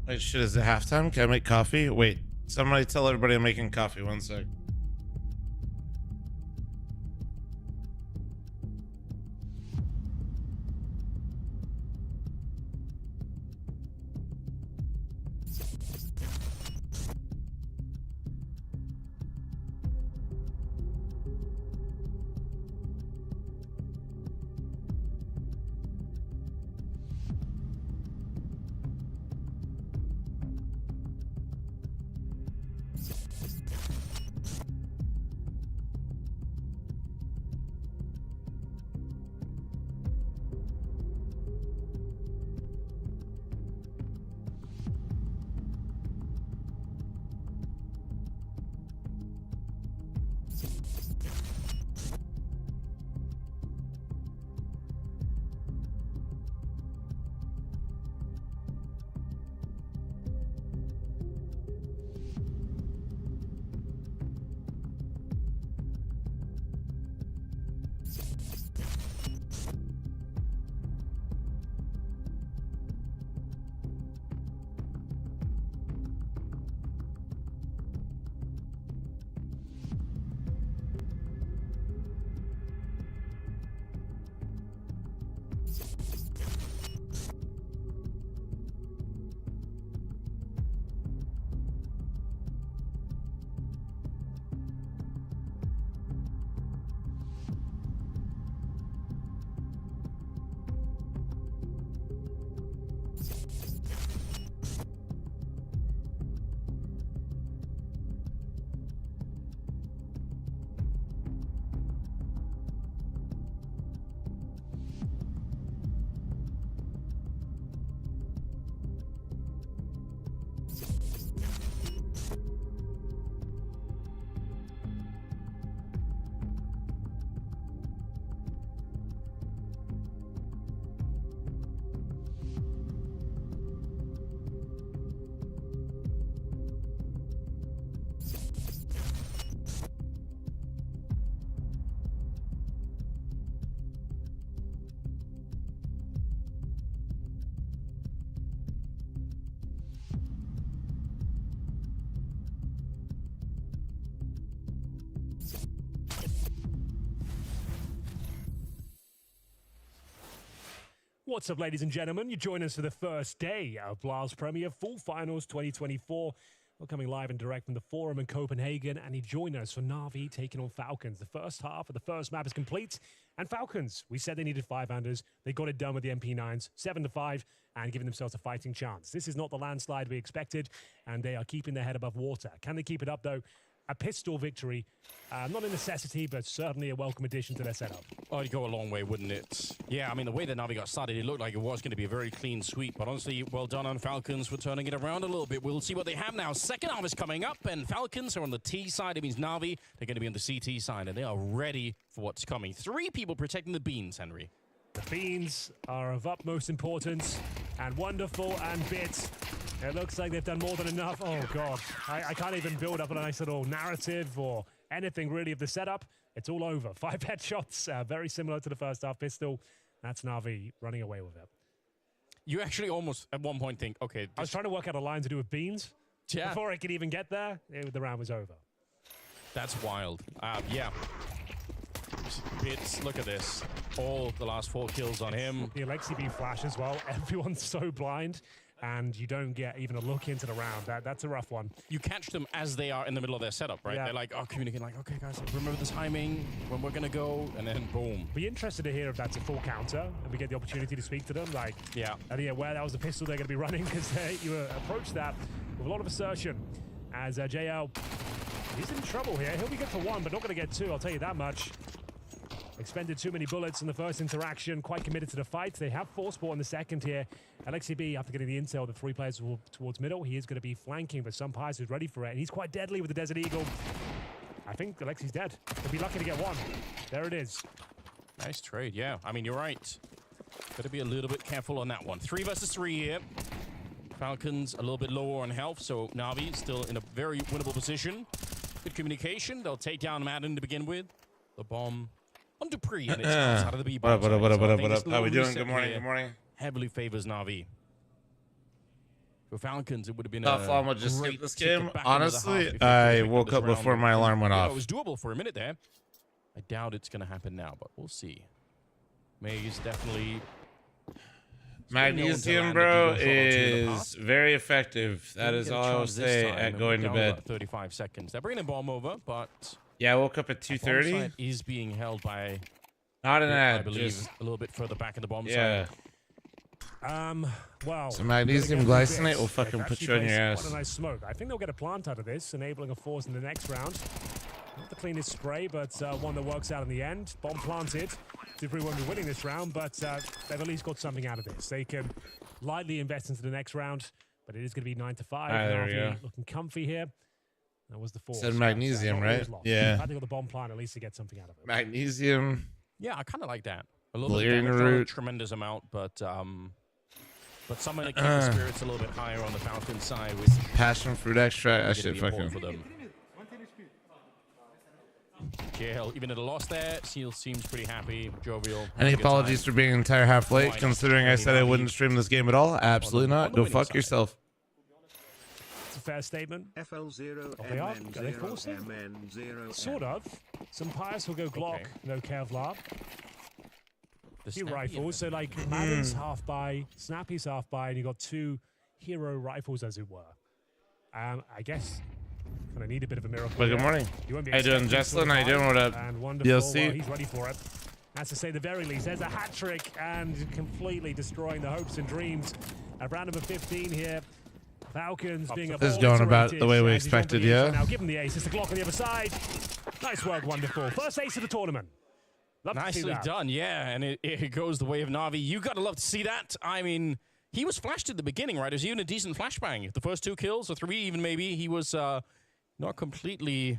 Wait, shit, is it halftime? Can I make coffee? Wait, somebody tell everybody I'm making coffee. One sec. What's up, ladies and gentlemen? You join us for the first day of Blast Premier Full Finals 2024. We're coming live and direct from the Forum in Copenhagen, and you join us for Na'Vi taking on Falcons. The first half of the first map is complete, and Falcons, we said they needed 5 unders. They got it done with the MP9s, 7-5, and giving themselves a fighting chance. This is not the landslide we expected, and they are keeping their head above water. Can they keep it up, though? A pistol victory, not a necessity, but certainly a welcome addition to their setup. Oh, it'd go a long way, wouldn't it? Yeah, I mean, the way that Na'Vi got started, it looked like it was going to be a very clean sweep. But honestly, well done on Falcons for turning it around a little bit. We'll see what they have now. Second half is coming up, and Falcons are on the T side. It means Na'Vi, they're going to be on the CT side, and they are ready for what's coming. 3 people protecting the beans, Henry. The beans are of utmost importance, and wonderful, and bits. It looks like they've done more than enough. Oh, God. I can't even build up a nice little narrative or anything really of the setup. It's all over. 5 headshots, very similar to the first half pistol. That's Na'Vi running away with it. You actually almost, at one point, think, okay. I was trying to work out a line to do with beans. Yeah. Before I could even get there, the round was over. That's wild. Yeah. Bits, look at this. All the last 4 kills on him. The Alexi B flash as well. Everyone's so blind, and you don't get even a look into the round. That's a rough one. You catch them as they are in the middle of their setup, right? Yeah. They're like, oh, communicating like, okay, guys, remember the timing, when we're going to go, and then boom. Be interested to hear if that's a full counter, and we get the opportunity to speak to them. Like, yeah. And yeah, where that was the pistol they're going to be running, because you approach that with a lot of assertion. As JL, he's in trouble here. He'll be good for 1, but not going to get 2, I'll tell you that much. Expended too many bullets in the first interaction, quite committed to the fight. They have force ball in the second here. Alexi B, after getting the intel, the 3 players towards middle, he is going to be flanking, but Sunpies is ready for it, and he's quite deadly with the Desert Eagle. I think Alexi's dead. He'll be lucky to get 1. There it is. Nice trade, yeah. I mean, you're right. Got to be a little bit careful on that one. 3 versus 3 here. Falcons a little bit lower on health, so Na'Vi still in a very winnable position. Good communication. They'll take down Madden to begin with. The bomb on Dupree, and it's outside of the B bomb. What up? How we doing? Good morning. Good morning. Heavily favors Na'Vi. For Falcons, it would have been Thought a Flom would just great skip this ticket game. back into the half Honestly, if they could I pick woke this up round. before my alarm went Yeah, off. it was doable for a minute there. I doubt it's going to happen now, but we'll see. Maze definitely... Magnesium, bro, is very effective. That is all I will say at going to bed. 35 seconds. They're bringing the bomb over, but... Yeah, I woke up at bomb 2:30. site is being held by... Not an I ad, believe just a little bit further back in the bomb yeah. site. Well, So magnesium glycinate will fucking put you on your ass. What a nice smoke. I think they'll get a plant out of this, enabling a force in the next round. Not the cleanest spray, but one that works out in the end. Bomb planted. Dupree won't be winning this round, but they've at least got something out of this. They can lightly invest into the next round, but it is going to be 9 to 5. There we go. Looking comfy here. That was the force. Said magnesium, right? Yeah. I think with the bomb plant, at least to get something out of it. Magnesium. Yeah, I kind of like that. A little bit Valerian of damage, not a root. tremendous amount, but something to keep the spirits a little bit higher on the Falcon side. With Passion fruit extract. That shit for fucking. them. JL, even at a loss there, Seal seems pretty happy, jovial. Any having a good apologies time. for being an entire half late, Why not? considering I said I wouldn't stream this game at all? Absolutely On not. the Go winning fuck side. yourself. It's a fair statement. FL0 They are. MN Are they 0 forcing? MN 0 Sort of. Some Pious will go Glock, Okay. no Kevlar. The Few snappy rifles, so like Madden's half by, Snappy's half by, and you got 2 hero rifles, as it were. I guess gonna need a bit of a miracle. But good here. morning. You won't be How you doing, expecting Jesslyn? How you doing? What up? And wonderful. DLC? Well, he's ready for it. That's to say the very least. There's a hat trick and completely destroying the hopes and dreams of round number 15 here. Falcons being This is going about the way we expected, yeah. Now give him the ace. It's the Glock on the other side. Nice work, wonderful. First ace of the tournament. Love to see Nicely that. done, yeah, and it goes the way of Na'Vi. You gotta love to see that. I mean, he was flashed at the beginning, right? It was even a decent flashbang. The first 2 kills, or 3 even maybe, he was not completely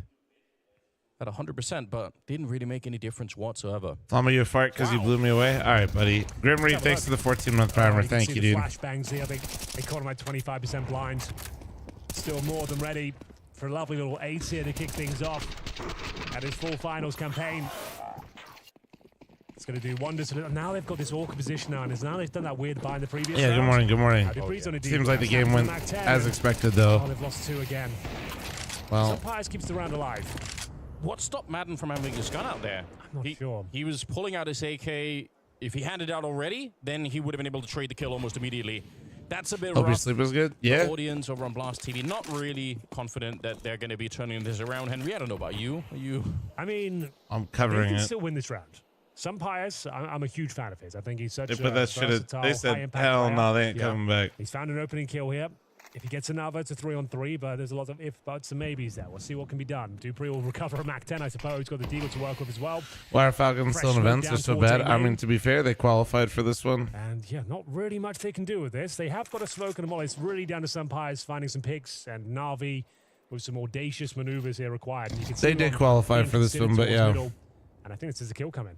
at 100%, but didn't really make any difference whatsoever. Flama, you a fart because you blew me away? All right, buddy. Grimry, thanks for the 14-month primer. You can Thank see you, the dude. flashbangs here. They caught him at 25% blind. Still more than ready for a lovely little ace here to kick things off at his full finals campaign. It's going to do wonders. Now they've got this awkward position now, and now they've done that weird buy in the previous Yeah, round. good morning, good morning. Dupree's on a deep Seems like the round. game went Mac 10. as expected, though. Oh, they've lost 2 again. Well, Pies keeps the round alive. What stopped Madden from having his gun out there? I'm not sure. He was pulling out his AK. If he had it out already, then he would have been able to trade the kill almost immediately. That's a bit hope your rough. sleep was good. The Yeah. audience over on Blast TV not really confident that they're going to be turning this around. Henry, I don't know about you. Are you? I mean, I'm they covering can it. still win this round. Some Pius, I'm a huge fan of his. I think he's such They a put that shit at, versatile, they said, high-impact hell player. no, they ain't Yeah. coming back. He's found an opening kill here. If he gets another, it's a 3-on-3, but there's a lot of if, buts, and maybes there. We'll see what can be done. Dupree will recover a Mac 10, I suppose. He's got the dealer to work with as well. Why are Falcons still in Fresh events? down They're so towards bad. A I main. mean, to be fair, they qualified for this one. And yeah, not really much they can do with this. They have got a smoke and a molly. It's really down to some Pies finding some picks, and Na'Vi with some audacious maneuvers here required. And you can see They did one qualify being for this considered one, but towards yeah. middle. And I think this is a kill coming.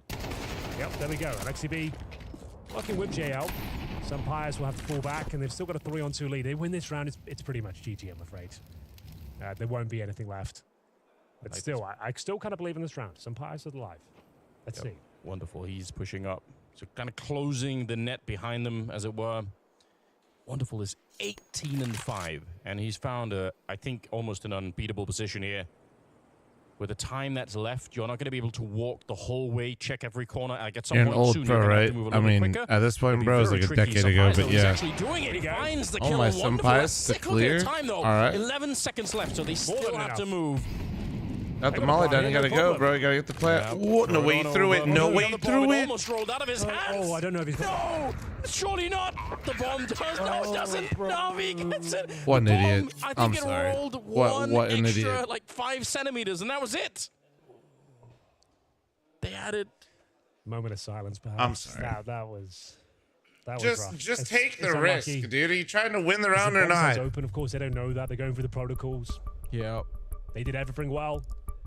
Yep, there we go. Alexi B working with JL. Some Pies will have to fall back, and they've still got a 3-on-2 lead. They win this round, it's pretty much GG, I'm afraid. There won't be anything left. But still, I still kind of believe in this round. Some Pies are alive. Let's see. Wonderful. He's pushing up. So kind of closing the net behind them, as it were. Wonderful is 18-5. And he's found, I think, almost an unbeatable position here. With the time that's left, you're not going to be able to walk the whole way, check every corner. I get some You're an point old soon. pro, You're gonna have right? to move a I little bit mean, quicker. at this point, It'll be bro, it was very like a tricky. decade ago, Surprised but though, he's yeah. actually doing it. He finds the Oh kill. my, Wonderful. some pies That's to sick look at clear. the time, though. All right. 11 seconds left, so they still than have to enough. move. Got the Hey, molly no down. You gotta problem. go, bro. You gotta get the plant. Yeah. Whoa, no way through it. No way through it. Almost rolled out of his hands. Oh, I don't know if he's got... No, surely not. The bomb does. No, it doesn't. Navi gets it. What an The bomb, idiot. I think I'm it sorry. rolled What an extra, idiot. like 5 centimeters, and that was it. They added. Moment of silence, perhaps. I'm sorry. That was rough. Just It's- take it's the risk, unlucky. dude. Are you trying to win the round The or bomb side's not? open, of course, they don't know that. They're going through the protocols. Yeah. They did everything well.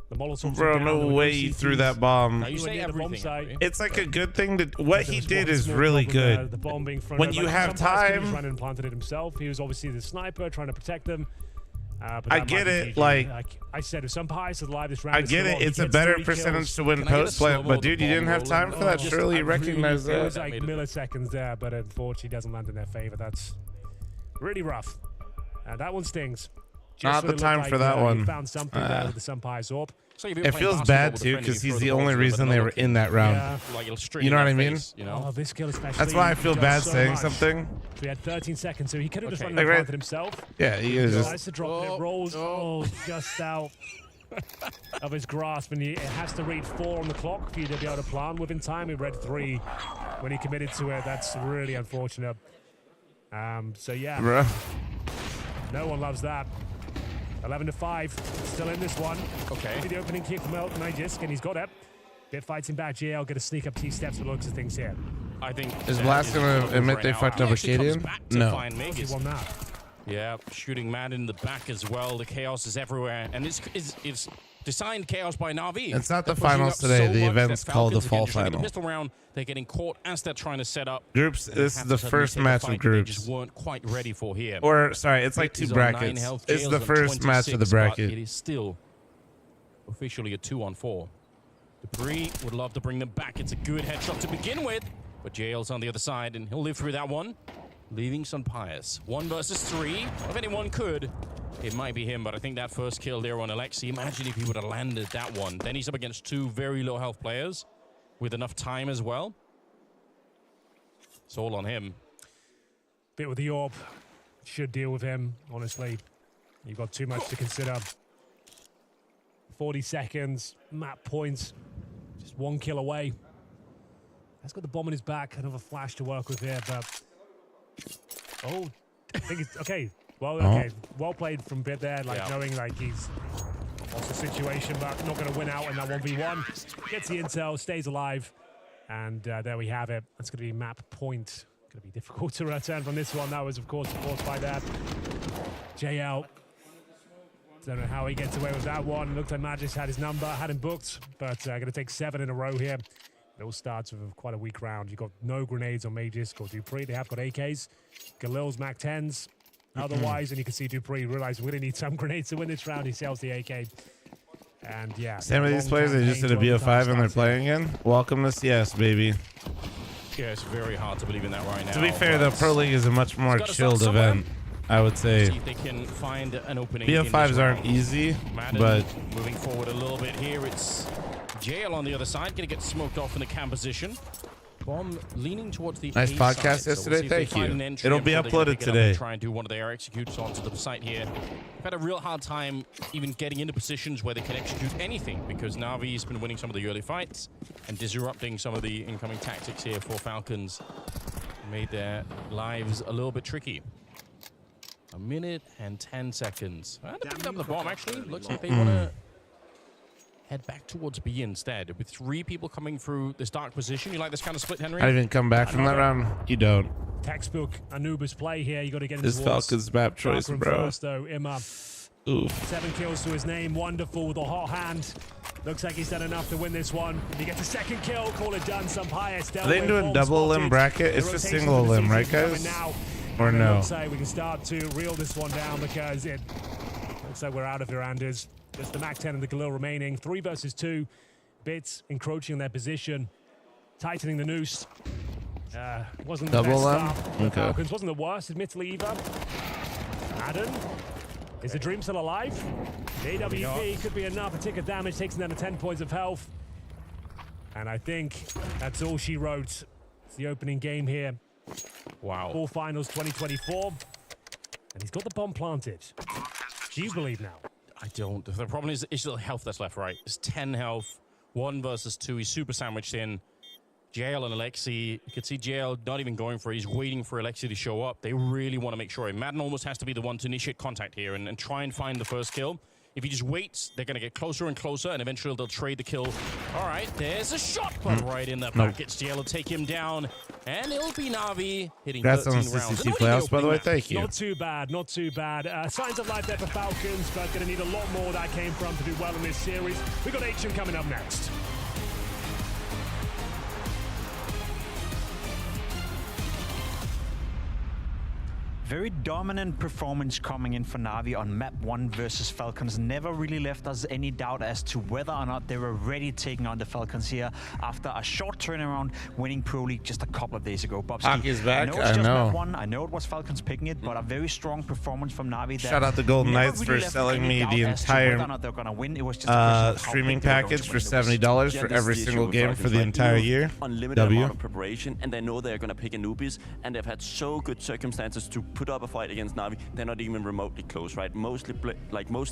The Molotovs Bro, were down, no there were way you CTs. threw that bomb. Now you Anywhere say near the bomb everything. site. Henry. It's like a good thing to. What There he was did one is small really problem there, good. the bomb being thrown When over. you have Some Pies could've time- just run and planted it himself. He was obviously the sniper trying to protect them. But I that get might be it, GG. like- I said, if some Pies had live this round, I get it. It's a better percentage to win Can I get a post plant, slow-mo but of the dude, you bomb didn't have rolling? time for that. Oh, Surely you I really recognize It that. was that like made it- milliseconds there, but unfortunately doesn't land in their favor. That's really rough. That one stings. Not the time for that one. He found something there with the Sunpire's orb. So if you're It playing feels basketball bad with a too friend, because you he's throw the ball only to him, reason but they another were kid, in that round. Yeah. like, you'll straight You know in what I their mean? face, you know? Oh, this kill especially. That's why I feel does bad so saying much. something. So he had 13 seconds, so he could have just Okay. run and Like, planted himself. Yeah, he is Tries just. to drop it, rolls. Oh, just out of his grasp, and it has to read 4 on the clock for you to be able to plant within time. He read 3 when he committed to it. That's really unfortunate. So yeah, Bruh. no one loves that. 11-5, still in this one. Okay. The opening kick from Natus, and he's got it. Bit fighting back. GL get a sneak up T-steps with looks of things here. I think Is that Blast gonna probably admit right they now. fucked He over actually comes Cadian? back to No. find Mig. He won that. Yeah, shooting man in the back as well. The chaos is everywhere, and it's designed chaos by Na'Vi. It's not the They're pushing finals up today. so The much event's that called the Falcons, fall again, trying to get final. Pistol round. They're getting caught as they're trying to set up. Groups. And they This have is the to suddenly first take a match fight of that they groups. just weren't quite ready for here. Or sorry, it's like It 2 is on 9 brackets. health, It's Jail's the on first match of the 26, but bracket. It is still officially a 2-on-4. Debris would love to bring them back. It's a good headshot to begin with, but Jail's on the other side, and he'll live through that one, leaving some pious. 1 versus 3. If anyone could, it might be him, but I think that first kill there on Alexi, imagine if he would have landed that one. Then he's up against 2 very low health players with enough time as well. It's all on him. Bit with the orb. Should deal with him, honestly. You've got too much to consider. 40 seconds, map points, just 1 kill away. Has got the bomb in his back, another flash to work with here, but... Oh, I think it's... Okay, well, okay. Well played from Bit there, like knowing like he's lost the situation, but not going to win out in that 1v1. Gets the intel, stays alive, and there we have it. That's going to be map point. Going to be difficult to return from this one. That was, of course, forced by that. JL. Don't know how he gets away with that one. Looked like Magis had his number, had him booked, but going to take 7 in a row here. It all starts with quite a weak round. You've got no grenades on Magis, got Dupree. They have got AKs. Galil's Mac 10s. Otherwise, and you can see Dupree realize we're going to need some grenades to win this round. He sells the AK. And yeah. Some of these players, they just did a BO5 and they're playing again. Welcome to CS, baby. Yeah, it's very hard to believe in that right now. To be fair, though, Pro League is a much more gotta chilled start somewhere. event, I would say. See if they can find an opening. in this BO5s aren't round. easy, Madden but moving forward a little bit here. It's Jail on the other side, going to get smoked off in the cam position. Bomb leaning towards the Nice A podcast side. yesterday, So we'll see if they thank find you. an entry It'll and be whether they're gonna uploaded pick it up and today. Try and do one of their executes onto the site here. They've had a real hard time even getting into positions where they can execute anything because Navi's been winning some of the early fights and disrupting some of the incoming tactics here for Falcons. Made their lives a little bit tricky. 1 minute and 10 seconds. They're picking up the bomb, actually. Looks like they want to head back towards B instead. With 3 people coming through this dark position. You like this kind of split, Henry? I didn't come back from that round. You don't. Textbook Anubis play here. You got to get into This Falcons map choice, Darkroom bro. First, though, Imma. Oof. 7 kills to his name. Wonderful with a hot hand. Looks like he's done enough to win this one. He gets a second kill. Call it done. Some highest. Are they doing double limb bracket? It's just single limb, right, guys? Or no? Looks like we can start to reel this one down because it looks like we're out of Iranders. Just the Mac 10 and the Galil remaining. 3 versus 2. Bits encroaching their position. Tightening the noose. Wasn't the Double best limb? start. The Okay. Falcons wasn't the worst, admittedly, either. Madden. Is the dream still alive? The AWP could be enough. A tick of damage takes them down to 10 points of health. And I think that's all she wrote. It's the opening game here. Wow. Full Finals 2024. And he's got the bomb planted. Do you believe now? I don't. The problem is it's the health that's left, right? It's 10 health. 1 versus 2. He's super sandwiched in. JL and Alexi. You can see JL not even going for it. He's waiting for Alexi to show up. They really want to make sure. Madden almost has to be the one to initiate contact here and try and find the first kill. If he just waits, they're going to get closer and closer, and eventually they'll trade the kill. All right, there's a shot, but right in the back. It's JL will take him down, and it'll be Na'Vi hitting Congrats 13 on the rounds. CCC playoffs, by the way. Thank you. Not too bad, not too bad. Signs of life there for Falcons, but going to need a lot more that came from to do well in this series. We got Action coming up next. Very dominant performance coming in for Na'Vi on map 1 versus Falcons. Never really left us any doubt as to whether or not they were ready taking on the Falcons here after a short turnaround, winning Pro League just a couple of days ago. Hockey is back. I know it's just map 1. I know it was Falcons picking it, but a very strong performance from Na'Vi. Shout out to Golden Knights for selling me the entire streaming package for $70 for every single game for the entire year. Unlimited amount of preparation, and they know they're going to pick Anubis, and they've had so good circumstances to put up a fight against Na'Vi. They're not even remotely close, right? Most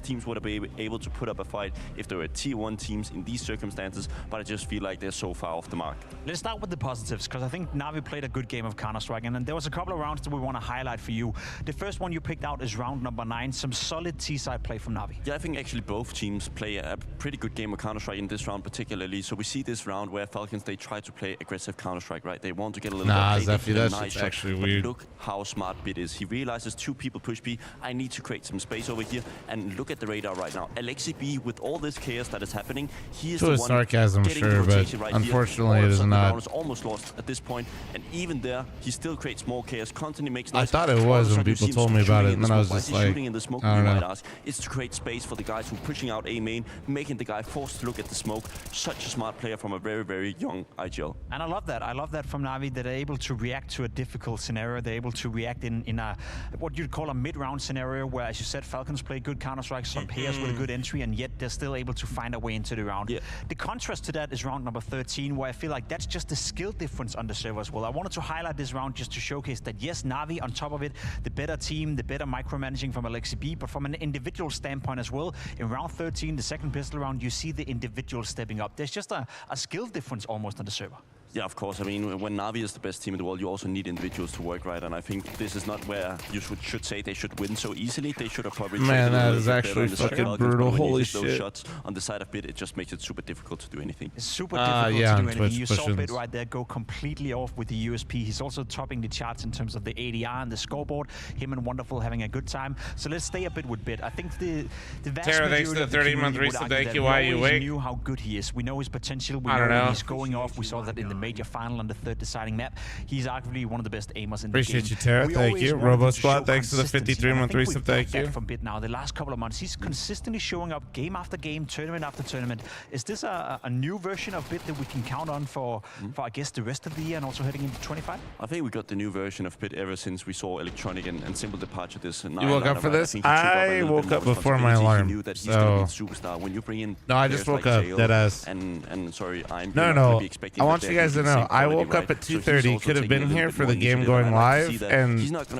teams would have been able to put up a fight if they were tier 1 teams in these circumstances, but I just feel like they're so far off the mark. Let's start with the positives, because I think Na'Vi played a good game of Counter-Strike, and there was a couple of rounds that we want to highlight for you. The first one you picked out is round number 9, some solid T-side play from Na'Vi. Yeah, I think actually both teams play a pretty good game of Counter-Strike in this round particularly. So we see this round where Falcons, they try to play aggressive Counter-Strike, right? They want to get a little bit Zephy, that's actually weird. Look how smart Bit is. He realizes 2 people push B. I need to create some space over here, and look at the radar right now. Alexi B, with all this chaos that is happening, he is the one sarcasm, getting sure, the rotation but right unfortunately here. it is not. The round is almost lost at this point, and even there, he still creates more chaos. Constantly makes noise. I thought it was when people told me about it, and then I was just like, shooting in the smoke, I don't know. It's to create space for the guys who are pushing out A main, making the guy forced to look at the smoke. Such a smart player from a very, very young IGL. And I love that. I love that from Na'Vi, that they're able to react to a difficult scenario. They're able to react in a what you'd call a mid-round scenario, where, as you said, Falcons play good Counter-Strike, some players with a good entry, and yet they're still able to find a way into the round. Yeah. The contrast to that is round number 13, where I feel like that's just the skill difference on the server as well. I wanted to highlight this round just to showcase that, yes, Na'Vi, on top of it, the better team, the better micromanaging from Alexi B, but from an individual standpoint as well, in round 13, the second pistol round, you see the individual stepping up. There's just a skill difference almost on the server. Yeah, of course. I mean, when Na'Vi is the best team in the world, you also need individuals to work, right? And I think this is not where you should say they should win so easily. They should have probably... Man, that is actually fucking brutal. Holy shit. Those shots on the side of Bit, it just makes it super difficult to do anything. It's super difficult to do anything. You saw pushes. Bit right there go completely off with the USP. He's also topping the charts in terms of the ADR and the scoreboard. Him and Wonderful having a good time. So let's stay a bit with Bit. I think the vast Tara, majority thanks to the of the 30-month community would resub. argue Thank that you. we Why you always wait? knew how good he is. We know his potential. We I don't know know. when he's going off. We saw that in the major final on the 3rd deciding map. He's arguably one of the best aimers in the game. Appreciate you, Tara. We Thank always you. wanted to Robo show Squad, thanks to the consistency, 53-month and I think resub. we've Thank got that you. from Bit now. The last couple of months, he's consistently showing up game after game, tournament after tournament. Is this a new version of Bit that we can count on for I guess, the rest of the year and also heading into 25? I think we got the new version of Bit ever since we saw Electronic and Simple departure this night. You woke up for this? I woke up before my He alarm. knew that he's So gonna be superstar. When you bring in no, I just woke up. Deadass. And sorry, I'm No. I want you guys to know. I woke up at 2:30. Could have been here for the game going live, and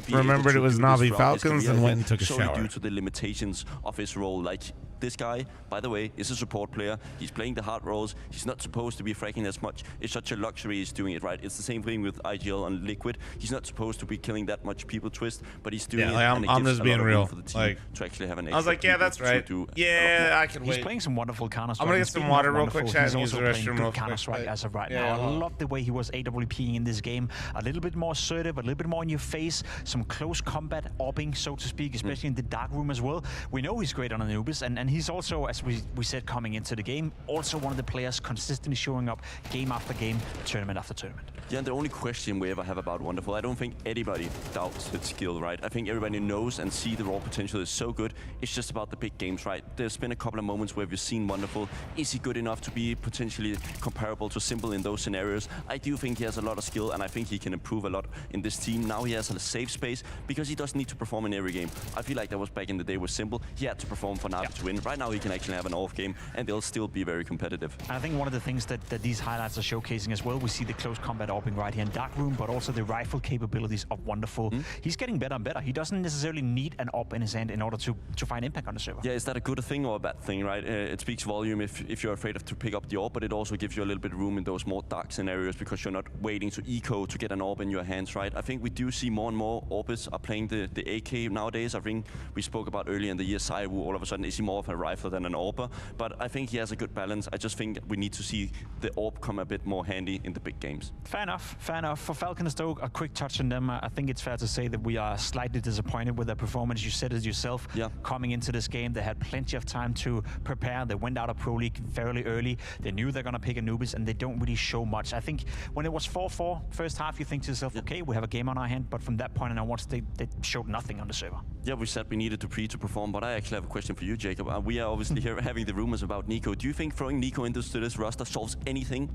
remembered it was Na'Vi Falcons, and went and took a shower. Due to the limitations of his role, like this guy, by the way, is a support player. He's playing the hard roles. He's not supposed to be fragging as much. It's such a luxury he's doing it, right? It's the same thing with IGL on Liquid. He's not supposed to be killing that much people twist, but he's doing it. Like, and it I'm gives just a lot being of room real. for the team Like, to actually have an I was like, yeah, that's right. Yeah, I can He's wait. playing some wonderful Counter-Strike. I'm gonna get some water real quick, chat, He's and use also the playing restroom good real quick. Counter-Strike as of right Yeah, now. I love the way he was AWPing in this game. A little bit more assertive, a little bit more in your face, some close combat orbing, so to speak, especially in the dark room as well. We know he's great on Anubis, and he's also, as we said coming into the game, also one of the players consistently showing up game after game, tournament after tournament. Yeah, and the only question we ever have about Wonderful, I don't think anybody doubts his skill, right? I think everybody knows and see the raw potential is so good. It's just about the big games, right? There's been a couple of moments where we've seen Wonderful. Is he good enough to be potentially comparable to Simple in those scenarios? I do think he has a lot of skill, and I think he can improve a lot in this team. Now he has a safe space because he doesn't need to perform in every game. I feel like that was back in the day with Simple. He had to perform for Na'Vi to win. Right now he can actually have an off game, and they'll still be very competitive. And I think one of the things that these highlights are showcasing as well, we see the close combat orbing right here in Dark Room, but also the rifle capabilities of Wonderful. He's getting better and better. He doesn't necessarily need an op in his hand in order to find impact on the server. Yeah, is that a good thing or a bad thing, right? It speaks volume if you're afraid to pick up the orb, but it also gives you a little bit of room in those more dark scenarios because you're not waiting to eco to get an orb in your hands, right? I think we do see more and more Orbis are playing the AK nowadays. I think we spoke about earlier in the year, Saiwu, all of a sudden, is he more of a rifle than an AWPer, but I think he has a good balance. I just think we need to see the AWP come a bit more handy in the big games. Fair enough, fair enough. For Falcons, though, a quick touch on them. I think it's fair to say that we are slightly disappointed with their performance. You said it yourself. Yeah. Coming into this game, they had plenty of time to prepare. They went out of Pro League fairly early. They knew they're going to pick Anubis, and they don't really show much. I think when it was 4-4 first half, you think to yourself, okay, we have a game on our hand, but from that point on onwards, they showed nothing on the server. Yeah, we said we needed to perform, but I actually have a question for you, Jacob. We are obviously here having the rumors about Nico. Do you think throwing Nico into this roster solves anything?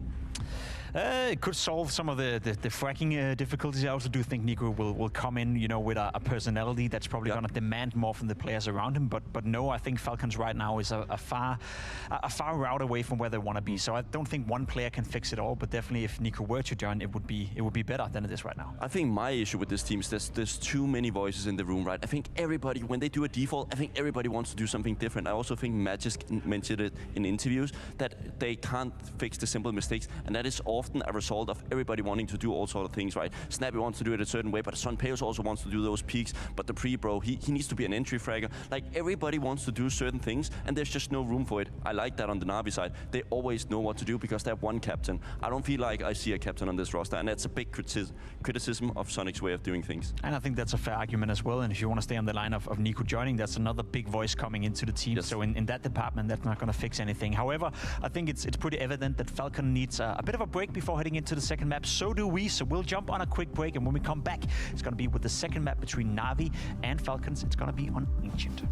It could solve some of the fracking difficulties. I also do think Nico will come in, you know, with a personality that's probably going to demand more from the players around him. But no, I think Falcons right now is a far route away from where they want to be. So I don't think one player can fix it all. But definitely, if Nico were to join, it would be better than it is right now. I think my issue with this team is there's too many voices in the room, right? I think everybody, when they do a default, I think everybody wants to do something different. I also think Magis mentioned it in interviews that they can't fix the simple mistakes, and that is often a result of everybody wanting to do all sort of things, right? Snappy wants to do it a certain way, but Son Peos also wants to do those peaks, but the pre-bro, he needs to be an entry fragger. Like, everybody wants to do certain things, and there's just no room for it. I like that on the Na'Vi side. They always know what to do because they have one captain. I don't feel like I see a captain on this roster, and that's a big criticism of Sonic's way of doing things. And I think that's a fair argument as well, and if you want to stay on the line of Nico joining, that's another big voice coming into the team. Yes. So in that department, that's not going to fix anything. However, I think it's pretty evident that Falcon needs a bit of a break before heading into the second map. So do we. So we'll jump on a quick break, and when we come back, it's going to be with the second map between Na'Vi and Falcons. It's going to be on Ancient.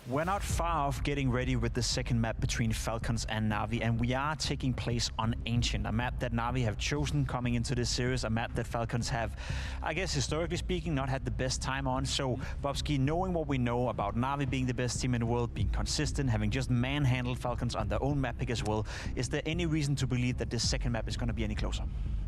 We're not far off getting ready with the second map between Falcons and Na'Vi, and we are taking place on Ancient, a map that Na'Vi have chosen coming into this series, a map that Falcons have, I guess historically speaking, not had the best time on. So, Bobski, knowing what we know about Na'Vi being the best team in the world, being consistent, having just manhandled Falcons on their own map pick as well, is there any reason to believe that this second map is going to be any closer?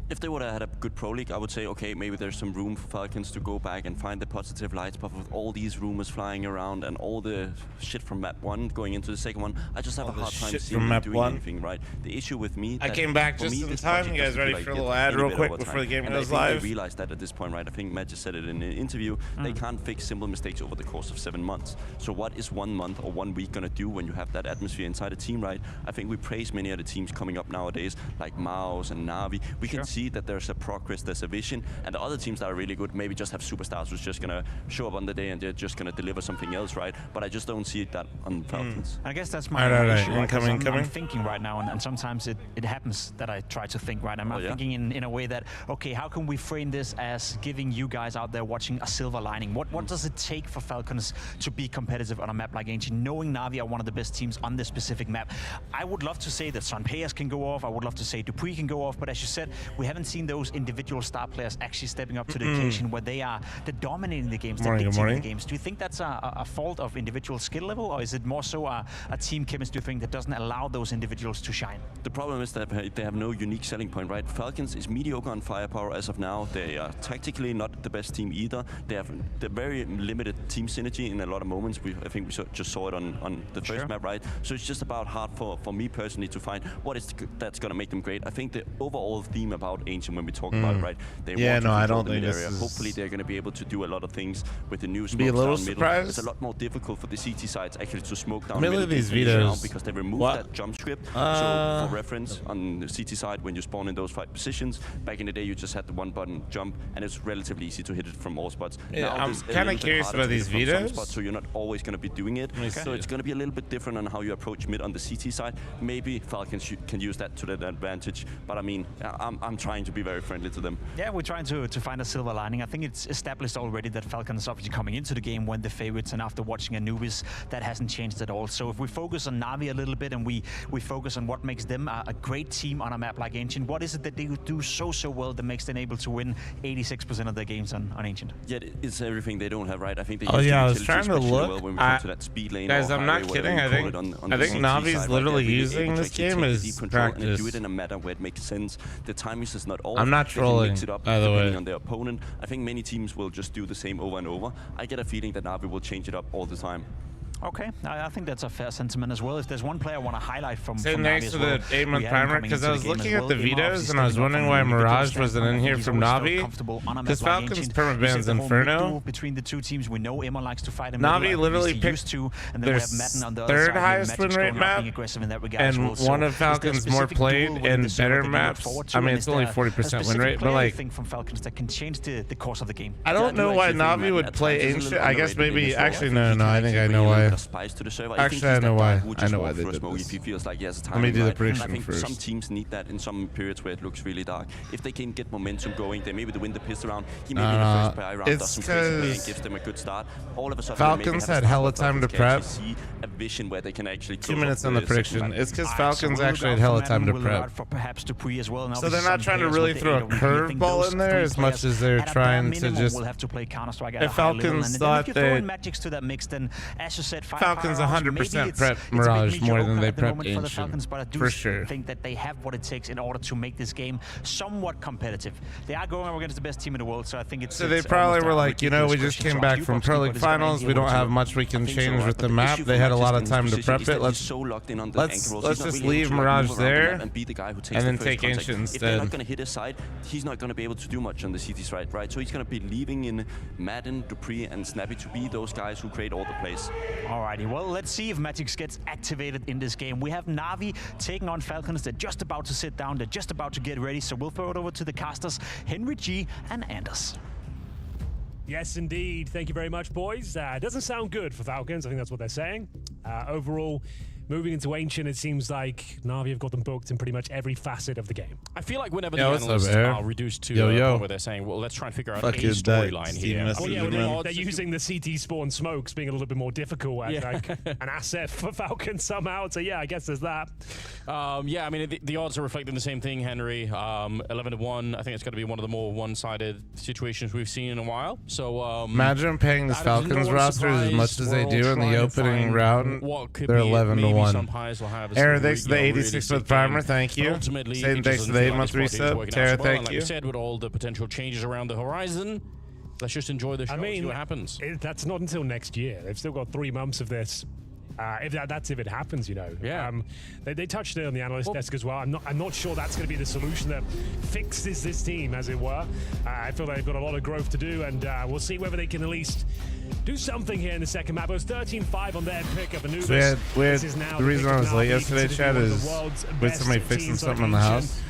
If they would have had a good pro league, I would say, okay, maybe there's some room for Falcons to go back and find the positive lights. But with all these rumors flying around and all the shit from map 1 going into the second one, I just have a hard time seeing them doing anything, right? The issue with me... I came back just in time. You guys ready for a little ad real quick before the game goes live? I realized that at this point, right? I think Matt just said it in an interview. They can't fix simple mistakes over the course of 7 months. So what is 1 month or 1 week gonna do when you have that atmosphere inside a team, right? I think we praise many of the teams coming up nowadays, like Maus and Na'Vi. We can see that there's a progress, there's a vision, and the other teams that are really good maybe just have superstars who's just gonna show up on the day and they're just gonna deliver something else, right? But I just don't see that on Falcons. I guess that's my issue. I'm thinking right now, and sometimes it happens that I try to think right. I'm thinking in a way that, okay, how can we frame this as giving you guys out there watching a silver lining? What does it take for Falcons to be competitive on a map like Ancient, knowing Na'Vi are one of the best teams on this specific map? I would love to say that Sunpayas can go off. I would love to say Dupree can go off, but as you said, we haven't seen those individual star players actually stepping up to the occasion where they're dominating the games, they're dictating the games. Do you think that's a fault of individual skill level, or is it more so a team chemistry thing that doesn't allow those individuals to shine? The problem is that they have no unique selling point, right? Falcons is mediocre on firepower as of now. They are tactically not the best team either. They have the very limited team synergy in a lot of moments. I think we just saw it on the first map, right? So it's just about hard for me personally to find what is that's going to make them great. I think the overall theme about Ancient, when we talk about it, right? They want to I don't think the this area. is... Hopefully they're going to be able to do a lot of things with the new smoke be a little down surprised. It's a lot more difficult for the CT sides actually to smoke down middle these videos because they removed that jump script. So for reference, on the CT side, when you spawn in those 5 positions, back in the day you just had the 1-button jump and it's relatively easy to hit it from all spots. Yeah, now, I'm kind of curious about these videos. Spots, so you're not always going to be doing it. So it's going to be a little bit different on how you approach mid on the CT side. Maybe Falcons can use that to their advantage, but I mean, I'm trying to be very friendly to them. Yeah, we're trying to find a silver lining. I think it's established already that Falcons obviously coming into the game when the favorites, and after watching Anubis, that hasn't changed at all. So if we focus on Na'Vi a little bit and we focus on what makes them a great team on a map like Ancient, what is it that they do so well that makes them able to win 86% of their games on Ancient? Yeah, it's everything they don't have, right? I think they I was trying to look. Well when we come to that speed lane. Guys, I'm not kidding. I think Navi's literally using this game as practice. And do it in a matter where it makes sense. The time is just not all. I'm not trolling, mix it up by the way. on their opponent. I think many teams will just do the same over and over. I get a feeling that Navi will change it up all the time. Okay, I think that's a fair sentiment as well. If there's one player I want to highlight from next to the 8-month primer, because I was looking at the vetoes and I was wondering why Mirage wasn't in here from Navi. Because Falcons permaban's Inferno. Between the two teams, we know Emma likes to fight him. Navi literally picked their third highest win rate map, and one of Falcons' more played and better maps. I mean, it's only 40% win rate, but like, from Falcons that can change the course of the game. I don't know why Navi would play Ancient. I guess maybe, actually, no, I think I know why. Spice to the server. Actually, I know why. I know why they did this. If he feels like he has a Let me do the prediction I think first. some teams need that in some periods where it looks really dark. If they can get momentum going, they maybe win the piss round. He maybe in the first buy round does some crazy play and gives them a good start. All of a sudden, Falcons had hella time to prep. See a vision where they can actually 2 minutes on the prediction. It's because Falcons actually had hella time to prep. So they're not trying to really throw a curveball in there as much as they're trying to just. If Falcons thought that Falcons 100% prep Mirage more than they prep Ancient, for sure. I think that they have what it takes in order to make this game somewhat competitive. They are going up against the best team in the world, so I think it's. So they probably were like, you know, we just came back from Pro League Finals. We don't have much we can change with the map. They had a lot of time to prep it. Let's just leave Mirage there and then take Ancient instead. If they're not going to hit his side, he's not going to be able to do much on the CT side, right? So he's going to be leaving in Madden, Dupree, and Snappy to be those guys who create all the plays. Alrighty, well, let's see if Magix gets activated in this game. We have Na'Vi taking on Falcons. They're just about to sit down. They're just about to get ready. So we'll throw it over to the casters, Henry G and Anders. Yes, indeed. Thank you very much, boys. Doesn't sound good for Falcons. I think that's what they're saying. Overall, moving into Ancient, it seems like Na'Vi have got them booked in pretty much every facet of the game. I feel like whenever the Yo, what's analysts up, Air? are reduced to where they're saying, well, let's try and figure out Fuck a is that? storyline Steam here. message. Well, yeah, Man. they're using the CT spawn smokes being a little bit more difficult as like an asset for Falcons somehow. So yeah, I guess there's that. Yeah, I mean, the odds are reflecting the same thing, Henry. 11-1. I think it's going to be one of the more one-sided situations we've seen in a while. So imagine paying this Falcons roster as much as they do in the opening round. They're 11-1. Aaron, thanks for the 86th primer. Thank you. Satan, thanks for the 8-month resub. Tara, thank like you. we said, with all the potential changes around the horizon, let's just enjoy the show. I mean, see what happens. That's not until next year. They've still got 3 months of this. That's if it happens, you know. Yeah. They touched it on the analyst desk as well. I'm not sure that's going to be the solution that fixes this team, as it were. I feel they've got a lot of growth to do, and we'll see whether they can at least do something here in the second map. It was 13-5 on their pick of Anubis. So the reason I was late yesterday, Chad, is with somebody fixing something in the house.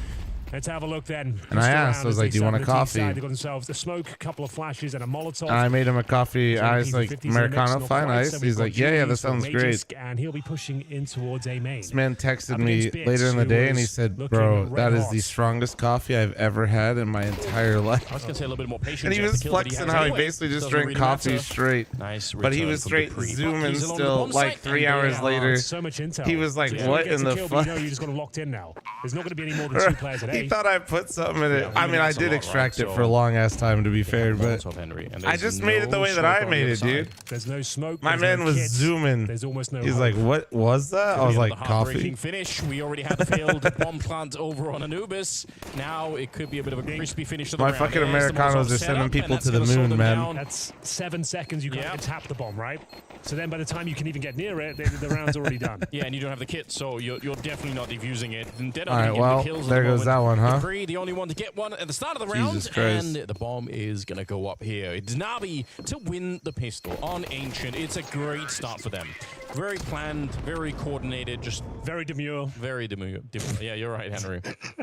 Let's have a look then. And I asked, I was like, do you want a coffee? They got themselves a smoke, a couple of flashes, and a Molotov. And I made him a coffee ice, like Americano, fine ice. He's like, yeah, that sounds great. And he'll be pushing in towards A main. This man texted me later in the day and he said, bro, that is the strongest coffee I've ever had in my entire life. I was going to say a little bit more patience. And he was flexing how he basically just drank coffee straight. Nice. But he was straight zooming still, like 3 hours later. So much intel. He was like, what in the fuck? You know, you just got locked in now. There's not going to be any more than 2 players at A. He thought I put something in it. I mean, I did extract it for a long ass time, to be fair, but I just made it the way that I made it, dude. There's no smoke. My man was zooming. There's almost no. He's like, what was that? I was like, coffee. Finish. We already had a failed bomb plant over on Anubis. Now it could be a bit of a crispy finish to the My round. fucking Americanos are sending people to the moon, man. That's 7 seconds. You can't tap the bomb, right? So then by the time you can even get near it, the round's already done. Yeah, and you don't have the kit, so you're definitely not defusing it. All right, well, there goes that one, huh? The only one to get one at the start of the round, and the bomb is going to go up here. It's Navi to win the pistol on Ancient. It's a great start for them. Very planned, very coordinated, just very demure. Very demure. Yeah, you're right, Henry.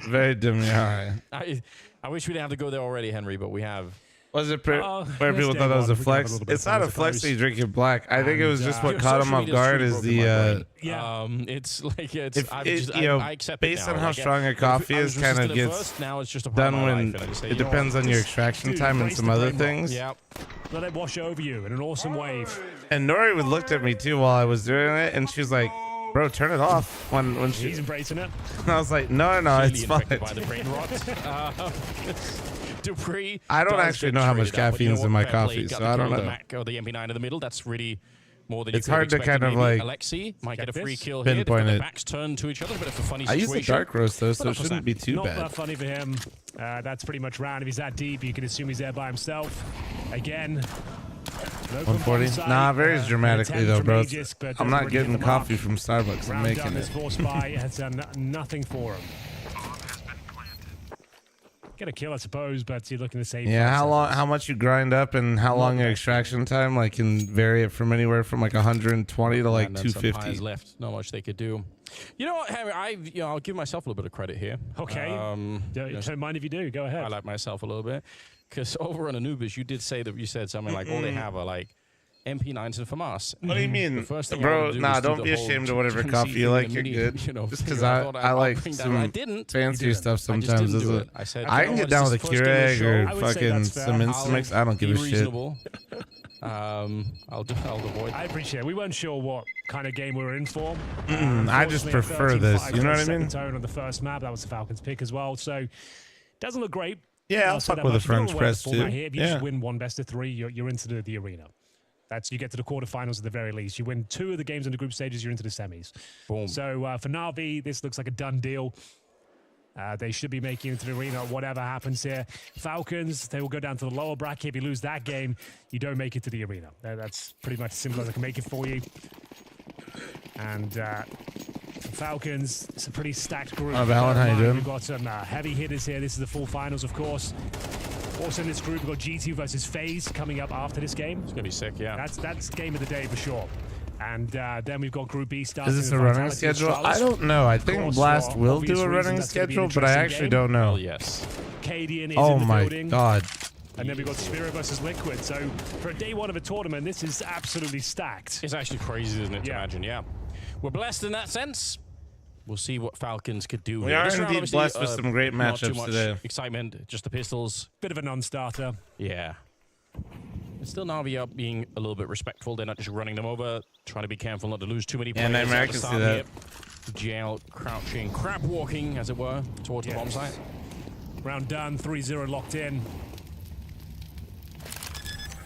Very demure. I wish we didn't have to go there already, Henry, but we have. Was it where people thought that was a flex? It's not a flex that he's drinking black. I think it was just what caught him off guard is the it's like I accept based on how strong a coffee is, kind of gets done when it depends on your extraction time and some other things. Yeah. Let it wash over you in an awesome wave. And Nori would looked at me too while I was doing it, and she's like, bro, turn it off when she's embracing it. I was like, no, it's fine. By the brain rot. Dupree. I don't actually know how much caffeine is in my coffee, so I don't know. The Mac or the MP9 in the middle. That's really more than you it's hard to kind of like Alexi might get a free kill pinpoint here. it. The backs turn to each other, but it's a funny I situation. use the dark roast though, so it shouldn't be too bad. Not that funny for him. That's pretty much round. If he's that deep, you can assume he's there by himself. Again. 140. Nah, very dramatically though, bro. I'm not getting coffee from Starbucks. I'm making it. Force buy has done nothing for him. Get a kill, I suppose, but you're looking to save. Yeah, how much you grind up and how long your extraction time like can vary it from anywhere from like 120 to like 250. Left, not much they could do. You know what, Harry? I'll give myself a little bit of credit here. Okay. Don't mind if you do. Go ahead. I like myself a little bit because over on Anubis, you did say that you said something like all they have are like MP9s and FAMAS. What do you mean? Bro, nah, don't be ashamed of whatever coffee you like. You're good. You know, just because I like some fancier stuff sometimes. I can get down with a Keurig or fucking some Instamix. I don't give a shit. I'll avoid. I appreciate it. We weren't sure what kind of game we were in for. I just prefer this. You know what I mean? Tone on the first map. That was the Falcons pick as well. So doesn't look great. Yeah, I'll fuck with the French press too. If you just win one best of 3, you're into the arena. You get to the quarterfinals at the very least. You win 2 of the games in the group stages, you're into the semis. Boom. So for Na'Vi, this looks like a done deal. They should be making it into the arena, whatever happens here. Falcons, they will go down to the lower bracket. If you lose that game, you don't make it to the arena. That's pretty much as simple as I can make it for you. And for Falcons, it's a pretty stacked group. Oh, Valon, how you doing? We've got some heavy hitters here. This is the full finals, of course. Also in this group, we've got G2 versus FaZe coming up after this game. It's going to be sick, yeah. That's game of the day for sure. And then we've got Group B starting. Is this a running schedule? I don't know. I think Blast will do a running schedule, but I actually don't know. Yes. Cadian is in the building. God. And then we've got Spirit versus Liquid. So for a day 1 of a tournament, this is absolutely stacked. It's actually crazy, isn't it, to imagine, yeah. we're blessed in that sense. We'll see what Falcons could do. We are indeed blessed with some great matchups today. Excitement, just the pistols. Bit of a non-starter. Yeah. It's still Na'Vi up being a little bit respectful. They're not just running them over, trying to be careful not to lose too many players. And I can see that. GL crouching, crab walking, as it were, towards the bomb site. Round done, 3-0 locked in.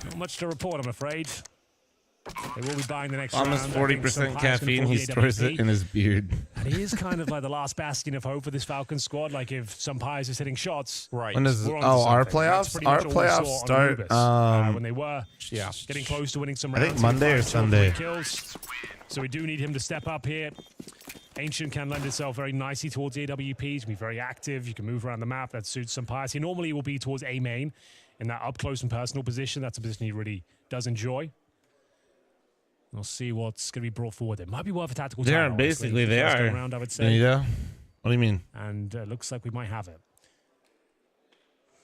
Not much to report, I'm afraid. They will be buying the next round. Almost 40% caffeine. He stores it in his beard. And he is kind of like the last bastion of hope for this Falcons squad. Like if Sampires is hitting shots. Right. When is our playoffs? Our playoffs start when they were getting close to winning some rounds. I think Monday or Sunday. Kills. So we do need him to step up here. Ancient can lend itself very nicely towards AWPs. You can be very active. You can move around the map. That suits Sampires. He normally will be towards A main in that up close and personal position. That's a position he really does enjoy. We'll see what's going to be brought forward. It might be worth a tactical time. Yeah, basically they are. Round, I would say. Yeah. What do you mean? And looks like we might have it.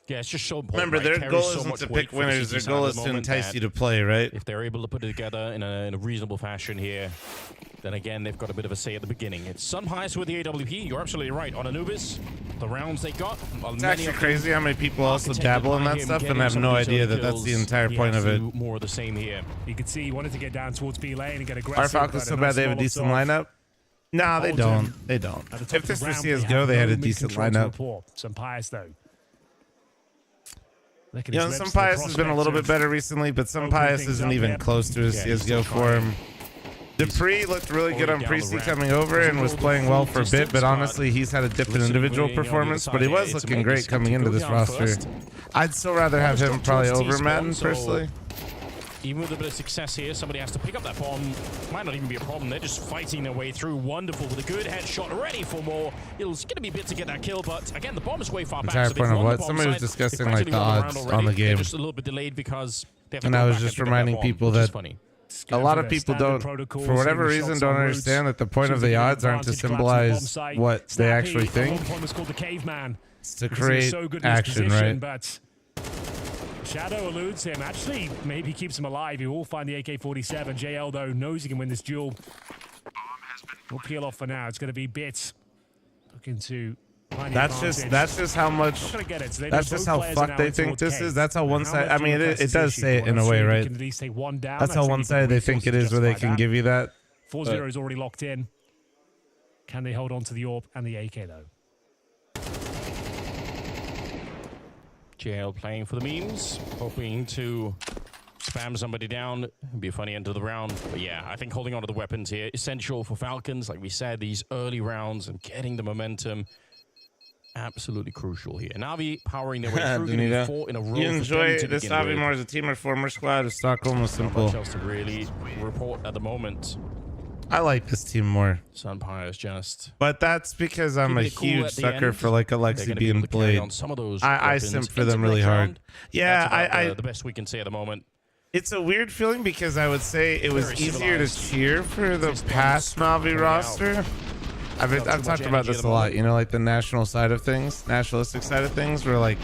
Yeah, it's just so important. Remember, right? their goal so isn't to pick winners. Their goal is to entice you to play, right? If they're able to put it together in a reasonable fashion here, then again, they've got a bit of a say at the beginning. It's Sunhighs with the AWP. You're absolutely right. On Anubis, the rounds they got. It's actually crazy how many people also dabble in that stuff and have no idea that that's the entire point of it. More of the same here. You could see he wanted to get down towards B lane and get aggressive. Our Falcons so bad they have a decent lineup? Nah, they don't. They don't. If this was CSGO, they had a decent lineup. Sampires, though. You know, Sampires has been a little bit better recently, but Sampires isn't even close to his CSGO form. Dupree looked really good on Priestley coming over and was playing well for a bit, but honestly, he's had a dip in individual performance, but he was looking great coming into this roster. I'd still rather have him probably over Madden, personally. Even with a bit of success here, somebody has to pick up that bomb. Might not even be a problem. They're just fighting their way through. Wonderful with a good headshot. Ready for more. It's going to be a bit to get that kill, but again, the bomb is way far back. Entire point of what? Somebody was discussing like the odds on the game. Just a little bit delayed because they have to and I was just reminding people that a lot of people don't, for whatever reason, don't understand that the point of the odds aren't to symbolize what they actually think. It's to create action, right? Shadow eludes him. Actually, maybe keeps him alive. He will find the AK-47. JL, though, knows he can win this duel. We'll peel off for now. It's going to be Bits looking to find that's just how much. That's just how fucked they think this is. That's how one-sided. I mean, it does say it in a way, right? That's how one-sided they think it is, where they can give you that. 4-0 is already locked in. Can they hold on to the AWP and the AK, though? JL playing for the memes, hoping to spam somebody down. It'd be a funny end of the round. But yeah, I think holding on to the weapons here, essential for Falcons. Like we said, these early rounds and getting the momentum, absolutely crucial here. Na'Vi powering their way through. 4 in a row. You enjoy this Na'Vi more as a team or former squad of Stockholm was simple. Not much else to really report at the moment. I like this team more. Sunpire's just. But that's because I'm a huge sucker for like Alexi being played. I simp for them really hard. Yeah, the best we can say at the moment. It's a weird feeling because I would say it was easier to cheer for the past Na'Vi roster. I've talked about this a lot, you know, like the national side of things, nationalistic side of things, where like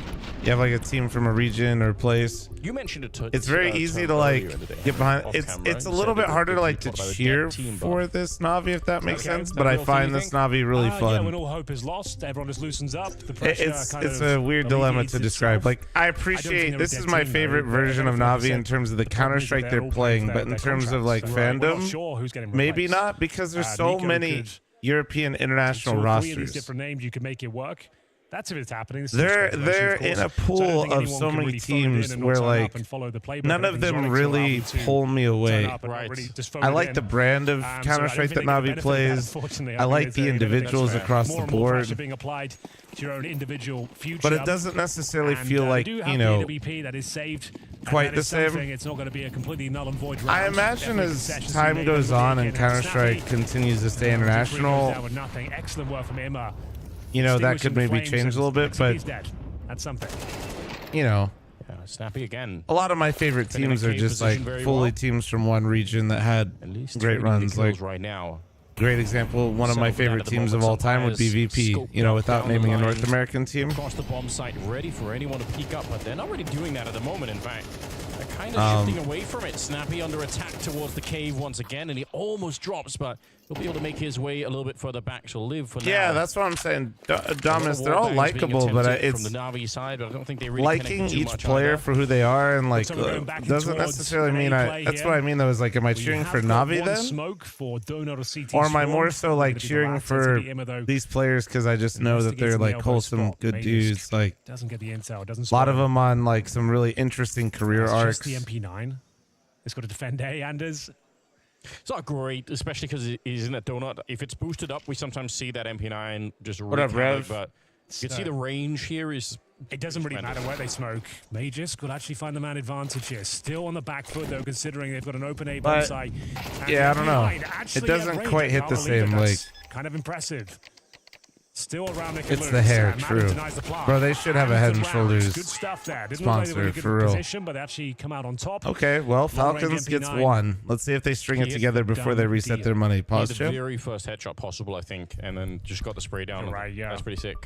you have like a team from a region or place. You mentioned it. It's very easy to like get behind. It's a little bit harder to like to cheer for this Na'Vi, if that makes sense. But I find this Na'Vi really fun. Yeah, when all hope is lost, everyone just loosens up. The pressure it's a weird dilemma to describe. Like I appreciate this is my favorite version of Na'Vi in terms of the Counter-Strike they're playing, but in terms of like fandom, maybe not, because there's so many European international rosters. These different names, you can make it work. That's if it's happening. They're in a pool of so many teams where like none of them really pull me away. I like the brand of Counter-Strike that Na'Vi plays. I like the individuals across the board. But it doesn't necessarily feel like, you know, quite the same. It's not going to be a completely null and void round. I imagine as time goes on and Counter-Strike continues to stay international, excellent work from Emma. You know, that could maybe change a little bit, but that's something. You know, Snappy again. A lot of my favorite teams are just like fully teams from one region that had great runs. Like right now, great example. One of my favorite teams of all time would be VP. You know, without naming a North American team. Across the bomb site, ready for anyone to peek up, but they're not really doing that at the moment. In fact, they're kind of shifting away from it. Snappy under attack towards the cave once again, and he almost drops, but he'll be able to make his way a little bit further back. So live for now. Yeah, that's what I'm saying. Dominus, they're all likable, but it's from the Navi side, but I don't think they really liking each player for who they are, and like doesn't necessarily mean that's what I mean though. Is like, am I cheering for Navi then, or am I more so like cheering for these players because I just know that they're like wholesome, good dudes? Like, doesn't get the intel, doesn't. A lot of them on like some really interesting career arcs. Just the MP9. It's got to defend A, Anders. It's not great, especially because he's in that donut. If it's boosted up, we sometimes see that MP9 just what up, Rev? But you can see the range here is. It doesn't really matter where they smoke. Magus could actually find the man advantage here. Still on the back foot though, considering they've got an open A bomb site. Yeah, I don't know. It doesn't quite hit the same. Like, kind of impressive. Still around the it's the hair, true. Bro, they should have a Head and Shoulders good stuff there. Didn't sponsor for real. Position, but they actually come out on top. Okay, well, Falcons gets one. Let's see if they string it together before they reset their money. Pause, the very first headshot possible, I think, and then just got the spray down. Right, yeah. That's pretty sick.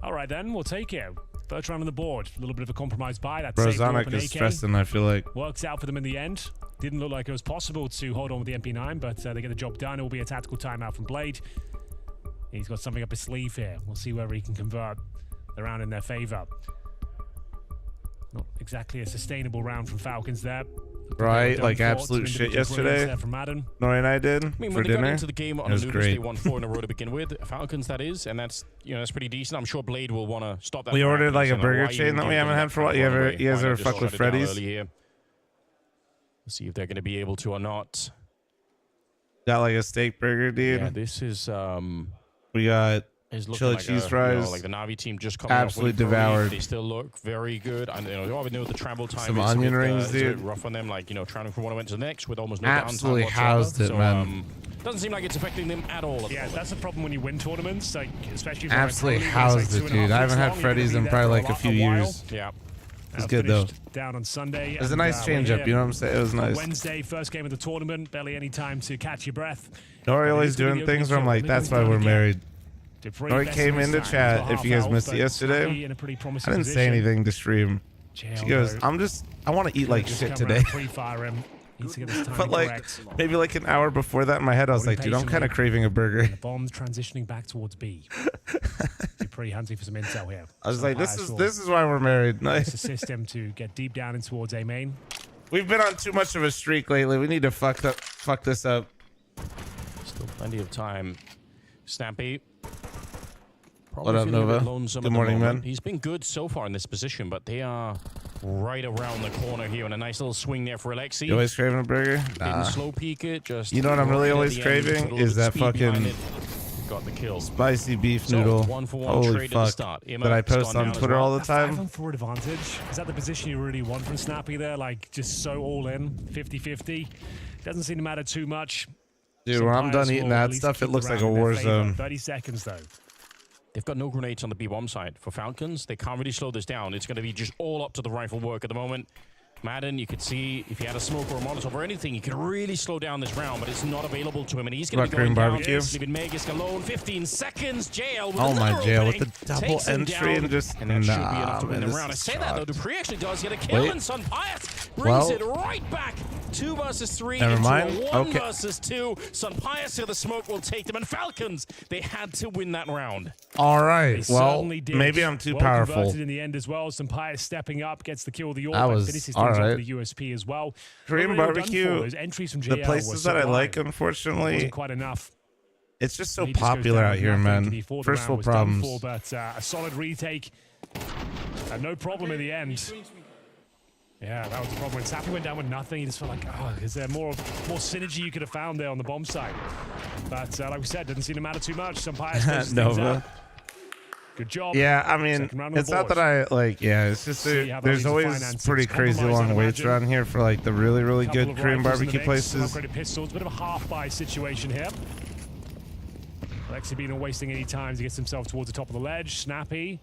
All right, then, we'll take it. First round on the board. A little bit of a compromise buy. That Brozonic is stressing, I feel like. Works out for them in the end. Didn't look like it was possible to hold on with the MP9, but they get the job done. It will be a tactical timeout from Blade. He's got something up his sleeve here. We'll see whether he can convert the round in their favor. Not exactly a sustainable round from Falcons there. Right, like absolute shit yesterday. Nori and I did I mean, for when they dinner. got into the game on Anubis, they won 4 in a row to begin with. Falcons, that is, and that's that's pretty decent. I'm sure Blade will want to stop that. We ordered like a burger chain that we haven't had for a while. You guys ever fuck with Freddy's? We'll see if they're going to be able to or not. Got like a steak burger, dude. Yeah, this is we got chili cheese fries. Like the Navi team just coming absolutely devoured. They still look very good. And we know the travel time. Some onion rings, dude. A bit rough on them. Like traveling from one event to the next with almost no absolutely downtime housed it, man. Doesn't seem like it's affecting them at all. Yeah, that's the problem when you win tournaments, like especially. Absolutely housed it, dude. I haven't had Freddy's in probably like a few years. Yeah. It's good though. Down on Sunday. It was a nice change up, you know what I'm saying? It was nice. Wednesday, first game of the tournament. Barely any time to catch your breath. Nori always doing things where I'm like, that's why we're married. Nori came into chat, if you guys missed it yesterday. I didn't say anything to stream. She goes, I want to eat like shit today. But like, maybe like an hour before that in my head, I was like, dude, I'm kind of craving a burger. The bomb's transitioning back towards B. You're pretty hunting for some intel here. I was like, this is why we're married. Nice. Assist him to get deep down in towards A main. We've been on too much of a streak lately. We need to fuck this up. Still plenty of time. Snappy. What up, Nova? Good morning, man. He's been good so far in this position, but they are right around the corner here, and a nice little swing there for Alexi. You always craving a burger? Didn't slow peek it. Just you know what I'm really always craving is that fucking got the kill. Spicy beef noodle. Holy fuck! That I post on Twitter all the time. 5-on-4 advantage. Is that the position you really want from Snappy there? Like just so all in, 50-50. Doesn't seem to matter too much. Dude, when I'm done eating that stuff, it looks like a war zone. 30 seconds though. They've got no grenades on the B-bomb side. For Falcons, they can't really slow this down. It's going to be just all up to the rifle work at the moment. Madden, you could see if he had a smoke or a Molotov or anything, he could really slow down this round, but it's not available to him, and he's going to be going down. Leaving Magus alone. 15 seconds. Jail. Oh my Jail with the double entry and just and that should be enough to win the round. I say that though, Dupree actually does get a kill, and Sun Pius brings it right back. 2 versus 3. Never mind. Into a 1 versus 2. Sun Pius here, the smoke will take them, and Falcons, they had to win that round. All right. Well, maybe I'm too powerful. In the end as well. Sun Pius stepping up, gets the kill with the That was all right. The USP as well. Korean barbecue. Those entries from JL the places that I like, unfortunately, wasn't quite enough. It's just so popular out here, man. First world problems. But a solid retake. No problem in the end. Yeah, that was the problem. When Sappy went down with nothing, he just felt like, oh, is there more synergy you could have found there on the bomb side? But like we said, didn't seem to matter too much. Some Pius Nova. Good job. Yeah, I mean, it's not that I like. Yeah, it's just there's always pretty crazy long waits around here for like the really, really good Korean barbecue places. Pistols, bit of a half-buy situation here. Alexi being wasting any time to get himself towards the top of the ledge. Snappy.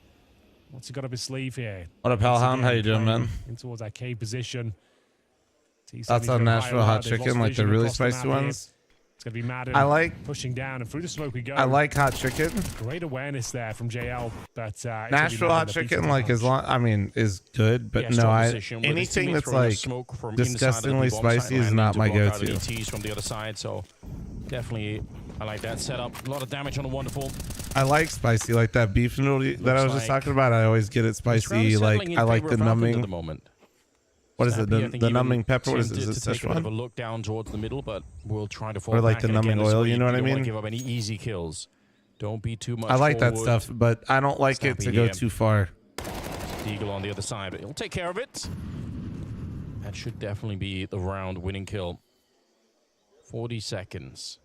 What's he got up his sleeve here? What up, Hellhound? How you doing, man? In towards that cave position. That's on Nashville hot chicken, like the really spicy ones. It's going to be Madden pushing down, and through the smoke we go. I like hot chicken. Great awareness there from JL, but Nashville hot chicken, like is good, but no, anything that's like disgustingly spicy is not my go-to. From the other side, so definitely I like that setup. A lot of damage on a wonderful. I like spicy, like that beef noodle that I was just talking about. I always get it spicy. Like I like the numbing. The moment. What is it? The numbing pepper? What is it? Is it take a bit of a look down towards the middle, but we'll try to fall or like back the numbing oil. You know what I mean? Don't give up any easy kills. Don't be too much. I like that stuff, but I don't like it to go too far. Deagle on the other side, but he'll take care of it. That should definitely be the round-winning kill. 40 seconds.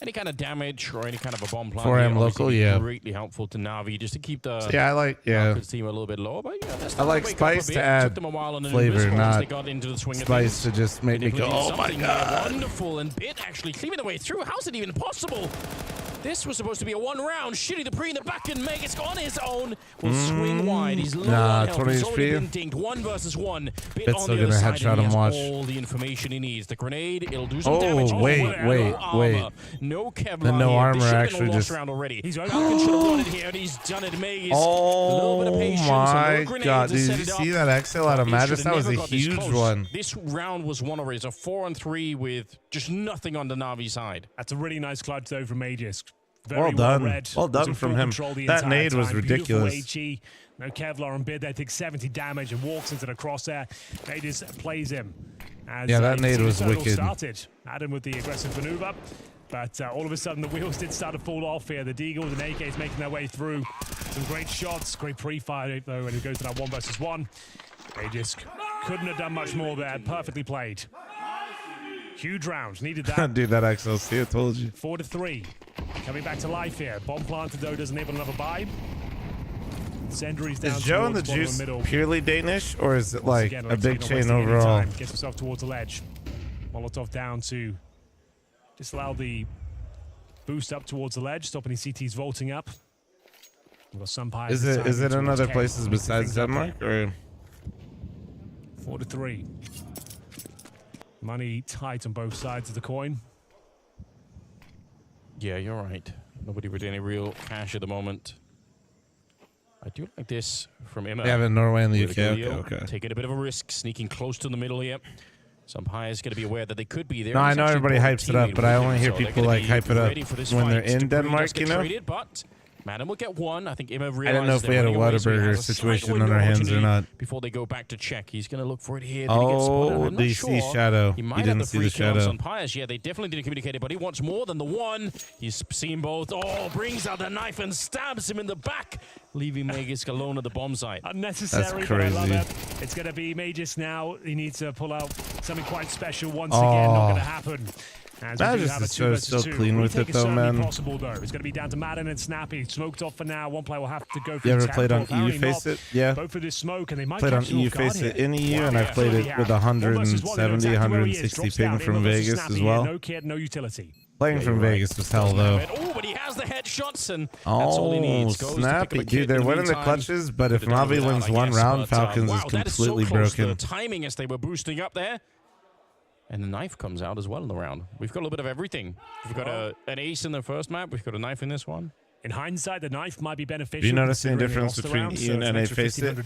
Any kind of damage or any kind of a bomb plant 4M local, yeah. Greatly helpful to Na'Vi just to keep the I like team a little bit lower. But I like spice to add flavor, not spice to just make me go, oh my god. Wonderful, and Bit actually cleaving the way through. How's it even possible? This was supposed to be a one round. Shitty the pre in the back, and Megas on his own will swing wide. He's low on health. He's already been dinged. 1 versus 1. Bit on the other side, and he has all the information he needs. The grenade, it'll do some damage. Wait. No Kevlar. The no armor actually just. Round already. He's Falcon should have won it here, and he's done it. Megas. Oh a little bit of patience, my god! Did you see that exhale out of Natus? That was a huge one. This round was one already. It's a 4-on-3 with just nothing on the Na'Vi side. That's a really nice clutch though from Aegis. Well done. Well done from him. That nade was ridiculous. No Kevlar on Bid. They take 70 damage and walks into the crosshair. Aegis plays him. Yeah, that nade was wicked. Adam with the aggressive maneuver. But all of a sudden, the wheels did start to fall off here. The Deagles and AKs making their way through. Some great shots. Great pre-fire, though, when it goes to that 1 versus 1. Aegis couldn't have done much more there. Perfectly played. Huge rounds. Needed that. Dude, that XLC, I told you. 4-3. Coming back to life here. Bomb planted, though, doesn't enable another buy. Sendery's down. Is Joe and the Juice purely Danish, or is it like a big chain overall? Gets himself towards the ledge. Molotov down to just allow the boost up towards the ledge, stopping his CTs vaulting up. We've got some is it in other places besides Denmark, or 4-3? Money tight on both sides of the coin. Yeah, you're right. Nobody with any real cash at the moment. I do like this from Emma. They have it in Norway and the UK. Okay. Taking a bit of a risk, sneaking close to the middle here. Some players going to be aware that they could be there. No, I know everybody hypes it up, but I only hear people like hype it up when they're in Denmark, you know? But Madden will get one. I think Emma realizes I don't know if we had a Whataburger situation on our hands or not. Before they go back to check, he's going to look for it here. Oh, did he see Shadow? He didn't see the Shadow. Yeah, they definitely didn't communicate it, but he wants more than the one. He's seen both. Oh, brings out the knife and stabs him in the back, leaving Magis alone at the bomb site. Unnecessary, but I love it. It's going to be Magis now. He needs to pull out something quite special once again. Not going to happen. Natus is so clean with it, though, man. Possible, though. It's going to be down to Madden and Snappy. Smoked off for now. One player will have to go for you ever played on EU Face It? Yeah. Both for this smoke, and they might played on EU Face It in EU, and I played it with 170, 160 ping from Vegas as well. No kid, no utility. Playing from Vegas was hell, though. Oh, but he has the headshots, and that's all he needs. Snappy. Dude, they're winning the clutches, but if Navi wins one round, Falcons is completely broken. The timing as they were boosting up there. And the knife comes out as well in the round. We've got a little bit of everything. We've got an ace in the first map. We've got a knife in this one. In hindsight, the knife might be beneficial. Do you notice any difference between E and NA Face It?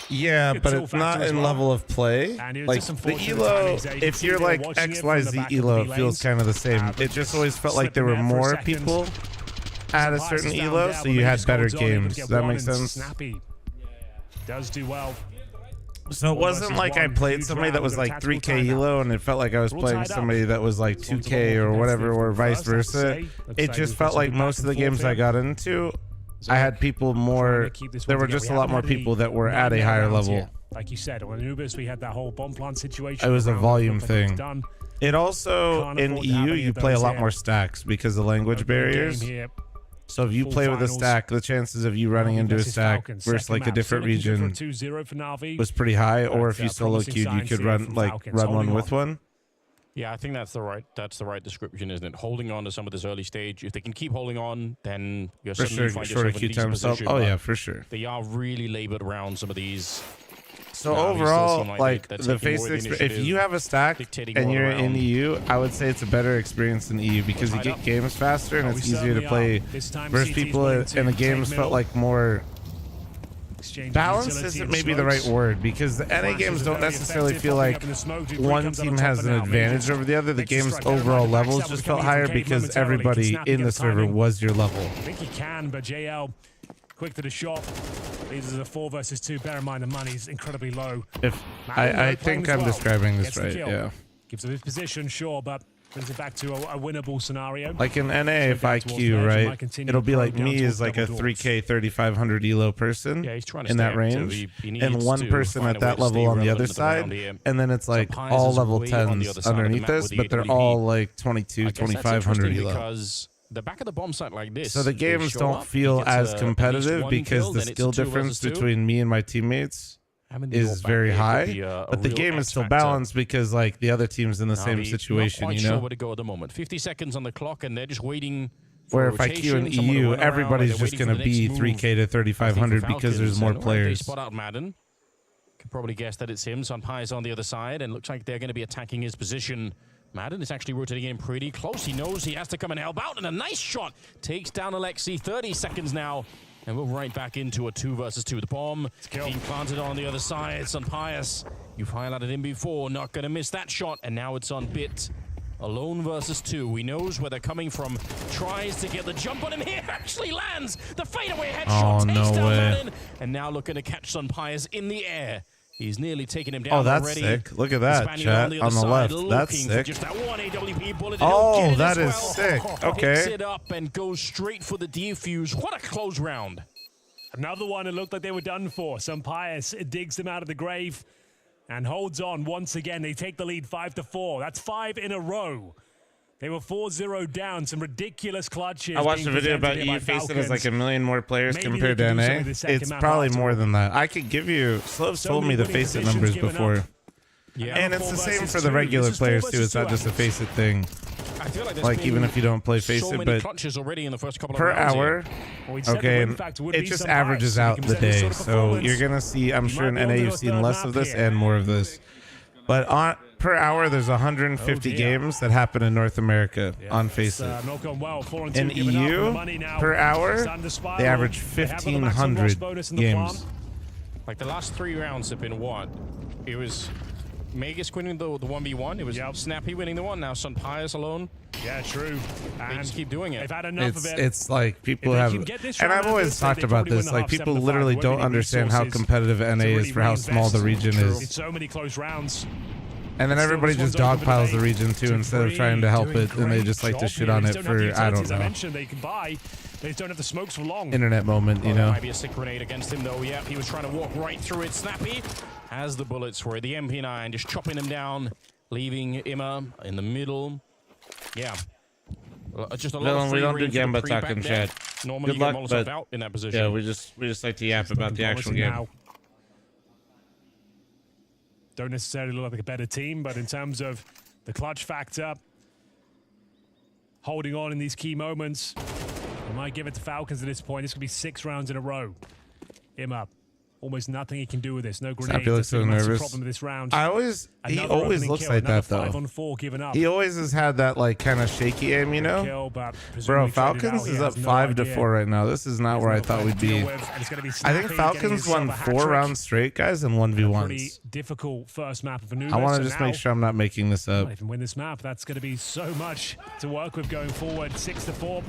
Yeah, but it's not in level of play. Like the elo, if you're like XYZ elo, it feels kind of the same. It just always felt like there were more people at a certain elo, so you had better games. Does that make sense? Snappy does do well. So it wasn't like I played somebody that was like 3K elo and it felt like I was playing somebody that was like 2K or whatever, or vice versa. It just felt like most of the games I got into, I had people more, there were just a lot more people that were at a higher level. Like you said, on Anubis, we had that whole bomb plant situation. It was a volume thing. It also, in EU, you play a lot more stacks because of language barriers. So if you play with a stack, the chances of you running into a stack versus like a different region was pretty high. Or if you solo queued, you could run one with one. Yeah, I think that's the right description, isn't it? Holding on to some of this early stage. If they can keep holding on, then you're for sure shorter queue time. Oh yeah, for sure. They are really labored around some of these So Navi still overall, seem like they're the taking FaZe more of the experience, if initiative, you have a stack dictating and all you're around. in EU, I would say it's a better experience than EU because you get games faster and Oh, it's we easier to certainly play are. This time versus CT's people, willing and to the take games middle. felt like more Exchange balanced. utility Isn't and maybe the right smokes. word because the NA Flashes games are don't very necessarily effective, feel popping like up in the smoke. Duke one comes on team top has of an now. advantage Major over the other. The makes a game's strike down overall around the levels backside, just but felt coming higher from Cade because momentarily. Can everybody Snappy in get the the server timing? was your level. I think he can, but JL quick to the shot. These are a 4 versus 2. Bear in mind the money's incredibly low. If Madden, I though, playing think as I'm well. describing this Gets the right, kill. yeah. Gives him his position, sure, but brings it back to a winnable scenario. Like in NA, if down I towards queue, the edge, and might right, continue it'll be probe like down me towards as like a double doors. 3K 3500 elo person Yeah, he's trying to in stay that active. range, He and needs one to person find at a way that to level stay on the relevant other at the round side, here. and then it's like Pies all is level way on the 10s other side of the underneath map us, with the but they're 8WP. all like 22, I guess that's 2500 interesting elo. because the back of the bomb site like this. So the they games show don't up, feel he gets as at least competitive one because kill, the then it's skill a 2 difference versus 2. between me and my teammates Having the is back very there could high, be a but the real game is X still factor. balanced because like the other team's in the same Navi, situation, not quite you sure know? where to go at the moment. 50 seconds on the clock, and they're just waiting for Where a if I queue in rotation, someone to EU, run around, everybody's they're just waiting going for to the be next 3K to move. 3500 because there's more They players. spot out Madden. Can probably guess that it's him. Sunpai is on the other side, and looks like they're going to be attacking his position. Madden is actually rotating in pretty close. He knows he has to come and help out, and a nice shot takes down Alexi. 30 seconds now, and we're right back into a 2 versus 2. The bomb being planted on the other side. Sunpius, you've highlighted him before, not going to miss that shot, and now it's on Bit. Alone versus 2. He knows where they're coming from. Tries to get the jump on him here. Actually lands the fadeaway headshot. Oh, takes no down way. Madden, and now looking to catch Sunpius in the air. He's nearly taken him down Oh, that's already. sick. Look at that, Spaniard chat, the on other the side, left. That's looking for sick. just that one AWP bullet, and he'll Oh, get it that as is well. sick. Picks Okay. it up and goes straight for the defuse. What a close round. Another one that looked like they were done for. Sunpius digs them out of the grave and holds on once again. They take the lead 5-4. That's 5 in a row. They were 4-0 down. Some ridiculous clutches. I watched a being video presented about here you by facing as like Falcons. a million more players Maybe compared they to can do NA. something the second It's map probably after. more than that. I could give you, Slove's So told me many the winning face it positions numbers given before. up. Yeah. And it's 4 the same versus for the 2. regular This is 4 players too. versus It's not 2 just a hours. face it thing. I feel like there's Like even been if you don't play face so it, many but clutches already in the first couple of per rounds hour, here. Well, we said the okay, win and factor would it be just some averages bias, so we out can the present this day. sort of So performance. you're gonna see, I'm You sure might in be NA on to you've a seen third less of map this here. and more of this. But on per hour, there's 150 Oh, dear. games that happen in North America on It's, Face It. not gone well. 4-2 In given up, and the EU, money now per hour, is under spiral. they average They have the maximum loss 1,500 bonus in the games. farm. Like the last 3 rounds have been what? It was Magus winning the 1v1. It was Snappy winning the one. Now Sunpius alone. Yeah, true. They And just keep doing it. they've had enough of it. It's like people If they have, can get this and round I've out always this, talked they about probably win this. the Like half people 7-5. literally Won't don't need understand how resources competitive NA to is really for how small the reinvest. region It's is. so many close rounds. And then Still, everybody this just one's open dogpiles the debate. region too instead of Dupree trying to help doing it, and they great just like to job shit here. on They it don't have the for, I don't utilities I know, mentioned they can buy. They just don't have the smokes for long. internet moment, you That know? might be a sick grenade against him, though. Yeah, he was trying to walk right through it. Snappy has the bullets for it. The MP9 just chopping him down, leaving Ima in the middle. Yeah. Just a lot Dylan, of we free don't do reign for the Gamba pre talk back in there. chat. Normally Good you luck, get Molotov but- out in that position. Yeah, we just like to yap about the actual Promising game. now. Don't necessarily look like a better team, but in terms of the clutch factor, holding on in these key moments, I might give it to Falcons at this point. This could be 6 rounds in a row. Him up. Almost nothing he can do with this. No grenades. Snappy looks That's so the massive nervous. problem with this round. He Another always opening looks kill, like another that though. 5-on-4 given up. He always has had that like kind of shaky aim, you know? Kill, but Bro, presumably traded Falcons out. He is up has no 5-4 idea. right now. This is not where I thought we'd be. I think Falcons won 4 rounds straight, guys, and Pretty 1v1s. difficult first map of Anubis. I want to and just now, make sure I'm not making this up. if we win this map, that's going to be so much to work with going forward. 6-4.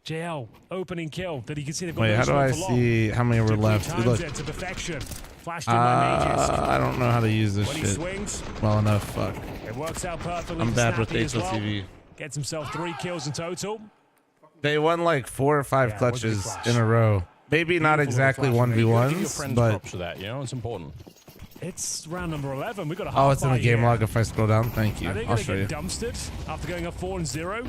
JL, opening kill. That you can see they've got Wait, no how do smoke I for long. see how many were Dupree left? times Look, it to perfection. Flashed in by Mages. I don't know how to use this When he shit swings, well enough. Fuck. it works out perfectly. I'm for bad with Snappy as well. HLTV. Gets himself 3 kills in total. They won like 4 or 5 Yeah, it was a big clutches flash. in a row. Maybe not Beautiful exactly little flash. You gotta give your 1v1s, friends but props for that, you know? It's important. It's round number 11. We've got a half oh, it's in the fight game here. log. If I scroll down, thank you. Are they I'll going to show you. get dumpstered after going up 4-0?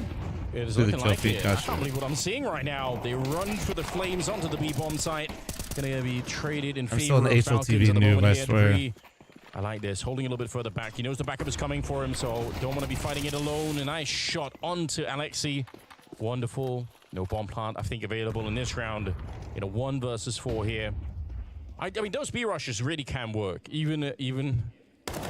It is Do the looking kill like feed, it. I gotcha. can't believe what I'm seeing right now. They run for the flames onto the B-bomb site. Gonna be traded in I'm favor still an of Falcons HLTV at the noob, moment I here. swear. Dupree, I like this. Holding a little bit further back. He knows the backup is coming for him, so don't want to be fighting it alone. A nice shot onto Alexi. Wonderful. No bomb plant, I think, available in this round in a 1 versus 4 here. I mean, those B rushes really can work, even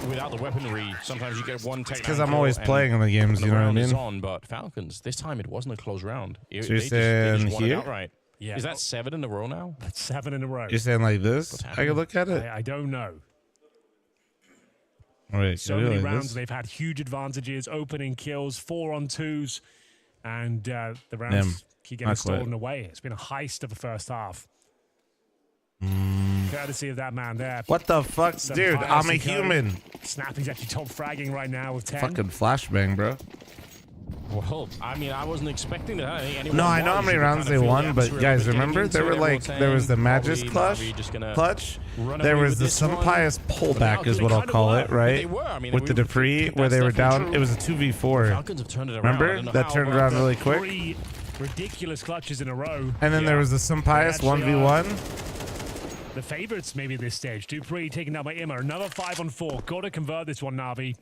without the weaponry. Sometimes you get one take. Because I'm always playing in the games, you know what I mean? On, but Falcons, this time it wasn't a close round. So you're saying here? Right. Yeah. Is that 7 in a row now? That's 7 in a row. You're saying like this? I can look at it. I don't know. Wait, So many rounds, they've had huge advantages, opening kills, 4-on-2s, and the rounds keep getting stolen away. It's been a heist of the first half. Courtesy of that man there. What the fuck? Dude, I'm a human. Snappy's actually top fragging right now with 10. Fucking flashbang, bro. Well, I mean, I wasn't expecting that. No, I know how many rounds they won, but guys, remember? There were like, there was the Magus clutch. There was the some pious pullback is what I'll call it, right? With the Dupree, where they were down. It was a 2v4. Remember? That turned around really quick. 3 ridiculous clutches in a row. And then there was the some pious 1v1. The favorites maybe at this stage. Dupree taken down by Immer. Another 5-on-4. Got to convert this one, Navi.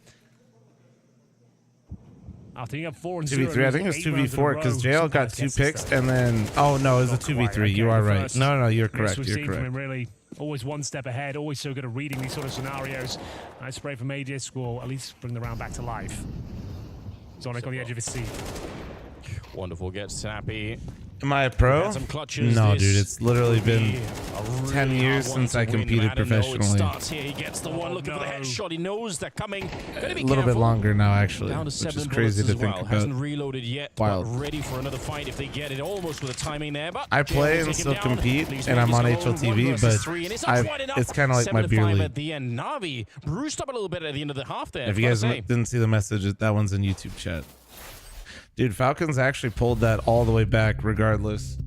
I think you have 4 and 0. 2v3. I think it was 2v4 because JL got 2 picks and then. Oh no, it was a 2v3. Okay, you are right. No, you're correct. We've You're seen from correct. him really always one step ahead. Always so good at reading these sort of scenarios. Nice spray from Aegis will at least bring the round back to life. Zonic on the edge of his seat. Wonderful. Gets Snappy. Am I a pro? No, dude. It's literally been 10 years since I competed professionally. He gets the one looking for the headshot. He knows they're coming. A little bit longer now, actually, Down to which 7 is crazy to think well. about. Hasn't reloaded yet. Wild. But ready for another fight if they get it. Almost with the timing there. But I play and still compete, and I'm on HLTV, but it's kind of like my beer league. At the end, Navi bruised up a little bit at the end of the half there. If you guys didn't see the message, that one's in YouTube chat. Dude, Falcons actually pulled that all the way back regardless.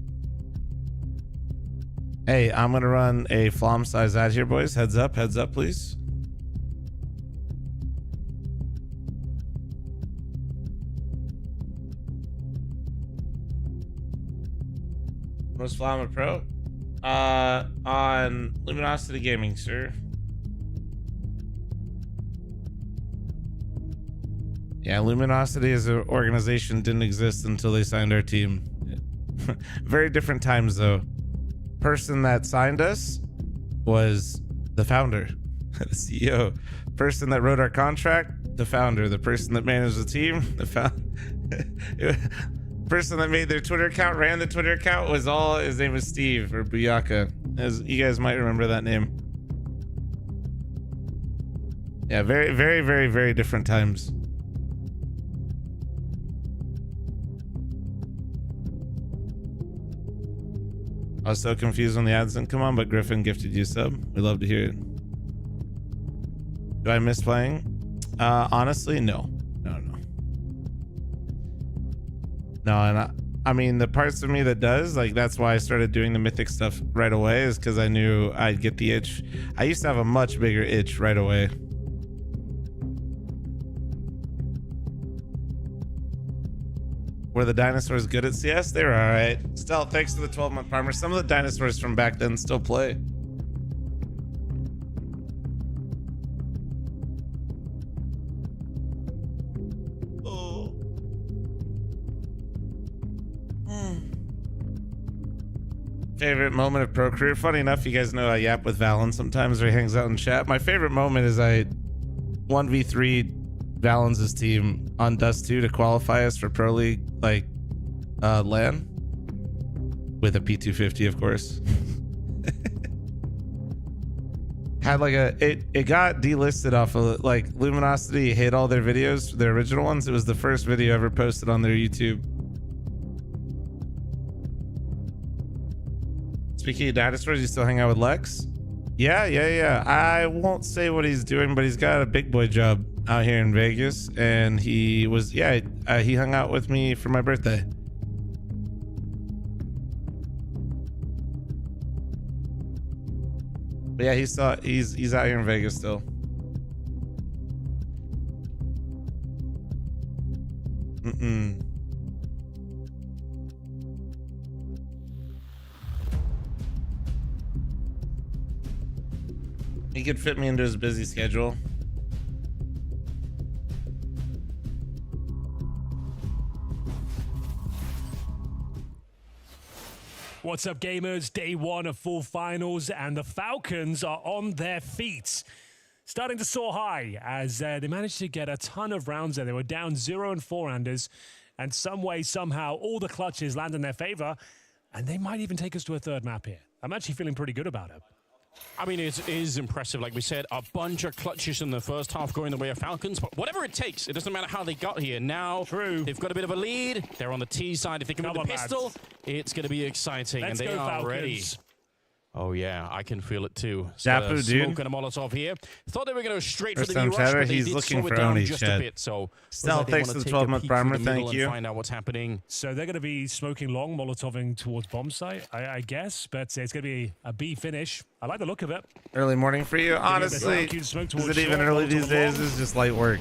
Hey, I'm going to run a Flom size ad here, boys. Heads up, please. Was Flom a pro? On Luminosity Gaming, sir. Yeah, Luminosity as an organization didn't exist until they signed our team. Very different times, though. Person that signed us was the founder, the CEO. Person that wrote our contract, the founder. The person that managed the team, the person that made their Twitter account, ran the Twitter account, was all, his name was Steve or Buyaka. As you guys might remember that name. Yeah, very, very, very, very different times. I was so confused when the ads didn't come on, but Griffin gifted you sub. We'd love to hear it. Do I miss playing? Honestly, no. No, and I mean, the parts of me that does, like, that's why I started doing the mythic stuff right away, is because I knew I'd get the itch. I used to have a much bigger itch right away. Were the dinosaurs good at CS? They were all right. Still, thanks to the 12-month farmer, some of the dinosaurs from back then still play. Oh. Favorite moment of pro career? Funny enough, you guys know I yap with Valen sometimes, or he hangs out in chat. My favorite moment is I 1v3 Valens' team on Dust 2 to qualify us for Pro League, like, LAN. With a P250, of course. Had like it got delisted off of, like, Luminosity hid all their videos, their original ones. It was the first video ever posted on their YouTube. Speaking of dinosaurs, you still hang out with Lex? Yeah. I won't say what he's doing, but he's got a big boy job out here in Vegas, and he was, he hung out with me for my birthday. But yeah, he's out here in Vegas still. He could fit me into his busy schedule. What's up, gamers? Day one of full finals, and the Falcons are on their feet. Starting to soar high as they managed to get a ton of rounds there. They were down 0 and 4-handers, and some way, somehow, all the clutches land in their favor, and they might even take us to a third map here. I'm actually feeling pretty good about it. I mean, it is impressive. Like we said, a bunch of clutches in the first half going the way of Falcons. But whatever it takes, it doesn't matter how they got here. Now, they've got a bit of a lead. They're on the T side. If they can win the pistol, it's going to be exciting. Let's and they go, are Falcons. ready. Oh, yeah, I can feel it too. Dapu, dude. Smoke and a Molotov here. Thought they were going to go straight for First the new time rush, chatter, but they he's did looking slow it for down Oni, just Chad. a bit. So Still takes the 12-month primer, thank you. Find out what's happening. So they're going to be smoking long, Molotoving towards bomb site, I guess. But it's going to be a B finish. I like the look of it. Early morning for you. Honestly, is it even early these days? It's just light work.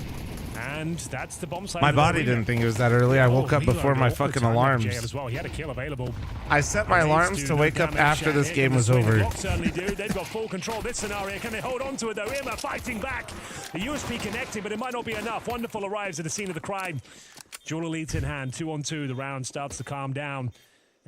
And that's the bomb site. My body didn't think it was that early. I woke up before my fucking alarms. As well. He had a kill available. I set my alarms to wake up after this game was over. Certainly do. They've got full control of this scenario. Can they hold on to it though? Irma fighting back. The USP connecting, but it might not be enough. Wonderful arrives at the scene of the crime. Dual elites in hand. 2-on-2. The round starts to calm down.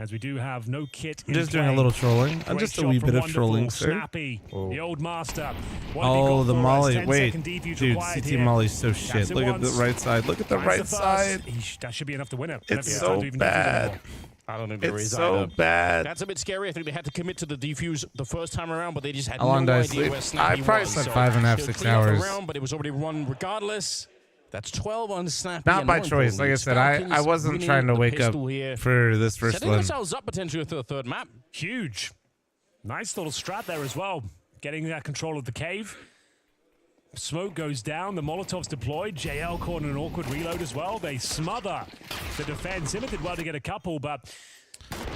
As we do have no kit. I'm just doing a little trolling. I'm just a wee bit of trolling, sir. Snappy, the old master. Oh, the molly. Wait, dude, CT molly's so shit. Look at the right side. Look at the right side. That should be enough to win it. It's so bad. I don't think there is It's so either. bad. That's a bit scary. I think they had to commit to the defuse the first time around, but they just had How long no did I idea sleep? where Snappy I probably was. slept So 5.5, they'll 6 clean up the hours. round, but it was already run regardless. That's 12 on Snappy. Not and by more choice. Like I said, I wasn't winning trying to the wake up pistol here. for this first Setting one. themselves up potentially for the third map. Huge. Nice little strat there as well. Getting that control of the cave. Smoke goes down. The Molotov's deployed. JL caught in an awkward reload as well. They smother the defense. Him did well to get a couple, but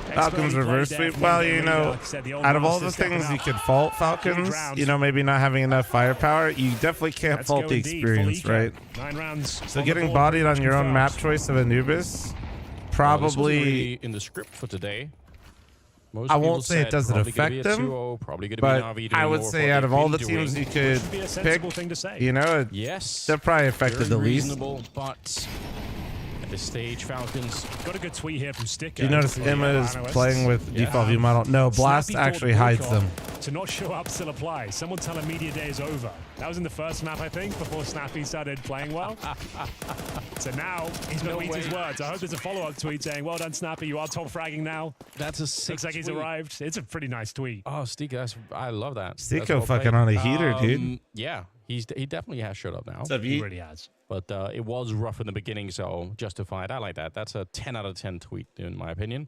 Falcons reverse sweep. Well, you know, out of all the things you could fault Falcons, you know, maybe not having enough firepower, you definitely can't fault the experience, right? 9 rounds. So getting bodied on your own map choice of Anubis, probably really in the script for today. Most I people won't say it said doesn't probably gonna affect be a them, 2-0, probably gonna be but Na'Vi doing I would more say what out they've of all been the teams doing. you could Should be a pick, sensible thing to say. you know, Yes, they're probably affected the very least. reasonable, but at this stage, Falcons. Got a good tweet here from Sticker. Do you notice Emma is playing with default view model? No, Blast Snappy actually thought hides them. To not show up still applies. Someone tell him media day is over. That was in the first map, I think, before Snappy started playing well. So now he's going to eat his words. I hope there's a follow-up tweet saying, well done, Snappy, you are top fragging now. That's a sick Looks like he's tweet. arrived. It's a pretty nice tweet. Oh, Stika, I love that. That's Stico well fucking played. on a heater, dude. Yeah, he definitely has showed up now. He really has. But it was rough in the beginning, so justified. I like that. That's a 10 out of 10 tweet, in my opinion.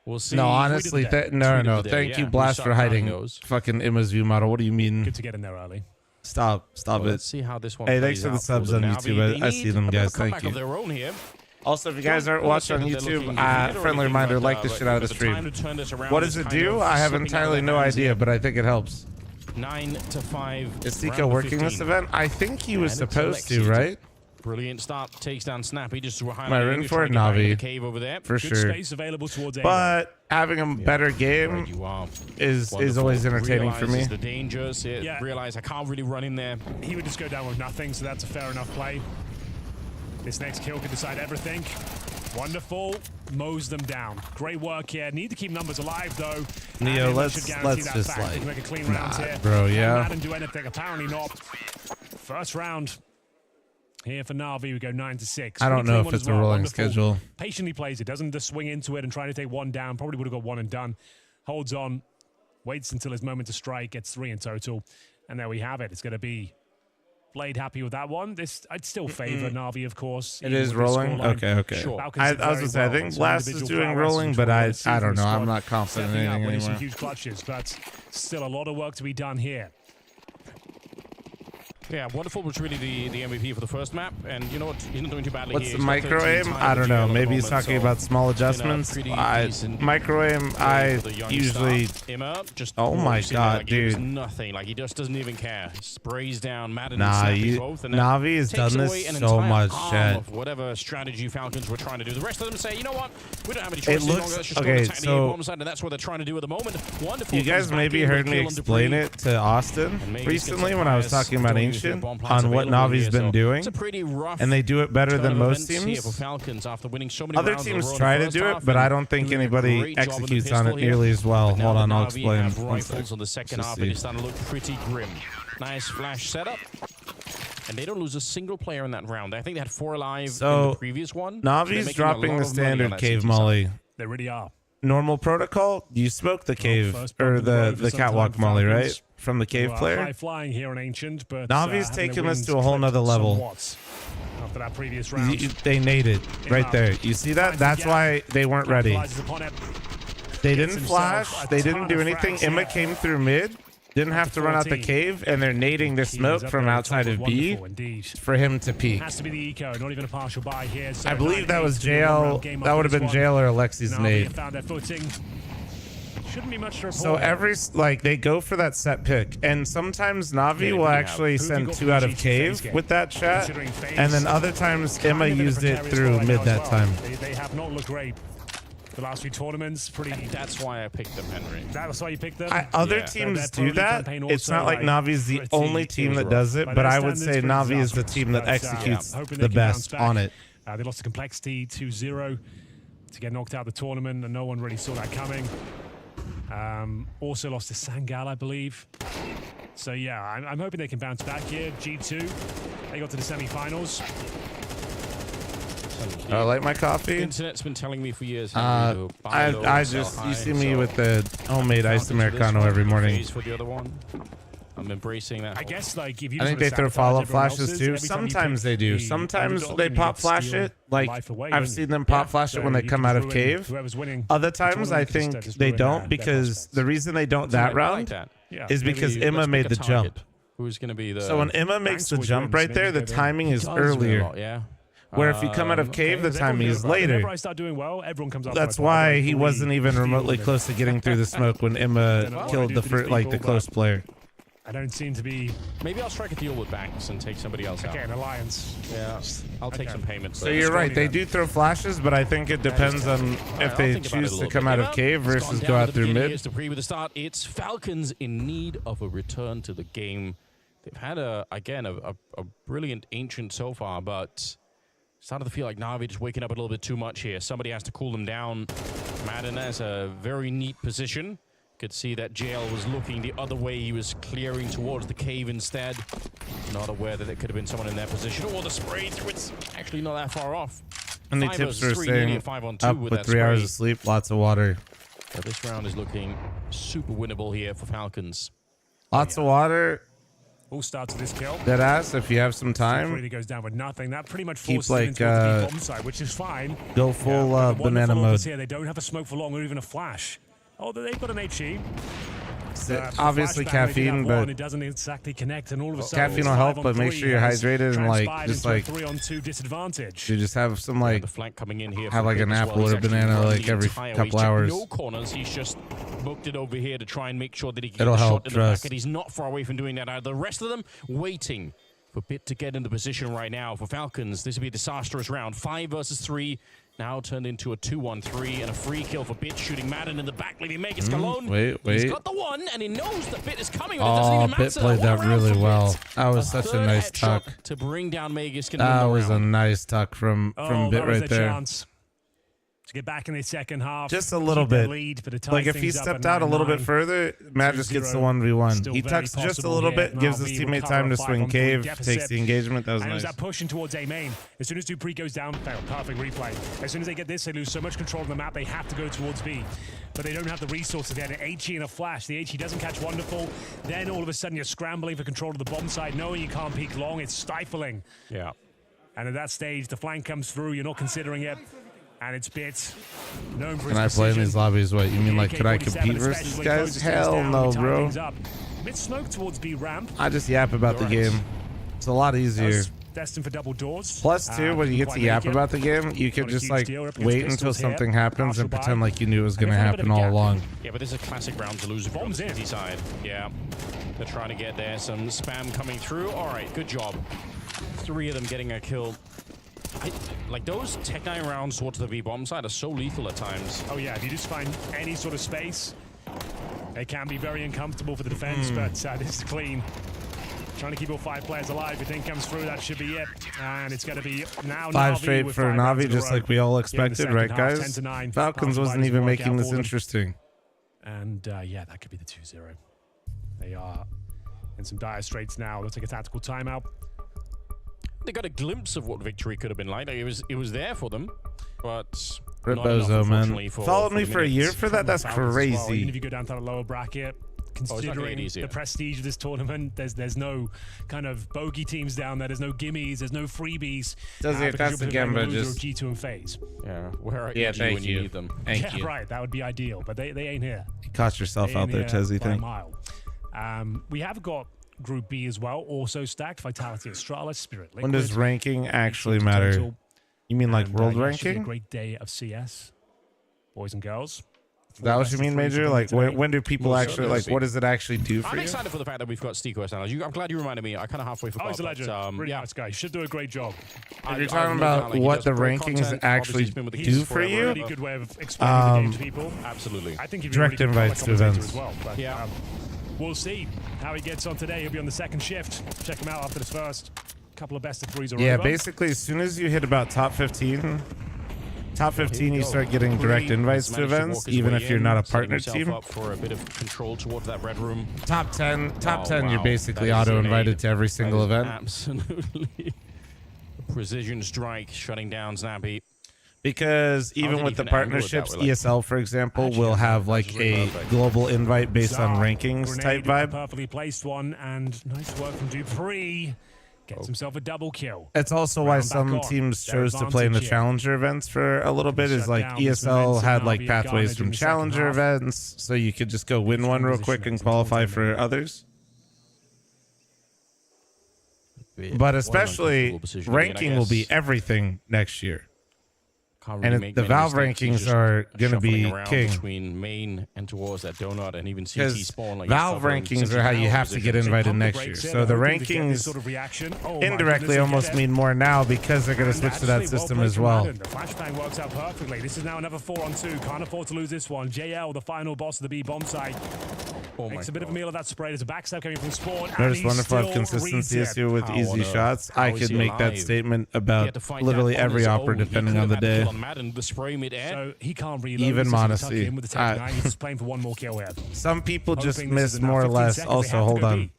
We'll see. No, honestly, no. Thank you, Blast, start for hiding counting those. fucking Emma's view model. What do you mean? Good to get in there early. Stop Well, it. let's see how this one Hey, plays thanks for the out subs the on Na'Vi. YouTube. They I see need them, a bit of guys. a comeback Thank you. of their own here. Also, if you guys aren't watching on YouTube, friendly reminder, like the shit out of the stream. What does it do? I have entirely no idea, but I think it helps. 9 to 5. Is Tico round of working 15. this event? I think he was And it's supposed to, Alexi. right? Brilliant start. Takes down Snappy. Just to Am I rooting for it? Navi. Cave over there. For Good sure. space available towards A. But having a better Right, game you are. is Wonderful. always entertaining for me. Realizes the dangers. Yeah. Realize I can't really run in there. He would just go down with nothing, so that's a fair enough play. This next kill could decide everything. Wonderful. Mows them down. Great work here. Need to keep numbers alive, though. Neo, And let's should guarantee that just fact. like, We can make a clean round here. bro, Can yeah. Madden do anything? Apparently not. First round. Here for Na'Vi, we go 9 to 6. I don't Pretty know clean if one it's as a well. rolling Wonderful. schedule. Patiently plays it. Doesn't just swing into it and try to take one down. Probably would have got one and done. Holds on. Waits until his moment to strike. Gets 3 in total. And there we have it. It's going to be Blade happy with that one. I'd still favor Na'Vi, of course. It even is with this rolling? scoreline. Okay. Sure. Falcons I did was very going to say, I well. think Some Blast is individual doing prowess, rolling, which but we I wanna see from don't the know. I'm squad. not confident in Stepping up, anything winning some anymore. huge clutches, but still a lot of work to be done here. Yeah, Wonderful was really the MVP for the first map, and you know what? He's not doing too badly What's here. the He's got micro 13 aim? times I don't the know. GL at the Maybe he's moment, talking so about small in a adjustments. pretty decent Micro aim, for I the young usually. star. Emma just Oh my walks in God, like he was dude. nothing. Like he just doesn't even care. Sprays down Madden and Nah, Snappy both, and then Navi has takes done away this an so entire much, arm Chad. of whatever strategy Falcons were trying to do. The rest of them say, you know what? We don't have any choice looks- longer. Let's just go okay, attack the so- A-bomb side, and that's what they're trying to do at the moment. Wonderful. You guys comes back maybe in with heard a me kill on explain Dupree. it to Austin And maybe just recently gets when I was bias talking about going Ancient variation on what Navi's been doing, and they do it better than most teams. Other teams try to do it, but I don't think anybody executes on it nearly as well. Hold on, I'll explain. Rifles on the second half, and it's starting to look pretty grim. Nice flash setup. And they don't lose a single player in that round. I think they had 4 alive in the previous one. Navi's dropping the standard cave molly. They really are. Normal protocol, you smoke the cave or the catwalk molly, right? From the cave player. High flying here on Ancient, but Navi's taking this to a whole nother level. After that previous round, They naded right there. You see that? That's why they weren't ready. They didn't flash. They didn't do anything. Emma came through mid. Didn't have to run out the cave, and they're nading the smoke from outside of B for him to peek. Has to be the eco, not even a partial buy here. So I believe that was Jail. That would have been Jail or Alexi's nade. Found their footing. Shouldn't be much to report. So they go for that set pick, and sometimes Navi will actually send 2 out of cave with that chat, and then other times Emma used it through mid that time. They have not looked great. The last 3 tournaments, That's why I picked them, Henry. That's why you picked them? Other teams do that. It's not like Navi's the only team that does it, but I would say Navi is the team that executes the best on it. They lost the complexity 2-0 to get knocked out of the tournament, and no one really saw that coming. Also lost to Sangal, I believe. So yeah, I'm hoping they can bounce back here. G2, they got to the semi-finals. I like my coffee. The internet's been telling me for years. You see me with the homemade iced Americano every morning. For the other one. I'm embracing that. I guess like if you I think they throw follow-up flashes too. Sometimes they do. Sometimes they pop flash it. Like I've seen them pop flash it when they come out of cave. Other times I think they don't, because the reason they don't that round is because Emma made the jump. Who's going to be the? So when Emma makes the jump right there, the timing is earlier. Yeah. Where if you come out of cave, the timing is later. Whenever I start doing well, everyone comes up. That's why he wasn't even remotely close to getting through the smoke when Emma killed the close player. I don't seem to be. Maybe I'll strike a deal with Banks and take somebody else out. Okay, an alliance. Yeah, I'll take some payments. So you're right. They do throw flashes, but I think it depends on if they choose to come out of cave versus go out through mid. Here's the preview to start. It's Falcons in need of a return to the game. They've had a brilliant Ancient so far, but started to feel like Na'Vi just waking up a little bit too much here. Somebody has to cool them down. Madden has a very neat position. Could see that JL was looking the other way. He was clearing towards the cave instead. Not aware that there could have been someone in that position. Or the spray through, it's actually not that far off. And the tips are saying up with 3 hours of sleep, lots of water. So this round is looking super winnable here for Falcons. Lots of water. All starts with this kill. Dead ass, if you have some time. Really goes down with nothing. That pretty much keep forces like them into the bomb side, which is fine. Go full banana mode. Here. They don't have a smoke for long or even a flash. Oh, they've got an HE. Obviously caffeine, but it doesn't exactly connect, and all of a sudden caffeine will help, but make sure you're hydrated and like just like 3-on-2 disadvantage. You just have some like the flank coming in here have like an apple or a banana like every couple hours. No corners. He's just booked it over here to try and make sure that he can It'll get the help, shot in the back, and he's not far away from doing that either. The rest of them waiting for Bit to get into position right now. For Falcons, this would be a disastrous round. 5 versus 3. Now turned into a 2-1-3 and a free kill for Bit, shooting Madden in the back, leaving Megas alone. Wait. He's got the one, and he knows that Bit is coming. But it doesn't even matter. Bit played that really well. That was such a nice tuck. To bring down Megas. That was a nice tuck from Bit right there. Chance to get back in the second half. Just a little bit. Lead, but like if he stepped out a little bit further, Matt just gets the 1v1. He tucks just a little bit, gives his teammate time to swing cave, takes the engagement. That was nice. And it was that pushing towards A main. As soon as Dupree goes down, perfect replay. As soon as they get this, they lose so much control of the map, they have to go towards B. But they don't have the resources. They had an HE and a flash. The HE doesn't catch Wonderful. Then all of a sudden you're scrambling for control of the bomb side, knowing you can't peek long. It's stifling. Yeah. And at that stage, the flank comes through. You're not considering it. And it's Bit. Known for Can I play in these lobbies? What, you mean like could I compete versus these guys? Hell no, bro. Bit smoke towards B ramp. I just yap about the game. It's a lot easier. Destined for double doors. Plus, too, when you get to yap about the game, you can just like wait until something happens and pretend like you knew it was going to happen all along. Yeah, but this is a classic round to lose from the easy side. Yeah, they're trying to get there. Some spam coming through. All right, good job. 3 of them getting a kill. Like those Tech 9 rounds towards the B bomb side are so lethal at times. Oh yeah, if you just find any sort of space, it can be very uncomfortable for the defense, but this is clean. Trying to keep all 5 players alive. If thing comes through, that should be it. And it's going to be now 5 Na'Vi straight with for 5 rounds Na'Vi, in a just row. like we all Here in the expected, second right, half, guys? 10-9. Falcons wasn't Fighters even work making out this for them. interesting. And yeah, that could be the 2-0. They are in some dire straits now. They'll take a tactical timeout. They got a glimpse of what victory could have been like. It was there for them, but Rip not enough, Bozo, man. unfortunately, Followed me the for a year minutes. for that? That's Falcons as well. Even crazy. if you go down to the lower bracket, considering the prestige of this tournament, there's no kind of bogey teams down there. There's no gimmies. There's no freebies. That's the Gamba just... G2 and FaZe. Yeah, where are Yeah, EG thank when you. you need them? Thank you. Right, that would be ideal, but they ain't here. You caught yourself They out ain't there, here Tezzy. by a Thank mile. We have got Group B as well, also stacked. Vitality, Astralis, Spirit Liquid. When does ranking actually matter? Total. You mean like And, world yeah, it should be ranking? a great day of CS, boys and girls. Is that what you mean, Major? Like, when do people Well, actually, like, what does it actually do for I'm you? excited for the fact that we've got Stiko as analyst. I'm glad you reminded me. I kind of halfway forgot. Oh, he's a legend. Really nice guy. Should do a great job. If you're talking about what the rankings actually do for you, Really good way of explaining the game to people. Absolutely. I think he'd be direct a really good invites to commentator events. as well. But, Yeah. We'll see how he gets on today. He'll be on the second shift. Check him out after this first couple of best of threes. yeah, basically, as soon as you hit about top 15, you start getting direct invites to events, even if you're not a partner team. Up for a bit of control towards that red room. Top 10, Wow. you're basically That is auto-invited to every That single is event. Absolutely. Precision strike shutting down Snappy. Because even did with he the even angle it that partnerships, way, like- ESL, for example, will have like a global invite based on rankings type vibe. Perfectly placed one, and nice work from Dupree. Gets himself a double kill. It's also why Round back some on. teams Their chose to play in the advantage here. challenger events for a little bit. Shut Is like down this ESL momentum had now like being pathways garnered from in the second challenger half. events, so you could just go win one real quick and qualify for others. But especially ranking will be everything next year. And the Valve rankings are going to be king. Between main and towards that donut and even CT Because spawn. Like Valve rankings are how you have to get invited next year. So the rankings indirectly almost mean more now because they're going to switch to that system as well. The flashbang works out perfectly. This is now another 4-on-2. Can't afford to lose this one. JL, the final boss of the B bomb site, makes a bit of a meal of that spray. There's a backstab coming from Spawn. Notice wonderful have consistency this year with easy shots. I could make that statement about literally every opera depending on the day. So he can't reload. Even Modesty. With the Tech 9. He's just playing for one more kill here. Some people just Hoping this miss is now more or 15 less. seconds. They Also, have to hold go on. B.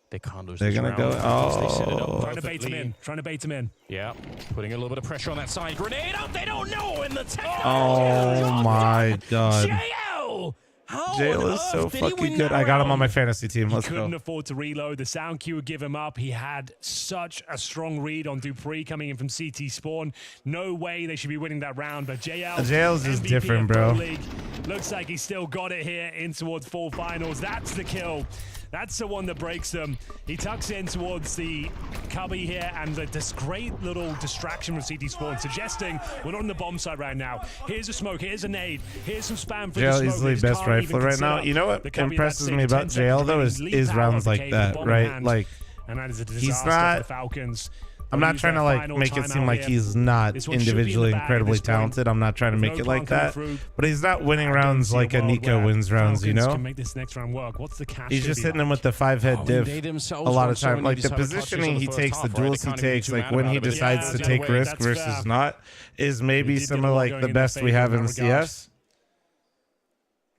They can't lose They're this going to round. go. They set it up Oh. Trying to bait him in. Trying to bait him in. Yeah, putting a little bit of pressure on that side. Grenade out. They don't know in the tech. Oh my god. JL! How Jail on is so earth did he fucking win good. that I got him on round? my fantasy team. Let's Couldn't go. afford to reload. The sound cue would give him up. He had such a strong read on Dupree coming in from CT spawn. No way they should be winning that round, but JL. JL's is MVP different, of bro. Pro League. Looks like he still got it here in towards full finals. That's the kill. That's the one that breaks them. He tucks in towards the cubby here, and this great little distraction from CT spawn, suggesting we're not on the bomb side right now. Here's a smoke, here's a nade, here's some spam for the JL smoke. easily They best can't even rifler right now. consider You know what the cubby impresses that's me saved. about 10 seconds JL though remaining. is Leap rounds out of the like cave, that, bomb in right? hand. Like And that is a he's disaster not- for the Falcons. I'm They'll not use trying to their like final make it seem timeout like here. he's not This one should be in the individually bag at incredibly this point. talented. I'm not trying to With make no it like plan that. coming through. But he's not winning I don't rounds see a like a world Nico where wins rounds, you Falcons know? can make this next round work. What's the cash He's gonna just be hitting like? him with the 5-head div They a themselves lot won of so time. many Like the decided clutches in positioning the he first takes, the half, right? They duels he can't even be takes, too like mad when about he it, but decides yeah, to the take other way, risk that's versus fair. not is maybe We did some get a of lot like going the in best their we favor have in in that regard. CS.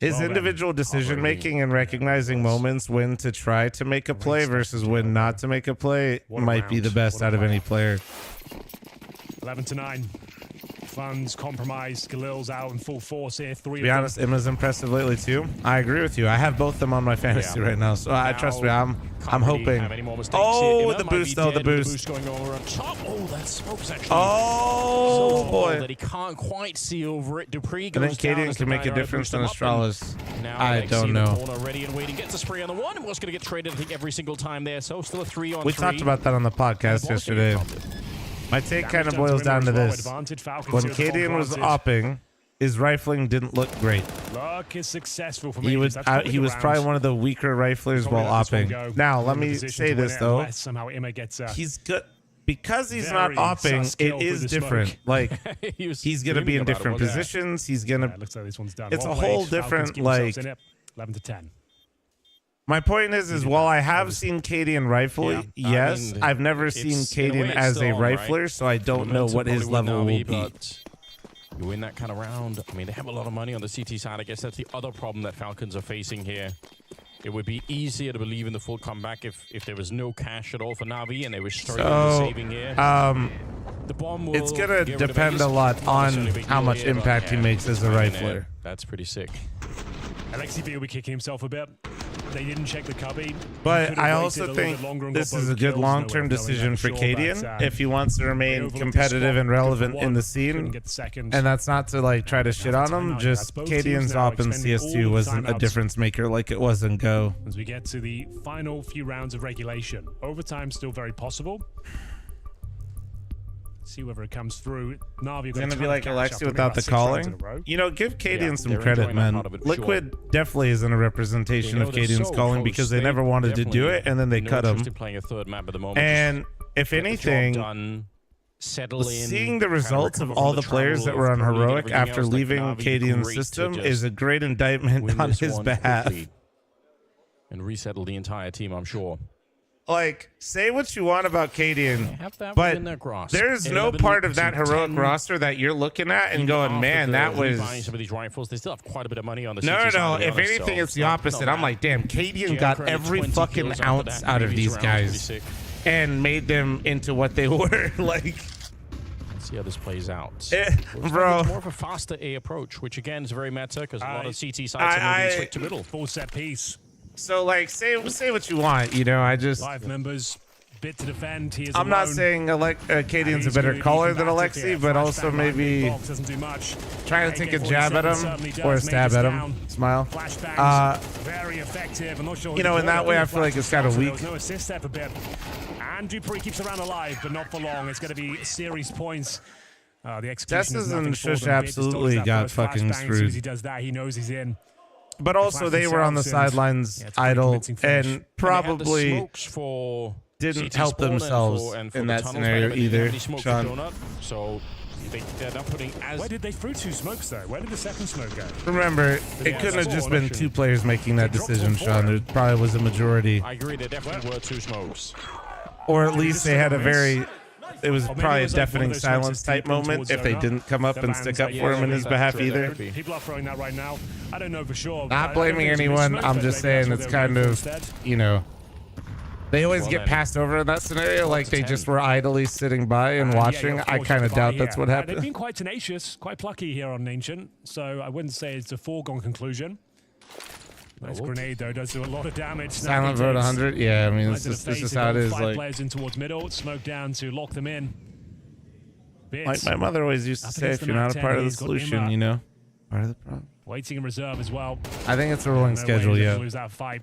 His Well then, individual decision making and recognizing moments when to try to make a play versus when not to make a play What a might be round. the best What a out of player. any player. 11-9. Funds compromised. Galil's out in full force here. To be honest, Emma's impressive lately too. I agree with you. I have both them on my fantasy right now, so I trust me. I'm hoping. Oh, the boost though, the boost. Going over on top. Oh, that smoke's actually Oh so boy. that he can't quite see over it. Dupree I goes think down Kaden as can the make a Niner difference boost on him up, and Astralis. now I Alexi don't in the know. corner, ready and waiting. Gets a spray on the one. Was going to get traded, I think, every single time there. So still a 3-on-3. We talked about that on the podcast yesterday. My take kind of boils down to this. When Kaden was opping, his rifling didn't look great. Luck is successful for He was probably one of the weaker riflers while opping. Now, let me say this though. Somehow Emma gets He's good because he's not very opping. sus kill It through is the different. smoke. Like He's going to be in screaming about it, different wasn't he? positions. He's going to. looks like this one's done. It's Well a whole played. Falcons different, keep themselves like- in it. 11-10. My point is while I have seen Cadian rifle, yes, I've never seen Cadian as a rifler, so I don't know what his level will be. But you win that kind of round. I mean, they have a lot of money on the CT side. I guess that's the other problem that Falcons are facing here. It would be easier to believe in the full comeback if there was no cash at all for Na'Vi and they were straight into saving here. The bomb will it's gonna depend a lot on how much impact he makes as a rifler. That's pretty sick. Alexi B will be kicking himself a bit. They didn't check the cubby. But I also think this is a good long-term decision for Cadian if he wants to remain competitive and relevant in the scene. And that's not to like try to shit on him. Just Cadian's op in CS2 wasn't a difference maker like it was in Go. As we get to the final few rounds of regulation, overtime still very possible. See whether it comes through. Na'Vi it's gonna be like Alexi without the calling. You know, give Cadian some credit, man. Liquid definitely isn't a representation of Cadian's calling because they never wanted to do it and then they cut him. Playing a third map at the moment. And if anything, seeing the results of all the players that were on Heroic after leaving Cadian's system is a great indictment on his behalf. And resettle the entire team, I'm sure. Like, say what you want about Cadian, but there's no part of that heroic roster that you're looking at and going, man, that was... Some of these rifles, they still have quite a bit of money on the No. If anything, it's the opposite. I'm like, damn, Cadian got every fucking ounce out of these guys and made them into what they were. Like... Let's see how this plays out. Bro. It's more of a faster A approach, which again is very meta because a lot of CT sites are moving straight to middle. Full set piece. So, like, say what you want, you know, I just... 5 members, bit to defend. He is I'm not saying Cadian's a better caller than Alexi, but also maybe trying to take a jab at him or a stab at him. Smile. Very effective. I'm not sure you know, in that way, I feel like it's kind of weak. No assist there for Bip. And Dupree keeps around alive, but not for long. It's going to be series points. The execution is nothing for them. Shush absolutely got fucking screwed. As soon as he does that, he knows he's in. But also, they were on the sidelines idle and probably didn't help themselves in that scenario either, Sean. So they're not putting as... Where did they throw 2 smokes, though? Where did the second smoke go? Remember, it couldn't have just been 2 players making that decision, Sean. There probably was a majority. I agree, there definitely were 2 smokes. Or at least they had a very... It was probably a deafening silence type moment if they didn't come up and stick up for him in his behalf either. People are throwing that right now. I don't know for sure. Not blaming anyone. I'm just saying it's kind of, you know, they always get passed over in that scenario like they just were idly sitting by and watching. I kind of doubt that's what happened. They've been quite tenacious, quite plucky here on Ancient, so I wouldn't say it's a foregone conclusion. Nice grenade though, does do a lot of damage. Silent vote 100. Yeah, I mean this is how it is. 5 players in towards middle, smoke down to lock them in. Like my mother always used to say, if you're not a part of the solution, you know, part of the problem. Waiting in reserve as well. I think it's a rolling schedule, yeah. Lose that fight.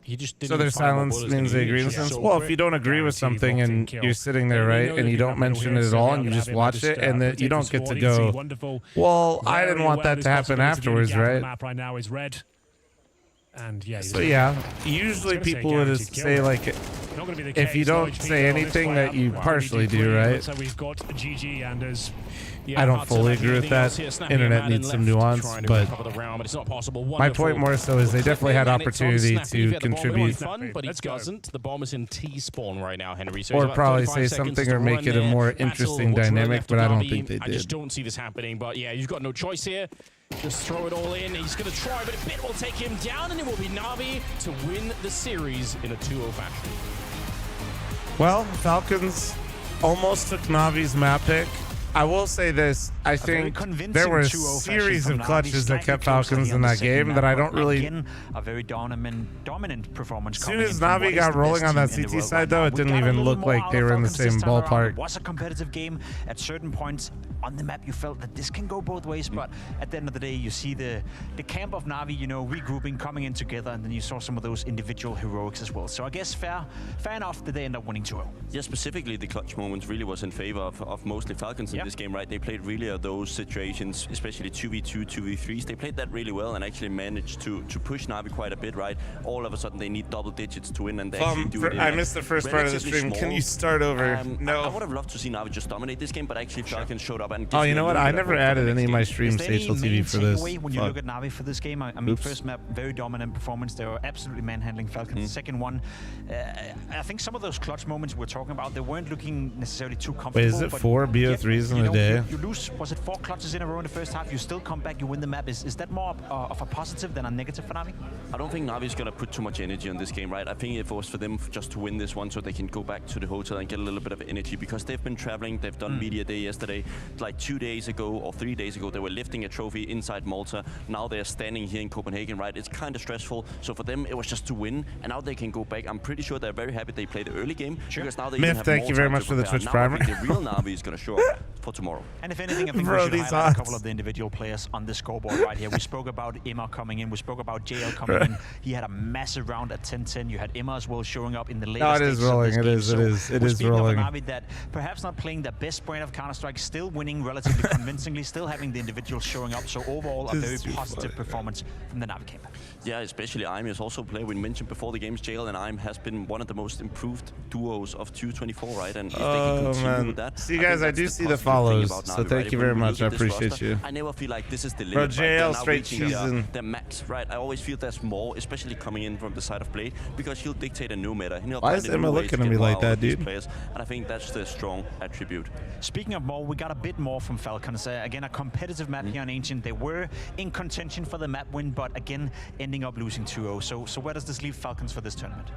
He just didn't so their silence means they agree with something. Well, if you don't agree with something and you're sitting there, right, and you don't mention it at all, and you just watch it, and then you don't get to go, well, I didn't want that to happen afterwards, right? Map right now is red. And yeah, so yeah, usually people would say like, if you don't say anything that you partially do, right? So we've got GG and as I don't fully agree with that. Internet needs some nuance, but my point more so is they definitely had opportunity to contribute. But he doesn't. The bomb is in T-spawn right now, Henry. Or probably say something or make it a more interesting dynamic, but I don't think they did. I just don't see this happening, but yeah, you've got no choice here. Just throw it all in. He's going to try, but a bit will take him down, and it will be Na'Vi to win the series in a 2-0 fashion. Well, Falcons almost took Na'Vi's map pick. I will say this. I think there were a series of clutches that kept Falcons in that game that I don't really... A very dominant performance. As soon as Na'Vi got rolling on that CT side, though, it didn't even look like they were in the same ballpark. It was a competitive game. At certain points on the map, you felt that this can go both ways, but at the end of the day, you see the camp of Na'Vi, you know, regrouping, coming in together, and then you saw some of those individual heroics as well. So I guess fair enough that they end up winning 2-0. Yeah, specifically the clutch moments really was in favor of mostly Falcons. And this game, right? They played really those situations, especially 2v2, 2v3s. They played that really well and actually managed to push Na'Vi quite a bit, right? All of a sudden, they need double digits to win, and they actually do it. I missed the first part of the stream. Can you start over? No. I would have loved to see Na'Vi just dominate this game, but actually Falcons showed up and. Oh, you know what? I never added any of my streams to HLTV for this. When you look at Na'Vi for this game, I mean, first map, very dominant performance. They were absolutely manhandling Falcons. Second one, I think some of those clutch moments we're talking about, they weren't looking necessarily too comfortable. Wait, is it 4 BO3s in a day? You lose, was it 4 clutches in a row in the first half? You still come back, you win the map. Is that more of a positive than a negative for Na'Vi? I don't think Na'Vi's going to put too much energy on this game, right? I think if it was for them just to win this one so they can go back to the hotel and get a little bit of energy, because they've been traveling, they've done media day yesterday, like 2 days ago or 3 days ago, they were lifting a trophy inside Malta. Now they're standing here in Copenhagen, right? It's kind of stressful. So for them, it was just to win, and now they can go back. I'm pretty sure they're very happy they played the early game, because now they Myth, thank you very much for the Twitch primer. The real Na'Vi is going to show up for tomorrow. And if anything, I think we should highlight a couple of the individual players on the scoreboard right here. We spoke about Emma coming in. We spoke about JL coming in. He had a massive round at 10-10. You had Emma as well showing up in the later stages of this game. It is rolling. Of a Na'Vi that perhaps not playing their best brand of Counter-Strike, still winning relatively convincingly, still having the individuals showing up. So overall, a very positive performance from the Na'Vi camp. Yeah, especially Aim is also a player we mentioned before the games. JL and Aim has been one of the most improved duos of 224, right? And if they can continue with that, see, guys, I do see the follows, so thank you very much. I appreciate you. I never feel like this is the limit. Bro, JL straight season. Their max, right? I always feel there's more, especially coming in from the side of Blade, because he'll dictate a new meta. Why is Emma looking at me like that, dude? Players, and I think that's the strong attribute. Speaking of more, we got a bit more from Falcons. Again, a competitive map here on Ancient. They were in contention for the map win, but again, ending up losing 2-0. So where does this leave Falcons for this tournament?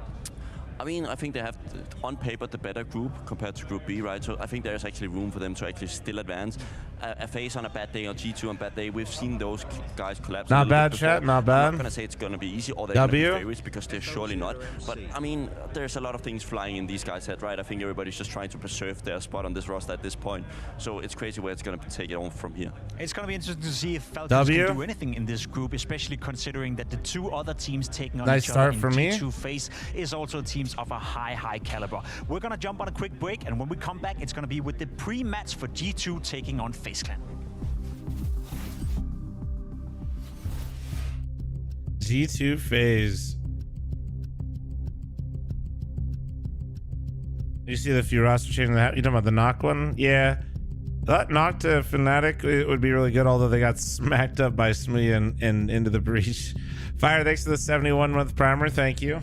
I mean, I think they have, on paper, the better group compared to Group B, right? So I think there's actually room for them to actually still advance. A FaZe on a bad day or G2 on a bad day, we've seen those guys collapse. Not bad, chat, not bad. I'm not going to say it's going to be easy or they're going to be favorites, because they're surely not. But, I mean, there's a lot of things flying in these guys' head, right? I think everybody's just trying to preserve their spot on this roster at this point. So it's crazy where it's going to take it on from here. It's going to be interesting to see if Falcons can do anything in this group, especially considering that the 2 other teams taking on each other in G2 FaZe is also teams of a high caliber. We're going to jump on a quick break, and when we come back, it's going to be with the pre-match for G2 taking on FaZe Clan. G2 FaZe. You see the few roster changes that you talking about the knock one? Yeah. That knock to Fnatic, it would be really good, although they got smacked up by Smee and into the breach. Fire, thanks for the 71-month primer. Thank you.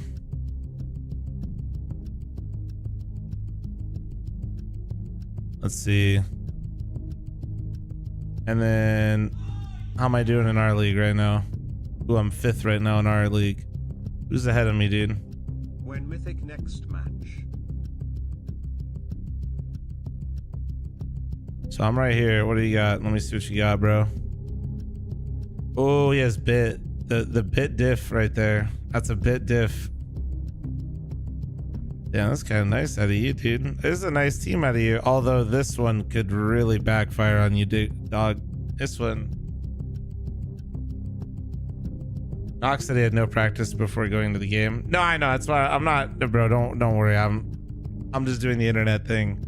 Let's see. And then, how am I doing in our league right now? Ooh, I'm 5th right now in our league. Who's ahead of me, dude? When Mythic next match. So I'm right here. What do you got? Let me see what you got, bro. Oh, he has bit. The bit diff right there. That's a bit diff. Yeah, that's kind of nice out of you, dude. This is a nice team out of you. Although this one could really backfire on you, dog. This one. Nox said he had no practice before going to the game. No, I know. That's why I'm not, bro. Don't worry. I'm just doing the internet thing.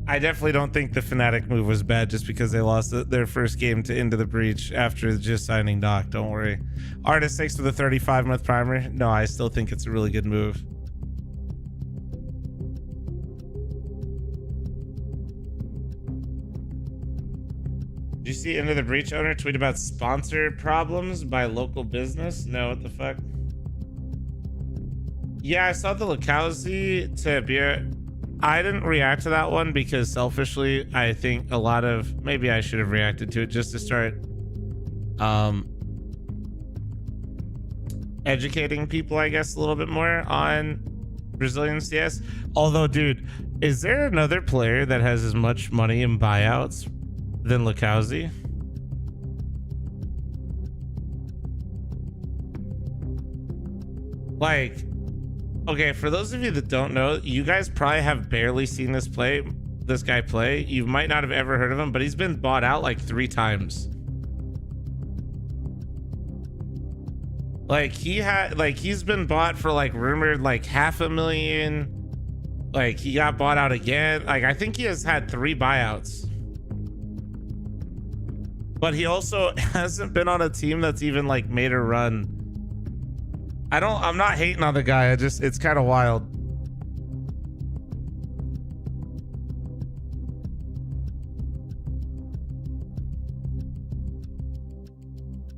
I definitely don't think the Fnatic move was bad just because they lost their first game to Into the Breach after just signing Doc. Don't worry. Artist 6 with a 35-month primer. No, I still think it's a really good move. Did you see Into the Breach owner tweet about sponsored problems by local business? No, what the fuck? Yeah, I saw the Lukowski to beer. I didn't react to that one because selfishly, I think a lot of, maybe I should have reacted to it just to start educating people, I guess, a little bit more on Brazilian CS. Although, dude, is there another player that has as much money in buyouts than Lukowski? Like, okay, for those of you that don't know, you guys probably have barely seen this guy play. You might not have ever heard of him, but he's been bought out like 3 times. Like he's been bought for like rumored like $500,000. Like he got bought out again. Like I think he has had 3 buyouts. But he also hasn't been on a team that's even like made a run. I'm not hating on the guy. It's kind of wild.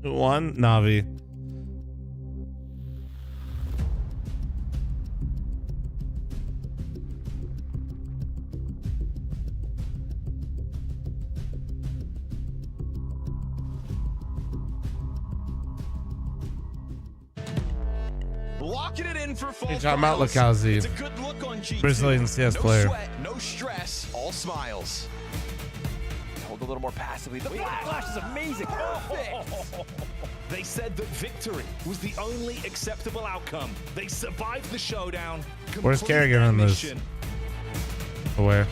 Who won? Navi. Locking it in for Hey, John Mount Lacazzi, it's a good look on GT. Brazilian CS player. No sweat, no stress, all smiles. Hold a little more passively. The flash is amazing. Perfect. They said that victory was the only acceptable outcome. They survived the showdown. Where's Kerrigan on this? Where?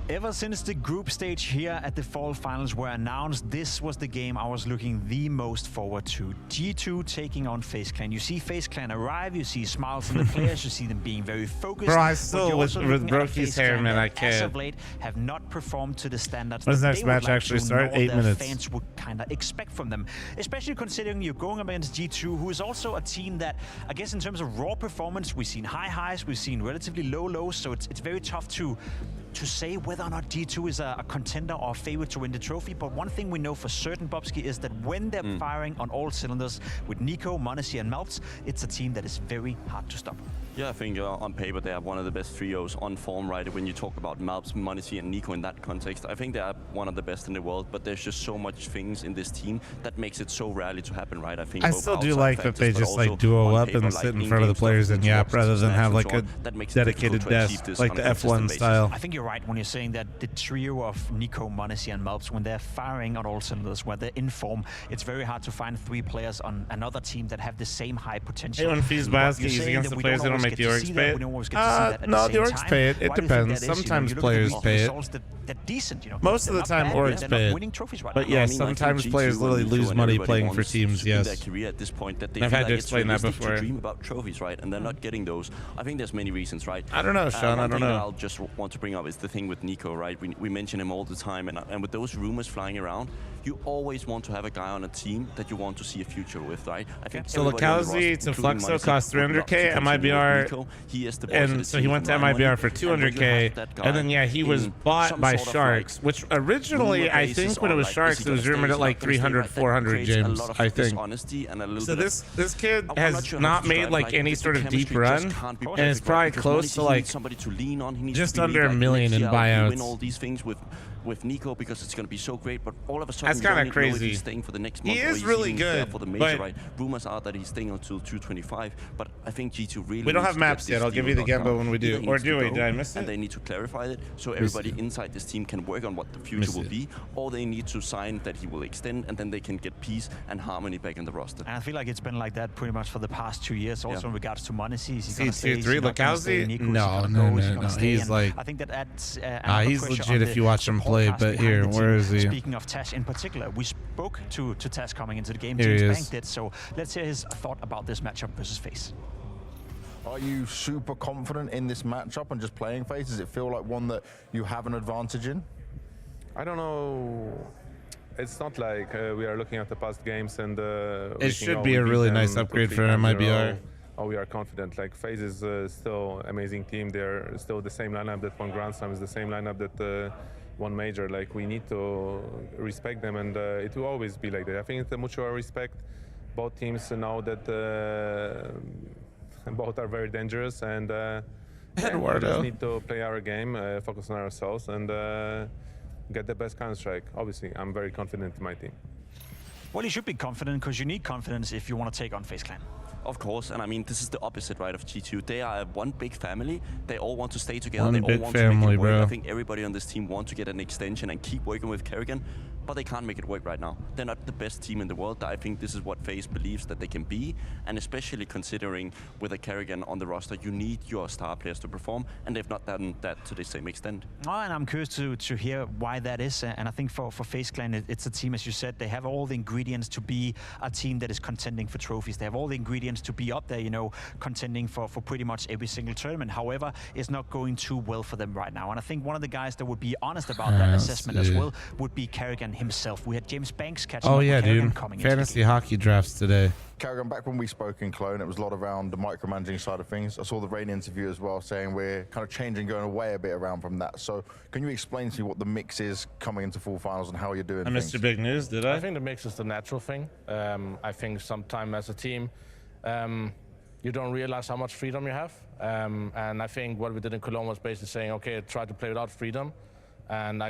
Ever since the group stage here at the Fall Finals were announced, this was the game I was looking the most forward to. G2 taking on FaZe Clan. You see FaZe Clan arrive, you see smiles from the players, you see them being very focused. Bro, I still, with Brokey's hair, man, I can't. As of late, have not performed to the standards When's that next they match would like actually to, start? nor 8 their minutes. fans would kind of expect from them. Especially considering you're going up against G2, who is also a team that, I guess in terms of raw performance, we've seen high highs, we've seen relatively low lows, so it's very tough to say whether or not G2 is a contender or a favorite to win the trophy. But one thing we know for certain, Bobski, is that when they're firing on all cylinders with Nico, Monacy, and Malps, it's a team that is very hard to stop. Yeah, I think on paper they have one of the best trios on form, right? When you talk about Malps, Monacy, and Nico in that context, I think they are one of the best in the world. But there's just so much things in this team that makes it so rarely to happen, right? I think I still do like that they just like duo up and sit in front of the players and yap rather than have like a dedicated desk like the F1 style. I think you're right when you're saying that the trio of Nico, Monacy, and Malps, when they're firing on all cylinders, when they're in form, it's very hard to find 3 players on another team that have the same high potential. Hey, when FaZe basket is against the players, they don't make the orgs pay it. No, the orgs pay it. It depends. Sometimes players pay it. Decent, most of the time, orgs pay it. But yeah, sometimes players literally lose money playing for teams. Yes. At this point, that I've had to explain that before. Dream about trophies, right? And they're not getting those. I think there's many reasons, right? I don't know, Sean. I don't know. I'll just want to bring up is the thing with Nico, right? We mention him all the time, and with those rumors flying around, you always want to have a guy on a team that you want to see a future with, right? I think so. Lacazzi to Fluxo cost 300k MIBR, and so he went to MIBR for 200k, and then yeah, he was bought by Sharks, which originally I think when it was Sharks, it was rumored at like 300, 400 James, I think. So this kid has not made like any sort of deep run, and it's probably close to like just under $1 million in buyouts. Win all these things with Nico because it's going to be so great, but all of a sudden that's kind of crazy. He's staying for the next month. He is really good for the major, right? Rumors are that he's staying until 225, but I think G2 really. We don't have maps yet. I'll give you the Gemba when we do. Or do we? Did I miss it? And they need to clarify it so everybody inside this team can work on what the future will be, or they need to sign that he will extend, and then they can get peace and harmony back in the roster. And I feel like it's been like that pretty much for the past 2 years. Also in regards to Monacy, C2-3 Lacazzi? No. He's like, I think that adds. He's legit if you watch him play. But here, where is he? Speaking of Tash in particular, we spoke to Tash coming into the game. James Bank did. So let's hear his thought about this matchup versus FaZe. Are you super confident in this matchup and just playing FaZe? Does it feel like one that you have an advantage in? I don't know. It's not like we are looking at the past games and it should be a really nice upgrade for MIBR. Oh, we are confident. Like FaZe is still amazing team. They're still the same lineup that won Grand Slam, is the same lineup that won Major. Like we need to respect them, and it will always be like that. I think it's a mutual respect. Both teams know that both are very dangerous, and we just need to play our game, focus on ourselves, and get the best Counter-Strike. Obviously, I'm very confident in my team. Well, you should be confident because you need confidence if you want to take on FaZe Clan. Of course, and I mean, this is the opposite, right, of G2. They are one big family. They all want to stay together. One they big all want family, to make it work. bro. I think everybody on this team wants to get an extension and keep working with Kerrigan, but they can't make it work right now. They're not the best team in the world. I think this is what FaZe believes that they can be, and especially considering with a Kerrigan on the roster, you need your star players to perform, and they've not done that to the same extent. Oh, and I'm curious to hear why that is, and I think for FaZe Clan, it's a team, as you said, they have all the ingredients to be a team that is contending for trophies. They have all the ingredients experience to be up there, you know, contending for pretty much every single tournament. However, it's not going too well for them right now. And I think one of the guys that would be honest about that assessment as well would be Kerrigan himself. We had James Banks catching up with Kerrigan coming into the fantasy game. hockey drafts today. Kerrigan, back when we spoke in Cologne, it was a lot around the micromanaging side of things. I saw the Rain interview as well, saying we're kind of changing, going away a bit around from that. So can you explain to me what the mix is coming into full finals and how you're doing I missed your big news, did I? I think the mix is the natural thing. I think sometime as a team, you don't realize how much freedom you have. And I think what we did in Cologne was basically saying, okay, try to play without freedom. And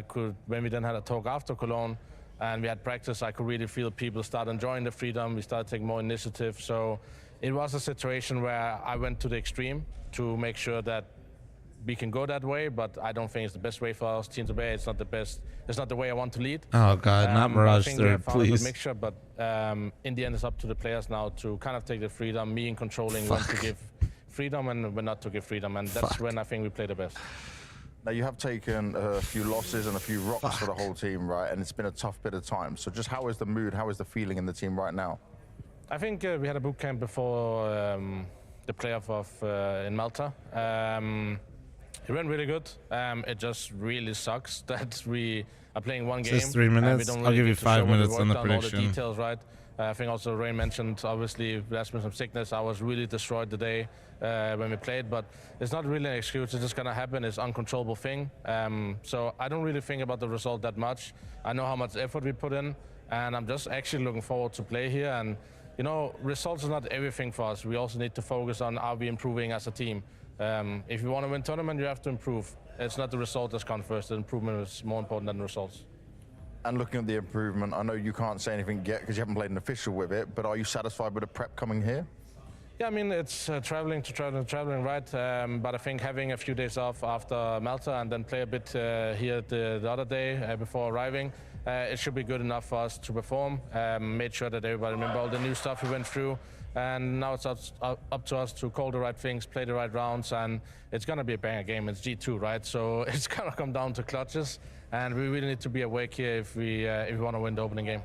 when we then had a talk after Cologne, and we had practice, I could really feel people start enjoying the freedom. We started taking more initiative. So it was a situation where I went to the extreme to make sure that we can go that way, but I don't think it's the best way for our team to play. It's not the best. It's not the way I want to lead. Oh God, not Mirage third, please. A good mixture, but in the end, it's up to the players now to kind of take the freedom, me in controlling when to give freedom and when not to give freedom, and that's when I think we play the best. Now, you have taken a few losses and a few rocks for the whole team, right? And it's been a tough bit of time. So just how is the mood? How is the feeling in the team right now? I think we had a boot camp before the playoff in Malta. It went really good. It just really sucks that we are playing one game. Just 3 minutes. Really I'll give you 5 minutes on the prediction. prediction. All the details, right? I think also Rain mentioned, obviously, there's been some sickness. I was really destroyed the day when we played, but it's not really an excuse. It's just going to happen. It's an uncontrollable thing. So I don't really think about the result that much. I know how much effort we put in, and I'm just actually looking forward to play here. And, you know, results are not everything for us. We also need to focus on are we improving as a team. If you want to win tournament, you have to improve. It's not the result that's comes first. The improvement is more important than the results. And looking at the improvement, I know you can't say anything yet because you haven't played an official with it, but are you satisfied with the prep coming here? Yeah, I mean, it's traveling, right? But I think having a few days off after Malta and then play a bit here the other day before arriving, it should be good enough for us to perform. Made sure that everybody remember all the new stuff we went through. And now it's up to us to call the right things, play the right rounds, and it's going to be a banger game. It's G2, right? So it's going to come down to clutches, and we really need to be awake here if we want to win the opening game.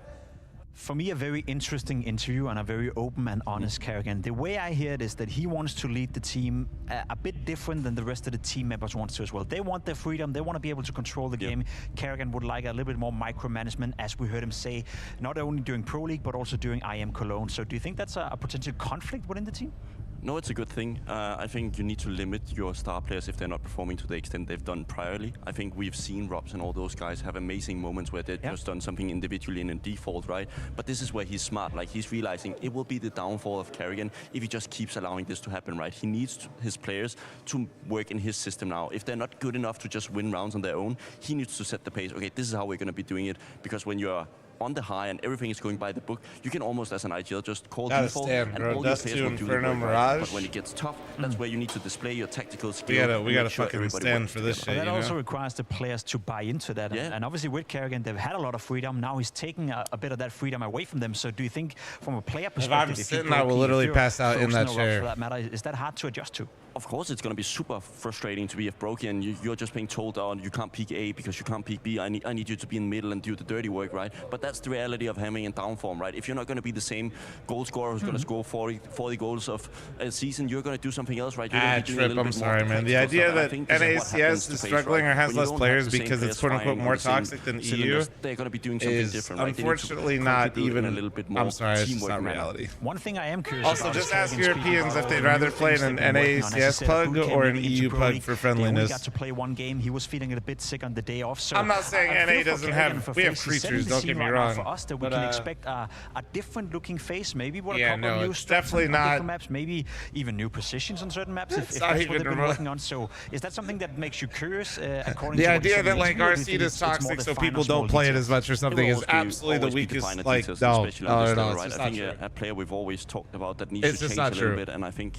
For me, a very interesting interview and a very open and honest Kerrigan. The way I hear it is that he wants to lead the team a bit different than the rest of the team members want to as well. They want their freedom. They want to be able to control the game. Kerrigan would like a little bit more micromanagement, as we heard him say, not only during Pro League, but also during IM Cologne. So do you think that's a potential conflict within the team? No, it's a good thing. I think you need to limit your star players if they're not performing to the extent they've done priorly. I think we've seen Robs and all those guys have amazing moments where they've just done something individually in a default, right? But this is where he's smart. Like, he's realizing it will be the downfall of Kerrigan if he just keeps allowing this to happen, right? He needs his players to work in his system now. If they're not good enough to just win rounds on their own, he needs to set the pace. Okay, this is how we're going to be doing it, because when you're on the high and everything is going by the book, you can almost, as an IGL, just call default and all your players will do the work, right? But when it gets tough, that's where you need to display your tactical skill. We gotta fucking stand for this shit. That also requires the players to buy into that. Yeah. And obviously with Kerrigan, they've had a lot of freedom. Now he's taking a bit of that freedom away from them. So do you think, from a player perspective, if I'm sitting, I will literally pass out in that chair. For that matter, is that hard to adjust to? Of course, it's going to be super frustrating to be broken. You're just being told, oh, you can't peek A because you can't peek B. I need you to be in the middle and do the dirty work, right? But that's the reality of having a down form, right? If you're not going to be the same goal scorer who's going to score 40 goals of a season, you're going to do something else, right? I'm sorry, man. The idea that NACS is struggling or has less players because it's quote-unquote more toxic than EU they're going to be doing something different, right? Unfortunately not even a little bit more. I'm sorry, it's just not reality. One thing I am curious also, about just ask Europeans if they'd rather play in an NACS pug or an EU pug for friendliness. He got to play one game. He was feeling a bit sick on the day off. So I'm not saying NA doesn't have. We have creatures. Don't get me wrong. For us, that we can expect a different looking face, maybe with a couple of new stuff, definitely not different maps, maybe even new positions on certain maps. If that's what they've been working on. So is that something that makes you curious? According the to idea that like RC is toxic, so people don't play it as much or something is absolutely the weakest. Like no, I think a player we've always talked about that needs to change a little bit, and I think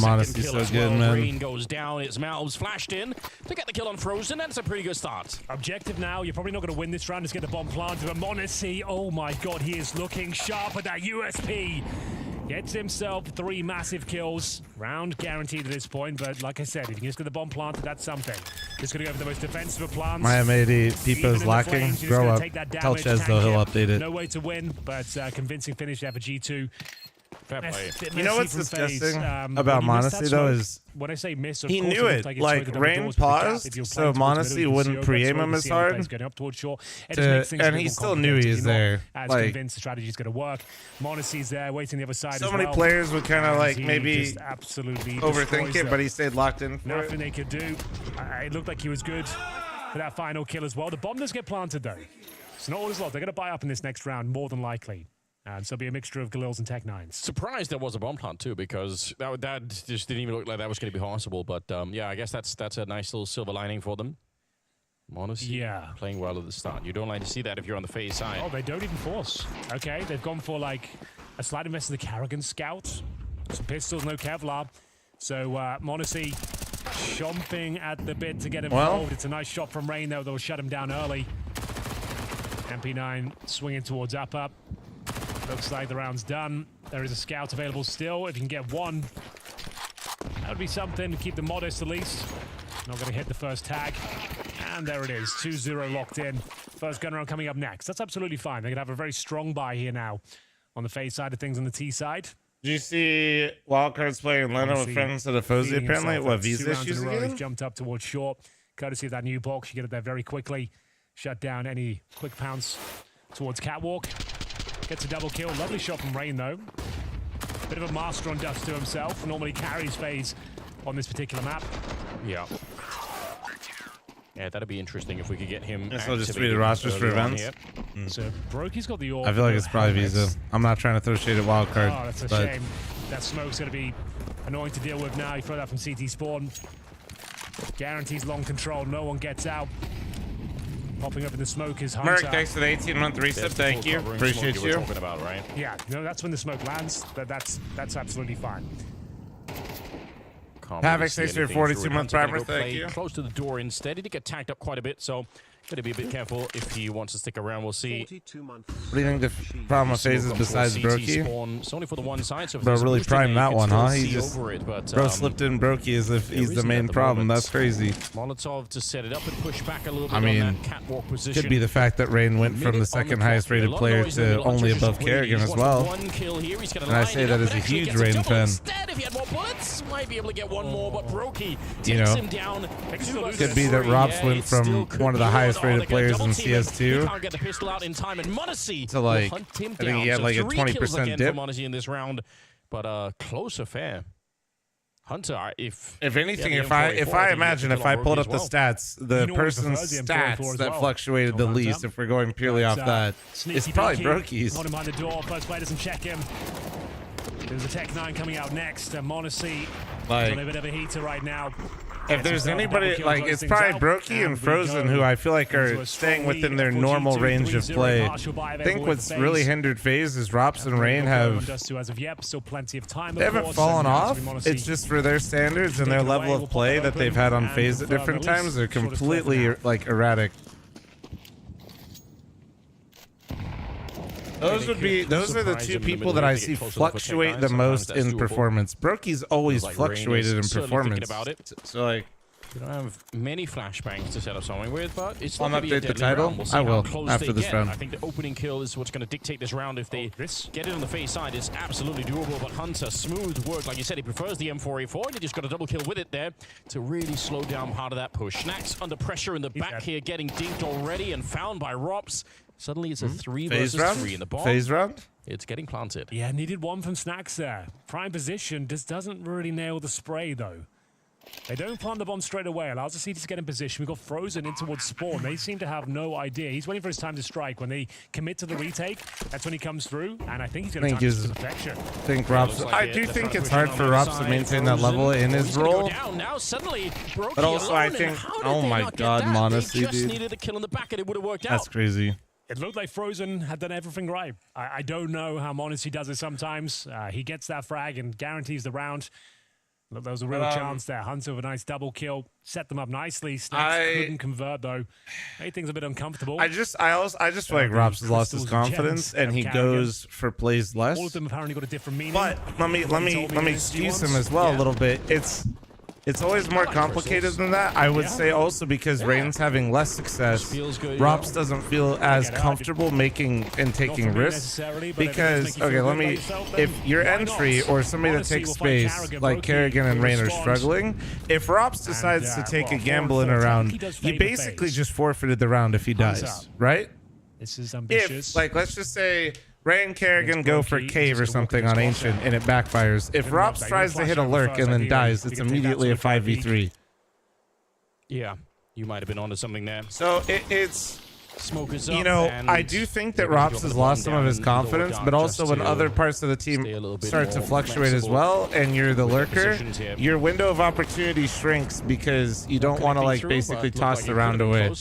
him honestly so good, man. Green goes down. It's Malves flashed in to get the kill on Frozen. That's a pretty good start. Objective now. You're probably not going to win this round. Just get the bomb planted. But Monacy, oh my God, he is looking sharp at that USP. Gets himself 3 massive kills. Round guaranteed at this point, but like I said, if you can just get the bomb planted, that's something. Just going to go for the most defensive of plants. My M80 Pipa's lacking. Grow up. Tell Ches though, he'll update it. No way to win, but convincing finish there for G2. Fair play. You know what's disgusting about Modesty though is when I say miss, he knew it. Like Rain paused, so Modesty wouldn't pre-aim him as hard, and he still knew he was there. Like, convinced the strategy is going to work. Modesty's there, waiting the other side. So many players would kind of like maybe absolutely overthink it, but he stayed locked in. Nothing they could do. It looked like he was good for that final kill as well. The bomb does get planted though. It's not all is lost. They're going to buy up in this next round, more than likely. And so it'll be a mixture of Galils and Tech-9s. Surprised there was a bomb plant too, because that just didn't even look like that was going to be possible. But yeah, I guess that's a nice little silver lining for them. Modesty playing well at the start. You don't like to see that if you're on the FaZe side. Oh, they don't even force. Okay, they've gone for like a slight invest in the Karrigan Scout. Some pistols, no Kevlar. So Modesty chomping at the bit to get involved. Well, it's a nice shot from Rain though. They'll shut him down early. MP9 swinging towards up. Looks like the round's done. There is a scout available still. If you can get one, that would be something to keep them modest at least. Not going to hit the first tag. And there it is, 2-0 locked in. First gun round coming up next. That's absolutely fine. They could have a very strong buy here now on the FaZe side of things on the T side. Did you see Wildcards playing Leno with friends at a FaZe apparently? What, visa issues again? Jumped up towards short. Courtesy of that new box, you get it there very quickly. Shut down any quick pounce towards Catwalk. Gets a double kill. Lovely shot from Rain, though. Bit of a master on dust to himself. Normally carries FaZe on this particular map. Yeah. Yeah, that'd be interesting if we could get him. I'll just read the rosters for events. So Brokey's got the orb. I feel like it's probably Visa. I'm not trying to throw shade at Wildcard. Oh, that's a shame. That smoke's going to be annoying to deal with now. You throw that from CT spawn. Guarantees long control. No one gets out. Popping up in the smoke is Hunter. Merc, thanks for the 18-month reset. Thank you. Appreciate you. Talking about, right? Yeah, no, that's when the smoke lands. That's absolutely fine. Havoc, thanks for your 42-month primer. Thank you. Close to the door instead. He did get tagged up quite a bit, so got to be a bit careful if he wants to stick around. We'll see. What do you think the problem with FaZe is besides Brokey? It's only for the one side, so bro really primed that one, huh? He just bro slipped in Brokey as if he's the main problem. That's crazy. Molotov to set it up and push back a little bit. I mean, on that catwalk position. Could be the fact that Rain went from the second highest rated player to only above Karrigan as well. And I say that as a huge Rain fan. If he had more bullets, might be able to get one more, but Brokey takes him down. Could be that Robs went from one of the highest rated players in CS2 can't get the pistol out in time, and Modesty to like, I think he had like a 20% dip. Modesty in this round, but close affair. Hunter, if anything, if I imagine if I pulled up the stats, the person's stats that fluctuated the least, if we're going purely off that, it's probably Brokey's. On him behind the door, first player doesn't check him. There's a Tech-9 coming out next, and Modesty on a bit of a heater right now. If there's anybody, like, it's probably Brokey and Frozen who I feel like are staying within their normal range of play. I think what's really hindered FaZe is Rops and Rain they haven't fallen off. It's just for their standards and their level of play that they've had on FaZe at different times. They're completely, like, erratic. Those are the two people that I see fluctuate the most in performance. Brokey's always fluctuated in performance. So like, we don't have many flashbangs to set up something with, but it's I'll not update the title. We'll I will after this round. I think the opening kill is what's going to dictate this round. If they get it on the FaZe side, it's absolutely doable. But Hunter, smooth work, like you said, he prefers the M4A4, and he just got a double kill with it there to really slow down part of that push. Snacks under pressure in the back here, getting dinked already and found by Rops. Suddenly it's a 3 versus 3 in the bomb. FaZe round? It's getting planted. Yeah, needed one from Snacks there. Prime position just doesn't really nail the spray, though. They don't plant the bomb straight away. Allows the CT to get in position. We've got Frozen in towards spawn. They seem to have no idea. He's waiting for his time to strike. When they commit to the retake, that's when he comes through. And I think he's going to time to perfection. I do think it's hard for Rops to maintain that level in his role. Now suddenly, but also I think, oh my god, Modesty, dude. Needed a kill in the back and it would have worked out. That's crazy. It looked like Frozen had done everything right. I don't know how Modesty does it sometimes. He gets that frag and guarantees the round. Look, there was a real chance there. Hunter with a nice double kill. Set them up nicely. Snacks couldn't convert, though. Made things a bit uncomfortable. I just feel like Rops has lost his confidence, and he goes for plays less. All of them apparently got a different meaning. But let me excuse him as well a little bit. It's It's always more complicated than that. I would say also because Rain's having less success, Rops doesn't feel as comfortable making and taking risks. Because, okay, if your entry or somebody that takes space, like Kerrigan and Rain are struggling, if Rops decides to take a gamble in a round, he basically just forfeited the round if he dies, right? This is ambitious. If, like, let's just say Ray and Kerrigan go for Cave or something on Ancient and it backfires. If Rops tries to hit a lurk and then dies, it's immediately a 5v3. Yeah, you might have been onto something there. So it's, Smokers you know, I do think that Rops has lost some of his confidence, but also when other parts of the team start to fluctuate as well, and you're the lurker, your window of opportunity shrinks because you don't want to, like, basically toss the round away.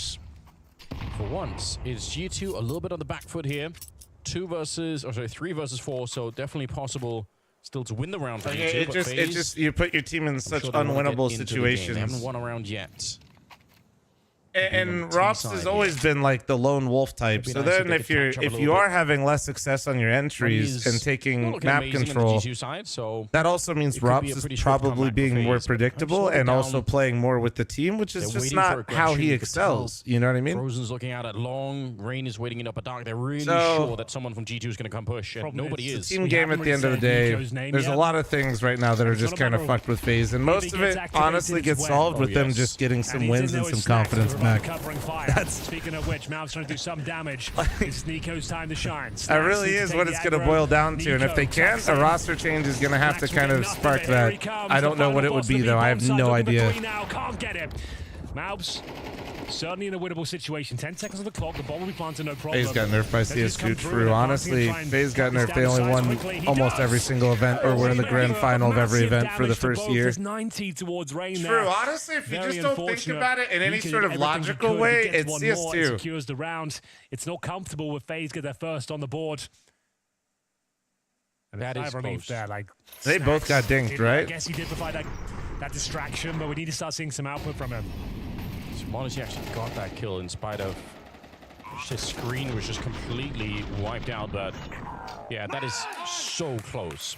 For once, is G2 a little bit on the back foot here? 3 versus 4, so definitely possible still to win the round for G2. It just you put your team in such unwinnable situations. They haven't won a round yet. And Rops has always been like the lone wolf type. So then if you are having less success on your entries and taking map control, that also means Rops is probably being more predictable and also playing more with the team, which is just not how he excels. You know what I mean? Frozen's looking out at long. Rain is waiting in upper dark. They're really sure that someone from G2 is going to come push. And nobody is. Team game at the end of the day. There's a lot of things right now that are just kind of fucked with FaZe, and most of it honestly gets solved with them just getting some wins and some confidence back. Covering fire. Speaking of which, Mav's trying to do some damage. It's Nico's time to shine. That really is what it's going to boil down to, and if they can't, a roster change is going to have to kind of spark that. I don't know what it would be though. I have no idea. Can't get it. Mavs certainly in a winnable situation. 10 seconds on the clock. The bomb will be planted, no problem. FaZe got nerfed by CS Scoot True. Honestly, FaZe got nerfed. They only won almost every single event, or were in the grand final of every event for the first year. 90 towards Rain. True. Honestly, if you just don't think about it in any sort of logical way, it's CS2. Secures the round. It's not comfortable with FaZe get their first on the board. And that is close. There, like, they both got dinked, right? I guess he did provide that distraction, but we need to start seeing some output from him. Monacy actually got that kill in spite of his screen was just completely wiped out, but yeah, that is so close.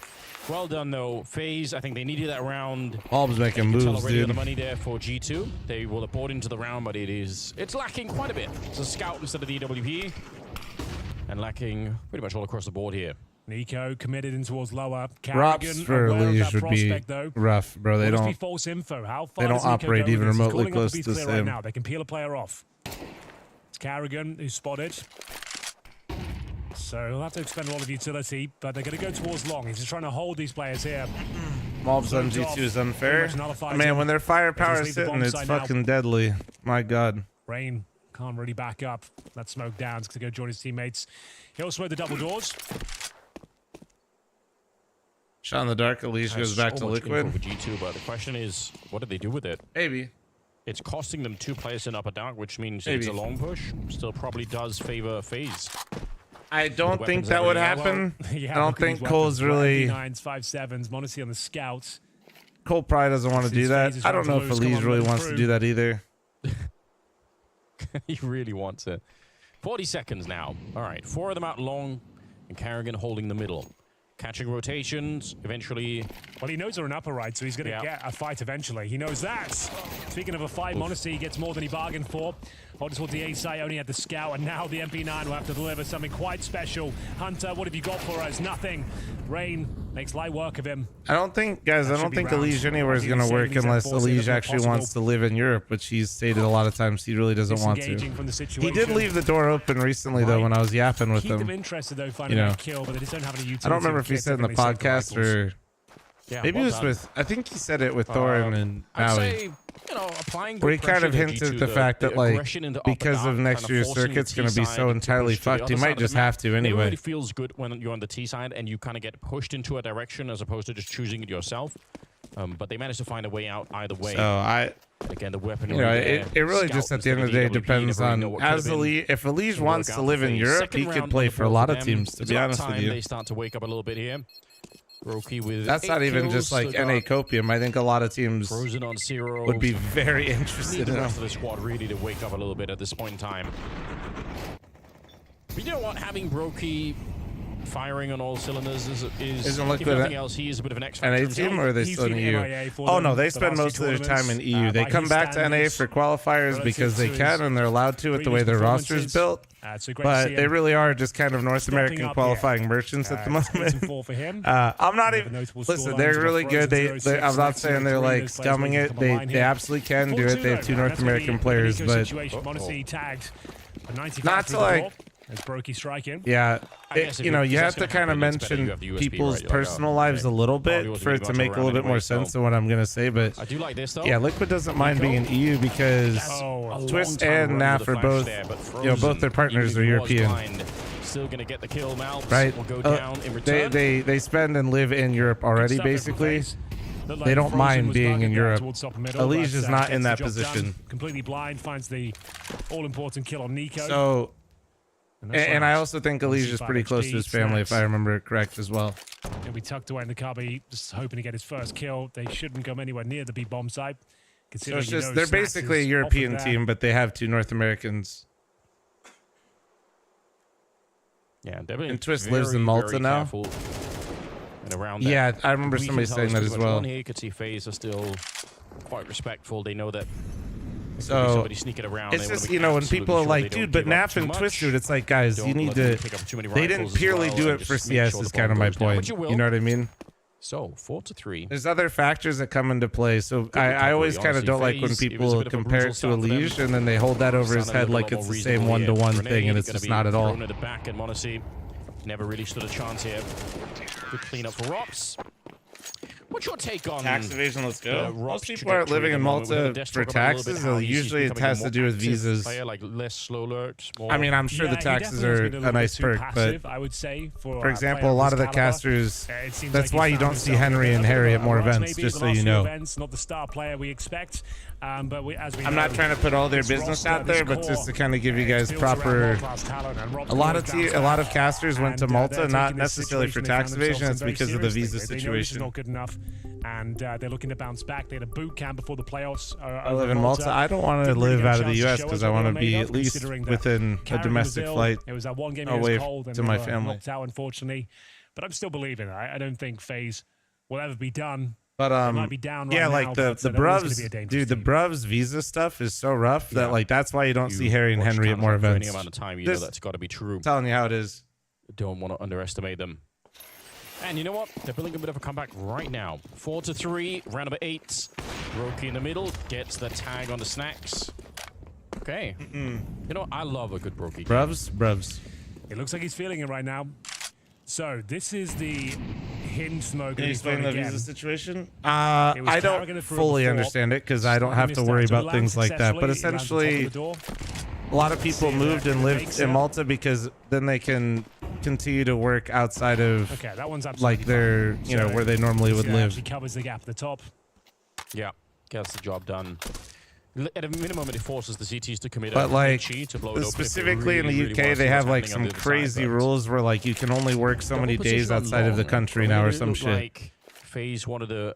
Well done though, FaZe. I think they needed that round. Bob's making moves, dude. The money there for G2. They will have bought into the round, but it's lacking quite a bit. It's a scout instead of the EWP, and lacking pretty much all across the board here. Nico committed in towards lower. Rops for Liege would be rough, bro. They don't. False info. How far they don't operate even remotely close to the same. Right now. They can peel a player off. It's Kerrigan who's spotted. So he'll have to expend a lot of utility, but they're going to go towards long. He's just trying to hold these players here. Mobs on G2 is unfair. Man, when their firepower is sitting, it's fucking deadly. My God. Rain can't really back up. That smoke down to go join his teammates. He'll smoke the double doors. Shot in the dark, Elise goes back to Liquid. For G2, but the question is, what do they do with it? Maybe. It's costing them 2 players in upper dark, which means it's a long push. Still probably does favor FaZe. I don't think that would happen. I don't think Cole's really... 9s, 5-7s, Monacy on the scouts. Cole probably doesn't want to do that. I don't know if Elise really wants to do that either. He really wants it. 40 seconds now. All right, 4 of them out long, and Kerrigan holding the middle. Catching rotations, eventually. Well, he knows they're an upper right, so he's going to get a fight eventually. He knows that. Speaking of a fight, Monacy gets more than he bargained for. Holding towards the A side, only had the scout, and now the MP9 will have to deliver something quite special. Hunter, what have you got for us? Nothing. Rain makes light work of him. I don't think, guys, I don't think Elige anywhere is going to work unless Elige actually wants to live in Europe, which he's stated a lot of times he really doesn't want to. He did leave the door open recently, though, when I was yapping with him. Keep them interested, though, finding that kill, but they just don't have any utility. I don't remember if he said in the podcast or... Maybe it was with... I think he said it with Thorin and Maui. Where he kind of hinted the fact that, like, because of next year's circuit's going to be so entirely fucked, he might just have to anyway. It really feels good when you're on the T side and you kind of get pushed into a direction as opposed to just choosing it yourself. But they managed to find a way out either way. So again, the weapon. It really just at the end of the day depends on if Elige wants to live in Europe, he could play for a lot of teams. To be honest with you, they start to wake up a little bit here. With that's not even just like NA Copium. I think a lot of teams would be very interested in the rest of the squad really to wake up a little bit at this point in time. But you know what? Having Brokey firing on all cylinders Isn't if nothing else, he is a bit of an X factor. NA team, or are they still in EU? Oh no, they spend most of their time in EU. They come back to NA for qualifiers because they can and they're allowed to with the way their roster is built. But they really are just kind of North American qualifying merchants at the moment. I'm not even. Listen, they're really good. I'm not saying they're like scumming it. They absolutely can do it. They have 2 North American players, but not to like. As Brokey striking. Yeah, you know, you have to kind of mention people's personal lives a little bit for it to make a little bit more sense than what I'm gonna say. But I do like this though. Yeah, Liquid doesn't mind being in EU because Twist and NAF are both, you know, both their partners are European. Still gonna get the kill. Malbs right? will go down in return. They spend and live in Europe already, basically. They don't mind being in Europe. Elige is not in that position. Completely blind, finds the all-important kill on Nico. So. And I also think Elige is pretty close to his family, if I remember it correct as well. He'll be tucked away in the cubby, just hoping to get his first kill. They shouldn't come anywhere near the B-bomb site. So it's just, they're basically a European team, but they have 2 North Americans. Yeah, definitely. And Twist lives in Malta now. And around yeah, I remember somebody saying that as well. Here, you could see FaZe are still quite respectful. They know that. So around, it's just, you know, when people are like, dude, but NAF and Twist, dude, it's like, guys, you need to. They didn't purely do it for CS, is kind of my point. You know what I mean? So 4-3. There's other factors that come into play. So I always kind of don't like when people compare it to Elige and then they hold that over his head like it's the same one-to-one thing, and it's just not at all. Never really stood a chance here. Good cleanup for Rops. What's your take on tax evasion? Let's go. Most people aren't living in Malta for taxes. Usually it has to do with visas. Like less slow lurks, I mean, I'm sure the taxes are a nice perk, but I would say for example, a lot of the casters, that's why you don't see Henry and Harry at more events, just so you know. Not the star player we expect, but I'm not trying to put all their business out there, but just to kind of give you guys proper. A lot of casters went to Malta, not necessarily for tax evasion. It's because of the visa situation. Not good enough, and they're looking to bounce back. They had a boot camp before the playoffs. I live in Malta. I don't want to live out of the U.S. because I want to be at least within a domestic flight away to my family. Out, unfortunately, but I'm still believing. I don't think FaZe will ever be done. But yeah, like the Bruvs, dude, the Bruvs visa stuff is so rough that like that's why you don't see Harry and Henry at more events. Amount of time, you know that's got to be true. I'm telling you how it is. Don't want to underestimate them. And you know what? They're building a bit of a comeback right now. 4-3, round number 8. Brokey in the middle gets the tag on the snacks. Okay. You know, I love a good Brokey. Bruvs. It looks like he's feeling it right now. So this is the hint smoke. Can you explain the visa situation? I don't fully understand it because I don't have to worry about things like that. But essentially, a lot of people moved and lived in Malta because then they can continue to work outside of like their, you know, where they normally would live. He covers the gap at the top. Yeah, gets the job done. At a minimum, it forces the CTs to commit. But like specifically in the UK, they have like some crazy rules where like you can only work so many days outside of the country now or some shit. FaZe wanted to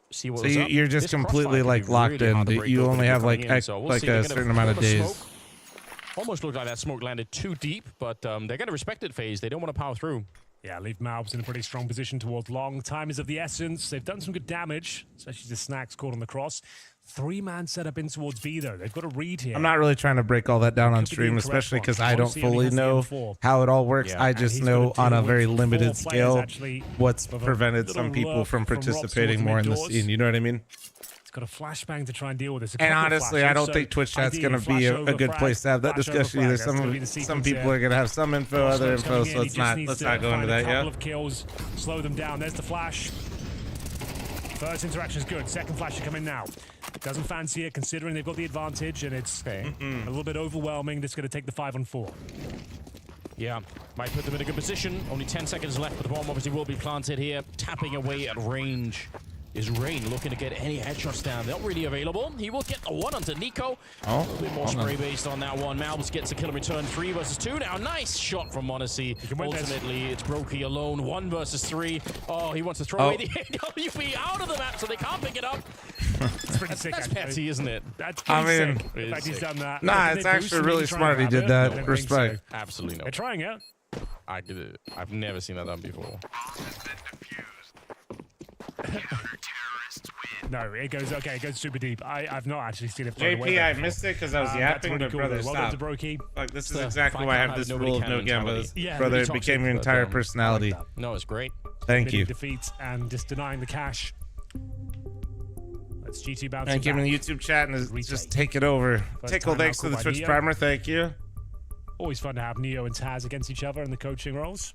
see what so you're just completely like locked in. You only have like a certain amount of days. Almost looked like that smoke landed too deep, but they're going to respect it, FaZe. They don't want to power through. Yeah, leave Malbs in a pretty strong position towards long. Time is of the essence. They've done some good damage, especially the snacks caught on the cross. 3-man setup in towards B, though. They've got a read here. I'm not really trying to break all that down on stream, especially because I don't fully know how it all works. I just know on a very limited scale what's prevented some people from participating more in the scene. You know what I mean? It's got a flashbang to try and deal with this. And honestly, I don't think Twitch chat's going to be a good place to have that discussion either. Some people are going to have some info, other info, so let's not go into that yet. A couple of kills, slow them down. There's the flash. First interaction is good. Second flash should come in now. Doesn't fancy it, considering they've got the advantage, and it's a little bit overwhelming. That's going to take the 5-on-4. Yeah, might put them in a good position. Only 10 seconds left, but the bomb obviously will be planted here. Tapping away at range is Rain, looking to get any headshots down. They're not really available. He will get the one onto Nico. A little bit more spray based on that one. Malbs gets a kill in return. 3 versus 2 now. Nice shot from Monacy. Ultimately, it's Brokey alone. 1 versus 3. Oh, he wants to throw away the AWP out of the map so they can't pick it up. It's pretty sick. That's petty, isn't it? That's pretty sick. In fact, he's done that. Nah, it's actually really smart he did that. Respect. Absolutely no. They're trying it. I've never seen that done before. No, it goes okay. It goes super deep. I've not actually seen it. JP, I missed it because I was yapping, but cool, brother, well stop. done to Brokey. Like, this is exactly why I have this rule of no gambas. Yeah, brother, really it became your toxic, entire but, personality. No, it's great. Thank you. Defeats and just denying the cash. That's G2 bouncing Thank you in back. the YouTube chat and just take it over. Tickle, thanks for the Twitch primer. Thank you. Always fun to have Neo and Taz against each other in the coaching roles.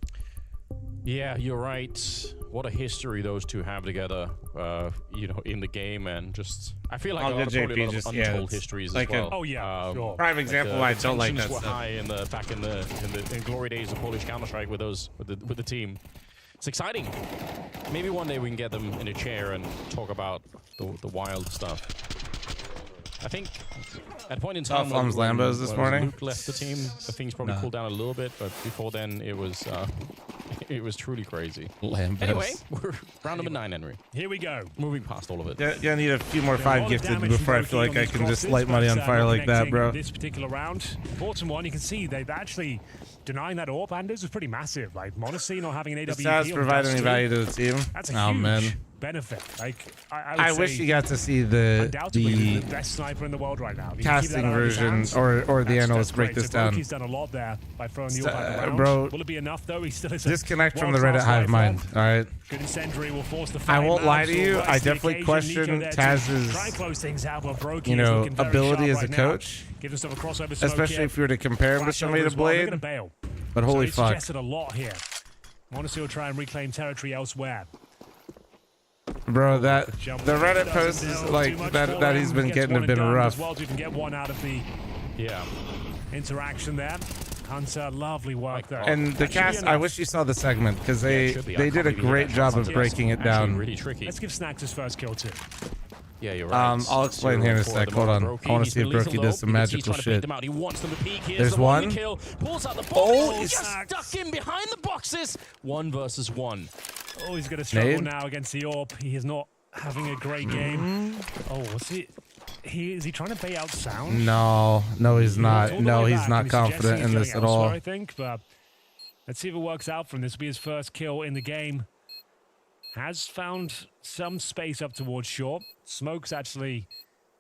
Yeah, you're right. What a history those two have together, you know, in the game, and just I feel like probably a lot of untold histories like as well. Oh yeah, sure. Prime example why I don't like that were stuff. high in the back in the glory days of Polish Counter-Strike with the team. It's exciting. Maybe one day we can get them in a chair and talk about the wild stuff. I think at a point in time, when Lambos this morning. Nuke left the team, the things probably cooled down a little bit, but before then it was truly crazy. Lambos. Anyway, we're round number 9, Henry. Here we go. Moving past all of it. Yeah, I need a few more 5 gifted before I feel like I can just light money on fire like that, bro. This particular round, important one. You can see they've actually denying that AWP, Anders, was pretty massive. Like Modesty not having an AWP. Does provide any value to the team? That's a huge benefit. Like I wish you got to see the best sniper in the world right now. Casting version or the analyst break this down. He's done a lot there by throwing the AWP around. Bro, will it be enough though? He still is disconnect from the Reddit hive mind. All right. Good incendiary will force the fight. I won't lie to you. I definitely question Taz's, you know, ability as a coach, especially if you were to compare him to somebody to Blade. But holy fuck. Suggested a lot here. Modesty will try and reclaim territory elsewhere. Bro, the Reddit post is like that he's been getting have been rough. Well, you can get one out of the interaction there. Hunter, lovely work there. And the cast, I wish you saw the segment because they did a great job of breaking it down. Really tricky. Let's give Snacks his first kill too. Yeah, you're right. I'll explain here in a sec. Hold on. I want to see if Brokey does some magical shit. There's one. Oh, he's stuck in behind the boxes. 1 versus 1. Oh, he's going to struggle now against the AWP. He is not having a great game. Oh, what's he? Is he trying to bait out sound? No, he's not. No, he's not confident in this at all. I think, but let's see if it works out for him. This will be his first kill in the game. Has found some space up towards short. Smoke's actually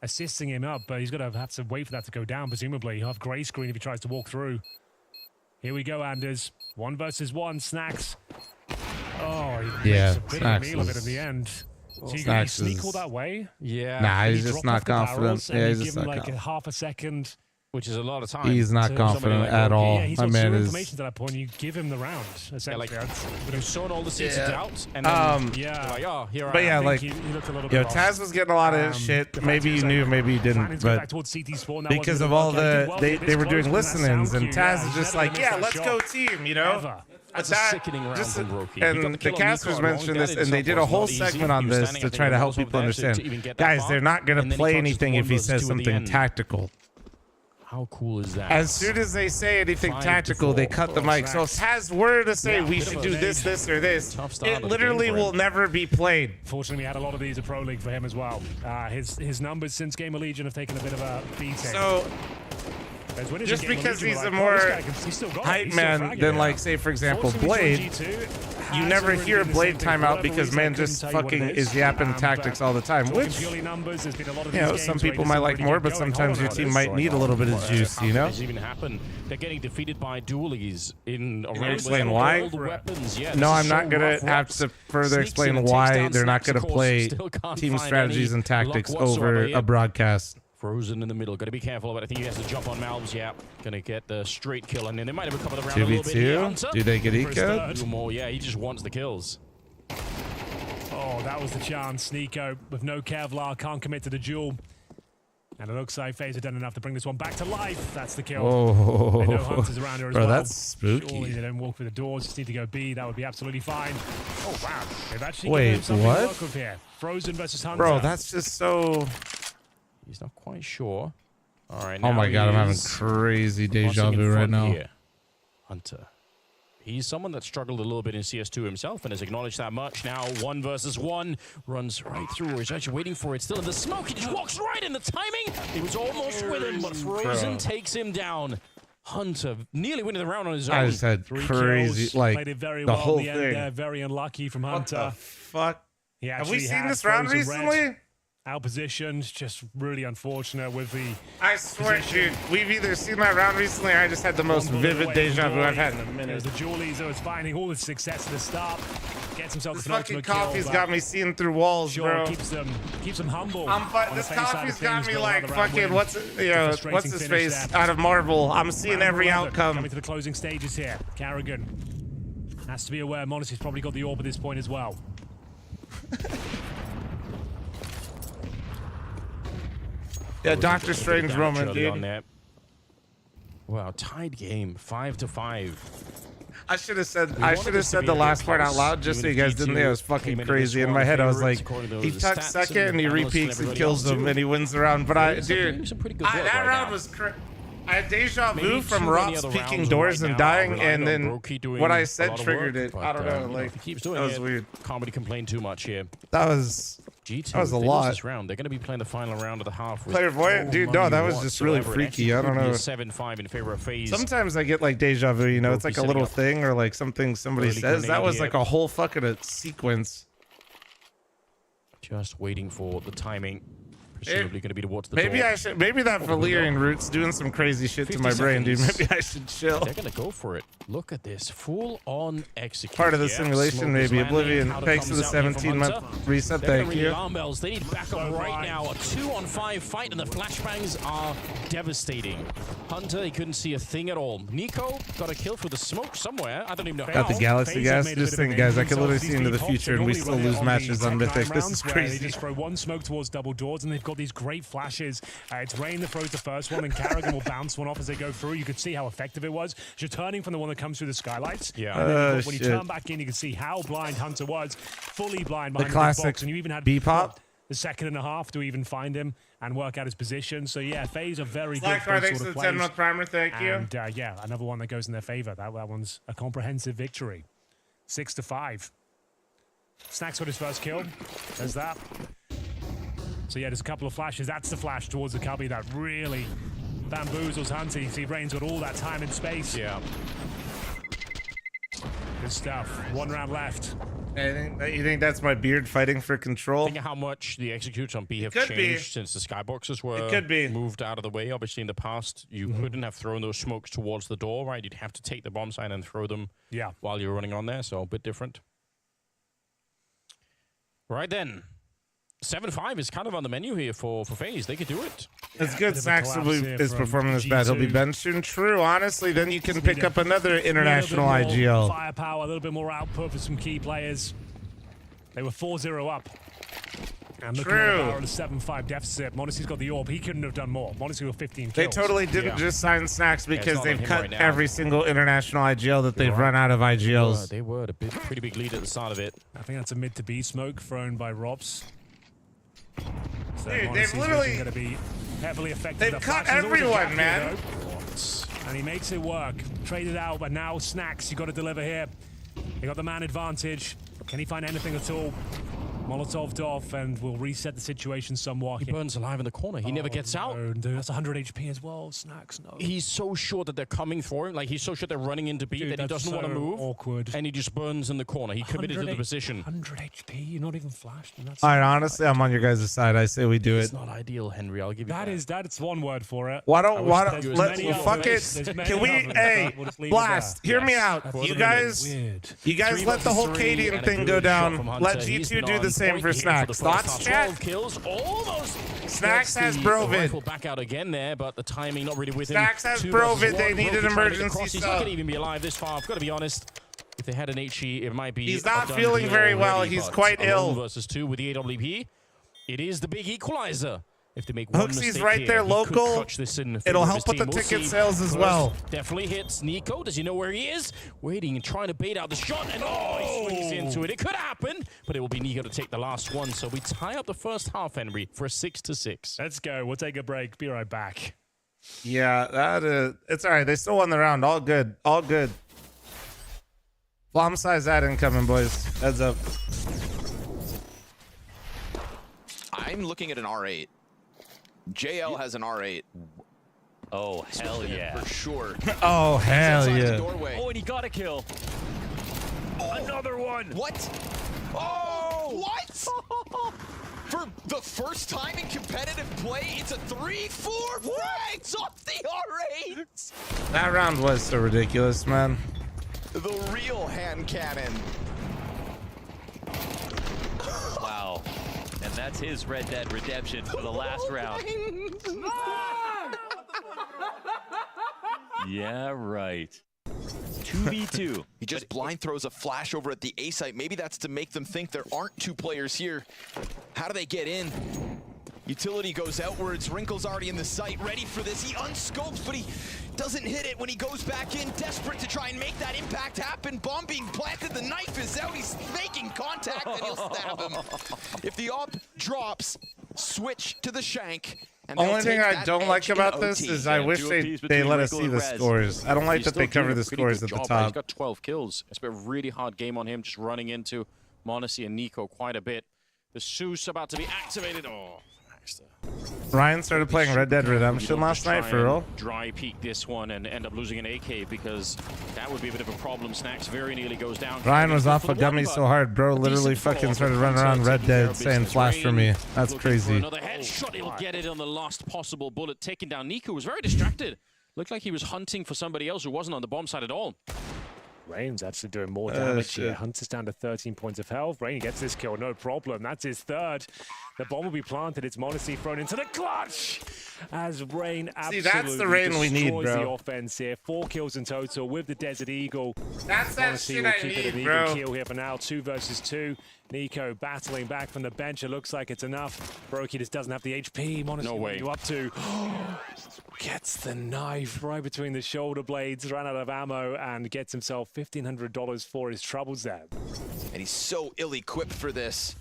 assisting him up, but he's going to have to wait for that to go down, presumably. He'll have gray screen if he tries to walk through. Here we go, Anders. 1 versus 1. Snacks. Oh, he makes a bit of a meal of it in the end. So you can sneak all that way? Yeah. Nah, he's just not confident. Yeah, he's just not not confident. Like a half a second. Which is a lot of time. He's not confident at all. Yeah, he's My got man zero is. information to that point. You give him the round. Yeah, like, but he's sown all the seeds of doubt, and then like, oh, here but I am. yeah, like, he looked a little yo, bit Taz was getting a lot of shit. Maybe you knew, maybe you didn't, but because of all they were doing listen-ins, and Taz is just like, yeah, let's go team, you know. That's a sickening round from Brokey. And the casters mentioned this, and they did a whole segment on this to try to help people understand. Guys, they're not going to play anything if he says something tactical. How cool is that? As soon as they say anything tactical, they cut the mic. So if Taz were to say we should do this, or this, it literally will never be played. Fortunately, we had a lot of these at Pro League for him as well. His numbers since Game of Legion have taken a bit of a beating. So just because he's a more hype man than, like, say, for example, Blade, you never hear a Blade timeout because man just fucking is yapping tactics all the time, which, you know, some people might like more, but sometimes your team might need a little bit of juice, you know? Even happen? They're getting defeated by dualies in a round. Explain why? No, I'm not going to have to further explain why they're not going to play team strategies and tactics over a broadcast. Frozen in the middle. Got to be careful, but I think he has to jump on Malbs. Yeah, gonna get the straight kill, and then they might have recovered around a little bit here. Do they get eco? 2 more. Yeah, he just wants the kills. Oh, that was the chance. Nico with no Kevlar, can't commit to the duel. And it looks like FaZe have done enough to bring this one back to life. That's the kill. Oh, no Hunters around here as bro, well. That's spooky. Surely they don't walk through the doors. Just need to go B. That would be absolutely fine. Oh wow, they've actually Wait, given him something what? to work with here. Frozen versus Hunter. Bro, that's just so. He's not quite sure. All right. Oh my god, I'm having crazy deja vu right now. Here. Hunter. He's someone that struggled a little bit in CS2 himself and has acknowledged that much. Now 1 versus 1 runs right through. He's actually waiting for it. Still in the smoke. He just walks right in the timing. He was almost with him, but Frozen takes him down. Hunter nearly winning the round on his own. I just had 3 crazy, kills, like, played it very the well whole in the end thing. there. Very unlucky from What Hunter. the fuck? He Have we actually seen had this round frozen red recently? Outpositioned, just really unfortunate with the. I swear, position. dude, we've either seen that round recently or I just had the most One bullet vivid away deja from vu I've Dory. had in a There's minute. the Julies who is finding all the success at the start. Gets himself This the fucking penultimate kill, coffee's but got me seeing through walls, sure, bro. keeps them humble. This coffee's got me like fucking what's his finish face there. out of Marvel. I'm seeing every outcome. Coming to the closing stages here. Carrigan has to be aware Monasty's probably got the orb at this point as well. Yeah, Doctor Strange Roman, dude. Wow, tied game, 5-5. I should have said the last part out loud just so you guys didn't think I was fucking crazy. In my head, I was like, he tucks second and he repeats and kills them and he wins the round. But dude, that round was crazy. I had deja vu from Rob's peeking doors and dying, and then what I said triggered it. I don't know, like, that was weird. Can't really complain too much here. That was a lot. This round. They're going to be playing the final round of the half. Clairvoyant, dude, no, that was just really freaky. I don't know. 7-5 in favor of FaZe. Sometimes I get like deja vu, you know, it's like a little thing or like something somebody says. That was like a whole fucking sequence. Just waiting for the timing. Presumably going to be towards the door. Maybe that Valyrian route's doing some crazy shit to my brain, dude. Maybe I should chill. They're going to go for it. Look at this. Full-on execute. Part of the simulation, maybe. Oblivion. Thanks to the 17-month reset. Thank you. Alarm bells. They need backup right now. A 2-on-5 fight, and the flashbangs are devastating. Hunter, he couldn't see a thing at all. Nico got a kill through the smoke somewhere. I don't even know Got the how. Galaxy gas. Just think, guys, I could literally see into the future, and we still lose matches on Mythic. This is crazy. They just throw one smoke towards double doors, and they've got these great flashes. It's Rain that throws the first one, and Carrigan will bounce one off as they go through. You could see how effective it was. You're turning from the one that comes through the skylights. Yeah. And then when you turn back in, you can see how blind Hunter was. Fully blind behind the classic box, and you even had B-pop. the second and a half to even find him and work out his position. So yeah, FaZe are very good. Slackbar, thanks for the 10-month primer. Thank you. And yeah, another one that goes in their favor. That one's a comprehensive victory. 6-5. Snacks got his first kill. There's that. So yeah, there's a couple of flashes. That's the flash towards the cubby that really bamboozles Hunter. You see Rain's got all that time and space. Yeah. Good stuff. 1 round left. You think that's my beard fighting for control? Think of how much the executes on B have changed since the skyboxes were moved out of the way. Obviously, in the past, you couldn't have thrown those smokes towards the door, right? You'd have to take the bomb sign and throw them while you're running on there, so a bit different. Right then. 7-5 is kind of on the menu here for FaZe. They could do it. It's good. Sax is performing this bad. He'll be benched soon. True. Honestly, then you can pick up another international IGL. Firepower, a little bit more output for some key players. They were 4-0 up. And looking at a 7-5 deficit. Monasty's got the orb. He couldn't have done more. Monasty with 15 kills. They totally didn't just sign Snacks because they've cut every single international IGL that they've run out of IGLs. They were a pretty big lead at the start of it. I think that's a mid to B smoke thrown by Robs. So dude, they've literally going to be heavily affected. They've cut everyone, man. And he makes it work. Traded out, but now Snacks, you got to deliver here. They got the man advantage. Can he find anything at all? Molotov'd off, and we'll reset the situation somewhat. He burns alive in the corner. He never gets out. Dude, that's 100 HP as well. Snacks, no. He's so sure that they're coming for him. Like, he's so sure they're running into B that he doesn't want to move. Awkward. And he just burns in the corner. He committed to the position. 100 HP. You're not even flashed. All right, honestly, I'm on your guys' side. I say we do it. It's not ideal, Henry. I'll give you that. That's one word for it. Why don't fuck it? Can we? Hey, Blast, hear me out. You guys let the whole Cadian thing go down. Let G2 do the same for Snacks. Thoughts, chat? Kills, almost. Snacks has Brovid. Back out again there, but the timing not really with him. Snacks has Brovid. They need an emergency He's not going to even be alive this far. I've got to be honest. If they had an HE, it might be. He's not feeling very well. He's quite ill. Versus 2 with the AWP. It is the big equalizer. If they make one Hooksy's mistake right here, there, local. It'll help with the ticket sales as well. Definitely hits Nico. Does he know where he is? Waiting and trying to bait out the shot, and he swings into it. It could happen, but it will be Nico to take the last one. So we tie up the first half, Henry, for a 6-6. Let's go. We'll take a break. Be right back. Yeah, it's all right. They still won the round. All good. All good. Bomb size ad incoming, boys. Heads up. I'm looking at an R8. JL has an R8. Oh, hell yeah. For sure. Oh, hell yeah. Oh, and he got a kill. Another one. What? Oh! What? For the first time in competitive play, it's a 3-4 frags off the R8. That round was so ridiculous, man. The real hand cannon. Wow. And that's his Red Dead Redemption for the last round. Yeah, right. 2v2. He just blind throws a flash over at the A site. Maybe that's to make them think there aren't two players here. How do they get in? Utility goes outwards. Wrinkle's already in the site, ready for this. He unscopes, but he doesn't hit it when he goes back in, desperate to try and make that impact happen. Bomb being planted, the knife is out. He's making contact, and he'll stab him. If the op drops, switch to the shank. Only thing I don't like about this is I wish they let us see the scores. I don't like that they cover the scores at the top. He's got 12 kills. It's been a really hard game on him, just running into m0NESY and Nico quite a bit. The Seuss about to be activated. Oh, nice. Ryan started playing Red Dead Redemption last night, for real. Dry peek this one and end up losing an AK because that would be a bit of a problem. Snacks very nearly goes down. Ryan was off a gummy so hard, bro. Literally fucking started running around Red Dead saying flash for me. That's crazy. Another headshot. He'll get it on the last possible bullet. Taking down Nico was very distracted. Looked like he was hunting for somebody else who wasn't on the bomb side at all. Rain's actually doing more damage here. Hunter's down to 13 points of health. Rain gets this kill, no problem. That's his third. The bomb will be planted. It's m0NESY thrown into the clutch as Rain absolutely that's the Rain we need, destroys bro. the offense here. 4 kills in total with the Desert Eagle. That's that m0NESY shit will I keep it an need, even bro. kill here for now. 2 versus 2. Nico battling back from the bench. It looks like it's enough. Brokey just doesn't have the HP. m0NESY No way. you up to. Gets the knife right between the shoulder blades, ran out of ammo, and gets himself $1,500 for his troubles there. And he's so ill-equipped for this.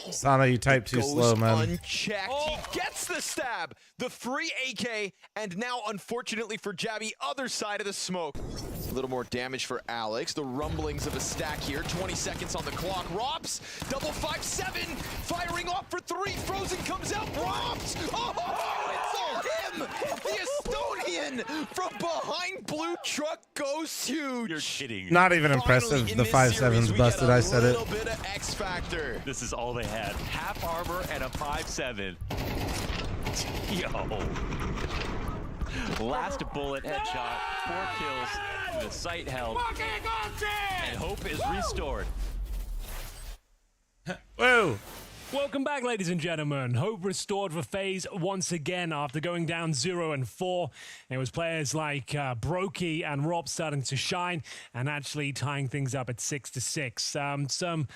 Sana, you type too slow, man. Unchecked. He gets the stab, the free AK, and now, unfortunately for Jabby, other side of the smoke. A little more damage for Alex. The rumblings of a stack here. 20 seconds on the clock. Robs, double 5-7, firing off for 3. Frozen comes out. Robs. Oh, it's all him. The Estonian from behind blue truck goes huge. You're kidding. Not even impressive. The 5-7's busted. I said it. A little bit of X factor. This is all they had. Half armor and a 5-7. Yo. Last bullet headshot. 4 kills. The site held. And hope is restored. Whoa. Welcome back, ladies and gentlemen. Hope restored for FaZe once again after going down 0-4. It was players like Brokey and Rob starting to shine and actually tying things up at 6-6. Some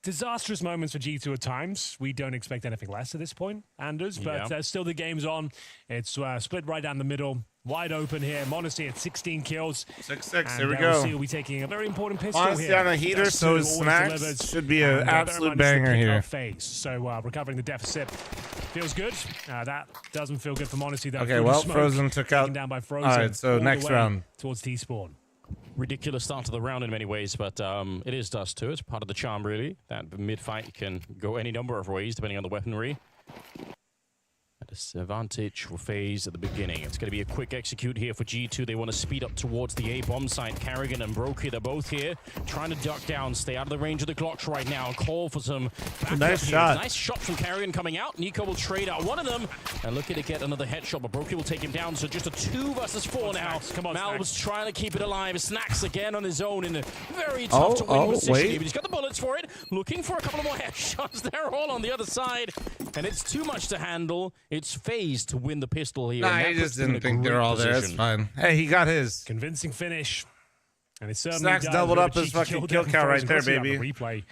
disastrous moments for G2 at times. We don't expect anything less at this point, Anders, but still the game's on. It's split right down the middle. Wide open here. m0NESY at 16 kills. 6-6. Here we go. m0NESY will be taking a very important pistol m0NESY here. on a heater, so his Snacks should be an absolute banger here. So recovering the deficit feels good. That doesn't feel good for m0NESY though. Okay, well, Frozen took out. Down by Frozen. All right, so next round towards T-spawn. Ridiculous start to the round in many ways, but it is dust too. It's part of the charm, really. That mid-fight can go any number of ways, depending on the weaponry. A disadvantage for FaZe at the beginning. It's going to be a quick execute here for G2. They want to speed up towards the A-bomb site. Carrigan and Brokey, they're both here, trying to duck down, stay out of the range of the Glocks right now. Call for some nice shot. Nice shot from Carrigan coming out. Nico will trade out one of them, and looking to get another headshot, but Brokey will take him down. So just a 2 versus 4 now. Come on, Mal's trying to keep it alive. Snacks again on his own in a very tough to win position. Wait. But he's got the bullets for it. Looking for a couple of more headshots. They're all on the other side, and it's too much to handle. It's FaZe to win the pistol here. Nah, he just didn't think they're all there. It's fine. Hey, he got his. Convincing finish. And it certainly Snacks does. doubled With up a his cheeky fucking kill kill there count from right there, Frozen. baby. Replay.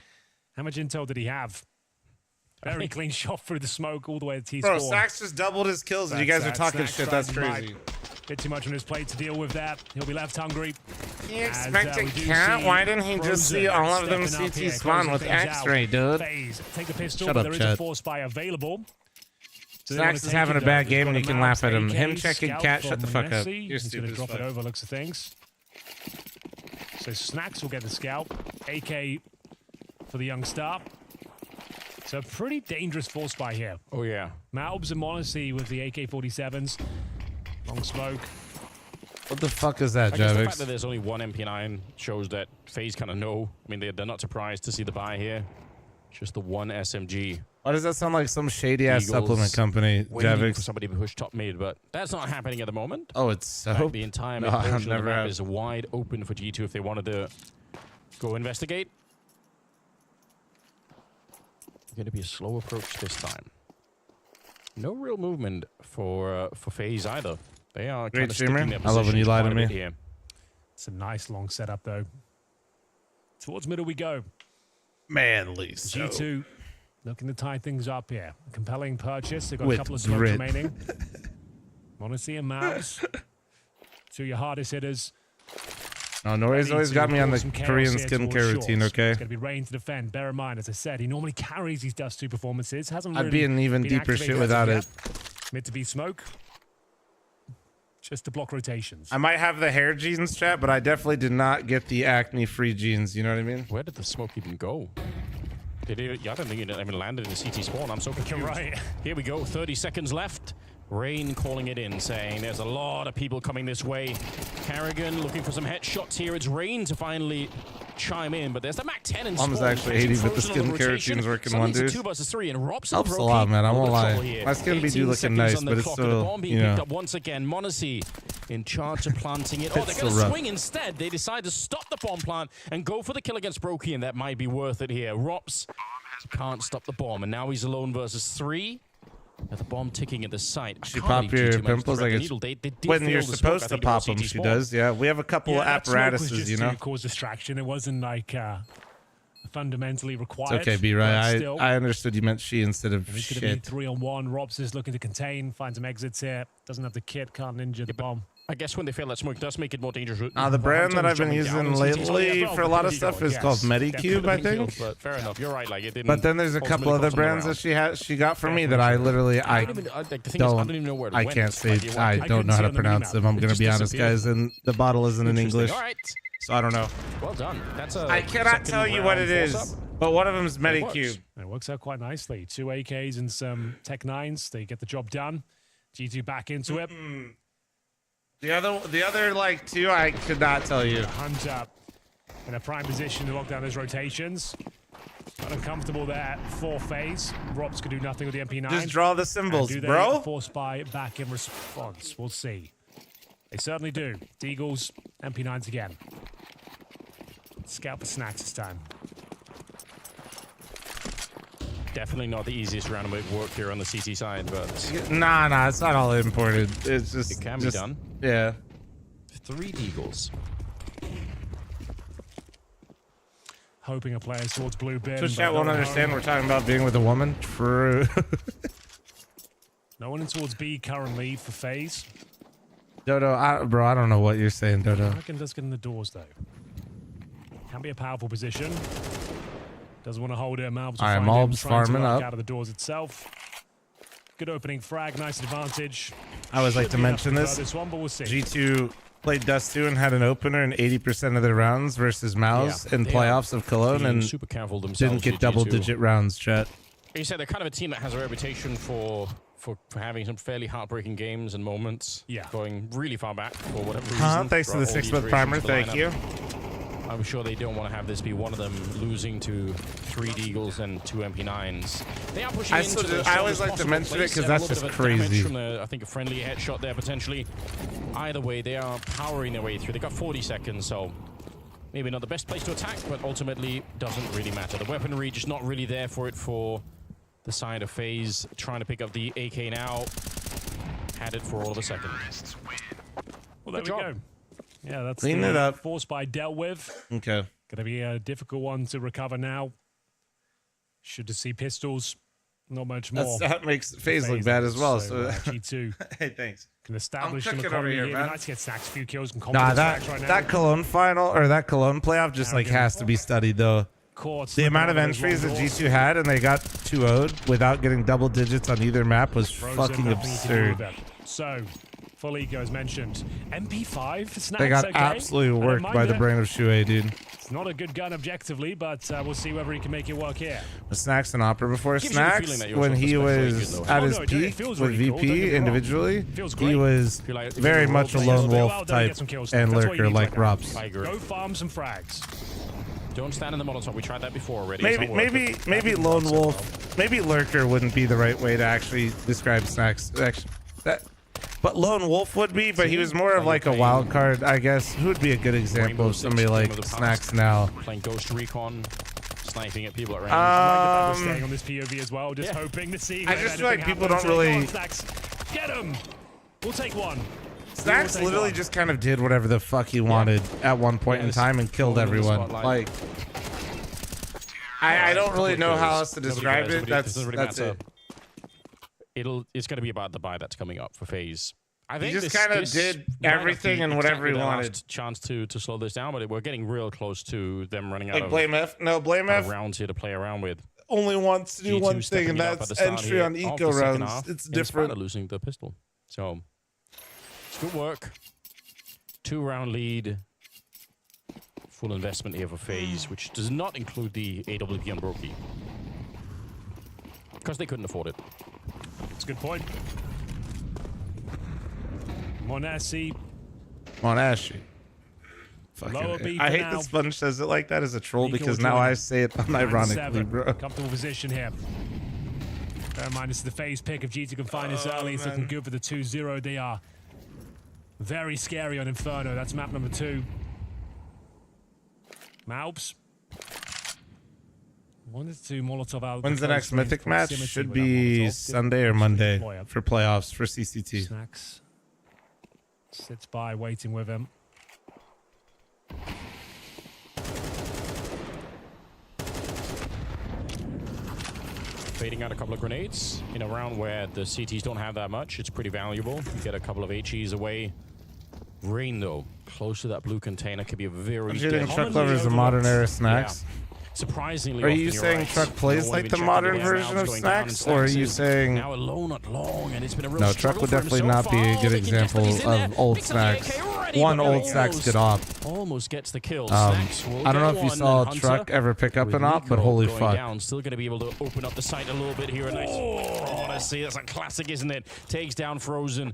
How much intel did he have? Very clean shot through the smoke all the way to T-spawn. Bro, Snacks just doubled his kills, and you guys are talking Snacks shit. That's trying crazy. Bit too much on his plate to deal with that. He'll be left hungry. He expected cat. Why didn't he just see all of them CT spawn with X-ray, dude? FaZe, take the pistol, Shut but up, there is Chad. a force buy available. So Snacks is having a bad game, and you can laugh at him. Him checking cat, shut the fuck up. You're He's going stupid to as drop fuck. it over, looks of things. So Snacks will get the scalp. AK for the young star. So a pretty dangerous force buy here. Oh, yeah. Malbs and m0NESY with the AK-47s. Long smoke. What the fuck is that, I guess the Javix? fact that there's only one MP9 shows that FaZe kind of know. I mean, they're not surprised to see the buy here. Just the one SMG. Why does that sound like some shady ass Eagles supplement company, waiting Javix? for somebody to push top mid, but that's not happening at the moment. Oh, it's so. In fact, the entire mid No, portion I've of the never map had. is wide open for G2 if they wanted to go investigate. Going to be a slow approach this time. No real movement for FaZe either. They are kind Great of streamer. sticking their I love when you positions lie to quite a me. bit here. It's a nice long setup, though. Towards middle we go. Manly. So. G2 looking to tie things up here. A compelling purchase. They've got With a couple of smokes grit. remaining. Monacy and Mouse. Two of your hardest hitters. No, Nori's always got me on the Korean skincare routine, okay? It's going to be Rain to defend. Bear in mind, as I said, he normally carries these Dust 2 performances. Hasn't I'd really be in even been deeper activated shit as without of it. yet. Mid to be smoke. Just to block rotations. I might have the hair jeans, chat, but I definitely did not get the acne-free jeans. You know what I mean? Where did the smoke even go? Did it? Yeah, I don't think it even landed in the CT spawn. I'm so confused. You're right. Here we go. 30 seconds left. Rain calling it in, saying there's a lot of people coming this way. Carrigan looking for some headshots here. It's Rain to finally chime in, but there's the Mac 10 and Mom's spawn. actually 80, but the Frozen on skincare rotation. routine's working Suddenly wonders. it's a 2 versus 3, and Robson Helps a Brokey, lot, man. I little won't bit of lie. trouble here. My skin be 18 looking seconds nice, on the but it's clock, and the still, bomb being you picked know. up once again. Monacy in charge of planting it. Oh, It's they're still going to rough. swing instead. They decide to stop the bomb plant and go for the kill against Brokey, and that might be worth it here. Rops can't stop the bomb, and now he's alone versus 3. With the bomb ticking at the site. She pop your pimples like it's when you're supposed to pop them. She does. Yeah, we have a couple of that smoke was apparatuses, just you know. to cause distraction. It wasn't like fundamentally required. It's okay, B. but Right. still. I understood you meant she instead of And it's going to be shit. 3-on-1. Robs is looking to contain, find some exits here. Doesn't have the kit, can't ninja the bomb. I guess when they fail that smoke, it does make it more dangerous. The brand that I've been using lately for a lot of stuff is called Medicube, I think. But fair enough, you're right. Like it didn't. But then there's a couple other brands that she got for me that I literally I the thing is, I don't don't even know where it I went. can't say Like, it I went- don't know how to see it on the pronounce minimap. them. I'm It gonna just be honest, disappeared. guys, and the bottle isn't in Interesting. English, All right. so I don't know. Well done. That's a. I cannot tell you what it is, but one of them is Medicube. It works out quite nicely. 2 AKs and some Tech 9s. They get the job done. G2 back into it. The other like two, I could not tell you. Hunt up in a prime position to lock down those rotations. Not uncomfortable there for FaZe. Robs could do nothing with the MP9. Just draw the symbols, And do they bro. force buy back in response? We'll see. They certainly do. Deagles, MP9s again. Scout for snacks this time. Definitely not the easiest round of work here on the CT side, but Nah, it's not all important. It's just it can be done. Yeah. 3 Deagles. Hoping a player towards blue bin. So but chat won't no understand one- we're talking about being with a woman. True. No one in towards B currently for FaZe. Dodo, bro, I don't know what you're saying, Dodo. Kraken does get in the doors though. Can be a powerful position. Doesn't want to hold it. Malbs will All right, find him, Malbs trying to farming work up. out of the doors itself. Good opening frag, nice advantage. I always like Should to be enough mention convert this. one, but we'll see. G2 played Dust 2 and had an opener in 80% of their rounds versus Mouse Yeah, in they playoffs of Cologne being and super careful themselves. didn't get G2. double-digit rounds, chat. You said they're kind of a team that has a reputation for having some fairly heartbreaking games and moments. Yeah. Going really far back for whatever reason. Thanks for the throughout all 6-month the primer. iterations of the Thank you. lineup. I'm sure they don't want to have this be one of them losing to 3 Deagles and 2 MP9s. They are pushing into the I always strongest like to possible mention it place because and a that's little just bit of damage crazy. From I think a friendly headshot there potentially. Either way, they are powering their way through. They got 40 seconds, so maybe not the best place to attack, but ultimately doesn't really matter. The weaponry just not really there for it for the side of FaZe. Trying to pick up the AK now. Had it for all of a second. Well, there Good we job. go. Yeah, that's Clean the it up. force buy dealt with. Okay. Gonna be a difficult one to recover now. Should just see pistols. Not much more. That makes FaZe look bad as well. So, G2 hey, thanks. can establish I'm some cooking over economy here, here. man. Nice to get snacks, a few kills, and Nah, confidence that back right now. that Cologne final or that Cologne playoff just like has to be studied though. Courts, The amount of entries that G2 had and they got 2-0'd without getting double digits on either map was fucking absurd. So, full ego as mentioned. MP5 for snacks. They got okay? absolutely I don't worked mind by the it. brain of Shuei, dude. It's not a good gun objectively, but we'll see whether he can make it work here. Was Snacks an opera before? Snacks, when he was at his peak with really VP individually, he was like very much a lone wolf type and lurker like Robs. Go farm some frags. Don't stand in the Molotov. We tried that before already. Maybe lone wolf, maybe lurker wouldn't be the right way to actually describe Snacks. But lone wolf would be, but he was more of like a wild card, I guess. Who would be a good example of somebody like Snacks now? Playing Ghost Recon, sniping at people at range. I like the fact we're staying on this POV as well, just hoping to see. I just feel like people don't really. Get him. We'll take one. Snacks literally just kind of did whatever the fuck he wanted at one point in time and killed everyone. Like, I don't really know how else to describe it. That's it. It's going to be about the buy that's coming up for FaZe. I think he just kind of did everything and whatever he wanted. Chance to slow this down, but we're getting real close to them running out like of Blame F. No, Blame F. rounds here to play around with. Only wants to do one thing, and that's entry on eco rounds. It's different. Losing the pistol, so it's good work. 2-round lead. Full investment here for FaZe, which does not include the AWP on Brokey because they couldn't afford it. That's a good point. Monassi. Fucking I hate that Sponge says it like that as a troll because now I say it unironically, bro. Comfortable position here. Bear in mind, this is the FaZe pick. If G2 can find this early, it's looking good for the 2-0. They are very scary on Inferno. That's map number 2. Maubs. When's the next Mythic match? Should be Sunday or Monday for playoffs for CCT. Snacks sits by waiting with him. Fading out a couple of grenades in a round where the CTs don't have that much. It's pretty valuable. You get a couple of HEs away. Rain, though, close to that blue container could be a very... Do you think Truck Lover is a modern era Snacks? Yeah. Surprisingly, are you saying Truck plays like the modern version of Snacks, or are you saying now alone, not long, and it's been a real no? Truck would definitely not be a good example of old Snacks. One old Snacks good op. Almost gets the kill. I don't know if you saw Truck ever pick up an op, but holy fuck! Still going to be able to open up the site a little bit here. And honestly, that's a classic, isn't it? Takes down Frozen.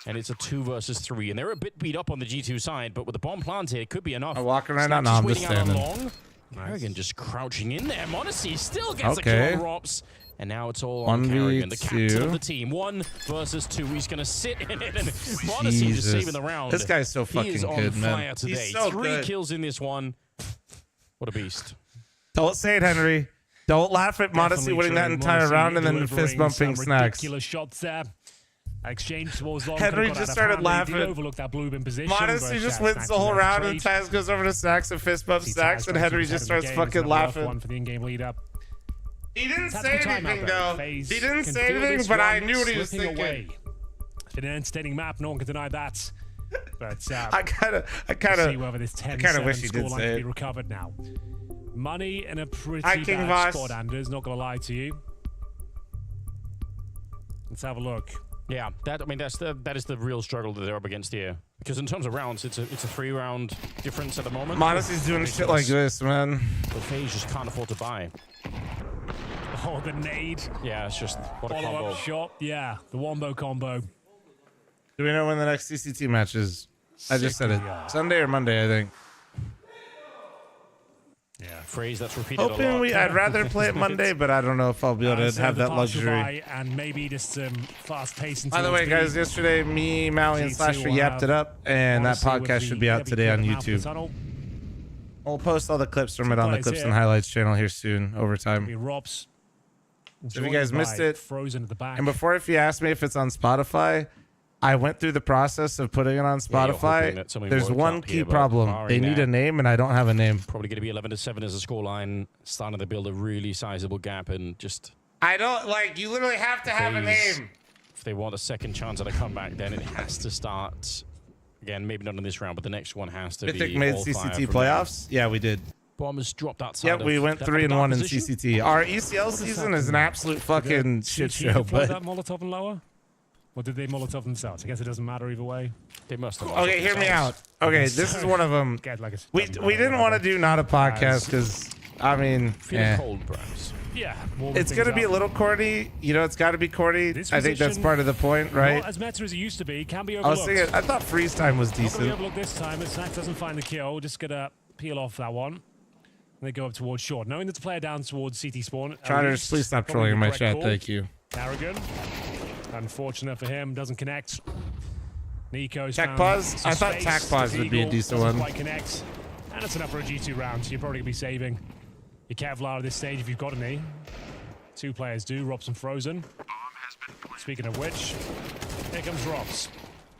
And it's a 2 versus 3, and they're a bit beat up on the G2 side, but with the bomb planted, it could be enough. I'm walking right now. No, I'm just standing. Karrigan just crouching in there. Modesty still gets a kill on Rops. And now it's all on Karrigan, the captain of the team. 1 versus 2. He's going to sit in it. And Modesty just saving the round. This guy's so fucking good, man. Fire today. He's so 3 good. kills in this one. What a beast. Don't say it, Henry. Don't laugh at Modesty winning that entire round and then fist bumping Snacks. Ridiculous shots there. Exchange towards long. Henry just started laughing. Overlooked that blue bin position. Modesty just wins the whole round, and Taz goes over to Snacks and fist bumps Snacks, and Henry just starts fucking laughing. One for the in-game lead up. He didn't say anything though. He didn't say anything, but I knew what he was thinking. It's been an entertaining map. No one can deny that. But I kind of see whether this 10-7 wish he did scoreline say can it. be recovered now. Money in a pretty bad spot, Anders. Not gonna lie to you. Let's have a look. Yeah, that is the real struggle that they're up against here. Because in terms of rounds, it's a 3-round difference at the moment. Modesty's doing shit like this, man. But FaZe just can't afford to buy. Oh, the nade. Yeah, it's just what a combo. Follow-up shot. Yeah, the wombo combo. Do we know when the next CCT match is? I just said it. Sunday or Monday, I think. Yeah, phrase that's repeated a lot. I'd rather play it Monday, but I don't know if I'll be able to have that luxury. And maybe just some fast pacing. By the way, guys, yesterday me, Maui, and Slasher yapped it up, and that podcast should be out today on YouTube. We'll post all the clips from it on the Clips and Highlights channel here soon, over time. So if you guys missed it, frozen at the back. And before, if you asked me if it's on Spotify, I went through the process of putting it on Spotify. There's one key problem. They need a name, and I don't have a name. Probably going to be 11-7 as a scoreline. Starting to build a really sizable gap, and just... I don't, like, you literally have to have a name. If they want a second chance at a comeback, then it has to start... Again, maybe not in this round, but the next one has to be... Mythic made CCT playoffs? Yeah, we did. Bombers dropped outside. Yep, we went 3-1 in CCT. Our ECL season is an absolute fucking shit show, but... that Molotov and lower? Or did they Molotov themselves? I guess it doesn't matter either way. They must have. Okay, hear me out. Okay, this is one of them. We didn't want to do not a podcast because, I mean, Feeling cold, perhaps. Yeah. It's going to be a little corny. You know, it's got to be corny. I think that's part of the point, right? Not as meta as it used to be. Can be I overlooked. was thinking, I thought freeze time was Not going to be decent. overlooked this time. As Snack doesn't find the kill. Just going to peel off that one. And they go up towards short. Knowing that the player down towards CT spawn. Trotters, please stop trolling in my chat. Thank you. Carrigan. Unfortunate for him. Doesn't connect. Nico's Tac found pause? some I thought space. tac pause would be a Eagle decent doesn't one. quite connect. And it's enough for a G2 round, so you're probably going to be saving your Kevlar at this stage if you've got any. 2 players do. Robson frozen. Speaking of which, here comes Robs.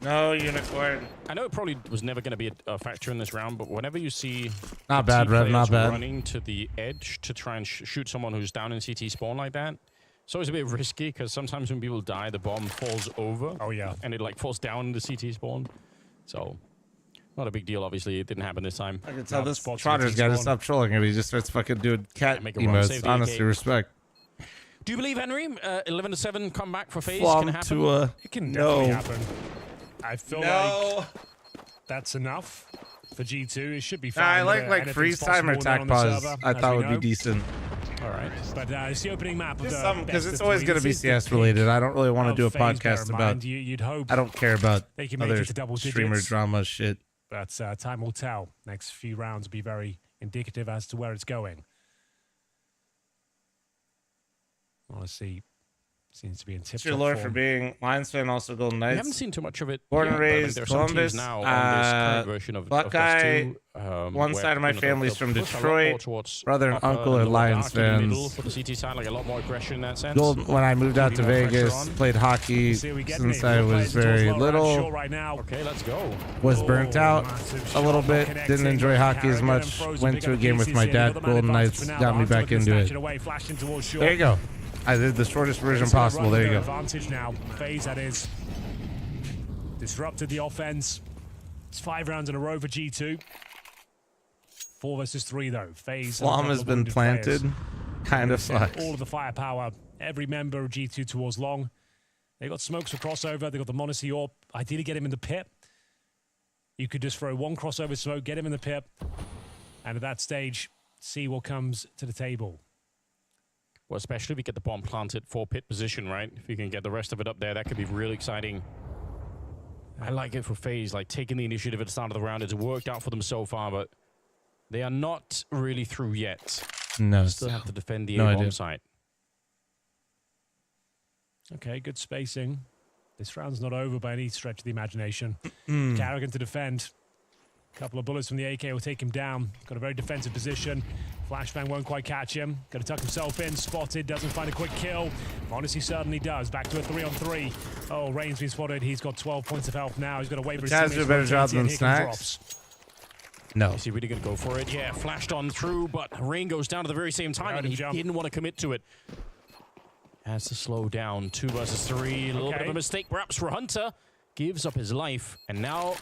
No, Unicorn. I know it probably was never going to be a factor in this round, but whenever you see Not bad, Rev, not bad. running to the edge to try and shoot someone who's down in CT spawn like that, it's always a bit risky because sometimes when people die, the bomb falls over. Oh, yeah. And it like falls down into CT spawn. So, not a big deal, obviously. It didn't happen this time. I can tell this Trotter's got to stop trolling him. He just starts fucking doing cat make a run, save emotes. the Honestly, AK. respect. Do you believe, Henry, 11-7 comeback for FaZe Flom can happen? to It can definitely happen. I feel like that's enough for G2. It should be fine. I like freeze time or tac pause. I thought would be decent. All right. But it's the opening map of the Because it's always going to be CS related. I don't really want to do a podcast about. You'd hope I don't care about they can make other it to double streamer digits. drama shit. But time will tell. Next few rounds will be very indicative as to where it's going. Honestly, seems to be in tip-top What's your lore for form. being Lions fan, also Golden We Knights? haven't seen too much of it. Born and yet, but, raised there are some teams Columbus. now on this current version of Buckeye. Dust 2, One where, side of my you know, family's they'll from push a lot Detroit. more towards Brother and upper uncle are and lower Lions dark in the middle fans. for the CT side, like a lot more aggression in that sense. Golden, when I moved out to Putting more pressure Vegas, on. played hockey since I was very little. Right now. Okay, let's go. Was burnt out a little bit. Didn't enjoy hockey as much. Went to a game with my dad. Golden Knights got me back into it. There you go. I did the shortest version possible. There you go. Advantage now. FaZe, that is. Disrupted the offense. It's 5 rounds in a row for G2. 4 versus 3 though. FaZe. Flom has been planted. Kind of sucks. All of the firepower. Every member of G2 towards long. They got smokes for crossover. They got the Monacy Orb. Ideally get him in the pit. You could just throw one crossover smoke, get him in the pit, and at that stage, see what comes to the table. Well, especially if you get the bomb planted for pit position, right? If you can get the rest of it up there, that could be really exciting. I like it for FaZe, like taking the initiative at the start of the round. It's worked out for them so far, but they are not really through yet. No. Still have to defend the No A-bomb idea. site. Okay, good spacing. This round's not over by any stretch of the imagination. Carrigan to defend. Couple of bullets from the AK will take him down. Got a very defensive position. Flashbang won't quite catch him. Got to tuck himself in. Spotted. Doesn't find a quick kill. Honestly, certainly does. Back to a 3-on-3. Oh, Rain's been spotted. He's got 12 points of health now. He's got to wait for his Taz do a better job than Snacks. No. Is he really going to go for it? Yeah, flashed on through, but Rain goes down at the very same time, and he didn't want to commit to it. Has to slow down. 2 versus 3. A little bit of a mistake, perhaps, for Hunter. Gives up his life, and now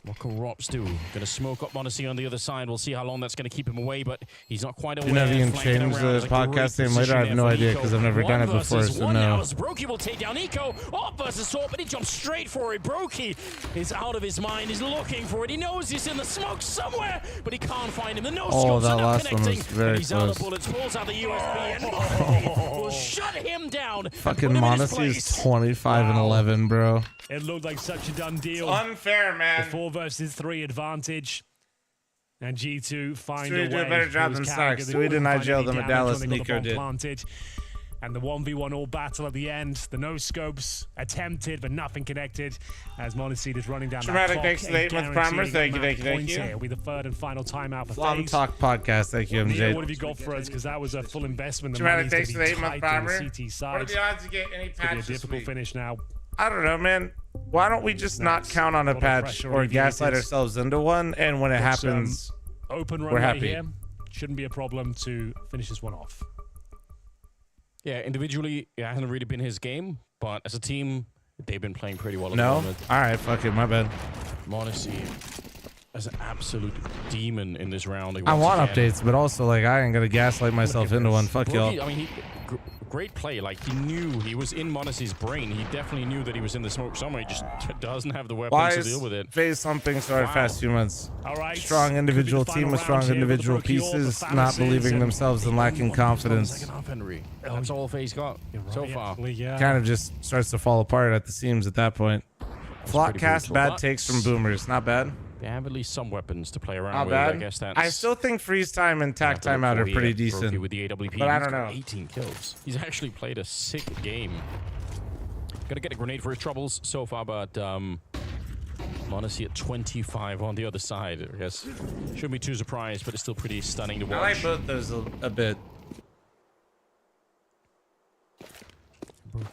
what can Rops do? Going to smoke up Monacy on the other side. We'll see how long that's going to keep him away, but he's not quite aware. You know, if you can change the podcast name later, I have no idea because I've never done it before, so no. Brokey will take down Eco. Up versus Sword, but he jumps straight for it. Brokey is out of his mind. He's looking for it. He knows he's in the smoke somewhere, but he can't find him. The no-scopes that are not last one connecting. was very and he's out of close. bullets, pulls out the USB, and Monacy will shut him down. Fucking Put him in his Monacy is place. 25-11, bro. It looked like such a done deal. Unfair, man. The 4 versus 3 advantage. And G2 find Stewie a way. do a better job It was than Carrigan. Snacks. They Stewie did couldn't not find gel any them at damage Dallas. when they got the Nico bomb did. planted. And the 1v1 all battle at the end. The no-scopes attempted, but nothing connected. As Monacy is running down Dramatic that thanks clock. to the 8 month primer. Thank you. It'll be the 3rd and final timeout for Flom FaZe. Talk Podcast. Thank you, Neil, MJ. what have you got for us? Because that was a full investment. The Dramatic money's thanks to gonna the be 8 month tight on the primer. CT side. What are the odds to get any It's gonna be a patch this difficult week? finish now. I don't know, man. Why don't we just not count on a patch or gaslight ourselves into one, and when it happens, Open we're runway happy. here. Shouldn't be a problem to finish this one off. Yeah, individually, it hasn't really been his game, but as a team, they've been playing pretty well at the No? moment. All right, fuck it, my bad. Monacy as an absolute demon in this round. I want updates, but also like I ain't gonna gaslight myself into one. Fuck y'all. I mean, great play. Like he knew he was in Monacy's brain. He definitely knew that he was in the smoke somewhere. He just doesn't have the weapons to deal with it. FaZe something started fast few months. All right. Strong individual team with strong individual pieces, not believing themselves and lacking confidence. That's all FaZe got so far. Kind of just starts to fall apart at the seams at that point. Flock cast bad takes from boomers. Not bad. They have at least some weapons to play around Not with. bad. I guess that's. I still think freeze time and tack timeout are pretty decent. With the AWP, but I don't know. 18 kills. He's actually played a sick game. Gonna get a grenade for his troubles so far, but Monacy at 25 on the other side. I guess shouldn't be too surprised, but it's still pretty stunning to watch. I like both those a bit.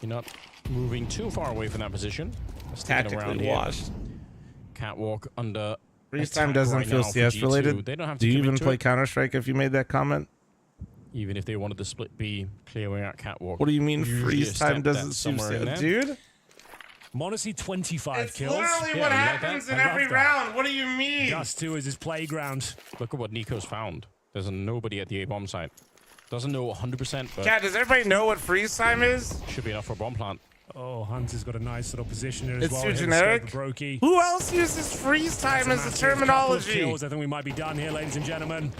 You're not moving too far away from that position. Tactically washed. Catwalk under. Freeze time doesn't feel CS related. They don't have to Do you even commit to play it. Counter-Strike if you made that comment? Even if they wanted the split B, clearing out Catwalk. What do you mean Usually freeze a step time doesn't that's suit somewhere in CS? there. Dude? Monacy 25 It's kills. literally what happens in every round. What do you mean? Dust 2 is his playground. Look at what Nico's found. There's nobody at the A-bomb site. Doesn't know 100%, but Cat, does everybody know what freeze time is? should be enough for a bomb plant. Oh, Hunter's got a nice little position here as It's well. too Hit generic. Brokey. Who else uses freeze time as a Massive terminology? couple of kills. I think we might be done here, ladies and gentlemen.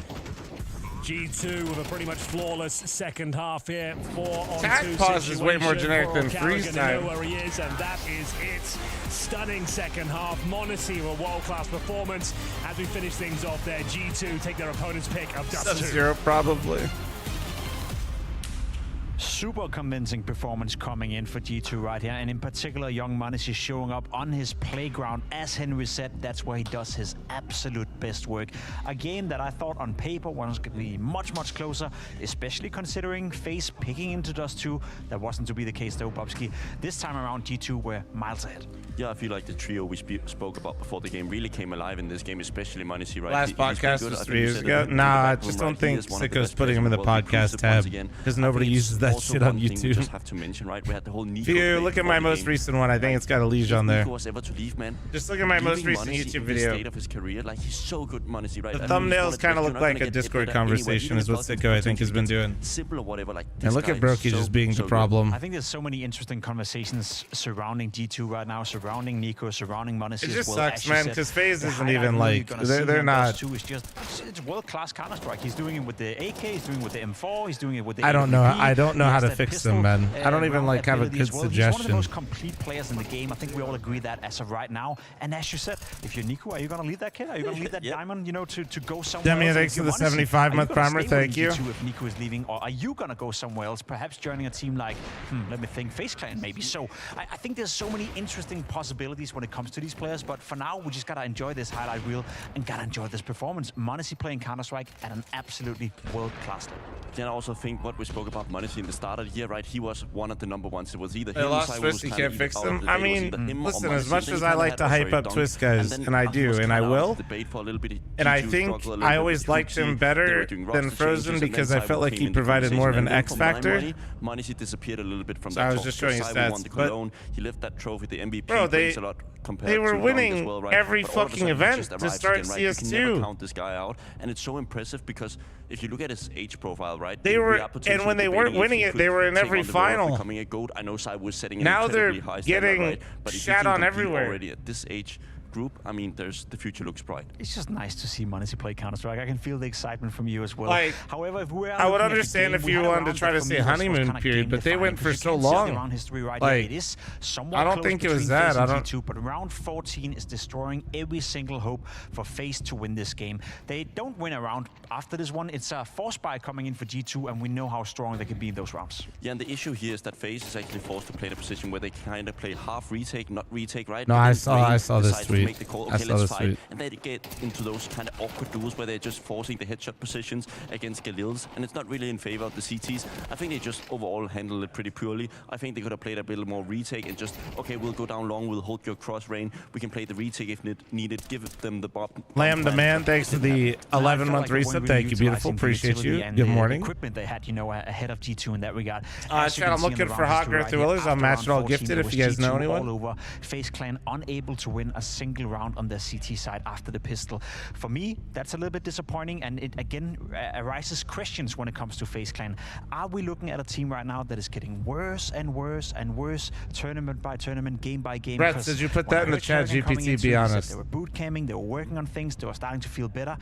G2 with a pretty much flawless second half here. 4-on-2 Tac pause is way more situation generic for than freeze Carrigan. time. Know where he is, and that is it. Stunning second half. Monacy with a world-class performance. As we finish things off there, G2 take their opponent's pick of Dust 2. Sub-Zero probably. Super convincing performance coming in for G2 right here, and in particular Young Monacy showing up on his playground. As Henry said, that's where he does his absolute best work. A game that I thought on paper was going to be much closer, especially considering FaZe picking into Dust 2. That wasn't to be the case though, Bobski. This time around G2 were miles ahead. Yeah, I feel like the trio we spoke about before the game really came alive in this game, especially Monacy, right? Last He's been podcast good. was I think 3 you years said ago. it in the Nah, I back room, just right? don't He think is one of the Sicko's best putting him in the players in the world. He podcast proves it once tab again. because I nobody think uses it's that also shit on one thing we YouTube. just have to mention, right? We had the whole Nico If you debate look at before my the most game. recent one, I think it's got a Liege on there. If Nico was ever to leave, man, Just look at my most leaving recent Monacy YouTube in the video. state of his career, like he's so good, Monacy, right? The I mean, he's one thumbnails of the kind of best. look You're not like gonna a get Discord better anyway. conversation Even is what if Sicko I think has been doing. simple or whatever, like And look at Brokey just being the problem. I think there's so many interesting conversations surrounding G2 right now, surrounding Nico, surrounding Monacy It as just well. sucks, As you man, said, because FaZe the isn't highlight even reel like you're gonna see they're here not. Dust 2 is just it's world-class Counter-Strike. He's doing it with the AK, he's doing it with the M4, he's doing it with the I don't know. AWP. I don't know He how has to that fix pistol, them, man. I don't even round like have a ability as good well. He's one of the suggestion. most complete players in the game. I think we all agree that as of right now. And as you said, if you're Nico, are you gonna lead that kid? Are you gonna lead that diamond? You know, to go somewhere Demi, else? thanks And for if the you're Monacy, 75-month are you gonna primer. stay Thank within you. G2 if Nico is leaving, or are you gonna go somewhere else? Perhaps joining a team like, let me think, FaZe Clan maybe. So I think there's so many interesting possibilities when it comes to these players. But for now, we just gotta enjoy this highlight reel and gotta enjoy this performance. Monacy playing Counter-Strike at an absolutely world-class level. Then I also think what we spoke about Monacy in the start of the year, right? He was one of the number ones. It was either They him, lost Simon Twist, was you kind can't of fix out them. of the I day. It was mean, either him or listen, Monacy. as much Then as he I kinda like had to a hype very up dunk. Twist guys, then and I he was do, and kinda I out will. of the debate for a little bit. And I G2 think struggled a little I bit always with liked Fuji. him They better were doing than roster Frozen changes, and then because I Cyber felt like came he into provided more of conversation, an and X then combined factor. Monacy disappeared a little bit from So that I was talk. just showing you Cyber won stats, the but Cologne. He left that trophy. The MVP Bro, brings a lot compared they were to Dunk winning as well, right? every But all of a fucking sudden, he event just to arrives start again, right? You can never CS2. count this guy out, and it's so impressive because if you look at his age profile, right? They we were, are and potentially when they weren't debating if winning he it, could they were in take every on the road of final. becoming a GOAT. I know Sai was setting an Now they're incredibly high standard, getting right? But if shat you can on compete everywhere. already at this age group, I mean, the future looks bright. It's just nice to see Monacy play Counter-Strike. I can feel the excitement from you as well. Like, however, if we're I would looking at the understand game, if we you had a wanted to round try that to for say me was honeymoon kinda period, but they game-defining, went for because so you can see long. the round history right Like, here. It is somewhat I don't close think it was between that. FaZe I and don't. G2, but round 14 is destroying every single hope for FaZe to win this game. They don't win a round after this one. It's a force buy coming in for G2, and we know how strong they can be in those rounds. Yeah, and the issue here is that FaZe is actually forced to play in a position where they kind of play half retake, not retake, right? No, And I then saw this decides to tweet. make the call, I okay, saw let's this fight. tweet. And they get into those kind of awkward duels where they're just forcing the headshot positions against Galils, and it's not really in favor of the CTs. I think they just overall handled it pretty poorly. I think they could have played a bit more retake and just, okay, we'll go down long, we'll hold your cross rain, we can play the retake if needed, give them the bomb. Lamb the man, thanks for the 11-month resub. Thank you, beautiful. Appreciate you. Good morning. Equipment they had, you know, ahead of G2 in that regard. Chat, I'm looking for Hot Girl Thrillers. I'm matched all gifted if you guys know anyone. All over. FaZe Clan unable to win a single single round on their CT side after the pistol. For me, that's a little bit disappointing, and it again arises questions when it comes to FaZe Clan. Are we looking at a team right now that is getting worse and worse and worse, tournament by tournament, game by game? Brett, did you put that in the chat GPT, be honest? They were boot camping, they were working on things, they were starting to feel better.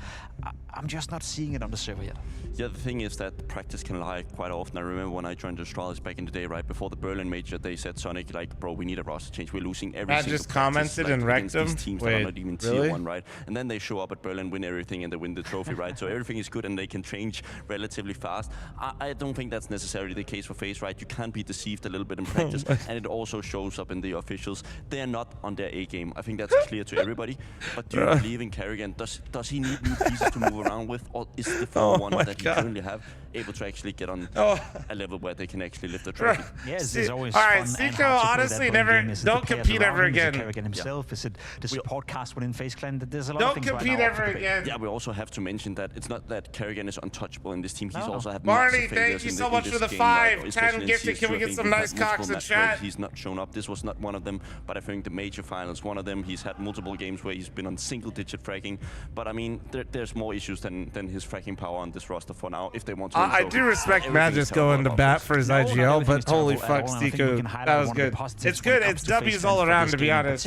I'm just not seeing it on the server yet. Yeah, the thing is that practice can lie quite often. I remember when I joined Astralis back in the day, right before the Berlin major, they said, Sonic, like, bro, we need a roster change. We're losing every Matt single just practice, commented like, and wrecked against them? these teams Wait, that are not even really? tier 1, right? And then they show up at Berlin, win everything, and they win the trophy, right? So everything is good, and they can change relatively fast. I don't think that's necessarily the case for FaZe, right? You can be deceived a little bit in practice, and it also shows up in the officials. They're not on their A game. I think that's clear to everybody. But do you believe in Carrigan? Does he need new pieces to move around with, or is the 4-1 that he currently have able to actually get on a level where they can actually lift the trophy? Yes, there's always all right, fun. Seiko, honestly, never don't compete ever again. Carrigan himself, is it the support cast within FaZe Clan? There's a lot of things don't compete ever again. Yeah, we also have to mention that it's not that Carrigan is untouchable in this team. He's also had Barney, massive thank failures you in so much for the game, 5, right? 10 gifted. Can we get some nice cocks in chat? He's not shown up. This was not one of them, but I think the major finals, one of them. He's had multiple games where he's been on single-digit fracking, but I mean, there's more issues than his fracking power on this roster for now. If they want to, I do respect Matt just going to bat for his IGL, but holy fuck, Seiko, that was good. It's good. It's W's all around, to be honest.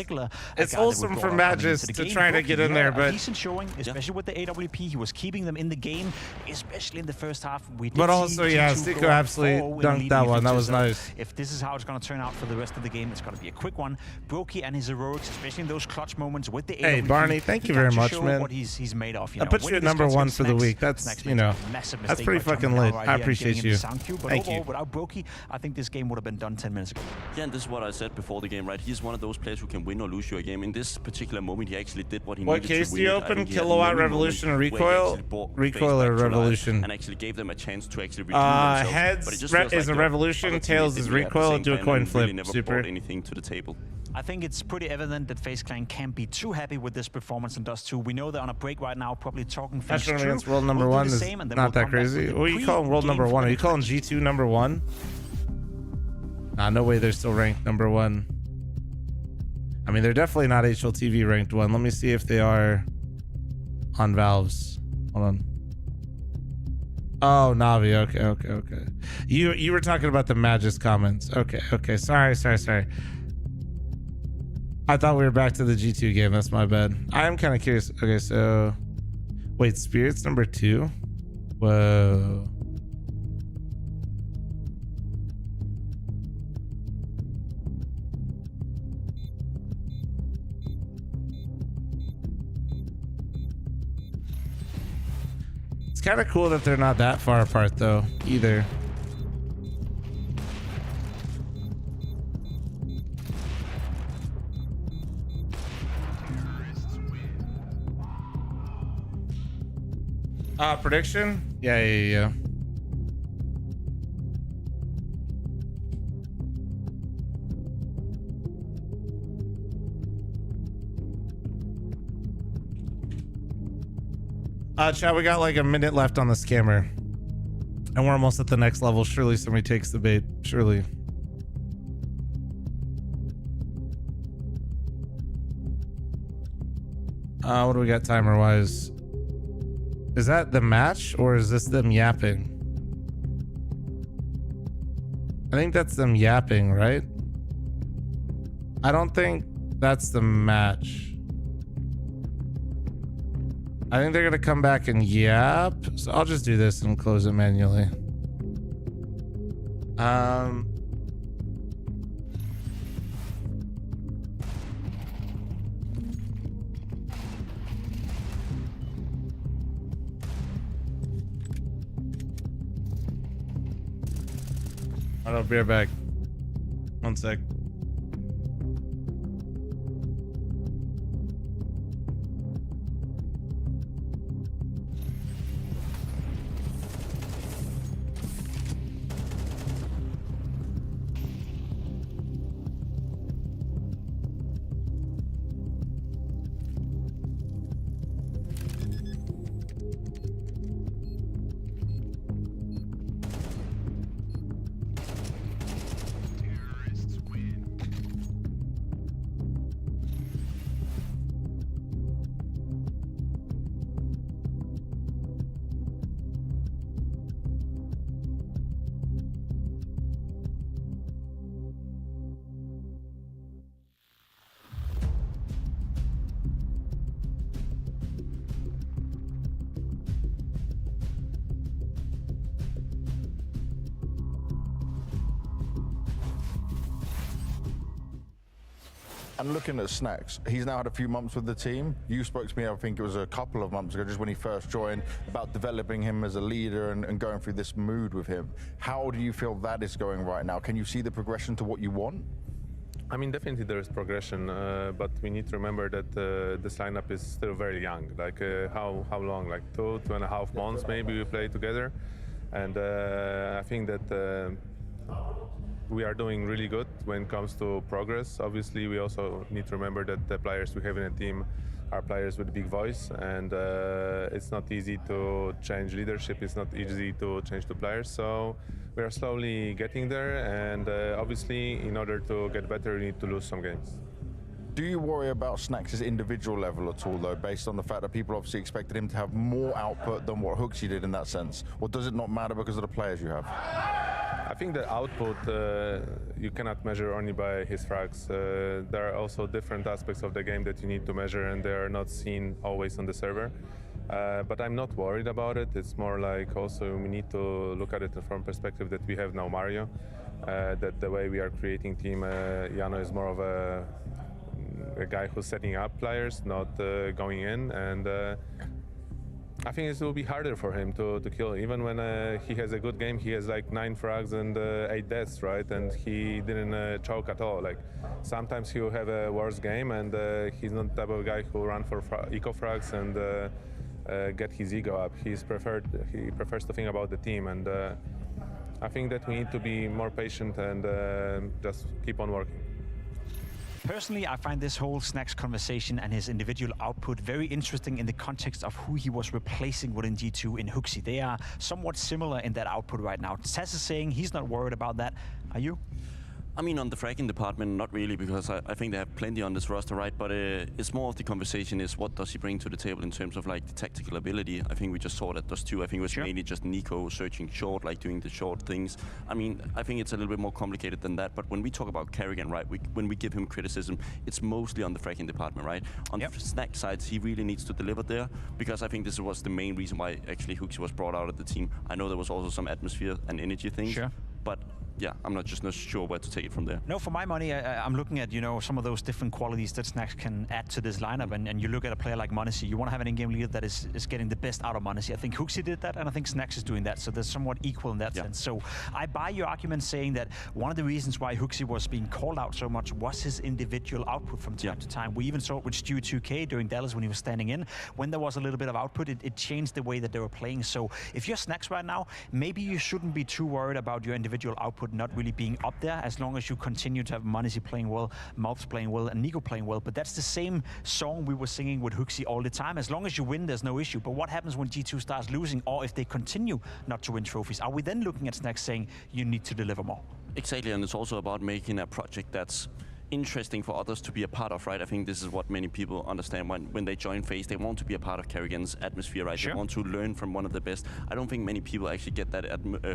It's wholesome for Matt just to try to get in there, but decent showing, especially with the AWP. He was keeping them in the game, especially in the first half. But also, yeah, Seiko absolutely dunked that one. That was nice. If this is how it's going to turn out for the rest of the game, it's going to be a quick one. Brokey and his heroics, especially in those clutch moments with the AWP. Hey, Barney, thank you very much, man. What he's made of. I put you at #1 for the week. That's, you know, that's pretty fucking lit. I appreciate you. Thank you. Without Brokey, I think this game would have been done 10 minutes ago. Yeah, and this is what I said before the game, right? He's one of those players who can win or lose you a game. In this particular moment, he actually did what he needed to win. What case do you open? Kilowatt, Revolution, or Recoil? Recoil or Revolution? And actually gave them a chance to actually redeem themselves. Heads is a Revolution, tails is Recoil. Do a coin flip. Super. Anything to the table. I think it's pretty evident that FaZe Clan can't be too happy with this performance in Dust 2. We know they're on a break right now, probably talking things through. Against world #1 is not that crazy. What are you calling world #1? Are you calling G2 #1? Nah, no way they're still ranked #1. I mean, they're definitely not HLTV ranked 1. Let me see if they are on Valve's. Hold on. Oh, Navi. Okay. You were talking about the Magis comments. Okay. Sorry. I thought we were back to the G2 game. That's my bad. I am kind of curious. Okay, so wait, Spirits #2. Whoa. It's kind of cool that they're not that far apart though, either. Prediction? Yeah. Chat, we got like a minute left on the scammer. And we're almost at the next level. Surely somebody takes the bait. Surely. What do we got timer-wise? Is that the match or is this them yapping? I think that's them yapping, right? I don't think that's the match. I think they're gonna come back and yap. So I'll just do this and close it manually. I'll be right back. 1 sec. And looking at Snacks, he's now had a few months with the team. You spoke to me, I think it was a couple of months ago, just when he first joined, about developing him as a leader and going through this mood with him. How do you feel that is going right now? Can you see the progression to what you want? I mean, definitely there is progression, but we need to remember that this lineup is still very young. Like how long? Like 2.5 months maybe we play together, and I think that we are doing really good when it comes to progress. Obviously, we also need to remember that the players we have in a team are players with a big voice, and it's not easy to change leadership. It's not easy to change the players. So we are slowly getting there, and obviously, in order to get better, we need to lose some games. Do you worry about Snacks' individual level at all, though, based on the fact that people obviously expected him to have more output than what Hooksy did in that sense? Or does it not matter because of the players you have? I think the output you cannot measure only by his frags. There are also different aspects of the game that you need to measure, and they are not seen always on the server. But I'm not worried about it. It's more like also we need to look at it from perspective that we have now Mario. That the way we are creating team, Jano is more of a guy who's setting up players, not going in, and I think it will be harder for him to kill. Even when he has a good game, he has like 9 frags and 8 deaths, right? And he didn't choke at all. Like sometimes he will have a worse game, and he's not the type of guy who run for eco frags and get his ego up. He prefers to think about the team, and I think that we need to be more patient and just keep on working. Personally, I find this whole Snacks conversation and his individual output very interesting in the context of who he was replacing within G2 in Hooksy. They are somewhat similar in that output right now. Tess is saying he's not worried about that. Are you? I mean, on the fragging department, not really, because I think they have plenty on this roster, right? But it's more of the conversation is what does he bring to the table in terms of like the tactical ability. I think we just saw that those two. I think it was mainly just Nico searching short, like doing the short things. I mean, I think it's a little bit more complicated than that. But when we talk about Carrigan, right, when we give him criticism, it's mostly on the fragging department, right? On the Snack sides, he really needs to deliver there, because I think this was the main reason why actually Hooksy was brought out of the team. I know there was also some atmosphere and energy things, but yeah, I'm not sure where to take it from there. No, for my money, I'm looking at, you know, some of those different qualities that Snacks can add to this lineup, and you look at a player like m0NESY, you want to have an in-game leader that is getting the best out of m0NESY. I think Hooksy did that, and I think Snacks is doing that, so they're somewhat equal in that sense. So I buy your argument saying that one of the reasons why Hooksy was being called out so much was his individual output from time to time. We even saw it with Stu2K during Dallas when he was standing in. When there was a little bit of output, it changed the way that they were playing. So if you're Snacks right now, maybe you shouldn't be too worried about your individual output not really being up there, as long as you continue to have m0NESY playing well, Mouths playing well, and Nico playing well. But that's the same song we were singing with Hooksy all the time. As long as you win, there's no issue. But what happens when G2 starts losing, or if they continue not to win trophies? Are we then looking at Snacks saying you need to deliver more? Exactly, and it's also about making a project that's interesting for others to be a part of, right? I think this is what many people understand when they join FaZe. They want to be a part of Carrigan's atmosphere, right? They want to learn from one of the best. I don't think many people actually get that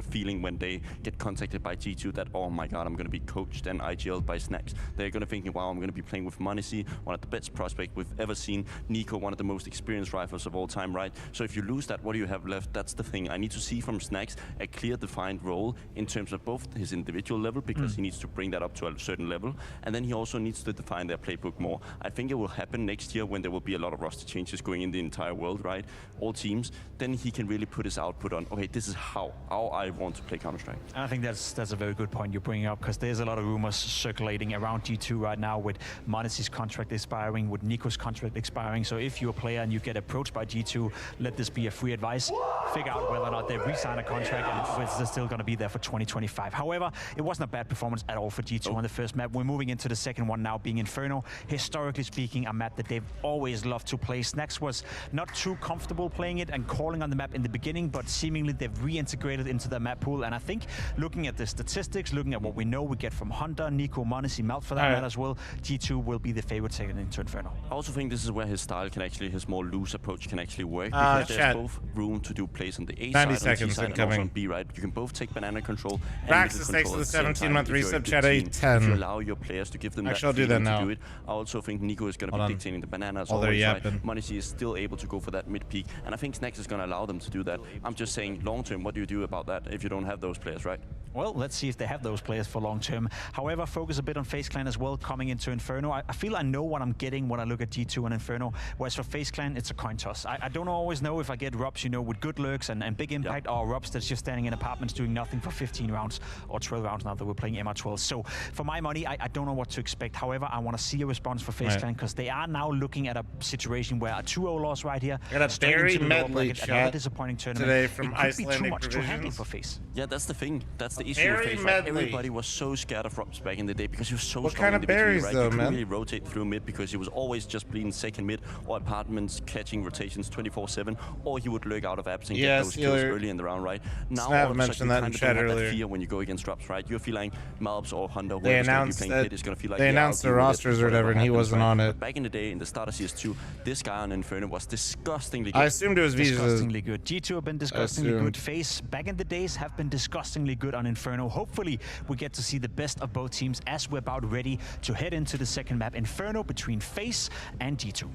feeling when they get contacted by G2 that, oh my god, I'm going to be coached and IGL'd by Snacks. They're going to think, wow, I'm going to be playing with m0NESY, one of the best prospects we've ever seen. Nico, one of the most experienced rifles of all time, right? So if you lose that, what do you have left? That's the thing. I need to see from Snacks a clear defined role in terms of both his individual level, because he needs to bring that up to a certain level, and then he also needs to define their playbook more. I think it will happen next year when there will be a lot of roster changes going in the entire world, right? All teams. Then he can really put his output on, okay, this is how I want to play Counter-Strike. I think that's a very good point you're bringing up, because there's a lot of rumors circulating around G2 right now with m0NESY's contract expiring, with Nico's contract expiring. So if you're a player and you get approached by G2, let this be a free advice. Figure out whether or not they re-sign a contract and they're still going to be there for 2025. However, it wasn't a bad performance at all for G2 on the first map. We're moving into the second one now, being Inferno. Historically speaking, a map that they've always loved to play. Snacks was not too comfortable playing it and calling on the map in the beginning, but seemingly they've reintegrated into the map pool. And I think looking at the statistics, looking at what we know we get from Hunter, Nico, m0NESY, Mouth for that matter as well, G2 will be the favorite taken into Inferno. I also think this is where his style can actually, his more loose approach can actually work, because there's both room to do plays on the A side, 90 seconds and incoming. also on B, right? You can both take banana control Rax and is next to the 17-month resub chat. chat If you 10. allow your players to give them Actually, that I'll do that freedom now. to do it, I also think Nico is going to be dictating the bananas always, right? m0NESY is still able to go for that mid-peak, and I think Snacks is going to allow them to do that. I'm just saying, long-term, what do you do about that if you don't have those players, right? Well, let's see if they have those players for long term. However, focus a bit on FaZe Clan as well coming into Inferno. I feel I know what I'm getting when I look at G2 and Inferno. Whereas for FaZe Clan, it's a coin toss. I don't always know if I get Robs, you know, with good lurks and big impact, or Robs that's just standing in apartments doing nothing for 15 rounds or 12 rounds now that we're playing MR12. So for my money, I don't know what to expect. However, I want to see a response for FaZe Clan because they are now looking at a situation where a 2-0 loss right here. Got a very medley chat disappointing tournament today from Icelandic Icelandic too much to handle Provisions. for FaZe. Yeah, that's the thing. That's the issue with FaZe. Right? Everybody was so scared of Robs back in the day because he was so what strong kind in of the berries, right? though, You couldn't man? really rotate through mid because he was always just bleeding second mid or apartments catching rotations 24/7, or he would lurk out of apps and get those kills early in the round, right? Now, all of a sudden, you kind of don't have that fear when you go against Robs, right? You're feeling Malbs or Hunter, they announced that they announced the rosters or whatever, and he wasn't on it. But back in the day, in the start of CS2, this guy on Inferno was disgustingly good. I assumed it was disgustingly good. G2 have been disgustingly good. FaZe back in the days have been disgustingly good on Inferno. Hopefully, we get to see the best of both teams as we're about ready to head into the second map, Inferno, between FaZe and G2.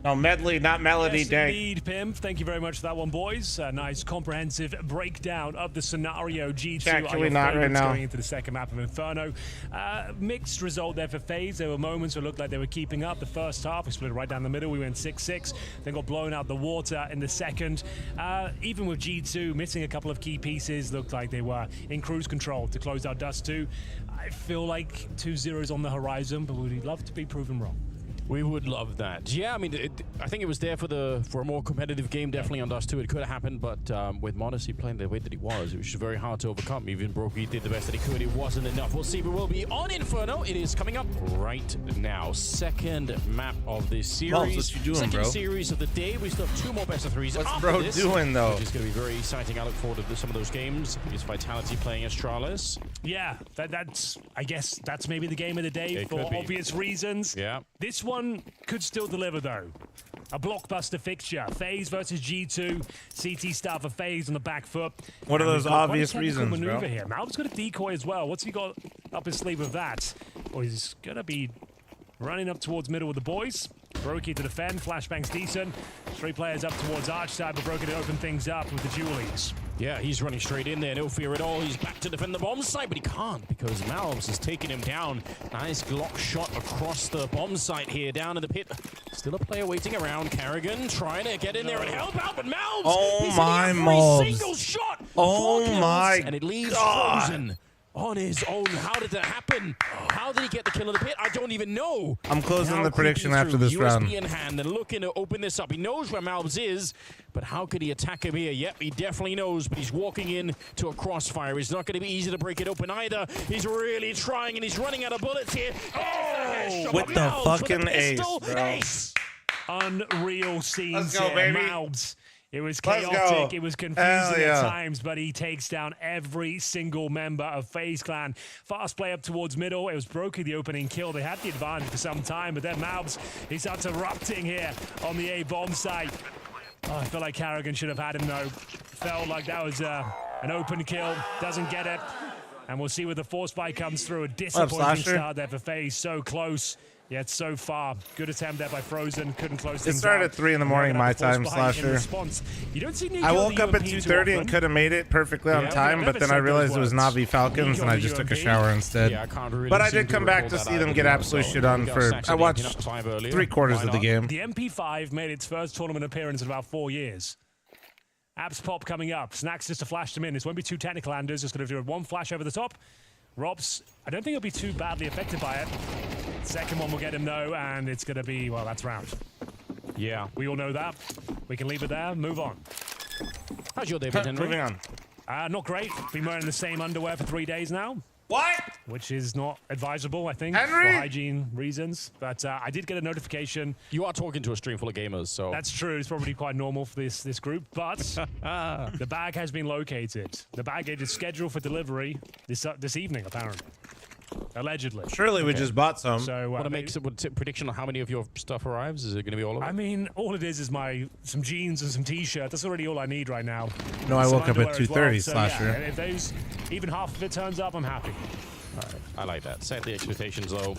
No, medley, not melody. Yes, indeed, Pimp. Thank you very much for that one, boys. A nice comprehensive breakdown of the scenario. G2 actually not right now. Going into the second map of Inferno. Mixed result there for FaZe. There were moments where it looked like they were keeping up. The first half, we split it right down the middle. We went 6-6, then got blown out the water in the second. Even with G2 missing a couple of key pieces, looked like they were in cruise control to close out Dust 2. I feel like 2-0 is on the horizon, but we'd love to be proven wrong. We would love that. Yeah, I mean, I think it was there for a more competitive game, definitely on Dust 2. It could have happened, but with Modesty playing the way that he was, it was just very hard to overcome. Even Brokey did the best that he could. It wasn't enough. We'll see. We will be on Inferno. It is coming up right now. Second map of this series. What you doing, Second bro? series of the day. We still have 2 more best of 3s. What's bro doing, though? Which is going to be very exciting. I look forward to some of those games. Is Vitality playing Astralis? Yeah, that's. I guess that's maybe the game of the day for obvious reasons. Yeah. This one could still deliver, though. A blockbuster fixture. FaZe versus G2. CT star for FaZe on the back foot. What are those obvious reasons, maneuver bro? here. Malb's got a decoy as well. What's he got up his sleeve with that? Well, he's going to be running up towards middle with the boys. Brokey to defend. Flashbang's decent. 3 players up towards Arch side, but Brokey to open things up with the dualies. Yeah, he's running straight in there. No fear at all. He's back to defend the bomb site, but he can't because Malbs has taken him down. Nice Glock shot across the bomb site here, down in the pit. Still a player waiting around. Carrigan trying to get in there and help out, but Malbs! Oh my Malbs! Single shot! Oh my and it leaves God. Frozen on his own. How did that happen? How did he get the kill in the pit? I don't even know. I'm closing Now the prediction creeping after this through, round. USB in hand and looking to open this up. He knows where Malbs is, but how could he attack him here? Yep, he definitely knows, but he's walking in to a crossfire. It's not going to be easy to break it open either. He's really trying, and he's running out of bullets here. Oh, with the fucking ace, bro. Ace. Unreal scenes Let's go, here. baby. Malbs. It was Let's chaotic, go. it was confusing Yeah. at times, but he takes down every single member of FaZe Clan. Fast play up towards middle. It was Brokey the opening kill. They had the advantage for some time, but then Malbs, he starts erupting here on the A bomb site. Oh, I feel like Carrigan should have had him though. Felt like that was an open kill. Doesn't get it. And we'll see where the force fight comes through. A disappointing start there for FaZe. So close. Yet so far, good attempt there by Frozen. Couldn't close things It started out. at 3 in the morning my time, Slasher. You don't see Nuke I on woke the up at UMP too 2:30 and often. could have made it perfectly on time, but then I realized it was Navi Falcons, and I just took a shower instead. Yeah, I can't really But I seem did to come back recall to that see them either, get so absolute shit on maybe for. was I actually watched getting up 5 earlier. 3/4 Why of the not? game. The MP5 made its first tournament appearance in about 4 years. Abs Pop coming up. Snacks just to flash them in. This won't be too technical, Anders. Just going to do one flash over the top. Robs, I don't think he'll be too badly affected by it. Second one will get him though, and it's going to be, well, that's round. Yeah. We all know that. We can leave it there, move on. How's your day been, Henry? Moving on. Not great. Been wearing the same underwear for 3 days now. What? Which is not advisable, I think, Henry? for hygiene reasons. But I did get a notification. You are talking to a stream full of gamers, so... That's true. It's probably quite normal for this group. But the bag has been located. The baggage is scheduled for delivery this evening, apparently. Allegedly. Surely we just bought some. So, Want to make some prediction on how many of your stuff arrives? Is it going to be all of it? I mean, all it is some jeans and some t-shirts. That's already all I need right now. No, I Some woke up at underwear as 2:30, well. So, Slasher. yeah, if those, even half of it turns up, I'm happy. All right. I like that. Set the expectations low.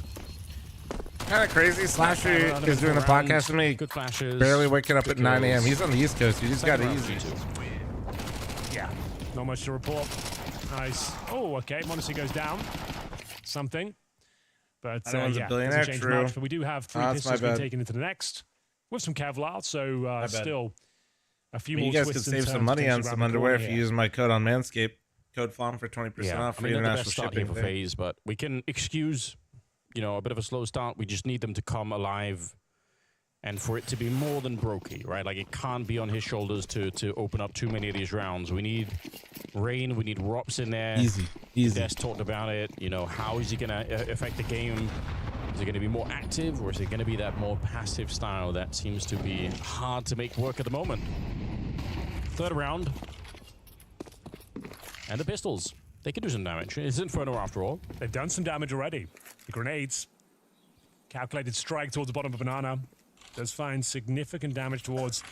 Kind of crazy. Slasher is doing the podcast with me. Good flashes. Barely waking up good at 9 a.m. kills. He's on the East Coast. You just got it easy. Yeah, not much to report. Nice. Oh, okay. Monacy goes down. Something. But That one's a yeah, billionaire, doesn't change true. much. But we do have 3 that's pistols my being bad. taken into the next with some Kevlar. So still a few more You guys could twists and save some turns money on potentially some around the underwear corner if you here. use my code on Manscaped. Code FLOM for 20% off I for mean, not the international best start here shipping. for FaZe, but we can excuse, you know, a bit of a slow start. We just need them to come alive and for it to be more than Brokey, right? Like, it can't be on his shoulders to open up too many of these rounds. We need Rain, we need Rops in there. Easy. Des talked about it. You know, how is he going to affect the game? Is it going to be more active, or is it going to be that more passive style that seems to be hard to make work at the moment? Third round. And the pistols. They can do some damage. It's Inferno after all. They've done some damage already. The grenades. Calculated strike towards the bottom of Banana. Does find significant damage towards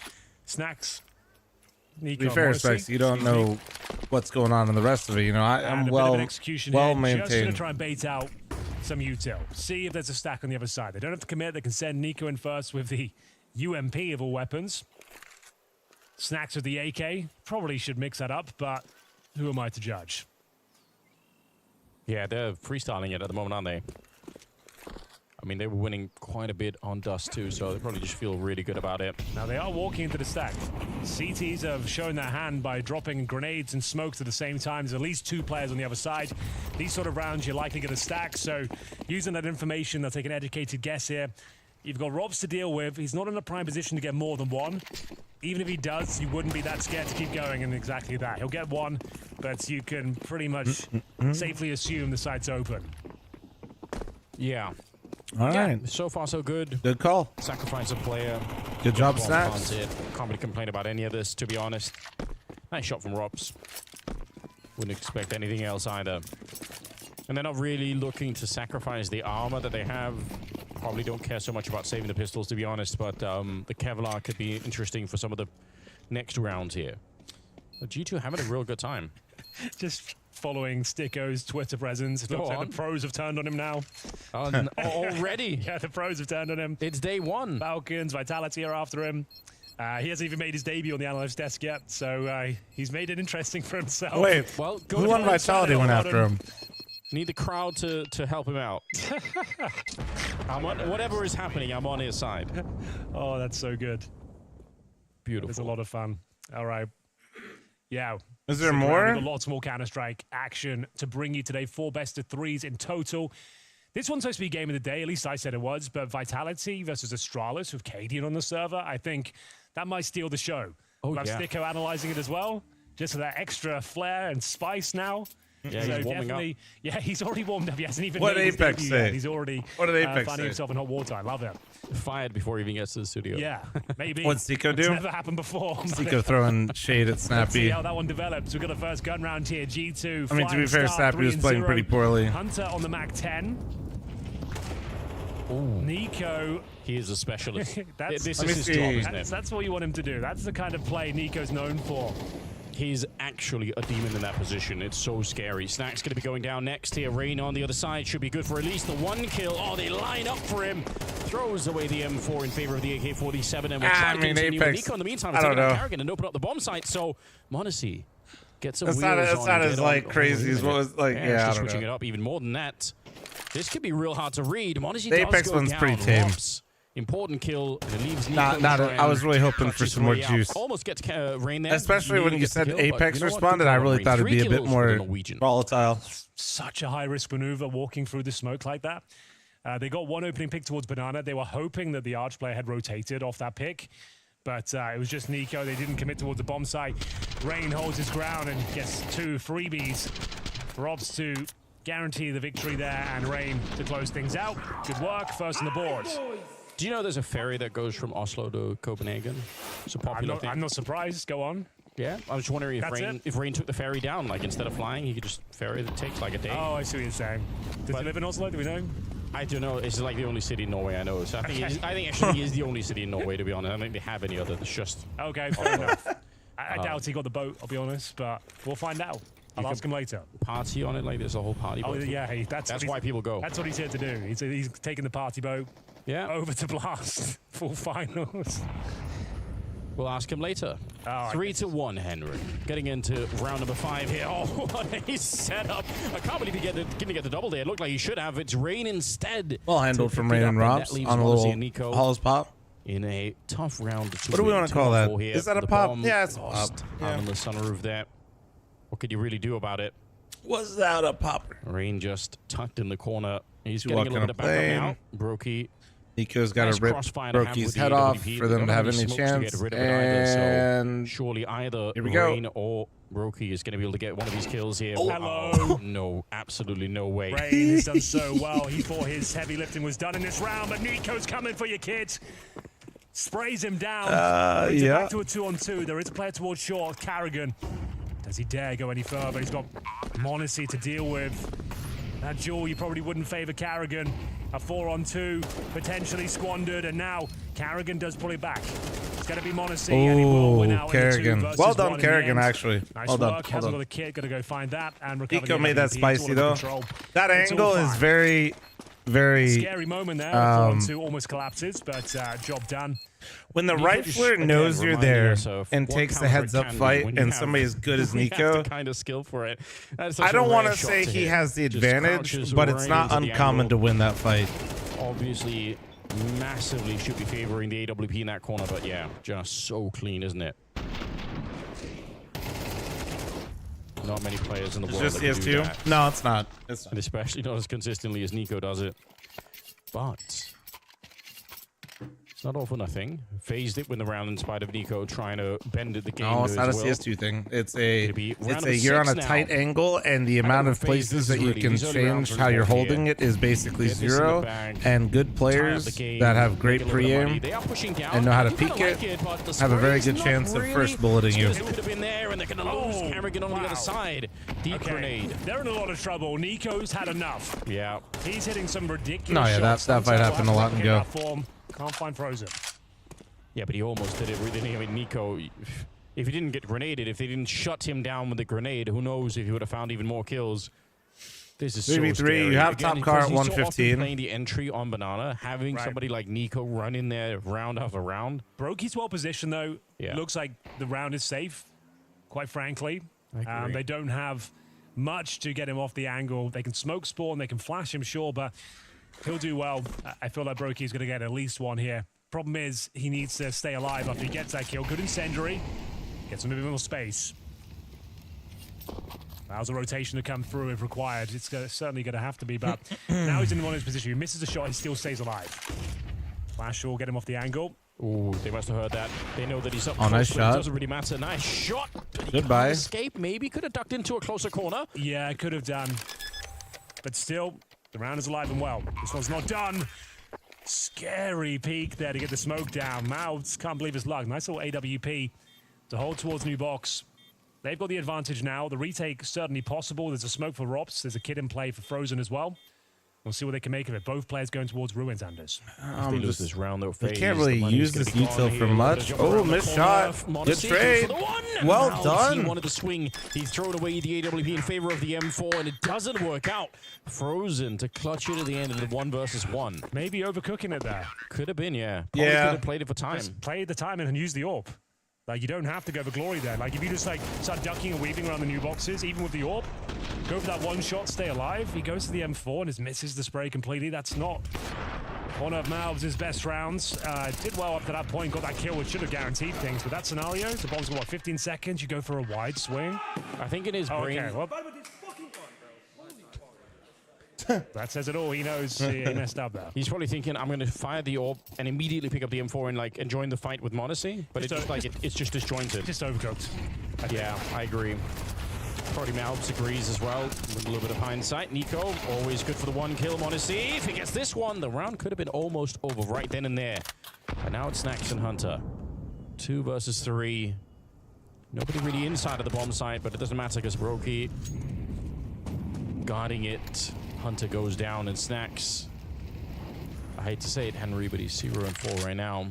Snacks. Nico, To be fair, Morrissey. Specs, you don't know what's going on in the rest of it. You know, I'm well execution here. Just going maintained. to try and bait out some util. See if there's a stack on the other side. They don't have to commit. They can send Nico in first with the UMP of all weapons. Snacks with the AK. Probably should mix that up, but who am I to judge? Yeah, they're freestyling it at the moment, aren't they? I mean, they were winning quite a bit on Dust too, so they probably just feel really good about it. Now they are walking into the stack. CTs have shown their hand by dropping grenades and smokes at the same time. There's at least 2 players on the other side. These sort of rounds, you're likely going to stack. So using that information, they'll take an educated guess here. You've got Robs to deal with. He's not in a prime position to get more than 1. Even if he does, you wouldn't be that scared to keep going in exactly that. He'll get 1, but you can pretty much safely assume the site's open. Yeah. All right. So far, so good. Good call. Sacrifice a player. Good job, Well, Snacks. can't really complain about any of this, to be honest. Nice shot from Robs. Wouldn't expect anything else either. And they're not really looking to sacrifice the armor that they have. Probably don't care so much about saving the pistols, to be honest, but the Kevlar could be interesting for some of the next rounds here. The G2 having a real good time. Just following Sticko's Twitter presence. It looks like the pros have turned on him now. Already? Yeah, the pros have turned on him. It's day 1. Falcons, Vitality are after him. He hasn't even made his debut on the analyst desk yet, so he's made it interesting for himself. Wait, well, who on Vitality went after him? Need the crowd to help him out. Whatever is happening, I'm on his side. Oh, that's so good. Beautiful. It's a lot of fun. All right. Yeah. Is there more? Lots more Counter-Strike action to bring you today. 4 best-of-3s in total. This one's supposed to be game of the day. At least I said it was. But Vitality versus Astralis with Cadian on the server. I think that might steal the show. We'll have Sticko analyzing it as well. Just for that extra flair and spice now. Yeah, so he's warming up. Yeah, he's already warmed up. He hasn't even What made his Apex debut say? yet. He's already finding himself in hot water. I love it. Fired before he even gets to the studio. Yeah, maybe. What's Zico do? It's never happened before. Zico throwing shade at Let's see Snappy. how that one develops. We've got the first gun round here. G2. I mean, to be flying fair, start, Snappy was playing 3-0. pretty poorly. Hunter on the Mac 10. Nico. He is a specialist. That's, this is his job, isn't it? That's what you want him to do. That's the kind of play Nico's known for. He's actually a demon in that position. It's so scary. Snack's going to be going down next here. Rain on the other side should be good for at least the 1 kill. Oh, they line up for him. Throws away the M4 in favor of the AK-47. And we'll try to continue. Apex, Nico in the meantime I will don't take out know. Carrigan and open up the bomb site. So Monacy gets some That's wheels not, on. that's not and as get like on. crazy as what was like. Yeah, Yeah, I just don't switching know. it up even more than that. This could be real hard to read. Monacy The does Apex go one's down. pretty tame. Rops, important kill, and it leaves Nico Not. to try I was and really hoping clutch for his some more way out. juice. Almost gets Rain there. Especially when Nearly you gets the said kill, but Apex you know what? responded, Good I call, really Rain. thought it'd 3 be a bit kills for the more Norwegian. volatile. Such a high-risk maneuver walking through the smoke like that. They got 1 opening pick towards Banana. They were hoping that the Arch player had rotated off that pick. But it was just Nico. They didn't commit towards the bomb site. Rain holds his ground and gets 2 freebies. Robs to guarantee the victory there, and Rain to close things out. Good work. First on the board. Do you know there's a ferry that goes from Oslo to Copenhagen? It's a popular thing. I'm not surprised. Go on. Yeah, I was just wondering if Rain took the ferry down, like instead of flying, he could just ferry. It takes like a day. Oh, I see what you're saying. Does he live in Oslo? Do we know? I don't know. It's like the only city in Norway I know. So I think actually he is the only city in Norway, to be honest. I don't think they have any other. It's just okay. Fair enough. I doubt he got the boat. I'll be honest, but we'll find out. I'll ask him later. Party on it, like there's a whole party boat. Oh yeah, hey, that's why people go. That's what he's here to do. He's taking the party boat. Yeah. Over to Blast full finals. We'll ask him later. Oh, 3-1, Henry. Getting into round number 5 here. Oh, what a setup. I can't believe he didn't get the double there. It looked like he should have. It's Rain instead. Well handled from Rain and Robs on a little Halls pop. In a tough round. What do we want to call that? Here. Is that a the pop? Yeah, it's a pop. Out on the sunroof there. What could you really do about it? Was that a popper? Rain just tucked in the corner. He's getting a little bit of backup now. Brokey. Nico's got to rip Brokey's head off for them to have any chance. And surely either here we go. Rain or Brokey is going to be able to get one of these kills here. Oh. Hello. No, absolutely no way. Rain has done so well. He thought his heavy lifting was done in this round, but Nico's coming for you, kids. Sprays him down. Yeah. Back to a 2-on-2. There is a player towards short. Carrigan. Does he dare go any further? He's got Monacy to deal with. That duel, you probably wouldn't favor Carrigan. A 4-on-2, potentially squandered, and now Carrigan does pull it back. It's going to be Monacy, and he will win out. Carrigan. Well done, Carrigan, actually. Nice well work. done. Hasn't got the kit. Got to go find that and recover. Nico made that spicy, though. That angle is very scary moment there. 4-on-2 almost collapses, but job done. When the rifler knows you're there and takes the heads-up fight, and somebody as good as Nico, kind of skill for it. I don't want to say he has the advantage, but it's not uncommon to win that fight. Obviously, massively should be favoring the AWP in that corner, but yeah, just so clean, isn't it? Not many players in the world. Just that can do CS2? that. No, it's not. It's not. And especially not as consistently as Nico does it. But it's not all for nothing. Phased it win the round in spite of Nico trying to bend the game. No, it's not a CS2 thing. It's a you're on a tight angle, and the amount of places that you can change how you're holding it is basically 0. And good players that have great pre-aim and know how to peek it have a very good chance of first bulleting you. Could have been there, and they're going to lose Carrigan on the other side. Deep grenade. They're in a lot of trouble. Nico's had enough. Yeah. He's hitting some ridiculous No, yeah, shots. that fight happened a lot and go. Can't find Frozen. Yeah, but he almost did it. I mean, Nico, if he didn't get grenaded, if they didn't shut him down with the grenade, who knows if he would have found even more kills. This is 3v3, so scary. you have top car at 115. Playing the entry on Banana, having somebody like Nico run in there round after round. Brokey's well positioned, though. Yeah. Looks like the round is safe, quite frankly. They don't have much to get him off the angle. They can smoke spawn, they can flash him, sure, but he'll do well. I feel like Brokey's going to get at least one here. Problem is, he needs to stay alive after he gets that kill. Good incendiary. Gets him a bit more space. Allows a rotation to come through if required. It's certainly going to have to be, but now he's in one of his position. He misses a shot, he still stays alive. Flash will get him off the angle. Ooh, they must have heard that. They know that he's up. Oh, nice shot. It doesn't really matter. Nice shot. Goodbye. Escape, maybe. Could have ducked into a closer corner. Yeah, could have done. But still, the round is alive and well. This one's not done. Scary peek there to get the smoke down. Mouths can't believe his luck. Nice little AWP to hold towards new box. They've got the advantage now. The retake certainly possible. There's a smoke for Rops. There's a kid in play for Frozen as well. We'll see what they can make of it. Both players going towards Ruins, Anders. If they lose this round, though, they can't really use this util for much. Oh, missed shot. Good trade. Well done. He wanted to swing. He's thrown away the AWP in favor of the M4, and it doesn't work out. Frozen to clutch it at the end of the 1 versus 1. Maybe overcooking it there. Could have been, yeah. Probably could have played it for time. Just play the time and use the AWP. Like, you don't have to go for glory there. Like, if you just, like, start ducking and weaving around the new boxes, even with the AWP, go for that one shot, stay alive. He goes to the M4 and just misses the spray completely. That's not one of Malv's best rounds. Did well up to that point, got that kill, which should have guaranteed things. But that scenario, the bomb's got, what, 15 seconds? You go for a wide swing? I think in his brain... Okay, well, that says it all. He knows he messed up there. He's probably thinking, I'm going to fire the AWP and immediately pick up the M4 and like join the fight with Monacy. But it's just disjointed. Just overcooked. Yeah, I agree. Probably Malbs agrees as well. With a little bit of hindsight. Nico, always good for the 1 kill. Monacy, if he gets this one, the round could have been almost over right then and there. But now it's Snacks and Hunter. 2 versus 3. Nobody really inside of the bomb site, but it doesn't matter because Brokey guarding it. Hunter goes down and Snacks. I hate to say it, Henry, but he's 0-4 right now.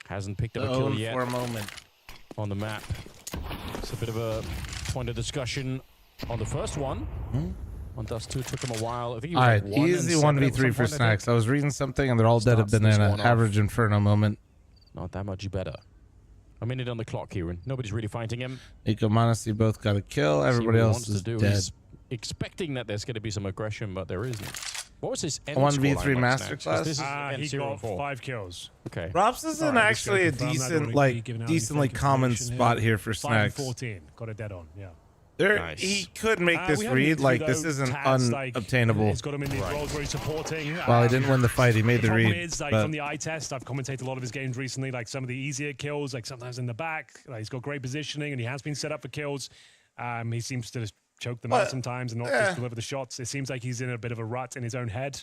Hasn't picked up a kill yet. For a moment. On the map. It's a bit of a point of discussion on the first one. On Dust 2, took him a while. I think he was Alright, easy 1v3 for Snacks. I was reading something and they're all dead have been in an average Inferno moment. Not that much better. A minute on the clock, Kieran. Nobody's really fighting him. Nico, Monasy both got a kill. Everybody else is dead. He's expecting that there's going to be some aggression, but there isn't. What was his 1v3 masterclass? He got 5 kills. Okay. Robs is in actually a decent, decently common spot here for Snacks. 14. Got a dead on, yeah. Nice. He could make this read. Like, this isn't unobtainable. He's got him in these roles where he's supporting. Well, he didn't win the fight. He made the read. Is, like, from the eye test, I've commentated a lot of his games recently, like some of the easier kills, like sometimes in the back. Like, he's got great positioning, and he has been set up for kills. He seems to choke them out sometimes and not just deliver the shots. It seems like he's in a bit of a rut in his own head.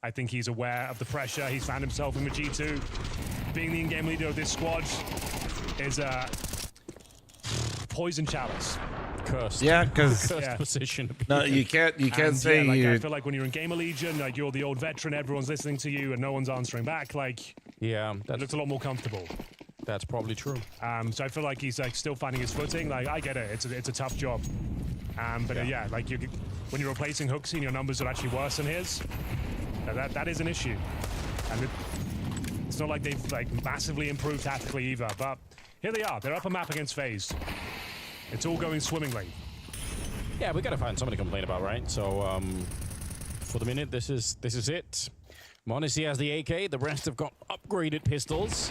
I think he's aware of the pressure. He's found himself in the G2. Being the in-game leader of this squad is a poison chalice. Cursed. Yeah, because position. No, you can't say you. I feel like when you're in Gamer Legion, like you're the old veteran, everyone's listening to you, and no one's answering back. Like, yeah, that looks a lot more comfortable. That's probably true. So I feel like he's like still finding his footing. Like, I get it. It's a tough job. But yeah, like when you're replacing Hooksy and your numbers are actually worse than his, that is an issue. And it's not like they've like massively improved tactically either. But here they are. They're up a map against FaZe. It's all going swimmingly. Yeah, we gotta find something to complain about, right? So for the minute, this is it. Monasy has the AK. The rest have got upgraded pistols.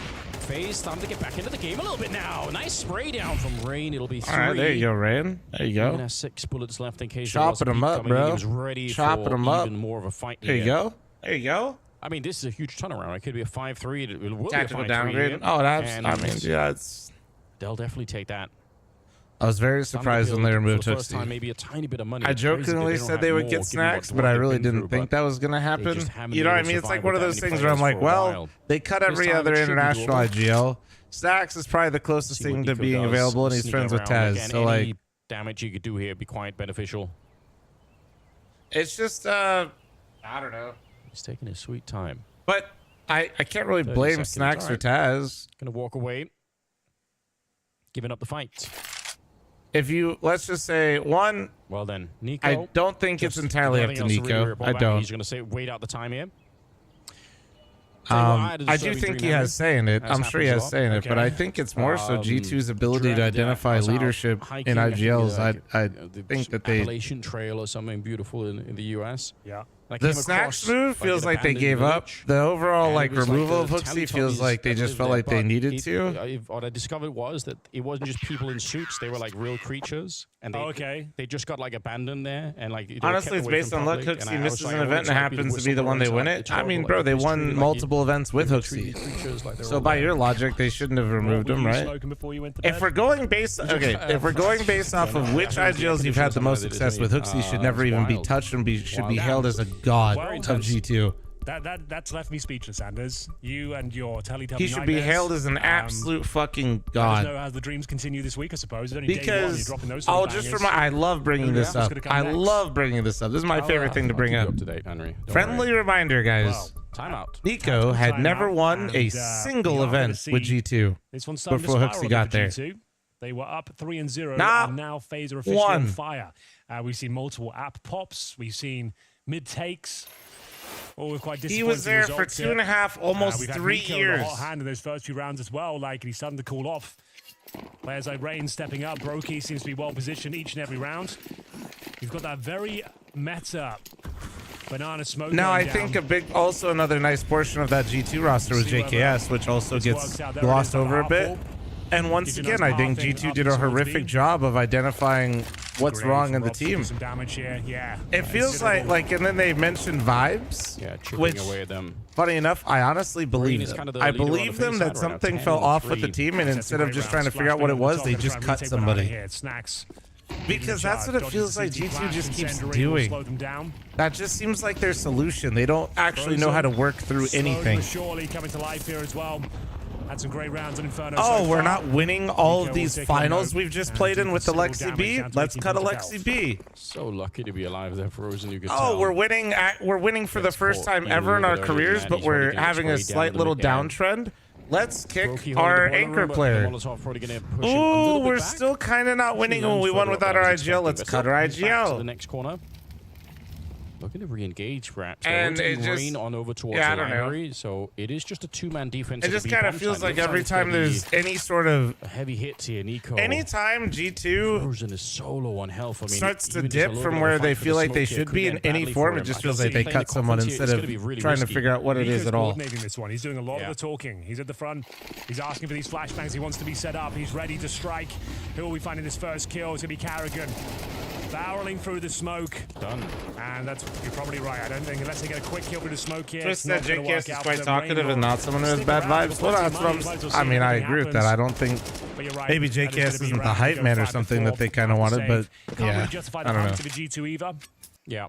FaZe starting to get back into the game a little bit now. Nice spray down from Rain. It'll be 3. All right, there you go, Rain. There you go. Rain has 6 bullets left in case chopping them up, bro. He was ready chopping for them up. even more of a fight. There you go. There you go. I mean, this is a huge turnaround. It could be a 5-3. It will tactical be a 5-3 downgrade. here. Oh, that's. And I mean, yeah, it's. They'll definitely take that. I was very surprised when they removed Hooksy. Maybe a tiny bit of money. I jokingly said they would get Snacks, but I really didn't think that was going to happen. You know what I mean? It's like one of those things where I'm like, well, they cut every other international IGL. Snacks is probably the closest thing to being available, and he's friends with Taz. So, like, damage you could do here would be quite beneficial. It's just, I don't know. He's taking his sweet time. But I can't really blame Snacks or Taz. Gonna walk away. Giving up the fight. If you, let's just say, one. Well then, Nico. I don't think it's entirely up to Nico. I don't. He's going to say, wait out the time here. I do think he has say in it. I'm sure he has say in it, but I think it's more so G2's ability to identify leadership in IGLs. I think that they. Appalachian Trail or something beautiful in the US. Yeah. The Snacks move feels like they gave up. The overall removal of Hooksy feels like they just felt like they needed to. What I discovered was that it wasn't just people in suits; they were like real creatures, and they just got like abandoned there. And like honestly, it's based on luck. Hooksy misses an event and happens to be the one they win it. I mean, bro, they won multiple events with Hooksy. So by your logic, they shouldn't have removed him, right? If we're going based, if we're going based off of which IGLs you've had the most success with, Hooksy should never even be touched and should be hailed as a god of G2. That's left me speechless, Anders. You and your Teletubby He should be hailed as an absolute fucking god. As the dreams continue this week, I suppose. It's only because day 1, those I'll just remind. I love bringing this up. I love bringing this up. This is my favorite thing to bring up. Friendly reminder, guys. Timeout. Nico had never won a single event with G2 before Hooksy got there. They were up 3-0, and now FaZe are officially on fire. We've seen multiple app pops. We've seen mid takes. All quite disappointing. He was there for 2.5, almost 3 years. Hot hand in those first few rounds as well. Like, he's starting to cool off. Players like Rain stepping up. Brokey seems to be well positioned each and every round. You've got that very meta banana smoke. Now, I think also another nice portion of that G2 roster was JKS, which also gets glossed over a bit. And once again, I think G2 did a horrific job of identifying what's wrong in the team. Some damage here. Yeah. It feels like, and then they mentioned vibes. Yeah, chipping away at them. Funny enough, I honestly believe them. I believe them that something fell off with the team, and instead of just trying to figure out what it was, they just cut somebody. Because that's what it feels like G2 just keeps doing. That just seems like their solution. They don't actually know how to work through anything. Surely coming to life here as well. Had some great rounds on Inferno. Oh, we're not winning all of these finals we've just played in with Alexi B. Let's cut Alexi B. So lucky to be alive there, Frozen. You could tell. We're winning for the first time ever in our careers, but we're having a slight little downtrend. Let's kick our anchor player. Ooh, we're still kind of not winning when we won without our IGL. Let's cut our IGL. The next corner. looking to re-engage perhaps. And They're it just rain on over towards yeah, I the don't know. library, so it is just a two-man defense. It just kind of feels like every time there's any sort of a heavy hit here, Nico. Anytime G2 Frozen is so low on health. I mean, starts to even just a dip little from bit of where a they fight for feel the like they smoke here should could be in end any badly form, for it him. just I feels can like see they playing cut the someone confidence here, instead it's gonna be of really trying to risky. figure out what it is Nico's at all. coordinating this one. He's doing a lot of the talking. He's at the front. He's asking for these flashbangs. He wants to be set up. He's ready to strike. Who will we find in this first kill? It's going to be Carrigan. Barreling through the smoke. Done. And you're probably right. I don't think unless they get a quick kill through the smoke here. Twist it's not that gonna JKS work is out quite for them. talkative Rainbow and not someone who has stick bad around. vibes. Well, that's what I mean, I agree with that. I don't think But you're right. maybe That is JKS gonna be isn't the round. hype Go man or 5 to something 4. that they kind of wanted, but Can't yeah, really justify the I don't know. punch of a G2 either. Yeah.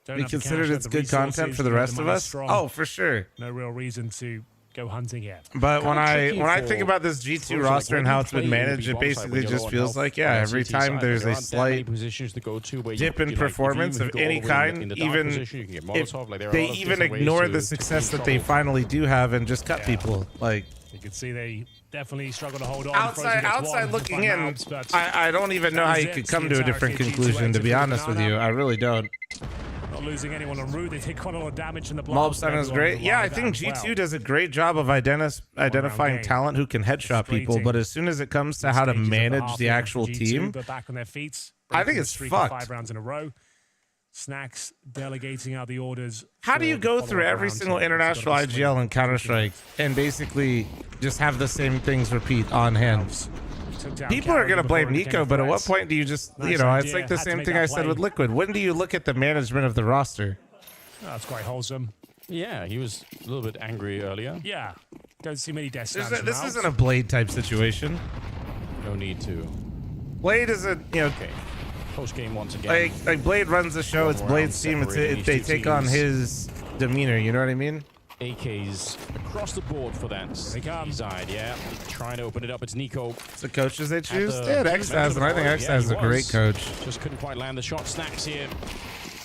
Don't We have the considered cash, it's have the good content resources, for the you know, rest of money's us. strong. Oh, for sure. No real reason to go hunting here. But when tricky I think for about this G2 Frozen, roster like, and when how you it's been play in the managed, it B-bomb side basically with your just low on feels health like, on yeah, the every CT time side, there's there a aren't that many slight positions to go to where dip you, in like, if you performance even of go all any the way kind, in the dark even position, you can get if Molotov, like, there are a they lot of even different ways ignore to the be success in that they trouble. finally do have and just cut Yeah. people. Like You can see they definitely struggle to hold on. outside looking in, I don't even know how you could come to a different conclusion, to be honest with you. I really don't. Not losing anyone en route. They take quite a lot of damage in the block. Mobstone is great. Yeah, I think G2 does a great job of identifying game. talent who can headshot people, but as soon as it comes to how to manage the actual team, But back on their feet. I think it's fucked. 5 rounds in a row. Snacks delegating out the orders. How do you for go the through follow-up every round single two? It's gotta international be IGL swing. and Counter-Strike and basically just have the same things repeat on hand? Took down People are Carrigan going to before blame it became Nico, but at what threats. point do you just, Nice you know, it's idea. like the Had to same make thing that I said play. with Liquid. When do you look at the management of the roster? Oh, that's quite wholesome. Yeah, he was a little bit angry earlier. Yeah. Don't see many deaths. This isn't a Blade type situation. No need to. Blade is a, you know, Okay. Post game once again. like Blade runs the show. It's Blade's team. They take on his demeanor. You know what I mean? AKs across the board for that side, yeah. Trying to open it up. It's Nico. It's the coaches they choose. the Yeah, X-Taz, and I think X-Taz is a great coach. Just couldn't quite land the shot. Snacks here.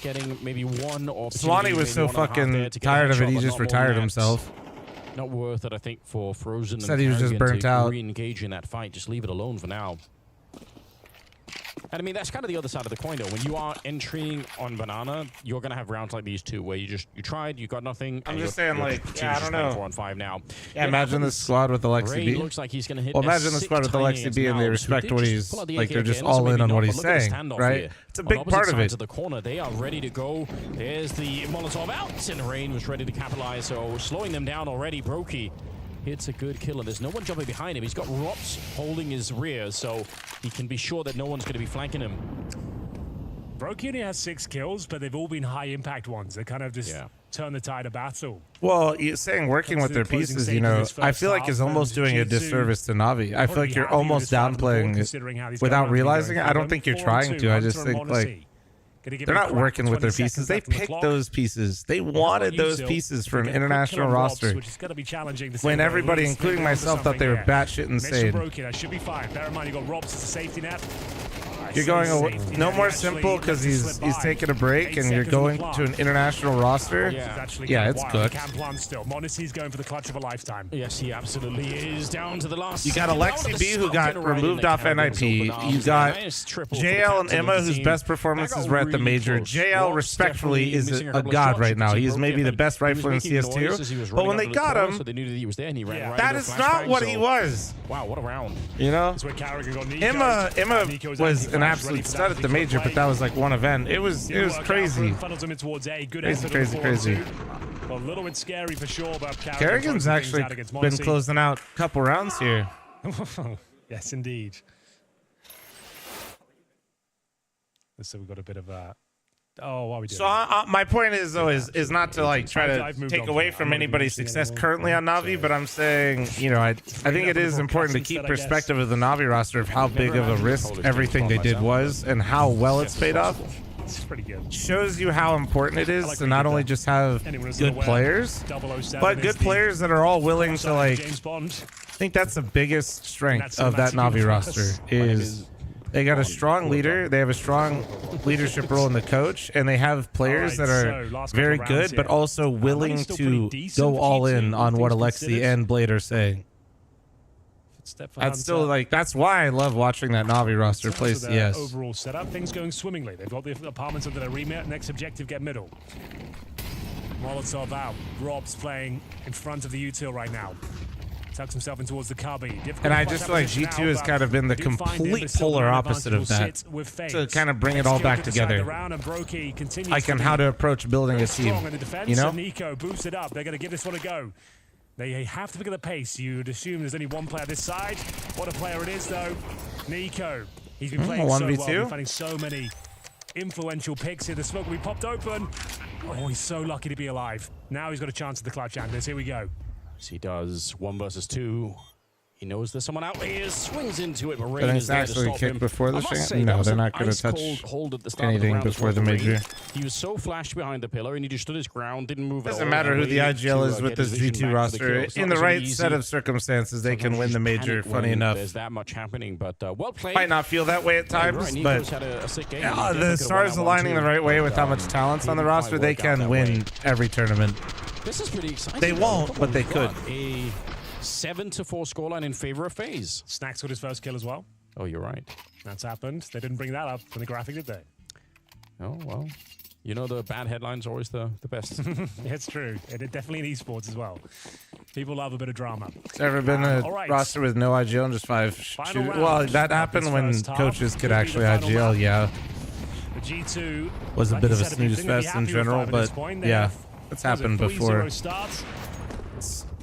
Getting maybe one or Swanee was so fucking tired of it, he just retired himself. Not worth it, I think, for Frozen. Said he was just burnt out. Re-engage in that fight. Just leave it alone for now. And I mean, that's kind of the other side of the coin, though. When you are entering on Banana, you're going to have rounds like these too, where you tried, you got nothing. I'm just saying, like, yeah, I don't know. 4 on 5 now. Yeah, imagine this squad with Alexi Ray B. looks like he's going to hit Well, imagine the squad with Alexi B and they respect what he's, like, they're just all in on what he's saying, right? It's a big part of it. To the corner, they are ready to go. There's the Molotov out, and Rain was ready to capitalize, so slowing them down already. Brokey hits a good kill, and there's no one jumping behind him. He's got Rops holding his rear, so he can be sure that no one's going to be flanking him. Brokey only has 6 kills, but they've all been high-impact ones. They kind of just turn the tide of battle. Well, you're saying working with their pieces, you know, I feel like is almost doing a disservice to Navi. I feel like you're almost downplaying it without realizing it. I don't think you're trying to. I just think, like, they're not working with their pieces. They picked those pieces. They wanted those pieces for an international roster. When everybody, including myself, thought they were batshit insane. That should be fine. Bear in mind, you got Robs as a safety net. You're going no more simple because he's taking a break, and you're going to an international roster. Yeah, it's cooked. Modesty going for the clutch of a lifetime. Yes, he absolutely is. Down to the last. You got Alexi B, who got removed off NIP. You got JL and Emma, whose best performances were at the major. JL, respectfully, is a god right now. He is maybe the best rifler in CS2. But when they got him, that is not what he was. Wow, what a round. You know, Emma was an absolute stud at the major, but that was like one event. It was crazy. Crazy. Well, a little bit scary for sure, but Kerrigan's actually been closing out a couple rounds here. Yes, indeed. So we've got a bit of a. Oh, what are we doing? So my point is, though, is not to like try to take away from anybody's success currently on Navi, but I'm saying, you know, I think it is important to keep perspective of the Navi roster of how big of a risk everything they did was and how well it's paid off. It's pretty good. Shows you how important it is to not only just have good players, but good players that are all willing to, like, I think that's the biggest strength of that Navi roster is they got a strong leader, they have a strong leadership role in the coach, and they have players that are very good, but also willing to go all in on what Alexi and Blade are saying. That's still like, that's why I love watching that Navi roster play CS. Overall setup, things going swimmingly. They've got the apartments under their remit. Next objective, get middle. Molotov out. Rob's playing in front of the util right now. Tucks himself in towards the cubby. And I just feel like G2 has kind of been the complete polar opposite of that. To kind of bring it all back together. Like on how to approach building a team. You know? Nico boosted up. They're going to give this one a go. They have to pick up the pace. You'd assume there's only one player this side. What a player it is, though. Nico. He's been playing so well. Been finding so many influential picks here. The smoke will be popped open. Oh, he's so lucky to be alive. Now he's got a chance at the clutch, Anders. Here we go. As he does 1 versus 2. He knows there's someone out here, swings into it, but Rain is there to stop him. Before the stream? No, they're not going to touch anything before the major. He was so flashed behind the pillar, and he just stood his ground, didn't move. Doesn't matter who the IGL is with this G2 roster. In the right set of circumstances, they can win the major. Funny enough, there's that much happening, but well played. Might not feel that way at times, but the stars aligning the right way with how much talent's on the roster, they can win every tournament. This is pretty exciting. They won't, but they could. A 7-4 scoreline in favor of FaZe. Snax got his first kill as well. Oh, you're right. That's happened. They didn't bring that up in the graphic, did they? Oh, well. You know the bad headlines are always the best. It's true. And it definitely in esports as well. People love a bit of drama. Has there ever been a roster with no IGL and just 5 shooters? Well, that happened when coaches could actually IGL, yeah. The G2 was a bit of a snooze fest in general, but yeah, it's happened before.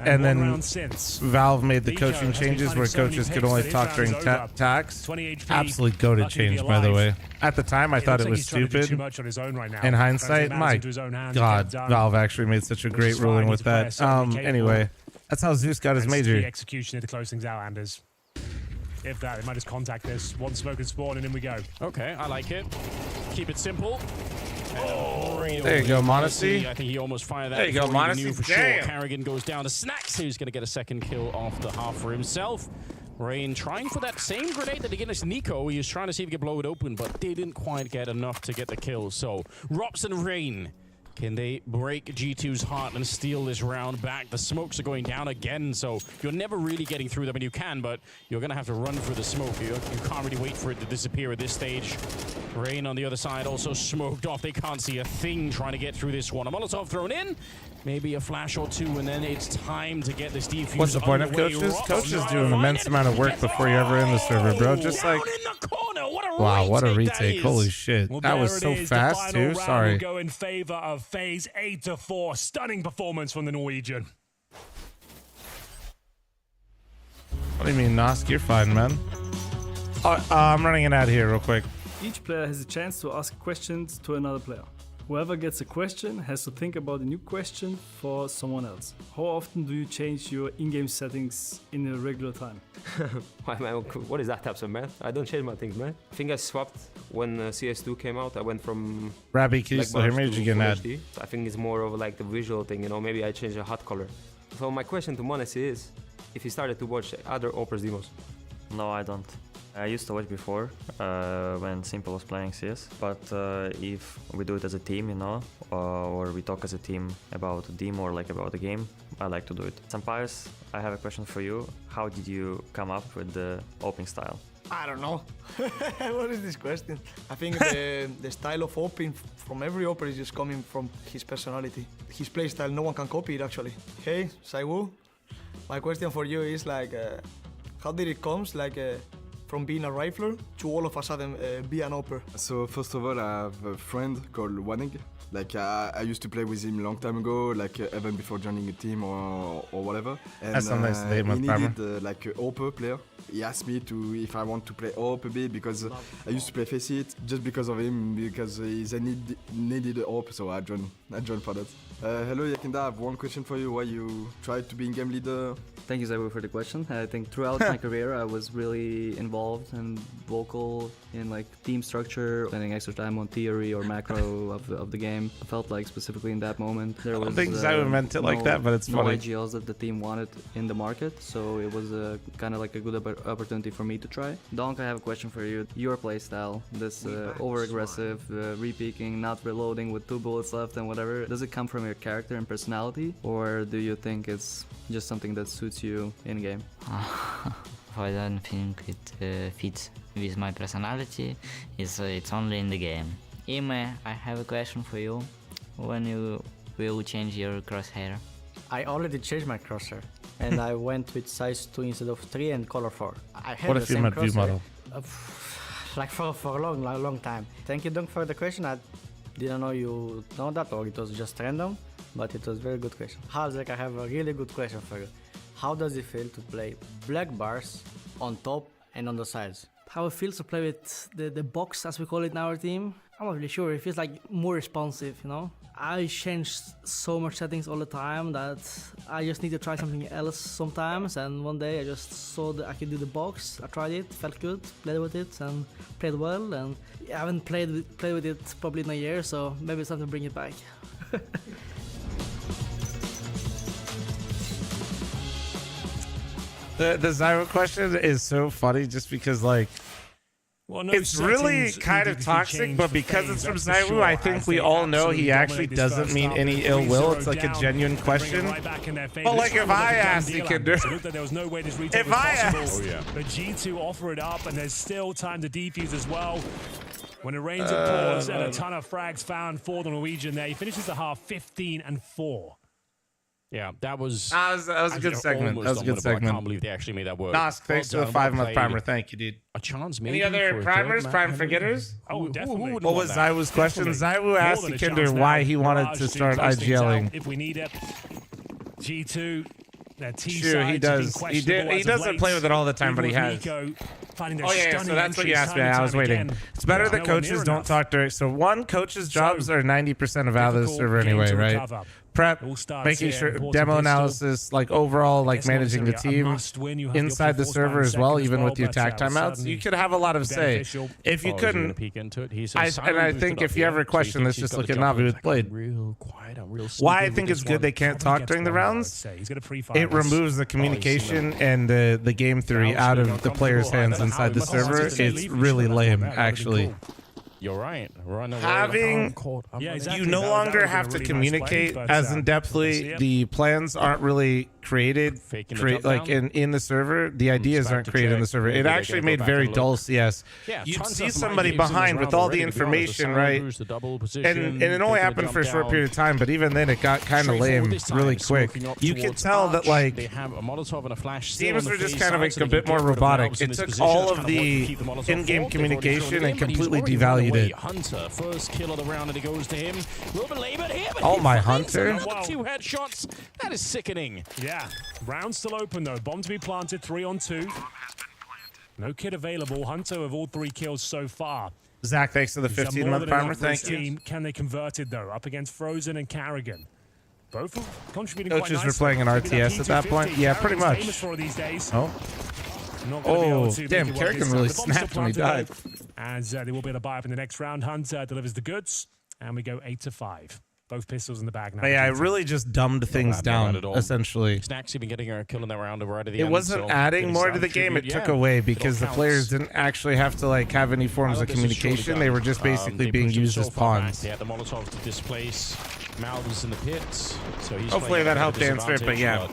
And then Valve made the coaching changes where coaches could only talk during tax. Absolutely goated change, by the way. At the time, I thought it was stupid. In hindsight, my God, Valve actually made such a great ruling with that. Anyway, that's how Zeus got his major. The execution to close things out, Anders. If that, they might just contact this. One smoke and spawn, and in we go. Okay, I like it. Keep it simple. There you go, Modesty. I think he almost fired that. There you go, Modesty. For sure. Kerrigan goes down to Snax, who's going to get a second kill off the half for himself. Rain trying for that same grenade that against Nico. He was trying to see if he could blow it open, but they didn't quite get enough to get the kill. So, Rops and Rain, can they break G2's heart and steal this round back? The smokes are going down again, so you're never really getting through them, and you can, but you're going to have to run through the smoke. You can't really wait for it to disappear at this stage. Rain on the other side also smoked off. They can't see a thing trying to get through this one. A Molotov thrown in. Maybe a flash or two, and then it's time to get this defuse. What's the point of coaches? Coaches do an immense amount of work before you're ever in the server, bro. Just like, wow, what a retake. Holy shit. Well, that was so fast, too. Sorry. Will go in favor of FaZe 8-4. Stunning performance from the Norwegian. What do you mean, Nosk? You're fine, man. I'm running an ad here real quick. Each player has a chance to ask questions to another player. Whoever gets a question has to think about a new question for someone else. How often do you change your in-game settings in a regular time? What is that type of man? I don't change my things, man. I think I swapped when CS2 came out. I went from Rabbi, can you still hear me? Did you get an ad? I think it's more of like the visual thing, you know, maybe I changed a hot color. So my question to Monesi is, if you started to watch other Opers demos? No, I don't. I used to watch before when Simple was playing CS, but if we do it as a team, you know, or we talk as a team about a demo or like about the game, I like to do it. Sampires, I have a question for you. How did you come up with the opening style? I don't know. What is this question? I think the style of opening from every Oper is just coming from his personality. His play style, no one can copy it actually. Hey, Saiwu, my question for you is like, how did it come? Like, from being a rifler to all of a sudden be an Oper? So first of all, I have a friend called Wanig. Like I used to play with him a long time ago, like even before joining a team or whatever. And that's nice to he needed like an Oper player. He asked me if I want to play Oper a bit because I used to play FaZe just because of him, because he needed an Oper, so I joined for that. Hello Yakinda, I have one question for you. Why you tried to be in game leader? Thank you, Zaibu, for the question. I think throughout my career, I was really involved and vocal in like team structure, spending extra time on theory or macro of the game. I felt like specifically in that moment, there was I don't think Zaibu meant it like that, but it's funny. No IGLs that the team wanted in the market, so it was kind of like a good opportunity for me to try. Donk, I have a question for you. Your playstyle, this over-aggressive, re-peeking, not reloading with 2 bullets left and whatever, does it come from your character and personality, or do you think it's just something that suits you in game? I don't think it fits with my personality. It's only in the game. Ime, I have a question for you. When you will change your crosshair? I already changed my crosshair, and I went with size 2 instead of 3 and color 4. I had What the if you same meant view crosshair, model? like for a long time. Thank you, Dunk, for the question. I didn't know you know that, or it was just random, but it was a very good question. Halzek, I have a really good question for you. How does it feel to play black bars on top and on the sides? How it feels to play with the box, as we call it in our team? I'm not really sure. It feels like more responsive, you know? I change so much settings all the time that I just need to try something else sometimes, and one day I just saw that I could do the box. I tried it, felt good, played with it and played well, and I haven't played with it probably in a year, so maybe it's time to bring it back. The Zyro question is so funny just because, like, well, no it's really kind of toxic, but because it's from Zyro, I think we all know he actually doesn't mean any ill will. It's like a genuine question. But like if I asked, he could do. If I asked, but G2 offer it up, and there's still time to defuse as well. When it rains, it pours, and a ton of frags found for the Norwegian there. He finishes the half 15-4. Yeah, that was a good segment. That was a good segment. I can't believe they actually made that work. Nosk, thanks for the 5-month primer. Thank you, dude. A chance maybe. Any other primers? Prime forgetters? Oh, definitely. What was Zywo's question? Zywo asked Kinder why he wanted to start IGLing. If we need it, G2. Sure, he does. He doesn't play with it all the time, but he has. Oh yeah, so that's what you asked me. I was waiting. It's better that coaches don't talk direct. So one, coaches' jobs are 90% of out of the server anyway, right? Prep, making sure demo analysis, like overall, like managing the team inside the server as well, even with the attack timeouts. You could have a lot of say. If you couldn't, and I think if you ever question this, just look at Navi with Blade. Why I think it's good they can't talk during the rounds, it removes the communication and the game theory out of the players' hands inside the server. It's really lame, actually. You're right. Having you no longer have to communicate as in-depthly. The plans aren't really created like in the server. The ideas aren't created in the server. It actually made very dull CS. You'd see somebody behind with all the information, right? And it only happened for a short period of time, but even then it got kind of lame really quick. You could tell that like teams were just kind of like a bit more robotic. It took all of the in-game communication and completely devalued it. Hunter, first kill of the round, and it goes to him. A little bit labored here, but oh my Hunter! Wow. 2 headshots. That is sickening. Yeah, round still open though. Bomb to be planted. 3-on-2. No kid available. Hunter with all 3 kills so far. Zach, thanks for the 15-month primer. Thank you. Can they convert it though? Up against Frozen and Carrigan. Both contributing coaches quite were playing an RTS at that point. Yeah, pretty much. Oh, damn, Carrigan really snapped when he died. And they will be able to buy up in the next round. Hunter delivers the goods, and we go 8-5. Both pistols in the bag now. But yeah, I really just dumbed things down, essentially. Snacks even getting a kill in that round right at the end. It wasn't so adding more to the game, it took away because the players didn't actually have to like have any forms of communication. They were just basically being used as pawns. They had the Molotov to displace Malvis in the pits. So he's hopefully that helped answer it, but yeah.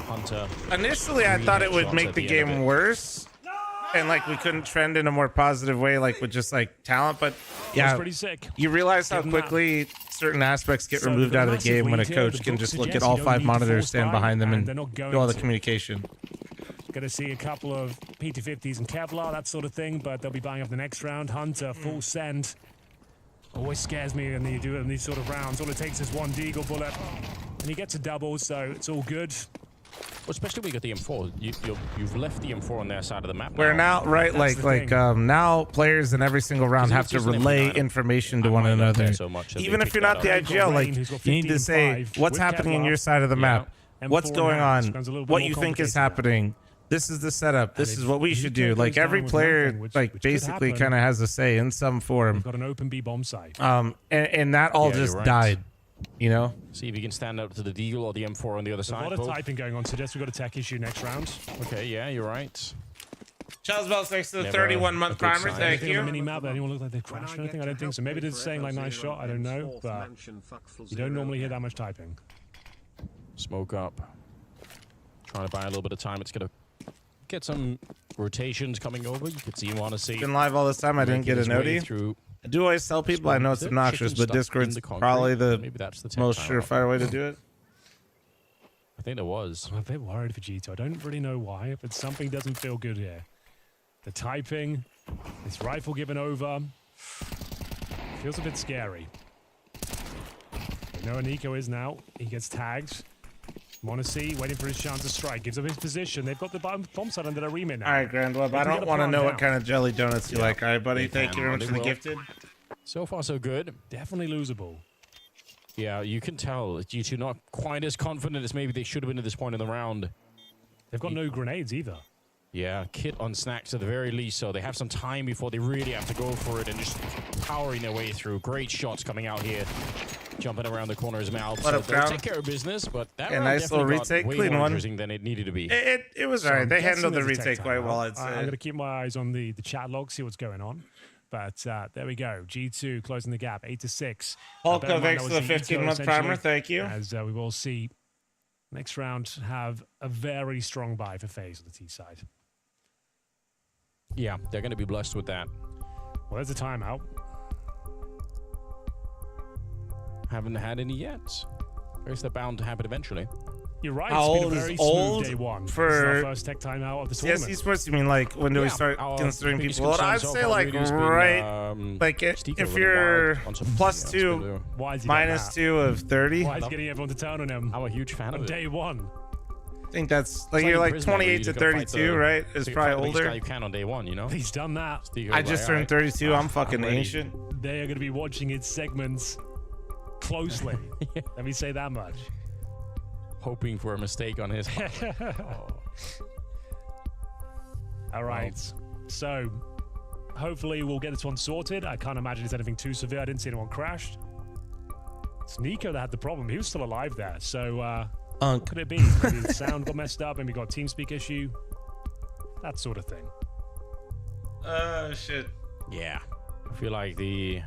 Initially, I thought it would make the game worse. And like we couldn't trend in a more positive way, like with just like talent, but yeah, pretty sick. You realize how quickly certain aspects get removed out of the game when a coach can just look at all 5 monitors, stand behind them, and do all the communication. Going to see a couple of PT50s and Kevlar, that sort of thing, but they'll be buying up the next round. Hunter, full send. Always scares me when you do it in these sort of rounds. All it takes is 1 deagle bullet, and he gets a double, so it's all good. Well, especially when you got the M4, you've left the M4 on their side of the map. Where now, right? Now players in every single round have to relay information to one another. Even if you're not the IGL, like you need to say what's happening in your side of the map, what's going on, what you think is happening. This is the setup. This is what we should do. Like every player, like basically kind of has a say in some form. Got an open B bomb site. And that all just died. You know, see if you can stand up to the Deagle or the M4 on the other side. A lot of typing going on. Suggest we've got a tech issue next round. Okay, yeah, you're right. Charles Bell, thanks to the 31-month primer. Thank you. On the mini map, anyone look like they crashed or anything? I don't think so. Maybe they're saying like nice shot. I don't know, but you don't normally hear that much typing. Smoke up. Trying to buy a little bit of time. It's gonna get some rotations coming over. You could see Monacy. Been live all this time. I didn't get a noti. I do always tell people. I know it's obnoxious, but Discord's probably the most surefire way to do it. I think there was. I'm a bit worried for G2. I don't really know why, but something doesn't feel good here. The typing, this rifle given over, feels a bit scary. We know where Nico is now. He gets tagged. Monacy waiting for his chance to strike. Gives up his position. They've got the bomb site under their remit now. All right, Grand Web. I don't want to know what kind of jelly donuts you like. All right, buddy. Thank you very much for the gifted. So far, so good. Definitely losable. Yeah, you can tell G2 not quite as confident as maybe they should have been at this point in the round. They've got no grenades either. Yeah, kit on snacks at the very least, so they have some time before they really have to go for it and just powering their way through. Great shots coming out here, jumping around the corners mouth. So they'll take care of business, but that round nice little retake, way clean more one. interesting than it needed to be. It was alright. They handled the retake quite well, I'd say. I'm going to keep my eyes on the chat log, see what's going on. But there we go. G2 closing the gap, 8-6. Polka, thanks for the 15-month primer. Thank you. As we will see next round have a very strong buy for FaZe on the T side. Yeah, they're going to be blessed with that. Well, there's a timeout. Haven't had any yet. I guess they're bound to happen eventually. You're right. How it's old been a very is smooth old day one. for This is our first tech timeout of the tournament. Yes, esports. You mean like when do we start considering people old? I'd say like right, like if you're +2, -2 of 30. Why is he getting everyone to turn on him? I'm a huge fan of it. Day one. I think that's like you're like 28 to 32, right? Is probably older. You can on day one, you know. He's done that. I just turned 32. I'm fucking ancient. They are going to be watching its segments closely. Let me say that much. Hoping for a mistake on his part. All right. So hopefully we'll get this one sorted. I can't imagine it's anything too severe. I didn't see anyone crashed. It's Nico that had the problem. He was still alive there. So what could it be? Maybe the sound got messed up. Maybe got a TeamSpeak issue. That sort of thing. Shit. Yeah. I feel like the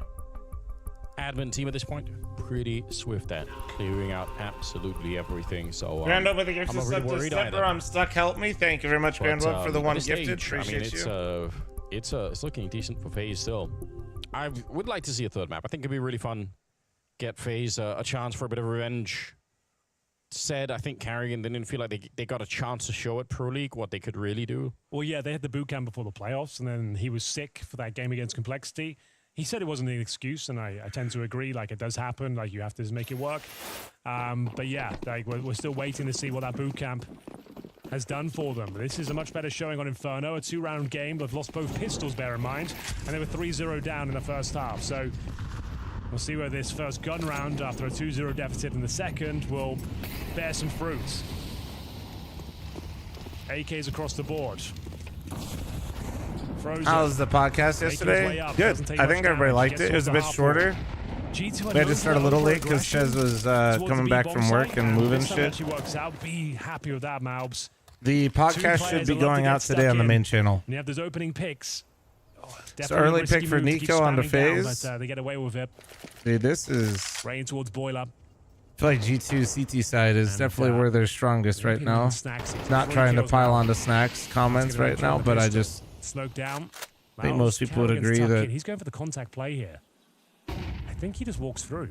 admin team at this point pretty swift at clearing out absolutely everything. So Grand Up with the gift I'm not sub really to worried Stepper. either. I'm stuck. Help me. Thank you very much, Grand Up, for the one at this gifted. stage, Appreciate you. It's looking decent for FaZe still. I would like to see a third map. I think it'd be really fun. Get FaZe a chance for a bit of revenge. Said, I think Carrigan didn't feel like they got a chance to show at Pro League what they could really do. Well, yeah, they had the boot camp before the playoffs, and then he was sick for that game against Complexity. He said it wasn't an excuse, and I tend to agree. Like, it does happen. Like, you have to just make it work. But yeah, like we're still waiting to see what that boot camp has done for them. This is a much better showing on Inferno. A 2-round game. They've lost both pistols, bear in mind, and they were 3-0 down in the first half. So we'll see where this first gun round, after a 2-0 deficit in the second, will bear some fruits. AKs across the board. Frozen. How was the podcast yesterday? Good. I think everybody liked it. It was a bit shorter. We had to start a little late because Chez was coming back from work and moving shit. Be happy with that, Malbs. The podcast should be going out today on the main channel. And you have those opening picks. So early pick for Nico on the FaZe. But they get away with it. Dude, this is... Rain towards Boiler. I feel like G2 CT side is definitely where they're strongest right now. Not trying to pile onto Snacks comments right now, but I just... Smoke down. I think most people would agree that... He's going for the contact play here. I think he just walks through.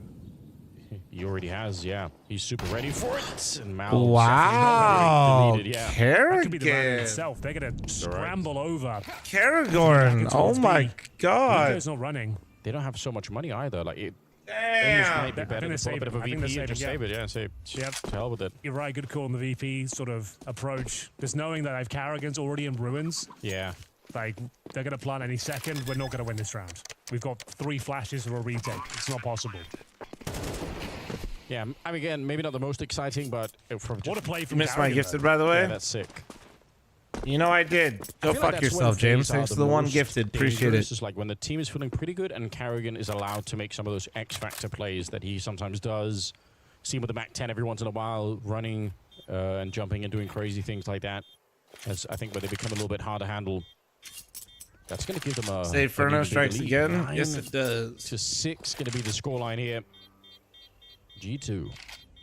He already has, yeah. He's super ready for it. And wow, yeah. That could be the round in itself. They're going to scramble over. Karagorn, oh my god. Nico's not running. They don't have so much money either. Like it. Damn. Might be better to put a bit of a VP and just save it. Yeah, say to hell with it. You're right. Good call on the VP sort of approach. Just knowing that I have Karrigan's already in ruins. Yeah. Like, they're going to plant any second. We're not going to win this round. We've got 3 flashes for a retake. It's not possible. Yeah, I mean, again, maybe not the most exciting, but from what a play from Missed my gifted, by the way. Yeah, that's sick. You know I did. Go fuck yourself, James. Thanks for the one gifted. Appreciate it. It's just like when the team is feeling pretty good and Carrigan is allowed to make some of those X-Factor plays that he sometimes does. See him with the Mac-10 every once in a while, running and jumping and doing crazy things like that. As I think where they become a little bit hard to handle. That's going to give them a... Say Inferno strikes again? Yes, it does. To 6 going to be the scoreline here. G2.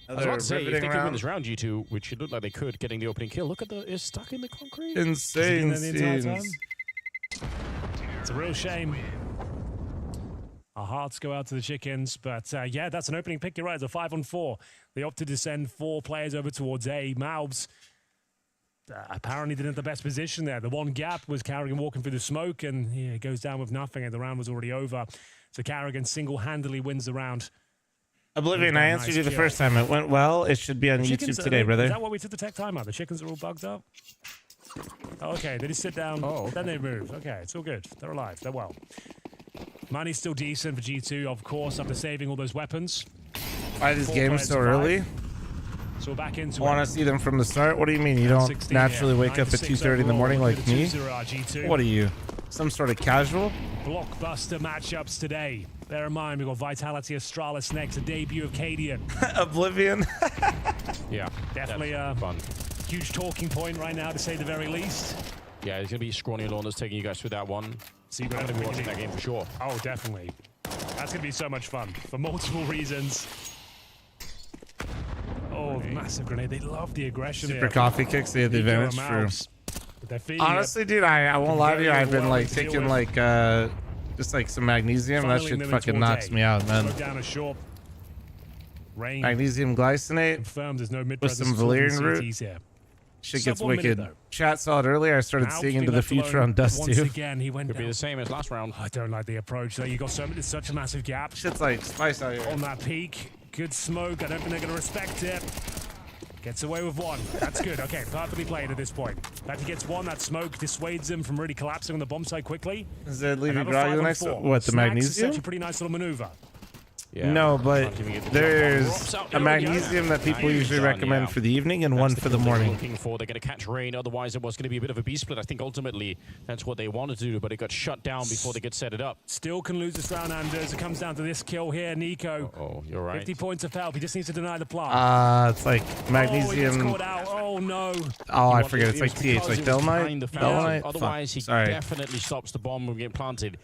I was about to say, if they could win this round, G2, which it looked like they could, getting the opening kill. Look at it's stuck in the concrete. Insane scenes. It's a real shame. Our hearts go out to the chickens, but yeah, that's an opening pick. You're right, it's a 5-on-4. They opted to send 4 players over towards A. Malbs apparently didn't have the best position there. The one gap was Carrigan walking through the smoke, and yeah, it goes down with nothing, and the round was already over. So Carrigan single-handedly wins the round. Oblivion, I answered you the first time. It went well. It should be on YouTube today, brother. Is that why we took the tech timeout? The chickens are all bugged up? Oh, okay, they just sit down, then they move. Okay, it's all good. They're alive. They're well. Money's still decent for G2, of course, after saving all those weapons. Why this game so early? So we're back into I want to see them from the start. What do you mean? You don't naturally wake up at 2:30 in the morning like me? What are you? Some sort of casual? Blockbuster matchups today. Bear in mind, we've got Vitality Astralis next, a debut of Cadian. Oblivion. Yeah, definitely a fun. Huge talking point right now, to say the very least. Yeah, it's going to be Scrawny and Lorna's taking you guys through that one. So I'm going to be watching that game for sure. Oh, definitely. That's going to be so much fun for multiple reasons. Oh, massive grenade. They love the aggression. Super coffee kicks. They have the advantage for. Honestly, dude, I won't lie to you. I've been like taking like just like some magnesium. That shit fucking knocks me out, man. Magnesium glycinate with some valerian root. Shit gets wicked. Chat saw it earlier. I started seeing into the future on Dust once too. Again, he went Could be the same as last round. I don't like the approach though. You got such a massive gap. Shit's like spice out here. On that peak. Good smoke. I don't think they're going to respect it. Gets away with one. That's good. Okay, perfectly played at this point. That he gets one. That smoke dissuades him from really collapsing on the bomb site quickly. Is that leaving Grog next? What, the magnesium? Such a pretty nice little maneuver. Yeah. No, but there's a magnesium that people usually recommend for the evening and one for the morning. They're going to catch rain. Otherwise, it was going to be a bit of a B-split. I think ultimately that's what they wanted to do, but it got shut down before they could set it up. Still can lose this round, Anders. It comes down to this kill here, Nico. Oh, you're right. 50 points of help. He just needs to deny the plant. It's like magnesium. Oh, no. Oh, I forget. It's like TH, like Delnite. Otherwise, he definitely stops the bomb from getting planted.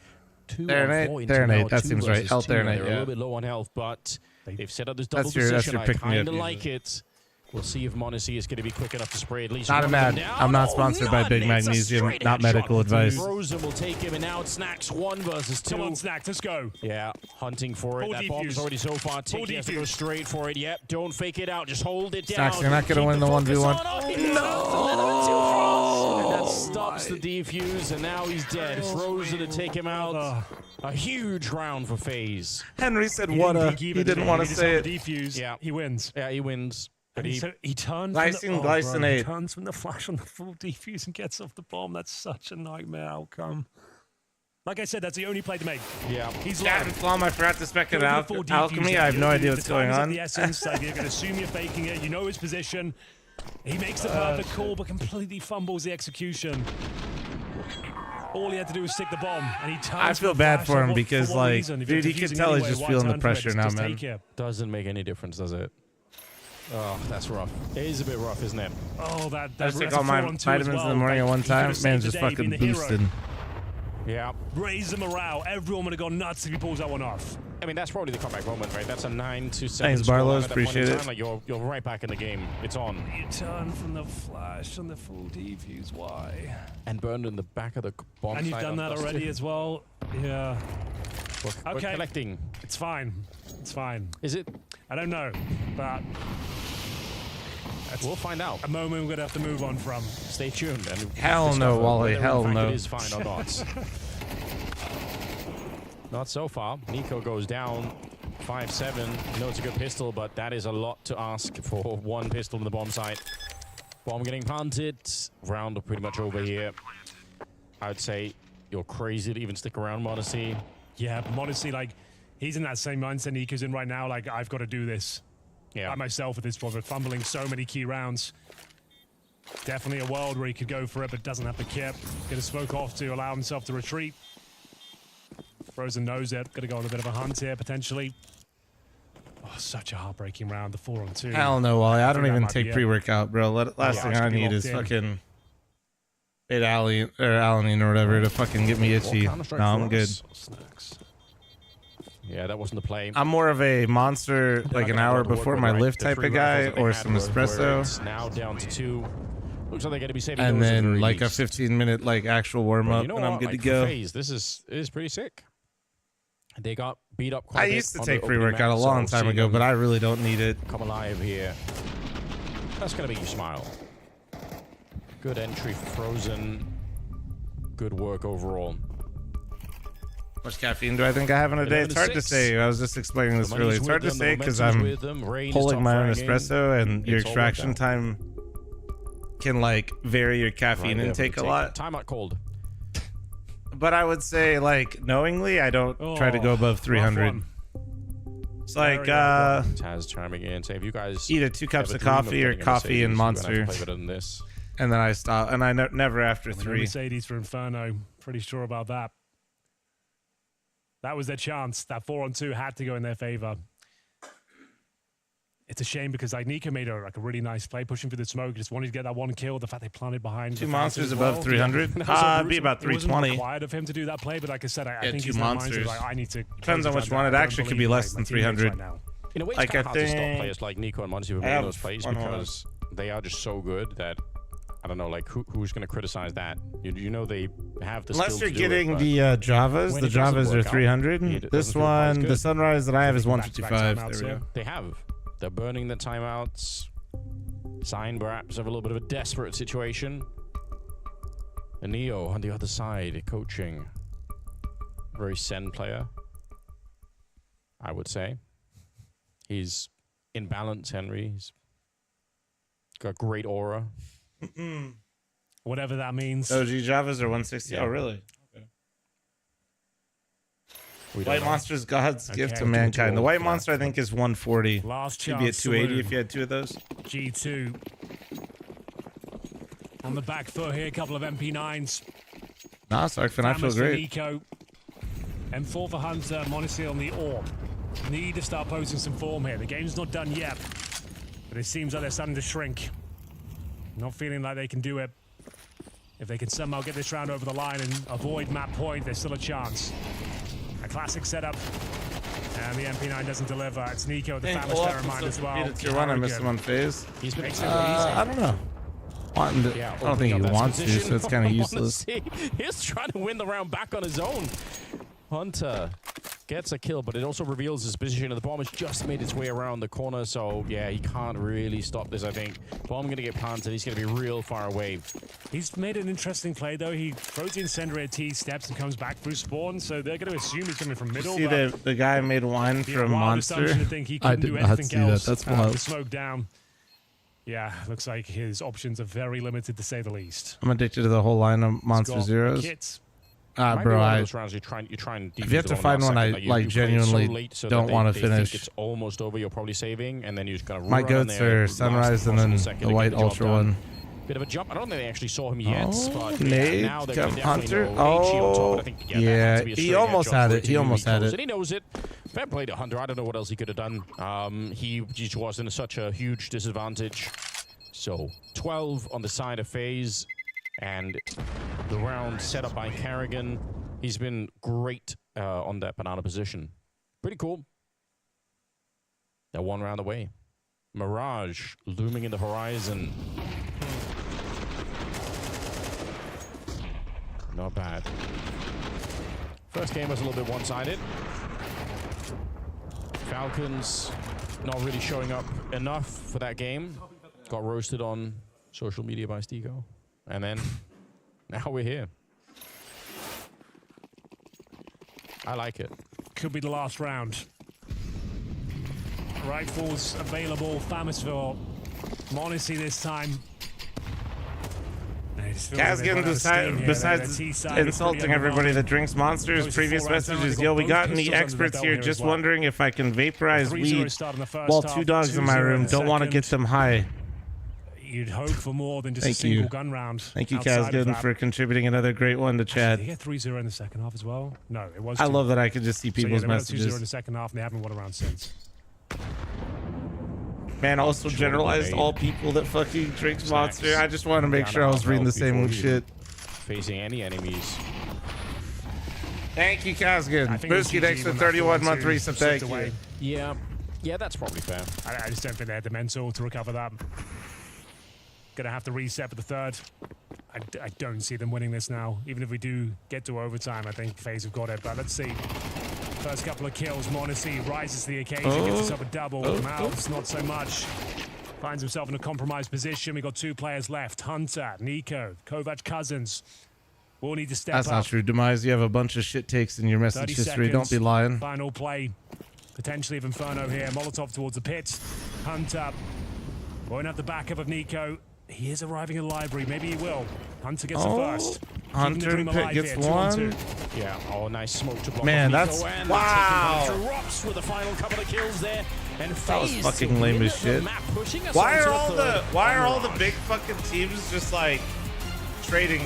Theronate, that seems right. Health Theronate, They're a little bit low on health, but they've set up this double that's position. your I pick-me-up kind of like it. We'll see if Monacy is going to be quick enough to spray at least. Not a mad. I'm not sponsored by Big Magnesium. Not medical advice. Frozen will take him, and now it's Snacks 1 versus 2. Come on, Snacks, let's go. Yeah, hunting for it. That bomb is already so far taken. He has to go straight for it. Yep, don't fake it out. Just hold it down. Snacks, you're not going to win the 1v1. No! And that stops the defuse, and now he's dead. Frozen to take him out. A huge round for FaZe. Henry said, "What a." He didn't want to say it. Defuse. Yeah, he wins. Yeah, he wins. But he turns. Glycinate. He turns from the flash on the full defuse and gets off the bomb. That's such a nightmare outcome. Like I said, that's the only play to make. Yeah. He's Captain Flom, I forgot to spec it out. Alchemy, I have no idea what's going on. The essence, like, you're going to assume you're faking it. You know his position. He makes the perfect call, but completely fumbles the exexecution. All he had to do was stick the bomb, and he turns. I feel bad for him because, like, dude, he could tell he's just feeling the pressure now, man. Doesn't make any difference, does it? Oh, that's rough. It is a bit rough, isn't it? Oh, I just take all my vitamins in the morning at one time. Man's just fucking boosted. Yeah. Raise the morale. Everyone would have gone nuts if he pulls that one off. I mean, that's probably the comeback moment, right? That's a 9-7. Thanks, Barlows. Appreciate it. Like, you're right back in the game. It's on. You turn from the flash and the full defuse. Why? And burned in the back of the bomb. And you've done that already as well. Yeah. We're collecting. It's fine. It's fine. Is it? I don't know, but we'll find out. A moment we're gonna have to move on from. Stay tuned. And hell no, Wally. Hell no. It is fine or not. Not so far. Nico goes down 5-7. No, it's a good pistol, but that is a lot to ask for one pistol in the bomb site. Bomb getting planted. Round pretty much over here. I would say you're crazy to even stick around, Monacy. Yeah, Monacy, like, he's in that same mindset Nico's in right now. Like, I've got to do this. Yeah. By myself at this point, but fumbling so many key rounds. Definitely a world where he could go for it, but doesn't have the kit. Get a smoke off to allow himself to retreat. Frozen knows it. Gonna go on a bit of a hunt here, potentially. Oh, such a heartbreaking round, the 4-on-2. Hell no, Wally. I don't even take pre-workout, bro. Last thing I need is fucking beta-alanine or whatever to fucking get me itchy. No, I'm good. Snacks. Yeah, that wasn't the play. I'm more of a monster, like an hour before my lift type of guy, or some espresso. It's now down to 2. Looks like they're going to be saving And those at the then very like a least. 15-minute like actual warm But up, you know and I'm what? good Like, to for go. FaZe, this is pretty sick. They got beat up quite I a bit used to on take the opening pre-workout a map, long so time seeing ago, them but I really don't need it. come alive here. That's going to make you smile. Good entry for Frozen. Good work overall. How much caffeine do I think I have in a day? It's hard to 11-6. say. I was just explaining this The earlier. money's It's hard to with them, say the because momentum's I'm with them. Rain is pulling top my own fragging. espresso, and your It's all worked extraction out. time can like vary your caffeine Right there, intake a take lot. Timeout called. But I would say, like, knowingly, I don't try to go above 300. It's like, Taz chiming in, saying, if you guys either 2 cups have of a dream coffee or getting a coffee and Mercedes, you're gonna Monster. have to play better than this. And then I stop, and I never after No 3. Mercedes for Inferno. Pretty sure about that. That was their chance. That 4-on-2 had to go in their favor. It's a shame because like Nika made a really nice play, pushing through the smoke. Just wanted to get that one kill. The fact they planted behind 2 the monsters Falcons as above 300. That was It'd be about It wasn't 320. required of him to do that play, but like I said, I Yeah, think 2 he's in the mindset of, monsters. like, I need to. Depends on close which down one. It that. I actually don't could be believe less my than teammates 300. right now. In a way, it's Like, kind of I hard to stop think- players like Nico and Monty from I making have those plays one more. because they are just so good that I don't know, like who's going to criticize that? You know they have the Unless skill you're to do getting it, the Javas. when The it doesn't Javas are work out, 300. it This doesn't feel quite as one, the good. Sunrise that I have is Back-to-back 155. timeouts, There we yeah. go. They have. They're burning the timeouts. Sign perhaps of a little bit of a desperate situation. And Neo on the other side, coaching. Very Sen player, I would say. He's in balance, Henry. He's got great aura. Whatever that means. OG Javas are 160. Yeah. Oh, really? Okay. We don't White know. Monster's God's gift to Okay. mankind. The White Monster, I think, is 140. Last You'd be at chance 280 saloon. if you had 2 of those. G2 on the back foot here. A couple of MP9s. Nah, sorry, I feel Thomas for great. Nico. M4 for Hunter. Monacy on the AWP. Need to start posting some form here. The game's not done yet, but it seems like they're starting to shrink. Not feeling like they can do it. If they can somehow get this round over the line and avoid map point, there's still a chance. A classic setup. And the MP9 doesn't deliver. It's Nico at the famous fair in mind as well. Beat it tier 1. I missed him on phase. He's been I don't know. I don't think he wants to, so it's kind of useless. He's trying to win the round back on his own. Hunter gets a kill, but it also reveals his position. And the bomb has just made its way around the corner, so yeah, he can't really stop this, I think. Bomb going to get planted. He's going to be real far away. He's made an interesting play, though. He throws the incendiary at T, steps, and comes back through spawn, so they're going to assume he's coming from middle. See the guy made wine Be a from wild Monster? assumption to think he I couldn't did do not anything see that. else, That's to wild. smoke down. Yeah, looks like his options are very limited, to say the least. I'm addicted to the whole line of Monster got Zeros. kits. Might be Bro, one of I those rounds you try and if you have to find one I you like play it genuinely so late so don't that want to they think finish. it's almost over. You're probably saving, and then you just kind of My run in goats there, are last Sunrise and possible then second the to get White job Ultra done. one. Bit of a jump. I don't think they actually saw him yet, but yeah, Nate, now they're come going to definitely Hunter. know. HE on top, Oh, but I think, that yeah, had to be a he straight almost headshot had for it. He to almost be had close, it. and he knows it. Fair play to Hunter. I don't know what else he could have done. He just was in such a huge disadvantage. So 12 on the side of FaZe, and the round set up by Carrigan. He's been great on that banana position. Pretty cool. They're 1 round away. Mirage looming in the horizon. Not bad. First game was a little bit one-sided. Falcons not really showing up enough for that game. Got roasted on social media by Stigo. And then now we're here. I like it. Could be the last round. Rifles available. Famous-ville. Monacy this time. Kazgan, besides insulting everybody that drinks Monsters, previous message is, yo, we got any experts here just wondering if I can vaporize weed while 2 dogs in my room don't want to get them high. You'd hope for more than just a Thank single you. gun round. Thank you, outside of Kazgan, that. for contributing another great one to chat. Did they get 3-0 in the second half as well? No, it was I 2. love that I could just see So, yeah, people's they went up 2-0 in messages. the second half, and they haven't won a round since. Man, also generalized all people that fucking drinks Monster. I just want to make sure I was reading the same shit. Facing any enemies. Thank you, Kazgan. I think it was Booski, GG thanks for when that 31-month one-two resub. slipped Thank away. you. Yeah, that's probably fair. I just don't think they had the mental to recover that. Gonna have to reset for the third. I don't see them winning this now. Even if we do get to overtime, I think FaZe have got it. But let's see. First couple of kills, m0NESY rises to the occasion, gets himself a double. Mouths, not so much. Finds himself in a compromised position. We've got 2 players left. Hunter, Nico, Kovac Cousins. Will need to step That's up. not true, Demise. You have a bunch of shit takes in your message 30 history. Don't be seconds. lying. Final play. Potentially of Inferno here. Molotov towards the pit. Hunter won't have the backup of Nico. He is arriving in the library. Maybe he will. Hunter gets the first. Hunter gets one. Yeah. Oh, nice smoke to block. Man, Nico, that's and wow. Drops with the final couple of kills there. And That was FaZe fucking lame as shit. Why are all the big fucking teams just like trading?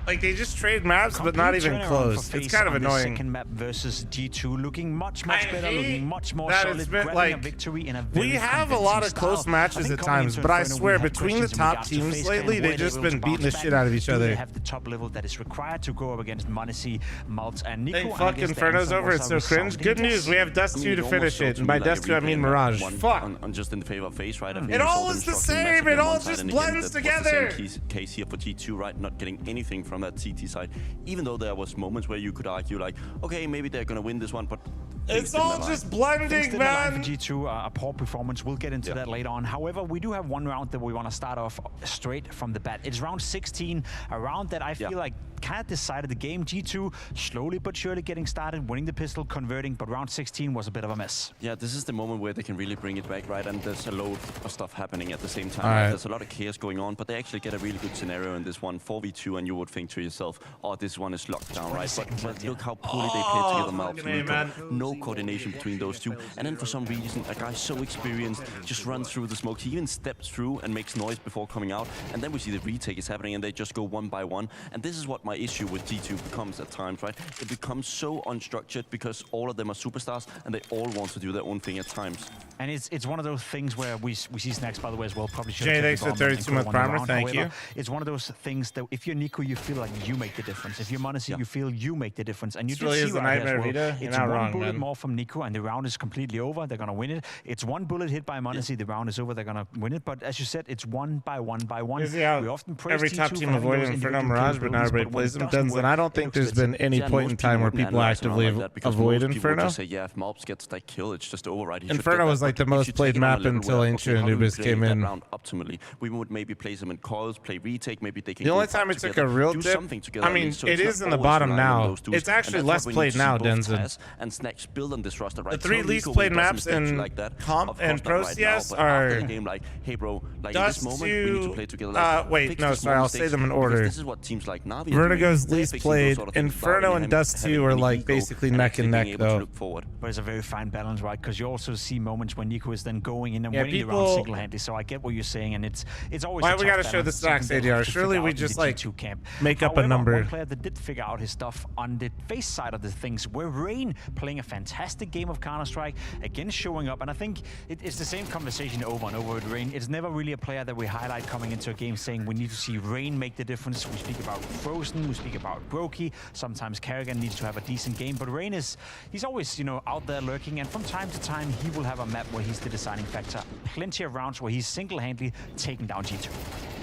Like they just trade maps, but not even close. It's kind of annoying. Second map versus G2, looking much better, looking much more that solid, it's been, grabbing like, a victory in a very we have a lot of close matches at times, but I swear between the top teams lately, they've just been beating the shit out of each other. They have the top level that is required to go up against m0NESY, Maltz, and Nico. Think fuck Inferno's over. It's so cringe. Good news, we have Dust 2 to finish it, and by Dust 2 I mean Mirage. Fuck. On just in the favor of FaZe, right? It all is the same. It all just blends together. Case here for G2, right? Not getting anything from that CT side. Even though there was moments where you could argue like, okay, maybe they're gonna win this one, but it's all just blending, man. For G2, a poor performance. We'll get into that later on. However, we do have one round that we want to start off straight from the bat. It's round 16, a round that I feel like kind of decided the game. G2 slowly but surely getting started, winning the pistol, converting, but round 16 was a bit of a mess. Yeah, this is the moment where they can really bring it back, right? And there's a load of stuff happening at the same time. Right. There's a lot of chaos going on, but they actually get a really good scenario in this one, 4v2, and you would think to yourself, oh, this one is locked down, right? But look how poorly they play together, Maltz. No coordination between those two. And then for some reason, a guy so experienced just runs through the smoke. He even steps through and makes noise before coming out. And then we see the retake is happening, and they just go one by one. And this is what my issue with G2 becomes at times, right? It becomes so unstructured because all of them are superstars, and they all want to do their own thing at times. And it's one of those things where we see Snacks, by the way, as well. Probably should Jay, thanks for 32-month primer. Thank you. It's one of those things that if you're Nico, you feel like you make the difference. If you're m0NESY, you feel you make the difference. And you really see is a right nightmare, as well. Rita. You're It's not one wrong, bullet man. more from Nico, and the round is completely over. They're gonna win it. It's one bullet hit by m0NESY. The round is over. They're gonna win it. But as you said, it's one by one by one. You see how we often praise every G2 top for team having avoided those Inferno individual Mirage, but now capabilities, everybody when plays it them. doesn't Denz, work, and I don't it think looks there's been any Yeah, point in most time where wouldn't people analyze around actively like that, because avoid most people would Inferno. just say, yeah, if Maltz gets that kill, it's just over, right? He should Inferno get was that. like the But most if you played take it on a map level until where, Ancient how do we Anubis play came that in. round optimally? We would maybe place them in coils, play retake, maybe they can The go only back time it took together, a real do dip, something together I at mean, least, so it it's is not in the always bottom relying on now. those duos. It's actually And that's less what we played need to now, see both Denzen. Taz and Snacks build on this roster, right? The three Tell least Nico played when he maps doesn't step in like that. Comp Of and course not Pro right now, CS but after are the game, like, hey bro, like Dust in this moment we need to play together. Like, wait, fix no, the sorry, small I'll say mistakes, them in because order. This is what teams like Navi are Vertigo's doing. They're least fixing those played. sort of things without Inferno really and Dust 2 are having like ego basically and neck actually and neck being able to though. look forward. But it's a very fine balance, right? Because you also see moments when Nico is then going in and Yeah, winning the round single-handedly. So I get what you're saying, and it's always Why a we tough gotta show the balance, stacks something they'll ADR? have to Surely figure we out in just the like G2 camp. make up a However, number. One player that did figure out his stuff on the FaZe side of the things, where Rain playing a fantastic game of Counter-Strike, again showing up, and I think it's the same conversation over and over with Rain. It's never really a player that we highlight coming into a game saying we need to see Rain make the difference. We speak about Frozen, we speak about Brokey, sometimes Kerrigan needs to have a decent game, but Rain he's always, out there lurking, and from time to time he will have a map where he's the deciding factor. Plenty of rounds where he's single-handedly taking down G2.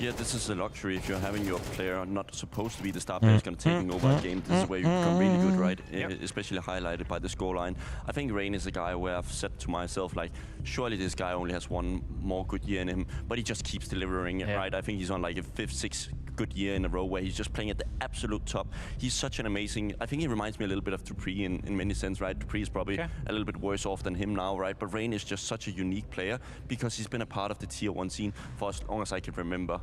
Yeah, this is a luxury if you're having your player not supposed to be the star player is going to taking over a game. This is where you become really good, right? Especially highlighted by the scoreline. I think Rain is a guy where I've said to myself, like, surely this guy only has one more good year in him, but he just keeps delivering it, right? I think he's on like a 5th, 6th good year in a row where he's just playing at the absolute top. He's such an amazing, I think he reminds me a little bit of Dupree in many sense, right? Dupree is probably a little bit worse off than him now, right? But Rain is just such a unique player because he's been a part of the tier 1 scene for as long as I can remember.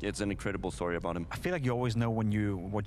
It's an incredible story about him. I feel like you always know what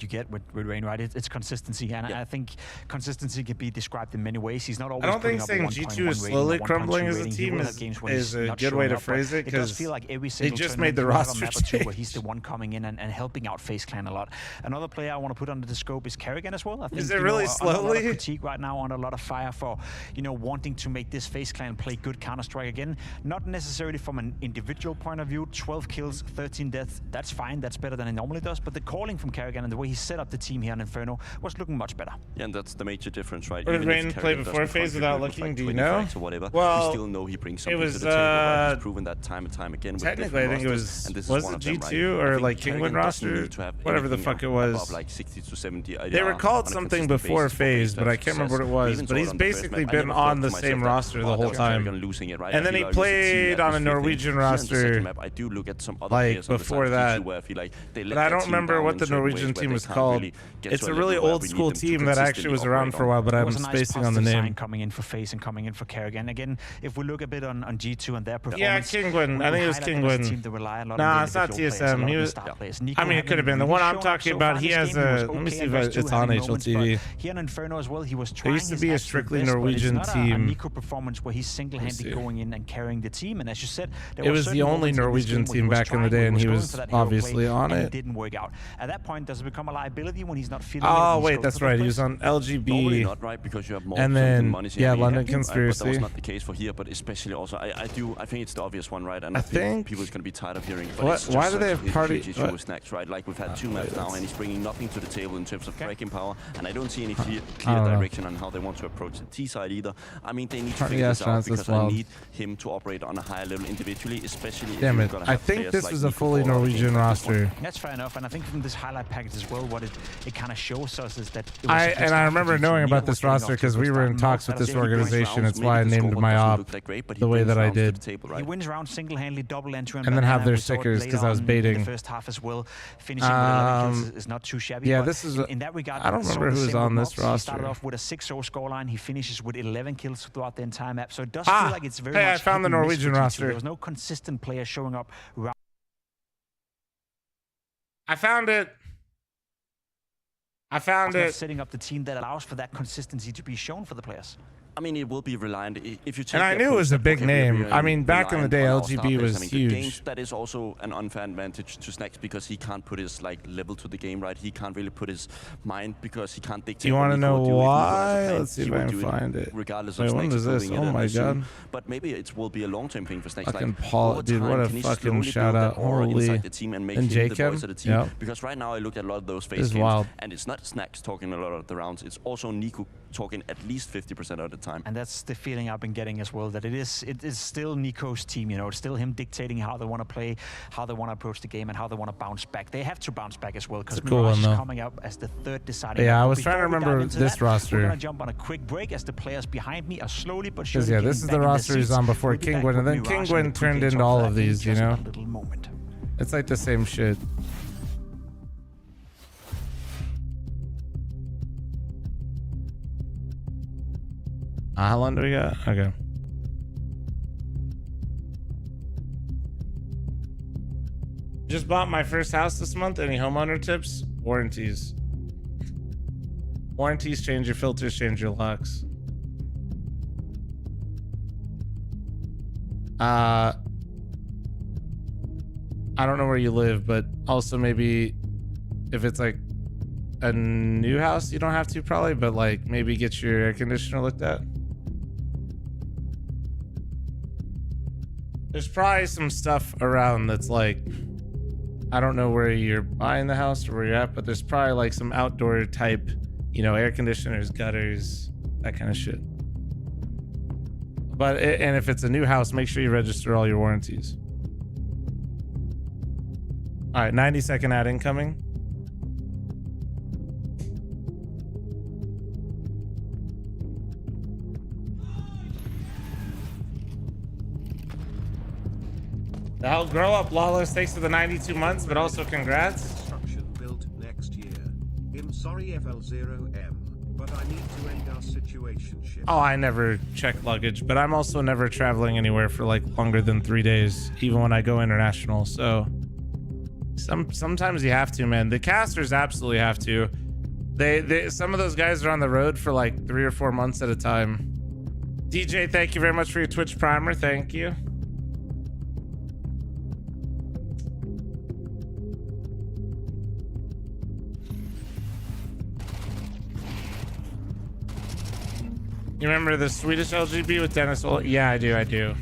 you get with Rain, right? It's consistency, and I think consistency can be described in many ways. He's not always. I don't think saying G2 is slowly crumbling as a team is a good way to phrase it, it does feel like every single they just made the roster where he's the one coming in and and helping out FaZe Clan a lot. Another player I want to put under the scope is Kerrigan as well. I think, is it really slowly? A lot of critique right now, under a lot of fire for, wanting to make this FaZe Clan play good Counter-Strike again. Not necessarily from an individual point of view. 12 kills, 13 deaths. That's fine. That's better than it normally does. But the calling from Kerrigan and the way he set up the team here on Inferno was looking much better. Yeah, and that's the major difference, right? What did Rain play before FaZe without looking? Do you know? Or whatever, well, we still know he brings something it was, to the table. Right? He's proven that time and time again. Technically, I think it was. Was it G2 or like Kingwin roster? Whatever the fuck it was. Like 60 to 70. They were called something before FaZe, but I can't remember what it was. But he's basically been on the same roster the whole time. And then he played on a Norwegian roster like before that. But I don't remember what the Norwegian team was called. It's a really old school team that actually was around for a while, but I'm spacing on the name. Coming in for FaZe and coming in for Kerrigan. Again, if we look a bit on G2 and their performance. Yeah, Kingwin. I think it was Kingwin. Nah, it's not TSM. He was. I mean, it could have been. The one I'm talking about, he has a. Let me see if it's on HLTV. Here on Inferno as well, he was there used to be a strictly Norwegian team. Nico performance where he's single-handedly going in and carrying the team, and as you said, it was the only Norwegian team back in the day, and he was obviously on it. It didn't work out. At that point, does it become a liability when he's not feeling? Oh wait, that's right. He was on LGB. Normally not, right? Because you have more. And then yeah, London Conspiracy. But that was not the case for here, but especially also, I think it's the obvious one, right? And I think people is going to be tired of hearing. Why do they have party with Snacks, right? Like we've had 2 maps now, and he's bringing nothing to the table in terms of breaking power, and I don't see any clear direction on how they want to approach the T side either. I mean, they need to figure this out because I need him to operate on a higher level individually, especially. Damn it! I think this was a fully Norwegian roster. That's fair enough, and I think from this highlight package as well, what it kind of shows us is that. I remember knowing about this roster because we were in talks with this organization. It's why I named my op the way that I did. He wins round single-handedly, double entry, and then have their stickers because I was baiting. The first half as well, finishing with 11 kills is not too shabby. Yeah, this is. In that regard, I don't remember who's on this roster. He started off with a 6-0 scoreline. He finishes with 11 kills throughout the entire map. So it does feel like it's very much. Hey, I found the Norwegian roster. There was no consistent player showing up. I found it. Setting up the team that allows for that consistency to be shown for the players. I mean, it will be reliant if you take. And I knew it was a big name. I mean, back in the day, LGB was huge. Games, that is also an unfair advantage to Snacks because he can't put his level to the game, right? He can't really put his mind because he can't dictate. Do you want to know why? Let's see if I can find it. Regardless of Snacks when is this? Oh my god! But maybe it will be a long-term thing for Snacks. Fucking Paul, dude, what a fucking shout out! Holy. And Jacob. Yeah. Because right now I look at a lot of those FaZe games, and it's not Snacks talking a lot of the rounds. It's also Nico talking at least 50% of the time. And that's the feeling I've been getting as well, that it is still Nico's team, It's still him dictating how they want to play, how they want to approach the game, and how they want to bounce back. They have to bounce back as well, because Mirage is coming up as the third deciding. Yeah, I was trying to remember this roster. We're going to jump on a quick break as the players behind me are slowly but surely. Yeah, this is the roster he's on before Kingwin, and then Kingwin turned into all of these, It's like the same shit. How long do we got? Okay. Just bought my first house this month. Any homeowner tips? Warranties. Warranties, change your filters, change your locks. I don't know where you live, but also maybe if it's like a new house, you don't have to probably, but like maybe get your air conditioner looked at. There's probably some stuff around that's like, I don't know where you're buying the house or where you're at, but there's probably like some outdoor type, air conditioners, gutters, that kind of shit. But, and if it's a new house, make sure you register all your warranties. All right, 90-second ad incoming. The hell, grow up, Lawless. Thanks for the 92 months, but also congrats. Construction built next year. I'm sorry FL0M, but I need to end our situationship. Oh, I never check luggage, but I'm also never traveling anywhere for like longer than 3 days, even when I go international. So sometimes you have to, man. The casters absolutely have to. They some of those guys are on the road for like 3 or 4 months at a time. DJ, thank you very much for your Twitch primer. Thank you. You remember the Swedish LGB with Dennis? Well, yeah, I do.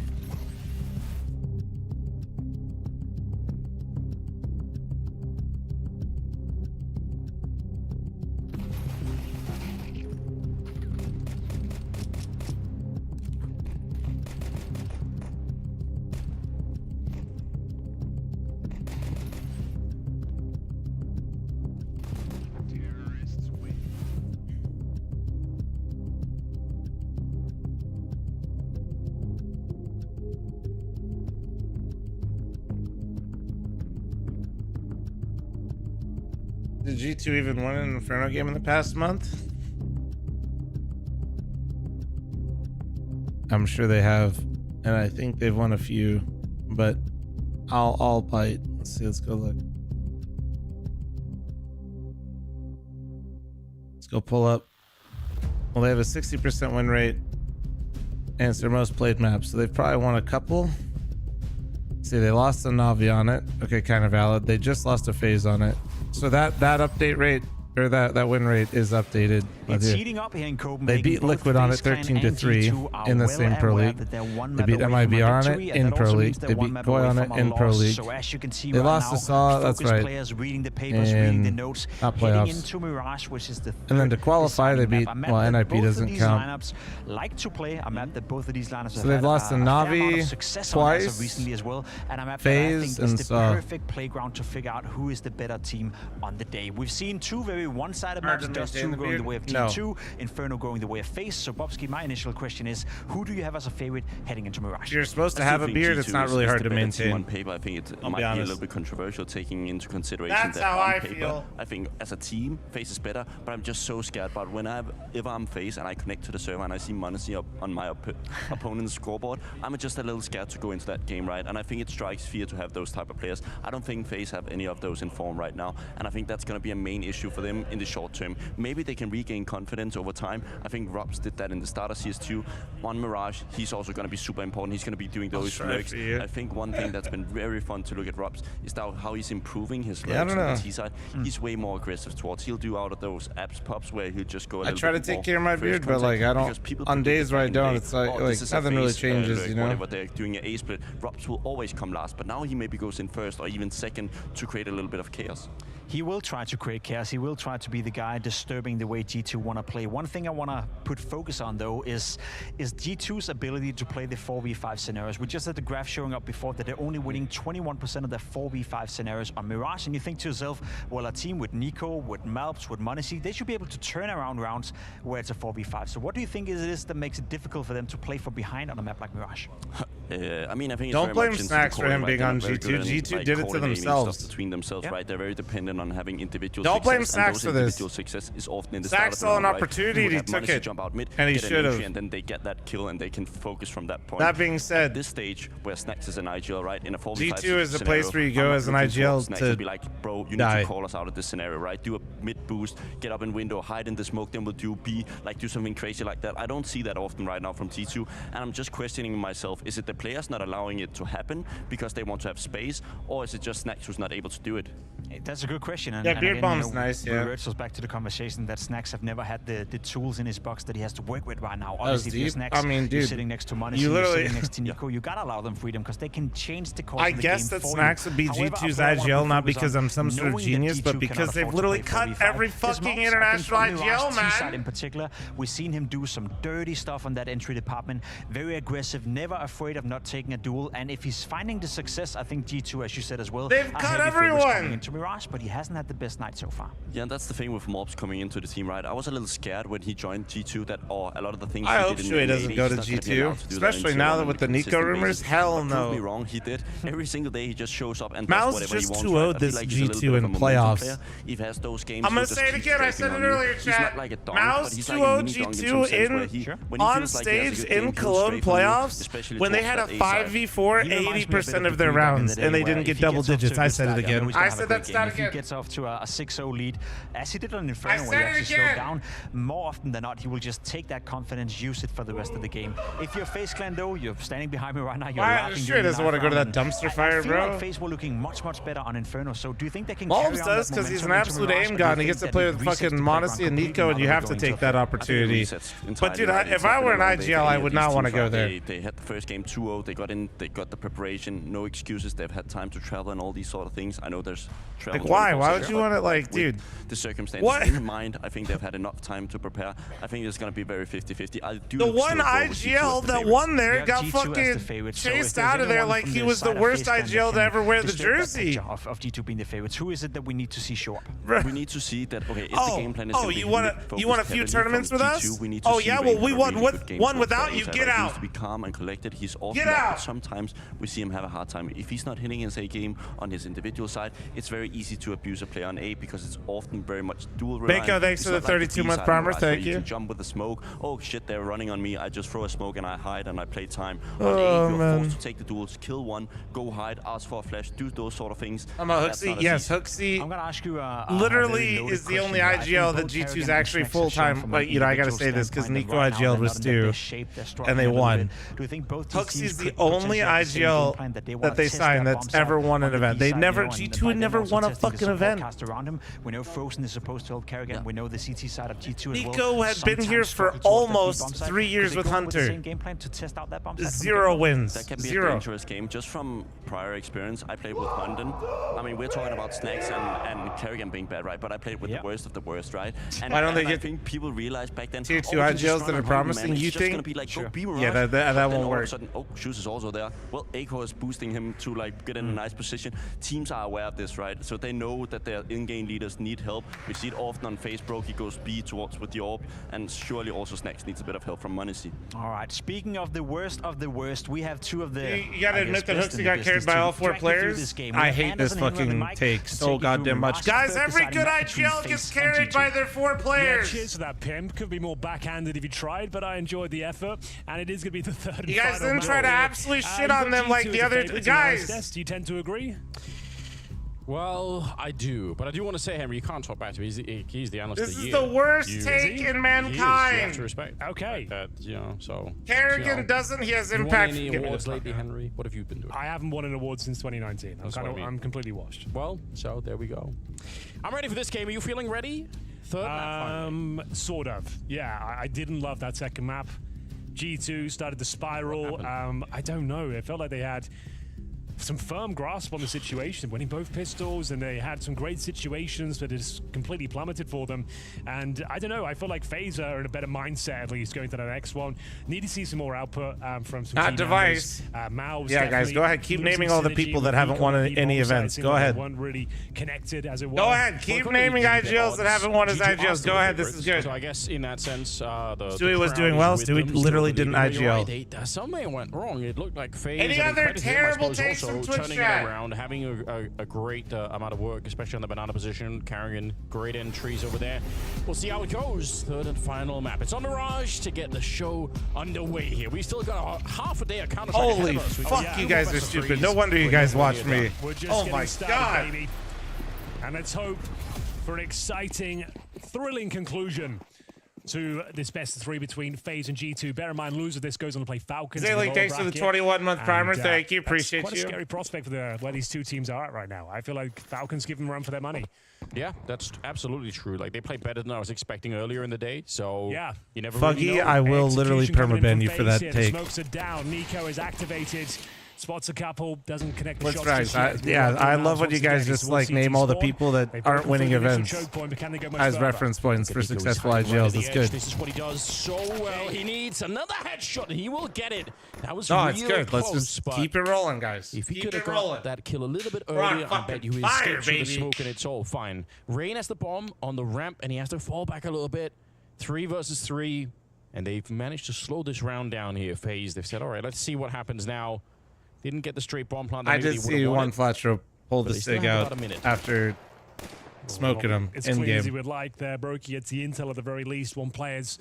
Did G2 even win an Inferno game in the past month? I'm sure they have, and I think they've won a few, but I'll bite. Let's see, let's go look. Let's go pull up. Well, they have a 60% win rate, and it's their most played map, so they've probably won a couple. See, they lost a Navi on it. Okay, kind of valid. They just lost a FaZe on it. So that update rate, or that win rate is updated. It's heating up here in Copenhagen. They beat Liquid on it 13-3 in the same Pro League. They beat MIBR on it in Pro League. They beat Koi on it in Pro League. They lost to Saw, that's right, in not playoffs. And then to qualify, they beat, well, NIP doesn't count. Like to play a map that both of these lineups So they've lost to Navi twice, recently as well, and a map FaZe, that I think is the Saw. perfect playground to figure out who is the better team on the day. We've seen two very one-sided maps, Dust 2 going the way of T2, Inferno going the way of FaZe. So Bobski, my initial question is, who do you have as a favorite heading into Mirage? You're supposed to have a beard, it's not really hard to maintain. On paper, I think it might be a little bit controversial taking into consideration That's that how on I paper, feel. I think as a team, FaZe is better, but I'm just so scared about whenever I'm FaZe and I connect to the server and I see Monacy up on my opponent's scoreboard, I'm just a little scared to go into that game, right? And I think it strikes fear to have those type of players. I don't think FaZe have any of those in form right now, and I think that's going to be a main issue for them in the short term. Maybe they can regain confidence over time. I think Robs did that in the start of CS2. On Mirage, he's also going to be super important. He's going to be doing those lurks. I think one thing that's been very fun to look at Robs is how he's improving his lurks on the T side. He's way more aggressive towards. He'll do out of those apps pops where he'll just go a little bit I try to take care of my beard, but like I don't, on days where I don't, it's like nothing really changes, you know? Whatever they're doing an A split, Robs will always come last, but now he maybe goes in first or even second to create a little bit of chaos. He will try to create chaos. He will try to be the guy disturbing the way G2 want to play. One thing I want to put focus on, though, is G2's ability to play the 4v5 scenarios. We just had the graph showing up before that they're only winning 21% of their 4v5 scenarios on Mirage. And you think to yourself, well, a team with Nico, with Malps, with Monacy, they should be able to turn around rounds where it's a 4v5. So what do you think it is that makes it difficult for them to play from behind on a map like Mirage? I mean, I think don't blame Snacks for him being on G2. G2 did it to themselves. Between themselves, right? They're very dependent on having individual Don't blame success, Snacks for this. Success is often in the Snacks saw an opportunity, he took it, jump out mid, and he should have. And then they get that kill, and they can focus from that point. That being said, at this stage where Snacks is an IGL, right, in a 4v5 G2 is the place where you go as an IGL Snacks to will be like, bro, you need to call us out of this scenario, right? Do a mid boost, get up in window, hide in the smoke, then we'll do B, like do something crazy like that. I don't see that often right now from G2, and I'm just questioning myself: is it the players not allowing it to happen because they want to have space, or is it just Snacks who's not able to do it? That's a good question. And, yeah, and beard again, bomb's nice. Yeah, reverts us back to the conversation that Snacks have never had the tools in his box that he has to work with right now. Obviously, if you're Snacks, I mean, dude, you're sitting next to Monacy, you're sitting next to Nico, you gotta allow them freedom because they can change the course. I guess that Snacks would be G2's IGL not because I'm some sort of genius, but because they've literally cut every fucking international IGL, man. In particular, we've seen him do some dirty stuff on that entry department. Very aggressive, never afraid of not taking a duel. And if he's finding the success, I think G2, as you said as well, they've cut everyone into Mirage, but he hasn't had the best night so far. Yeah, and that's the thing with Mobs coming into the team, right? I was a little scared when he joined G2 that a lot of the things I he hope did he doesn't go to G2, especially now that with the Nico rumors. Hell no. Prove me wrong, he did. Every single day he just shows up and Mouse does whatever he wants. Mouse just 2-0'd this like G2 in playoffs. He has those games. I'm gonna say it again. I said it earlier, chat. Mouse 2-0 G2 on stage in Cologne playoffs when they had a 5v4 80% of their rounds and they didn't get double digits. I said it again. I said that If he gets off to a 6-0 lead, as he did on Inferno, where he actually slowed down, more often than not, he will just take that confidence, use it for the rest of the game. If you're FaZe Clan, though, you're standing behind me right now. You're laughing. Sure doesn't want to go to that dumpster fire, bro. I feel like FaZe were looking much better on Inferno. So do you think they can Malms carry on does, because he's an absolute aim god, and he gets to play with fucking Modesty and Nico, and you have to take that opportunity. But dude, if I were an IGL, I would not want to go there. They had the first game 2-0. They got in. They got the preparation. No excuses. They've had time to travel and all these sort of things. I know there's travel. Like why? Why would you want it? Like, dude, the circumstances in mind, I think they've had enough time to prepare. I think it's going to be very 50-50. I do. The one IGL that won there got fucking chased out of there like he was the worst IGL to ever wear the jersey. Of G2 being the favorites. Who is it that we need to see show up? We need to see that. Okay, if the game plan is you want a few tournaments with us? Oh yeah, well we won one without you. Get out. He needs to be calm and collected. He's often get out. Sometimes we see him have a hard time. If he's not hitting his A game on his individual side, it's very easy to abuse a player on A because it's often very much dual reliant. Bako, thanks for the 32-month primer. Thank you. You can jump with the smoke. Oh shit, they're running on me. I just throw a smoke and I hide and I play time. On A, you're forced to take the duels, kill one, go hide, ask for a flash, do those sort of things. I'm a Hooksy. Yes, Hooksy. I'm gonna ask you. Literally is the only IGL that G2's actually full time. But you know, I gotta say this because Nico IGL was too, and they won. Hooksy's the only IGL that they signed that's ever won an event. They never G2 had never won a fucking event. We know Frozen is supposed to help Kerrigan. We know the CT side of G2 as well. Nico had been here for almost 3 years with Hunter. 0 wins. That can be Zero. a dangerous game. Just from prior experience, I played with London. I mean, we're talking about Snacks and Kerrigan being bad, right? But I played with the worst of the worst, right? And why don't they get? I think people realized back then. Tier 2 IGLs that are promising. You think? Gonna be like, Yeah, that won't work. Sudden, Shoes is also there. Well, Aiko is boosting him to like get in a nice position. Teams are aware of this, right? So they know that their in-game leaders need help. We see it often on FaZe Broke. He goes B towards with the AWP, and surely also Snacks needs a bit of help from Monacy. All right. Speaking of the worst, we have two of the. You gotta admit that Hooksy got carried by all 4 players. I hate this fucking take so goddamn much. Guys, every good IGL gets carried by their 4 players. Yeah, cheers for that, Pimp. Could be more backhanded if you tried, but I enjoyed the effort, and it is gonna be the third. You guys didn't try to absolutely shit on them like the other guys. Do you tend to agree? Well, I do, but I do want to say, Henry, you can't talk back to him. He's the analyst of the year. This is the worst take in mankind. You have to respect. Okay. That, you know, so. Kerrigan doesn't. He has impact. Won any awards lately, Henry? What have you been doing? I haven't won an award since 2019. I'm completely washed. Well, so there we go. I'm ready for this game. Are you feeling ready? Third map, sort of. Yeah, I didn't love that second map. G2 started to spiral. I don't know. It felt like they had some firm grasp on the situation, winning both pistols, and they had some great situations, but it's completely plummeted for them. And I don't know, I feel like FaZe are in a better mindset, at least going to the next one. Need to see some more output from some Not Device. Mouths. Yeah, guys, go ahead. Keep naming all the people that haven't won any events. Go ahead. Weren't really connected as it was. Go ahead. Keep naming IGLs that haven't won as IGLs. Go ahead. This is good. So I guess in that sense, Stewie was doing well. Stewie literally didn't IGL. Something went wrong. It looked like FaZe. Any other terrible takes from Twitch turning chat? it around, having a great amount of work, especially on the banana position, carrying great entries over there. We'll see how it goes. Third and final map. It's on Mirage to get the show underway here. We still got half a day of Counter-Strike. Holy fuck, you guys are stupid. No wonder you guys watch me. Oh my god. Baby. And let's hope for an exciting, thrilling conclusion to this best of 3 between FaZe and G2. Bear in mind, loser this goes on to play Falcons. Zayling, thanks for the 21-month primer. Thank you. Appreciate quite you. A scary prospect for where these two teams are at right now. I feel like Falcons give them a run for their money. Yeah, that's absolutely true. Like, they played better than I was expecting earlier in the day. So yeah, you never Fuggy, really know. I will literally permaban you for that here. take. The smokes are down. Nico is activated. Spots a couple, doesn't connect the What's shots. right? Yeah, I love when you guys just like name all the people that aren't winning events as reference points for successful IGLs. That's good. This is what he does so well. He needs another headshot. He will get it. That was no, it's good. Close, Let's just keep it rolling, guys. If he keep could have got that kill a little bit earlier, I bet you he escaped through the smoke and it's all fine. Rain has the bomb on the ramp and he has to fall back a little bit. 3 versus 3, and they've managed to slow this round down here. FaZe, they've said, all right, let's see what happens now. Didn't get the straight bomb plant. I did see one Flatro pull the stick out after smoking him it's in clean game. as he would like there. Brokey gets the intel at the very least. One player's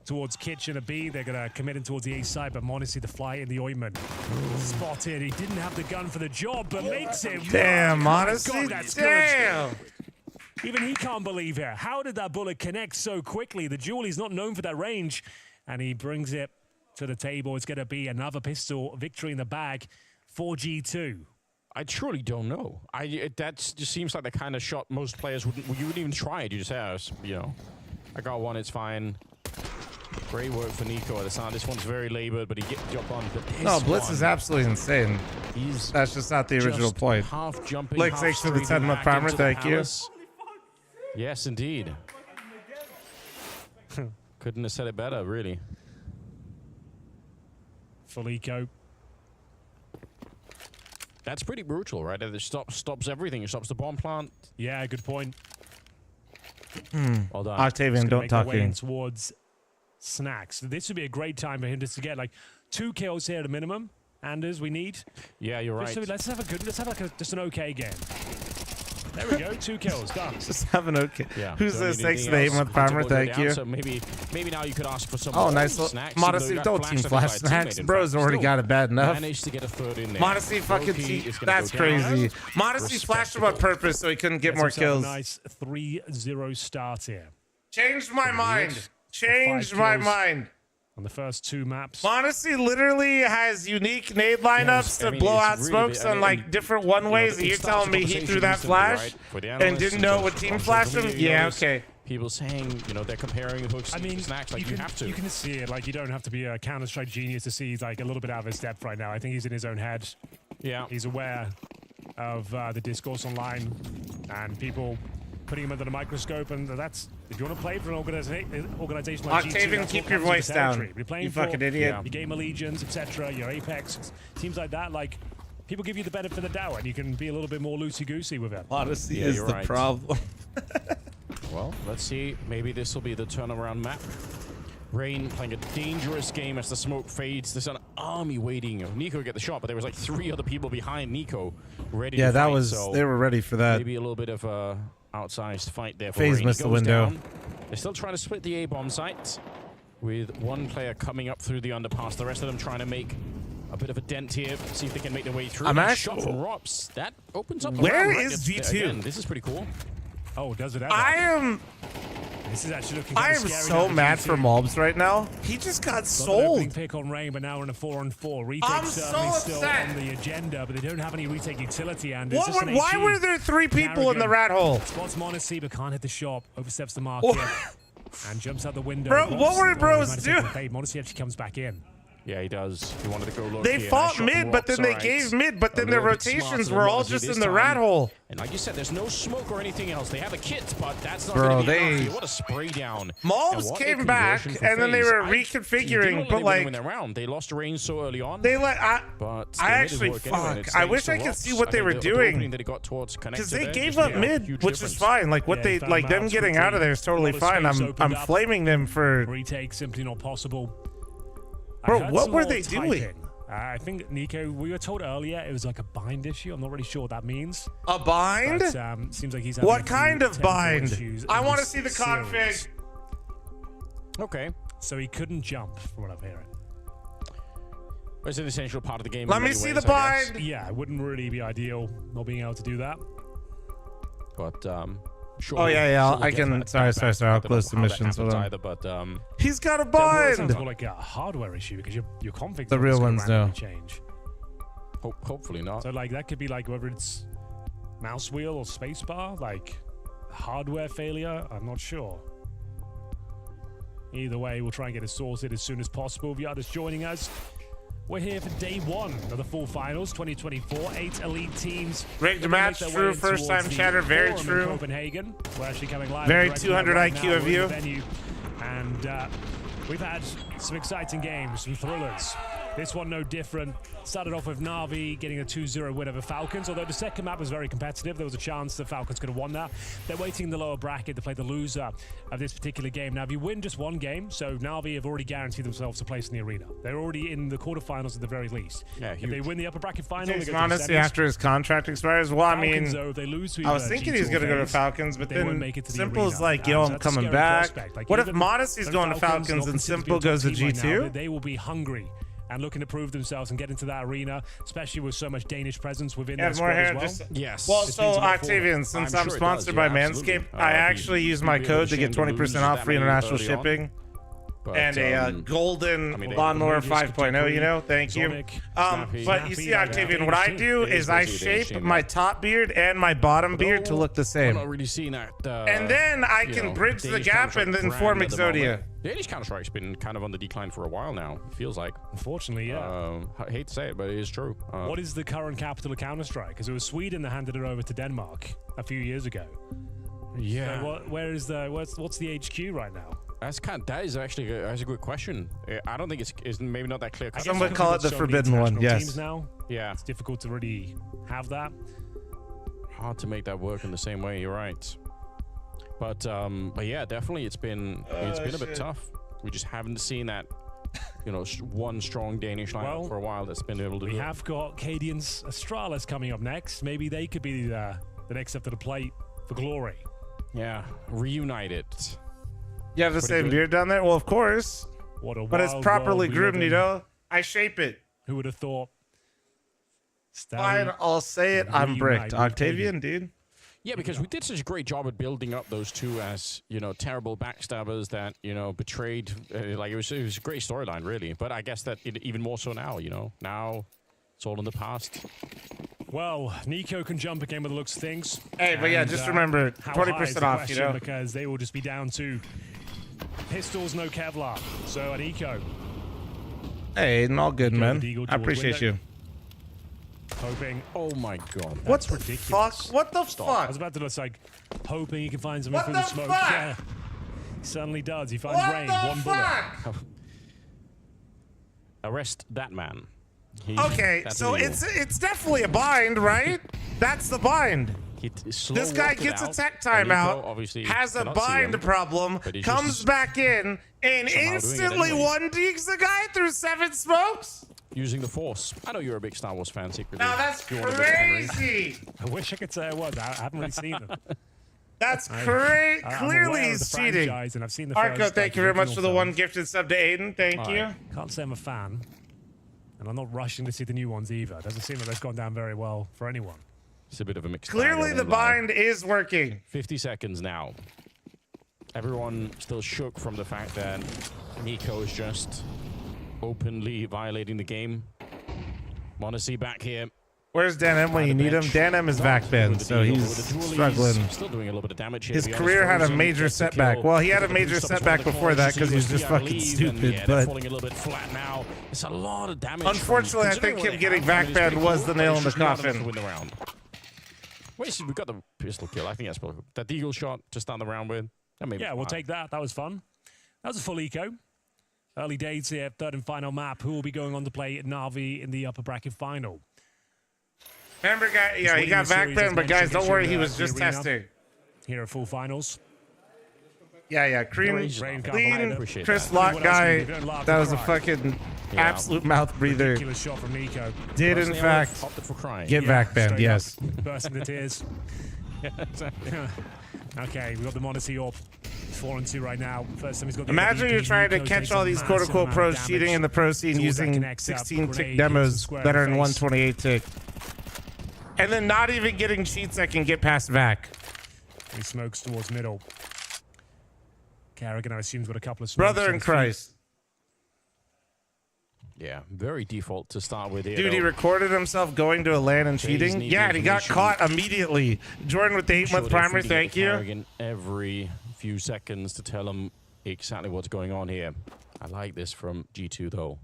towards Kitchen, a B. They're going to commit in towards the A side, but Monacy the fly in the ointment. Spotted. He didn't have the gun for the job, but makes it. Damn, Monacy. God, that's Damn. good. Even he can't believe it. How did that bullet connect so quickly? The Julie's not known for that range, and he brings it to the table. It's going to be another pistol victory in the bag for G2. I truly don't know. That just seems like the kind of shot most players wouldn't even try it. You just have, you know, I got one, it's fine. Great work for Nico at the start. This one's very labored, but he gets jump on. No, Blitz is absolutely insane. That's just not the original point. Half jumping. Like, thanks for the 10-month primer. Thank you. Yes, indeed. Couldn't have said it better, really. Felico. That's pretty brutal, right? It stops everything. It stops the bomb plant. Yeah, good point. Well done. Octavian, don't talk here. Towards Snacks. This would be a great time for him just to get like 2 kills here at a minimum. Anders, we need. Yeah, you're right. Let's have just an okay game. There we go, 2 kills, done. Just have an okay. Yeah. Who's this? Thanks to the 8-month primer. Thank you. So maybe now you could ask for some. Oh, nice. Modesty, don't team flash Snacks. Bro's already got it bad enough. Managed to get a third in there. Modesty fucking that's crazy. Modesty flashed him on purpose so he couldn't get more kills. Nice 3-0 start here. Changed my mind. Changed my mind. On the first 2 maps. Modesty literally has unique nade lineups to blow out smokes on like different one-ways. And you're telling me he threw that flash and didn't know what team flashed him? Yeah, okay. People saying, you know, they're comparing hooks to Snacks like you have to. You can see it. Like, you don't have to be a Counter-Strike genius to see he's like a little bit out of his depth right now. I think he's in his own head. Yeah. He's aware of the discourse online and people putting him under the microscope, and that's, if you want to play for an organization like Octavian, G2, keep your voice down. You're playing You fucking idiot. Your Game of Legions, etc., your Apex, teams like that, like, people give you the benefit of the doubt, and you can be a little bit more loosey-goosey with it. Modesty is the problem. Well, let's see. Maybe this will be the turnaround map. Rain playing a dangerous game as the smoke fades. There's an army waiting. Nico get the shot, but there was like 3 other people behind Nico ready to fight. that was, so they were ready for that. Maybe a little bit of a outsized fight there for FaZe Rain. missed the window. Down. They're still trying to split the A-bomb site with one player coming up through the underpass. The rest of them trying to make a bit of a dent here, see if they can make their way through. I'm Shot from Rops. That opens up. Where is G2? Again, this is pretty cool. Oh, does it ever? This is actually looking I am so mad for Mobs right now. He just got sold. Pick on Rain, but now we're in a 4-on-4. Retake I'm certainly so still upset. on the agenda, but they don't have any retake utility. And Why were there 3 people in the rat hole? Spots Monacy, but can't hit the shop. Oversteps the market and jumps out the window. Bro, what were bros doing? Monacy actually comes back in. Yeah, he does. He wanted to go low. They fought mid, but then they gave mid, but then their rotations were all just in the rat hole. And like you said, there's no smoke or anything else. They have a kit, but that's not Bro, going to be enough. What a spray down. Mobs came back, and then they were reconfiguring, but like... They lost range so early on. They let... But I actually... Fuck. I wish I could see what they were doing. Because they gave up mid, which is fine. Like, what they... Like, them getting out of there is totally fine. I'm flaming them for... Retake simply not possible. Bro, what were they doing? I think, Nico, we were told earlier it was like a bind issue. I'm not really sure what that means. A bind? But, seems like he's having what kind of bind? I want to see the series. config. Okay. So he couldn't jump, from what I'm hearing. It's an essential part of the game. Let me see the bind. Yeah, it wouldn't really be ideal not being able to do that. But, sure. Oh, yeah. I can... Sorry. I'll close the missions. Either, but, he's got a bind. It sounds more like a hardware issue because your config... The real ones, no. Change. Hopefully not. So, like, that could be, like, whether it's mouse wheel or spacebar, like, hardware failure. I'm not sure. Either way, we'll try and get it sorted as soon as possible. If you're just joining us, we're here for day 1 of the full finals 2024. 8 elite teams. Rigged match, true. First time chatter, very true. Copenhagen. We're actually coming live. Very 200 IQ of you. And we've had some exciting games, some thrillers. This one no different. Started off with Na'Vi getting a 2-0 win over Falcons, although the second map was very competitive. There was a chance that Falcons could have won that. They're waiting in the lower bracket to play the loser of this particular game. Now, if you win just one game, so Na'Vi have already guaranteed themselves a place in the arena. They're already in the quarterfinals at the very least. Yeah, if they win the upper bracket final, they go to the honestly, semis. after his contract expires, well, I mean, Falcons, though, if they lose to I was either thinking G2 he's going to or go to FaZe, Falcons, but they won't then make it to the Simple's arena. like, yo, So I'm that's a coming scary back. prospect. Like, What if even Monasty's though going to Falcons Falcons are and considered to be Simple a top goes to team right now, G2? they will be hungry and looking to prove themselves and get into that arena, especially with so much Danish presence within their more squad hair. as well. Just, Yes. Well, It so means a lot for Octavian, them. since I'm I'm sure it sponsored does, by yeah, Manscaped, absolutely. I actually use my you'd be a code to get shame to lose 20% off that free many international early on. shipping. But, And a golden I mean, lawnmower Anubis, 5.0, you know? Thank you. Sonic, But you see, Octavian, what I do It is is I basically a shape shame, my yeah. top beard and my bottom beard to look the I'm same. not really seeing that. And then I you can know, bridge the Danish gap Counter-Strike and then brand form at the Exodia. moment. Danish Counter-Strike's been kind of on the decline for a while now, it feels like. Unfortunately, yeah. I hate to say it, but it is true. What is the current capital of Counter-Strike? Because it was Sweden that handed it over to Denmark a few years ago. Yeah. So where is the what's the HQ right now? That is actually that's a good question. I don't think it's maybe not that clear. Some would call it the forbidden one. Yes. Teams now. Yeah. It's difficult to really have that. Hard to make that work in the same way. You're right. But yeah, definitely it's been a bit tough. We just haven't seen that, one strong Danish lineup for a while that's been able to do it. We have got Cadian's Astralis coming up next. Maybe they could be the next up to the plate for glory. Yeah, reunited. You have the same beard down there? Well, of course. What a but it's wild properly world we groomed, live you in. know? I shape it. Who would have thought? Fine, I'll say it. I'm bricked. Reunited Octavian, dude. Yeah, because we did such a great job at building up those two as, terrible backstabbers that, betrayed. It was a great storyline, really. But I guess that even more so now, Now it's all in the past. Well, Nico can jump again with the looks of things. Hey, but yeah, just remember, how high is 20% the off, question, because they will just be down to pistols, no Kevlar. So, Nico. Hey, all good, Go man. with Eagle I towards appreciate window. you. Hoping. Oh my God. What the ridiculous. fuck? What the Stop. fuck? I was about to look like hoping he can find something What through the the smoke. fuck? Yeah. He suddenly does. He finds What rain. the One fuck? bullet. Arrest that man. Okay, so it's definitely a bind, right? That's the bind. This guy gets a tech timeout, has a bind problem, comes back in, and instantly one deeks the guy through 7 smokes? Using the Force. I know you're a big Star Wars fan, secretly. Now that's You want a bit of Henry. crazy. I wish I could say I was. I haven't really seen them. That's I'm great. aware Clearly of he's the cheating. franchise, and I've seen the Arco, first, thank you very much for the original one film. gifted sub to Aiden. Thank you. Can't say I'm a fan. And I'm not rushing to see the new ones either. Doesn't seem like they've gone down very well for anyone. It's a bit of a mixed Clearly the bind is working. 50 seconds now. Everyone still shook from the fact that Nico is just openly violating the game. Monacy back here. Where's Dan M when you need him? Dan M is vac banned, so he's struggling. Still doing a little bit of damage here. His career had a major setback. Well, he had a major setback before that because he was just fucking stupid. Yeah, But falling a little bit flat now. It's a lot of damage. unfortunately, I think him getting vac banned was the nail in the coffin. Win the round. Wait, we got the pistol kill. I think that's probably that eagle shot just down the round with. Yeah, we'll take that. That was fun. That was a full eco. Early days here, third and final map. Who will be going on to play Na'Vi in the upper bracket final? Remember, guy, yeah, he got vac banned, but guys, don't worry, he was just testing. Here at full finals. Yeah, clean, Rain Chris Lock guy, that was a fucking absolute mouth breather. Ridiculous shot from Nico. Did in fact get vac banned, yes. Burst into tears. Okay, we've got the Monacy up 4-2 right now. First time he's got the Imagine MVP. you're trying to Nico catch takes all a these massive quote-unquote amount pros of cheating damage. in the pro scene Towards that using connects up. 16 tick Grenade demos hits the square that are in face. 128 tick. And then not even getting cheats that can get past vac. He smokes towards middle. Carrigan, I assume, has got a couple of smokes. Brother in Christ. Yeah, very default to start with here. Dude, he recorded himself going to a LAN and cheating. Yeah, and he got caught immediately. Jordan with the 8-month primer, thank you. Carrigan every few seconds to tell him exactly what's going on here. I like this from G2 though.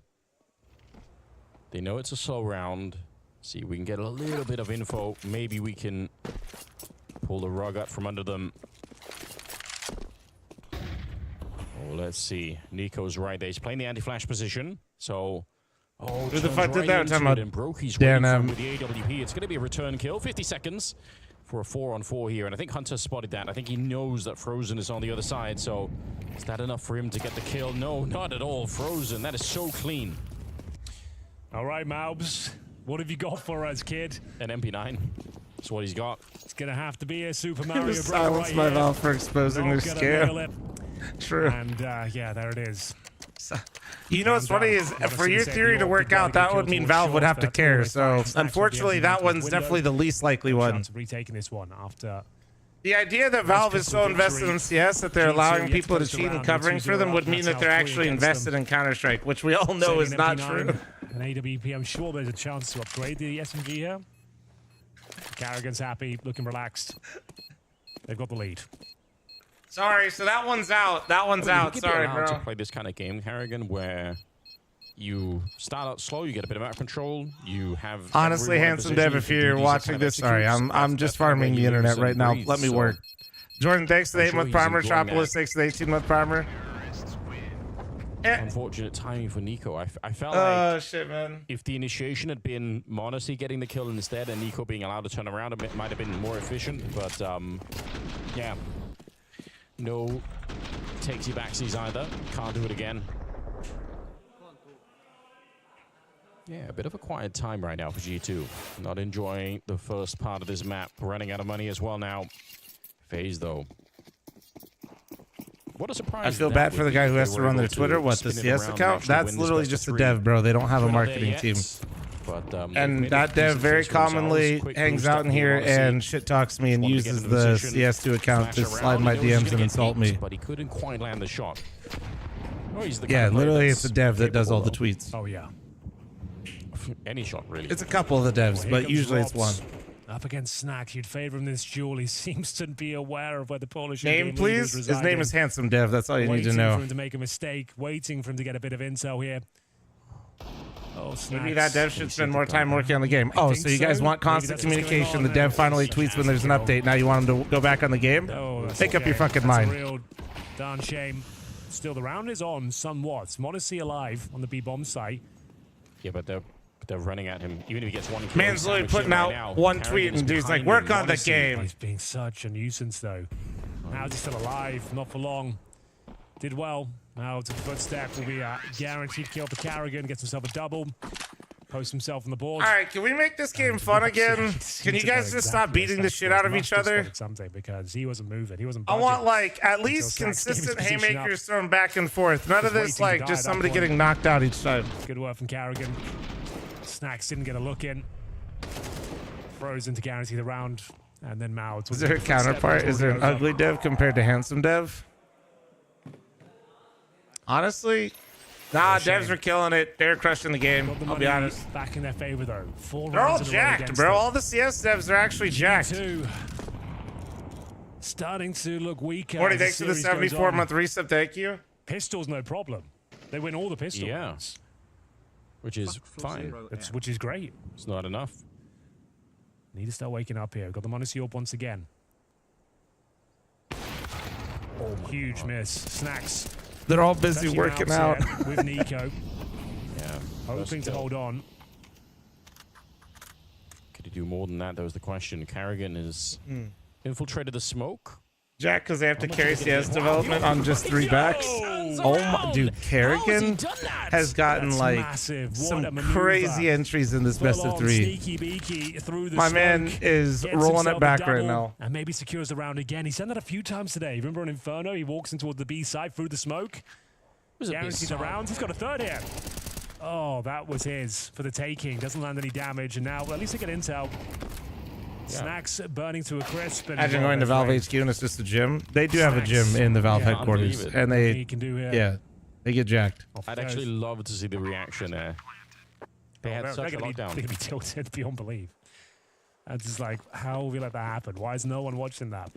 They know it's a slow round. See if we can get a little bit of info. Maybe we can pull the rug out from under them. Oh, let's see. Nico's right there. He's playing the anti-flash position. So Oh, Who the fuck did right that? into Talking it about and broke his Dan, wing with the AWP. It's going to be a return kill. 50 seconds for a 4-on-4 here. And I think Hunter spotted that. I think he knows that Frozen is on the other side. So is that enough for him to get the kill? No, not at all. Frozen, that is so clean. All right, Maubs. What have you got for us, kid? An MP9. That's what he's got. It's going to have to be a Super Mario Bros. Silence right my here. Valve for exposing their Not gonna nail scam. it. True. And yeah, there it is. You know what's funny is for your theory to work out, that would mean Valve would have to care. So unfortunately, that one's definitely the least likely one. Retaking this one after. The idea that Valve is so invested in CS that they're allowing people to cheat and covering for them would mean that they're actually invested in Counter-Strike, which we all know is not true. An AWP, I'm sure there's a chance to upgrade the SMG here. Carrigan's happy, looking relaxed. They've got the lead. Sorry, so that one's out. That one's out. Sorry, bro. To play this kind of game, Carrigan, where you start out slow, you get a bit of map control, you have. Honestly, Handsome Dev, if you're watching this, sorry, I'm just farming the internet right now. Let me work. Jordan, thanks for the 8-month primer. Tropolis, thanks for the 18-month primer. Unfortunate timing for Nico. I felt like shit, man. If the initiation had been Monacy getting the kill instead and Nico being allowed to turn around, it might have been more efficient. But yeah, no takesy backsies either. Can't do it again. Yeah, a bit of a quiet time right now for G2. Not enjoying the first part of this map. Running out of money as well now. FaZe though. What a surprise. I feel bad for the guy who has to run their Twitter. What, the CS account? That's literally just a dev, bro. They don't have a marketing team. But, and that dev very commonly hangs out in here and shit talks me and uses the CS2 account to slide my DMs and insult me. But he couldn't quite land the shot. Yeah, literally it's a dev that does all the tweets. Oh, yeah. Any shot, really. It's a couple of the devs, but usually it's one. Up against Snack, you'd favor him this duel. He seems to be aware of where the Polish name, please. His name is Handsome Dev. That's all you need to know. Waiting for him to make a mistake. Waiting for him to get a bit of intel here. Oh, maybe that dev should spend more time working on the game. Oh, so you guys want constant communication. The dev finally tweets when there's an update. Now you want him to go back on the game? Make up your fucking mind. That's a real darn shame. Still, the round is on somewhat. Monacy alive on the B-bomb site. Yeah, but they're running at him. Even if he gets one kill. Man's literally putting out one tweet and dude's like, work on the game. He's being such a nuisance, though. Now he's still alive. Not for long. Did well. Now to the footstep will be a guaranteed kill for Carrigan. Gets himself a double. Posts himself on the board. All right, can we make this game fun again? Can you guys just stop beating the shit out of each other? Something because he wasn't moving. He wasn't. I want like at least consistent haymakers thrown back and forth. None of this like just somebody getting knocked out each time. Good work from Carrigan. Snacks didn't get a look in. Frozen to guarantee the round, and then Mao. Is there a counterpart? Is there an ugly dev compared to handsome dev? Honestly, nah, devs are killing it. They're crushing the game. I'll be honest. Back in their favor though. They're all jacked, bro. All the CS devs are actually jacked. Starting to look weaker. 40, thanks for the 74-month resub. Thank you. Pistols, no problem. They win all the pistols. Yeah. Which is fine. Which is great. It's not enough. Need to start waking up here. Got the Monacy up once again. Oh, huge miss. Snacks. They're all busy working out. With Nico. Yeah. Hoping to hold on. Could he do more than that? That was the question. Carrigan is infiltrated the smoke. Jack, because they have to carry CS development on just 3 backs. Oh my, dude, Carrigan has gotten like some crazy entries in this best of 3. My man is rolling it back right now. And maybe secures the round again. He's done that a few times today. Remember on Inferno, he walks in toward the B side through the smoke. Guarantees a round. He's got a third here. Oh, that was his for the taking. Doesn't land any damage. And now, well, at least they get intel. Yeah. Snacks burning to a crisp. Imagine going to Valve HQ and it's just a gym. They do have a gym in the Valve headquarters, and they they get jacked. I'd actually love to see the reaction there. They had such a lockdown. They're gonna be tilted beyond belief. And just like, how will we let that happen? Why is no one watching that?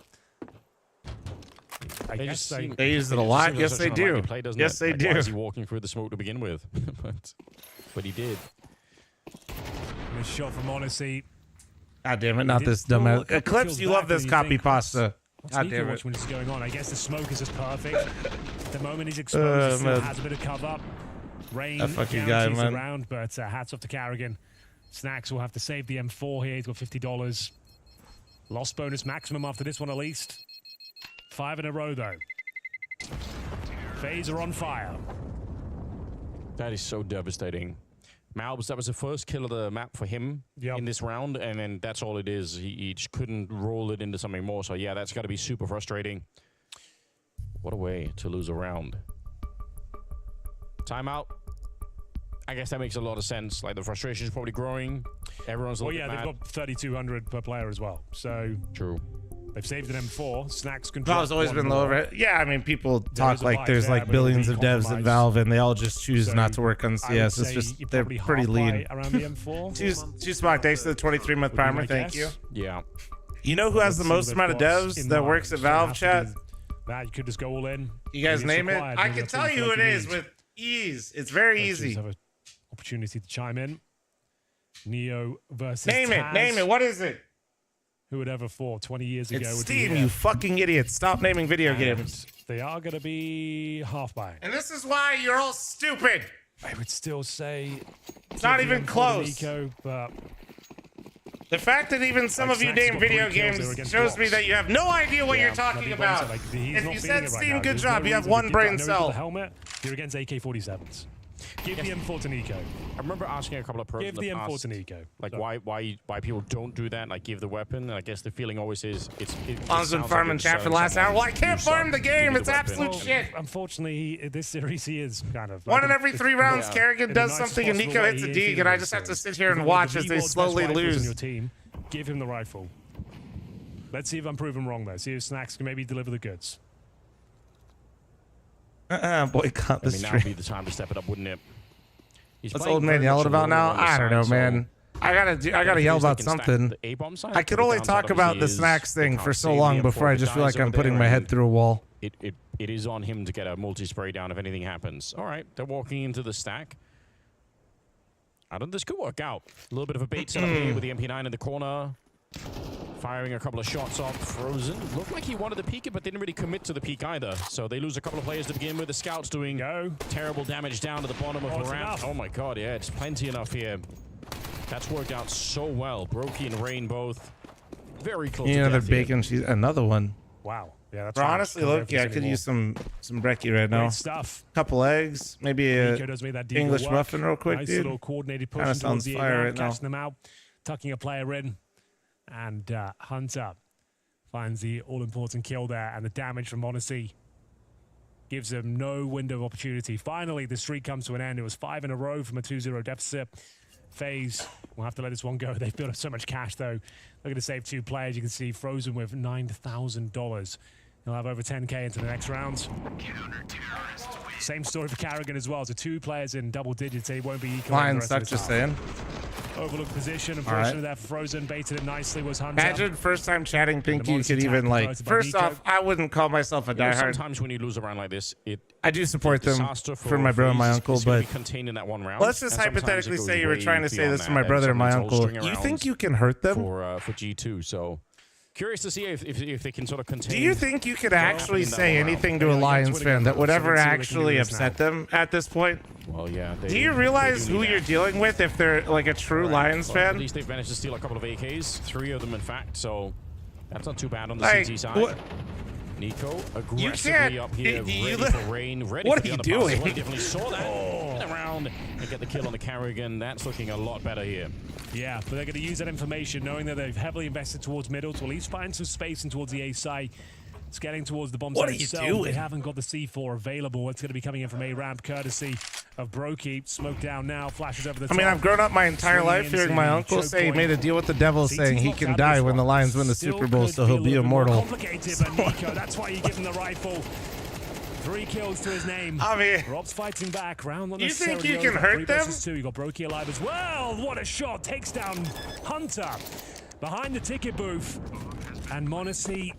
They use it a lot. Yes, they do. Yes, they do. Why is he walking through the smoke to begin with? but he did. Nice shot from Monacy. God damn it, not this dumbass. Eclipse, you love this copy pasta. God damn it. When this is going on. I guess the smoke is just perfect. The moment he's exposed, he still has a bit of cover. Rain That fucking guarantees guy, the man. round, but hats off to Carrigan. Snacks will have to save the M4 here. He's got $50. Lost bonus maximum after this one at least. 5 in a row though. FaZe are on fire. That is so devastating. Malbs, that was the first kill of the map for him in this round, and then that's all it is. He just couldn't roll it into something more. So yeah, that's got to be super frustrating. What a way to lose a round. Timeout. I guess that makes a lot of sense. Like, the frustration is probably growing. Everyone's a little bit they've mad. got 3,200 per player as well. So true. They've saved an M4. Snacks can. Valve's always been low over it. Yeah, I mean, people talk is a like bias there's there, like but billions of it'll be devs at compromised. Valve, and they all just choose So not to work on I would CS. It's say just you're they're probably pretty half lean. by around the M4. Two Smock, thanks to the 23-month Would be my primer. Thank you. guess. Yeah. You know who has the Let's see most what amount of they've got devs in that mind. works at It's gonna Valve, have to chat? be That you could just go all in. You guys Maybe it's name it? required. I Maybe can that's tell what you who feel it like is need. with ease. It's very Coaches easy. have an opportunity to chime in. Neo versus Name it. Taz. Name it. What is it? Who would ever thought 20 years ago It's would Steam, be you fucking idiot. Stop naming video games. They are going to be half buying. And this is why you're all stupid. I would still say It's not give the even M4 to close. Nico, but The fact that even some Like, of you Snacks name got video 3 kills, they were games against shows me blocks. that you have no idea what Yeah, you're talking bloody about. bombs, like, he's If not you feeling said it right Steam, now. good There's job. no You have reason one to brain I know he's got cell. the helmet. You're against AK-47s. Give the M4 to Nico. I remember asking a couple of pros Give in the the M4 past, to Nico. like So- why people don't do that, like give the weapon. And I guess the feeling always is it's. Lon's been farming chat for the last hour. Well, I can't farm the game. It's absolute shit. Unfortunately, this series he is kind of One in every 3 rounds, Kerrigan in does the something and nicest Nico possible hits a way, dig, he and I is just have to so- sit here and He's one of watch the as they world's best slowly rifles in lose. your team. Give him the rifle. Let's see if I'm proven wrong though. See if Snacks can maybe deliver the goods. Boycott the I mean, now would be stream. the time to step it up, wouldn't it? He's What's playing old man very yelling much about now? on the I don't know, side, man. I gotta yell about something. The A-bomb side, I could but the only downside talk about the obviously is snacks they thing can't for so save long the before M4 I just feel guys like I'm over putting there, my head and through a wall. It is on him to get a multi-spray down if anything happens. All right, they're walking into the stack. I don't. This could work out. A little bit of a bait setup here with the MP9 in the corner. Firing a couple of shots off Frozen. Looked like he wanted to peek it, but didn't really commit to the peek either. So they lose a couple of players to begin with. The Scouts doing terrible damage down to the bottom of the ramp. Oh my god, yeah, it's plenty enough here. That's worked out so well. Brokey and Rain both very close to Another death here. bacon cheese. Another one. Wow. Yeah, that's Bro, fine. honestly, Can't look, reference yeah, I could anymore. use some brekkie right now. Great stuff. Couple eggs, maybe a Nico does make that deal English work. muffin real quick, Nice dude. little coordinated push Kinda towards sounds the fire A-round, right now. catching them out, tucking a player in, and Hunter finds the all-important kill there, and the damage from Odyssey gives them no window of opportunity. Finally, the streak comes to an end. It was 5 in a row from a 2-0 deficit. FaZe will have to let this one go. They've built up so much cash, though. Looking to save 2 players. You can see Frozen with $9,000. He'll have over 10K into the next round. Same story for Carrigan as well. So 2 players in double digits. They won't be equal. Line stuck, just saying. Overlooked position. All Unfortunately, right. that Frozen baited it nicely was Hunter. Imagine first time chatting Pinky, you monster could even attack like. converted by First Nico. off, I wouldn't call myself a You know, diehard. sometimes when you lose a round like this, I do support them disaster for my brother and my FaZe uncle, is gonna but be contained in that one round. let's just And sometimes hypothetically it goes say you were way trying to say beyond this to that, my and brother and my sometimes a whole uncle. string You of think rounds you can hurt them? for G2? So curious to see if they can sort of contain. Do you think you could what actually happened in that say one round. anything to a Lions fan that would ever actually upset them at this point? Well, yeah. Do you realize who you're dealing with if they're like a true Lions Well, at fan? least they've managed to steal a couple of AKs, 3 of them in fact. So that's not too bad on the Like, CT side. what- Nico You aggressively can't- up here, you- ready for Rain, ready What for are the you underpass. doing? Well, he definitely saw that. Get around and get the kill on the Carrigan. That's looking a lot better here. Yeah, but they're going to use that information, knowing that they've heavily invested towards middle to at least find some space and towards the A side. It's getting towards the bomb What site are you itself. doing? They haven't got the C4 available. It's going to be coming in from A ramp, courtesy of Brokey. Smoke down now, flashes over the I top. mean, I've grown up my entire Swinging life hearing my into uncle choke say he point. made a deal with the devil, CT's saying he locked can out of die this when the one. Lions win the Still Super Bowl, could so be he'll a be little bit more immortal. complicated, but Nico, that's why you give him the rifle. 3 kills to his name. I mean, Rob's fighting back. Round not you think necessarily you can over. hurt 3 them? versus 2. You got Brokey alive as well. What a shot! Takes down Hunter behind the ticket booth. And Monacy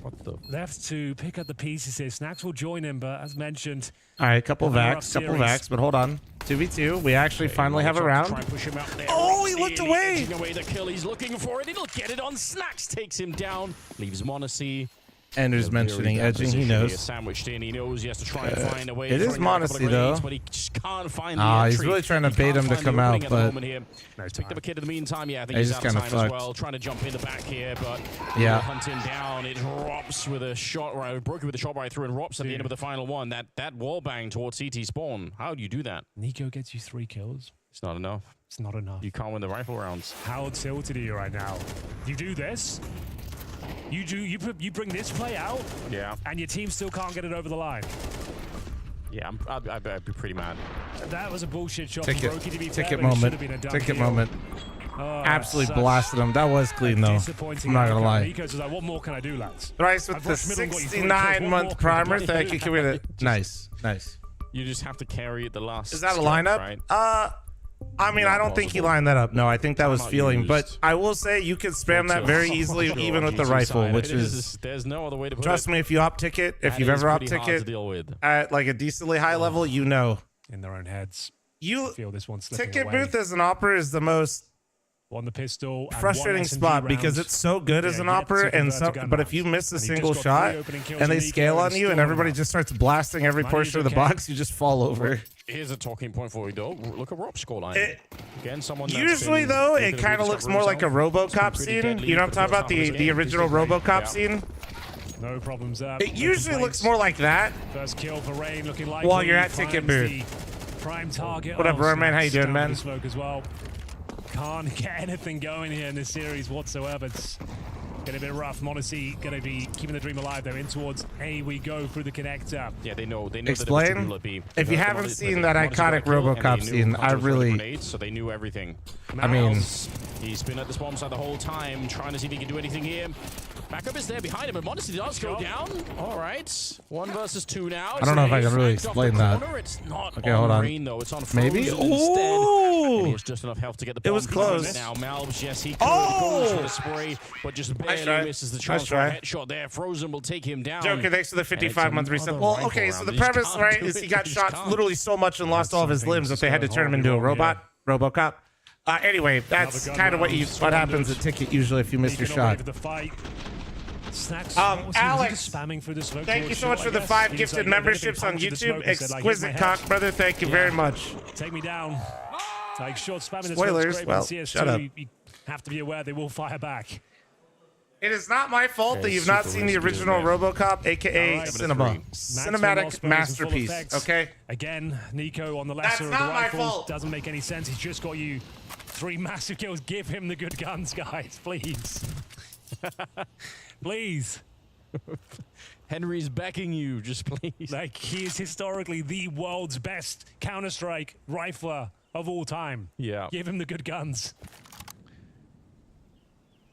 left to pick up the pieces here. Snacks will join him, but as mentioned, All right, couple the vax, couple series. vax, but hold on. 2v2, we actually finally have a Try round. and push him out there. Oh, he Roxy looked away. edging away the kill. He's looking for it. He'll get it on. Snacks takes him down. Leaves Monacy Anders mentioning edging. He knows. Sandwiched in. He knows he has to try and find a way. It is Modesty though. But he just can't find the he's really trying to bait him to come out, but no, he's picked up a kid in the meantime. Yeah, I think he's he's out of kinda time fucked. as well. Trying to jump in the back here, but yeah, hunt him down. It drops with a shot right, broken with a shot right through, and Rops at the end of the final one. That wall bang towards CT spawn. How do you do that? Nico gets you 3 kills. It's not enough. It's not enough. You can't win the rifle rounds. How tilted are you right now? You do this. You bring this play out. Yeah. And your team still can't get it over the line. Yeah, I'd be pretty mad. That was a bullshit shot. Ticket, from Brokey, to be ticket fair, moment. Ticket moment. Absolutely blasted him. That was clean though. I'm not gonna lie. Nico's like, what more can I do, lads? Thrice with the 69-month primer. Thank you. Can we get it? Nice, nice. You just have to carry it the last. Is that a step, lineup? Right? I mean, I don't think he lined that up. No, I think that was feeling. But I will say you can spam that very easily, even with the rifle, which is. There's no other way to put it. Trust me, if you op ticket, if you've ever op ticket at like a decently high level, you know. In their own heads. You feel this one slipping ticket away. booth as an opera is the most on the pistol frustrating spot because it's so good as an opera, and so, but if you miss a single shot and they scale on you and everybody just starts blasting every portion of the box, you just fall over. Here's a talking point for you, though. Look at Rob's scoreline. Again, someone. Usually, though, it kind of looks more like a RoboCop scene. You know what I'm talking about? The original RoboCop scene. No problems there. It usually looks more like that. First kill for Rain, looking like while you're at ticket booth. Prime target. What up, bro, man? How you doing, man? Smoke as well. Can't get anything going here in this series whatsoever. It's getting a bit rough. Modesty going to be keeping the dream alive, though, in towards A we go through the connector. Yeah, they know. Explain. If you haven't seen that iconic RoboCop scene, I really. So they knew everything. I mean, he's been at the spawn side the whole time, trying to see if he can do anything here. Backup is there behind him, but Modesty does go down. All right, 1 versus 2 now. I don't know if I can really explain that. It's not okay, hold on. Rain, though. It's on maybe. Oh, he has just enough health to get the bomb. It was close. Now Malbs, yes, he could go for the spray, but just barely misses the chance for a headshot there. Frozen will take him down. Joker, thanks for the 55-month reset. Well, okay, so the premise, right, is he got shot literally so much and lost all of his limbs that they had to turn him into a robot, RoboCop. Anyway, that's kind of what happens at ticket usually if you miss your shot. Alex, thank you so much for the 5 gifted memberships on YouTube. Exquisite cock, brother. Thank you very much. Take me down. Like short spamming. Spoilers. Well, shut up. You have to be aware they will fire back. It is not my fault that you've not seen the original RoboCop, aka cinematic masterpiece. Okay. Again, Nico on the lesser of the rifles. Doesn't make any sense. He's just got you 3 massive kills. Give him the good guns, guys, please. Please. Henry's backing you, just please. Like, he is historically the world's best Counter-Strike rifler of all time. Yeah. Give him the good guns.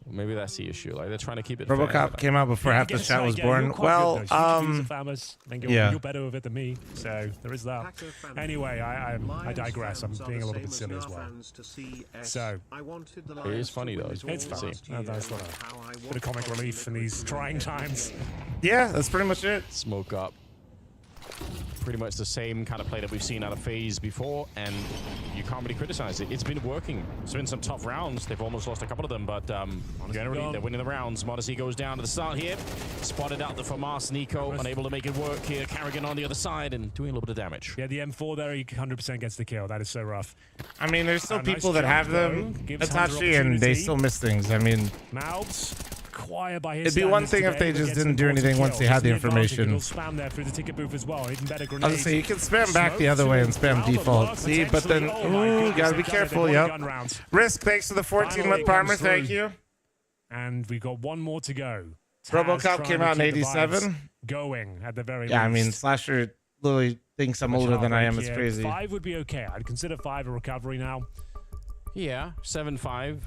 Maybe that's the issue. Like, they're trying to keep it RoboCop fair, came out before half the chat was born. Well, you're better with it than me, so there is that. Anyway, I digress. I'm being a little bit silly as well. So it is funny though. It's funny. That's a bit of comic relief in these trying times. Yeah, that's pretty much it. Smoke up. Pretty much the same kind of play that we've seen out of FaZe before, and you can't really criticize it. It's been working. It's been some tough rounds. They've almost lost a couple of them, but generally they're winning the rounds. Modesty goes down to the start here. Spotted out the FAMAS. Nico unable to make it work here. Carrigan on the other side and doing a little bit of damage. Yeah, the M4 there, he 100% gets the kill. That is so rough. I mean, there's still people that have them, Itachi, and they still miss things. I mean, Mouths. By it'd be one thing if they just didn't do anything once they had the information. Spam there through the ticket booth as well. Even better I was gonna say you can spam back the other way and spam default. See, but then gotta be careful. Yep. Risk, thanks for the 14-month primer. Thank you. And we got one more to go. RoboCop came out in '87. Going at the very least. Yeah, I mean, Slasher literally thinks I'm older than I am. It's crazy. 5 would be okay. I'd consider 5 a recovery now. Yeah, 7-5.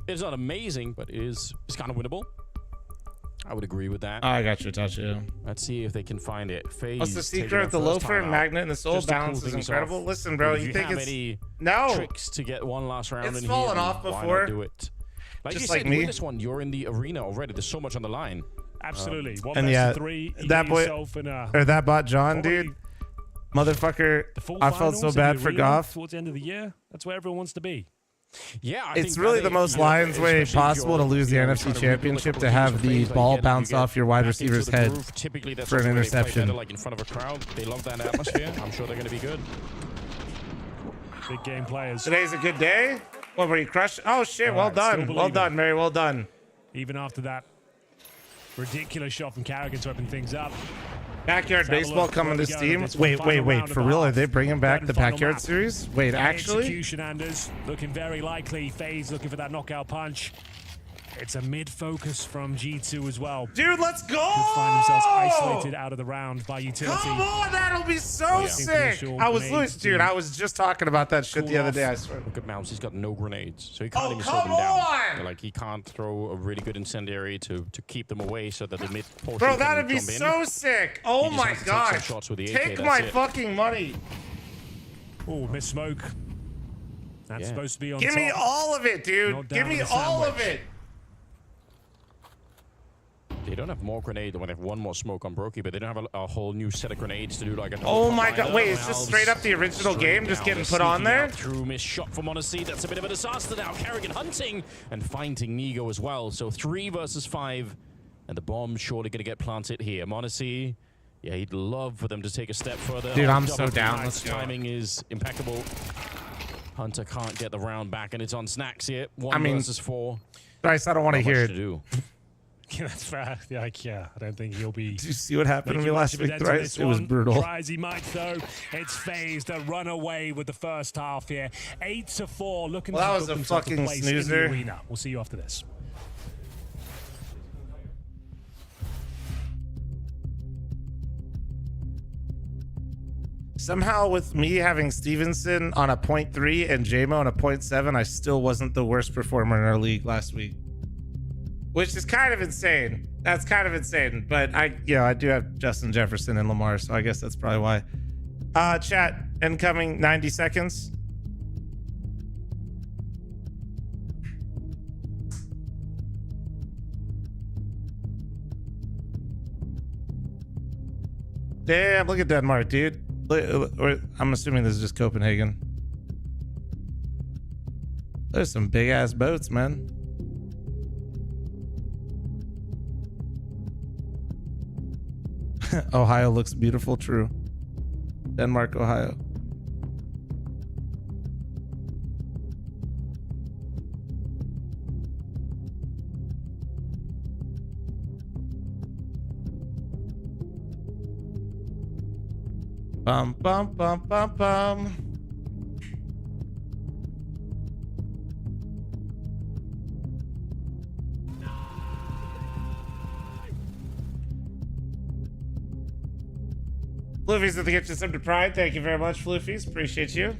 It's not amazing, but it's kind of winnable. I would agree with that. I got you, Tachi. Let's see if they can find it. FaZe. What's the secret? The loafer and magnet and the soul balance is incredible. Listen, bro, you think it's any tricks to get one last round? It's in fallen here, off before. Why not do it? Like just you like said, me. With this one, you're in the arena already. There's so much on the line. Absolutely. And yeah, that boy or that bot John, dude, motherfucker. I felt so bad for Goff. Towards the end of the year, that's where everyone wants to be. Yeah, it's really the most Lions way possible to lose the NFC Championship, to have the ball bounce off your wide receiver's head for an interception. Like in front of a crowd, they love that atmosphere. I'm sure they're going to be good. Big game players. Today's a good day. What were you crushed? Oh shit! Well done, well done, Mary. Well done. Even after that ridiculous shot from Carrigan to open things up. Backyard baseball coming to Steam. Wait. For real? Are they bringing back the backyard series? Wait, actually? Execution, Anders. Looking very likely. FaZe looking for that knockout punch. It's a mid-focus from G2 as well. Dude, let's go! Could find themselves isolated out of the round by utility. Come on, that'll be so sick! I was just talking about that shit the other day, I swear. Look at Mouse, he's got no grenades, so he can't even slow them down. Like, he can't throw a really good incendiary to keep them away so that the mid portion Bro, that'd be so sick! Oh my god! Take my fucking money! Oh, miss smoke. That's supposed to be on Give me all of it, dude! Give me all of it! They don't have more grenade than when they have one more smoke on Brokey, but they don't have a whole new set of grenades to do like a... Oh my god, wait, it's just straight up the original game just getting put on there? Through miss shot from Odyssey, that's a bit of a disaster now. Carrigan hunting and finding Nigo as well. So 3 versus 5, and the bomb surely gonna get planted here. Monacy, yeah, he'd love for them to take a step further. Dude, I'm so down. Let's go. Timing is impeccable. Hunter can't get the round back, and it's on Snacks here. 1 versus 4. Bryce, I don't want to hear it. Yeah, that's fair. Yeah, I don't think he'll be... Did you see what happened to me last week, Thrice? It was brutal. Tries he might, though. It's FaZe to run away with the first half here. 8-4. Looking well, that was a fucking snoozer. We'll see you after this. Somehow, with me having Stevenson on a 0.3 and JMO on a 0.7, I still wasn't the worst performer in our league last week. Which is kind of insane. That's kind of insane. But I do have Justin Jefferson and Lamar, so I guess that's probably why. Chat, incoming 90 seconds. Damn, look at Denmark, dude. I'm assuming this is just Copenhagen. There's some big ass boats, man. Ohio looks beautiful, true. Denmark, Ohio. Bum, bum, bum, bum, bum. Floofies with the gift of some to pride. Thank you very much, Floofies. Appreciate you.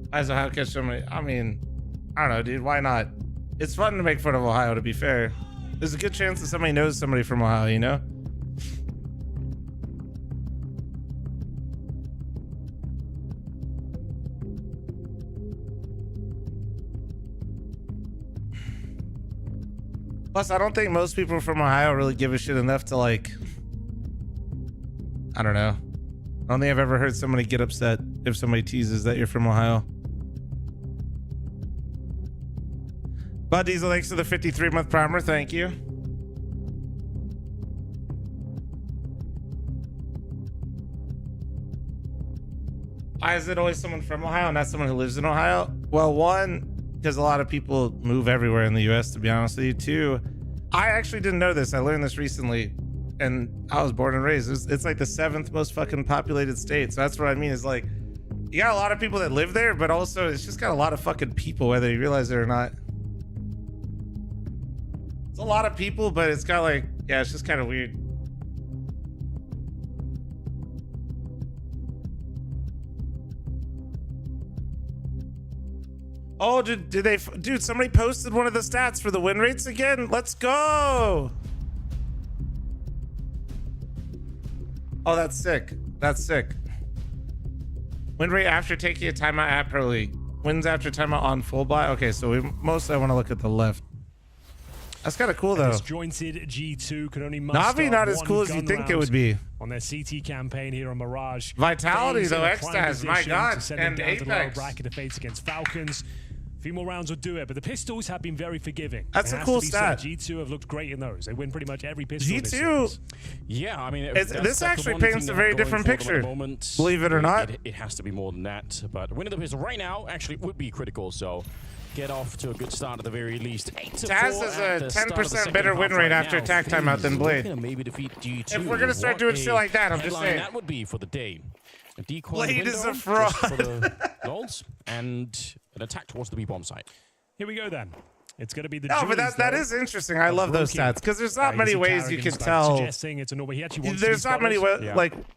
Why does Ohio catch so many? I mean, I don't know, dude. Why not? It's fun to make fun of Ohio, to be fair. There's a good chance that somebody knows somebody from Ohio, you know? Plus, I don't think most people from Ohio really give a shit enough to, like, I don't know. I don't think I've ever heard somebody get upset if somebody teases that you're from Ohio. Bud Diesel, thanks for the 53-month primer. Thank you. Why is it always someone from Ohio, not someone who lives in Ohio? Well, one, because a lot of people move everywhere in the U.S., to be honest with you. Two, I actually didn't know this. I learned this recently, and I was born and raised. It's like the 7th most fucking populated state. So that's what I mean is, like, you got a lot of people that live there, but also it's just got a lot of fucking people, whether you realize it or not. It's a lot of people, but it's got like, yeah, it's just kind of weird. Oh, did they, dude, somebody posted one of the stats for the win rates again. Let's go. Oh, that's sick. That's sick. Win rate after taking a timeout at Pro League. Wins after timeout on full buy. Okay, so we mostly want to look at the left. That's kind of cool, though. Disjointed G2 can only muster Navi not as cool as you think it would be. On their CT campaign here on Mirage. Vitality, FaZe though, in a prime X-Taz, my position God, to send and them down to the lower Apex. bracket of fates against Falcons. A few more rounds will do it, but the pistols have been very forgiving. That's It a has cool to be said. stat. G2 have looked great in those. They win pretty much every pistol. in this G2. series. Yeah, I mean, This actually paints a very different picture. Believe it or not. It has to be more than that. But winning the pistol right now actually would be critical. So get off to a good start at the very least. Taz has a 10% better win rate after attack timeout than Blade. Maybe defeat G2. If we're gonna start doing shit like that, I'm just saying. That would be for the day. A decoy Blade is a just fraud. for the lols, and an attack towards the B-bomb site. Here we go then. It's going to be the No, but that is interesting. I love those stats because there's not many ways you can tell. There's not many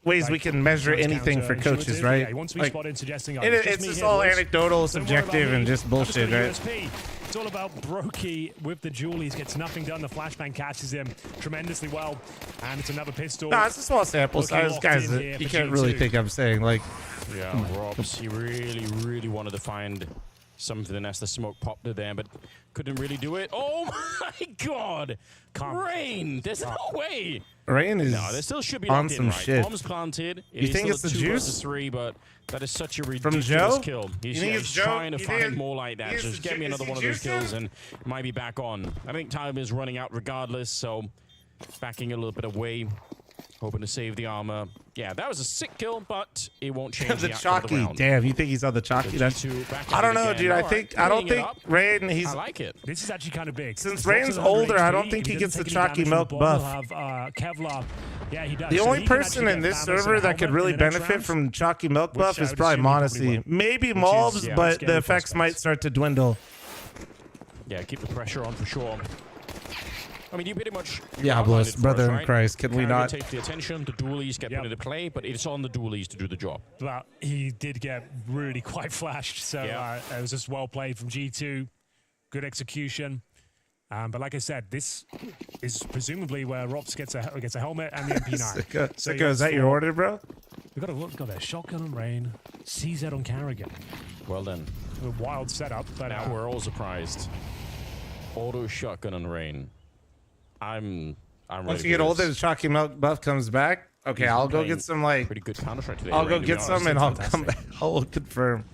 ways we can measure anything for coaches, right? Like, it's just all anecdotal, subjective, and just bullshit, right? It's all about Brokey with the Julies. Gets nothing done. The flashbang catches him tremendously well. And it's another pistol. No, it's a small sample size, guys. You can't really think I'm saying, like... Yeah, Robs, he really wanted to find something as the smoke popped there, but couldn't really do it. Oh my God! Rain! There's no way! Rain is no, there still should be on locked some in, right? shit. Bombs planted. You think it's the 2 juice? versus 3, but that is such a From ridiculous Joe? kill. You He's, think he's it's Joe? trying to You find think more like that. is Just the get me ju- another is one of he those kills juicing? and might be back on. I think time is running out regardless, so backing a little bit away. Hoping to save the armor. Yeah, that was a sick kill, but it won't change the the outcome of the chalky. round. Damn, you think he's on the chalky? That's, I don't know, dude. I don't think Rain. He's. I like it. This is actually kind of big. Since Rain's older, I don't think he gets the chalky milk buff. Kevlar. Yeah, he does. The So only he can person actually in get this Thanos server and that could helmet really in the next benefit round. from chalky milk Which buff I is would probably assume he probably Monacy. will. Maybe Which is, Mobs, yeah, but scary the effects prospects. might start to dwindle. Yeah, keep the pressure on for sure. I mean, you pretty much... Diablos, brother in right? Christ, can we Carrier not? takes the attention, the dualies get put into play, but it's on the dualies to do the job. But he did get really quite flashed, so it was just well played from G2. Good execution. But like I said, this is presumably where Rops gets a helmet and the MP9. Sicko, is that your order, bro? We've got a look. Got there. Shotgun on Rain. CZ on Carrigan. Well done. A wild setup. But Now we're all surprised. Auto shotgun and Rain. I'm ready. Once you get older, the chalky milk buff comes back. Okay, He's I'll go playing get some like. pretty good Counter-Strike today, I'll go Rain, to be get some honest. and I'll Fantastic. come back. I'll confirm.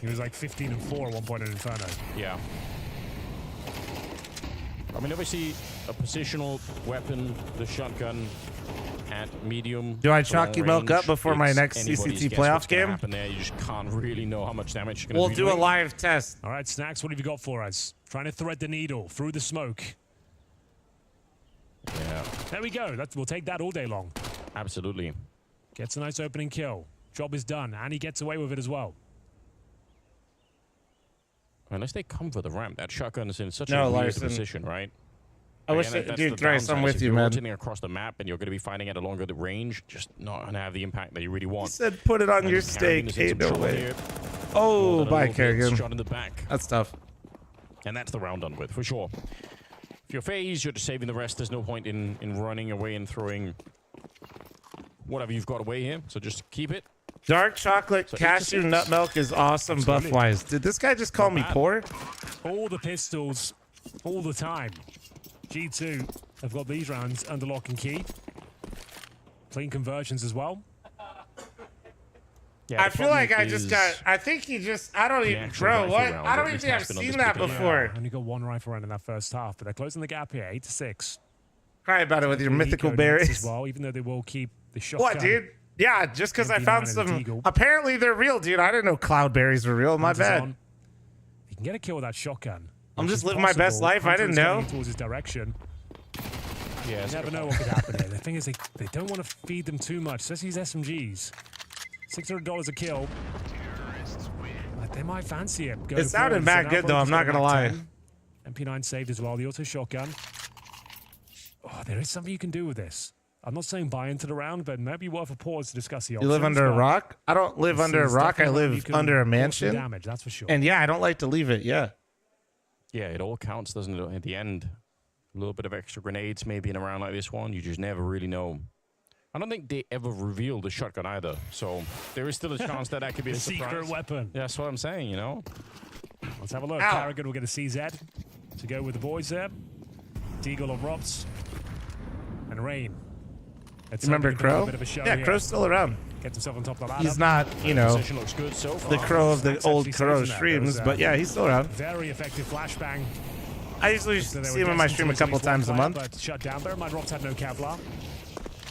He was like 15-4 at one point in Inferno. Yeah. I mean, obviously, a positional weapon, the shotgun at medium. Do I to long chalky milk up range, before my it's next anybody's CCT guess playoff what's gonna game? happen there. You just can't really know how much damage you're going to We'll be do a doing. live test. All right, Snacks, what have you got for us? Trying to thread the needle through the smoke. Yeah. There we go. We'll take that all day long. Absolutely. Gets a nice opening kill. Job is done, and he gets away with it as well. Unless they come for the ramp, that shotgun is in such No, a weird Larson. position, right? I wish Again, that- that's dude, the Grace, I'm downside, with is you, if you're man. rotating across the map and you're going to be fighting at a longer range, just not going to have the impact that you really want. He said put it on And your Carrigan steak. is in Ain't some no trouble way. here. Oh, More than a bye, little bit, Kerrigan. Shot in the back. That's tough. And that's the round done with, for sure. If you're FaZe, you're just saving the rest. There's no point in running away and throwing whatever you've got away here. So just keep it. Dark chocolate So cashew 8 to 6. nut milk is awesome Absolutely. buff-wise. Did this guy just call me bad. poor? All the pistols, all the time. G2 have got these rounds under lock and key. Clean conversions as well. Yeah, I the feel like problem I just is got. I think he just. I don't the even. actual Bro, rifle what? round I don't that even just think I've happened on seen this that particular before. Only got one rifle round in that first half, but they're closing the gap here, 8-6. Cry about it with your mythical Eco berries. as well, even though they will keep the shotgun. What, dude? Yeah, just because I MP9 found and some. Deagle. Apparently they're real, dude. I didn't know cloudberries were real. My Hunters bad. on. He can get a kill with that shotgun. I'm which just is living my best possible. life. I Hunter didn't is coming know. towards his direction. Yeah, You never know what could happen here. The thing is, they don't want to feed them too much. Especially these SMGs. $600 a kill. Like, they might fancy it. It sounded mad good, though. I'm not going to lie. MP9 saved as well. The auto shotgun. Oh, there is something you can do with this. I'm not saying buy into the round, but maybe worth a pause to discuss the You options. live under a but rock? I don't live this under a is rock. I definitely one you live can under a cause some mansion. damage, that's for sure. And yeah, I don't like to leave it. Yeah. Yeah, it all counts, doesn't it? At the end, a little bit of extra grenades maybe in a round like this one. You just never really know. I don't think they ever revealed the shotgun either. So there is still a chance that could be a secret surprise. weapon. Yeah, that's what I'm saying, you know? Let's have a look. Ow. Carrigan will get a CZ to go with the boys there. Deagle on Rops. And Rain. Remember Crow? Yeah, Crow's still around. Gets himself on top of the ladder. He's not, you know, Position looks good so far. the Crow of the Snacks old actually Crow stays in there. streams, There was, but yeah, he's still around. Very effective flashbang. I usually So they see were him in my destined stream to a couple at least times a one month. fight, but shut down. Bear in mind, Rops had no Kevlar.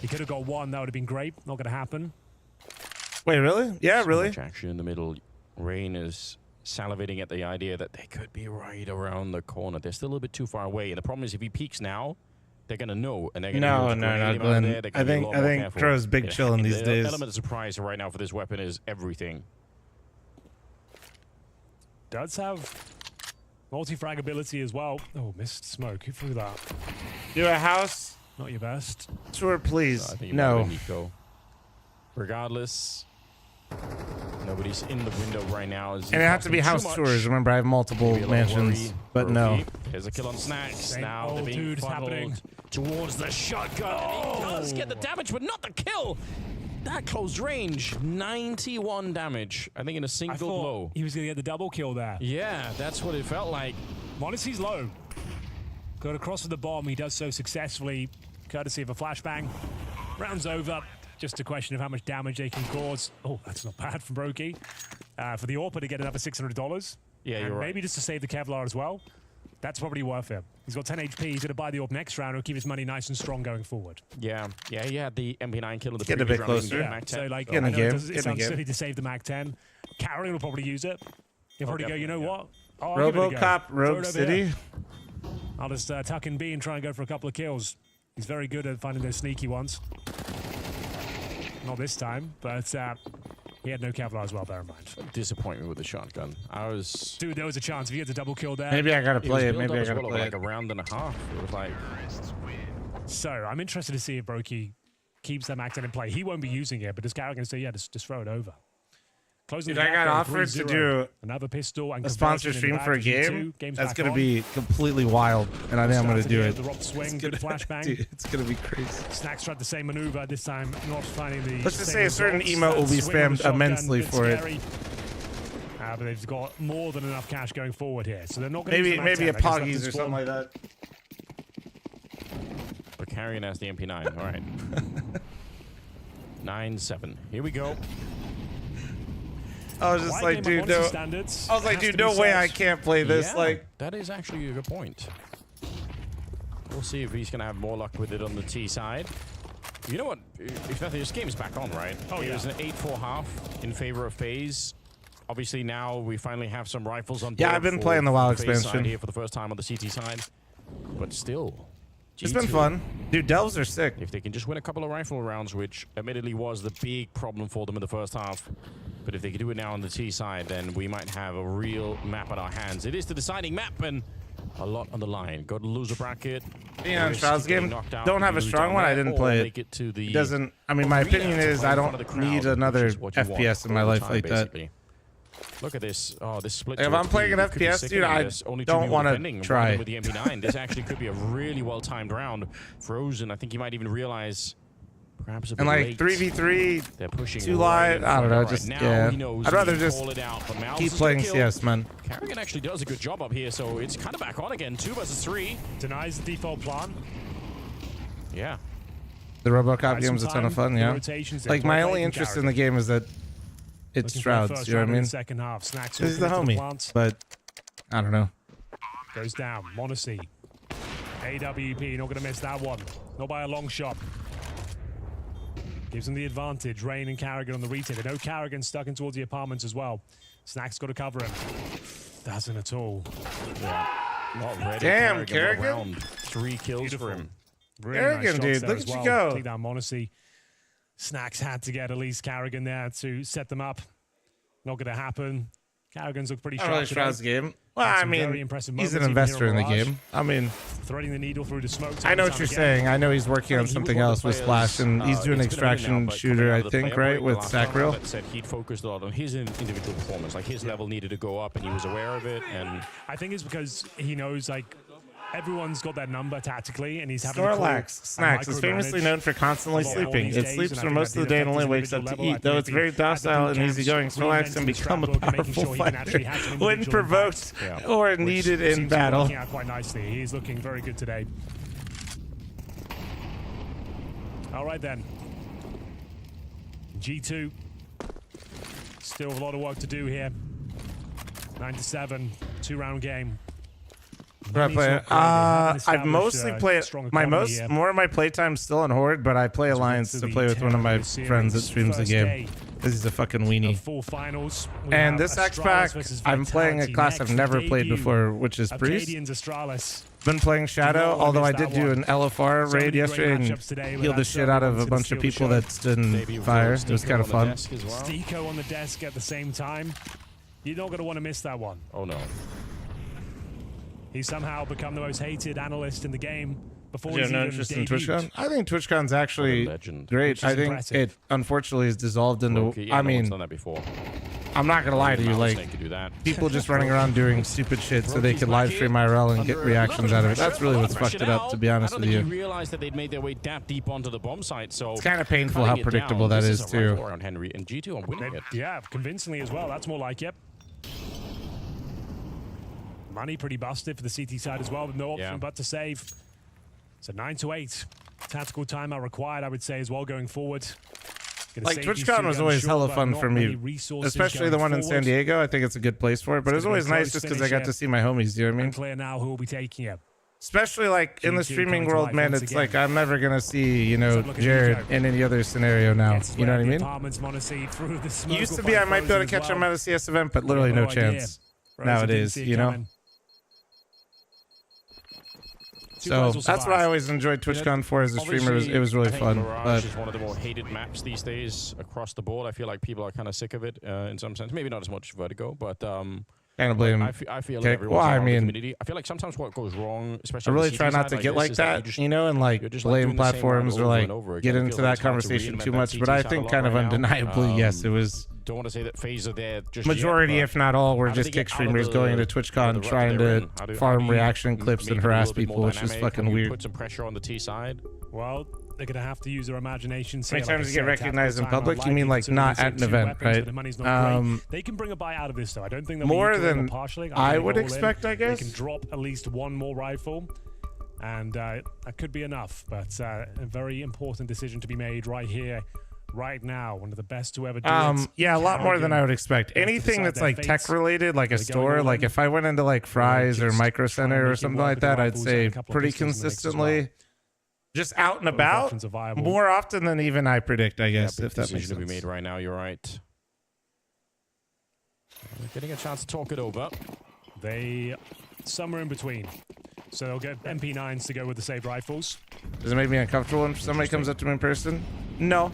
He could have got one. That would have been great. Not going to happen. Wait, really? Yeah, So really? much action in the middle. Rain is salivating at the idea that they could be right around the corner. They're still a little bit too far away. And the problem is if he peeks now, they're going to know. And they're going No, Glenn. I think Crow's big chillin' these days. The element of surprise right now for this weapon is everything. Does have multi-frag ability as well. Oh, missed smoke. Who threw that? Do a house Not your best. tour, please. I think it No. might be Nico. Regardless, nobody's in the window right now. And it have to be house tours. Remember, I have multiple mansions, but no. There's a kill on Snacks. Same Now they're old being dude funneled happening. towards the shotgun. And he does get the damage, but not the kill. That close range, 91 damage. I think in a I single thought blow. he was going to get the double kill there. Yeah, that's what it felt like. Monacy's low. Got across with the bomb. He does so successfully, courtesy of a flashbang. Rounds over. Just a question of how much damage they can cause. Oh, that's not bad from Brokey. For the AWPer to get another $600. Yeah, and you're right. maybe just to save the Kevlar as well. That's probably worth it. He's got 10 HP. He's going to buy the AWP next round. He'll keep his money nice and strong going forward. Yeah, he had the MP9 kill in the Get a previous bit round. closer. Yeah. Mac 10. So, like, Get in I the know game. it Get in sounds the silly game. to save the Mac 10. Carrion will probably use it. He'll probably go, you know what? Oh, I'll give it a go. RoboCop, Throw Rogue it over City. here. I'll just tuck in B and try and go for a couple of kills. He's very good at finding those sneaky ones. Not this time, but he had no Kevlar as well, bear in mind. Disappointment with the shotgun. Dude, there was a chance. If he gets a double kill there. Maybe I gotta play it. was built Maybe I up as gotta well play like it. a round and a half. It was like, So, I'm interested to see if Brokey keeps that Mac 10 in play. He won't be using it, but does Carrigan say, yeah, just throw it over. Closing Dude, the I gap, got going offered to 3-0. do Another pistol and a sponsor conversion in the stream for a back to game. G2. Game's That's back gonna on. be completely wild, and I think I'm gonna Started do here, it. The Rob swing, It's good gonna- flashbang. Dude, it's gonna be crazy. Snacks tried the same maneuver, this time not finding the Let's just same say a certain results. emote will That be swing on the spammed shotgun, immensely bit for it. scary. But they've got more than enough cash going forward here, so they're not going to Maybe a Poggies or something like that. but Carrion has the MP9. All right. 9-7. Here we go. I was just like, dude, no. I was like, dude, no way I can't play this. Yeah, Like, that is actually a good point. We'll see if he's going to have more luck with it on the T side. You know what? If nothing, this game's back on, right? Oh, it yeah. was an 8-4 half in favor of FaZe. Obviously, now we finally have some rifles on board. Yeah, I've been for playing the WoW FaZe side expansion. here for the first time on the CT side. But still, it's been G2, fun. Dude, delves are sick. if they can just win a couple of rifle rounds, which admittedly was the big problem for them in the first half. But if they can do it now on the T side, then we might have a real map at our hands. It is the deciding map, and a lot on the line. Got to lose a bracket. Yeah, risk Trials getting game. knocked out, Don't have a lose strong down one. I there, didn't or play make it to the it. Doesn't. I mean, my arena opinion to is play I in front don't of the crowd, need which another is what you want FPS in my all the life time, like that. basically. Look at this. Oh, this split. If to a I'm playing three, an it could be FPS, sickening. dude, I There's only two don't people wanna defending, one of try. them with the MP9. This actually could be a really well-timed round. Frozen, I think he might even realize perhaps a bit And like late. 3v3, They're pushing 2 right live. in I don't front. know. Right Just now yeah. he knows I'd he rather can just call it out, but Mouse keep is playing the kill. CS, man. Carrigan actually does a good job up here, so it's kind of back on again. 2 versus 3. Denies the default plan. Yeah. The RoboCop Right, game's a some ton of time, fun. the Yeah. rotations, Like they're my both only late in interest in Carrigan. the game is that it's Looking for the Shrouds. first You know what I round in mean? the second half. Snacks This is will the finish homie, plant. but I don't know. Goes down. Monacy. AWP, not going to miss that one. Not by a long shot. Gives them the advantage. Rain and Carrigan on the retake. They know Carrigan stuck in towards the apartments as well. Snacks got to cover him. Doesn't at all. Yeah. Not ready. Damn, Carrigan. Carrigan. Around 3 kills Beautiful. for him. Really Carrigan, nice shots dude, there look as at you well. go. Take down Monacy. Snacks had to get at least Carrigan there to set them up. Not going to happen. Carrigan's looked pretty Not sharp really today. Shroud's game. Well, Had I some very mean, impressive he's an moments even here investor on in the Mirage. game. I mean, Threading the needle through the smoke. I know what you're saying. I know he's working on something else with Splash, and he's doing an extraction shooter, I think, right, with Sacriel. Said he'd focused a lot on his individual performance. Like his level needed to go up, and he was aware of it. And I think it's because he knows like everyone's got that number tactically, and he's having Snorlax to Snacks is famously known for constantly sleeping. It sleeps for most of the day and only wakes up to eat. Though it's very docile and easygoing, Snorlax can become a powerful fighter when provoked or needed in battle. Working out quite nicely. He's looking very good today. All right, then. G2. Still a lot of work to do here. 9-7, 2-round game. I've mostly played more of my playtime still on Horde, but I play Alliance to play with one of my friends that streams the game. Because he's a fucking weenie. And this X-Pack, I'm playing a class I've never played before, which is Priest. Been playing Shadow, although I did do an LFR raid yesterday and healed the shit out of a bunch of people that stood in fire. It was kind of fun. Stico on the desk at the same time. You're not going to want to miss that one. Oh, no. He's somehow become the most hated analyst in the game before he's even interest in debuted. TwitchCon? I think TwitchCon's actually great. I think it unfortunately is dissolved into. I mean, done that before. I'm not gonna lie to you. Like people just running around doing stupid shit so they could live stream IRL and get reactions out of it. That's really what's fucked it up, to be honest with you. I don't think he realized that they'd made their way that deep onto the bomb site. So it's kind of painful how predictable that is too. Around Henry and G2 on winning it. Yeah, convincingly as well. That's more like it. Money pretty busted for the CT side as well, with no option but to save. So 9-8. Tactical timeout required, I would say, as well going forward. Like TwitchCon was always hella fun for me, especially the one in San Diego. I think it's a good place for it, but it was always nice just because I got to see my homies. You know what I mean? Clear now who will be taking it. Especially like in the streaming world, man, it's like I'm never gonna see, you know, Jared in any other scenario now. You know what I mean? Used to be I might be able to catch him at a CS event, but literally no chance nowadays. You know. So that's what I always enjoyed TwitchCon for as a streamer. It was really fun. Mirage is one of the more hated maps these days across the board. I feel like people are kind of sick of it in some sense. Maybe not as much Vertigo, but kind of blame. I feel like everyone's in the community. I feel like sometimes what goes wrong, especially I really try not to get like that, you know, and like blame platforms or like get into that conversation too much. But I think kind of undeniably, yes, it was. Don't want to say that FaZe are there just majority, if not all, were just kick streamers going into TwitchCon trying to farm reaction clips and harass people, which is fucking weird. Put some pressure on the T side. Well, they're going to have to use their imagination. How many times you get recognized in public? You mean like not at an event, right? They can bring a buy out of this, though. I don't think they'll more than I would expect, I guess. They can drop at least one more rifle. And that could be enough, but a very important decision to be made right here. Right now, one of the best to ever do it. Yeah, a lot more than I would expect. Anything that's like tech related, like a store, like if I went into like Fry's or Micro Center or something like that, I'd say pretty consistently just out and about more often than even I predict, I guess, if that makes sense. To be made right now, you're right. Getting a chance to talk it over. They somewhere in between. So they'll get MP9s to go with the saved rifles. Does it make me uncomfortable when somebody comes up to me in person? No.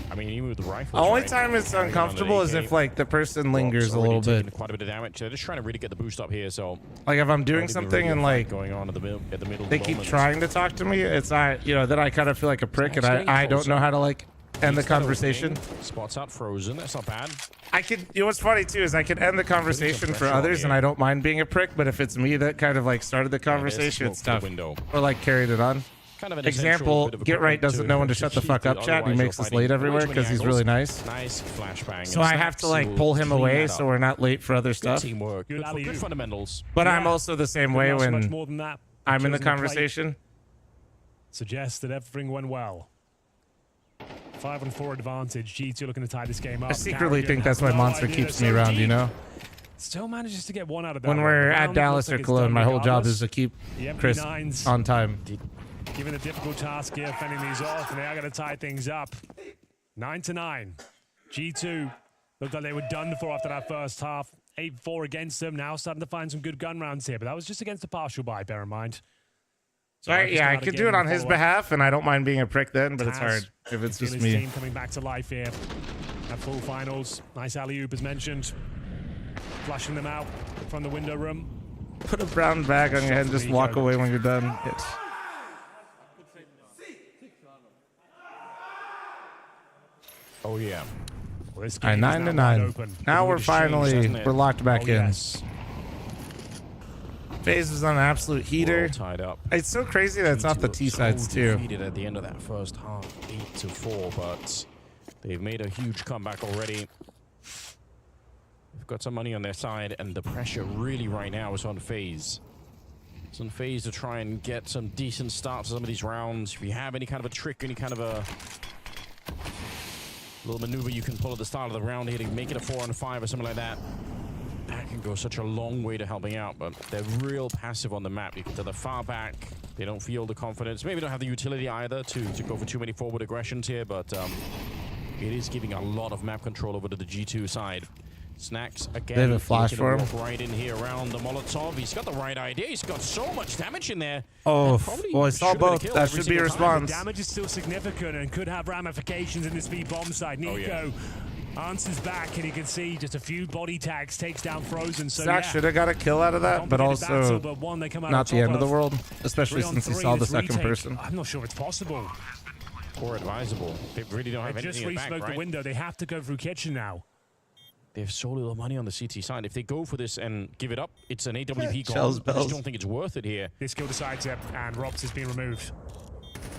I mean, even with the rifle. The only time it's uncomfortable is if like the person lingers a little bit. Quite a bit of damage. They're just trying to really get the boost up here. So like if I'm doing something and like going on at the middle, they keep trying to talk to me. It's you know, then I kind of feel like a prick, and I don't know how to like end the conversation. Spots out frozen. That's not bad. I could. You know what's funny too is I could end the conversation for others, and I don't mind being a prick. But if it's me that kind of like started the conversation, it's tough. Or like carried it on. Kind of an example, Get Right doesn't know when to shut the fuck up, chat. He makes us late everywhere because he's really nice. Nice flashbang. So I have to like pull him away so we're not late for other stuff. Good teamwork. Good fundamentals. But I'm also the same way when I'm in the conversation. Suggests that everything went well. 5-4 advantage. G2 looking to tie this game up. I secretly think that's why Monster keeps me around, you know? Still manages to get one out of that. When we're at Dallas or Cologne, my whole job is to keep Chris on time. Given the difficult task here, fending these off, and they are going to tie things up. 9-9. G2 looked like they were done for after that first half. 8-4 against them. Now starting to find some good gun rounds here, but that was just against the partial buy, bear in mind. So yeah, I could do it on his behalf, and I don't mind being a prick then, but it's hard if it's just me. Team coming back to life here at full finals. Nice alley-oop as mentioned. Flushing them out from the window room. Put a brown bag on your head and just walk away when you're done. Oh yeah. Well, this all right, 9-9. Now we're finally locked back in. FaZe is on an absolute heater. Tied up. It's so crazy that it's not the T sides too. Defeated at the end of that first half, 8-4, but they've made a huge comeback already. They've got some money on their side, and the pressure really right now is on FaZe. Some FaZe to try and get some decent starts to some of these rounds. If you have any kind of a trick, any kind of a little maneuver you can pull at the start of the round here to make it a 4-on-5 or something like that, that can go such a long way to helping out. But they're real passive on the map. You can tell they're far back. They don't feel the confidence. Maybe don't have the utility either to go for too many forward aggressions here, but it is giving a lot of map control over to the G2 side. Snacks again. They have a flash for him. Right in here around the Molotov. He's got the right idea. He's got so much damage in there. Oh, well, I saw both. That should be a response. The damage is still significant and could have ramifications in this V-bomb side. Nico answers back, and you can see just a few body tags, takes down Frozen. So Zach should have got a kill out of that, but also not the end of the world, especially since he saw the second person. I'm not sure it's possible. Or advisable. They really don't have anything in the back, just resmoked the window. They have to go through kitchen now. They have so little money on the CT side. If they go for this and give it up, it's an AWP goal. Shells I just bells. don't think it's worth it here. This kill decides it, and Robs has been removed.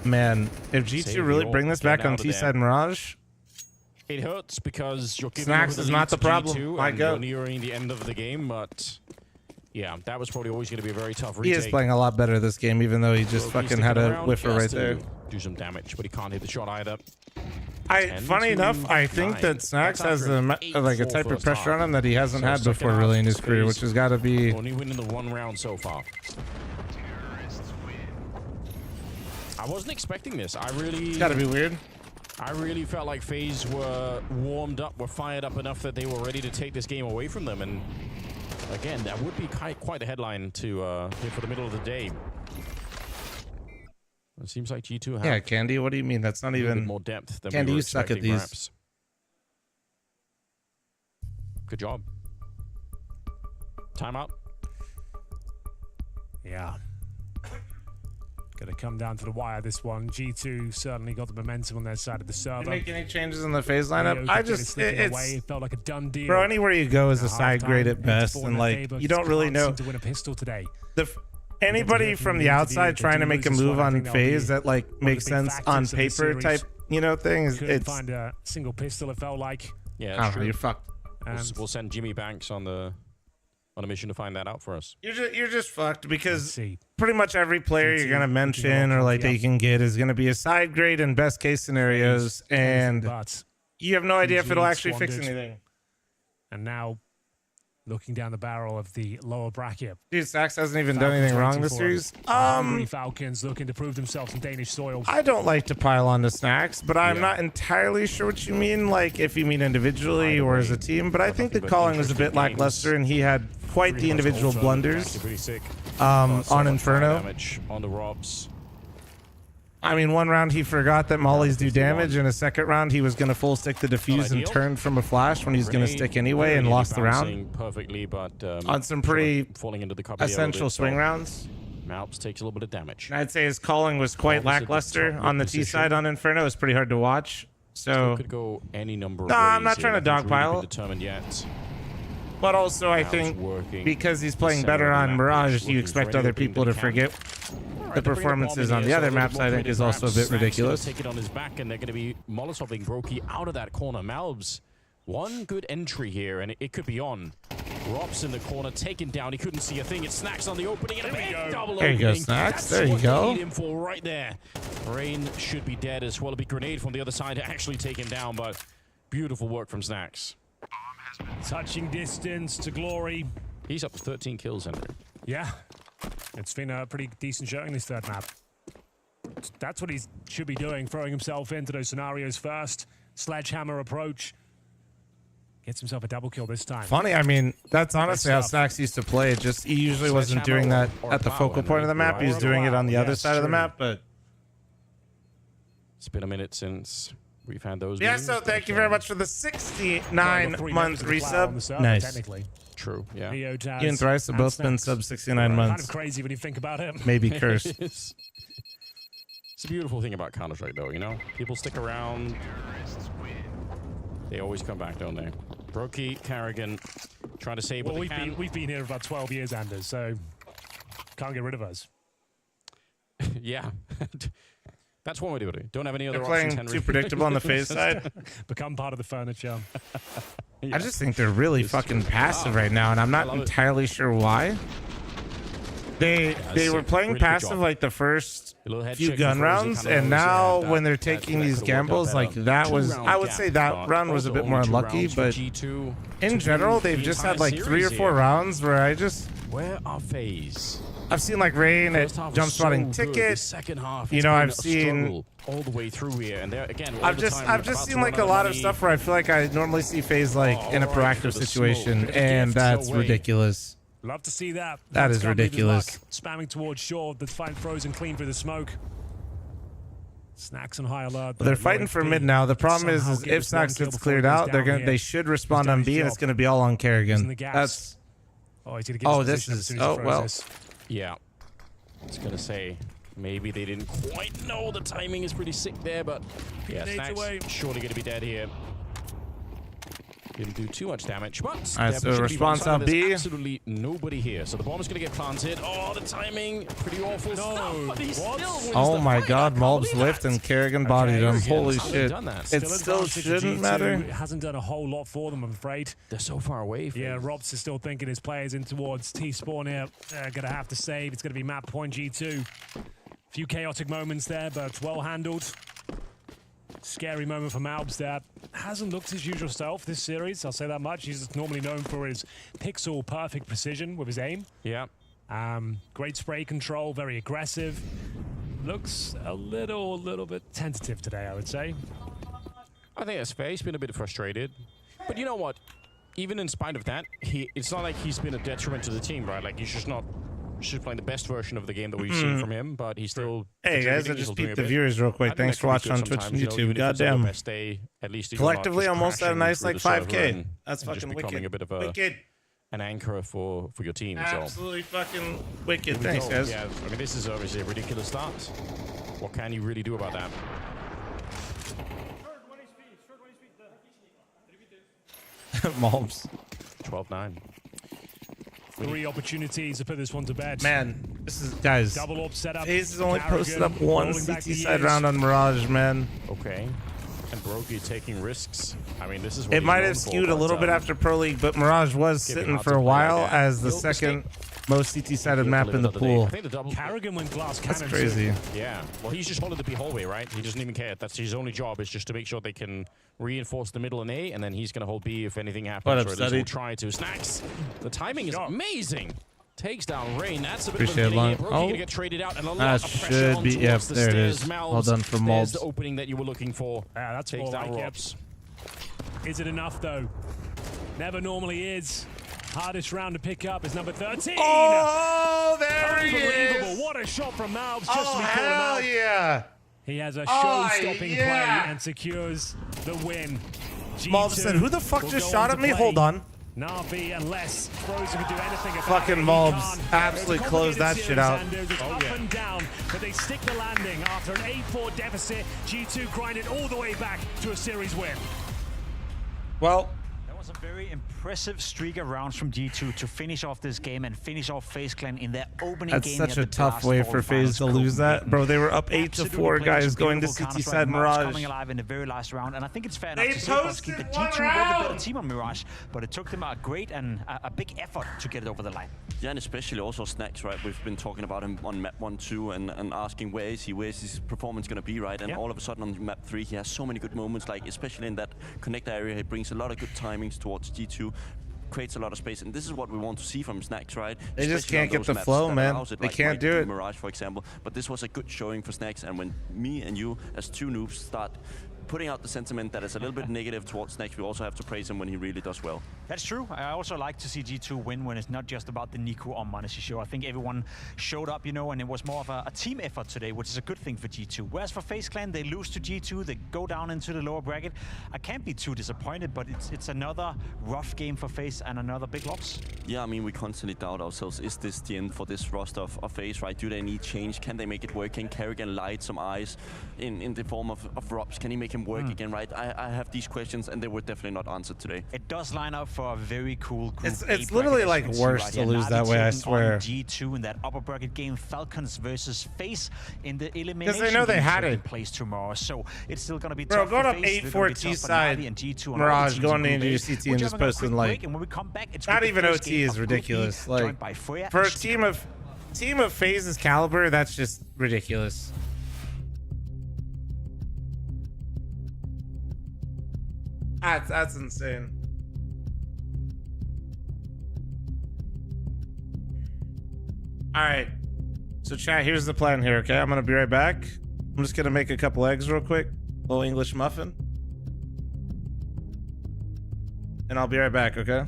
Man, if G2 really bring this back on T-side Mirage, it hurts because you're giving Snacks is not the problem. My go. You're nearing the end of the game, but yeah, that was probably always going to be a very tough retake. he is playing a lot better this game, even though he just fucking had a whiffer right there. Do some damage, but he can't hit the shot either. Funny enough, I think that Snacks has like a type of pressure on him that he hasn't had before really in his career, which has got to be... Only winning the one round so far. I wasn't expecting this. It's got to be weird. I really felt like FaZe were warmed up, were fired up enough that they were ready to take this game away from them. And again, that would be quite a headline to hit for the middle of the day. It seems like G2 have... Yeah, Candy, what do you mean? That's not even... more depth than Candy, we were you suck at expecting, these. perhaps. Good job. Timeout. Yeah. Gonna come down to the wire, this one. G2 certainly got the momentum on their side of the server. Make any changes in the FaZe lineup? I just... It felt like a done deal. Bro, anywhere you go is a side grade at best, and like, you don't really know... To win a pistol today. Anybody from the outside trying to make a move on FaZe that like makes sense on paper type, things. Couldn't find a single pistol, it felt like. Yeah, you're fucked. We'll send Jimmy Banks on a mission to find that out for us. You're just fucked because pretty much every player you're gonna mention or like that you can get is gonna be a side grade in best case scenarios, and you have no idea if it'll actually fix anything. And now, looking down the barrel of the lower bracket. Dude, Sax hasn't even done anything wrong this series. Falcons looking to prove themselves in Danish soil. I don't like to pile on to Snacks, but I'm not entirely sure what you mean, like if you mean individually or as a team, but I think the calling was a bit lackluster and he had quite the individual blunders on Inferno. Damage on the Robs. I mean, one round he forgot that mollies do damage, and a second round he was going to full stick the defuse and turn from a flash when he's going to stick anyway and lost the round. Perfectly, but on some pretty falling into the essential swing rounds. Malps takes a little bit of damage. I'd say his calling was quite lackluster on the T side on Inferno. It was pretty hard to watch. So could go any number of no, I'm not ways trying to here. Nothing's really dogpile. been determined yet. But also, I think because he's playing better on Mirage, you expect other people to forget the performances on the other maps. I think is also a bit ridiculous. Take it on his back, and they're going to be Molotoving Brokey out of that corner. Malbs, one good entry here, and it could be on. Robs in the corner, taken down. He couldn't see a thing. It Snacks on the opening, and a big double There you go, opening. Snacks. That's There you what go. they need him for right there. Rain should be dead as well. A big grenade from the other side to actually take him down, but beautiful work from Snacks. Touching distance to glory. He's up to 13 kills, Henry. Yeah. It's been a pretty decent showing this third map. That's what he should be doing, throwing himself into those scenarios first. Sledgehammer approach. Gets himself a double kill this time. Funny, I mean, that's honestly how Snacks used to play. It just he usually wasn't doing that at the focal point of the map. He was doing it on the other side of the map, but it's been a minute since we've had those. Yeah, so thank you very much for the 69-month resub. Nice. True, yeah. You and Thrice have both been sub 69 months. Kind of crazy when you think about it. Maybe curse. It's a beautiful thing about Counter-Strike, though, you know? People stick around. They always come back, don't they? Brokey, Carrigan, trying to save what they can. We've been here about 12 years, Anders, so can't get rid of us. Yeah. That's one way to do it. Don't have any other They're options, playing Henry. too predictable on the FaZe side. Become part of the furniture. Yeah. I just think they're really fucking passive right now, and I'm not entirely sure why. They were playing really passive like the first few gun rounds, and now when they're taking these gambles, like that was, I would say that round was a bit more unlucky, but in general, they've just had like 3 or 4 rounds where I just... Where are FaZe? I've seen like Rain at jump spotting ticket. Second half, you know, I've seen all the way through here, and there again. I've just seen like a lot of stuff where I feel like I normally see FaZe like in a proactive situation, and that's ridiculous. Love to see that. That is ridiculous. Spamming towards shore, that's fine, frozen clean through the smoke. Snacks on high alert. They're fighting for mid now. The problem is if Snacks gets cleared out, they should respond on B, and it's gonna be all on Kerrigan. That's. Oh, this is. Oh well. Yeah, I was gonna say maybe they didn't quite know the timing is pretty sick there, but yeah, Snacks surely gonna be dead here. Didn't do too much damage, but so response on B. Absolutely nobody here, so the bomb is gonna get planted. Oh, the timing pretty awful. No, oh my God, Mulbs whiffed and Kerrigan bodied him. Holy shit! It still shouldn't matter. It hasn't done a whole lot for them, I'm afraid. They're so far away. Yeah, Robs is still thinking his players in towards T spawn here. Gonna have to save. It's gonna be map point G2. Few chaotic moments there, but well handled. Scary moment for Malbs that hasn't looked his usual self this series, I'll say that much. He's normally known for his pixel perfect precision with his aim. Yeah. Great spray control, very aggressive. Looks a little bit tentative today, I would say. I think that's fair. He's been a bit frustrated. But you know what? Even in spite of that, it's not like he's been a detriment to the team, right? Like he's just not playing the best version of the game that we've seen from him, but he's still... Hey guys, I just peeped the viewers real quick. Thanks for watching on Twitch and YouTube. Goddamn. At least collectively almost at a nice like 5K. That's fucking becoming a bit of an anchor for your team. Absolutely fucking wicked. Thanks guys. Yeah, I mean this is obviously a ridiculous start. What can you really do about that? Mulbs. 12-9. 3 opportunities to put this one to bed. Man, this is, guys, double up setup. FaZe has only posted up 1 CT side round on Mirage, man. Okay. And Broky taking risks. I mean, this is what it might have skewed a little bit after Pro League, but Mirage was sitting for a while as the second most CT-sided map in the pool. Carrigan went glass cannon. That's crazy. Yeah. Well, he's just followed the B hallway, right? He doesn't even care. That's his only job, is just to make sure they can reinforce the middle and A, and then he's going to hold B if anything happens, or at least he'll try to. Snacks. The timing is amazing. Takes down Rain. That's a bit Appreciate of a long. going to get traded out, and a lot that of pressure should be. Yep, there it is. Well done for Mulbs. There's the opening that you were looking for. Yeah, that's Takes down like Robs. Is it enough though? Never normally is. Hardest round to pick up is number 13. Oh, there he is! What a shot from Malbs just to be called hell out. Yeah! He has a show-stopping play and secures the win. Mulbs said, "Who the fuck just shot at me?" Hold on. Na'Vi, unless Frozen can do anything about fucking Mulbs absolutely closed that shit out. Up and down, but they stick the landing after an 8-4 deficit. G2 grinded all the way back to a series win. Well, that was a very impressive streak of rounds from G2 to finish off this game and finish off FaZe Clan in their opening that's game. That's such a tough way for FaZe to lose that, bro. They were up 8-4, guys, going to CT side Mirage. Coming alive in the very last round, and I think it's fair enough to say keep the G2 were the better team on Mirage, but it took them a great and a big effort to get it over the line. Yeah, and especially also Snacks, right? We've been talking about him on map 1-2 and asking where's his performance gonna be, right? And all of a sudden on map 3, he has so many good moments, like especially in that connector area, he brings a lot of good timings towards G2. Creates a lot of space, and this is what we want to see from Snacks, right? They just can't get the flow, man. They can't do it. Mirage, for example, but this was a good showing for Snacks, and when me and you, as two noobs, start putting out the sentiment that is a little bit negative towards Snacks, we also have to praise him when he really does well. That's true. I also like to see G2 win when it's not just about the Niku or Manesi show. I think everyone showed up, you know, and it was more of a team effort today, which is a good thing for G2. Whereas for FaZe Clan, they lose to G2, they go down into the lower bracket. I can't be too disappointed, but it's another rough game for FaZe and another big loss. Yeah, I mean, we constantly doubt ourselves. Is this the end for this roster of FaZe, right? Do they need change? Can they make it work? Can Kerrigan light some eyes in the form of Robs? Can he make him work again, right? I have these questions, and they were definitely not answered today. It does line up for a very cool group. It's literally like worse to lose that way, I swear. G2 in that upper bracket game, Falcons versus FaZe in the elimination. Because they know they had it. Place tomorrow, so it's still going to be bro, tough. Going up 8-4 T side, Mirage going into your CT and just posting like, not even OT is ridiculous. Like for a team of team of FaZe's caliber, that's just ridiculous. That's insane. All right. So chat, here's the plan here, okay? I'm gonna be right back. I'm just gonna make a couple eggs real quick. Little English muffin. And I'll be right back, okay?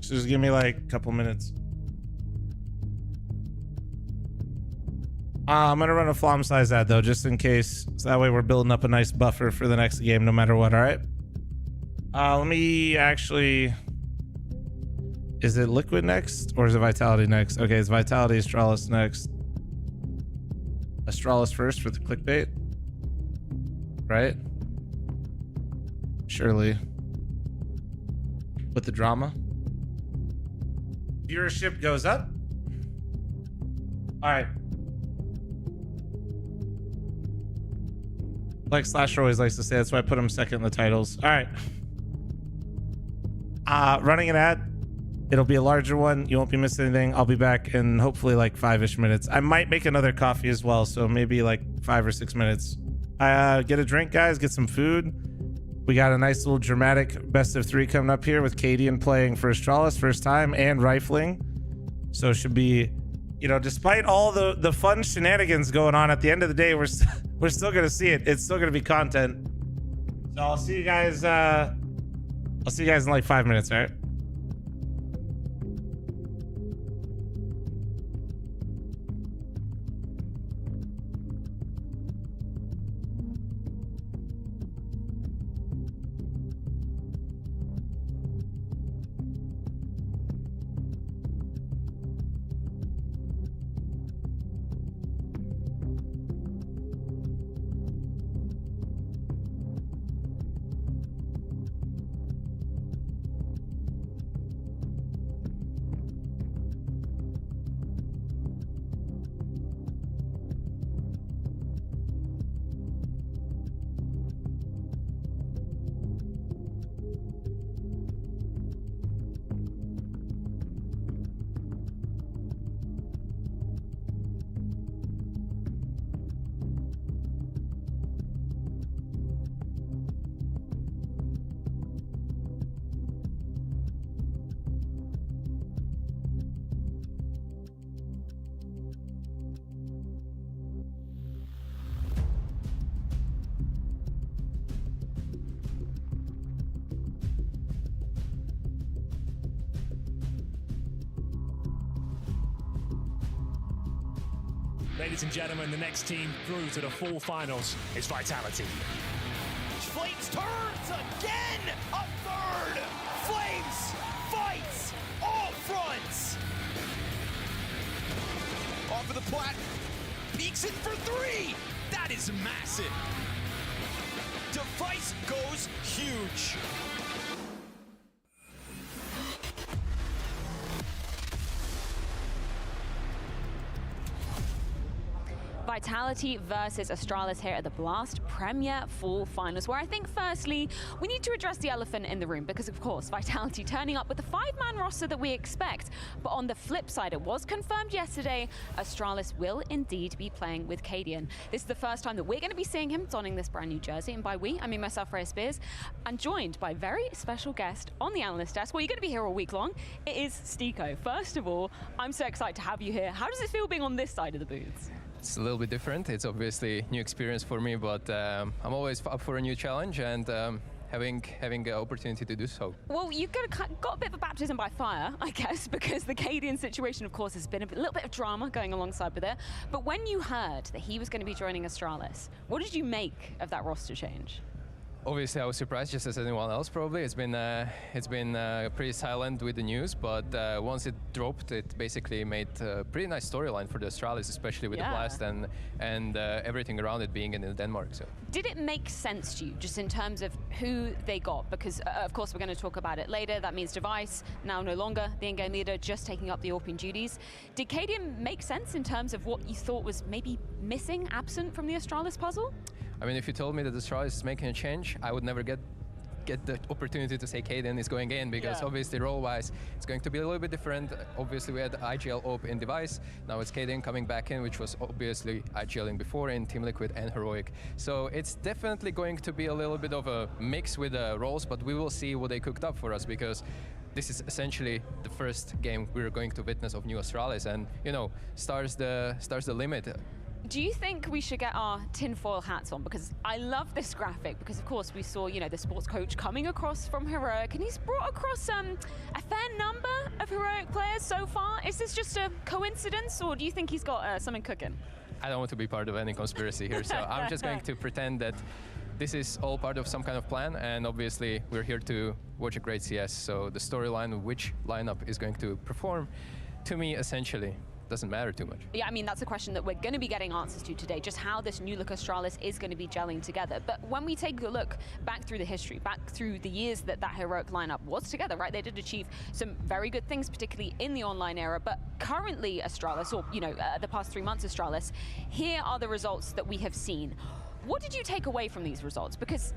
So just give me like a couple minutes. I'm gonna run a flom size ad though, just in case. So that way we're building up a nice buffer for the next game, no matter what, all right? Let me actually... Is it Liquid next or is it Vitality next? Okay, it's Vitality, Astralis next. Astralis first for the clickbait. Right? Surely. With the drama. Viewership goes up. All right. Like Slasher always likes to say, that's why I put him second in the titles. All right. Running an ad. It'll be a larger one. You won't be missing anything. I'll be back in hopefully like 5-ish minutes. I might make another coffee as well, so maybe like 5 or 6 minutes. Get a drink, guys. Get some food. We got a nice little dramatic best of 3 coming up here with Cadian playing for Astralis first time and rifling. So it should be, you know, despite all the fun shenanigans going on, at the end of the day, we're still gonna see it. It's still gonna be content. So I'll see you guys. I'll see you guys in like 5 minutes. All right. Ladies and gentlemen, the next team through to the full finals is Vitality. Flames turns again! A third! Flames fights all fronts! Off of the plat, peeks in for 3! That is massive! Device goes huge! Vitality versus Astralis here at the Blast Premier Full Finals, where I think firstly we need to address the elephant in the room, because of course Vitality turning up with the 5-man roster that we expect, but on the flip side it was confirmed yesterday Astralis will indeed be playing with Cadian. This is the first time that we're going to be seeing him donning this brand new jersey, and by we I mean myself, Freya Spears, and joined by a very special guest on the analyst desk. Well, you're going to be here all week long. It is Stiko. First of all, I'm so excited to have you here. How does it feel being on this side of the booths? It's a little bit different. It's obviously new experience for me, but I'm always up for a new challenge, and having an opportunity to do so. Well, you've got a bit of a baptism by fire, I guess, because the Cadian situation, of course, has been a little bit of drama going alongside with it. But when you heard that he was going to be joining Astralis, what did you make of that roster change? Obviously, I was surprised, just as anyone else probably. It's been pretty silent with the news, but once it dropped, it basically made a pretty nice storyline for the Astralis, especially with the Blast and everything around it being in Denmark. So, did it make sense to you, just in terms of who they got? Because of course we're going to talk about it later. That means Device now no longer the in-game leader, just taking up the Orphan duties. Did Cadian make sense in terms of what you thought was maybe missing, absent from the Astralis puzzle? I mean, if you told me that Astralis is making a change, I would never get get the opportunity to say Kaden is going in, because obviously role-wise it's going to be a little bit different. Obviously we had IGL Op in Device, now it's Kaden coming back in, which was obviously IGLing before in Team Liquid and Heroic. So it's definitely going to be a little bit of a mix with the roles, but we will see what they cooked up for us, because this is essentially the first game we're going to witness of New Astralis, and you know, stars the limit. Do you think we should get our tinfoil hats on? Because I love this graphic, because of course we saw, you know, the sports coach coming across from Heroic, and he's brought across a fair number of Heroic players so far. Is this just a coincidence, or do you think he's got something cooking? I don't want to be part of any conspiracy here, so I'm just going to pretend that this is all part of some kind of plan, and obviously we're here to watch a great CS, so the storyline of which lineup is going to perform, to me, essentially, doesn't matter too much. Yeah, I mean, that's a question that we're going to be getting answers to today, just how this new look Astralis is going to be gelling together. But when we take a look back through the history, back through the years that Heroic lineup was together, right, they did achieve some very good things, particularly in the online era. But currently Astralis, or, you know, the past 3 months Astralis, here are the results that we have seen. What did you take away from these results? Because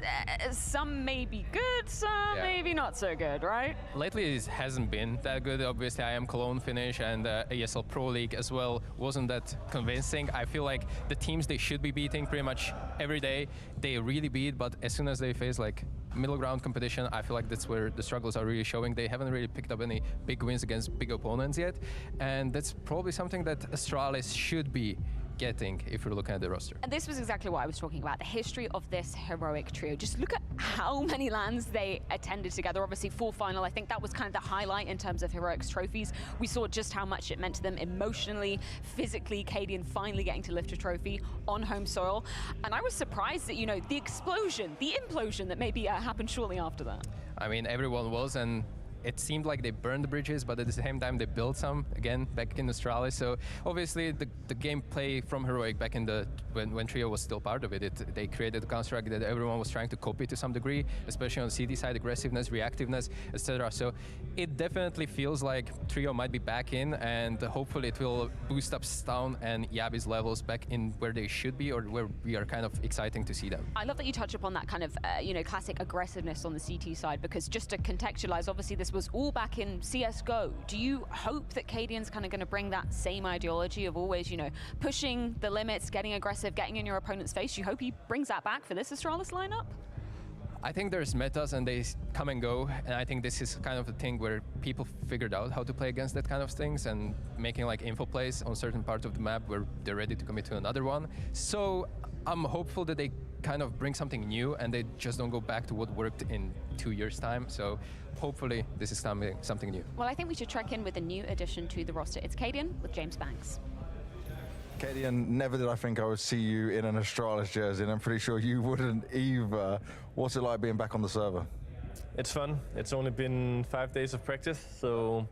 some may be good, some maybe not so good, right? Lately it hasn't been that good. Obviously IM Cologne finish and ESL Pro League as well wasn't that convincing. I feel like the teams they should be beating pretty much every day, they really beat, but as soon as they face like middle ground competition, I feel like that's where the struggles are really showing. They haven't really picked up any big wins against big opponents yet, and that's probably something that Astralis should be getting if you're looking at the roster. And this was exactly what I was talking about, the history of this Heroic trio. Just look at how many lands they attended together. Obviously, full final, I think that was kind of the highlight in terms of Heroic's trophies. We saw just how much it meant to them emotionally, physically, Cadian finally getting to lift a trophy on home soil. And I was surprised that, you know, the explosion, the implosion that maybe happened shortly after that. I mean, everyone was, and it seemed like they burned the bridges, but at the same time they built some again back in Astralis. So obviously the gameplay from Heroic back in the when Trio was still part of it, they created a construct that everyone was trying to copy to some degree, especially on the CD side, aggressiveness, reactiveness, etc. So it definitely feels like Trio might be back in, and hopefully it will boost up Stone and Yabi's levels back in where they should be, or where we are kind of exciting to see them. I love that you touch upon that kind of you know, classic aggressiveness on the CT side, because just to contextualize, obviously this was all back in CSGO. Do you hope that Cadian's kind of going to bring that same ideology of always, you know, pushing the limits, getting aggressive, getting in your opponent's face? You hope he brings that back for this Astralis lineup? I think there's metas and they come and go, and I think this is kind of the thing where people figured out how to play against that kind of things and making like info plays on certain parts of the map where they're ready to commit to another one. So I'm hopeful that they kind of bring something new and they just don't go back to what worked in 2 years' time. So hopefully this is something new. Well, I think we should check in with a new addition to the roster. It's Cadian with James Banks. Cadian, never did I think I would see you in an Astralis jersey, and I'm pretty sure you wouldn't either. What's it like being back on the server? It's fun. It's only been 5 days of practice, so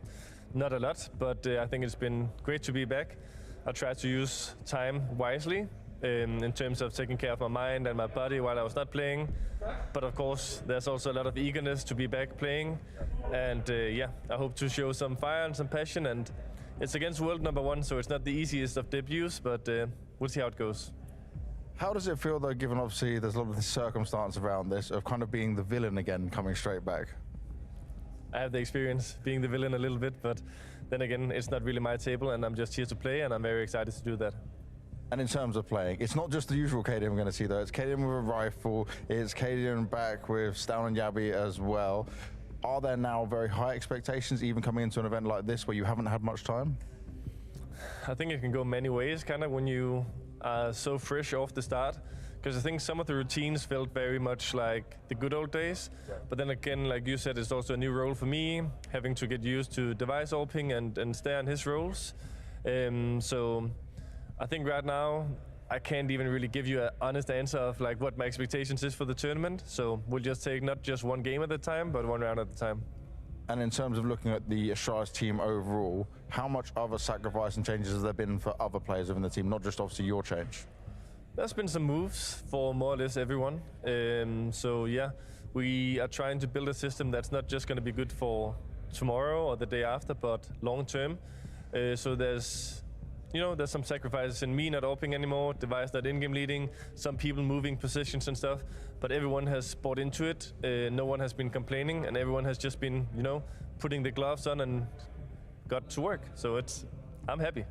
not a lot, but I think it's been great to be back. I tried to use time wisely in terms of taking care of my mind and my body while I was not playing. But of course, there's also a lot of eagerness to be back playing. And yeah, I hope to show some fire and some passion. And it's against world #1, so it's not the easiest of debuts, but we'll see how it goes. How does it feel, though, given obviously there's a lot of the circumstance around this, of kind of being the villain again, coming straight back? I have the experience being the villain a little bit, but then again, it's not really my table, and I'm just here to play, and I'm very excited to do that. And in terms of playing, it's not just the usual Cadian we're going to see, though. It's Cadian with a rifle, it's Cadian back with Stown and Yabi as well. Are there now very high expectations, even coming into an event like this where you haven't had much time? I think it can go many ways, kind of, when you are so fresh off the start. Because I think some of the routines felt very much like the good old days. But then again, like you said, it's also a new role for me, having to get used to device opening and stay on his roles. So I think right now, I can't even really give you an honest answer of like what my expectations is for the tournament. So we'll just take not just one game at a time, but one round at a time. And in terms of looking at the Astralis team overall, how much other sacrifice and changes has there been for other players within the team, not just obviously your change? There's been some moves for more or less everyone. So yeah, we are trying to build a system that's not just going to be good for tomorrow or the day after, but long term. So there's you know, there's some sacrifices in me not opening anymore, Device not in-game leading, some people moving positions and stuff, but everyone has bought into it. No one has been complaining, and everyone has just been, you know, putting the gloves on and got to work. So I'm happy.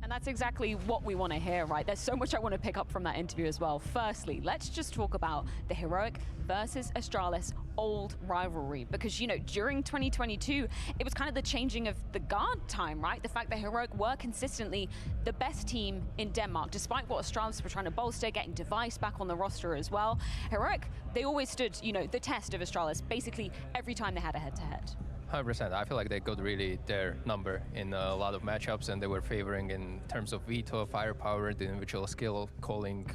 And that's exactly what we want to hear, right? There's so much I want to pick up from that interview as well. Firstly, let's just talk about the Heroic versus Astralis old rivalry, because, you know, during 2022, it was kind of the changing of the guard time, right? The fact that Heroic were consistently the best team in Denmark, despite what Astralis were trying to bolster, getting Device back on the roster as well. Heroic, they always stood, you know, the test of Astralis basically every time they had a head-to-head. 100%. I feel like they got really their number in a lot of matchups, and they were favoring in terms of veto, firepower, the individual skill, calling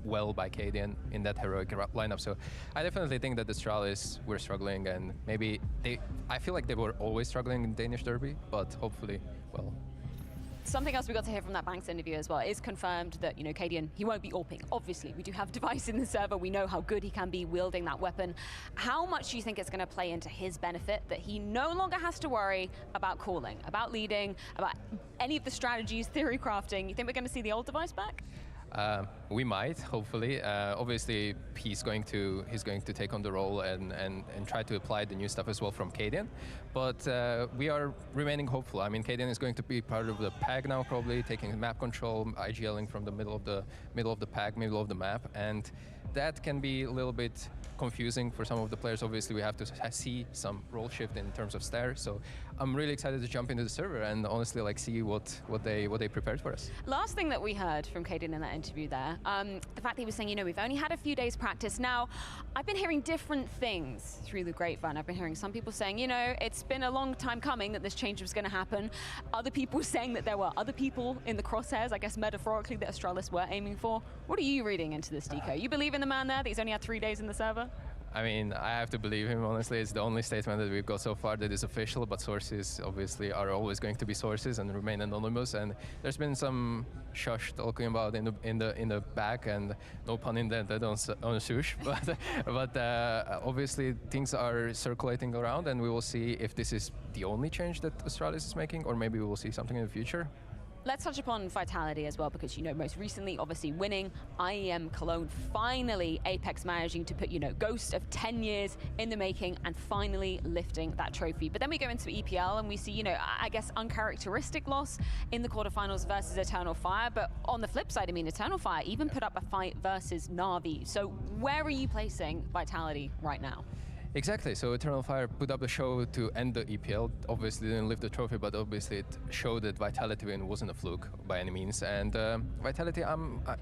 well by Cadian in that Heroic lineup. So I definitely think that the Astralis were struggling, and maybe I feel like they were always struggling in Danish Derby, but hopefully, well. Something else we got to hear from that Banks interview as well is confirmed that, you know, Cadian, he won't be AWPing. Obviously, we do have Device in the server. We know how good he can be wielding that weapon. How much do you think it's going to play into his benefit that he no longer has to worry about calling, about leading, about any of the strategies, theory crafting? You think we're going to see the old Device back? We might, hopefully. Obviously, he's going to take on the role and try to apply the new stuff as well from Cadian. But we are remaining hopeful. I mean, Cadian is going to be part of the pack now, probably taking map control, IGLing from the middle of the pack, middle of the map, and that can be a little bit confusing for some of the players. Obviously, we have to see some role shift in terms of stairs. So I'm really excited to jump into the server and honestly like see what they prepared for us. Last thing that we heard from Cadian in that interview there, the fact that he was saying, you know, we've only had a few days practice. Now, I've been hearing different things through the grapevine. I've been hearing some people saying, you know, it's been a long time coming that this change was going to happen. Other people saying that there were other people in the crosshairs, I guess metaphorically, that Astralis were aiming for. What are you reading into this, DK? You believe in the man there, that he's only had 3 days in the server? I mean, I have to believe him, honestly. It's the only statement that we've got so far that is official, but sources obviously are always going to be sources and remain anonymous. And there's been some shush talking about in the back, and no pun intended on shush. But obviously things are circulating around, and we will see if this is the only change that Astralis is making, or maybe we will see something in the future. Let's touch upon Vitality as well, because, you know, most recently, obviously winning IEM Cologne, finally Apex managing to put, you know, Ghost of 10 years in the making and finally lifting that trophy. But then we go into EPL and we see, you know, I guess uncharacteristic loss in the quarterfinals versus Eternal Fire. But on the flip side, I mean, Eternal Fire even put up a fight versus Na'Vi. So where are you placing Vitality right now? Exactly, so Eternal Fire put up the show to end the EPL. Obviously didn't lift the trophy, but obviously it showed that Vitality win wasn't a fluke by any means. And Vitality,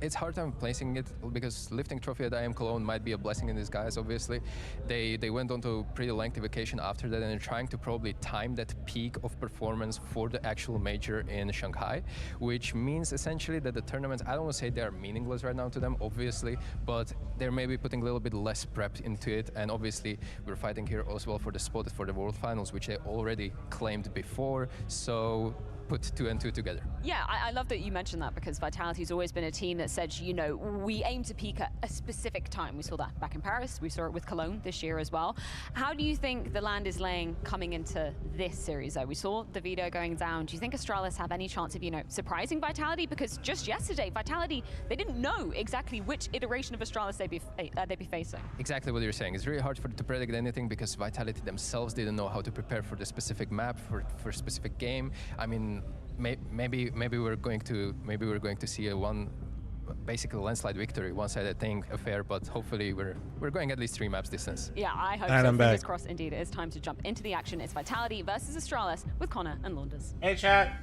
it's hard time placing it, because lifting trophy at IEM Cologne might be a blessing in disguise, obviously. They went on to a pretty lengthy vacation after that, and they're trying to probably time that peak of performance for the actual major in Shanghai, which means essentially that the tournaments, I don't want to say they're meaningless right now to them, obviously, but they're maybe putting a little bit less prep into it. And obviously we're fighting here as well for the spot for the World Finals, which they already claimed before. So put 2 and 2 together. Yeah, I love that you mentioned that, because Vitality's always been a team that said, you know, we aim to peak at a specific time. We saw that back in Paris. We saw it with Cologne this year as well. How do you think the land is laying coming into this series, though? We saw the veto going down. Do you think Astralis have any chance of, you know, surprising Vitality? Because just yesterday, Vitality, they didn't know exactly which iteration of Astralis they'd be facing. Exactly what you're saying. It's really hard to predict anything, because Vitality themselves didn't know how to prepare for the specific map, for a specific game. I mean, maybe we're going to see basically landslide victory, one-sided thing, affair, but hopefully we're going at least 3 maps distance. Yeah, I hope so. Fingers crossed. Indeed, it is time to jump into the action. It's Vitality versus Astralis with Connor and Launders. Hey, chat.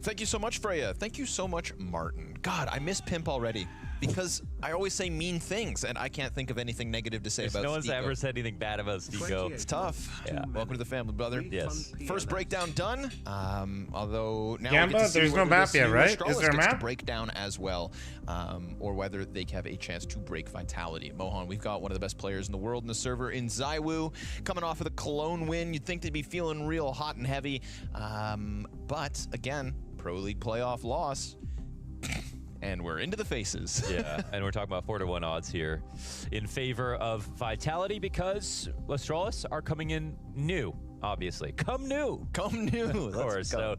Thank you so much, Freya. Thank you so much, Martin. God, I miss Pimp already, because I always say mean things, and I can't think of anything negative to say about no one's Stico. ever said anything bad about Stico. It's tough. Yeah. Welcome to the family, brother. Yes. First breakdown done. Although now Gamba, we get to see there's no whether map this yet, new right? Astralis Is there a gets to map? break down as well, or whether they have a chance to break Vitality. Mohan, we've got one of the best players in the world in the server in ZywOo, coming off of the Cologne win. You'd think they'd be feeling real hot and heavy, but again, Pro League playoff loss. And we're into the faces. Yeah, and we're talking about 4-1 odds here in favor of Vitality, because Astralis are coming in new. obviously. Come new. Come new. Of course. So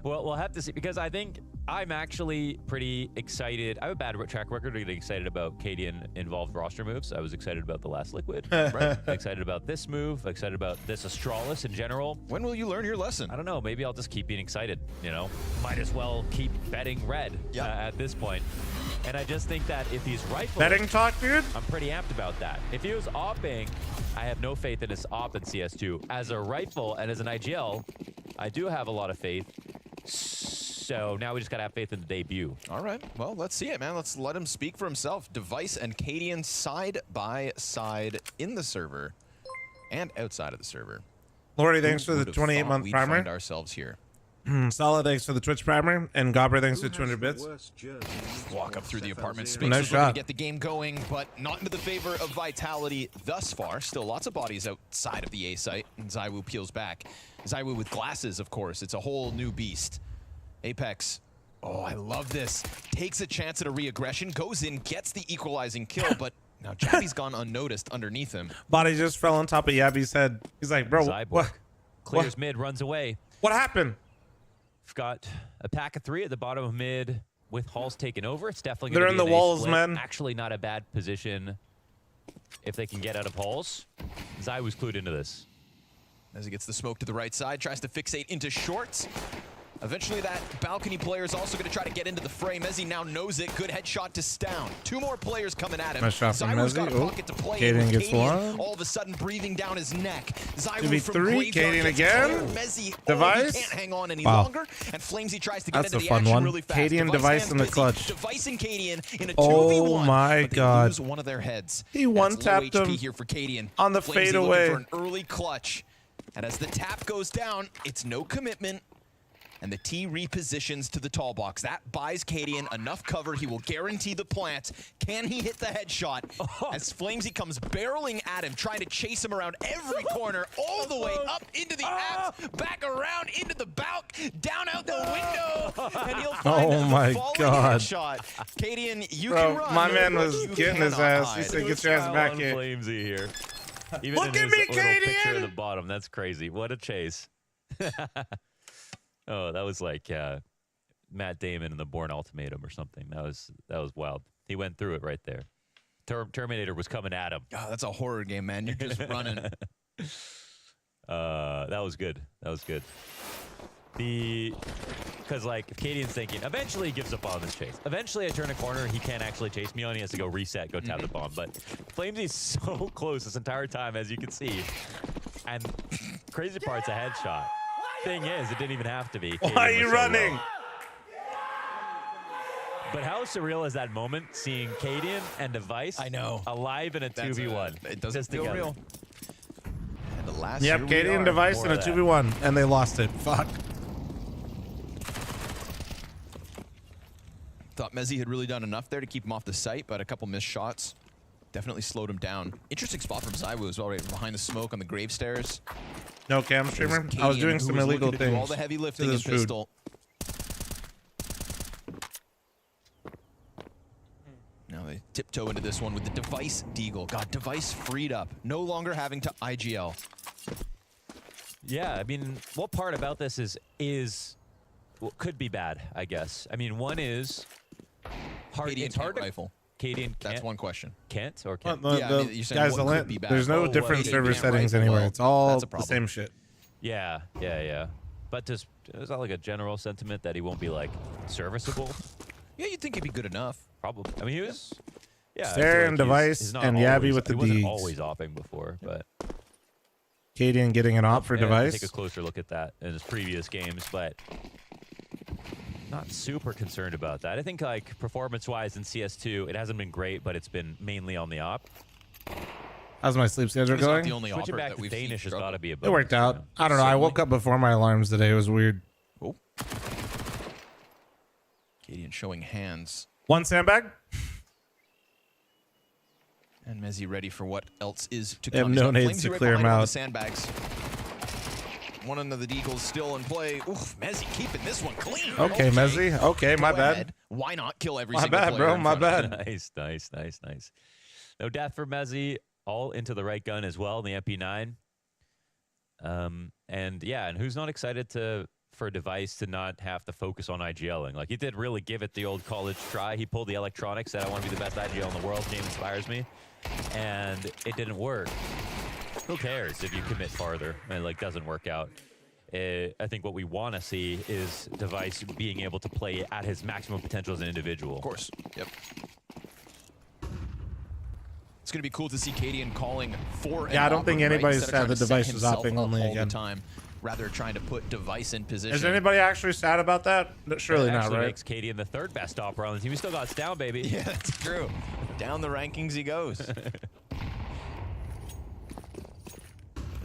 we'll have to see, because I think I'm actually pretty excited. I have a bad track record of getting excited about Cadian involved roster moves. I was excited about the last Liquid. Right? Excited about this move. Excited about this Astralis in general. When will you learn your lesson? I don't know. Maybe I'll just keep being excited. You know, might as well keep betting red at this point. And I just think that if he's rifle, Betting talk, dude? I'm pretty amped about that. If he was opping, I have no faith in his op in CS2. As a rifle and as an IGL, I do have a lot of faith. So now we just got to have faith in the debut. All right. Well, let's see it, man. Let's let him speak for himself. Device and Cadian side by side in the server and outside of the server. Lordy, thanks for the 28-month primer. Find ourselves here. Solid, thanks for the Twitch primer. And Gobber, thanks for 200 bits. Walk up through the apartment space. Nice Looking to shot. get the game going, but not into the favor of Vitality thus far. Still lots of bodies outside of the A site, and ZywOo peels back. ZywOo with glasses, of course. It's a whole new beast. Apex. Oh, I love this. Takes a chance at a re-aggression, goes in, gets the equalizing kill, but now Jabby's gone unnoticed underneath him. Body just fell on top of Yabby's head. He's like, bro, what? Clears mid, runs away. What happened? We've got a pack of 3 at the bottom of mid with Halls taken over. It's definitely They're going to in be the an A walls, split. man. Actually not a bad position if they can get out of Halls. ZywOo's clued into this. As he gets the smoke to the right side, tries to fixate into shorts. Eventually that balcony player is also going to try to get into the frame. Mezzy now knows it. Good headshot to Stown. 2 more players coming at him. Nice shot from ZywOo's got a Mezzy. pocket to play Cadian in with gets Cadian one. all of a sudden breathing down his neck. ZywOo 2v3, from Graveyard Cadian gets again. clear. Mezzy, Device. he can't hang on any Wow. longer. And Flamesy tries to get That's into a the fun action one. really fast. Cadian Device lands in the busy. clutch. Device and Cadian in a Oh 2v1. my but they God. lose one of their heads. He That's one-tapped low HP him here for Cadian. on the Flamesy fadeaway. looking for an early clutch. And as the tap goes down, it's no commitment. And the T repositions to the tall box. That buys Cadian enough cover. He will guarantee the plant. Can he hit the headshot? As Flamesy comes barreling at him, trying to chase him around every corner, all the way up into the apps, back around into the balk, down out the window, and he'll find Oh a my falling God. headshot. Cadian, you Bro, can run. my man but was you getting his cannot ass. He hide. said, get your ass back here. Flamesy here. Even Look in at his me, little picture Cadian! at the bottom. That's crazy. What a chase. Oh, that was like Matt Damon in the Bourne Ultimatum or something. That was wild. He went through it right there. Terminator was coming at him. Oh, that's a horror game, man. You're just running. That was good. That was good. Because like if Cadian's thinking, eventually he gives up on this chase. Eventually I turn a corner, he can't actually chase me on. He has to go reset, go tap the bomb. But Flamesy's so close this entire time, as you can see. And crazy part's a headshot. Thing is, it didn't even have to be. Why Cadian are you was so running? low. But how surreal is that moment, seeing Cadian and Device alive in a 2v1? It doesn't just feel together. real. And the last Yep, Cadian Device in a 2v1, and they lost it. Fuck. Thought Mezzy had really done enough there to keep him off the site, but a couple missed shots definitely slowed him down. Interesting spot from ZywOo as well, right behind the smoke on the grave stairs. No cam streamer. I was doing some illegal things. All the heavy lifting to in this food. pistol. Now they tiptoe into this one with the Device Deagle. God, Device freed up, no longer having to IGL. Yeah, I mean, what part about this is well, could be bad, I guess. I mean, one is hard. Cadian It's hard can't to rifle. Cadian That's can't, one question. Can't or can't? Yeah, I mean, you're saying guys, what could be bad. there's no Oh, different Cadian server can't settings rifle. anywhere. Well, It's all that's a the problem. same shit. Yeah. But just is that like a general sentiment that he won't be like serviceable? Yeah, you'd think he'd be good enough. Probably. I mean, he was. Yeah. I Stare feel and like Device he's not and always, Yabby with the he wasn't Deegs. always opping before, but. Cadian getting an op for Yeah, Device. Take a closer look at that in his previous games, but not super concerned about that. I think like performance-wise in CS2, it hasn't been great, but it's been mainly on the op. How's my sleep schedule He's not going? the only Switching offer back that to we've seen Danish has struggle. got to be a It bonus. worked out. I don't know. I woke up before my alarms today. It was weird. Oh. Cadian showing hands. One sandbag. And Mezzy ready for what else is to They have come. no He's got nades Flamesy to right clear him behind on out. the sandbags. One of the Deagles still in play. Oof, Mezzy keeping this one clean. Okay, Mezzy. Okay, my Go bad. ahead. Why not kill every My single bad, player bro. in My front of bad. him? Nice. No death for Mezzy. All into the right gun as well in the MP9. And yeah, and who's not excited for Device to not have to focus on IGLing? Like, he did really give it the old college try. He pulled the electronics, said, I want to be the best IGL in the world. Game inspires me. And it didn't work. Who cares if you commit farther and like doesn't work out? I think what we want to see is Device being able to play at his maximum potential as an individual. Of course. Yep. It's going to be cool to see Cadian calling for. Yeah, I don't think anybody's sad the Device was hopping only all again. The time, rather trying to put Device in position. Is anybody actually sad about that? Surely not, right? Makes Cadian the third best stopper on the team. He still got us down, baby. Yeah, that's true. Down the rankings he goes.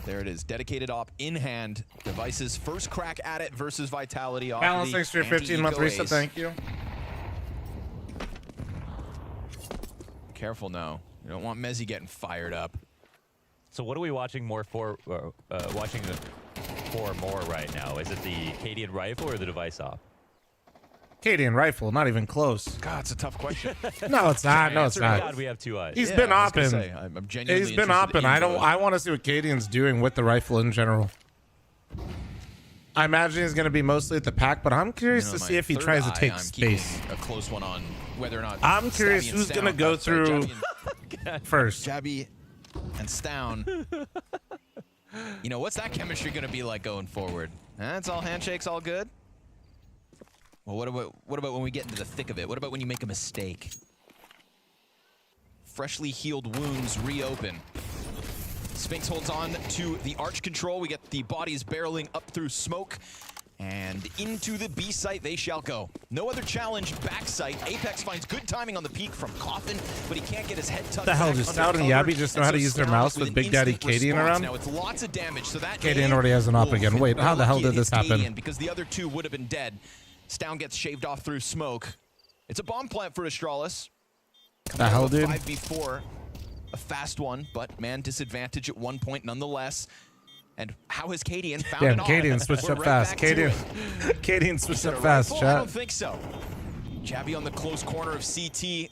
There it is. Dedicated op in hand. Device's first crack at it versus Vitality. Balance, thanks for your 15-month reset. Thank you. Careful now. You don't want Mezzy getting fired up. So what are we watching more for? Watching for more right now? Is it the Cadian rifle or the Device op? Cadian rifle, not even close. God, it's a tough question. No, it's not. No, it's not. God, we have two eyes. He's been opping. I'm genuinely He's been opping. I want to see what Cadian's doing with the rifle in general. I imagine he's going to be mostly at the pack, but I'm curious to see if he tries to take space. A close one on whether or not. I'm curious who's going to go through first. Jabby and Stown. You know, what's that chemistry going to be like going forward? It's all handshakes, all good. Well, what about when we get into the thick of it? What about when you make a mistake? Freshly healed wounds reopen. Spinx holds on to the arch control. We get the bodies barreling up through smoke. And into the B site they shall go. No other challenge, back site. Apex finds good timing on the peak from Coffin, but he can't get his head tucked. The hell, just Stout and Yabby just know how to use their mouse with Big Daddy Cadian around? Now it's lots of damage, so that Cadian already has an op again. Wait, how the hell did this happen? Because the other two would have been dead. Stown gets shaved off through smoke. It's a bomb plant for Astralis. The hell, dude? 5v4, a fast one, but man disadvantage at one point nonetheless. And how has Cadian found Damn, an op? Cadian switched up fast. Cadian switched up fast, chat. I don't think so. Jabby on the close corner of CT.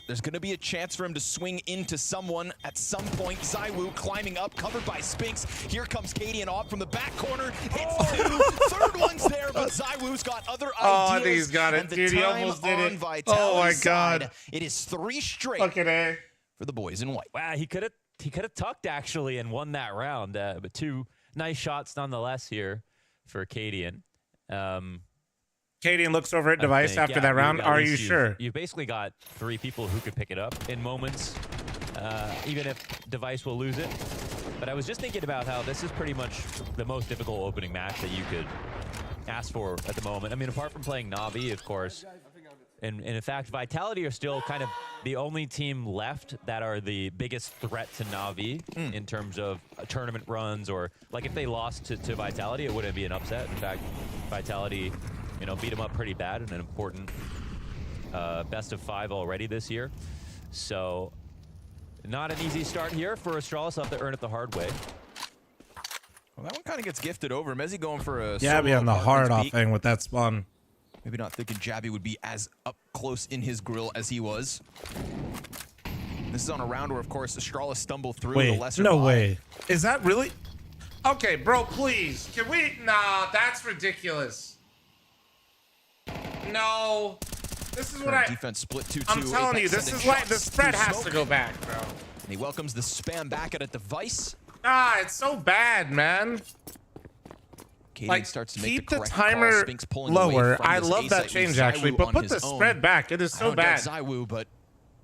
There's going to be a chance for him to swing into someone at some point. ZywOo climbing up, covered by Spinx. Here comes Cadian off from the back corner. Hits two. Third one's there, but ZywOo's got other ideas. Oh, I think he's got it. Dude, he almost did it. Oh, my God. It is 3 straight for the boys in white. Wow, he could have tucked, actually, and won that round. But 2 nice shots nonetheless here for Cadian. Cadian looks over at Device after that round. Are you sure? You've basically got 3 people who could pick it up in moments, even if Device will lose it. But I was just thinking about how this is pretty much the most difficult opening match that you could ask for at the moment. I mean, apart from playing Na'Vi, of course. And in fact, Vitality are still kind of the only team left that are the biggest threat to Na'Vi in terms of tournament runs, or like if they lost to Vitality, it wouldn't be an upset. In fact, Vitality, you know, beat them up pretty bad in an important best of 5 already this year. So not an easy start here for Astralis. Have to earn it the hard way. Well, that one kind of gets gifted over. Mezzy going for a Yabby on the hard off thing with that spawn. Maybe not thinking Jabby would be as up close in his grill as he was. This is on a round where, of course, Astralis stumbled through the lesser no buy. way. Is that really? Okay, bro, please. Can we? Nah, that's ridiculous. No. This is what defense split 2-2. I'm telling you, this is like the spread has to go back, bro. And he welcomes the spam back at a Device. Ah, it's so bad, man. Cadian starts to make keep the the correct timer call. Spinx pulling lower. away from I this love that A-site with change actually, ZywOo but on put his the own. spread back. It is so I bad. don't doubt ZywOo, but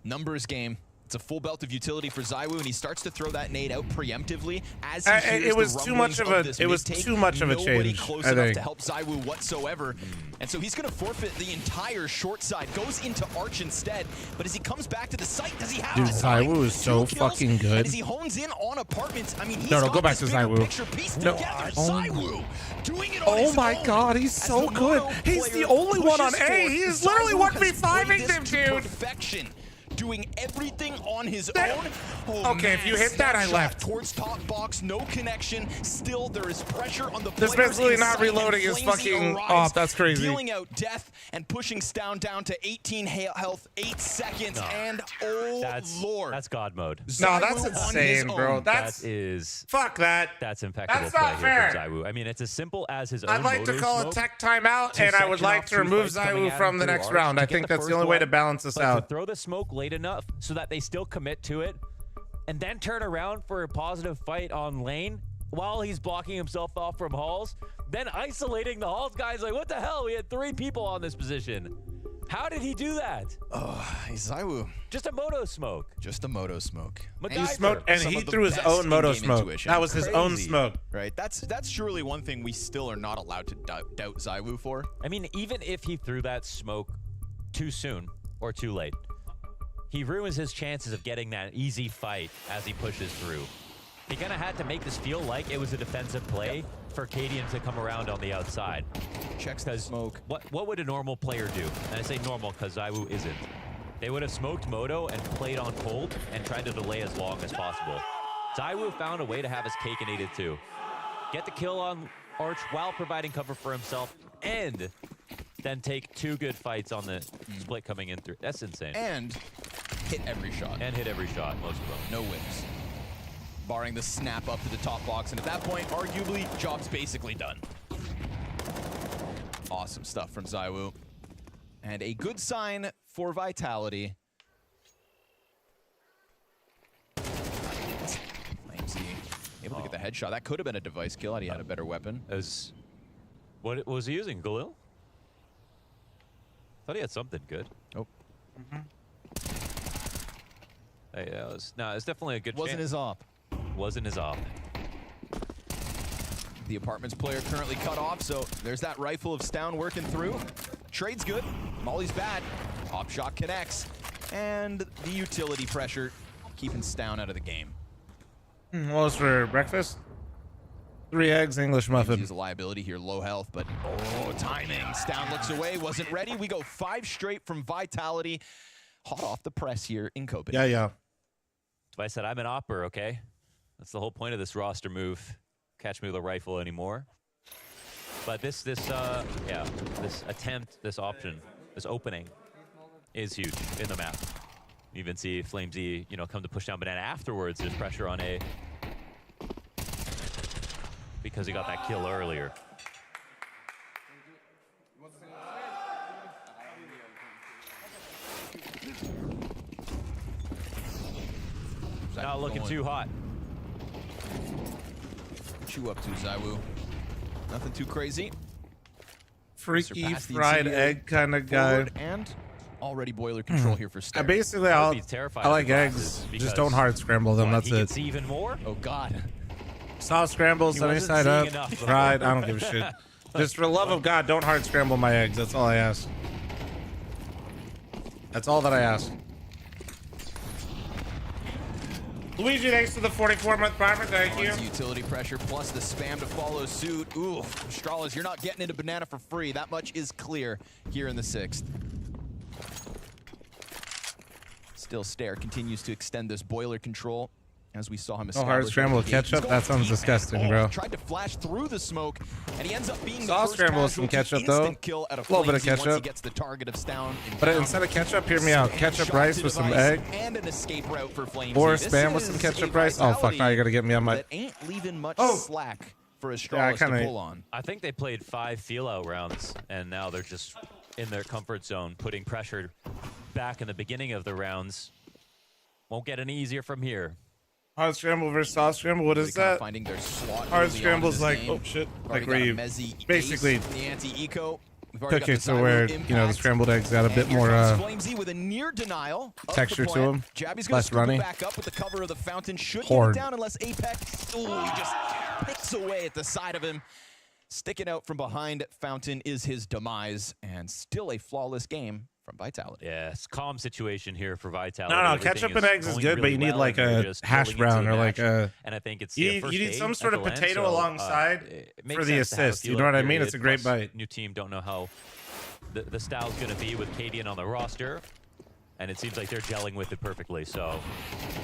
numbers game. It's a full belt of utility for ZywOo, and he starts to throw that nade out preemptively as he hears it was the too much of rumblings a this it was mid-take. too much of a Nobody change. close I enough think. to help ZywOo whatsoever, and so he's going to forfeit the entire short side. Goes into Arch instead, but as he comes back to the site, does he have Dude, the time? ZywOo is so 2 kills, fucking good. And as he hones in on apartments, I mean, he's No, got go back this to bigger ZywOo. picture piece No, together. oh ZywOo doing it on his my own. God, he's As so the good. mono He's the player only one on pushes A. forth, He is literally ZywOo 1v5ing has played them, this to dude. perfection. Doing everything on his own. Oh, okay, if you hit that, I left. Towards top box, no connection. Still, there is pressure on the This players basically not inside, reloading and is Flamesy fucking arrives, off. That's crazy. Dealing out death and pushing Stown down to 18 health, 8 seconds, and oh lord. That's God mode. No, that's insane, bro. That is... Fuck that. That's impeccable That's play not here fair. from ZywOo. I mean, it's as simple as his own I'd like to moto call a smoke tech timeout, to and I would section like off to two remove fights coming ZywOo at from him the through next arch round. to I get think the that's the first only way to one, balance this but out. to throw the smoke late enough so that they still commit to it, and then turn around for a positive fight on lane while he's blocking himself off from Halls, then isolating the Halls guys. Like, what the hell? We had 3 people on this position. How did he do that? Oh, ZywOo. Just a moto smoke. Just a moto smoke. He smoked, and he threw his own moto smoke. That was his own smoke. Right. That's surely one thing we still are not allowed to doubt ZywOo for. I mean, even if he threw that smoke too soon or too late, he ruins his chances of getting that easy fight as he pushes through. He kind of had to make this feel like it was a defensive play for Cadian to come around on the outside. Checks the smoke. What would a normal player do? And I say normal because ZywOo isn't. They would have smoked Moto and played on cold and tried to delay as long as possible. ZywOo found a way to have his cake and ate it too. Get the kill on Arch while providing cover for himself, and then take 2 good fights on the split coming in through. That's insane. And hit every shot. And hit every shot, most of them. No whiffs. Barring the snap up to the top box, and at that point, arguably, job's basically done. Awesome stuff from ZywOo. And a good sign for Vitality. Flamesy able to get the headshot. That could have been a device kill had he had a better weapon. What was he using? Galil? Thought he had something good. Oh. Hey, it's definitely a good Wasn't chance. his op. Wasn't his op. The apartments player currently cut off, so there's that rifle of Stown working through. Trade's good. Molly's bad. Op shot connects. And the utility pressure keeping Stown out of the game. What was for breakfast? 3 eggs, English muffin. He's a liability here, low health, but oh, timing. Stown looks away, wasn't ready. We go 5 straight from Vitality. Hot off the press here in Copenhagen. Yeah. That's why I said I'm an opper, okay? That's the whole point of this roster move. Catch me with a rifle anymore. But this attempt, this option, this opening is huge in the map. You even see Flamesy, come to push down Banana afterwards. There's pressure on A because he got that kill earlier. Not looking too hot. What you up to, ZywOo? Nothing too crazy. Freaky fried egg kind of guy. And already boiler control here for Stare. Basically, I like eggs. Just don't hard scramble them. That's it. Even more? Oh God. Soft scrambles, sunny side up, fried. I don't give a shit. Just for the love of God, don't hard scramble my eggs. That's all I ask. That's all that I ask. Luigi, thanks for the 44-month primer. Thank you. Utility pressure plus the spam to follow suit. Ooh, Stralas, you're not getting into Banana for free. That much is clear here in the 6th. Still, Stare continues to extend this boiler control as we saw him establish. Oh, hard scramble with ketchup? That sounds disgusting, bro. Tried to flash through the smoke, and he ends up being Soft scramble with some ketchup, though. Kill at a little bit of Once he ketchup. gets the target of Stown. But instead of ketchup, hear me out. Ketchup rice with some egg. And an escape route for Flamesy. Or spam with some ketchup rice. Oh, fuck. Now you got to get me on my... That ain't leaving much slack for Astralis Yeah, to pull on. I think they played 5 feel-out rounds, and now they're just in their comfort zone, putting pressure back in the beginning of the rounds. Won't get any easier from here. Hard scramble versus soft scramble. What is that? Finding their slot Hard scramble's like, oh shit, like where you basically the anti-eco. cook it so where the scrambled eggs got a bit more Flamesy with a near denial texture to them, Jabby's less runny. Back up with the cover of the fountain. Should Horde. get it down unless Apex. Ooh, he just picks away at the side of him. Sticking out from behind Fountain is his demise, and still a flawless game from Vitality. Yeah, it's a calm situation here for Vitality. No, Everything ketchup and eggs is going good, but really you need well, like and they're a just hash building brown into or the like match. a. And I think it's You first need day some at sort the of LAN, potato so, alongside it makes for the sense to have a assist. You feel know what I out mean? It's a great period, bite. plus New team don't know how the style's going to be with Cadian on the roster. and it seems like they're gelling with it perfectly. So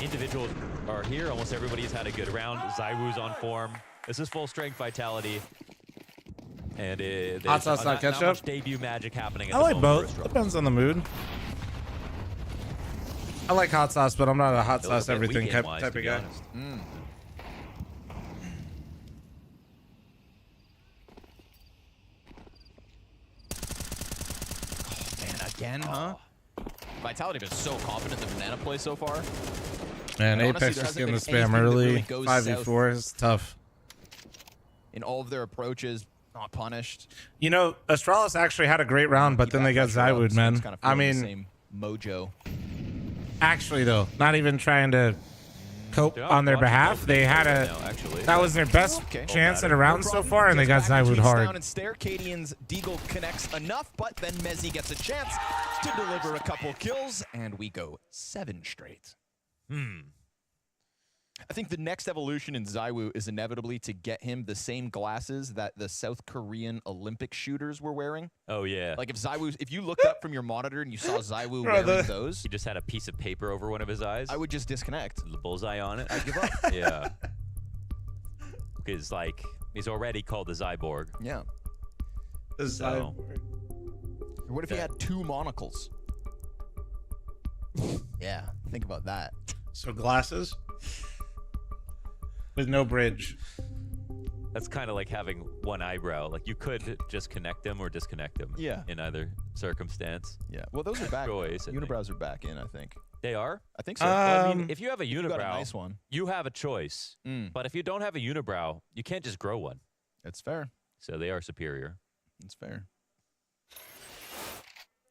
individuals are here. Almost everybody's had a good round. ZywOo's on form. This is full strength Vitality. And there's hot sauce, not ketchup. much debut magic happening at I the like moment both. for Depends on the mood. I like hot sauce, but I'm not a hot sauce everything type of guy. Man, again, huh? Vitality been so confident in the banana play so far. Man, And honestly, Apex there just hasn't getting the been spam anything that early. really goes 5v4 is tough. In all of their approaches, not punished. You know, Astralis actually had a great round, but then they got ZywOo'd, man. Kind of I feeling the mean, same mojo. actually though, not even trying to cope on their behalf. They had that was their best chance at a round so far, and they got ZywOo'd hard. Down and stare. Cadian's Deagle connects enough, but then Mezzi gets a chance to deliver a couple kills, and we go 7 straight. I think the next evolution in ZywOo is inevitably to get him the same glasses that the South Korean Olympic shooters were wearing. Oh, yeah. Like if you looked up from your monitor and you saw ZywOo wearing those, He just had a piece of paper over one of his eyes. I would just disconnect. The bullseye on it. I'd give up. Yeah. Because, like, he's already called the Zyborg. Yeah. The So, What if he had 2 monocles? Yeah, think about that. So glasses with no bridge. that's kind of like having one eyebrow. Like, you could just connect them or disconnect them. Yeah. In either circumstance. Yeah. Well, those are back. Choice, I think. Unibrows are back in, I think. They are? I think so. I mean, if you have a you've unibrow, got a nice one. you have a choice. But if you don't have a unibrow, you can't just grow one. That's fair. So they are superior. That's fair.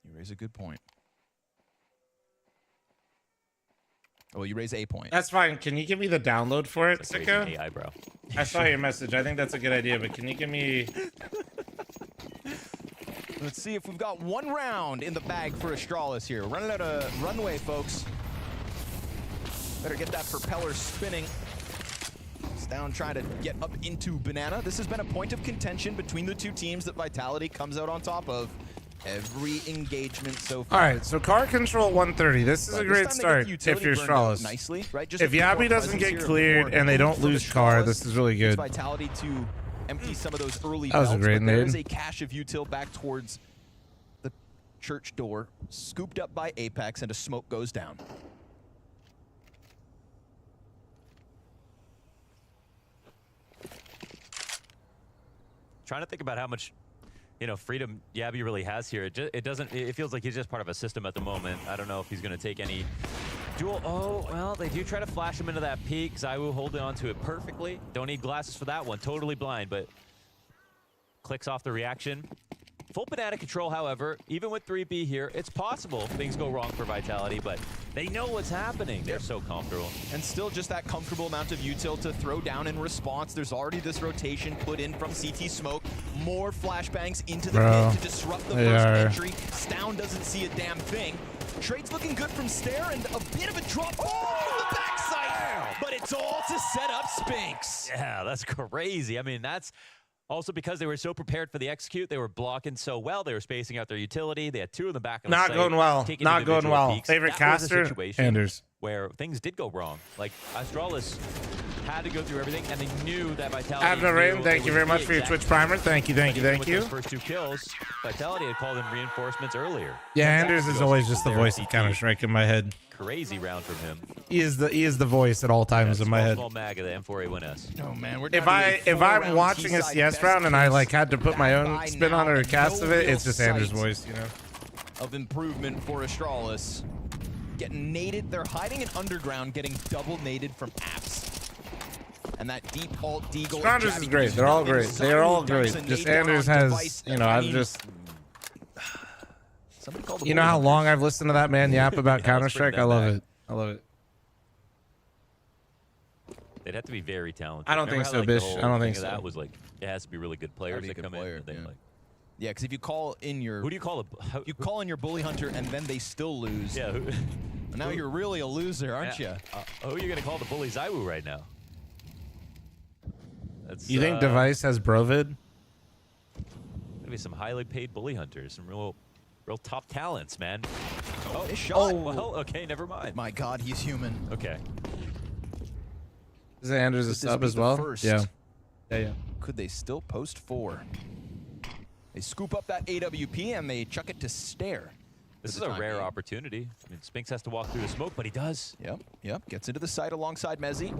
You raise a good point. Well, you raise a point. That's fine. Can you give me the download for it, It's like raising Sicko? a eyebrow. I saw your message. I think that's a good idea, but can you give me... Let's see if we've got 1 round in the bag for Astralis here. Running out of runway, folks. Better get that propeller spinning. It's down trying to get up into Banana. This has been a point of contention between the 2 teams that Vitality comes out on top of every engagement so far. All right, so car control 130. This is a great start if you're Astralis. Nicely, right? Just If Yabi doesn't get cleared and they don't lose car, this is really good. Vitality to empty some of those early That was a belts, great but there nade. is a cache of util back towards the church door, scooped up by Apex, and a smoke goes down. Trying to think about how much, freedom Yabi really has here. It feels like he's just part of a system at the moment. I don't know if he's going to take any dual. Oh, well, they do try to flash him into that peak. ZywOo holding on to it perfectly. Don't need glasses for that one. Totally blind, but clicks off the reaction. Full banana control, however, even with 3B here, it's possible things go wrong for Vitality, but they know what's happening. They're so comfortable. And still just that comfortable amount of util to throw down in response. There's already this rotation put in from CT Smoke. More flashbangs into the pit to disrupt the first entry. Stown doesn't see a damn thing. Trade's looking good from Stare, and a bit of a drop on the backside. But it's all to set up Spinks. Yeah, that's crazy. I mean, that's also because they were so prepared for the execute. They were blocking so well. They were spacing out their utility. They had 2 in the back of the Not site, going well. taking Not going individual well. peeks. Favorite That was a caster? situation Anders. where things did go wrong. Like, Astralis had to go through everything, and they knew that Vitality Abner Rain, knew thank it you was very the much for your exact Twitch primer. Thank you, thank you, thank with you. those first 2 kills, Vitality had called in reinforcements earlier. Yeah, Anders is always just the voice of Counter-Strike in my head. Crazy round from him. He is the voice at all times in my head. Small mag of the M4A1S. Oh man, we're If I'm watching a CS round and I had to put my own spin on it or cast of it, it's just Anders' voice, Of improvement for Astralis. Getting naded. They're hiding in underground, getting double naded from apps. And that deep alt Deagle. Anders is great. They're all great. They are all great. Just Anders has, I've just. You know how long I've listened to that man yap about Counter-Strike? I love it. I love it. They'd have to be very talented. I don't think Remember so, how, Bish. the whole I don't thing think of so. That was like, it has to be really good players that come in. And then, Yeah, because if you call in your... Who do you call you call in your bully hunter and then they still lose. Yeah. Now you're really a loser, aren't you? Who are you going to call the bully ZywOo right now? You think Device has Brovid? Maybe some highly paid bully hunters, some real Real top talents, man. Oh, his shot. Well, okay, never mind. My God, he's human. Okay. Is Anders a Could this sub be as the well? first? Yeah. Yeah. Could they still post 4? They scoop up that AWP and they chuck it to Stare. This is a rare opportunity. I mean, Spinks has to walk through the smoke, but he does. Yep. Gets into the site alongside Mezzi,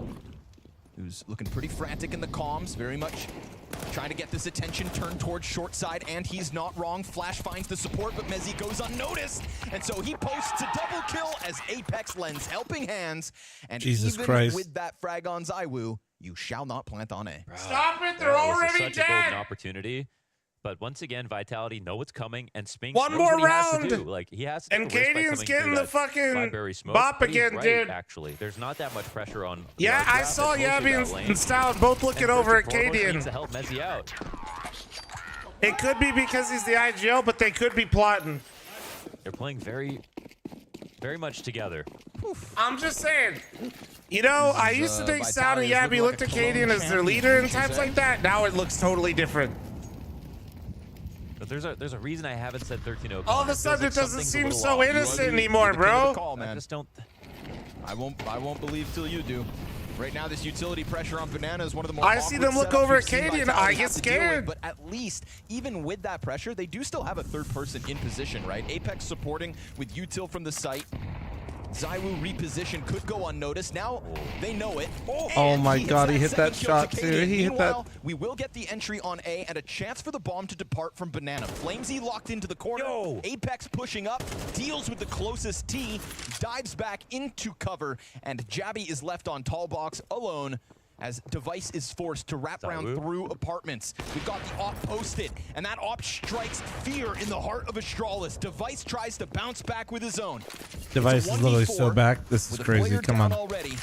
who's looking pretty frantic in the comms, very much trying to get this attention turned towards short side, and he's not wrong. Flash finds the support, but Mezzi goes unnoticed, and so he posts a double kill as Apex lends helping hands. And Jesus even Christ. with that frag on Zywoo, you shall not plant on A. Stop it! They're That was already such a golden dead. opportunity. But once again, Vitality know what's coming, and Spinks One knows more what he has round! to do. Like, he has to And take a risk by Cadian's coming getting through the that fucking library smoke. bop But he's again, right, dude. Actually, there's not that much pressure on. Yeah, I saw Yabby and Stout both looking over at Cadian. To help Mezzi out. It could be because he's the IGL, but they could be plotting. They're playing very much together. I'm just saying. You know, I used to think Stout and Yabby looked at Cadian as their leader and times like that. Now it looks totally different. But there's a reason I haven't said 13-0. All of a sudden, it doesn't seem so innocent anymore, bro. I just don't. I won't believe till you do. Right now, this utility pressure on Banana is one of the more I see them look over at Katie and I get scared. But at least, even with that pressure, they do still have a third person in position, right? Apex supporting with util from the site. Zywoo reposition could go unnoticed. Now they know it. Oh my God, he hit that shot too. He hit that. Meanwhile, we will get the entry on A and a chance for the bomb to depart from Banana. Flamesy locked into the corner. Apex pushing up, deals with the closest T, dives back into cover, and Jabby is left on tall box alone as Device is forced to wrap around through apartments. We've got the op posted, and that op strikes fear in the heart of Astralis. Device tries to bounce back with his own. Device is literally so back. This is crazy. Come on. Already.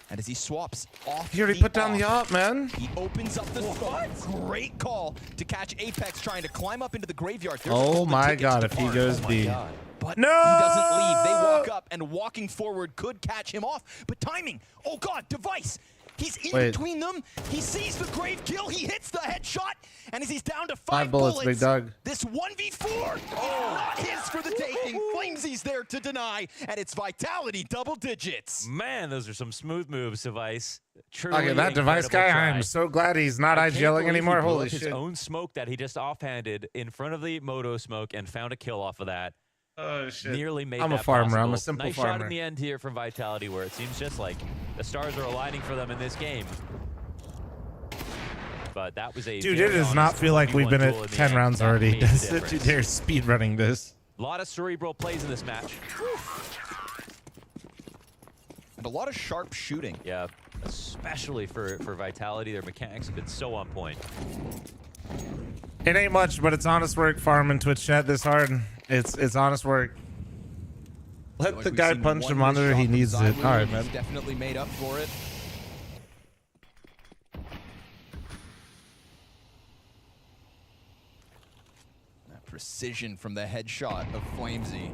And as he swaps off, He already put down the op, man. He opens up the spot. Great call to catch Apex trying to climb up into the graveyard. There's Oh my God, if he goes B. But no! He doesn't leave. They walk up, and walking forward could catch him off. But timing. Oh God, Device. He's in between them. He sees the grave kill. He hits the headshot. And as he's down to 5 bullets, Big Dog. This 1v4, not his for the taking. Flamesy's there to deny, and it's Vitality double digits. Man, those are some smooth moves, Device. Okay, that Device guy, I'm so glad he's not IGLing anymore. Holy shit. His own smoke that he just offhanded in front of the Moto smoke and found a kill off of that. Oh shit. Nearly made I'm a that farmer. possible. I'm a simple nice farmer. shot in the end here from Vitality, where it seems just like the stars are aligning for them in this game. But that was a Dude, it does not feel like we've been at 10 rounds already. Dude, they're speed running this. A lot of cerebral plays in this match. And a lot of sharp shooting. Yeah, especially for Vitality. Their mechanics have been so on point. It ain't much, but it's honest work farming Twitch chat this hard. It's honest work. Let the guy punch the monitor. He needs it. All right, man. He's definitely made up for it. That precision from the headshot of Flamesy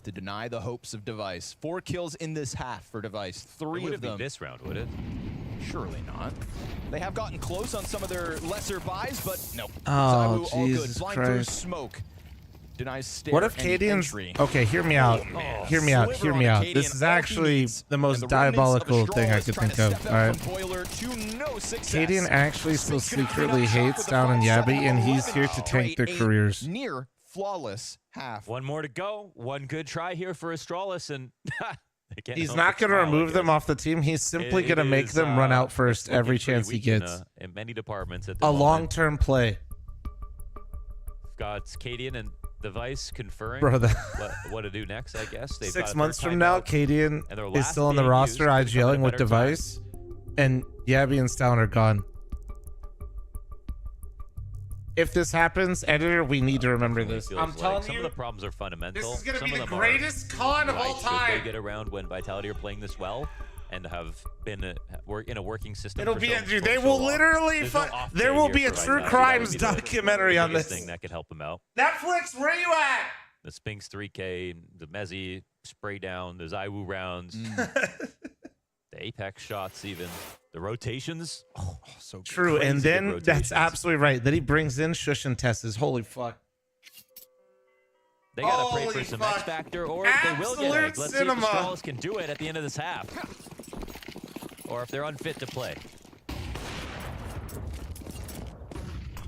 to deny the hopes of Device. 4 kills in this half for Device. 3 of them. Be this round, would it? Surely not. They have gotten close on some of their lesser buys, but no. Oh, Zywoo all good. Jesus Blind through Christ. smoke. Denies Stare. What if any Cadian's... entry. Okay, hear me out. Hear me out. Hear me out. This is actually the most diabolical thing I could think of. All right. Cadian actually still secretly hates Down and Yabby, and he's here to tank their careers. Near flawless half. One more to go. One good try here for Astralis, and He's not going to remove them off the team. He's simply going to make them run out first every chance he gets. In many departments at the A moment. long-term play. Got Cadian and Device conferring Bro, what to do next, I guess. They've 6 got months their from now, timeout, Cadian and their is last still on the being roster used to find a IGLing with better time. Device, and Yabby and Stalin are gone. If this happens, editor, we need to remember this. I'm telling some you, of the problems are fundamental. this is going to Some be of the them are greatest con of all right, time. Should they get around when Vitality are playing this well and have been in a working system. It'll for be so, dude. for They so will long. literally. There's no off There day will here be a for true Vitality. That crimes would be the documentary on biggest this. thing that could help them out. Netflix, where you at? The Spinks 3K, the Mezzi spray down, the Zywoo rounds. The Apex shots, even the rotations. Oh, so good. True, Crazy and good then rotations. that's absolutely right. Then he brings in Shush and Tesses. Holy fuck. They gotta pray Holy for some fuck. X Factor, or they will get Absolute eggs. Let's cinema. see if the Astralis can do it at the end of this half. Or if they're unfit to play.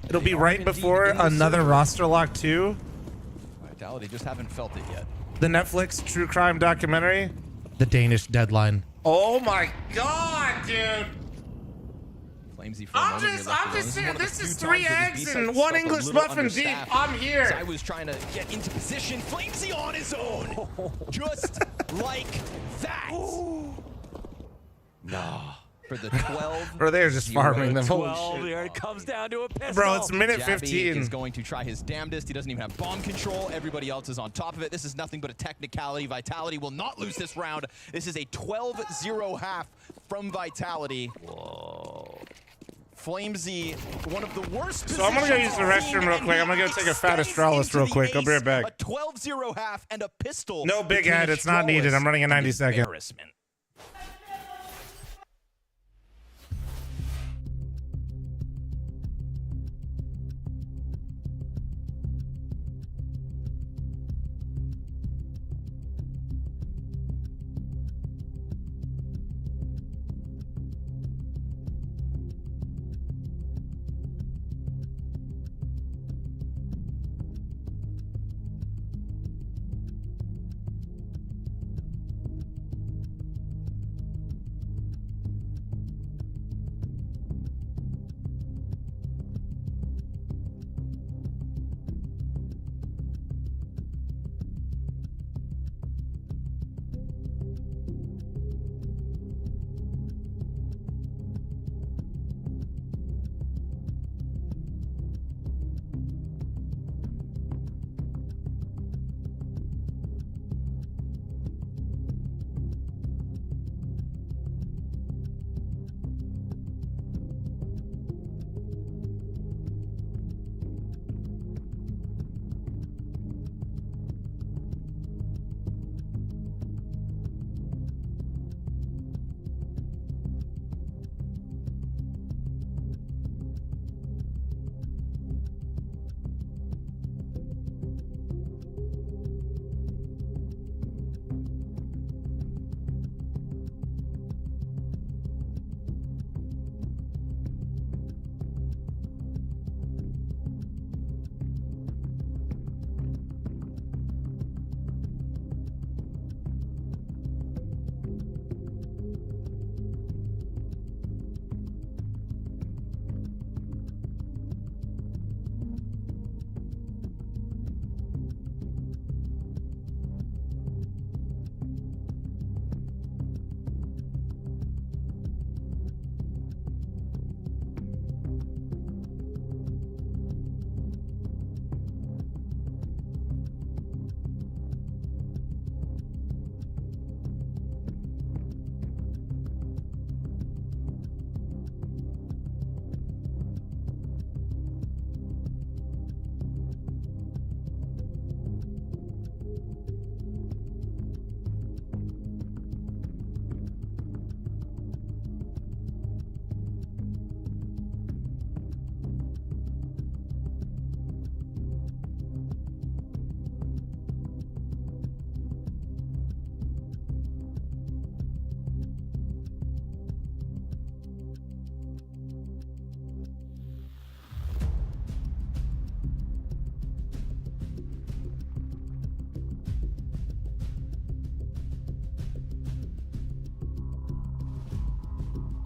It'll be right before another roster lock too. Vitality just haven't felt it yet. The Netflix true crime documentary, The Danish Deadline. Oh my god, dude. Flamesy for a moment, you're left alone. just saying, one of the this few is times 3 where this eggs B-side and felt 1 a English little muffin deep. understaffed. I'm here. I was trying to get into position. Flamesy on his own. Just like that. Nah. For the 12. Bro, they're just farming them. Holy 12, shit. here it comes down to a pistol. Bro, it's minute Jabby 15. is going to try his damnedest. He doesn't even have bomb control. Everybody else is on top of it. This is nothing but a technicality. Vitality will not lose this round. This is a 12-0 half from Vitality. Whoa. Flamesy, one of the worst. So I'm gonna go use the restroom real quick. I'm gonna go take a fat Astralis real quick. I'll be right back. A 12-0 half and a pistol. No big between ad. It's not needed. I'm running a 90 second. Embarrassment.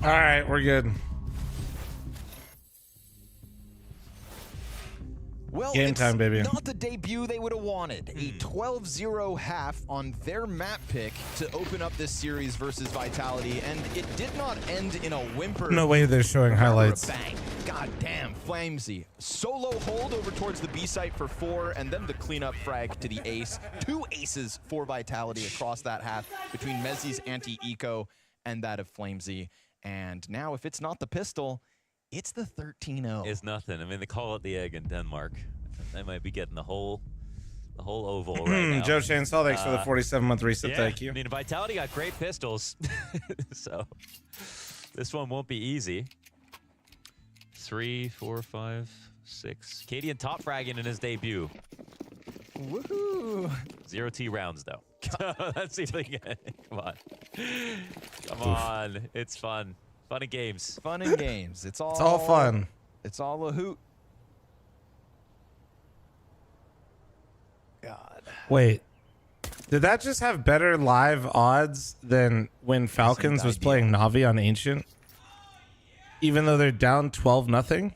All right, we're good. Well, Game it's time, baby. not the debut they would have wanted. A 12-0 half on their map pick to open up this series versus Vitality, and it did not end in a whimper. No way they're showing Rather a highlights. Bang. God damn, Flamesy. Solo hold over towards the B site for 4, and then the cleanup frag to the ace. 2 aces for Vitality across that half between Mezzi's anti-eco and that of Flamesy. And now, if it's not the pistol, it's the 13-0. It's nothing. I mean, they call it the egg in Denmark. They might be getting the whole The whole oval right now. Joe Chainsaw, thanks for the 47-month reset. Yeah, Thank you. I mean, Vitality got great pistols, so this one won't be easy. 3, 4, 5, 6. Cadian top fragging in his debut. Woohoo! 0T rounds though. Let's see if we can. Come on. Come on. It's fun. Fun and games. Fun and games. It's all fun. It's all a hoot. God. Wait, did that just have better live odds than when Falcons was playing Navi on Ancient? Even though they're down 12-0?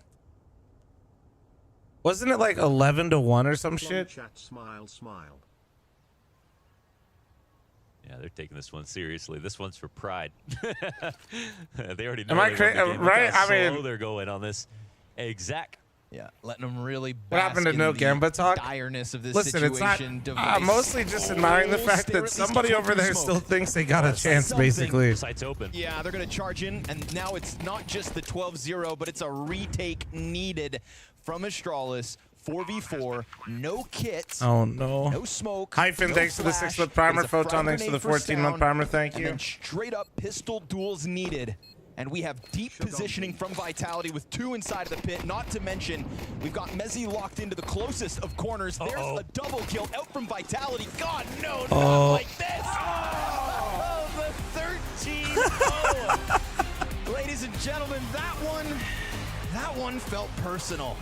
Wasn't it like 11-1 or some shit? Chat, smile, smile. Yeah, they're taking this one seriously. This one's for pride. They already know. Am I crazy? Right? I mean, they're going on this exec. Yeah, letting them really. What happened to no Gamba talk? Direness of this Listen, situation. it's not. I'm mostly just admiring the fact that somebody over there still thinks they got a chance, basically. Sights open. Yeah, they're going to charge in, and now it's not just the 12-0, but it's a retake needed from Astralis. 4v4, no kits. Oh no. No smoke. Hyphen, no thanks for the flash. 6-month primer. There's a Photon, thanks for the frag grenade 14-month sound, primer. Thank and you. then straight up pistol duels needed. And we have deep positioning from Vitality with 2 inside of the pit. Not to mention, we've got Mezzi locked into the closest of corners. There's a double kill out from Vitality. God, no, not like this. Oh, the 13-0. Ladies and gentlemen, that one felt personal.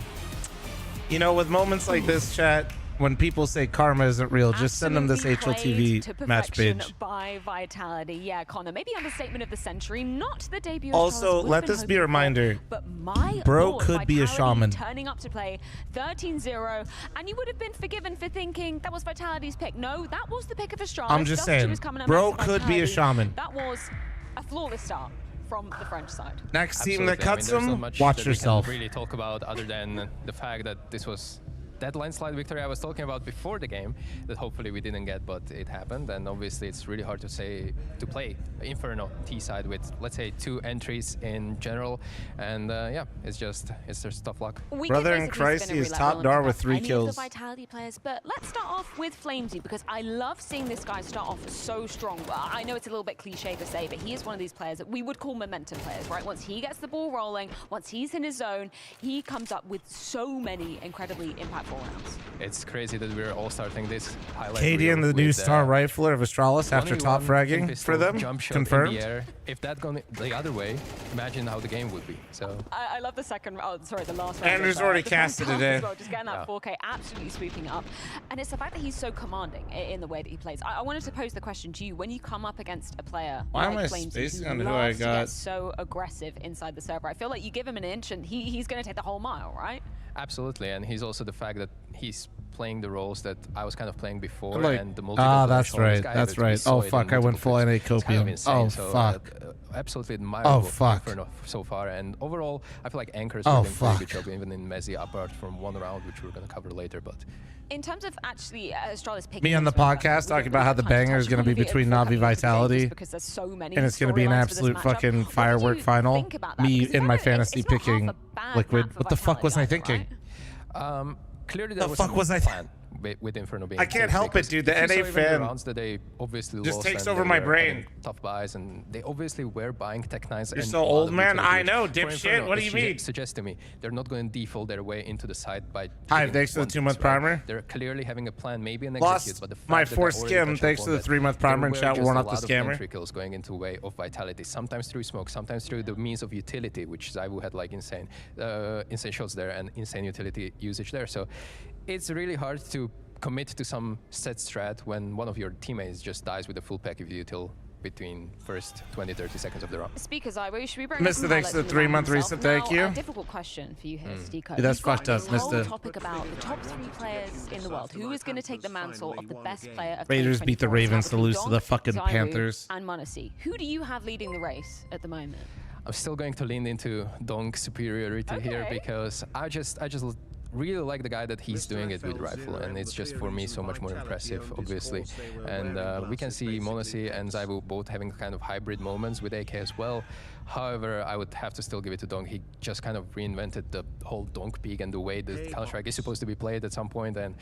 You know, with moments like this, chat, when people say karma isn't real, just send them this HLTV match page. By Vitality. Yeah, Connor, maybe understatement of the century, not the debut. Also, let this be a reminder. But my bro Lord, could be a Vitality shaman. Turning up to play 13-0, and you would have been forgiven for thinking that was Vitality's pick. No, that was the pick of Astralis. I'm just saying, bro could be a shaman. That was a flawless start from the French side. Next team that cuts there's him, not much watch that yourself. We can really talk about other than the fact that this was that landslide victory I was talking about before the game that hopefully we didn't get, but it happened. And obviously it's really hard to play Inferno T side with, let's say, 2 entries in general. And yeah, it's just tough luck. Brother in Christ, he is top dar with 3 kills. The Vitality players, but let's start off with Flamesy because I love seeing this guy start off so strong. I know it's a little bit cliche to say, but he is one of these players that we would call momentum players, right? Once he gets the ball rolling, once he's in his zone, he comes up with so many incredibly impactful rounds. It's crazy that we're all starting this highlight. Cadian, the new star rifler of Astralis after top fragging for them, confirmed. In the air. If that gone the other way, imagine how the game would be. So I love the the last round. Andrew's already casted it in. Well, just getting that 4K, absolutely sweeping up. And it's the fact that he's so commanding in the way that he plays. I wanted to pose the question to you. When you come up against a player like Flamesy who loves to get so aggressive inside the server, I feel like you give him an inch and he's going to take the whole mile, right? Absolutely, and he's also the fact that he's playing the roles that I was kind of playing before, Like, and the multiple that's right, that's right. Oh fuck, I went full NA copium. Oh fuck. Absolutely admirable. fuck. So far, and overall, I feel like Anchor's Oh, doing a pretty good fuck. job, even in Mezzi, apart from one round, which we're going to cover later. But in terms of actually Astralis picking Me on the podcast talking about how the banger is going to be between Navi Vitality, because there's so many and it's going to be an storylines for this absolute matchup. fucking firework final. think about that? Me Because in my it's not fantasy half a picking bad Liquid. map for What the fuck was I thinking? clearly, The there was fuck some was I plan with Inferno being. I can't safe, help it, because dude. The if you NA saw even fan rounds that they obviously just lost takes and over they my were brain. having tough buys, and they obviously were buying Tech 9s. You're and so a lot old, of man. utility, I know, which for dipshit. Inferno, What do you it mean? Suggest to me they're not going to default their way into the side by. Hi, hitting thanks for the one 2-month piece, right? primer. They're clearly having a plan, maybe an Lost execute, but the fact my that 4 they already skim, touched thanks upon to the that 3-month primer, there and were chat just warn a off the lot of scammer. entry kills going into way of Vitality, sometimes through smoke, sometimes through the means of utility, which Zaiwu had like insane shots there and insane utility usage there. So it's really hard to commit to some set strat when one of your teammates just dies with a full pack of util between first 20-30 seconds of the round. Speakers, should we bring Mr. Thanks for the 3-month reset. Thank you. A difficult question for you here, Stiko. Yeah, that's You've got fucked up, this whole Mr. topic about the top 3 players in the world. Who is going to take the mantle of the best player of Raiders beat the 2024? Ravens to lose to the fucking Zaiwu Panthers. and Monesi. Who do you have leading the race at the moment? I'm still going to lean into Donk superiority here because I just really like the guy that he's doing it with rifle, and it's just for me so much more impressive, obviously. And we can see Monesi and Zaibu both having kind of hybrid moments with AK as well. However, I would have to still give it to Donk. He just kind of reinvented the whole Donk peak and the way the Counter-Strike is supposed to be played at some point. And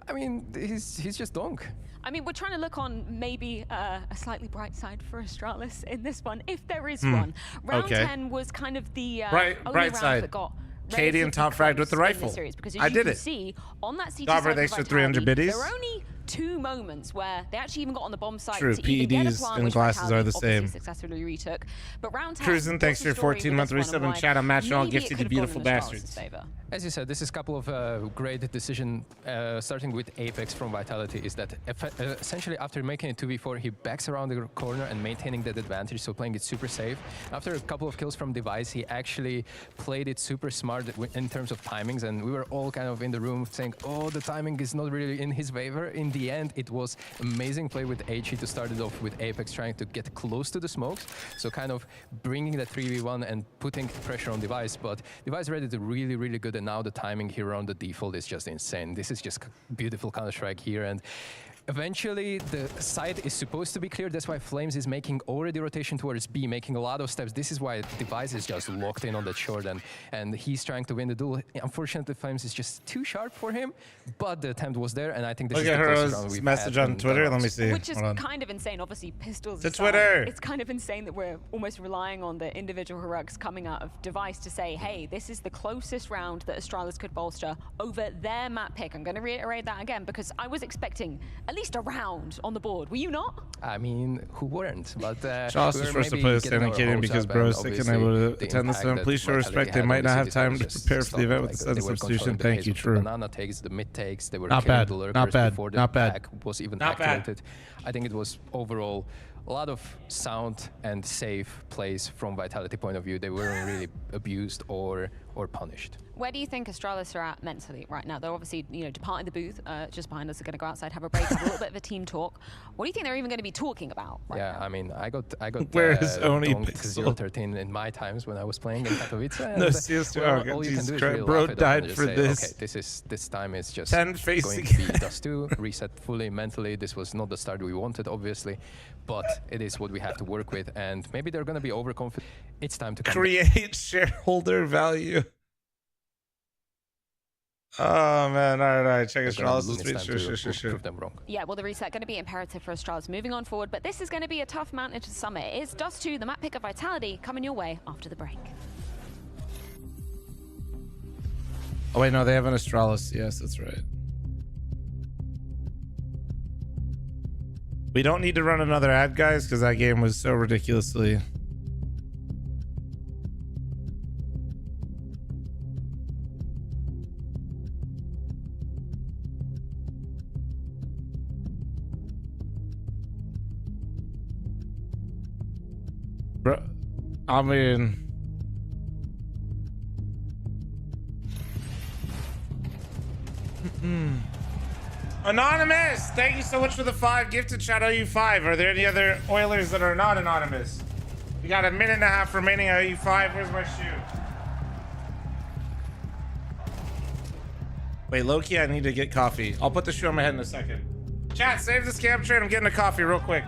I mean, he's just Donk. I mean, we're trying to look on maybe a slightly bright side for Astralis in this one, if there is one. Round 10 was kind of the only bright round side. that got Katie and top fragged with the rifle. Series, because as I you did can it. see, on that CT Got side thanks for for 300 Vitality, biddies. there were only 2 moments where they actually even got on the bomb site True, to even get a PEDs plant, and which glasses Vitality are the obviously same. successfully retook. But round 10, Cruisin, thanks for your 14-month resub in chat. I'm matching all maybe it gifted could to have gone beautiful in Astralis' bastards. favor. As you said, this is a couple of great decisions, starting with Apex from Vitality, is that essentially after making it 2v4, he backs around the corner and maintaining that advantage, so playing it super safe. After a couple of kills from Device, he actually played it super smart in terms of timings, and we were all kind of in the room saying, oh, the timing is not really in his favor. In the end, it was amazing play with HE to start it off with Apex trying to get close to the smokes, so kind of bringing that 3v1 and putting pressure on Device, but Device read it really, really good, and now the timing here on the default is just insane. This is just beautiful Counter-Strike here, and eventually the side is supposed to be clear. That's why Flames is making already rotation towards B, making a lot of steps. This is why Device is just locked in on that short, and he's trying to win the duel. Unfortunately, Flames is just too sharp for him, but the attempt was there, and I think this is the closest round we've message had on Twitter. Let me see. Which is kind of insane. Obviously, Pistols To aside, Twitter. it's kind of insane that we're almost relying on the individual heroics coming out of Device to say, hey, this is the closest round that Astralis could bolster over their map pick. I'm going to reiterate that again because I was expecting at least a round on the board. Were you not? I mean, who weren't? But Charles is forced to play standing Kaden because bro's sick and able to attend this event. Please show respect. They might not have time to prepare for the event with the sudden substitution. Thank you, true. Banana takes, the mid takes, they were Not killing bad. the lurkers Not bad. before the Not bad. pack was even Not bad. activated. I think it was overall a lot of sound and safe plays from Vitality point of view. They weren't really abused or punished. Where do you think Astralis are at mentally right now? They're obviously, departing the booth just behind us. They're going to go outside, have a break, have a little bit of a team talk. What do you think they're even going to be talking about right now? I mean, I got Where is Oni Donk Pixel? 013 in my times when I was playing in Katowice. No, and, CS2, well, all you can Jesus do is Christ, really bro laugh it off died and just for say, this. Okay, this time is just 10 going facing. to be Dust 2, reset fully mentally. This was not the start we wanted, obviously, but it is what we have to work with, and maybe they're going to be overconfident. It's time to Create shareholder value. Oh man, all right. Check Astralis' tweet. Sure. Prove them wrong. Yeah, well, the reset going to be imperative for Astralis moving on forward, but this is going to be a tough mountain to summit. It's Dust 2, the map pick of Vitality, coming your way after the break. Oh wait, no, they have an Astralis. Yes, that's right. We don't need to run another ad, guys, because that game was so ridiculously. Bro, I mean, Anonymous, thank you so much for the 5 gifted. Shout out you 5. Are there any other Oilers that are not anonymous? We got a minute and a half remaining. I owe you 5. Where's my shoe? Wait, low-key, I need to get coffee. I'll put the shoe on my head in a second. Chat, save the scam train. I'm getting a coffee real quick.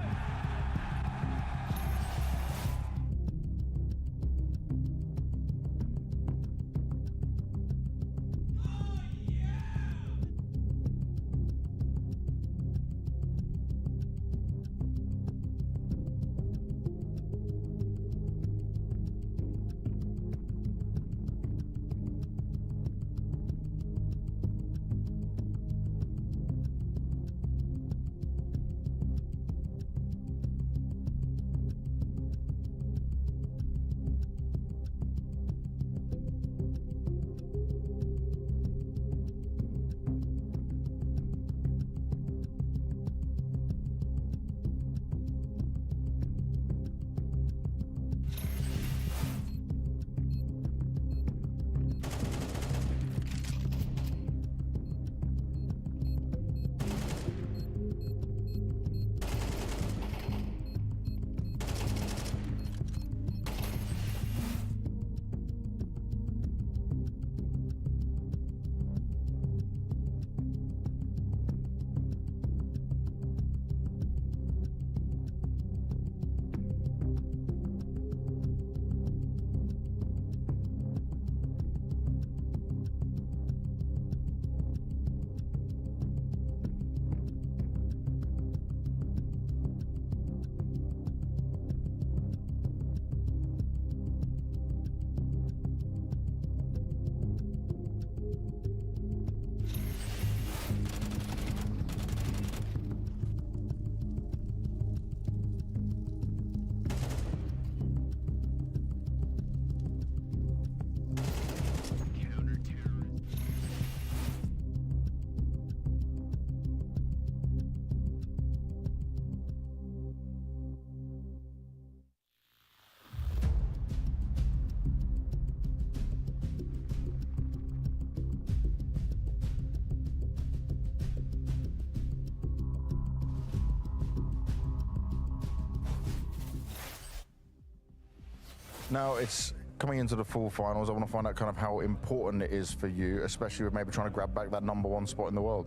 Now it's coming into the full finals. I want to find out kind of how important it is for you, especially with maybe trying to grab back that #1 spot in the world.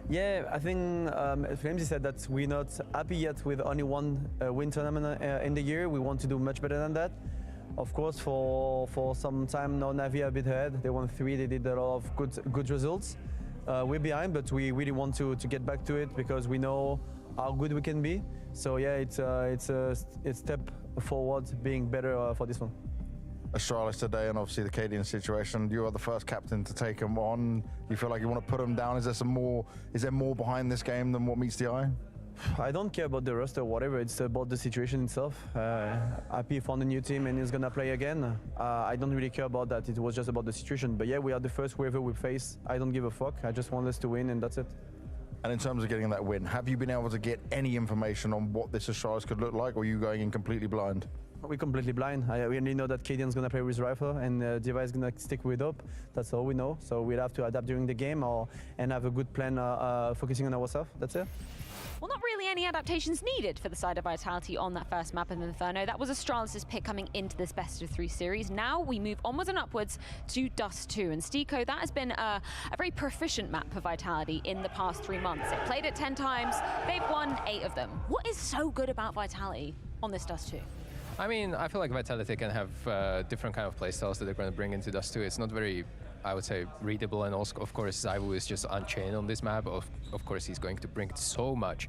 Yeah, I think Flamesy said that we're not happy yet with only one win tournament in the year. We want to do much better than that. Of course, for some time now, Navi are a bit ahead. They won 3. They did a lot of good results. We're behind, but we really want to get back to it because we know how good we can be. So yeah, it's a step forward, being better for this one. Astralis today, and obviously the Cadian situation. You are the first captain to take them on. You feel like you want to put them down? Is there more behind this game than what meets the eye? I don't care about the roster or whatever. It's about the situation itself. Happy found a new team and he's gonna play again. I don't really care about that. It was just about the situation. But yeah, we are the first whoever we face. I don't give a fuck. I just want us to win and that's it. And in terms of getting that win, have you been able to get any information on what this Astralis could look like, or are you going in completely blind? We're completely blind. We only know that Cadian's gonna play with Rifle and Device gonna stick with Up. That's all we know. So we'll have to adapt during the game and have a good plan focusing on ourselves. That's it. Well, not really any adaptations needed for the side of Vitality on that first map in Inferno. That was Astralis' pick coming into this best-of-3 series. Now we move onwards and upwards to Dust 2. And Stico, that has been a very proficient map for Vitality in the past 3 months. They've played it 10 times. They've won 8 of them. What is so good about Vitality on this Dust 2? I mean, I feel like Vitality can have different kind of playstyles that they're going to bring into Dust 2. It's not very, I would say, readable, and also, of course, ZywOo is just unchained on this map. Of course, he's going to bring so much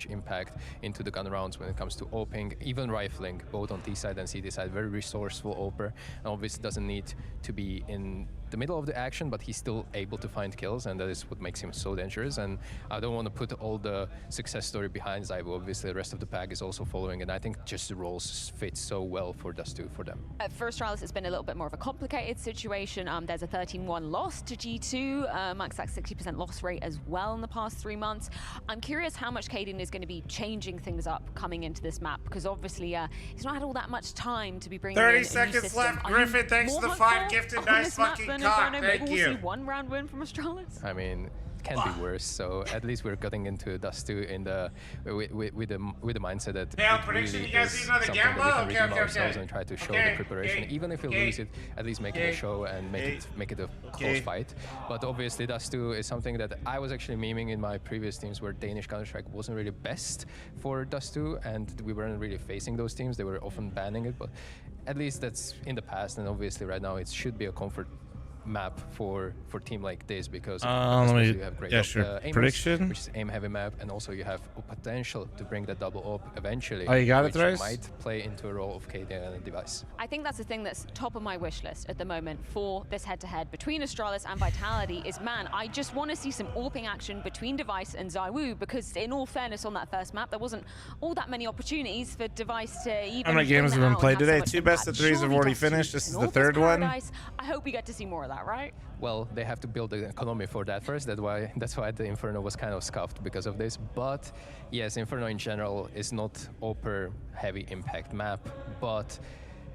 impact into the gun rounds when it comes to oping, even rifling, both on T side and CD side. Very resourceful oper, and obviously doesn't need to be in the middle of the action, but he's still able to find kills, and that is what makes him so dangerous. And I don't want to put all the success story behind ZywOo. Obviously, the rest of the pack is also following, and I think just the roles fit so well for Dust 2 for them. For Astralis, it's been a little bit more of a complicated situation. There's a 13-1 loss to G2, max that 60% loss rate as well in the past 3 months. I'm curious how much Cadian is going to be changing things up coming into this map, because obviously he's not had all that much time to be bringing 30 in seconds left. Griffin, thanks for the 5 gifted. Nice fucking cock. Thank you. We'll see 1 round win from Astralis. I mean, it can be worse. So at least we're getting into Dust 2 in the with the mindset that yeah, prediction. Really you guys see another gamble? Okay. And try to show the preparation. Even if we lose it, at least make it a show and make it a close fight. But obviously, Dust 2 is something that I was actually memeing in my previous teams, where Danish Counter-Strike wasn't really best for Dust 2, and we weren't really facing those teams. They were often banning it, but at least that's in the past. And obviously, right now, it should be a comfort map for team like this, because you have great aimers, prediction, which is aim heavy map, and also you have a potential to bring that double up eventually. Oh, you got it, which might play into a role of Cadian and a Device. I think that's the thing that's top of my wish list at the moment for this head-to-head between Astralis and Vitality is, man, I just want to see some AWPing action between Device and ZywOo, because in all fairness, on that first map, there wasn't all that many opportunities for Device to even. How many games have been played today? 2 best-of-3s have already finished. This is the 3rd one. I hope we get to see more of that, right? Well, they have to build the economy for that first. That's why the Inferno was kind of scuffed because of this. But yes, Inferno in general is not OPER heavy impact map, but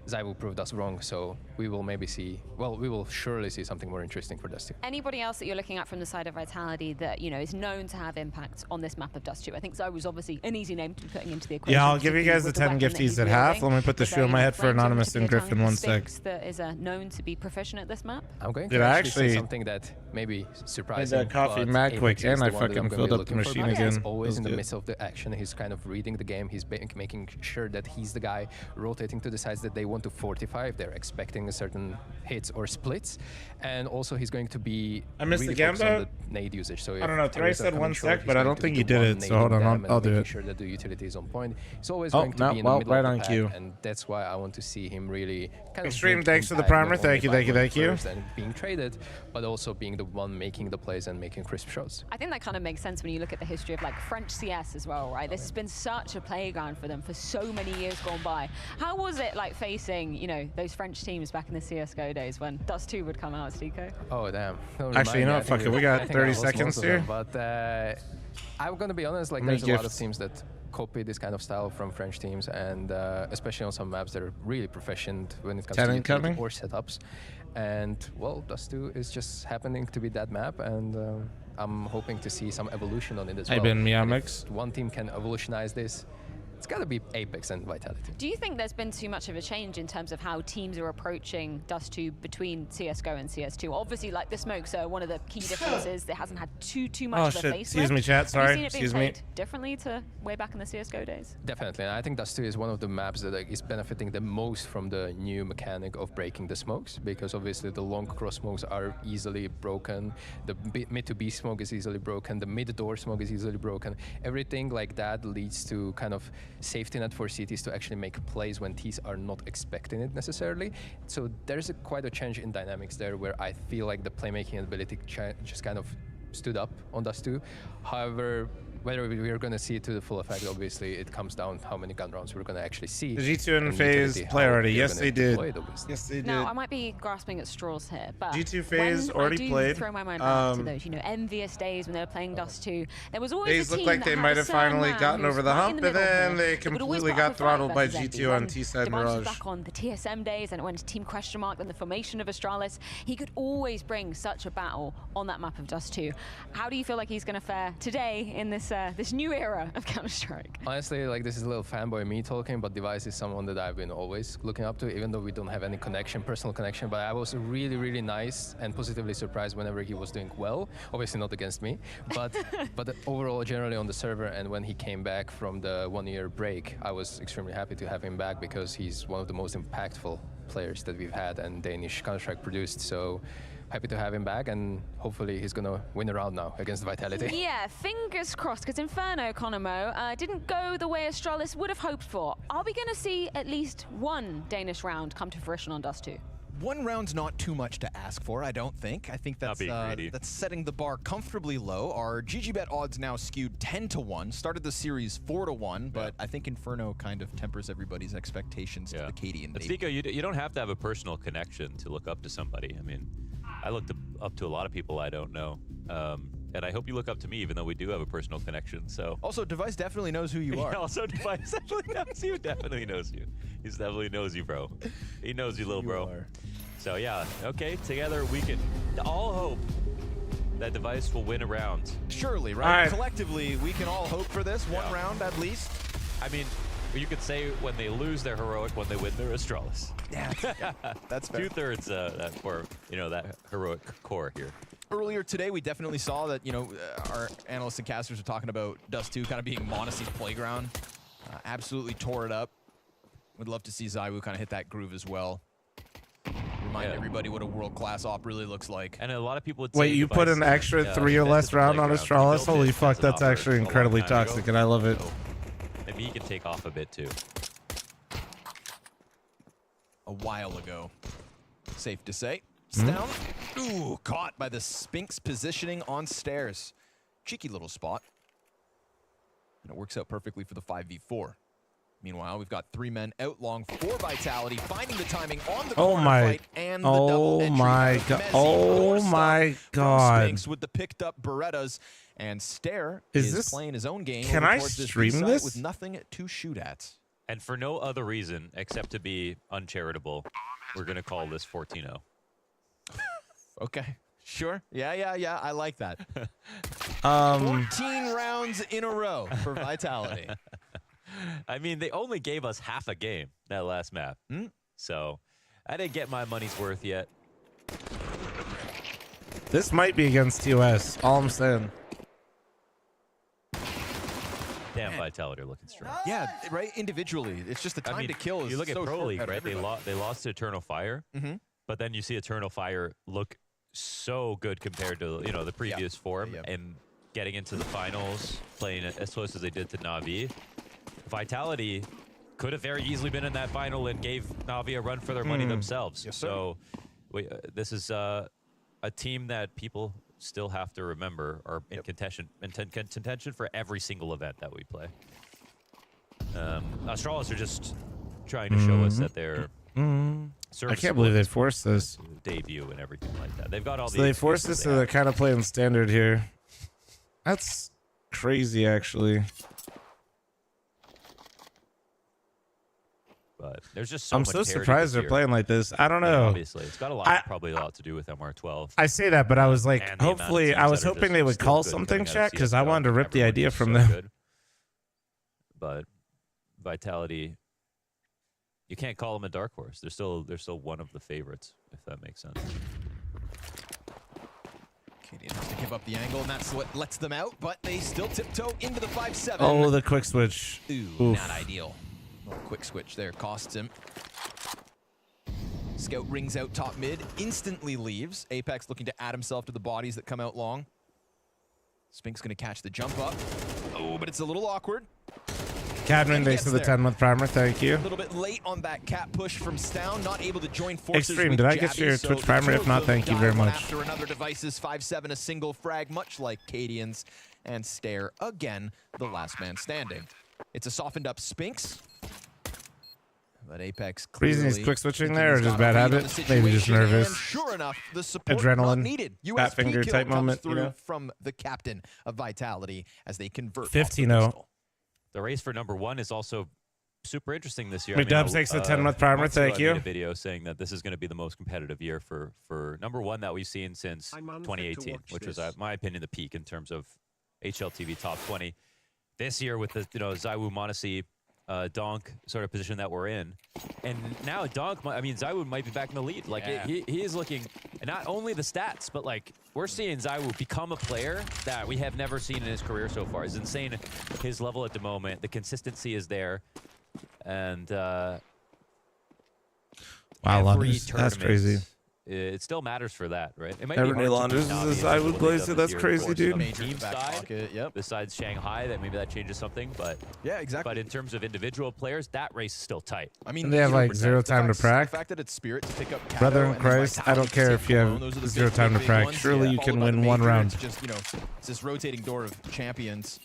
ZywOo proved us wrong, so we will maybe see, well, we will surely see something more interesting for Dust 2. Anybody else that you're looking at from the side of Vitality that, you know, is known to have impact on this map of Dust 2? I think ZywOo is obviously an easy name to be putting into the equation. Yeah, I'll give you guys the 10 gifties at half. Let me put the shoe on my head for Anonymous and Griffin 1 sec. That is known to be proficient at this map. I'm going to actually say something that maybe surprising. Made that coffee mad quick, and I fucking filled up the machine again. He's always in the midst of the action. He's kind of reading the game. He's making sure that he's the guy rotating to the sides that they want to fortify. They're expecting certain hits or splits, and also he's going to be really focused on the nade usage. So I don't know. Trey said 1 sec, but I don't think he did it. So hold on, I'll do it. Sure that the utility is on point. It's always going to be in the middle right of on the cue. pack, and that's why I want to see him really kind Extreme of thanks for the primer. Thank you. And being traded, but also being the one making the plays and making crisp shots. I think that kind of makes sense when you look at the history of like French CS as well, right? This has been such a playground for them for so many years gone by. How was it like facing, you know, those French teams back in the CSGO days when Dust 2 would come out, Stico? Oh, damn. Actually, you know what? Fuck it. We got 30 seconds here. But I'm going to be honest, like there's a lot of teams that copy this kind of style from French teams, and especially on some maps that are really proficient when it comes to utility or setups. And, well, Dust 2 is just happening to be that map, and I'm hoping to see some evolution on it as well. Hey, Ben Miamix. If one team can evolutionize this, it's got to be Apex and Vitality. Do you think there's been too much of a change in terms of how teams are approaching Dust 2 between CSGO and CS2? Obviously, like the smokes are one of the key differences. It hasn't had too much of a facelift. Excuse me, chat. Sorry. Have you seen it being Excuse me. played differently to way back in the CSGO days? Definitely, and I think Dust 2 is one of the maps that is benefiting the most from the new mechanic of breaking the smokes, because obviously the long cross smokes are easily broken, the mid to B smoke is easily broken, the mid door smoke is easily broken. Everything like that leads to kind of safety net for CTs to actually make plays when Ts are not expecting it necessarily. So there's quite a change in dynamics there, where I feel like the playmaking ability just kind of stood up on Dust 2. However, whether we're going to see it to the full effect, obviously, it comes down to how many gun rounds we're going to actually see. The G2 and FaZe play already. Yes, they did. Yes, they did. Now, I might be grasping at straws here, but G2 FaZe already played. Throw my mind back to those, envious days when they were playing Dust 2. There was always FaZe looked like they might have finally gotten over the hump, and then they completely got throttled by G2 on T-side Mirage. Back on the TSM days, and it went to Team Question Mark, then the formation of Astralis. He could always bring such a battle on that map of Dust 2. How do you feel like he's going to fare today in this this new era of Counter-Strike? Honestly, like, this is a little fanboy me talking, but Device is someone that I've been always looking up to, even though we don't have any personal connection. But I was really, really nice and positively surprised whenever he was doing well. Obviously not against me, but overall, generally on the server. And when he came back from the 1-year break, I was extremely happy to have him back, because he's one of the most impactful players that we've had and Danish Counter-Strike produced. So happy to have him back, and hopefully he's going to win a round now against Vitality. Yeah, fingers crossed, because Inferno, Economo, didn't go the way Astralis would have hoped for. Are we going to see at least one Danish round come to fruition on Dust 2? One round's not too much to ask for, I don't think. I think that's setting the bar comfortably low. Our GGBet odds now skewed 10-1. Started the series 4-1, but I think Inferno kind of tempers everybody's expectations to the Cadian. But Vico, you don't have to have a personal connection to look up to somebody. I mean, I looked up to a lot of people I don't know. And I hope you look up to me, even though we do have a personal connection. So also, Device definitely knows who you are. Yeah, also, Device definitely knows you. Definitely knows you. He definitely knows you, bro. He knows you, little bro. So yeah, okay. Together we can all hope that Device will win a round. Surely, right? Collectively, we can all hope for this one round at least. I mean, you could say when they lose their heroic, when they win their Astralis. Yeah, that's fair. 2/3 that for that heroic core here. Earlier today, we definitely saw that, our analysts and casters were talking about Dust 2 kind of being Monacy's playground. Absolutely tore it up. Would love to see ZywOo kind of hit that groove as well. Remind everybody what a world-class op really looks like. And a lot of people would say... Wait, you put an extra 3 or less round on Astralis? Holy fuck, that's actually incredibly toxic, and I love it. Maybe he can take off a bit, too. A while ago. Safe to say. Down. Ooh, caught by the Sphinx positioning on stairs. Cheeky little spot. And it works out perfectly for the 5v4. Meanwhile, we've got 3 men out long for Vitality, finding the timing on the corner fight and the double entry. Oh my god. Sphinx with the picked up Berettas, and Stare is playing his own game. Can I stream this? With nothing to shoot at. And for no other reason except to be uncharitable, we're going to call this 14-0. Okay. Sure. Yeah. I like that. 14 rounds in a row for Vitality. I mean, they only gave us half a game that last map. So I didn't get my money's worth yet. This might be against TOS. All I'm saying. Damn, Vitality are looking strong. Yeah, right? Individually. It's just the time to kill is you look so at Pro short League, right? everybody. They lost to Eternal Fire, but then you see Eternal Fire look so good compared to the previous form, and getting into the finals, playing as close as they did to Na'Vi. Vitality could have very easily been in that final and gave Na'Vi a run for their money themselves. Yes, sir. So this is a team that people still have to remember are in contention for every single event that we play. Astralis are just trying to show us that they're I can't believe they forced this debut and everything like that. They've got all the. So they forced this to kind of play in standard here. That's crazy, actually. But there's just so I'm much so surprised they're playing like this. I don't know. Obviously, it's got probably a lot to do with MR12. I say that, but I was like, hopefully, I was hoping they would call something, chat, because I wanted to rip the idea from them. But Vitality, you can't call them a dark horse. They're still one of the favorites, if that makes sense. Canadian has to give up the angle, and that's what lets them out, but they still tiptoe into the 5-7. Oh, the quick switch. Ooh, Oof. not ideal. Oh, quick switch there costs him. Scout rings out top mid, instantly leaves. Apex looking to add himself to the bodies that come out long. Spinks gonna catch the jump up. Oh, but it's a little awkward. Cadman, thanks for the 10-month primer. Thank you. A little bit late on that cat push from Stown, not able to join forces. Extreme, with did I get Jabby, your so Twitch the primer? two If of not, them thank you dive very one much. After another devices, 5-7, a single frag, much like Cadians, and Stare again, the last man standing. It's a softened up Spinks. But Apex Reason he's quick switching there, or just bad habit? Maybe just nervous. Sure enough, the support Adrenaline, not needed. fat USP finger kill type comes moment, through you know? from the captain of Vitality as they convert. 15-0. The race for #1 is also super interesting this year. McDubs takes the 10-month primer. months ago, Thank I you. made a video saying that this is going to be the most competitive year for #1 that we've seen since 2018, which was, in my opinion, the peak in terms of HLTV top 20. This year with the Zywoo, Monacy, Donk sort of position that we're in, and now Donk, Zywoo might be back in the lead. Like he is looking, and not only the stats, but like we're seeing Zywoo become a player that we have never seen in his career so far. It's insane his level at the moment. The consistency is there, and wow, Launders, that's crazy. It still matters for that, right? It might Everyday be hard Launders to beat is Navi a Zywoo as what they've Glazer. done That's this year, crazy, of course, dude. on the Major team back side, pocket, yep. besides Shanghai, that maybe that changes something, but yeah, exactly. But in terms of individual players, that race is still tight. I mean, And they have like zero time to prac. The fact that it's Spirit to pick up Kato Brother in and Christ, I don't care if you have zero time to prac. ones. Surely you Followed can by the win one major, round. It's just, it's this rotating door of champions.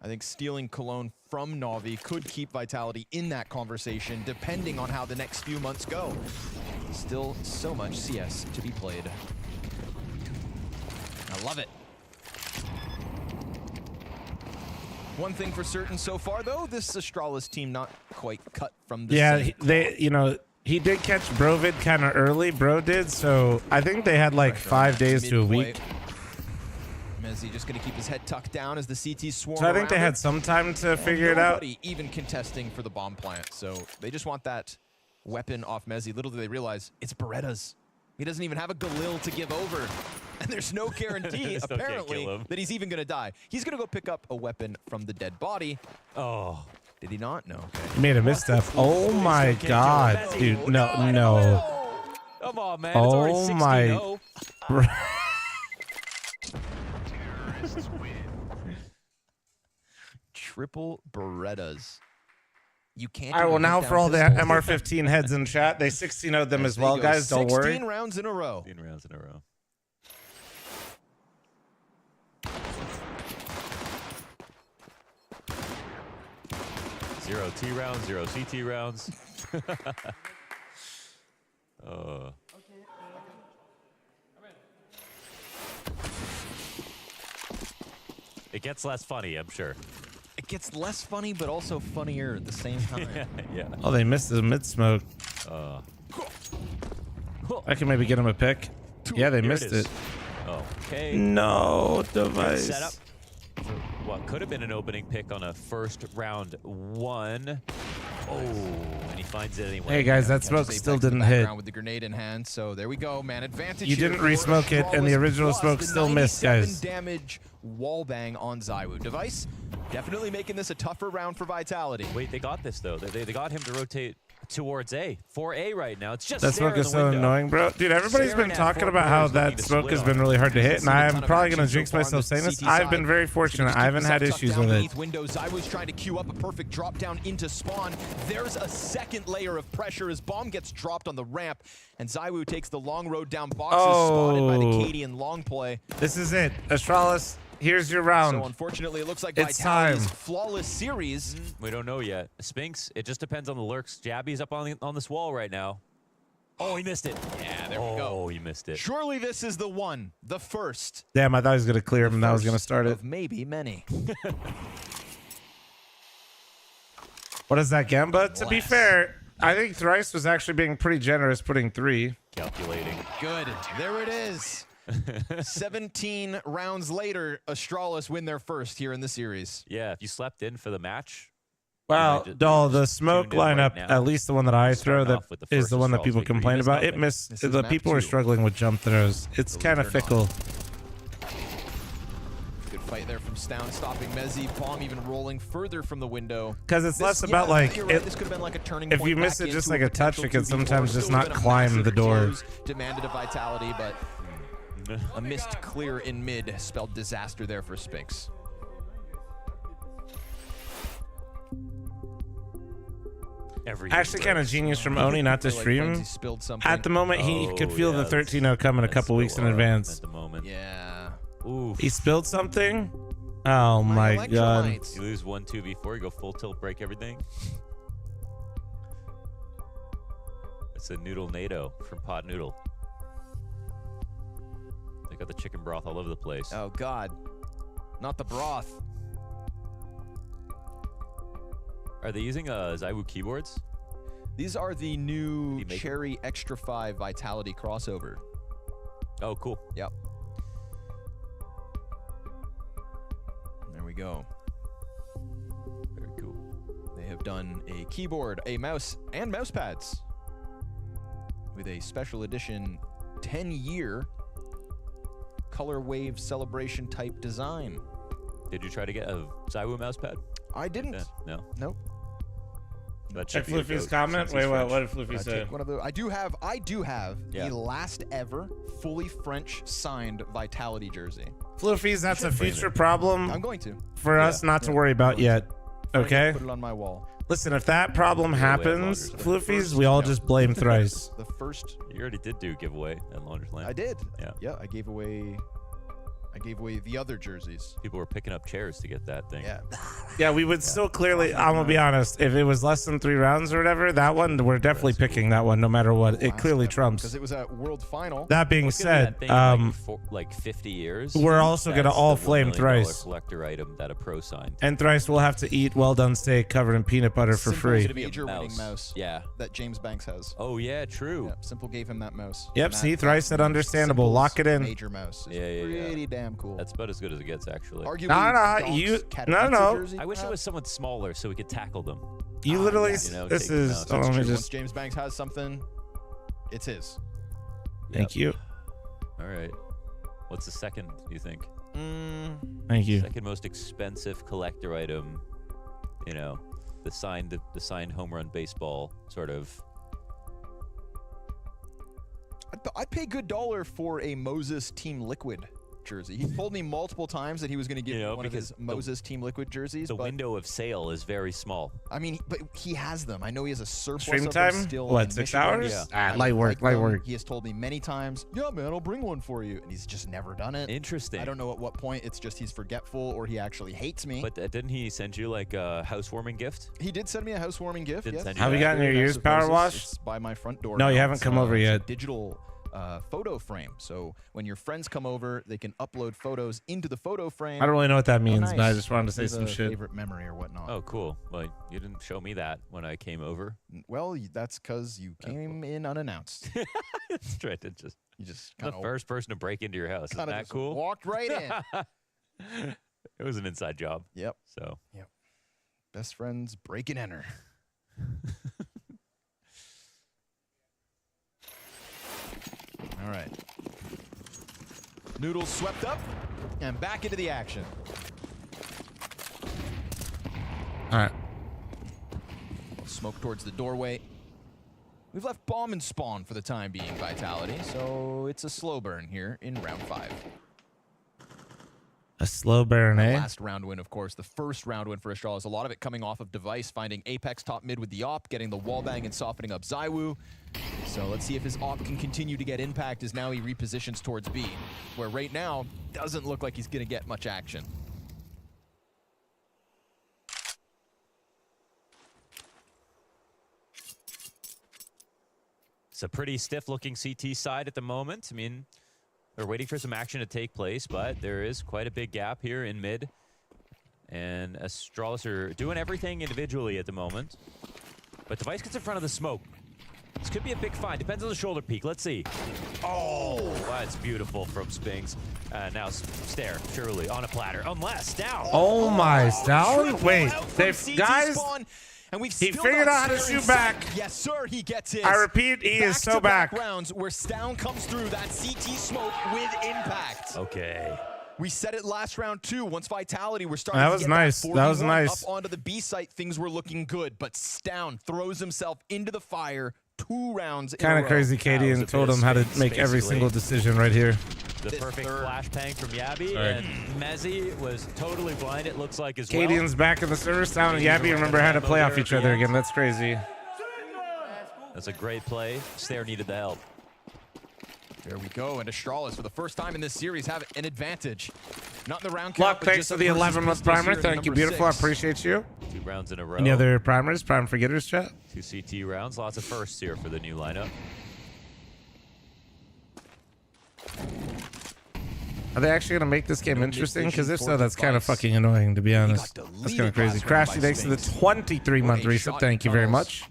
I think stealing Cologne from Na'Vi could keep Vitality in that conversation, depending on how the next few months go. Still so much CS to be played. I love it. One thing for certain so far, though, this Astralis team not quite cut from the same. He did catch Brovid kind of early. Bro did, so I think they had like 5 days to a week. Mezzi just going to keep his head tucked down as the CT swarm. So I think they around had it. some time to And figure it out. nobody even contesting for the bomb plant. So they just want that weapon off Mezzi. Little do they realize it's Berettas. He doesn't even have a Galil to give over. And there's no guarantee, Still can't apparently, kill him. that he's even going to die. He's going to go pick up a weapon from the dead body. Oh. Did he not? No. Okay. He made a misstep. Oh my god, dude. No. Come on, man. It's already Oh 16-0. my. Triple Berettas. You can't. All right, well, even now put for down all the pistols. MR15 heads in chat, they 16-0'd them as They well, go guys. Don't worry. 16 rounds in a row. 16 rounds in a row. Zero T rounds, 0 CT rounds. It gets less funny, I'm sure. It gets less funny, but also funnier at the same time. Yeah. Oh, they missed the mid smoke. I can maybe get him a pick. Yeah, they Here missed it is. it. Okay. No Good device. setup for what could have been an opening pick on a first round one. Oh, and he finds it anyway. Hey guys, that Catches smoke Apex still in the didn't hit. background with the grenade in hand. So there we go, man. Advantage. You here didn't for re-smoke it, and the Astralis, original plus smoke the still missed, guys. 97 damage wall bang on Zywoo. Device definitely making this a tougher round for Vitality. Wait, they got this though. They got him to rotate towards A. For A right now. It's just That smoke is so annoying, bro. Dude, everybody's been talking about how that smoke has been really hard to hit, and I'm probably going to jinx myself saying this. I've been very fortunate. I haven't had issues with it. Window. Zywoo's trying to queue up a perfect drop down into spawn. There's a second layer of pressure as bomb gets dropped on the ramp, and Zywoo takes the long road down. Boxes spotted by the Cadian long play. This is it. Astralis, here's your round. So unfortunately, it looks like It's Vitality's time. flawless series. We don't know yet. Spinks, it just depends on the lurks. Jabby's up on this wall right now. Oh, he missed it. Yeah, there we go. Oh, he missed it. Surely this is the one, the first. Damn, I thought he was going to clear him, and that was going to start it. Of maybe many. What is that, Gamba? To be fair, I think Thrice was actually being pretty generous putting 3. Calculating. Good. There it is. 17 rounds later, Astralis win their first here in the series. Yeah, if you slept in for the match. Well, the smoke lineup, at least the one that I throw, that is the one that people complain about. It missed. The people are struggling with jump throws. It's kind of fickle. Good fight there from Stown, stopping Mezzi. Bomb even rolling further from the window. Because it's less about like, this could have been like a turning if point you miss back it just into like a touch, it can 2v4. sometimes just Still not been a climb massive the door. close, demanded a vitality, but a missed clear in mid spelled disaster there for Spinks. Actually, kind of genius from Oni not to stream. At the moment, he could feel the 13-0 coming a couple weeks in advance. At the moment. Yeah. Ooh. He spilled something? Oh my god. You lose 1-2 before you go full tilt, break everything. It's a noodle NATO from Pot Noodle. They got the chicken broth all over the place. Oh god. Not the broth. Are they using ZywOo keyboards? These are the new Cherry Extra 5 Vitality crossover. Oh, cool. Yep. There we go. Very cool. They have done a keyboard, a mouse, and mouse pads with a special edition 10-year color wave celebration type design. Did you try to get a ZywOo mouse pad? I didn't. Yeah, no. Nope. Check Floofy's comment. Wait, what did Floofy say? I do have the last ever fully French signed Vitality jersey. Floofy's, that's a future problem. I'm going to. For us not to worry about yet. Okay? Put it on my wall. Listen, if that problem happens, Floofy's, we all just blame Thrice. The first. You already did do a giveaway at Launder's Land. I did. Yeah. Yeah, I gave away the other jerseys. People were picking up chairs to get that thing. Yeah. Yeah, we would still clearly, I'm going to be honest, if it was less than 3 rounds or whatever, that one, we're definitely picking that one no matter what. It clearly trumps. Because it was a world final. That being said, like 50 years. we're also going to all flame Thrice. Collector item that a pro signed. And Thrice will have to eat well-done steak covered in peanut butter for free. A major winning mouse. Yeah. That James Banks has. Oh, yeah, true. Yeah, Simple gave him that mouse. Yep, see, Thrice said understandable. Simple's Lock it in. Major mouse. Yeah. Pretty damn cool. That's about as good as it gets, actually. Arguably, no. I wish it was someone smaller so we could tackle them. You literally, You know, this take them is, out. let me Once just, James Banks has something, it's his. thank you. All right. What's the second, do you think? Thank you. Second most expensive collector item, you know, the signed home run baseball sort of. I'd pay good dollar for a Moses Team Liquid jersey. He told me multiple times that he was going to give me one of his Moses Team Liquid jerseys. The window of sale is very small. I mean, but he has them. I know he has a surplus Stream of them time? still. What, in 6 Michigan. hours? Ah, light work. He has told me many times, yeah, man, I'll bring one for you. And he's just never done it. Interesting. I don't know at what point it's just he's forgetful or he actually hates me. But didn't he send you like a housewarming gift? He did send me a housewarming gift. Didn't Yes. send you Have you gotten your ears power washed? It's by my front door. No, you now. haven't It's, come over it's a yet. digital photo frame. So when your friends come over, they can upload photos into the photo frame. I don't really know what that means, nice. but I just wanted to say It's some a shit. favorite memory or whatnot. Oh, cool. Well, you didn't show me that when I came over. Well, that's because you came in unannounced. That's right. You just the first person to break into your house. Isn't that cool? Walked right in. It was an inside job. Yep. So. Yep. Best friends break and enter. All right. Noodles swept up and back into the action. All right. Smoke towards the doorway. We've left bomb and spawn for the time being, Vitality, so it's a slow burn here in round 5. A slow burn, eh? Last round win, of course. The first round win for Astralis. A lot of it coming off of Device, finding Apex top mid with the op, getting the wall bang and softening up ZywOo. So let's see if his op can continue to get impact as now he repositions towards B, where right now doesn't look like he's going to get much action. It's a pretty stiff-looking CT side at the moment. I mean, they're waiting for some action to take place, but there is quite a big gap here in mid. And Astralis are doing everything individually at the moment. But Device gets in front of the smoke. This could be a big find. Depends on the shoulder peak. Let's see. Oh, that's beautiful from Spinks. Now Stare, surely on a platter. Unless down. Oh my, down? Wait, guys. And we've he figured out how to shoot back. Yes, sir. He gets his. I repeat, he is so back. Rounds where Stown comes through that CT smoke with impact. Okay. We said it last round too. Once Vitality were starting that was to get nice. That was nice. Up onto the B site, things were looking good. But Stown throws himself into the fire 2 rounds. Kind of crazy. Katie and told him how to make every single decision right here. The perfect flash pang from Yabby, and Mezzy was totally blind, it looks like, as well. Cadian's back in the server. Sound and Yabby remember how to play off each other again. That's crazy. That's a great play. Stare needed the help. There we go, and Astralis for the first time in this series have an advantage. Not in the round Luck, count, thanks for the 11-month primer. Thank you, beautiful. I appreciate you. 2 rounds in a row. Any other primers? Prime forgetters, chat? 2 CT rounds. Lots of firsts here for the new lineup. Are they actually going to make this game interesting? Because if so, that's kind of fucking annoying, to be honest. That's kind of crazy. Crashy, thanks for the 23-month reset. Thank you very much.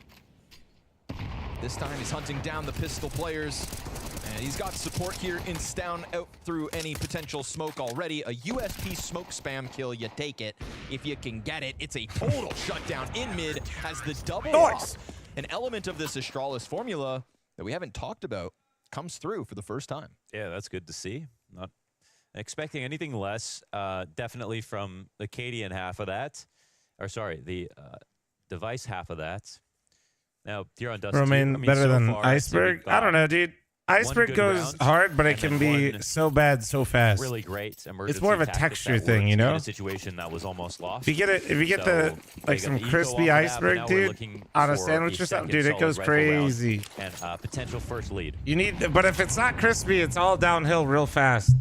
This time he's hunting down the pistol players. And he's got support here in Stown out through any potential smoke already. A USP smoke spam kill, you take it. If you can get it, it's a total shutdown in mid as the double off. An element of this Astralis formula that we haven't talked about comes through for the first time. Yeah, that's good to see. Not expecting anything less, definitely from the Cadian half of that. Or sorry, the Device half of that. Now, Diron does Romain better than Iceberg? I don't know, dude. Iceberg goes hard, but it can be so bad so fast. Really great. It's more of a texture thing, you know. In a situation that was almost lost. If you get the like some crispy iceberg, dude, on a sandwich or something, dude, it goes crazy. And potential first lead. You need, but if it's not crispy, it's all downhill real fast.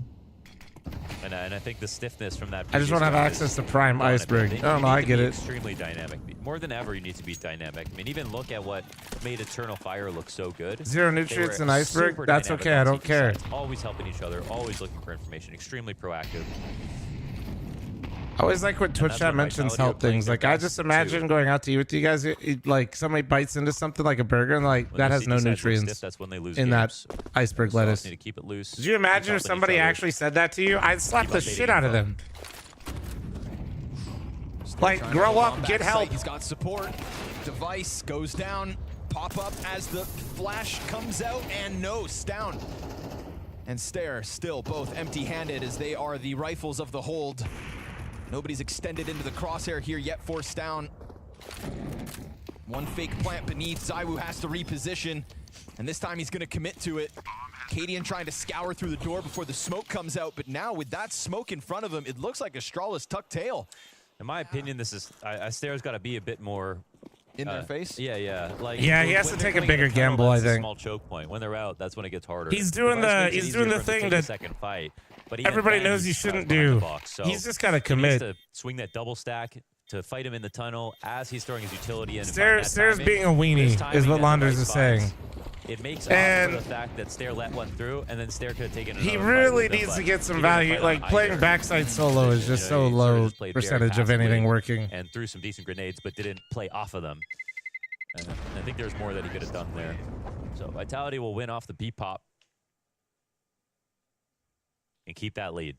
And I think the stiffness from that. I just want to have access to prime iceberg. I don't know. I get it. Extremely dynamic. More than ever, you need to be dynamic. I mean, even look at what made Eternal Fire look so good. 0 nutrients and iceberg. That's okay. I don't care. Always helping each other. Always looking for information. Extremely proactive. I always like when Twitch chat mentions health things. Like, I just imagine going out to eat with you guys, like somebody bites into something like a burger and like that has no nutrients in that iceberg lettuce. Need to keep it loose. Did you imagine if somebody actually said that to you? I'd slap the shit out of them. Like, grow up, get help. He's got support. Device goes down. Pop up as the flash comes out, and no, Stown and Stare still both empty-handed as they are the rifles of the hold. Nobody's extended into the crosshair here yet for Stown. One fake plant beneath. ZywOo has to reposition, and this time he's going to commit to it. Cadian trying to scour through the door before the smoke comes out, but now with that smoke in front of him, it looks like Astralis tucked tail. In my opinion, this is Stare's got to be a bit more in their face. Yeah. Like yeah, he has to take a bigger gamble. I think. Small choke point. When they're out, that's when it gets harder. He's doing the thing that second fight. But everybody knows you shouldn't do. So he's just got to commit. He needs to swing that double stack to fight him in the tunnel as he's throwing his utility in. Stare's being a weenie is what Launders is saying. It makes up for the fact that Stare let one through, and then Stare could have taken another. He really needs to get some value. Like playing backside solo is just so low percentage of anything working. And threw some decent grenades, but didn't play off of them. And I think there's more that he could have done there. So Vitality will win off the B pop and keep that lead.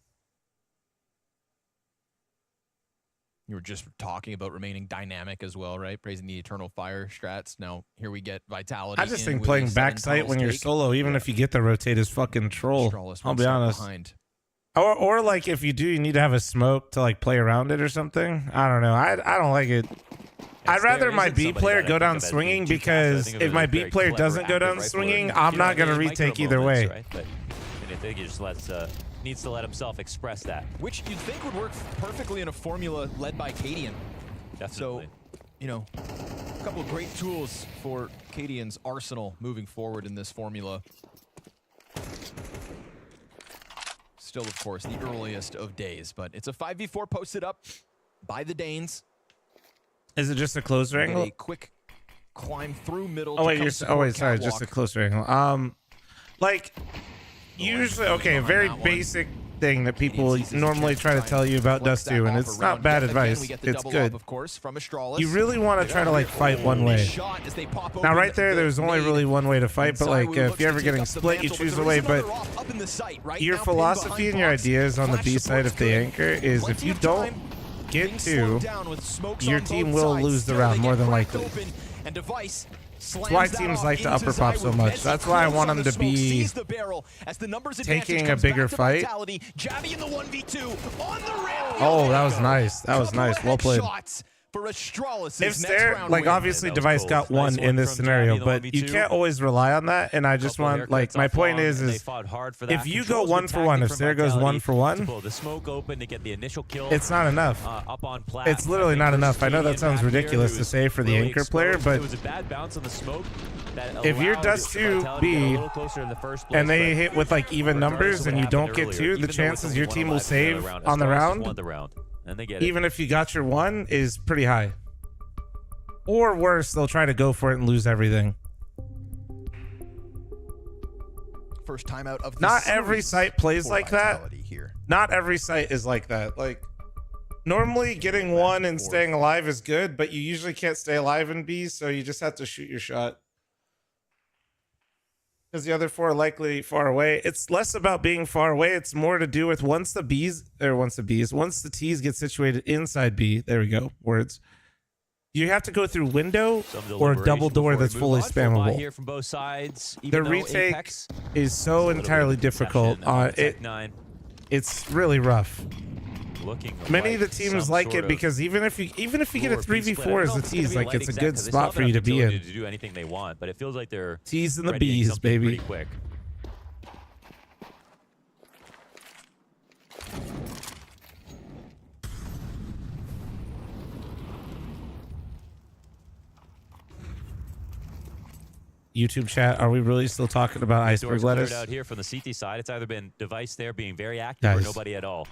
You were just talking about remaining dynamic as well, right? Praising the Eternal Fire strats. Now, here we get Vitality. I just think playing backside when you're solo, even if you get the rotate, is fucking troll. I'll be honest. Or like if you do, you need to have a smoke to like play around it or something. I don't know. I don't like it. I'd rather my B player go down swinging because if my B player doesn't go down swinging, I'm not going to retake either way. Right? But I think he just needs to let himself express that. Which you'd think would work perfectly in a formula led by Cadian. Definitely. So, you know, a couple of great tools for Cadian's arsenal moving forward in this formula. Still, of course, the earliest of days, but it's a 5v4 posted up by the Danes. Is it just a closer angle? A quick climb through middle. Oh wait, sorry, just a closer angle. Like usually, okay, very basic thing that people normally try to tell you about Dust 2, and it's not bad advice. It's good. You really want to try to like fight one way. Now right there's only really one way to fight, but like if you're ever getting split, you choose a way. But your philosophy and your ideas on the B side, if they anchor, is if you don't get to, your team will lose the round more than likely. That's why teams like to upper pop so much. That's why I want them to be taking a bigger fight. Oh, that was nice. That was nice. Well played. If they're like, obviously Device got one in this scenario, but you can't always rely on that. And I just want, like, my point is if you go 1 for 1, if Sarah goes 1 for 1, it's not enough. It's literally not enough. I know that sounds ridiculous to say for the anchor player, but if you're Dust 2B and they hit with like even numbers and you don't get 2, the chances your team will save on the round, even if you got your 1, is pretty high. Or worse, they'll try to go for it and lose everything. First time out of not every site plays like that. Not every site is like that. Like, normally getting 1 and staying alive is good, but you usually can't stay alive in B, so you just have to shoot your shot. Because the other 4 are likely far away. It's less about being far away. It's more to do with once the T's get situated inside B. There we go. Words. You have to go through window or double door that's fully spammable. Here from both sides, the retake is so entirely difficult. It's really rough. Many of the teams like it because even if you get a 3v4 as a T's, like it's a good spot for you to be in. To do anything they want, but it feels like they're T's and the B's, baby. Quick. YouTube chat, are we really still talking about iceberg lettuce? Out here from the CT side, it's either been Device there being very active or nobody at all.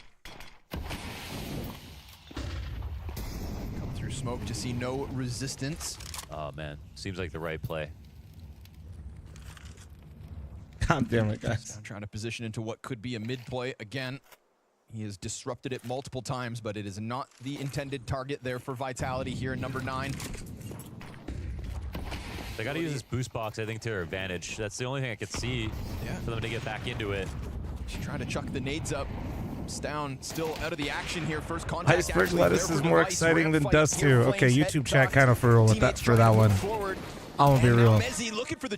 Come through smoke to see no resistance. Oh man, seems like the right play. God damn it, guys. Now trying to position into what could be a mid play again. He has disrupted it multiple times, but it is not the intended target there for Vitality here in number 9. They got to use this boost box, I think, to their advantage. That's the only thing I could see for them to get back into it. She's trying to chuck the nades up. Down, still out of the action here. First contact. Iceberg lettuce is more exciting than Dust 2. Okay, YouTube chat kind of for real with that for that one. I'm gonna be real.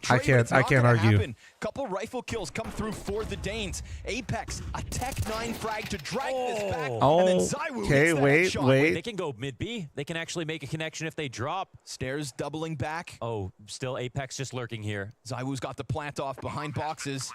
I can't argue. Couple rifle kills come through for the Danes. Apex, a Tech 9 frag to drag this back. Oh, and then ZywOo okay, wait. They can go mid B. They can actually make a connection if they drop. Stairs doubling back. Oh, still Apex just lurking here. ZywOo's got the plant off behind boxes.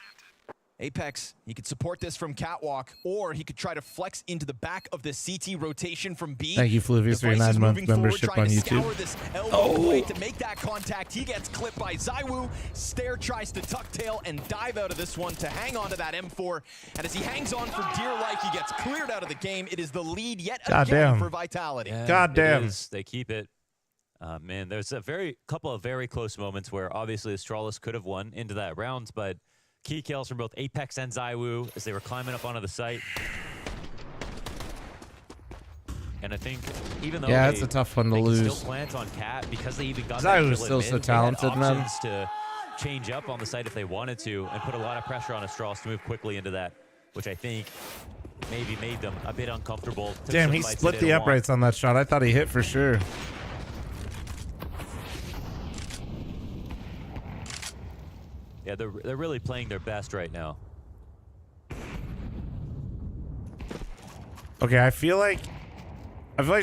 Apex, he could support this from Catwalk, or he could try to flex into the back of the CT rotation from B. Thank you, Fluvius, for your 9-month membership on YouTube. To make that contact, he gets clipped by ZywOo. Stair tries to tuck tail and dive out of this one to hang on to that M4. And as he hangs on for dear life, he gets cleared out of the game. It is the lead yet again for Vitality. Yeah, God damn. They keep it. Man, there's a couple of very close moments where obviously Astralis could have won into that round, but key kills from both Apex and ZywOo as they were climbing up onto the site. And I think even though it's a tough one to lose. Still plant on Cat because they even got ZywOo's still so talented, man. To change up on the site if they wanted to and put a lot of pressure on Astralis to move quickly into that, which I think maybe made them a bit uncomfortable. Damn, he split the uprights on that shot. I thought he hit for sure. Yeah, they're really playing their best right now. Okay, I feel like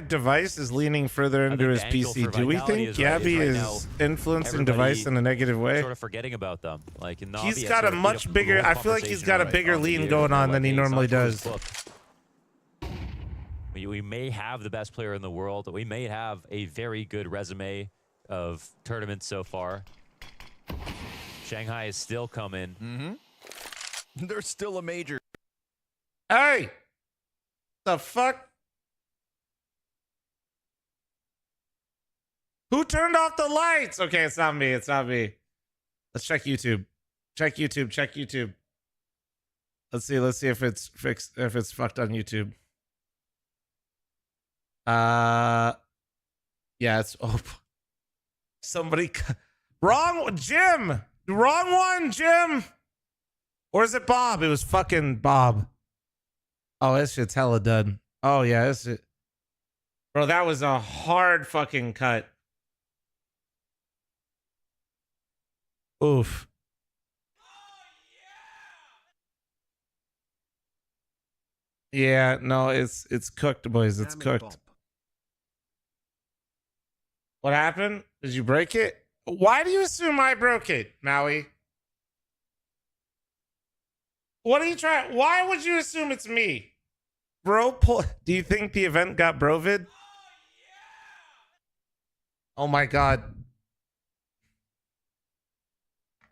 Device is leaning further into his PC. Do we think Gabby is influencing Device in a negative way? Sort of forgetting about them. Like he's got a much bigger. I feel like he's got a bigger lean going on than he normally does. We may have the best player in the world. We may have a very good resume of tournaments so far. Shanghai is still coming. Mm-hmm. They're still a major. Hey! The fuck? Who turned off the lights? Okay, it's not me. It's not me. Let's check YouTube. Check YouTube. Check YouTube. Let's see if it's fixed, if it's fucked on YouTube. Yeah, it's somebody wrong, Jim. Wrong one, Jim. Or is it Bob? It was fucking Bob. Oh, this shit's hella done. Oh yeah, this shit. Bro, that was a hard fucking cut. Oof. Yeah, no, it's cooked, boys. It's cooked. What happened? Did you break it? Why do you assume I broke it, Maui? What are you trying? Why would you assume it's me? Bro, do you think the event got brovid? Oh my god.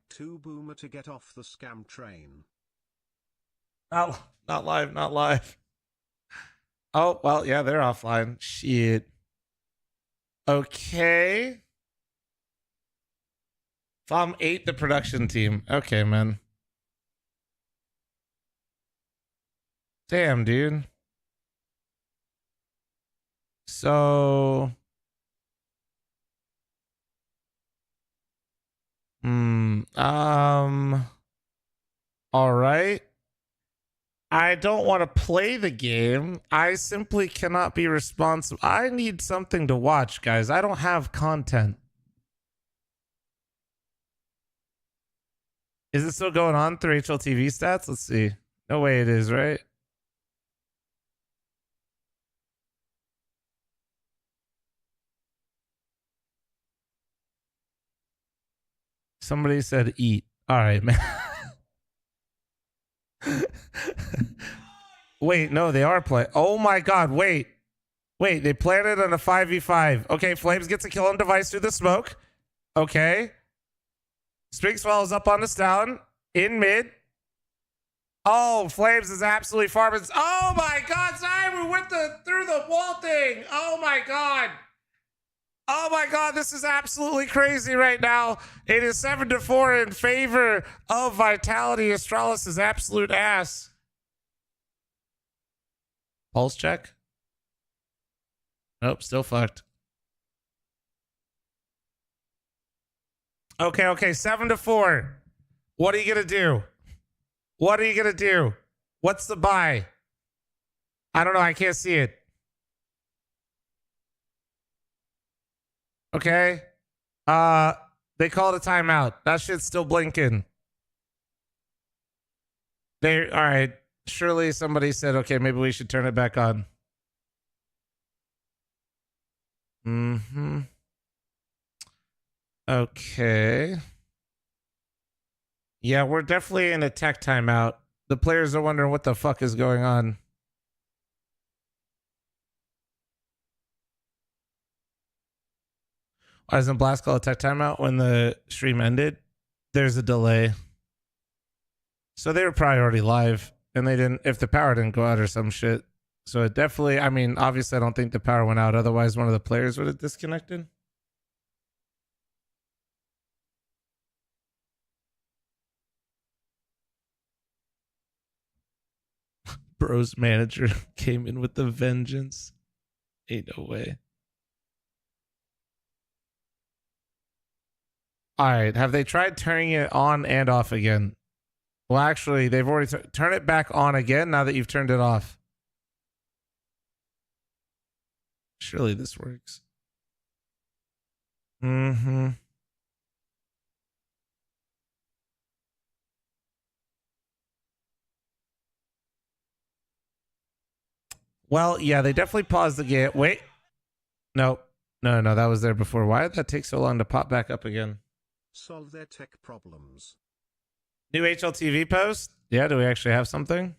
Too boomer to get off the scam train. Not live, not live. Oh, well, yeah, they're offline. Shit. Okay. FOM 8, the production team. Okay, man. Damn, dude. So... all right. I don't want to play the game. I simply cannot be responsible. I need something to watch, guys. I don't have content. Is it still going on through HLTV stats? Let's see. No way it is, right? Somebody said eat. All right, man. Wait, no, they are playing. Oh my god, wait. Wait, they planted on a 5v5. Okay, Flames gets a kill on device through the smoke. Okay. Spinks follows up on the Stallion. In mid. Oh, Flames is absolutely farming. Oh my god, Simon with through the wall thing. Oh my god. Oh my god, this is absolutely crazy right now. It is 7-4 in favor of Vitality. Astralis is absolute ass. Pulse check. Nope, still fucked. Okay, 7-4. What are you gonna do? What are you gonna do? What's the buy? I don't know, I can't see it. Okay. They called a timeout. That shit's still blinking. All right. Surely somebody said, okay, maybe we should turn it back on. Okay. Yeah, we're definitely in a tech timeout. The players are wondering what the fuck is going on. Why doesn't Blast call a tech timeout when the stream ended? There's a delay. So they were probably already live and they didn't, if the power didn't go out or some shit. So it definitely, I mean, obviously I don't think the power went out. Otherwise one of the players would have disconnected. Bro's manager came in with the vengeance. Ain't no way. All right. Have they tried turning it on and off again? Well, actually, they've already turned it back on again now that you've turned it off. Surely this works. Well, yeah, they definitely paused the game. Wait. No, that was there before. Why did that take so long to pop back up again? Solve their tech problems. New HLTV post? Yeah, do we actually have something?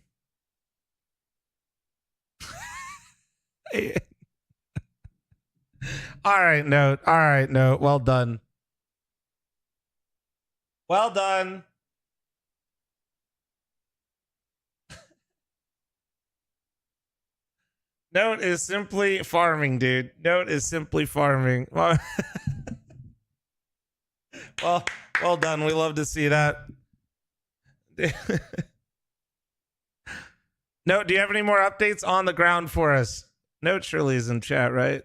All right, note. Well done. Well done. Note is simply farming, dude. Note is simply farming. Well, well done. We love to see that. No, do you have any more updates on the ground for us? No, Shirley's in chat, right?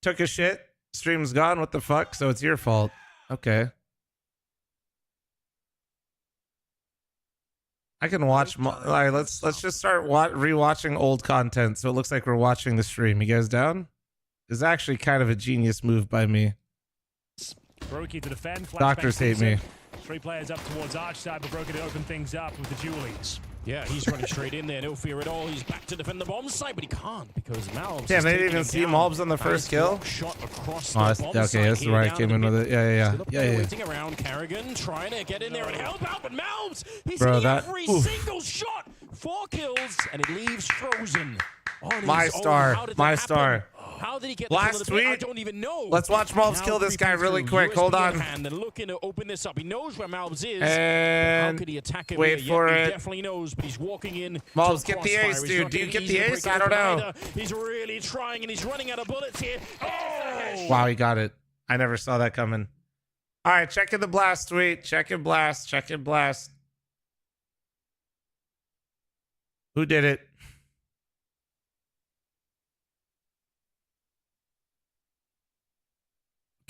Took a shit. Stream's gone. What the fuck? So it's your fault. Okay. I can watch. All right, let's just start rewatching old content. So it looks like we're watching the stream. You guys down? It's actually kind of a genius move by me. Brokey to defend. Doctors hate me. 3 players up towards Arch side, but Brokey to open things up with the Julies. Yeah, he's running straight in there. No fear at all. He's back to defend the bomb site, but he can't because Malbs. Damn, they didn't even see Malbs on the first kill. Shot across Oh, the bomb okay, site that's here where I down came in with it. Yeah. Waiting around Carrigan, trying to get in there and help out, but Malbs, he's Bro, hitting that- every oof. single shot. 4 kills, and it leaves frozen. On My his own. star. How did My that happen? star. How did he get the Last kill of the play? I tweet. don't even know. Let's watch Malbs Now kill this guy creeping really through, quick. Hold USB on. in hand and looking to open this up. He knows where Malbs is. And how could he attack him wait here? for Yeah, it. He definitely knows, but he's walking in. Malbs, to get the crossfire. ace, He's dude. not Do you getting get the easy to ace? break I it don't open know. either. He's really trying, and he's running out of bullets here. Oh! Wow, he got it. I never saw that coming. All right, check in the blast tweet. Check in blast. Check in blast. Who did it?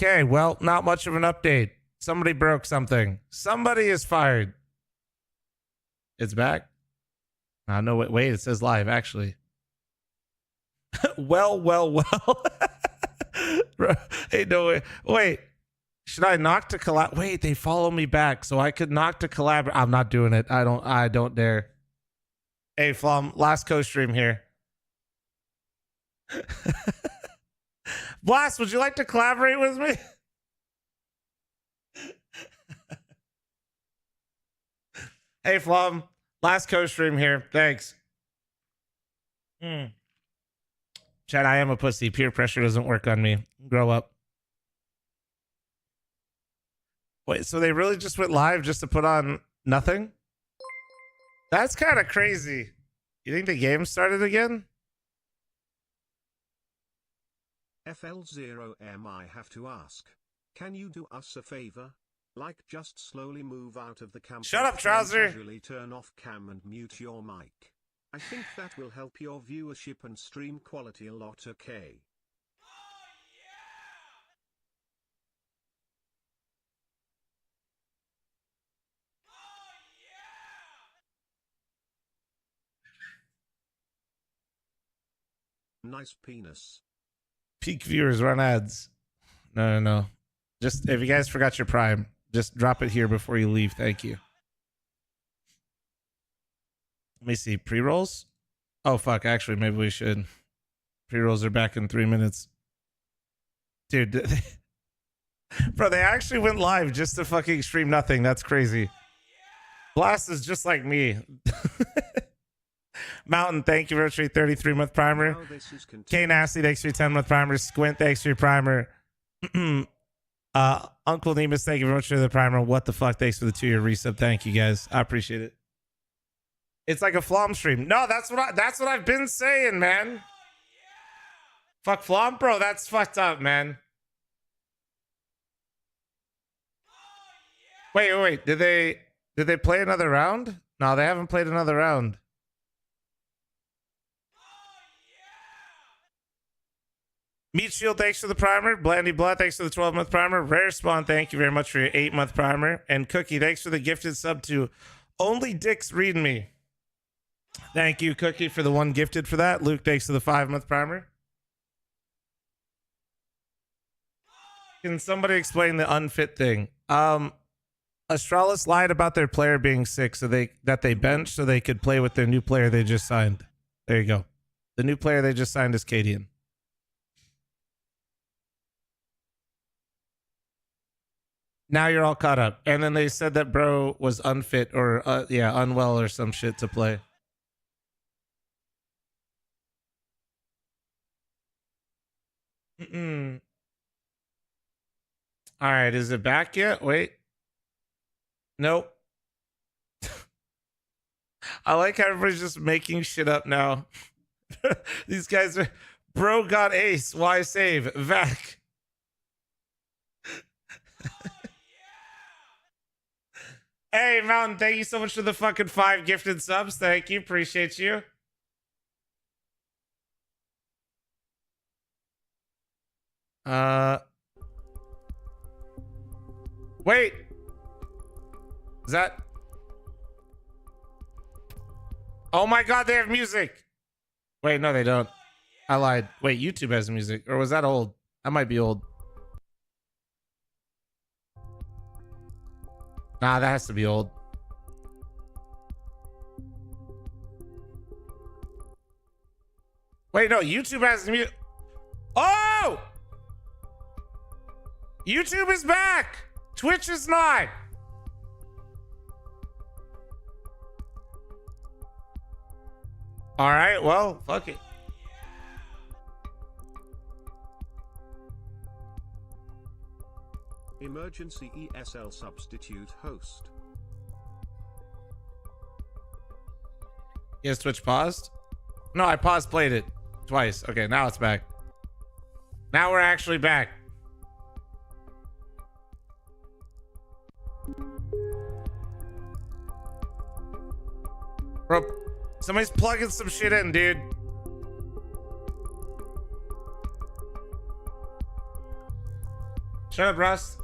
Okay, well, not much of an update. Somebody broke something. Somebody is fired. It's back? No, wait, it says live, actually. well. Hey, no way. Wait, should I knock to collab? Wait, they follow me back, so I could knock to collaborate. I'm not doing it. I don't dare. Hey, Flom, last co-stream here. Blast, would you like to collaborate with me? Hey, Flom, last co-stream here. Thanks. Chad, I am a pussy. Peer pressure doesn't work on me. Grow up. Wait, so they really just went live just to put on nothing? That's kind of crazy. You think the game started again? FL0M, I have to ask. Can you do us a favor? Like just slowly move out of the camp. Shut up, Trouser. Casually turn off cam and mute your mic. I think that will help your viewership and stream quality a lot, okay? Nice penis. Peak viewers run ads. No. Just, if you guys forgot your Prime, just drop it here before you leave. Thank you. Let me see. Pre-rolls? Oh, fuck. Actually, maybe we should. Pre-rolls are back in 3 minutes. Dude. Bro, they actually went live just to fucking stream nothing. That's crazy. Blast is just like me. Mountain, thank you for your 33-month primer. K Nasty, thanks for your 10-month primer. Squint, thanks for your primer. Uncle Nemus, thank you very much for the primer. What the fuck? Thanks for the 2-year resub. Thank you guys. I appreciate it. It's like a Flom stream. No, that's what I've been saying, man. Fuck Flom, bro. That's fucked up, man. Wait. Did they play another round? No, they haven't played another round. Meat Shield, thanks for the primer. Blandy Blood, thanks for the 12-month primer. Rare Spawn, thank you very much for your 8-month primer. And Cookie, thanks for the gifted sub to Only Dicks Read Me. Thank you, Cookie, for the 1 gifted for that. Luke, thanks for the 5-month primer. Can somebody explain the unfit thing? Astralis lied about their player being sick so they benched so they could play with their new player they just signed. There you go. The new player they just signed is Cadian. Now you're all caught up. And then they said that bro was unfit or, unwell or some shit to play. All right, is it back yet? Wait. Nope. I like how everybody's just making shit up now. These guys are... Bro got ace. Why save? Vac. Hey, Mountain, thank you so much for the fucking 5 gifted subs. Thank you. Appreciate you. Wait. Is that... Oh my god, they have music. Wait, no, they don't. I lied. Wait, YouTube has music. Or was that old? That might be old. Nah, that has to be old. Wait, no, YouTube has the music. Oh! YouTube is back! Twitch is not! Alright, well, fuck it. Emergency ESL substitute host. Yes, Twitch paused? No, I paused, played it twice. Okay, now it's back. Now we're actually back. Bro, somebody's plugging some shit in, dude. Shut up, Russ.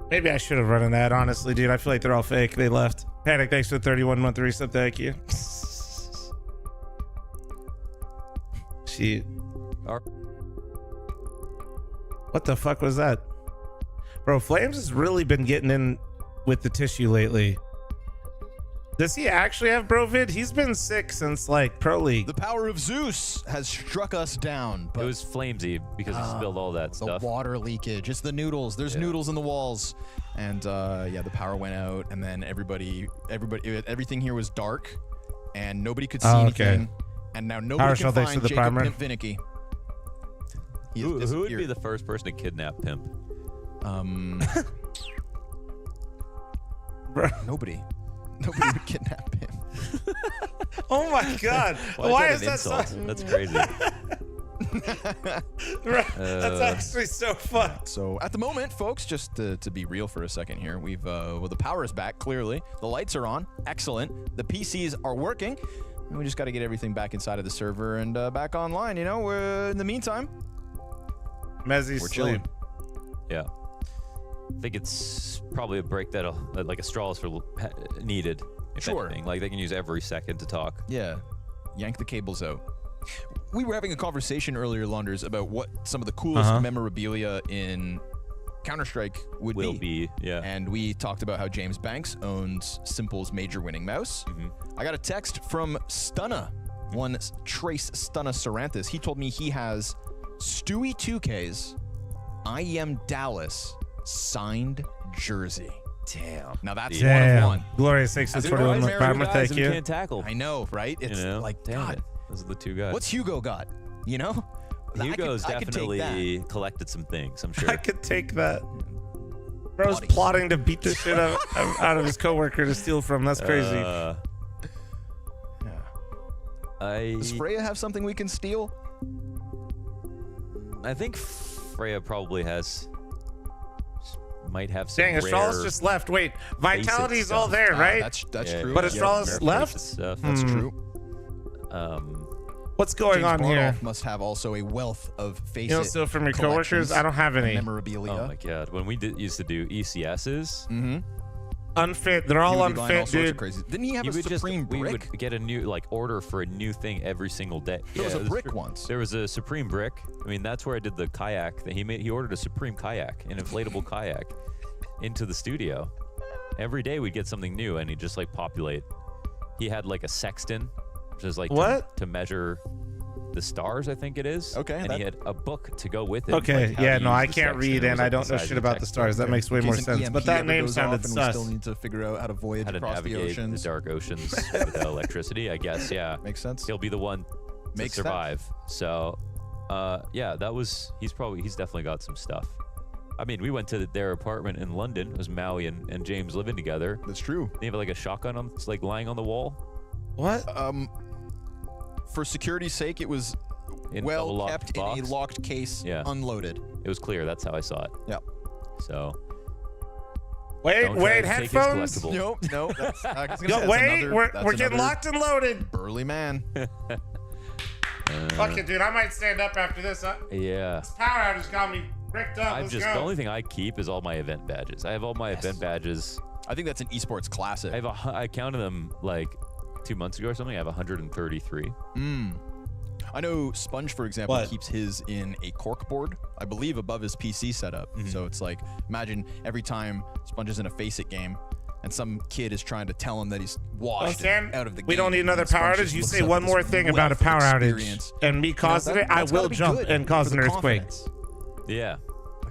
Maybe I should have run an ad, honestly, dude. I feel like they're all fake. They left. Panic, thanks for the 31-month resub. Thank you. Shit. What the fuck was that? Bro, Flames has really been getting in with the tissue lately. Does he actually have Brovid? He's been sick since like Pro League. The power of Zeus has struck us down. But it was Flamesy because he spilled all that stuff. The water leakage. It's the noodles. There's noodles in the walls. And yeah, the power went out, and then everything here was dark, and nobody could see anything. And now nobody can find Jacob Pimp Finicky. Who would be the first person to kidnap Pimp? Nobody. Nobody would kidnap him. Oh my god. Why is that so? That's crazy. That's actually so fun. So at the moment, folks, just to be real for a second here, we've well, the power is back, clearly. The lights are on. Excellent. The PCs are working. And we just got to get everything back inside of the server and back online, you know? In the meantime, Mezzy's we're chilling. Yeah. I think it's probably a break that like Astralis needed. Sure. Anything. Like they can use every second to talk. Yeah. Yank the cables out. We were having a conversation earlier, Launders, about what some of the coolest memorabilia in Counter-Strike will be. Yeah. And we talked about how James Banks owns Simple's major winning mouse. I got a text from Stunna, one Trace Stunna Saranthus. He told me he has Stewie 2K's IEM Dallas signed jersey. Damn. Now that's one of one. Glorious 621 Primer, thank you. Can't tackle. I know, right? It's like, damn God. it. Those are the two guys. What's Hugo got? You know? Hugo's definitely collected some things, I'm sure. I could take that. Bro's plotting to beat the shit out of his coworker to steal from. That's crazy. Does Freya have something we can steal? I think Freya probably might have some Dang, Astralis just left. Wait, Vitality's all there, right? That's true. But Astralis left? That's true. What's going on here? Must have also a wealth of face. You know, so from your coworkers, I don't have any memorabilia. Oh my god, when we used to do ECSs, unfit. They're all unfit, dude. Didn't he have a Supreme brick? We would get a new order for a new thing every single day. There was a brick once. There was a Supreme brick. I mean, that's where I did the kayak that he made. He ordered a Supreme kayak, an inflatable kayak, into the studio. Every day we'd get something new, and he'd just like populate. He had like a sextant, which is like to measure the stars, I think it is. Okay. And he had a book to go with it. Okay, like yeah, no, I can't read, and I don't know shit about the stars. That makes way more sense. But that name sounded sus. We still need to figure out how to voyage across the oceans. The dark oceans without electricity, I guess. Yeah, makes sense. He'll be the one to survive. So, yeah, he's definitely got some stuff. I mean, we went to their apartment in London. It was Maui and James living together. That's true. They have like a shotgun like lying on the wall. What? For security's sake, it was well kept in a locked case, unloaded. It was clear. That's how I saw it. Yep. So. Wait, headphones? No. That's, we're getting locked and loaded. Burly man. Fuck it, dude. I might stand up after this. Yeah. This power outage got me bricked up. Let's go. The only thing I keep is all my event badges. I have all my event badges. I think that's an esports classic. I counted them like 2 months ago or something. I have 133. I know Sponge, for example, keeps his in a cork board, I believe above his PC setup. So it's like, imagine every time Sponge is in a Face It game and some kid is trying to tell him that he's washed out of the game. We don't need another power outage. You say one more thing about a power outage and me causing it, I will jump and cause an earthquake. Yeah.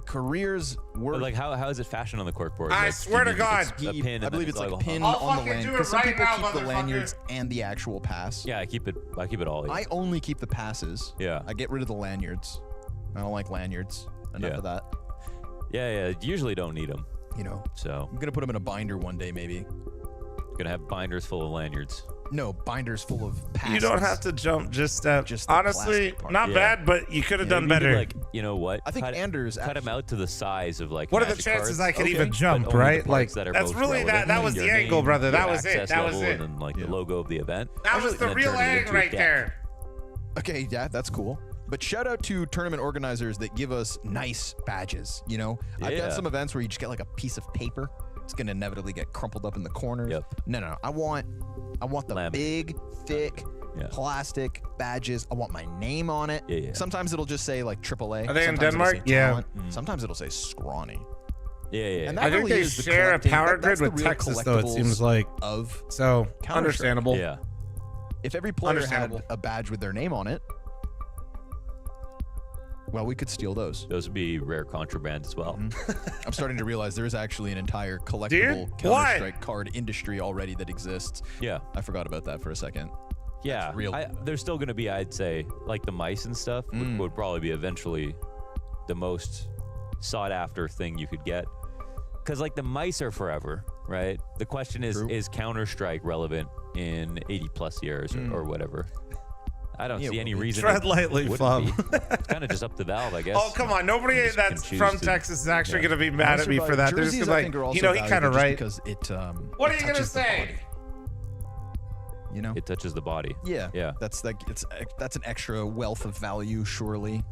Careers work. But like how is it fashioned on the corkboard? I swear to God. A pin. I believe it's like a pin I'll on the fucking lanyard. do it Because some right people now, keep the motherfucker. lanyards and the actual pass. Yeah, I keep it all. I only keep the passes. Yeah. I get rid of the lanyards. I don't like lanyards. Enough of that. Yeah. Usually don't need them. You know. So I'm gonna put them in a binder one day, maybe. Gonna have binders full of lanyards. No, binders full of passes. You don't have to jump just that. Just honestly, not bad, but you could have done better. Like, you know what? I think Anders cut him out to the size of like. What are the Magic chances cards, I could even jump, right? Like that are that's most really relevant. that was the Your angle, name, brother. That your was it. access That was level, it. And then like the logo of the event. That was the And then real turn it into angle a right deck. there. Okay, yeah, that's cool. But shout out to tournament organizers that give us nice badges. You know, I've done some events where you just get like a piece of paper. It's gonna inevitably get crumpled up in the corners. No. I want the big, thick, plastic badges. I want my name on it. Sometimes it'll just say like AAA. Are they in Sometimes it'll Denmark? say Yeah. talent. Sometimes it'll say scrawny. Yeah. And that I think really they is the share a collecting- power that's grid the with real Texas, though. It collectibles seems like of so Counter-Strike. understandable. Yeah. If every player had Understandable. a badge with their name on it, well, we could steal those. Those would be rare contraband as well. I'm starting to realize there is actually an entire Dude, collectible Counter-Strike card industry already that exists. Yeah. I forgot about that for a second. Yeah, real. There's still going to be, I'd say, like the mice and stuff would probably be eventually the most sought after thing you could get. Because like the mice are forever, right? The question is Counter-Strike relevant in 80 plus years or whatever? I don't see any reason. Tread lightly, Flub. It's kind of just up to Valve, I guess. Oh, come on. Nobody Just that's can from choose to- Texas is actually yeah. going to be mad at me for that. They're just Jerseys, gonna I think, are like, also you know, he kind of valuable right. just because it. What are it you going to touches the say? body, you know, It touches the body. Yeah. That's like that's an extra wealth of value, surely.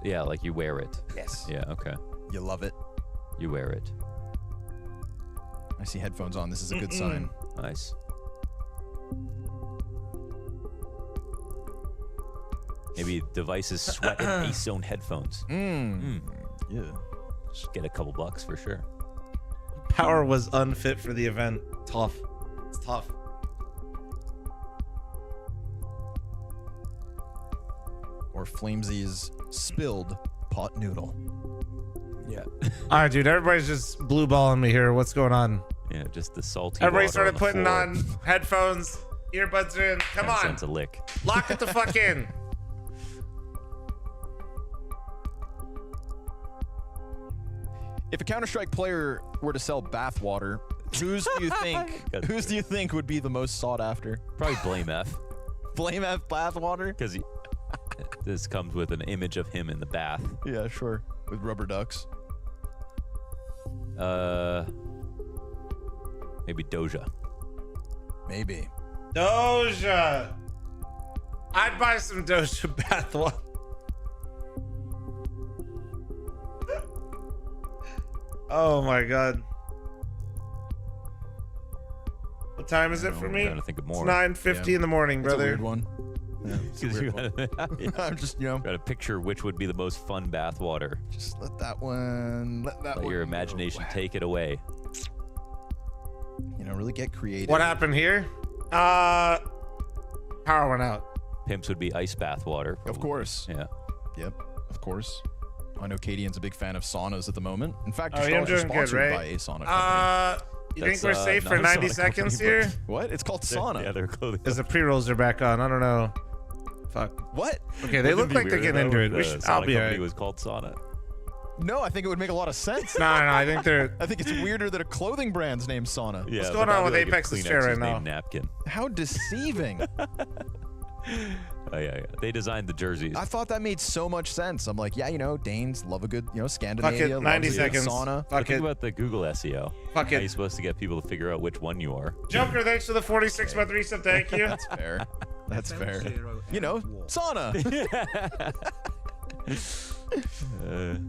Yeah, like you wear it. Yes. Yeah, okay. You love it. You wear it. I see headphones on. This is a good sign. Nice. Maybe devices sweat in Ace Zone headphones. Yeah. Just get a couple bucks for sure. Power was unfit for the event. Tough. It's tough. Or Flamesy's spilled pot noodle. Yeah. All right, dude. Everybody's just blue balling me here. What's going on? Yeah, just the salty. Everybody water started on the putting floor. on headphones, earbuds are in. Come 10 on. cents a lick. Lock it the fuck in. If a Counter-Strike player were to sell bathwater, whose do you think would be the most sought after? Probably Blame F. Blame F bathwater? Because this comes with an image of him in the bath. Yeah, sure. With rubber ducks. Maybe Doja. Maybe. Doja. I'd buy some Doja bathwater. Oh my god. What time is it for me? I'm trying to think of more. It's 9:50 in the morning, It's brother. a weird one. Yeah, it's a weird one. I'm just, got to picture which would be the most fun bathwater. Just let that one. Let your imagination take it away. You know, really get creative. What happened here? Power went out. Pimps would be ice bathwater. Of course. Yeah. Yep. Of course. I know Cadian's a big fan of saunas at the moment. In fact, Oh, your yeah, I'm stars are doing good, sponsored right? by a sauna company. You think we're safe for not a 90 sauna seconds company, here? but- What? It's called sauna. Yeah, they're clothing. Because the pre-rolls are back on. I don't know. Fuck. What? Okay, they look like they're getting into it. I'll be It alright. was called Sauna. No, I think it would make a lot of sense. No, I think they're. I think it's weirder that a clothing brand's named Sauna. Yeah, What's but going on that'd with be like if Apex's chair Kleenex right was now? named Napkin. How deceiving. Oh, yeah. They designed the jerseys. I thought that made so much sense. I'm like, yeah, you know, Danes love a good, you know, Scandinavia. Fuck it, 90 loves a good seconds. Sauna. Fuck Think it. about the Google SEO. Fuck How it. are you supposed to get people to figure out which one you are? Joker, thanks for the 46-month resub. Thank you. That's fair. That's fair. You know, sauna.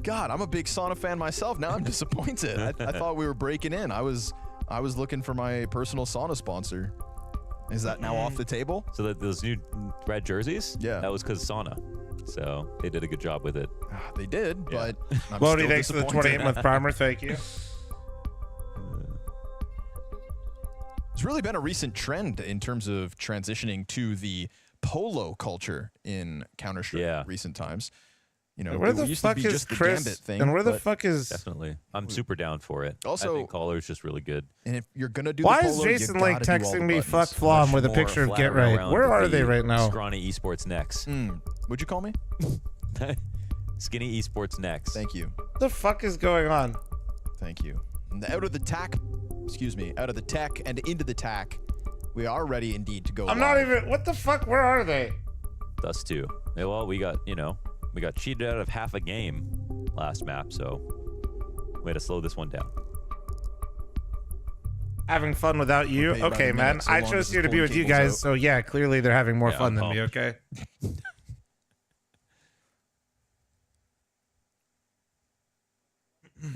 God, I'm a big sauna fan myself. Now I'm disappointed. I thought we were breaking in. I was looking for my personal sauna sponsor. Is that now off the table? So that those new red jerseys? Yeah. That was because sauna. So they did a good job with it. They did, but I'm Lodi, still thanks for the disappointed. 28-month primer. Thank you. It's really been a recent trend in terms of transitioning to the polo culture in Counter-Strike recent times. You know, Where it the used fuck to be is just the Chris? Gambit thing. And where the but- fuck is... Definitely. I'm super down for it. Also- I think Collar's just really good. And if you're gonna do Why the is polo, you Jason Lake gotta do all texting the me buttons. fuck Flom with a Much picture of more Get flattering Right? around Where to are they the right now? Scrawny Esports next. What'd you call me? Skinny Esports next. Thank you. What the fuck is going on? Thank you. And out of the tech and into the tack, we are ready indeed to go I'm live. not even... What the fuck? Where are they? Us too. Yeah, well, we got cheated out of half a game last map, so we had to slow this one down. Having fun without you? Paid by Okay, the man. minute, so I long chose as you the to be with you cable's guys, out. so yeah, clearly they're having more Yeah, fun I'm than me, okay?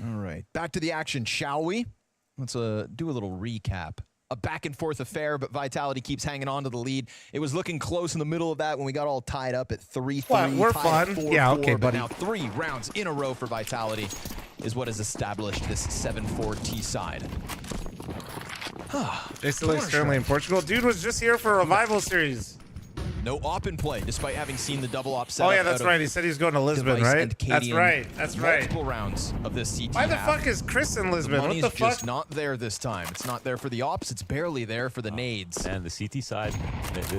All right, back to the action, shall we? Let's do a little recap. A back and forth affair, but Vitality keeps hanging on to the lead. It was looking close in the middle of that when we got all tied up at 3-3. What? We're tied fun. 4-4, Yeah, okay, but buddy. now 3 rounds in a row for Vitality is what has established this 7-4 T side. Jason Lake's currently in Portugal. Dude was just here for a revival series. No op in play, despite having seen the double op setup. Oh yeah, that's right. He said he's going to Lisbon, Device right? and Katie That's in right. That's right. Multiple rounds of this CT Why the map. fuck is Chris in Lisbon? The What money's the just fuck? not there this time. It's not there for the ops. It's barely there for the nades. And the CT side,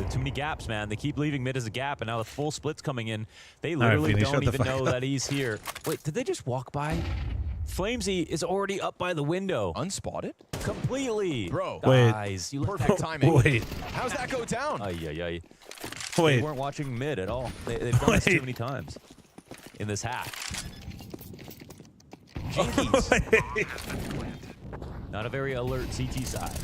too many gaps, man. They keep leaving mid as a gap, and now the full split's coming in. They literally Feeney, shut don't the even fuck know up. that he's here. Wait, did they just walk by? Flamesy is already up by the window. Unspotted? Completely. Bro. Wait. Guys, you Perfect timing. Wait. How's that go down? Ay, ay, ay. Wait. They weren't watching mid at all. They've done this too many times in this half. Jinkies. Not a very alert CT side.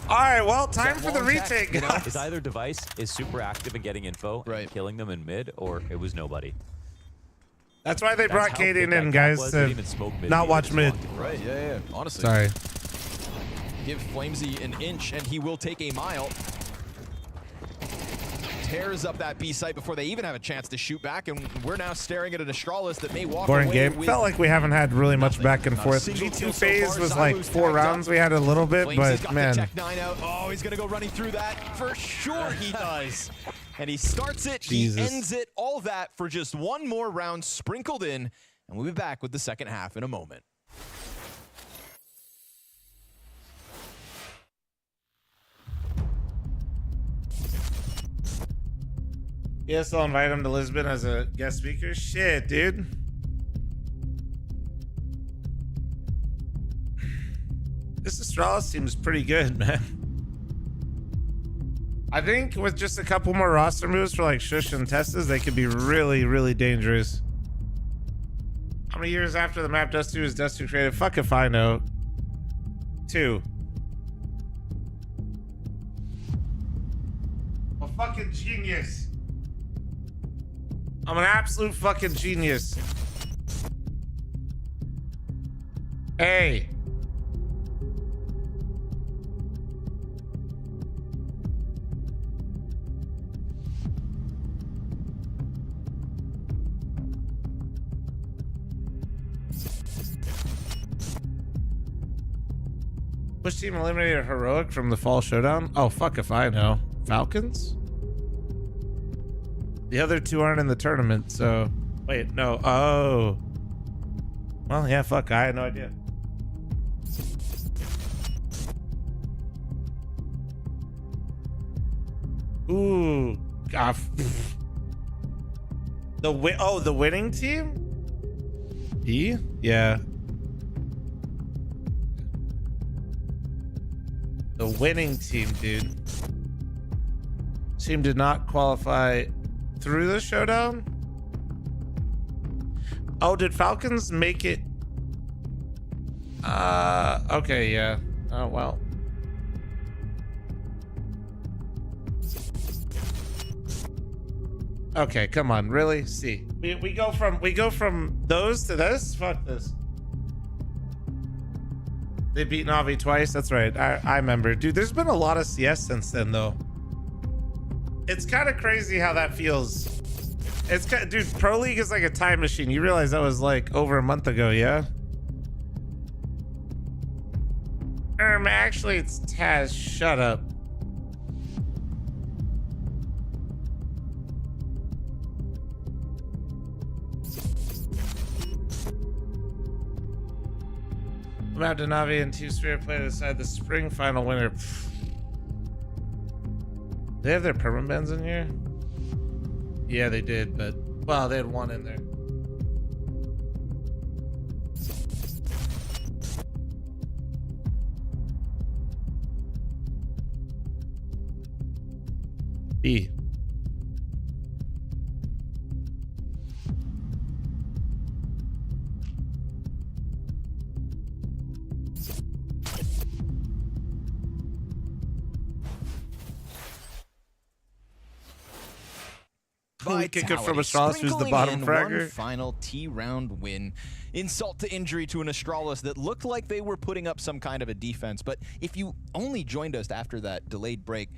All right, well, time That for the long tech, retake, you know, guys. is either device is super active in getting info and killing them in mid, or it was nobody. That's why they That's brought how Kaden big that in, gap guys, was. to They didn't even smoke mid not either, watch just mid. walked in. Right, yeah. Honestly. Sorry. Give Flamesy an inch, and he will take a mile. Tears up that B site before they even have a chance to shoot back, and we're now staring at an Astralis that may walk Boring away game. with Felt like we haven't had really much back and Not a forth. single kill G2 so phase far. was like Zalu's 4 tagged rounds. up. We had a little bit, Flamesy's but got man. the Tech 9 out. Oh, he's gonna go running through that. For sure he does. And he starts it, Jesus. he ends it, all that for just one more round sprinkled in. And we'll be back with the second half in a moment. Yes, I'll invite him to Lisbon as a guest speaker. Shit, dude. This Astralis seems pretty good, man. I think with just a couple more roster moves for like Shush and Testas, they could be really, really dangerous. How many years after the map Dust 2 is Dust 2 created? Fuck if I know. 2. A fucking genius. I'm an absolute fucking genius. Hey. Which team eliminated Heroic from the Fall Showdown? Oh, fuck if I know. Falcons? The other 2 aren't in the tournament, so... Wait, no. Oh. Well, yeah, fuck. I had no idea. Ooh. God. The winning team? E? Yeah. The winning team, dude. team did not qualify through the showdown. Oh, did Falcons make it? Okay, yeah. Oh, well. Okay, come on, really? See, we go from those to this. Fuck this. They beat Navi twice. That's right. I remember, dude. There's been a lot of CS since then, though. It's kind of crazy how that feels. It's dude. Pro League is like a time machine. You realize that was like over a month ago, yeah? Actually, it's Taz. Shut up. About Navi and Two Spirit play to decide the spring final winner. They have their permanents in here? Yeah, they did, but well, they had one in there. B. Kick it from Astralis, who's the bottom fragger. One final T-round win. Insult to injury to an Astralis that looked like they were putting up some kind of a defense, but if you only joined us after that delayed break,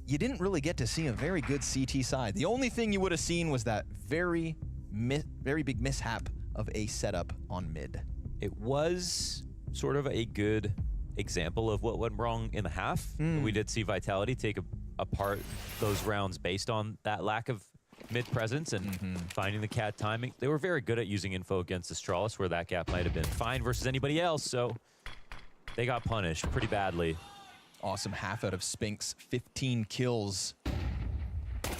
you didn't really get to see a very good CT side. The only thing you would have seen was that very big mishap of a setup on mid. It was sort of a good example of what went wrong in the half. We did see Vitality take apart those rounds based on that lack of mid presence and finding the cat timing. They were very good at using info against Astralis, where that gap might have been fine versus anybody else, so they got punished pretty badly. Awesome half out of Spinks, 15 kills.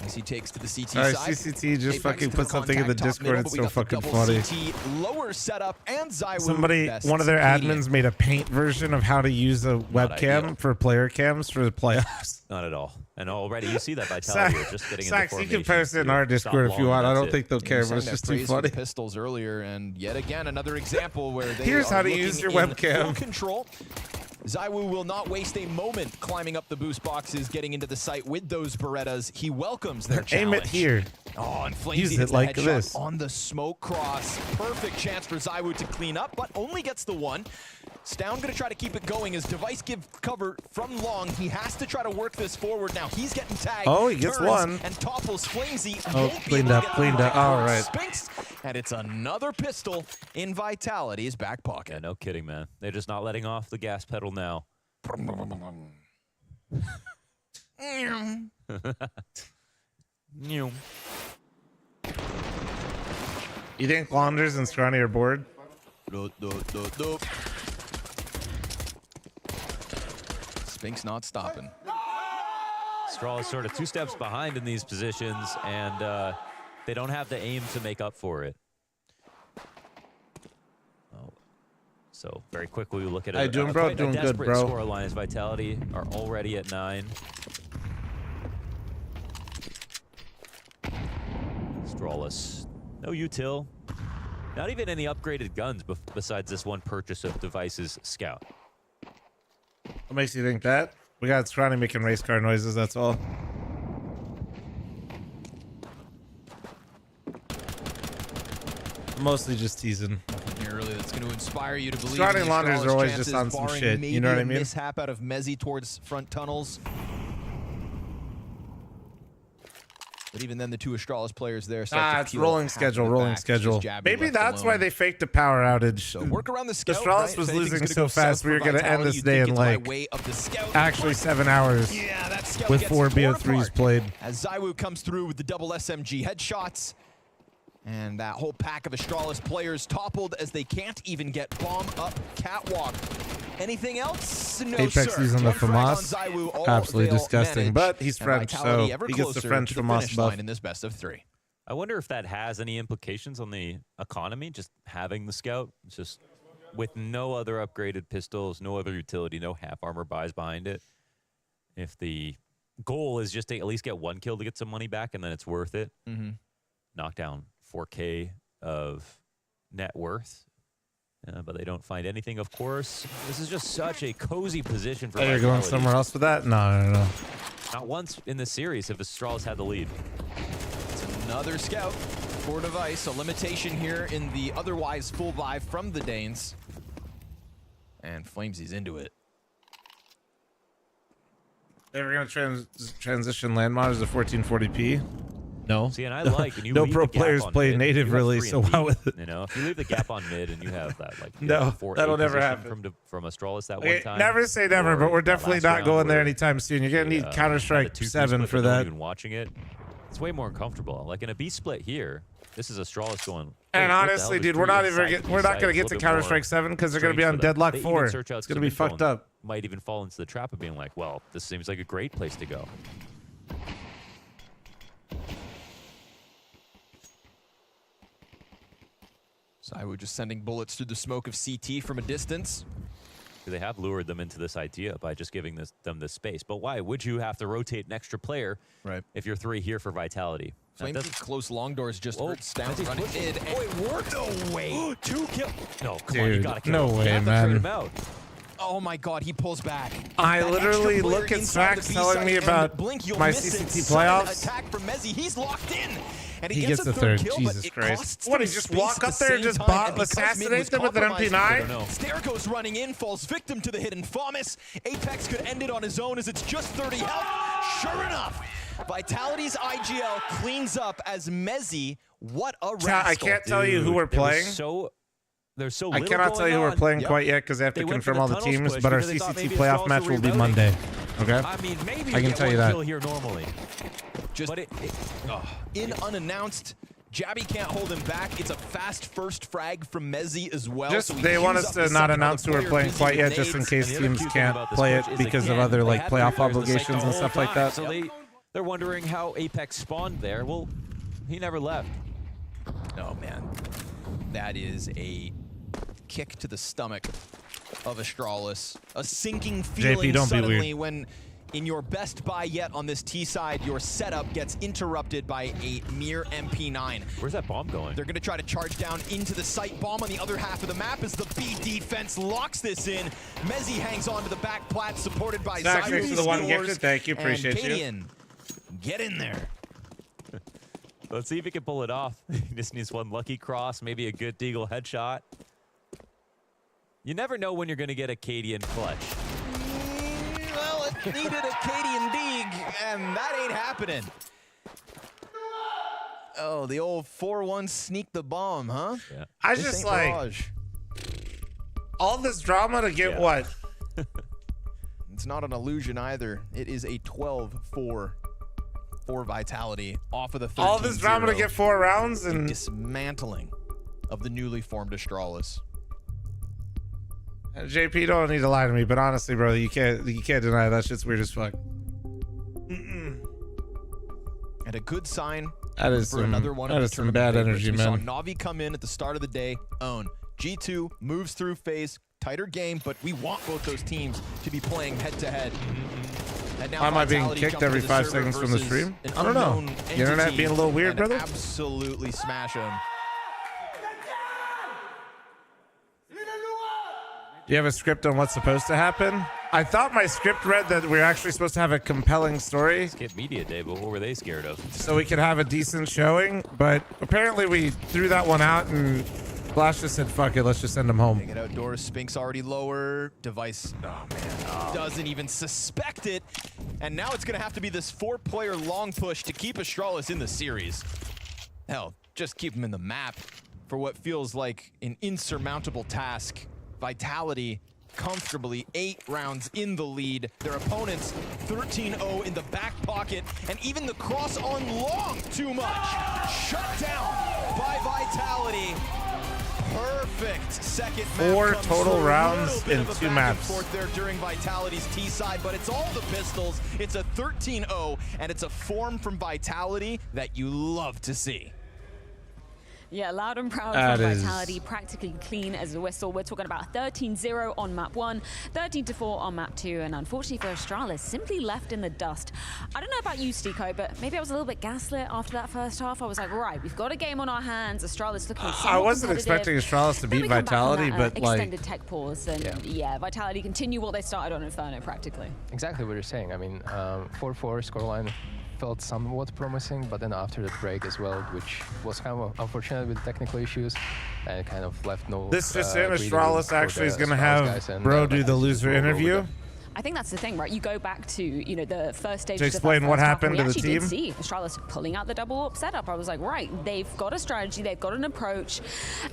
As he takes to the CT side. CCT just fucking put something in the Discord. It's so fucking funny. CT lower setup and ZywOo. Somebody, one of their admins made a paint version of how to use a webcam for player cams for the playoffs. Not at all. And already you see that Vitality are just getting into formation. You can post it in our Discord if you want. I don't think they'll care, but it's just too funny. Pistols earlier, and yet again another example where they Here's how to use your webcam. Full control. ZywOo will not waste a moment climbing up the boost boxes, getting into the site with those Berettas. He welcomes their challenge. Aim it here. Oh, and Flamesy use hits it like the headshot this on the smoke cross. Perfect chance for ZywOo to clean up, but only gets the one. Stown gonna try to keep it going as Device give cover from long. He has to try to work this forward now. He's getting tagged. Oh, he gets one. And topples Flamesy. Oh, cleaned up. All right. Spinks, and it's another pistol in Vitality's back pocket. Yeah, no kidding, man. They're just not letting off the gas pedal now. You think Launders and Scrawny are bored? Spinks not stopping. Straw is sort of 2 steps behind in these positions, and they don't have the aim to make up for it. So very quickly we look at it. Hey, doing good, bro. Score Alliance Vitality are already at 9. Strawless, no util, not even any upgraded guns besides this one purchase of Device's Scout. What makes you think that? We got Scrawny making race car noises, that's all. Mostly just teasing. Really, that's going to inspire you to believe. Scrawny and Launders are always just on some shit. You know what I mean? Mishap out of Mezzy towards front tunnels. But even then, the 2 Astralis players there. It's rolling schedule. Maybe that's why they faked a power outage. So work around the Scout. Astralis was losing so fast, we were going to end this day in like actually 7 hours with 4 BO3s played. As ZywOo comes through with the double SMG headshots. And that whole pack of Astralis players toppled as they can't even get bomb up catwalk. Anything else? No, Apex sir. using the FAMAS. Absolutely disgusting, but he's French, so he gets the French FAMAS buff. In this best of 3. I wonder if that has any implications on the economy, just having the Scout. It's just with no other upgraded pistols, no other utility, no half armor buys behind it. If the goal is just to at least get 1 kill to get some money back, and then it's worth it. Knock down 4K of net worth. But they don't find anything, of course. This is just such a cozy position for You're going somewhere else with that? No. Not once in this series have Astralis had the lead. It's another scout for Device. A limitation here in the otherwise full buy from the Danes. And Flamesy's into it. They were going to transition land mods to 1440p. No. See, and I like, and you no leave pro the gap players on play mid, native you have really, 3 so and why D, would you know, if you leave the gap on mid and you have that, like, no, 4-8 that'll never position happen. from Astralis that Okay, one time. never say never, but we're definitely not going there anytime soon. You're gonna need Counter-Strike 7 for that. Even watching it, it's way more uncomfortable. Like in a B split here, this is Astralis going. And honestly, dude, we're not gonna get to Counter-Strike 7 because they're gonna be on Deadlock 4. It's gonna be fucked up. Might even fall into the trap of being like, well, this seems like a great place to go. ZywOo just sending bullets through the smoke of CT from a distance. They have lured them into this idea by just giving them this space. But why would you have to rotate an extra player if you're 3 here for Vitality? Flames close long doors just hurts down running mid. Oh, it worked. No way. 2 kills. No, come Dude, on, you gotta kill no him. way, You have to man. trade him out. Oh my god, he pulls back. I That literally extra player look at inside the Smax B telling site me and about blink, you'll my miss it. CCT Sudden playoffs. Attack from Mezzi. He's locked in. And He gets the third. Kill, Jesus but it Christ. costs What, he him just space walk at up the there and same just time, and because assassinate mid was them with an compromised- MP9? Sterco's running in, falls victim to the hidden Famas. Apex could end it on his own as it's just 30 health. Sure enough, Vitality's IGL cleans up as Mezzi. What a rascal. I can't tell you who we're playing. There's so I little cannot tell you who we're going playing on. quite yet because I have to They went for confirm all the tunnels teams, push but our because they thought CCT maybe playoff Astralis match were will be reloading. Monday. Okay? I mean, maybe I can get tell you one that. kill here normally. Just in unannounced. Jabby can't hold him back. It's a fast first frag from Mezzi as well. Just so he they want queues us up to the not second announce who other we're player playing busy quite with yet, just in nades. case And the other teams cute thing can't about this play push it is because of again, other they like had 3 playoff players in the site obligations the and whole stuff like time. that. So they're wondering how Apex spawned there. Well, he never left. Oh man, that is a kick to the stomach of Astralis. A sinking feeling don't be suddenly weird. when in your best buy yet on this T side, your setup gets interrupted by a mere MP9. Where's that bomb going? They're gonna try to charge down into the site. Bomb on the other half of the map as the B defense locks this in. Mezzi hangs on to the back plat, supported by Zach, thanks ZywOo. for the one scores, gifted. Thank you. Appreciate and you. Gideon, get in there. Let's see if he can pull it off. He just needs one lucky cross, maybe a good Deagle headshot. You never know when you're going to get a Cadian clutch. Well, it needed a Cadian Deeg, and that ain't happening. Oh, the old 4-1 sneak the bomb, huh? Yeah. I This just ain't like Mirage. all this drama to get what? It's not an illusion either. It is a 12-4 for Vitality off of the 13-0. All this drama to get 4 rounds and dismantling of the newly formed Astralis. JP, don't need to lie to me, but honestly, bro, you can't deny that shit's weird as fuck. And a good sign That is for some- another one that of is the some tournament bad favorites. energy, We saw man. Na'Vi come in at the start of the day, own. G2 moves through FaZe, tighter game, but we want both those teams to be playing head-to-head. And now Why am I being Vitality kicked jump every into 5 server seconds from the versus stream? an I don't know. unknown The internet entity being a little weird, and brother? absolutely smash them. Do you have a script on what's supposed to happen? I thought my script read that we're actually supposed to have a compelling story Skip media day, but what were they scared of? so we could have a decent showing, but apparently we threw that one out and Flash just said, fuck it, let's just send him home. Get outdoors, Spink's already lower. Device, doesn't even suspect it. And now it's gonna have to be this 4-player long push to keep Astralis in the series. Hell, just keep him in the map for what feels like an insurmountable task. Vitality comfortably 8 rounds in the lead. Their opponents 13-0 in the back pocket, and even the cross on long too much. Shut down by Vitality. Perfect second map 4 comes total through. rounds Little bit in of a 2 back and maps. forth there during Vitality's T side, but it's all the pistols. It's a 13-0, and it's a form from Vitality that you love to see. Yeah, loud and proud from Vitality, practically clean as a whistle. We're talking about 13-0 on map 1, 13-4 on map 2, and unfortunately for Astralis, simply left in the dust. I don't know about you, Stico, but maybe I was a little bit gaslit after that first half. I was like, right, we've got a game on our hands. Astralis looking somewhat I wasn't expecting Astralis to beat Vitality, but extended tech pause, and yeah, Vitality continue what they started on Inferno practically. Exactly what you're saying. I mean, 4-4 scoreline felt somewhat promising, but then after the break as well, which was kind of unfortunate with technical issues, and kind of left no. This just in, Astralis actually is going to have Bro do the loser interview. I think that's the thing, right? You go back to, you know, the first stage to explain what happened to the team. Did see Astralis pulling out the double up setup. I was like, right, they've got a strategy, they've got an approach.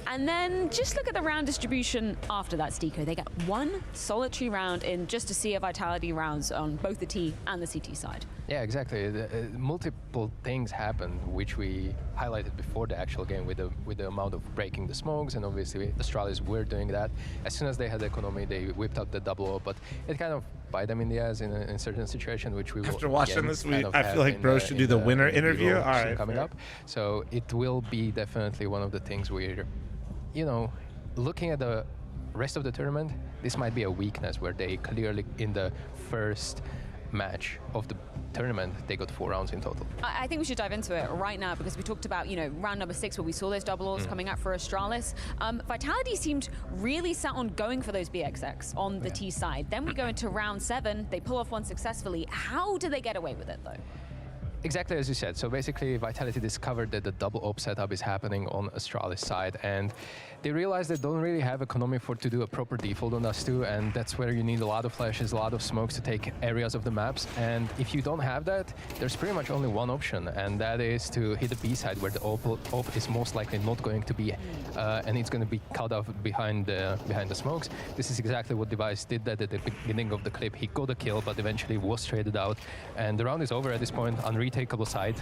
And then just look at the round distribution after that, Stico. They get one solitary round in just a sea of Vitality rounds on both the T and the CT side. Yeah, exactly. Multiple things happened, which we highlighted before the actual game with the amount of breaking the smokes, and obviously Astralis were doing that. As soon as they had the economy, they whipped out the double up, but it kind of bite them in the ass in a certain situation, which we will. After watching this, I feel like Bro should do the winner interview. All right, coming up. So it will be definitely one of the things we're, you know, looking at the rest of the tournament. This might be a weakness where they clearly in the first match of the tournament they got 4 rounds in total. I think we should dive into it right now, because we talked about, you know, round number 6 where we saw those double ults coming out for Astralis. Vitality seemed really set on going for those BXX on the T side. Then we go into round 7, they pull off one successfully. How do they get away with it though? Exactly as you said. So basically Vitality discovered that the double op setup is happening on Astralis side, and they realized they don't really have economy to do a proper default on us too, and that's where you need a lot of flashes, a lot of smokes to take areas of the maps. And if you don't have that, there's pretty much only one option, and that is to hit the B side where the op is most likely not going to be, and it's going to be cut off behind the smokes. This is exactly what Device did that at the beginning of the clip. He got a kill, but eventually was traded out, and the round is over at this point on retakeable side.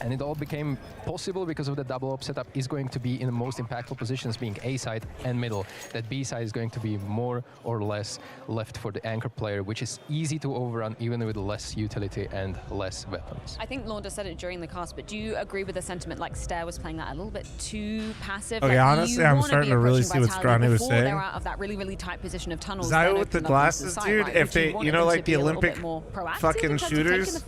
And it all became possible because of the double op setup is going to be in the most impactful positions, being A side and middle. That B side is going to be more or less left for the anchor player, which is easy to overrun even with less utility and less weapons. I think Launder said it during the cast, but do you agree with the sentiment like Stair was playing that a little bit too passive? Okay, like, honestly, I'm starting to really see what Scrawny was saying. They're out of that really, really tight position of tunnels. Zayu with the glasses, dude, if they, you know, like the Olympic fucking shooters,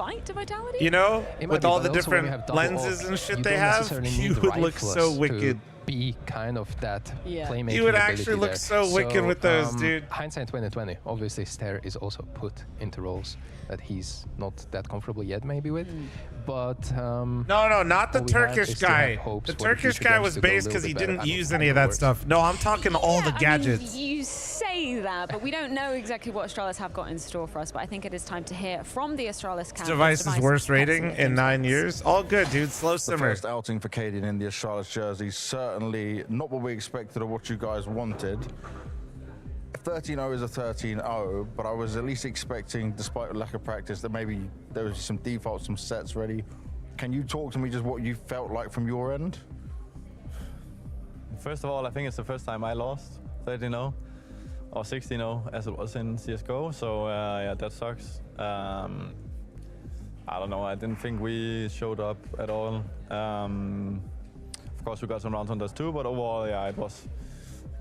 you know, with all the different lenses and shit they have, you would look so wicked. Be kind of that playmaking. You would actually look so wicked with those, dude. Hindsight 2020. Obviously, Stair is also put into roles that he's not that comfortable yet, maybe with. But no, not the Turkish guy. The Turkish guy was based because he didn't use any of that stuff. No, I'm talking all the gadgets. I mean, you say that, but we don't know exactly what Astralis have got in store for us. But I think it is time to hear from the Astralis camp. Device's worst rating in 9 years. All good, dude. Slow simmer. The first outing for Cadian in the Astralis jersey. Certainly not what we expected or what you guys wanted. 13-0 is a 13-0, but I was at least expecting, despite lack of practice, that maybe there was some defaults, some sets ready. Can you talk to me just what you felt like from your end? First of all, I think it's the first time I lost 13-0 or 16-0 as it was in CSGO, so yeah, that sucks. I don't know, I didn't think we showed up at all. Of course, we got some rounds on this too, but overall, yeah, it was...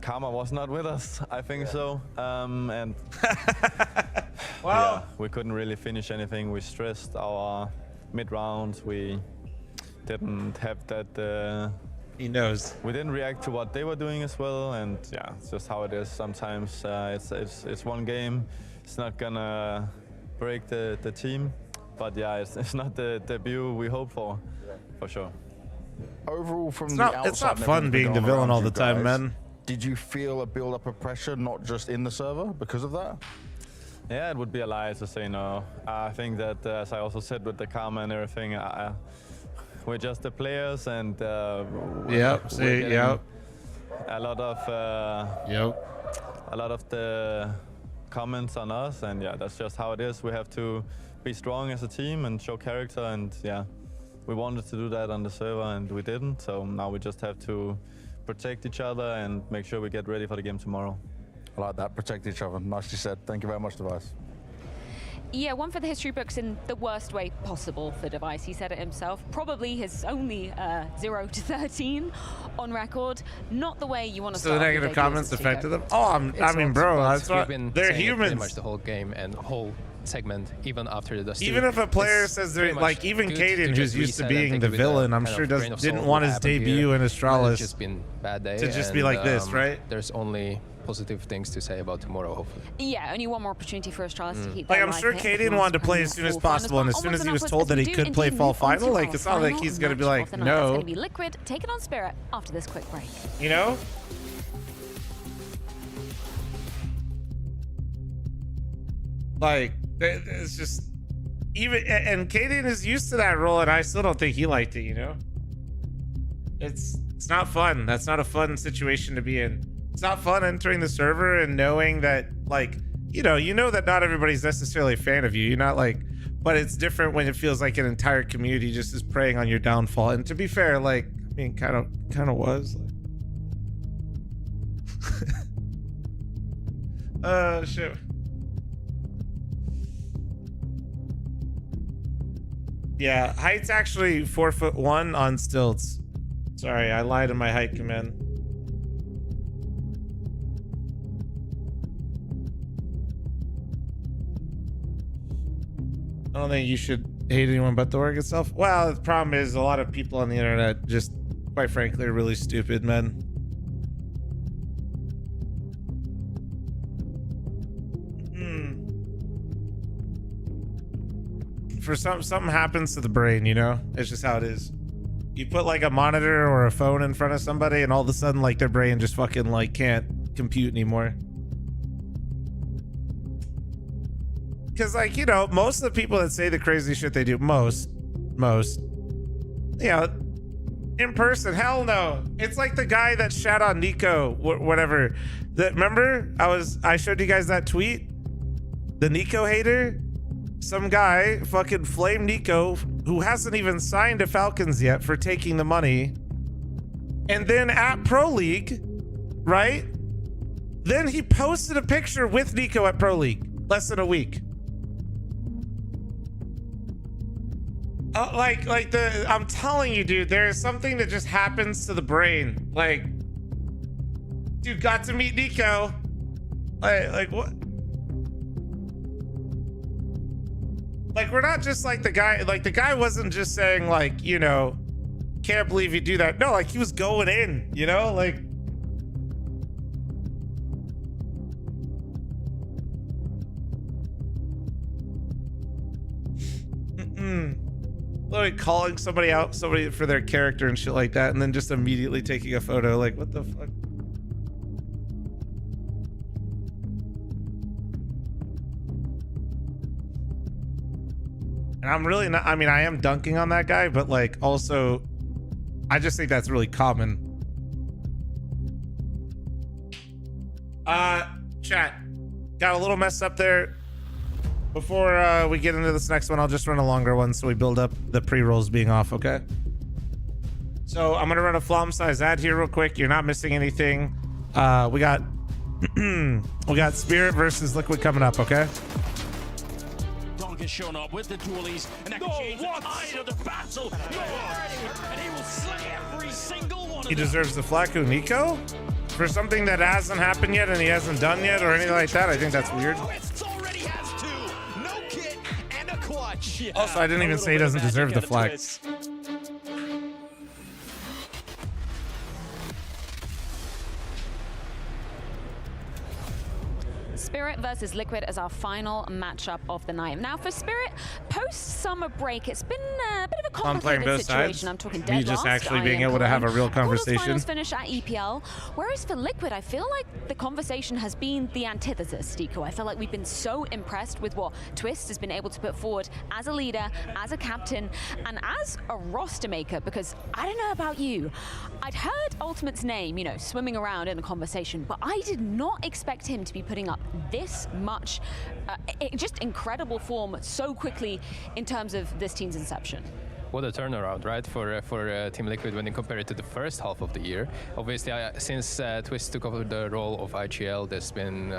Karma was not with us, I think so. And yeah, we couldn't really finish anything. We stressed our mid-rounds. We didn't have that... he knows. We didn't react to what they were doing as well, and yeah, it's just how it is. Sometimes it's one game. It's not gonna break the team, but yeah, it's not the debut we hope for sure. Overall, from the outside, it's not fun being the villain all the time, man. Did you feel a build-up of pressure, not just in the server, because of that? Yeah, it would be a lie to say no. I think that, as I also said with the karma and everything, we're just the players, and a lot of the comments on us, and yeah, that's just how it is. We have to be strong as a team and show character, and yeah, we wanted to do that on the server, and we didn't. So now we just have to protect each other and make sure we get ready for the game tomorrow. I like that, protect each other. Nicely said. Thank you very much, Device. Yeah, one for the history books in the worst way possible for Device. He said it himself. Probably his only 0 to 13 on record. Not the way you want to So start. the negative comments affected them? Oh, I mean, bro, that's what, they're humans. Pretty much the whole game and whole segment, even after the Dusty. Even if a player says they're like, even Kaden, who's used to being the villain, I'm sure didn't want his debut in Astralis It's just been bad day to just be like this, right? There's only positive things to say about tomorrow, hopefully. Yeah, only one more opportunity for Astralis to keep Like, their I'm life sure hit. Kaden wanted to play as soon as possible, and as soon as he was told that he could play fall final, like, it's not like he's gonna be like, That's no. gonna be Liquid. Take it on Spirit after this quick break. You know? Like, it's just even, and Kaden is used to that role, and I still don't think he liked it. You know, it's not fun. That's not a fun situation to be in. It's not fun entering the server and knowing that, like, you know that not everybody's necessarily a fan of you. You're not like, but it's different when it feels like an entire community just is preying on your downfall. And to be fair, like, I mean, kind of was. Like, shit. Yeah, height's actually 4'1" on stilts. Sorry, I lied in my height command. I don't think you should hate anyone but the org itself. Well, the problem is a lot of people on the internet just, quite frankly, are really stupid, men. For something happens to the brain, you know? It's just how it is. You put like a monitor or a phone in front of somebody and all of a sudden like their brain just fucking like can't compute anymore. Because like, you know, most of the people that say the crazy shit they do, most, you know, in person, hell no. It's like the guy that shat on Nico, whatever. Remember, I showed you guys that tweet? The Nico hater? Some guy fucking flamed Nico, who hasn't even signed to Falcons yet, for taking the money. And then at Pro League, right? Then he posted a picture with Nico at Pro League, less than a week. I'm telling you, dude, there is something that just happens to the brain. Like, dude, got to meet Nico. Like what? Like, we're not just like the guy wasn't just saying like, you know, can't believe you do that. No, like he was going in, you know, like. Literally calling somebody out, somebody for their character and shit like that, and then just immediately taking a photo. Like, what the fuck? And I'm really not, I mean, I am dunking on that guy, but like also, I just think that's really common. Chat, got a little messed up there. Before we get into this next one, I'll just run a longer one so we build up the pre-rolls being off, okay? So I'm gonna run a Flom size ad here real quick. You're not missing anything. We got we got Spirit versus Liquid coming up, okay? Has shown up with the dualies, and that can change the tide of the battle. And he will slay every single one of He them. deserves the Flaku Nico for something that hasn't happened yet and he hasn't done yet or anything like that. I think that's weird. Already has two. No kit and a clutch. Yeah, Also, I didn't even say he doesn't deserve the flag. Spirit versus Liquid as our final matchup of the night. Now for Spirit, post-summer break, it's been a bit of a complicated situation. I'm talking dead Me just last. actually being able to have a real conversation. Quarterfinals finish at EPL. Whereas for Liquid, I feel like the conversation has been the antithesis, Deco. I feel like we've been so impressed with what Twist has been able to put forward as a leader, as a captain, and as a roster maker, because I don't know about you, I'd heard Ultimate's name, you know, swimming around in a conversation, but I did not expect him to be putting up this much, just incredible form so quickly in terms of this team's inception. what a turnaround, right, for Team Liquid when you compare it to the first half of the year. Obviously, since Twist took over the role of IGL, there's been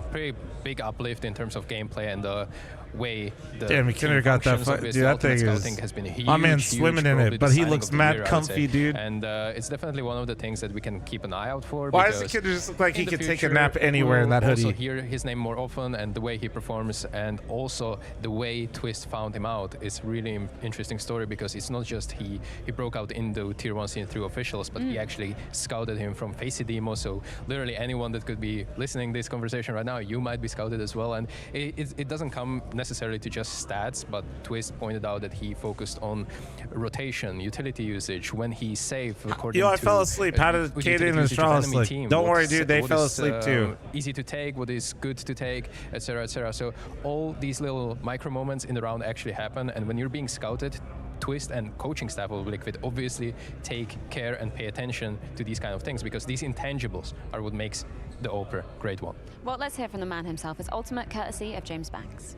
pretty big uplift in terms of gameplay and the way the damn, McKinnon got that fight. Dude, that thing is... has been a huge, my man's swimming in it, but he looks mad comfy, dude. And it's definitely one of the things that we can keep an eye out for. Why does the kid just look like he could take a nap anywhere in that hoodie? Also hear his name more often, and the way he performs, and also the way Twist found him out is really interesting story, because it's not just he broke out in the tier 1 scene through officials, but he actually scouted him from FaZe demo. So literally anyone that could be listening to this conversation right now, you might be scouted as well. And it doesn't come necessarily to just stats, but Twist pointed out that he focused on rotation, utility usage, when he saved according to... Yo, I fell asleep. How did Kaden and Astralis sleep? Don't worry, dude, they fell asleep too. Easy to take, what is good to take, etc., etc. So all these little micro moments in the round actually happen, and when you're being scouted, Twist and coaching staff of Liquid obviously take care and pay attention to these kind of things, because these intangibles are what makes the Oper great one. Well, let's hear from the man himself. It's Ultimate, courtesy of James Banks.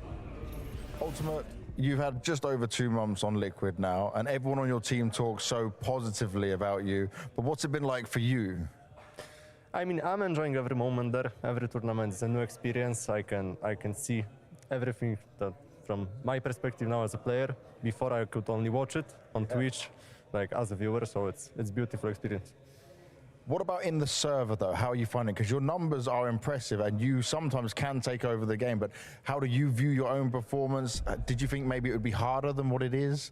Ultimate, you've had just over 2 months on Liquid now, and everyone on your team talks so positively about you, but what's it been like for you? I mean, I'm enjoying every moment there. Every tournament is a new experience. I can see everything that from my perspective now as a player. Before I could only watch it on Twitch, like as a viewer, so it's a beautiful experience. What about in the server, though? How are you finding it? Because your numbers are impressive, and you sometimes can take over the game, but how do you view your own performance? Did you think maybe it would be harder than what it is?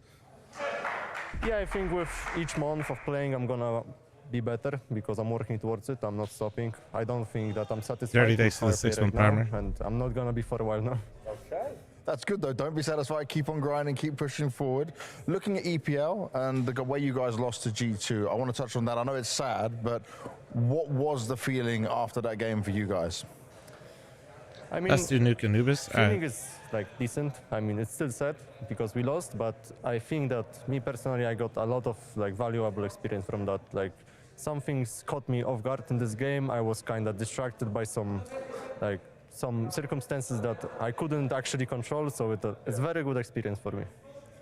Yeah, I think with each month of playing, I'm gonna be better, because I'm working towards it. I'm not stopping. I don't think that I'm satisfied. 30 days to the 6-month primer. And I'm not gonna be for a while now. Okay. That's good, though. Don't be satisfied. Keep on grinding. Keep pushing forward. Looking at EPL and the way you guys lost to G2, I want to touch on that. I know it's sad, but what was the feeling after that game for you guys? I mean, let's do Nuke Anubis. Feeling is like decent. I mean, it's still sad because we lost, but I think that me personally, I got a lot of like valuable experience from that. Like some things caught me off guard in this game. I was kind of distracted by some circumstances that I couldn't actually control, so it's a very good experience for me.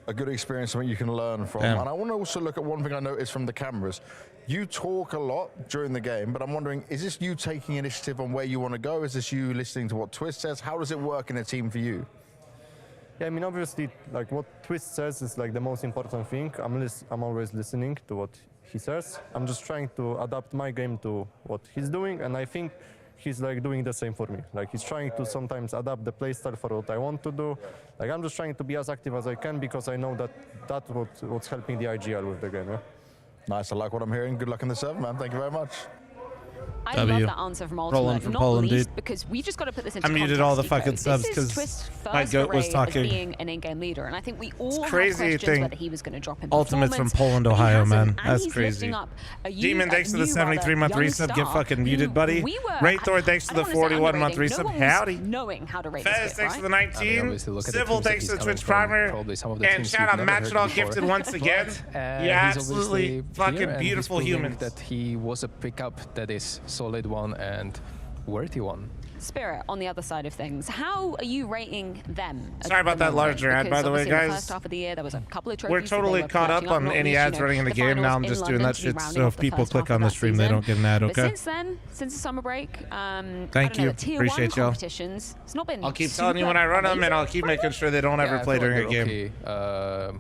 A good experience, something you can learn from. Damn. And I want to also look at one thing I noticed from the cameras. You talk a lot during the game, but I'm wondering, is this you taking initiative on where you want to go? Is this you listening to what Twist says? How does it work in a team for you? Yeah, I mean, obviously, like what Twist says is like the most important thing. I'm always listening to what he says. I'm just trying to adapt my game to what he's doing, and I think he's like doing the same for me. Like he's trying to sometimes adapt the playstyle for what I want to do. Like I'm just trying to be as active as I can, because I know that that's what's helping the IGL with the game. Yeah? Nice, I like what I'm hearing. Good luck in the server, man. Thank you very much. I love that answer from Ultimate, from not Poland, least dude. because we've just got to put this into I muted context, all the Deco. fucking subs This is because Twist's my first goat was array talking. as being an in-game leader, and I think we all had crazy questions thing. whether he was going to drop in Ultimate's from performance, Poland, but he Ohio, hasn't, man. and That's he's crazy. lifting up a Demon, thanks to the 73-month young resub. Get star fucking who muted, buddy. we were- Wraithor, thanks to I the don't wanna say 41-month underrating. resub. No one was Howdy. knowing how to rate Fez, this bit, thanks for the right? 19. Civil, thanks to the Twitch Primer. And shout out Matchdoll Gifted once again. Yeah, absolutely fucking beautiful humans. That he was a pickup that is solid one and worthy one. Spirit, on the other side of things, how are you rating them? Sorry about that larger ad, by the way, In the guys. first half of the year, there was a couple of trophies We're that totally they were caught up perching on not any least, ads running in the game. Now I'm finals just in doing that London to be shit. rounding So off if the people first click half on of the that stream, they season. don't get an ad, But okay? since then, since the summer break, Thank I don't you. know, the tier Appreciate 1 y'all. competitions, it's not been I'll keep telling you super when I run them, and I'll amazing. keep making sure they don't ever play during a game.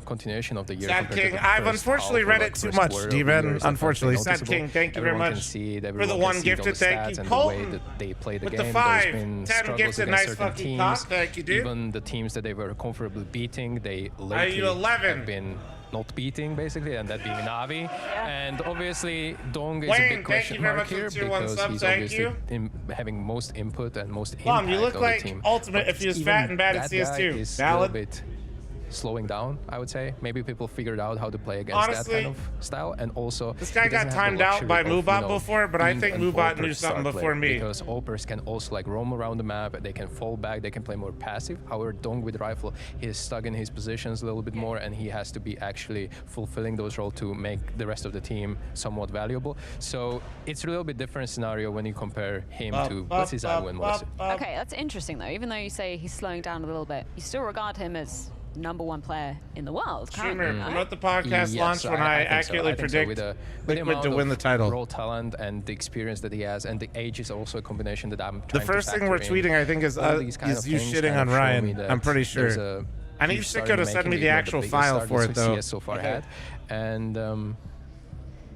Continuation of the year. Sad compared to King, the I've first unfortunately half, read like it too first much, quarter of Steven. the year is definitely Unfortunately. Sad noticeable. King, thank you very Everyone can much. see it, For everyone the can one see it on gifted, the thank stats you. and the way Colton, that they play the with game. the 5, There's been 10 struggles gifted, against nice certain fucking teams. cock. Thank you, dude. Even the teams that they were comfortably beating, they lately you 11? have been not beating, basically, and that being Navi. And obviously, Dong is Wayne, a big thank you question very mark much for here the tier 1 because sub, he's thank obviously you. having most input and most Mom, impact you look on like the team. Ultimate But if he was even fat and bad at that guy CS2. is Valid? a little bit slowing down, I would say. Maybe people figured out how to play against Honestly, that kind of style, and also this guy he got doesn't have timed the out by luxury of, Mubot before, but I being think an Mubot Oper knew something star before player, me. because Opers can also like roam around the map, they can fall back, they can play more passive. However, Dong with rifle, he is stuck in his positions a little bit more, and he has to be actually fulfilling those roles to make the rest of the team somewhat valuable. So it's a little bit different scenario when you compare him to what's his Iwan was. Okay, that's interesting though. Even though you say he's slowing down a little bit, you still regard him as #1 player in the world currently. Streamer, promote the podcast launch so when I think so. accurately I think so. predict With the Liquid amount to win the of title. raw talent and the experience that he has, and the age is also a combination that I'm The trying first to thing we're factor in. tweeting, I think, is All these kind of you things shitting kind on of show Ryan. me that I'm pretty there's sure. a I need huge Sicko start to in send me making the it one of actual biggest file starters for it, with though. CS so far had. And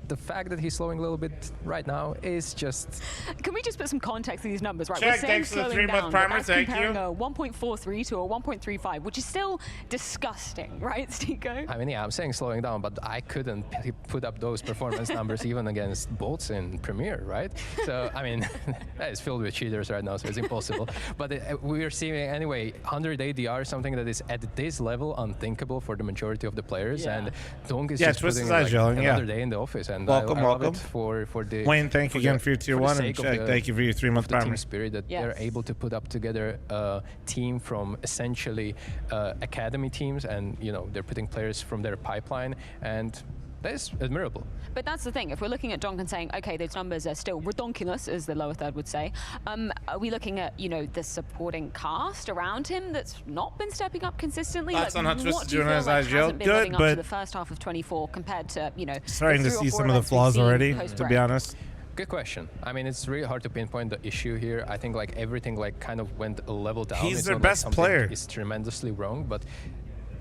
the fact that he's slowing a little bit right now is just... Can we just put some context to these numbers? Right, Check, we're saying thanks for the slowing 3-month down, primer, but that's thank comparing you. a 1.43 to a 1.35, which is still disgusting, right, Stiko? I mean, yeah, I'm saying slowing down, but I couldn't put up those performance numbers even against bots in Premier, right? So, I mean, that is filled with cheaters right now, so it's impossible. But we're seeing, anyway, 100 ADR, something that is at this level unthinkable for the majority of the players, and Donk is just putting like another day in the office, and welcome, I love welcome. it for the... Wayne, thank you again for your tier 1, and Check, thank you for your 3-month primer. Team spirit that they're able to put up together a team from essentially academy teams, and you know they're putting players from their pipeline, and that is admirable. But that's the thing. If we're looking at Donk and saying, okay, those numbers are still redonkulous, as the lower third would say, are we looking at, you know, the supporting cast around him that's not been stepping up consistently? Thoughts on how what Twisted do you feel doing as like IGL? hasn't been Good, living up to but the first half of 24 compared to, you know, starting to the 3 see or 4 some of the events we've flaws seen already, to post-break? be honest. Good question. I mean, it's really hard to pinpoint the issue here. I think like everything like kind of went a level down. He's It's their not best like something player. is tremendously wrong, but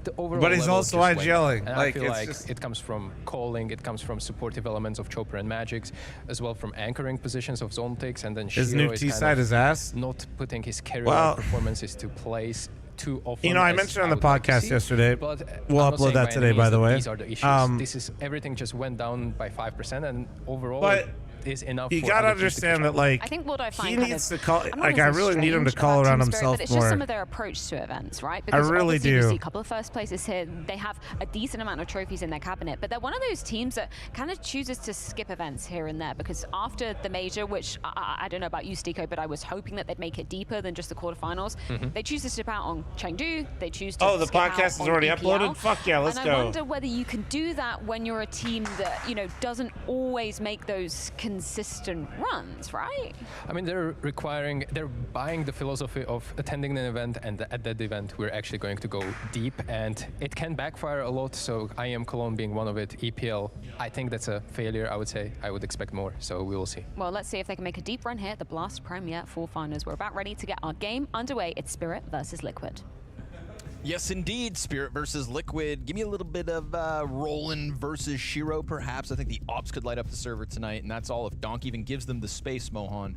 the overall But he's level also just went IGLing. down. And Like, I feel it's like just- it comes from calling, it comes from supportive elements of Chopper and Magix, as well from anchoring positions of zone takes, and then Is Shiro Nuke is T kind side of his ass? not putting his carry Well- performances to place too often. You know, I as mentioned on the would like to podcast see, yesterday. but We'll I'm not upload saying that by today, any by means the that way. These are the issues. This is everything just went down by 5%, and overall But is enough. you for gotta other teams to understand that, like, I think what I find he kind needs of, to call. I'm not Like, I gonna say really need him to strange call about around Team Spirit, himself but it's just more. some of their approach to events, right? I really obviously you do. see a couple of first places here. They have a decent amount of trophies in their cabinet, but they're one of those teams that kind of chooses to skip events here and there, because after the major, which I don't know about you, Stiko, but I was hoping that they'd make it deeper than just the quarterfinals. They choose to skip out on Chengdu. They choose to Oh, the skip out podcast is on already EPL. uploaded? Fuck yeah, let's and go. I wonder whether you can do that when you're a team that, you know, doesn't always make those consistent runs, right? I mean, they're buying the philosophy of attending an event, and at that event, we're actually going to go deep, and it can backfire a lot. So I am Cologne being one of it. EPL, I think that's a failure, I would say. I would expect more, so we will see. Well, let's see if they can make a deep run here at the Blast Premier Full Finals. We're about ready to get our game underway. It's Spirit versus Liquid. Yes, indeed. Spirit versus Liquid. Give me a little bit of Roland versus Shiro, perhaps. I think the Ops could light up the server tonight, and that's all if Donk even gives them the space, Mohan.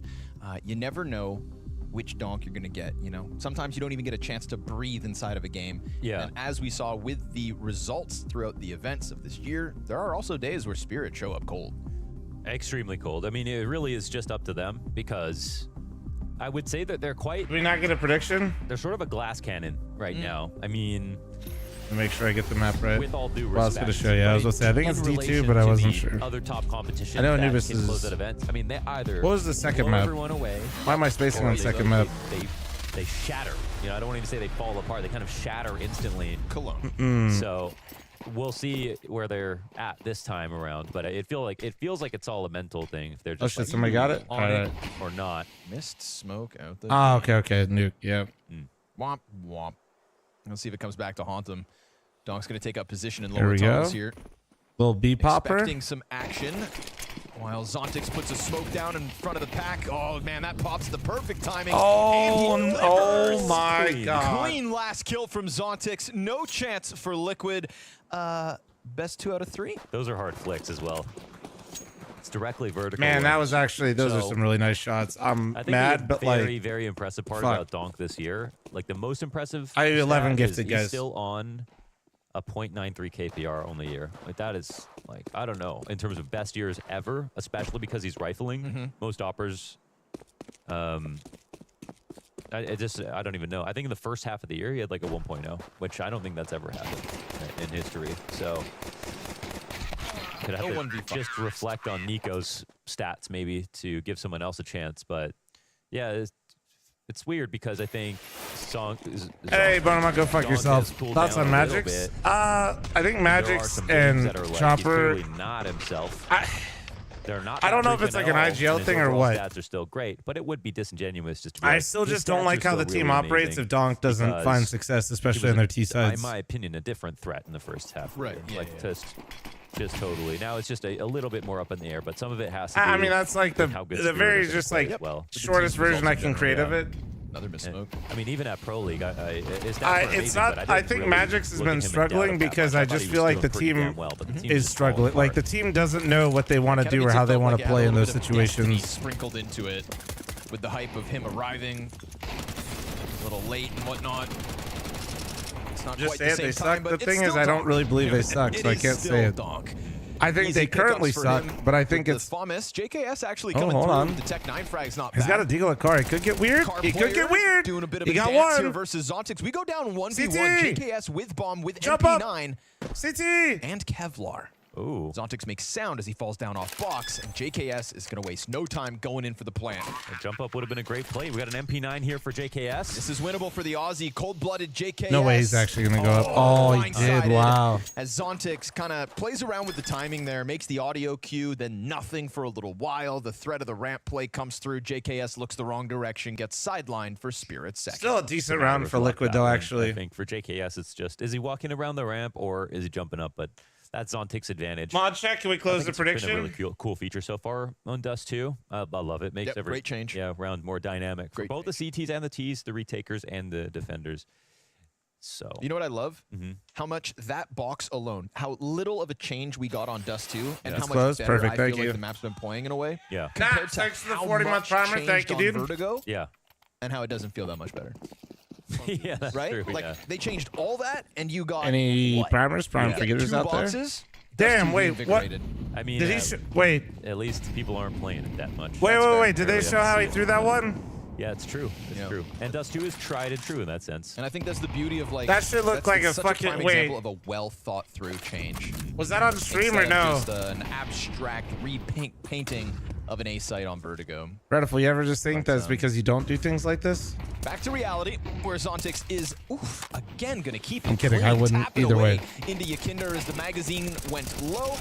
You never know which Donk you're going to get, you know? Sometimes you don't even get a chance to breathe inside of a game. Yeah. And as we saw with the results throughout the events of this year, there are also days where Spirit show up cold. Extremely cold. I mean, it really is just up to them, because I would say that they're quite... Did we not get a prediction? They're sort of a glass cannon right now. I mean... Let me make sure I get the map right. With all due respect. Well, I was going to show you. I was going to say, I think it's in D2, relation but I to wasn't the sure. Other top competition. I know Anubis can close is... that event. I mean, they either... What was the second blow map? everyone away, Why am I spacing or on they second go- map? They shatter. You know, I don't want to even say they fall apart. They kind of shatter instantly. Cologne. So we'll see where they're at this time around. But it feels like it's all a mental thing. If they're just shit, like, somebody got it? on Alright. it or not. Missed smoke out the... Ah, okay. Nuke, yeah. Womp, womp. Let's see if it comes back to haunt them. Donk's going to take up position in There lower we tunnels go. here. Little B popper. Expecting some action. While Zontix puts a smoke down in front of the pack. Oh, man, that pops the perfect timing. Oh, And he oh delivers. my God. Clean last kill from Zontix. No chance for Liquid. Best 2 out of 3. Those are hard flicks as well. It's directly vertical. Man, that was actually, those are So, some really nice shots. I'm I think mad, the but very, like... very impressive part fuck. about Donk this year, like the most impressive I have 11 stat gifted, is he's guys. still on a 0.93 KPR on the year. Like that is like, I don't know, in terms of best years ever, especially because he's rifling. Most oppers, I don't even know. I think in the first half of the year, he had like a 1.0, which I don't think that's ever happened in history. So could have to just reflect on Nico's stats maybe to give someone else a chance. But yeah, it's weird because I think Hey, Bonamon, go fuck yourself. Thoughts on Magix? I think Magix and like, Chopper... he's clearly not himself. They're not. I don't know if it's like an IGL thing or what. Stats are still great, but it would be disingenuous just to. Be I like, still his just don't stats like are how the still team really operates amazing if Donk doesn't because find success, it especially was on their T sides. In my opinion, a different threat in the first half. Right. Like just totally. Now it's just a little bit more up in the air, but some of it has to. I do mean, that's like the with how good the Spirit very is just play like as well. shortest version I can create of it. Another missmoke. I mean, even at Pro League, it's not. I think Magic's has been struggling because I just feel like the team is struggling. Like the team doesn't know what they want to do or how they want to play in those situations. Sprinkled into it with the hype of him arriving a little late and whatnot. It's not Just quite say the it. same They time, suck. but The it's thing is, still I don't Donk. really believe they suck, so I can't say it. I think Easy they currently pickups for suck, him but I think with it's. the FAMAS. JKS actually Oh, coming hold through on. with the Tech 9 frag's not He's bad. got a deagle at car. It could get weird. Car It could get players weird. doing a bit of He a got dance here one. versus Zontix. We go down 1v1. CT. JKS with bomb with Jump up. MP9. CT. And Kevlar. Ooh. Zontix makes sound as he falls down off box, and JKS is going to waste no time going in for the plant. A jump up would have been a great play. We got an MP9 here for JKS. This is winnable for the Aussie, cold-blooded JKS. No way he's actually going to go up. Oh, he did. Blindsided Wow. As Zontix kind of plays around with the timing there, makes the audio cue, then nothing for a little while. The threat of the ramp play comes through. JKS looks the wrong direction, gets sidelined for Spirit's second. Still a decent round for Liquid, though, actually. I think for JKS, it's just, is he walking around the ramp or is he jumping up? But that's Zontix's advantage. Mod check, can we close the It's prediction? been a really cool feature so far on Dust 2. I love it. Makes every great change. Yeah, round more dynamic for both the CTs and the Ts, the retakers and the defenders. So You know what I love? How much that box alone, how little of a change we got on Dust 2, and how much close. better Perfect. I Thank feel you. like the map's been playing in a way. Yeah. Compared to Thanks for the how 40-month much primer. changed Thank you, on dude. Vertigo, yeah. and how it doesn't feel that much better. Yeah, that's right? true. Like yeah. they changed all that, and you got Any what? primers, prime You get forgetters 2 out there? boxes? Damn, Dust 2 wait, what? reinvigorated. I mean, Did he wait. At least people aren't playing it that much. Wait. Did they show how he threw that one? Yeah, it's true. It's true. And Dust 2 is tried and true in that sense. And I think that's the beauty of like That shit looked like a such fucking- prime wait. example of a well thought through change. Was that on stream or Instead no? of just an abstract repainting of an A site on Vertigo. Rediful, you ever just think that's because you don't do things like this? Back to reality, where Zontix is again gonna keep I'm it kidding, I clean, wouldn't tap it either away way. into Yakinder as the magazine went low.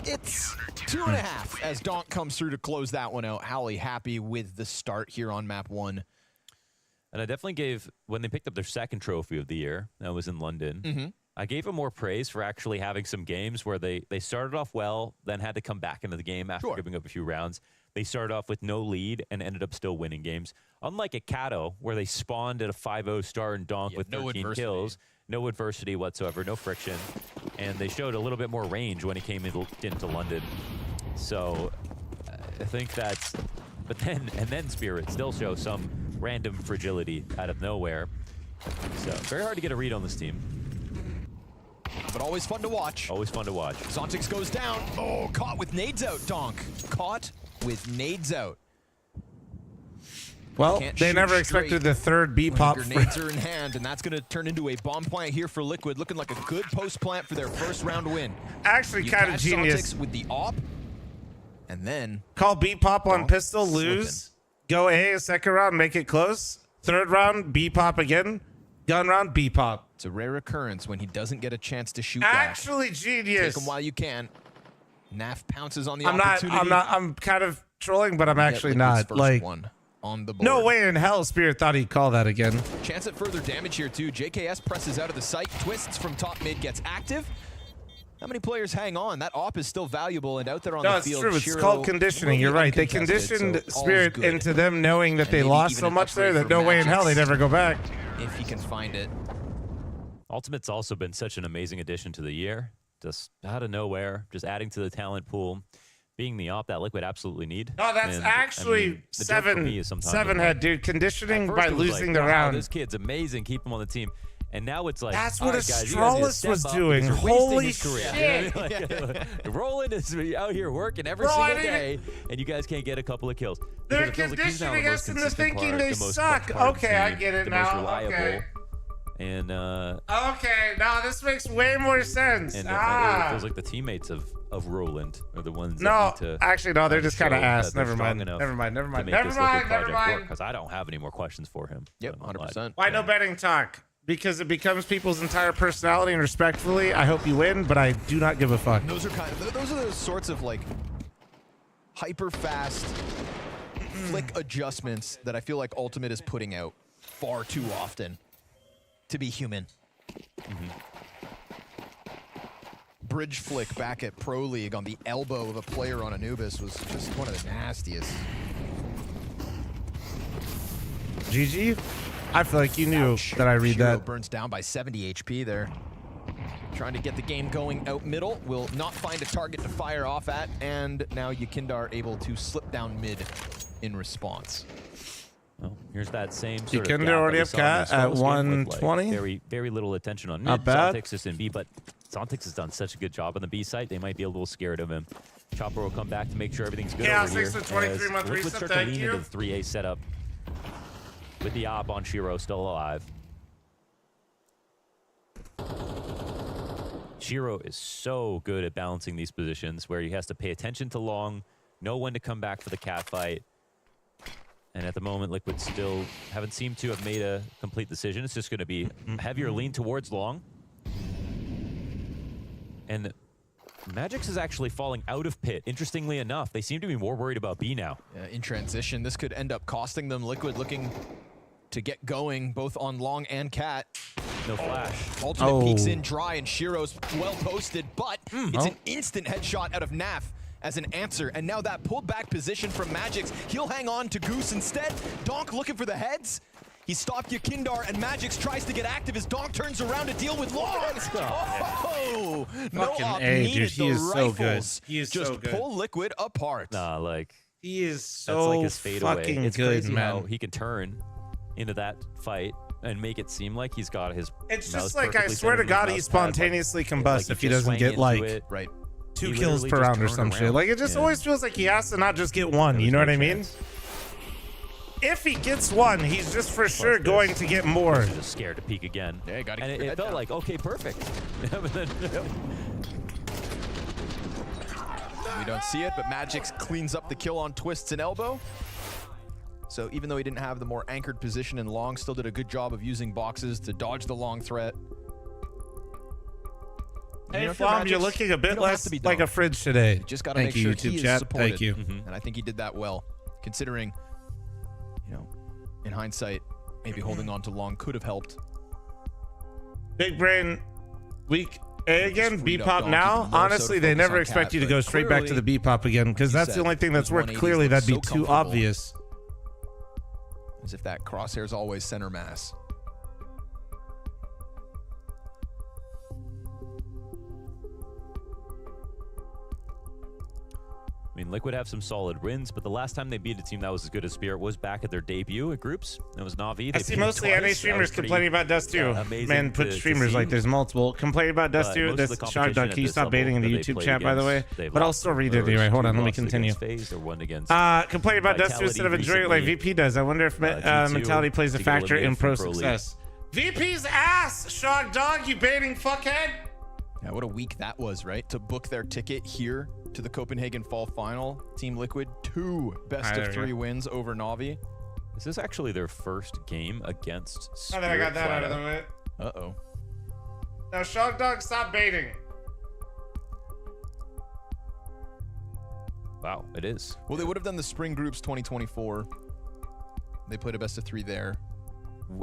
It's 2.5 as Donk comes through to close that one out. Howley happy with the start here on map 1. And I definitely gave, when they picked up their second trophy of the year, that was in London, I gave them more praise for actually having some games where they started off well, then had to come back into the game after giving up a few rounds. They started off with no lead and ended up still winning games. Unlike at Kato, where they spawned at a 5-0 start and Donk with 13 kills, no adversity whatsoever, no friction, and they showed a little bit more range when he came into London. So I think that's, but then Spirit still shows some random fragility out of nowhere. So very hard to get a read on this team. But always fun to watch. Always fun to watch. Zontix goes down. Oh, caught with nades out, Donk. Caught with nades out. Well, Can't they shoot never straight expected the third B when pop. Grenades are in hand, and that's going to turn into a bomb plant here for Liquid, looking like a good post plant for their first round win. Actually, You kind of catch genius. Zontix with the op, and then Call B pop on pistol, lose. Go A second round, make it close. Third round, B pop again. Gun round, B pop. it's a rare occurrence when he doesn't get a chance to shoot Actually, back. genius. Take him while you can. Naf pounces on the I'm opportunity. I'm kind of trolling, but I'm Get actually Liquid's not. first Like, one on the board. no way in hell Spirit thought he'd call that again. Chance at further damage here too. JKS presses out of the site, twists from top mid, gets active. How many players hang on? That op is still valuable and out there on No, the it's field. true. It's Shiro called conditioning. You're really right. They uncontested, conditioned so all's Spirit good. into them knowing that And they maybe lost even so an much there upgrade that for no way in hell they'd Magic's ever go back. if he can find it. Ultimate's also been such an amazing addition to the year. Just out of nowhere, just adding to the talent pool, being the op that Liquid absolutely need. No, that's And, actually I mean, the joke for me is sometimes I'm like, dude. Conditioning at first by it was losing like, the wow, round. This kid's amazing. Keep him on the team. And now it's like, That's all what right, guys, you guys need to Astralis step was up doing. because you're wasting Holy his career. shit. You know what I mean? Like, Roland is out here working every Bro, I single didn't- day, and you guys can't get a couple of kills. They're Because it feels like he's now the conditioning most us into consistent thinking part, they the most suck. part of the Okay, I team, get it the now. most reliable. Okay. And Okay, now this makes way more sense. it Ah. feels like the teammates of Roland are the ones No, that need to actually, no, they're just show kind of that ass. they're Never strong mind. enough Never mind. Never to mind. make Never this Liquid mind. Never project work, mind. because I don't have any more questions for him. Yep, 100%. Why no betting talk? Because it becomes people's entire personality, and respectfully, I hope you win, but I do not give a fuck. Those are the sorts of like hyper fast flick adjustments that I feel like Ultimate is putting out far too often to be human. Bridge flick back at Pro League on the elbow of a player on Anubis was just one of the nastiest. GG? I feel like you knew that I read Shiro that. burns down by 70 HP there. Trying to get the game going out middle. Will not find a target to fire off at. And now Yakindar able to slip down mid in response. Well, here's that same sort of Yakindar gap already that we up saw in cat the at Solo's game with, like, 120. very little attention on mid. Not bad. Zontix is in B, but Zontix has done such a good job on the B site. They might be a little scared of him. Chopper will come back to make sure everything's good Chaos over here. 6 to 23 month Liquid reset, start to thank lean you. into the 3A setup with the op on Shiro still alive. Shiro is so good at balancing these positions where he has to pay attention to long, know when to come back for the cat fight. And at the moment, Liquid still haven't seemed to have made a complete decision. It's just going to be a heavier lean towards long. And Magix is actually falling out of pit. Interestingly enough, they seem to be more worried about B now. In transition, this could end up costing them. Liquid looking to get going both on long and cat. No flash. Ultimate peeks in dry and Shiro's well posted, but it's an instant headshot out of Naf as an answer. And now that pulled back position from Magix, he'll hang on to Goose instead. Donk looking for the heads. He stopped Yakindar and Magix tries to get active as Donk turns around to deal with Long. Oh, no Fucking op A, needed. dude. He The is so good. rifles He is just so good. pull Liquid apart. Nah, like he is that's so like his fadeaway. fucking It's good, crazy man. how he can turn into that fight and make it seem like he's got his. It's mouse just like I perfectly swear to centered in God, his he mouse pad, spontaneously like combusts if he just doesn't swang get like into it. Right. 2 He kills literally per just round or turned some shit. around. Like it just Yeah. always feels like he has to not just get one. You know what I mean? If he gets one, he's just for sure going to get more. Just scared to peek again. Yeah, got and it felt like okay, perfect. But then, We don't see it, but Magix cleans up the kill on twists and elbow. So even though he didn't have the more anchored position in long, still did a good job of using boxes to dodge the long threat. Hey, if you're Flom, Magix, you're looking a you bit don't have less to be like a dumb. fridge today. You just got to Thank make you, sure YouTube he chat. is supported. Thank you. And I think he did that well, considering, you know, in hindsight, maybe holding on to long could have helped. Big brain week A again, freed B up pop Donkey now. more so Honestly, to they focus never on expect Cat, you to but go straight back to the clearly, B pop again because like you that's the said, only thing that's those worked. 180s Clearly, look that'd be so too comfortable. obvious. As if that crosshair's always center mass. I mean, Liquid have some solid wins, but the last time they beat a team that was as good as Spirit was back at their debut at groups. It was Na'Vi. I They see beat mostly twice. NA That streamers was pretty, complaining about Dust 2. amazing Man, put to streamers see. like there's multiple. Complaining about Dust 2. Most of This the Shock competition Dog. at Can you this stop baiting in the level that they YouTube played chat, by the way? against, they've But I'll lost still read their it anyway. first Hold two on, let me losses continue. against FaZe or one against Complaining about Dust 2 instead of enjoying it like recently. VP does. I wonder if G2 mentality plays a to get factor in eliminated pro from Pro League. success. VP's ass, Shock Dog. You baiting fuckhead. Yeah, what a week that was, right? To book their ticket here to the Copenhagen Fall Final. Team Liquid, 2 best there of we 3 go. wins over Na'Vi. This is actually their first game against Now that I got that Spirit out of the flat way. Uh-oh. Now, Shock Dog, stop baiting. Wow, it is. Well, they would have done the Spring Groups 2024. They played a best of 3 there.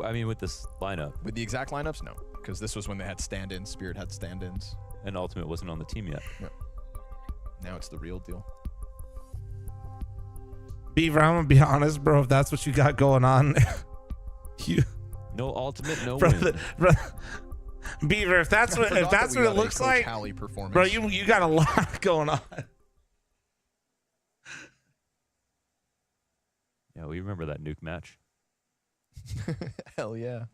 I mean, with this lineup. With the exact lineups? No, because this was when they had stand-ins. Spirit had stand-ins. And Ultimate wasn't on the team yet. Yeah. Now it's the real deal. Beaver, I'm gonna be honest, bro. If that's what you got going on, you No Ultimate, no brother, win. Beaver, if that's I what forgot that we it got a looks Coach like, Halley performance. bro, you got a lot going on. Yeah, we remember that Nuke match. Hell yeah.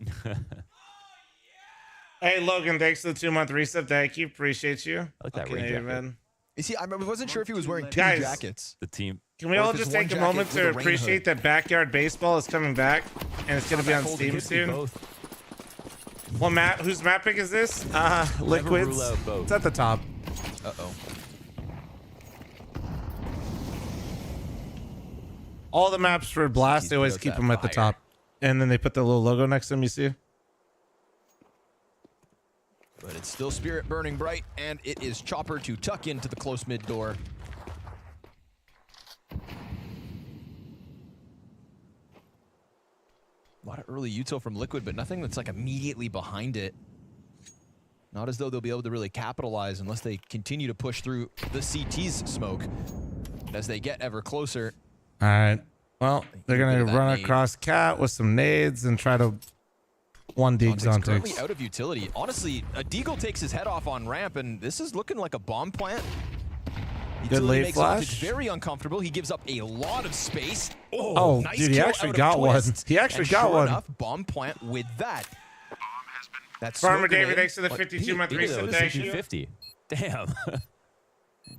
Hey, Logan, thanks for the 2-month reset. Thank you. Appreciate you. I like that Okay, rain jacket. man. You see, I wasn't sure if he was wearing 2 Guys, jackets. The team. Can we Or all if it's just one take a jacket moment with to a rain appreciate hood. that Backyard Baseball is coming back and it's going to be on Steam soon? What map? Whose map pick is this? Liquids. rule out both. It's at the top. Uh-oh. All the maps for Blast, they always put keep that them at the fire. top. And then they put the little logo next to them, you see? But it's still Spirit burning bright, and it is Chopper to tuck into the close mid door. A lot of early util from Liquid, but nothing that's like immediately behind it. Not as though they'll be able to really capitalize unless they continue to push through the CT's smoke. And as they get ever closer. All right. Well, they're going to run across Cat with some nades and try to one Deagle on currently out of utility. Honestly, a Deagle takes his head off on ramp, and this is looking like a bomb plant. Good late makes flash. Very uncomfortable. He gives up a lot of space. Oh, nice dude, he kill actually out of got one. Twist. He actually And got sure one. Enough, bomb plant with that. That's Farmer smoking David, in. thanks for the 52-month reset. Thank you. 50. Damn.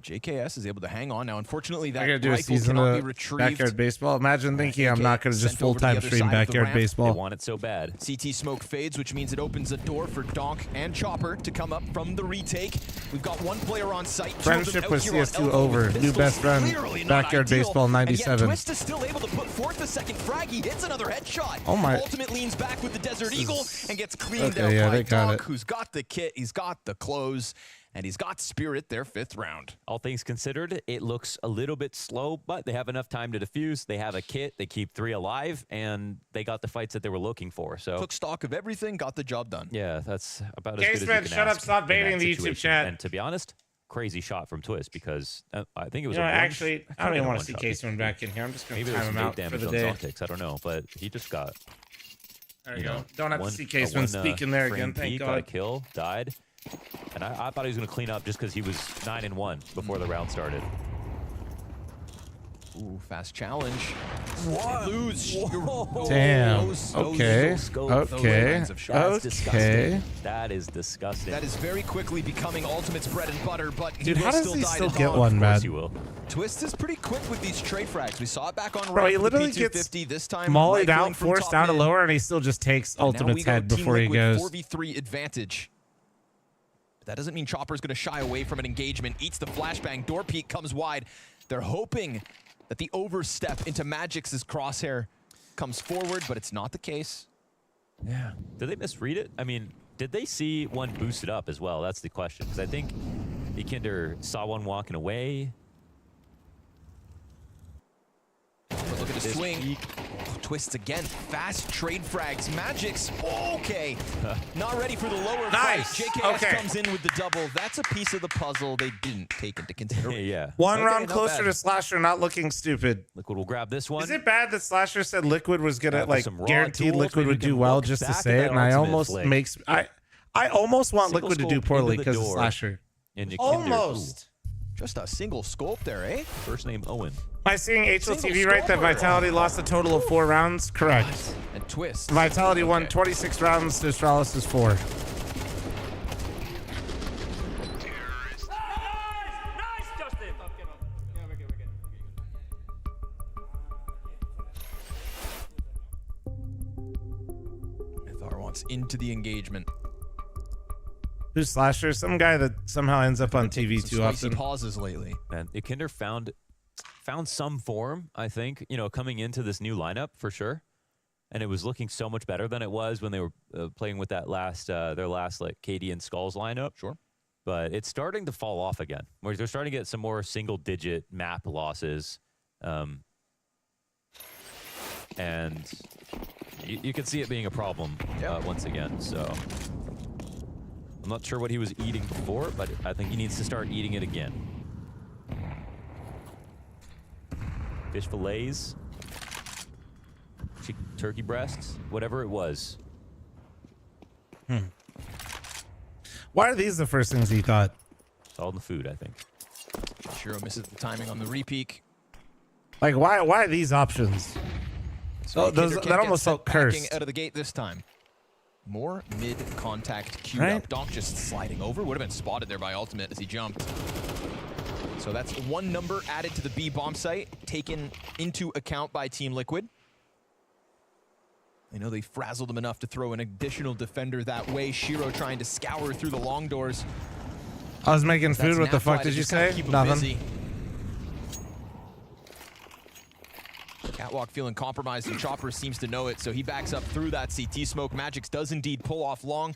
JKS is able to hang on now. Unfortunately, that I gotta do a rifle season cannot be of retrieved. Backyard baseball. Imagine thinking I'm not going to just sent over to the full-time other stream side of the backyard ramp. baseball. They want it so bad. CT smoke fades, which means it opens a door for Donk and Chopper to come up from the retake. We've got one player on site. Friendship with CS2 over. New best friend. Backyard baseball 97. And yet Twist is still able to put forth a second frag. He hits another headshot. Oh my. Ultimate leans back with the Desert Eagle and gets cleaned Okay, out yeah, by they got Donk, it. who's got the kit, he's got the clothes, and he's got Spirit their 5th round. All things considered, it looks a little bit slow, but they have enough time to defuse. They have a kit. They keep 3 alive, and they got the fights that they were looking for. So took stock of everything, got the job done. Yeah, that's about as good as you Caseman, can shut up, ask stop in baiting that the YouTube situation. chat. And to be honest, crazy shot from Twist because I think it was You know, a one- actually, I don't even want to see one-shot. Caseman back in here. I'm just going to Maybe time there's him no out for damage the on day. Zontics. I don't know, but he just got. There you go. Don't have to see Caseman one, speaking there frame again, thank peak, got a God. kill, died. And I thought he was going to clean up just because he was 9-1 before the round started. Ooh, fast challenge. What? Lose. Damn. Okay. Okay. Okay. That is disgusting. That is very quickly becoming Ultimate's bread and butter, but Dude, he how will does still he die still to get Donk. one, Of man? course he will. Twist is pretty quick with these trade frags. We saw it back on Bro, he ramp with the literally P250 gets this time. mollied rifling out, from forced top down to mid. lower, and he still just takes And now we Ultimate's go head Team before he Liquid goes. 4v3 advantage. But that doesn't mean Chopper's going to shy away from an engagement. Eats the flashbang. Door peek comes wide. They're hoping that the overstep into Magic's crosshair comes forward, but it's not the case. Yeah. Did they misread it? I mean, did they see one boosted up as well? That's the question. Because I think Ekinder saw one walking away. But look at the swing. Twists again. Fast trade frags. Magic's okay. Not ready for the lower Nice. fight. JKS Okay. comes in with the double. That's a piece of the puzzle they didn't take into consideration. Yeah. One Okay, round not closer bad. to Slasher, not looking stupid. Liquid will grab this one. Is it bad that Slasher said Liquid was gonna Yeah, with like some raw guaranteed tools, Liquid maybe would we do can well look just to back at say that it, and I ultimate almost flick. makes I almost want Single Liquid to do scope poorly into the because of door. Slasher. And Ekinder, Almost. Just a single scope there, eh? First name Owen. Am I seeing HLTV Single right that scoper. Vitality lost a total of 4 rounds? Correct. And Twist. Vitality won Okay. 26 rounds to Astralis' 4. Mythar wants into the engagement. Who's Slasher? Some guy that somehow ends up on TV Some too spicy often. pauses lately. Man, Ekinder found some form, I think, coming into this new lineup for sure. And it was looking so much better than it was when they were playing with that their last like KD and Skulls lineup. Sure. But it's starting to fall off again. Where they're starting to get some more single-digit map losses. And you can see it being a problem once again. So I'm not sure what he was eating before, but I think he needs to start eating it again. Fish fillets, turkey breasts, whatever it was. Why are these the first things he thought? It's all in the food, I think. Shiro misses the timing on the repeak. Like, why these options? So That Ekinder can't almost get felt sent packing cursed. out of the gate this time. More mid-contact queued Right. up. Donk just sliding over. Would have been spotted there by Ultimate as he jumped. So that's one number added to the B bomb site, taken into account by Team Liquid. I know they frazzled him enough to throw an additional defender that way. Shiro trying to scour through the long doors. I was making That's food. What the Nap fuck Fly did to you just kinda say? keep him Nothing. busy. Catwalk feeling compromised, and Chopper seems to know it, so he backs up through that CT smoke. Magix does indeed pull off long.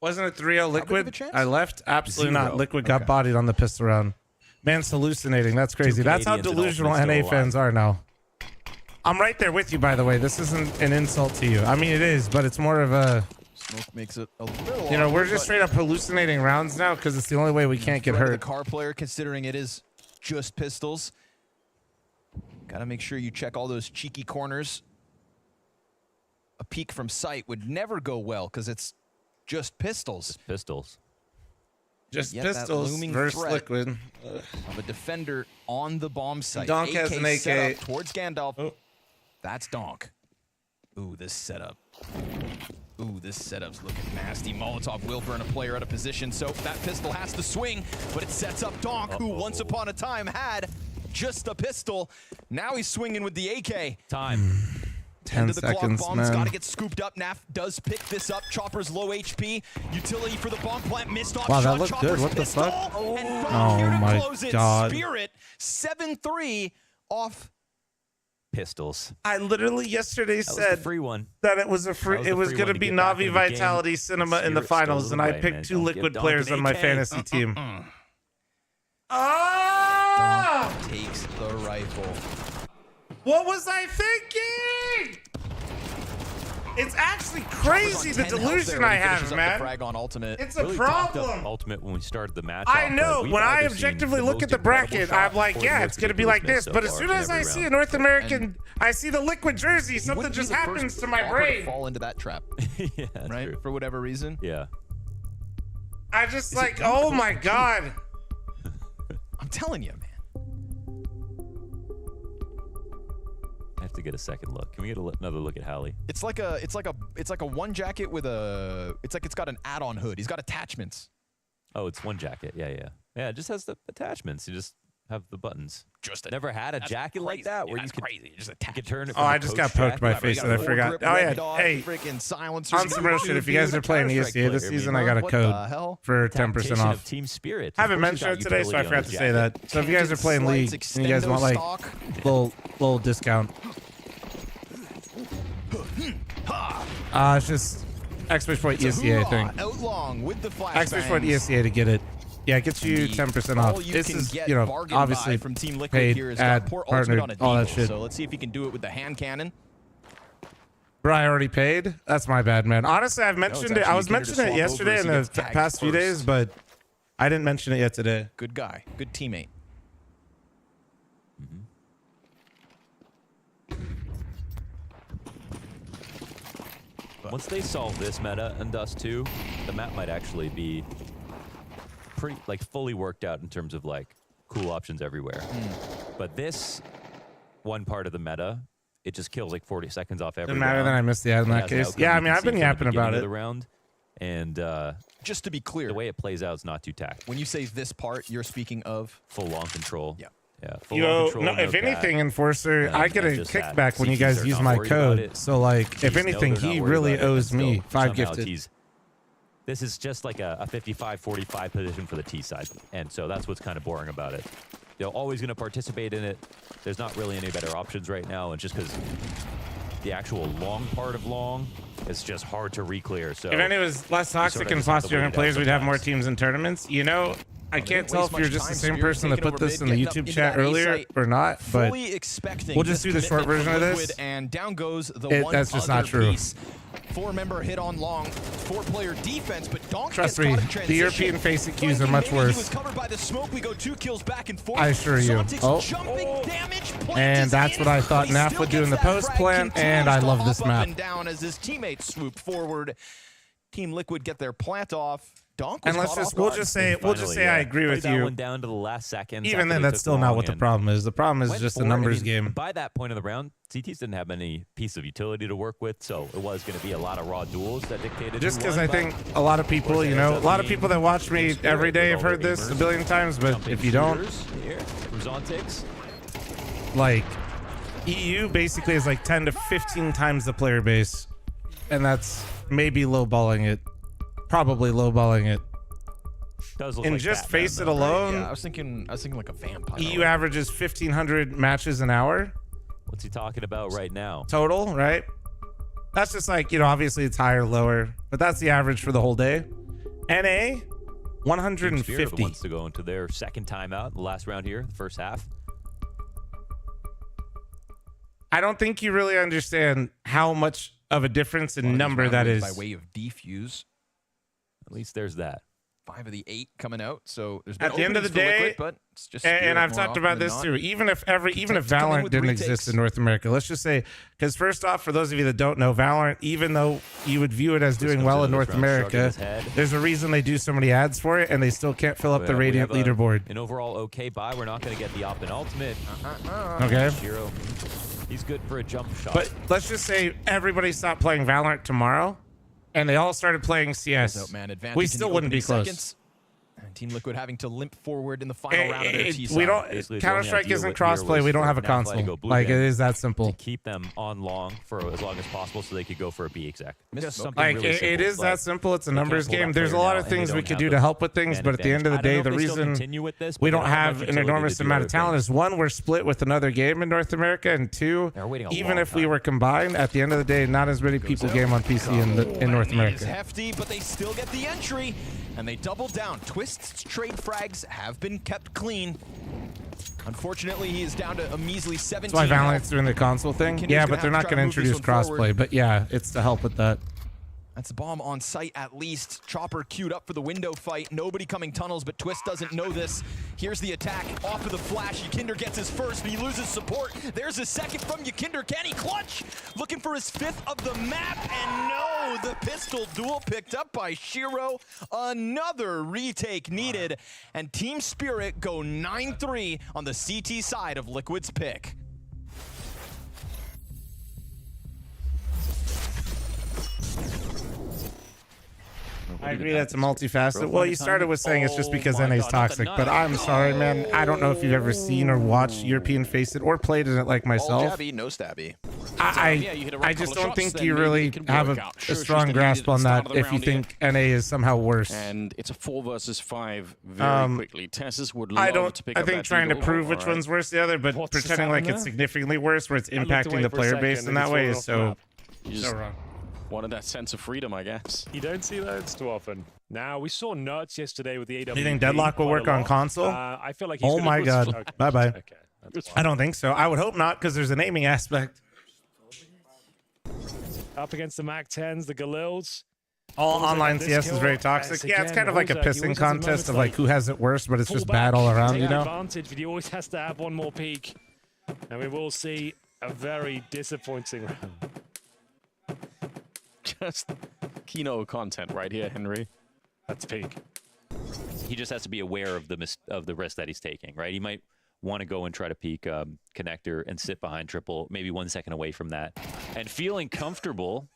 Wasn't it 3-0 Liquid? I left? Absolutely 0. not. Liquid got bodied on the pistol round. Man's hallucinating. That's crazy. That's how delusional NA fans are now. I'm right there with you, by the way. This isn't an insult to you. I mean, it is, but it's more of a... Smoke makes it a little... You know, we're just straight up hallucinating rounds now because it's the only way we can't get hurt. The car player, considering it is just pistols. Gotta make sure you check all those cheeky corners. A peek from sight would never go well because it's just pistols. Just pistols. Just pistols versus liquid. Of a defender on the bomb site. Donk has an AK. Set up towards Gandalf. Oh. That's Donk. Ooh, this setup. Ooh, this setup's looking nasty. Molotov will burn a player out of position, so that pistol has to swing, but it sets up Donk, who once upon a time had just a pistol. Now he's swinging with the AK. Time. 10 seconds, bomb's man. Gotta get scooped up. Naf does pick this up. Chopper's low HP. Utility for the bomb plant. Missed off. Wow, that shot. looked Chopper's good. What the pistol, fuck? and Oh my god. Spirit 7-3 off pistols. I literally yesterday said free one. that it was a free. It was going to be Navi Vitality Cinema in the finals, and I picked 2 liquid players on my fantasy team. Ah! Donk takes the rifle. What was I thinking? It's actually crazy the delusion I have, man. It's a problem. Ultimate when we started the match. I know. When I objectively look at the bracket, I'm like, yeah, it's going to be like this. But as soon as I see a North American, I see the liquid jersey, something just happens to my brain. Fall into that trap. Yeah, right? true. For whatever reason. Yeah. I just like, oh my god. I'm telling you, man. I have to get a second look. Can we get another look at Hallie? It's like a one jacket with a. It's got an add-on hood. He's got attachments. Oh, it's one jacket. Yeah, yeah, yeah. It just has the attachments. You just have the buttons. Never had a jacket like that where you could just you could turn it. Oh, I just got poked by my face and I forgot. Oh yeah, hey, freaking silencer. on some real shit. If you guys are playing ESEA this season, I got a code for 10% off. Team Spirit. I haven't mentioned it today, so I forgot to say that. So if you guys are playing League and you guys want like little discount, it's just exclamation point ESEA, I think. Exclamation point ESEA to get it. Yeah, it gets you 10% off. This is, you know, obviously from Team Liquid paid, here is ad, partnered, all that shit. So let's see if he can do it with the hand cannon. Bro, I already paid? That's my bad, man. Honestly, I've mentioned it. I was mentioning it yesterday in the past few days, but I didn't mention it yet today. Good guy. Good teammate. Once they solve this meta and Dust 2, the map might actually be pretty like fully worked out in terms of like cool options everywhere. But this one part of the meta, it just kills like 40 seconds off every Doesn't matter that I missed the ad in that case. Yeah, I mean, I've been yapping about it. The round. And just to be clear, the way it plays out is not too tactical. When you say this part, you're speaking of full long control. Yeah. Yeah. Full Yo, long control, no, if anything, Enforcer, and I get a just kickback that. when you CTs guys are use not my worried about code. it. So, like, if Tees know anything, they're not he worried really about it, owes and me still 5 somehow gifted. Tees- This is just like a 55-45 position for the T side. And so that's what's kind of boring about it. They're always going to participate in it. There's not really any better options right now. And just because the actual long part of long is just hard to re-clear. So If any was less toxic and foster young players, we'd have more teams and tournaments. You know, I can't tell if you're just the same person that put this in the YouTube chat earlier or not, but we'll just do the short version of this. And down goes the That's just not true. 4-member hit on long, 4-player defense, but Donk Trust gets me, caught in the transition. European face accused are much worse. He was covered by the smoke. We go 2 kills back and forth. I assure you. Zontic's jumping damage. And that's what I thought Naf would do in the post plant, and I love this map. Up and down as his teammates swoop forward. Team Liquid get their plant off. Donk was And let's caught just off we'll guard. just say I agree with Played that you. one down to the last second. Even then, that's still not what the problem is. The problem is just a numbers game. By that point of the round, CTs didn't have any piece of utility to work with, so it was going to be a lot of raw duels that dictated. Just because I think a lot of people, you know, a lot of people that watch me every day have heard this a billion times, but if you don't, like, EU basically is like 10 to 15 times the player base, and that's maybe lowballing it, probably lowballing it. Does look And like just Batman, face it though, right? alone, Yeah, I was thinking like a vampire. EU averages 1,500 matches an hour. What's he talking about right now? Total, right? That's just like, you know, obviously it's higher, lower, but that's the average for the whole day. NA, 150. Spirit wants to go into their second timeout, the last round here, the first half. I don't think you really understand how much of a difference in number that is. By way of defuse. At least there's that. 5 of the 8 coming out, so there's been At the end of the day, Liquid, but it's just and I've talked about this too. Even if Valorant didn't exist in North America, let's just say, because first off, for those of you that don't know, Valorant, even though you would view it as doing well in North America, there's a reason they do so many ads for it, and they still can't fill up the Radiant leaderboard. An overall okay buy. We're not going to get the op and ultimate. Okay. Shiro, he's good for a jump shot. But let's just say everybody stopped playing Valorant tomorrow, and they all started playing CS. We still wouldn't be close. Team Liquid having to limp forward in the final round of their T-side. We don't. Counter-Strike isn't crossplay. We don't have a console. Like, it is that simple. To keep them on long for as long as possible, so they could go for a B exec. Like, it is that simple. It's a numbers game. There's a lot of things we could do to help with things, but at the end of the day, the reason we don't have an enormous amount of talent is, one, we're split with another game in North America, and two, even if we were combined, at the end of the day, not as many people game on PC in North America. It's hefty, but they still get the entry, and they double down. Twist's trade frags have been kept clean. Unfortunately, he is down to a measly 17. That's why Valorant's doing the console thing. Yeah, but they're not going to introduce crossplay. But yeah, it's to help with that. That's a bomb on site at least. Chopper queued up for the window fight. Nobody coming tunnels, but Twist doesn't know this. Here's the attack off of the flash. Yakinder gets his first, but he loses support. There's a second from Yakinder. Can he clutch? Looking for his 5th of the map, and no, the pistol duel picked up by Shiro. Another retake needed, and Team Spirit go 9-3 on the CT side of Liquid's pick. I agree that's a multifaceted. Well, you started with saying it's just because NA's toxic, but I'm sorry, man. I don't know if you've ever seen or watched European FaZe or played in it like myself. All jabby, no stabby. I just don't think you really have a strong grasp on that if you think NA is somehow worse. And it's a 4 versus 5 very quickly. Tessus would love to pick up I think trying to prove which one's worse the other, but pretending like it's significantly worse where it's impacting the player base in that way is so wrong. Wanted that sense of freedom, I guess. You don't see those too often. Now, we saw Nuts yesterday with the AWP. Do you think Deadlock will work on console? I feel like he's oh my god. Okay. Bye-bye. Okay, I don't think so. I would hope not, because there's an aiming aspect. Up against the MAC-10s, the Galils. All online CS is very toxic. Yeah, it's kind of like a pissing contest of like who has it worse, but it's just bad all around, you know? Advantage, but he always has to have one more peak. And we will see a very disappointing round. Just Kino content right here, Henry. That's peak. He just has to be aware of the risk that he's taking, right? He might want to go and try to peek connector and sit behind triple, maybe 1 second away from that, and feeling comfortable.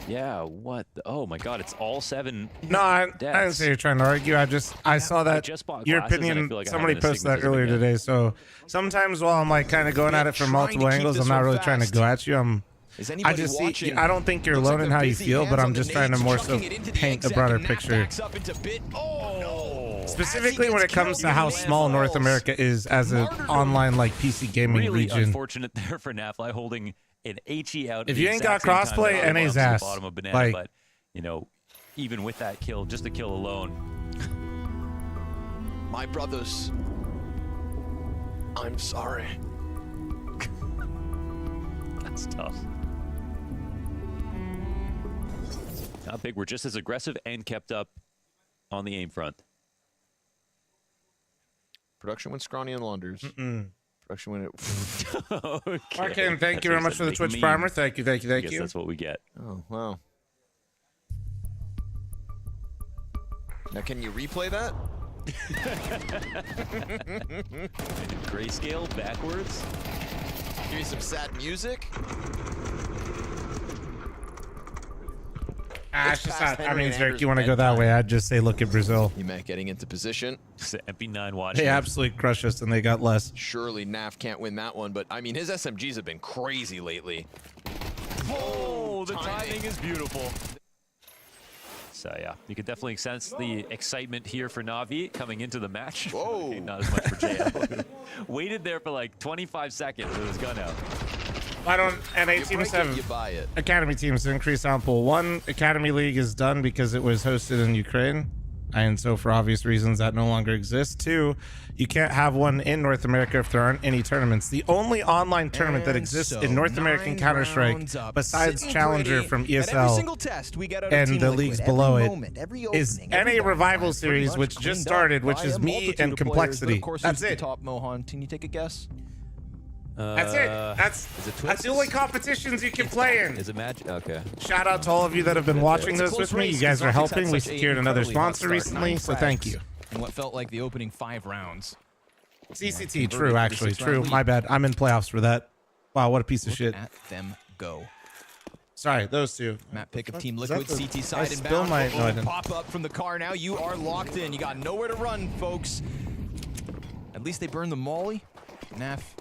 Yeah, what? Oh my God, it's all 7. No, I didn't say you're trying to argue. I saw that your opinion. Somebody posted that earlier today. So sometimes while I'm like kind of going at it from multiple angles, I'm not really trying to go at you. I just see. I don't think you're alone in how you feel, but I'm just trying to more so paint a broader picture. Specifically when it comes to how small North America is as an online like PC gaming really region. Unfortunate there for Nafly holding an HE out. If you ain't got crossplay, NA's ass. Bottom of Banana, like, but you know, even with that kill, just the kill alone. My brothers, I'm sorry. That's tough. Not big. We're just as aggressive and kept up on the aim front. Production went scrawny and launders. Production went. Okay. Markin, thank you very much for the Twitch primer. Thank you. I guess that's what we get. Oh wow. Now can you replay that? Grayscale backwards. Give me some sad music. It's just not, I mean, Zerk, you want to go that way, I'd just say look at Brazil. UMac getting into position. MP9 watching. They absolutely crushed us and they got less. Surely Naf can't win that one, but I mean, his SMGs have been crazy lately. Oh, the timing is beautiful. So yeah, you could definitely sense the excitement here for Na'Vi coming into the match. Whoa. Okay, not as much for JL. Waited there for like 25 seconds with his gun out. Why don't NA teams have academy teams to increase sample? One Academy League is done because it was hosted in Ukraine. And so for obvious reasons that no longer exists. 2, you can't have one in North America if there aren't any tournaments. The only online tournament that exists in North American Counter-Strike, besides Challenger from ESL and the leagues below it, is NA Revival Series, which just started, which is me and Complexity. That's it. Top Mohan, can you take a guess? That's it. That's the only competitions you can play in. Is it Magic? Okay. Shout out to all of you that have been watching this with me. You guys are helping. We secured another sponsor recently, so thank you. In what felt like the opening 5 rounds. CCT, true, actually, true. My bad. I'm in playoffs for that. Wow, what a piece of shit. At them go. Sorry, those two. Map pick of Team Liquid, CT side I inbound. no, I didn't. Pop up from the car now. You are locked in. You got nowhere to run, folks. At least they burned the molly.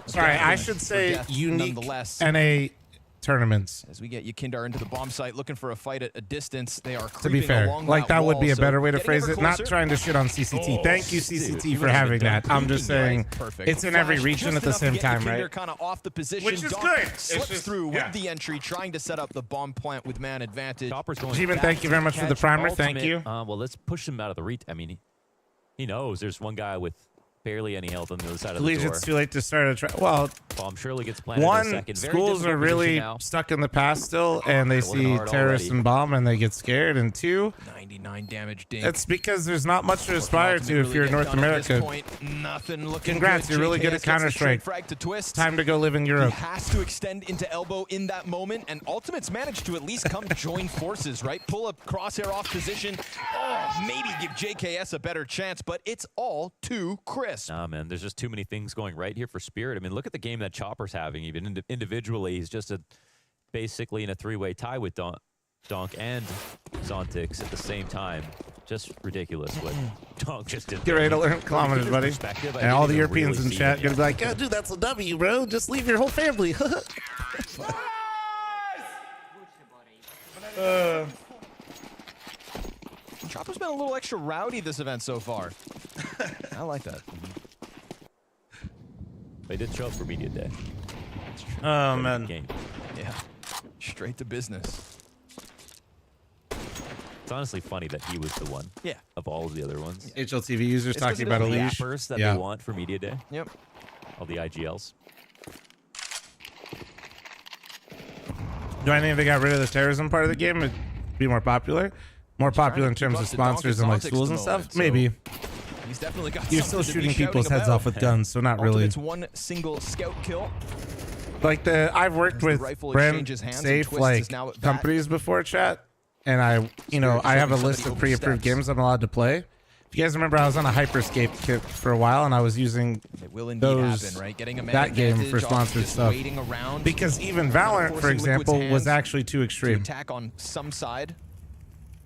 Sorry, I should say unique NA tournaments. As we get Yakindar into the bomb site, looking for a fight at a distance, they are to be fair, like that would be a better way to phrase it. Not trying to shit on CCT. Thank you, CCT, for having that. I'm just saying it's in every region at the same time, right? Kind of off the position, which is good. Slips through with the entry, trying to set up the bomb plant with man advantage. Jeevan, thank you very much for the primer. Thank you. Well, let's push him out of the I mean, he knows there's one guy with barely any health on the other side of the door. It's too late to start a well, bomb surely gets planted in a second. Very schools are really stuck in the past still, and they see terrorists and bomb, and they get scared. And 2, 99 damage. It's because there's not much to aspire to if you're in North America. Congrats, you're really good at Counter-Strike. Time to go live in Europe. He has to extend into elbow in that moment, and Ultimate's managed to at least come join forces, right? Pull a crosshair off position. Oh, maybe give JKS a better chance, but it's all too crisp. Nah, man, there's just too many things going right here for Spirit. I mean, look at the game that Chopper's having. Even individually, he's just basically in a 3-way tie with Donk and Zontix at the same time. Just ridiculous what Donk just did. Get ready to learn kilometers, buddy. And all the Europeans in chat gonna be like, "Yeah, dude, that's a W, bro. Just leave your whole family." Chopper's been a little extra rowdy this event so far. I like that. They did show up for Media Day. Oh, man. Yeah. Straight to business. It's honestly funny that he was the one of all of the other ones. HLTV users talking about a leash. That they want for Media Day. Yep. All the IGLs. Do I think they got rid of the terrorism part of the game? It'd be more popular? More popular in terms of sponsors and like schools and stuff? Maybe. He's definitely got You're still shooting people's heads off with guns, so not really. It's one single scout kill. Like I've worked with brand safe like companies before, chat, and I have a list of pre-approved games I'm allowed to play. If you guys remember, I was on a Hyperscape kit for a while, and I was using that game for sponsored stuff. Because even Valorant, for example, was actually too extreme. Attack on some side.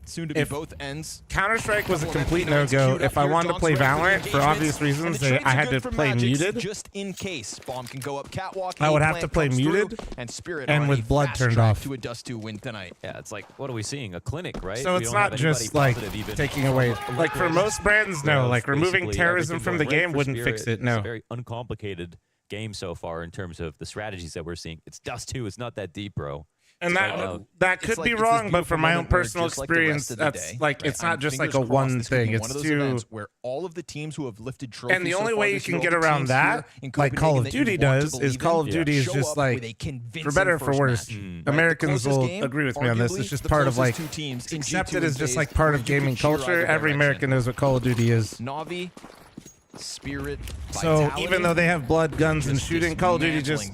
Soon to be both ends. Counter-Strike was a complete no-go. If I wanted to play Valorant, for obvious reasons, I had to play muted. Just in case bomb can go up catwalk. I would have to play muted and with blood turned off. To a Dust 2 win tonight. Yeah, it's like, what are we seeing? A clinic, right? So it's not just like taking away. Like for most brands, no. Like removing terrorism from the game wouldn't fix it. No. It's a very uncomplicated game so far in terms of the strategies that we're seeing. It's Dust 2. It's not that deep, bro. And that could be wrong, but from my own personal experience, that's like it's not just like a one thing. It's two. Where all of the teams who have lifted trophies. And the only way you can get around that, like Call of Duty does, is Call of Duty is just like, for better or for worse, Americans will agree with me on this. It's just part of like, accepted as just like part of gaming culture. Every American knows what Call of Duty is. Navi, Spirit. So even though they have blood, guns, and shooting, Call of Duty just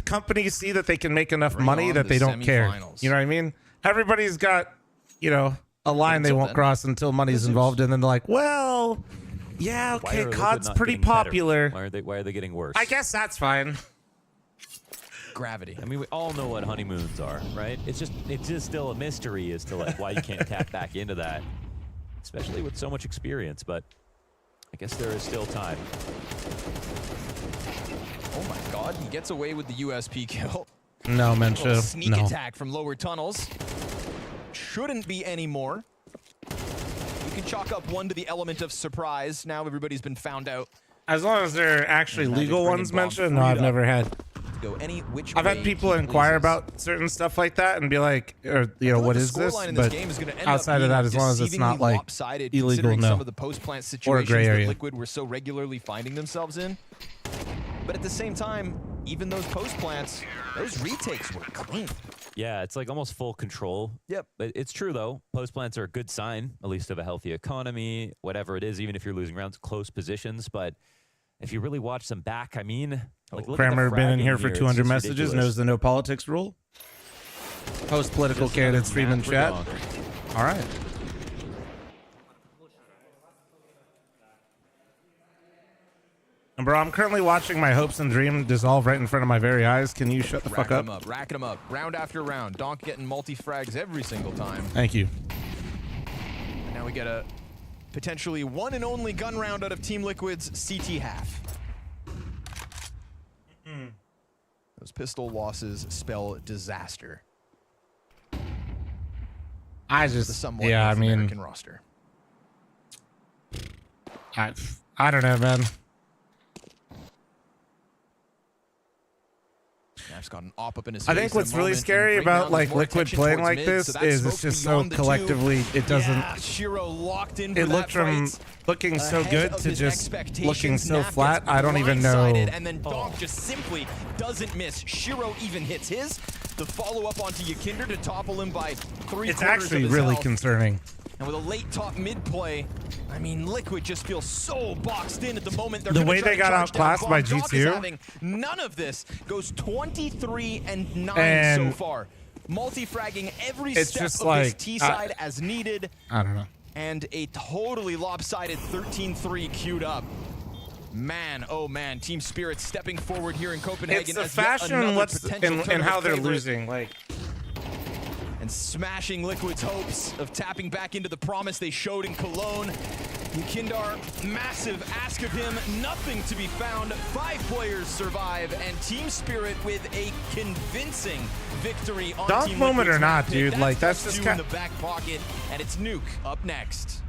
companies see that they can make enough money that they don't care. You know what I mean? Everybody's got, a line they won't cross until money's involved, and then they're like, well, yeah, okay, COD's pretty popular. Why are they getting worse? I guess that's fine. Gravity. I mean, we all know what honeymoons are, right? It's just still a mystery as to like why you can't tap back into that, especially with so much experience. But I guess there is still time. Oh my God, he gets away with the USP kill. No, Mencha. Sneak attack from lower tunnels. Shouldn't be anymore. You can chalk up one to the element of surprise. Now everybody's been found out. As long as they're actually legal ones, Mencha. No, I've never had. to go any which I've way had people he inquire pleases. about certain stuff like that and be like, or you know, what is this? But outside of that, as long as it's not like illegal, no. Some of the post-plant Or a situations gray that area. Liquid were so regularly finding themselves in. But at the same time, even those post-plants, those retakes were clean. Yeah, it's like almost full control. Yep. It's true, though. Post-plants are a good sign, at least of a healthy economy, whatever it is, even if you're losing rounds, close positions. But if you really watch them back, I mean, like, look at the Kramer been in fragging here for It's 200 just messages, ridiculous. knows the no politics rule. Post-political candidate stream in chat. All right. And bro, I'm currently watching my hopes and dream dissolve right in front of my very eyes. Can you shut the fuck up? Racking them up, round after round. Donk getting multi-frags every single time. Thank you. And now we get a potentially one and only gun round out of Team Liquid's CT half. Those pistol losses spell disaster. I for the just, somewhat yeah, I North mean, American roster. I don't know, man. Naf's got an op up in his I face think in a what's really moment, scary and right now about there's like more Liquid attention playing towards like mid, this so that is smoke it's just so beyond the two. collectively it doesn't. Yeah, Shiro locked in for It looked that from fight. looking so Ahead good of to his just expectations, looking so Naf flat. gets I don't even know. blindsided, and then Donk just simply doesn't miss. Shiro even hits his. The follow-up onto Yakinder to topple him by 3/4 It's of actually his really health. concerning. And with a late top mid play, I mean, Liquid just feels so boxed in at the moment. They're The gonna way try they to got charge down outclassed by bomb. Donk is G2. having none of this. Goes 23-9 so And far. Multi-fragging every it's step just of like, this T side as needed. I don't know. And a totally lopsided 13-3 queued up. Man, oh man, Team Spirit stepping forward here in Copenhagen. It's the as yet fashion and another what's potential and tournament how they're favorite. losing. Like, And smashing Liquid's hopes of tapping back into the promise they showed in Cologne. Kindar, massive ask of him, nothing to be found. 5 players survive, and Team Spirit with a convincing victory on Donk Team moment Liquid's or not, map pick. dude, like, that's just 2 in the back pocket, and it's Nuke up next.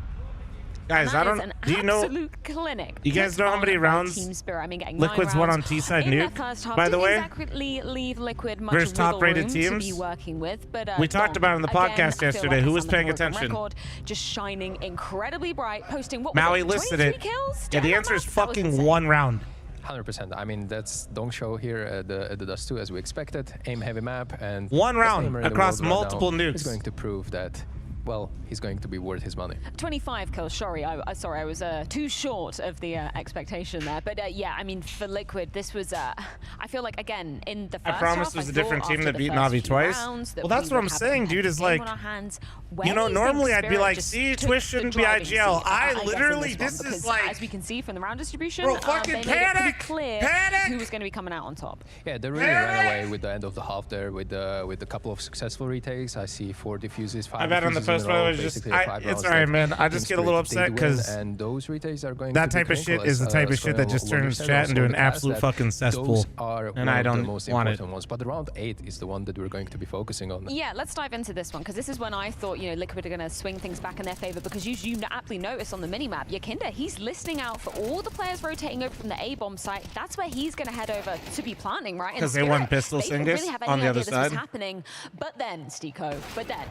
guys, I That is don't. an Do you know? absolute clinic. You guys Put know how many on by rounds Team Spirit. I mean, getting Liquid's 9 won rounds on T-side in Nuke, the first half. by the Didn't way? exactly leave Liquid much Versus wiggle top-rated room teams. to be working with, but We talked about it in the again, podcast I feel yesterday. like Who it's was on the paying broken attention? record, just shining incredibly bright, posting what Maui was it, listed 23 it. kills? Yeah, the answer is fucking 1 round. 100%. I mean, that's Dong Show here at the Dust 2 as we expected. Aim heavy map and 1 best round aimer in the across world right multiple now nukes. is going to prove that, well, he's going to be worth his money. 25 kills. Sorry, I was too short of the expectation there. But yeah, I mean, for Liquid, this was. I feel like again in the first I promised half, it was a thought different team after that the beat first Navi few twice. rounds that Well, that's we what would I'm have saying, a dude, is game like, on our hands. you Where know, do think normally I'd be Spirit like, just see, took Twitch the shouldn't be driving IGL. seat, I guess, in literally, this one, this is because like, as we can see from the round distribution, bro, fucking they made it pretty panic! clear Panic! who was going to be coming out on top. Yeah, they really ran away with the end of the half there with a couple of successful retakes. I see 4 defuses, 5 I bet on the defuses post, in a by the row, way, just basically I, 5 it's rounds alright, that man. I Team just get a little Spirit upset did win, because and those retakes are going that to be type of shit painful, is the as, type of shit that Scoia'll just turns understand chat also into in an the past absolute that fucking cesspool, those are and one I of the don't most want it. important ones. But the round 8 is the one that we're going to be focusing on. Yeah, let's dive into this one because this is when I thought, you know, Liquid are going to swing things back in their favor because you aptly notice on the minimap, Yakinder, he's listening out for all the players rotating over from the A-bomb site. That's where he's going to head over to be planting, right? Because they won pistol they didn't Singus really have any on the idea other this was side. happening. But then, Stiko,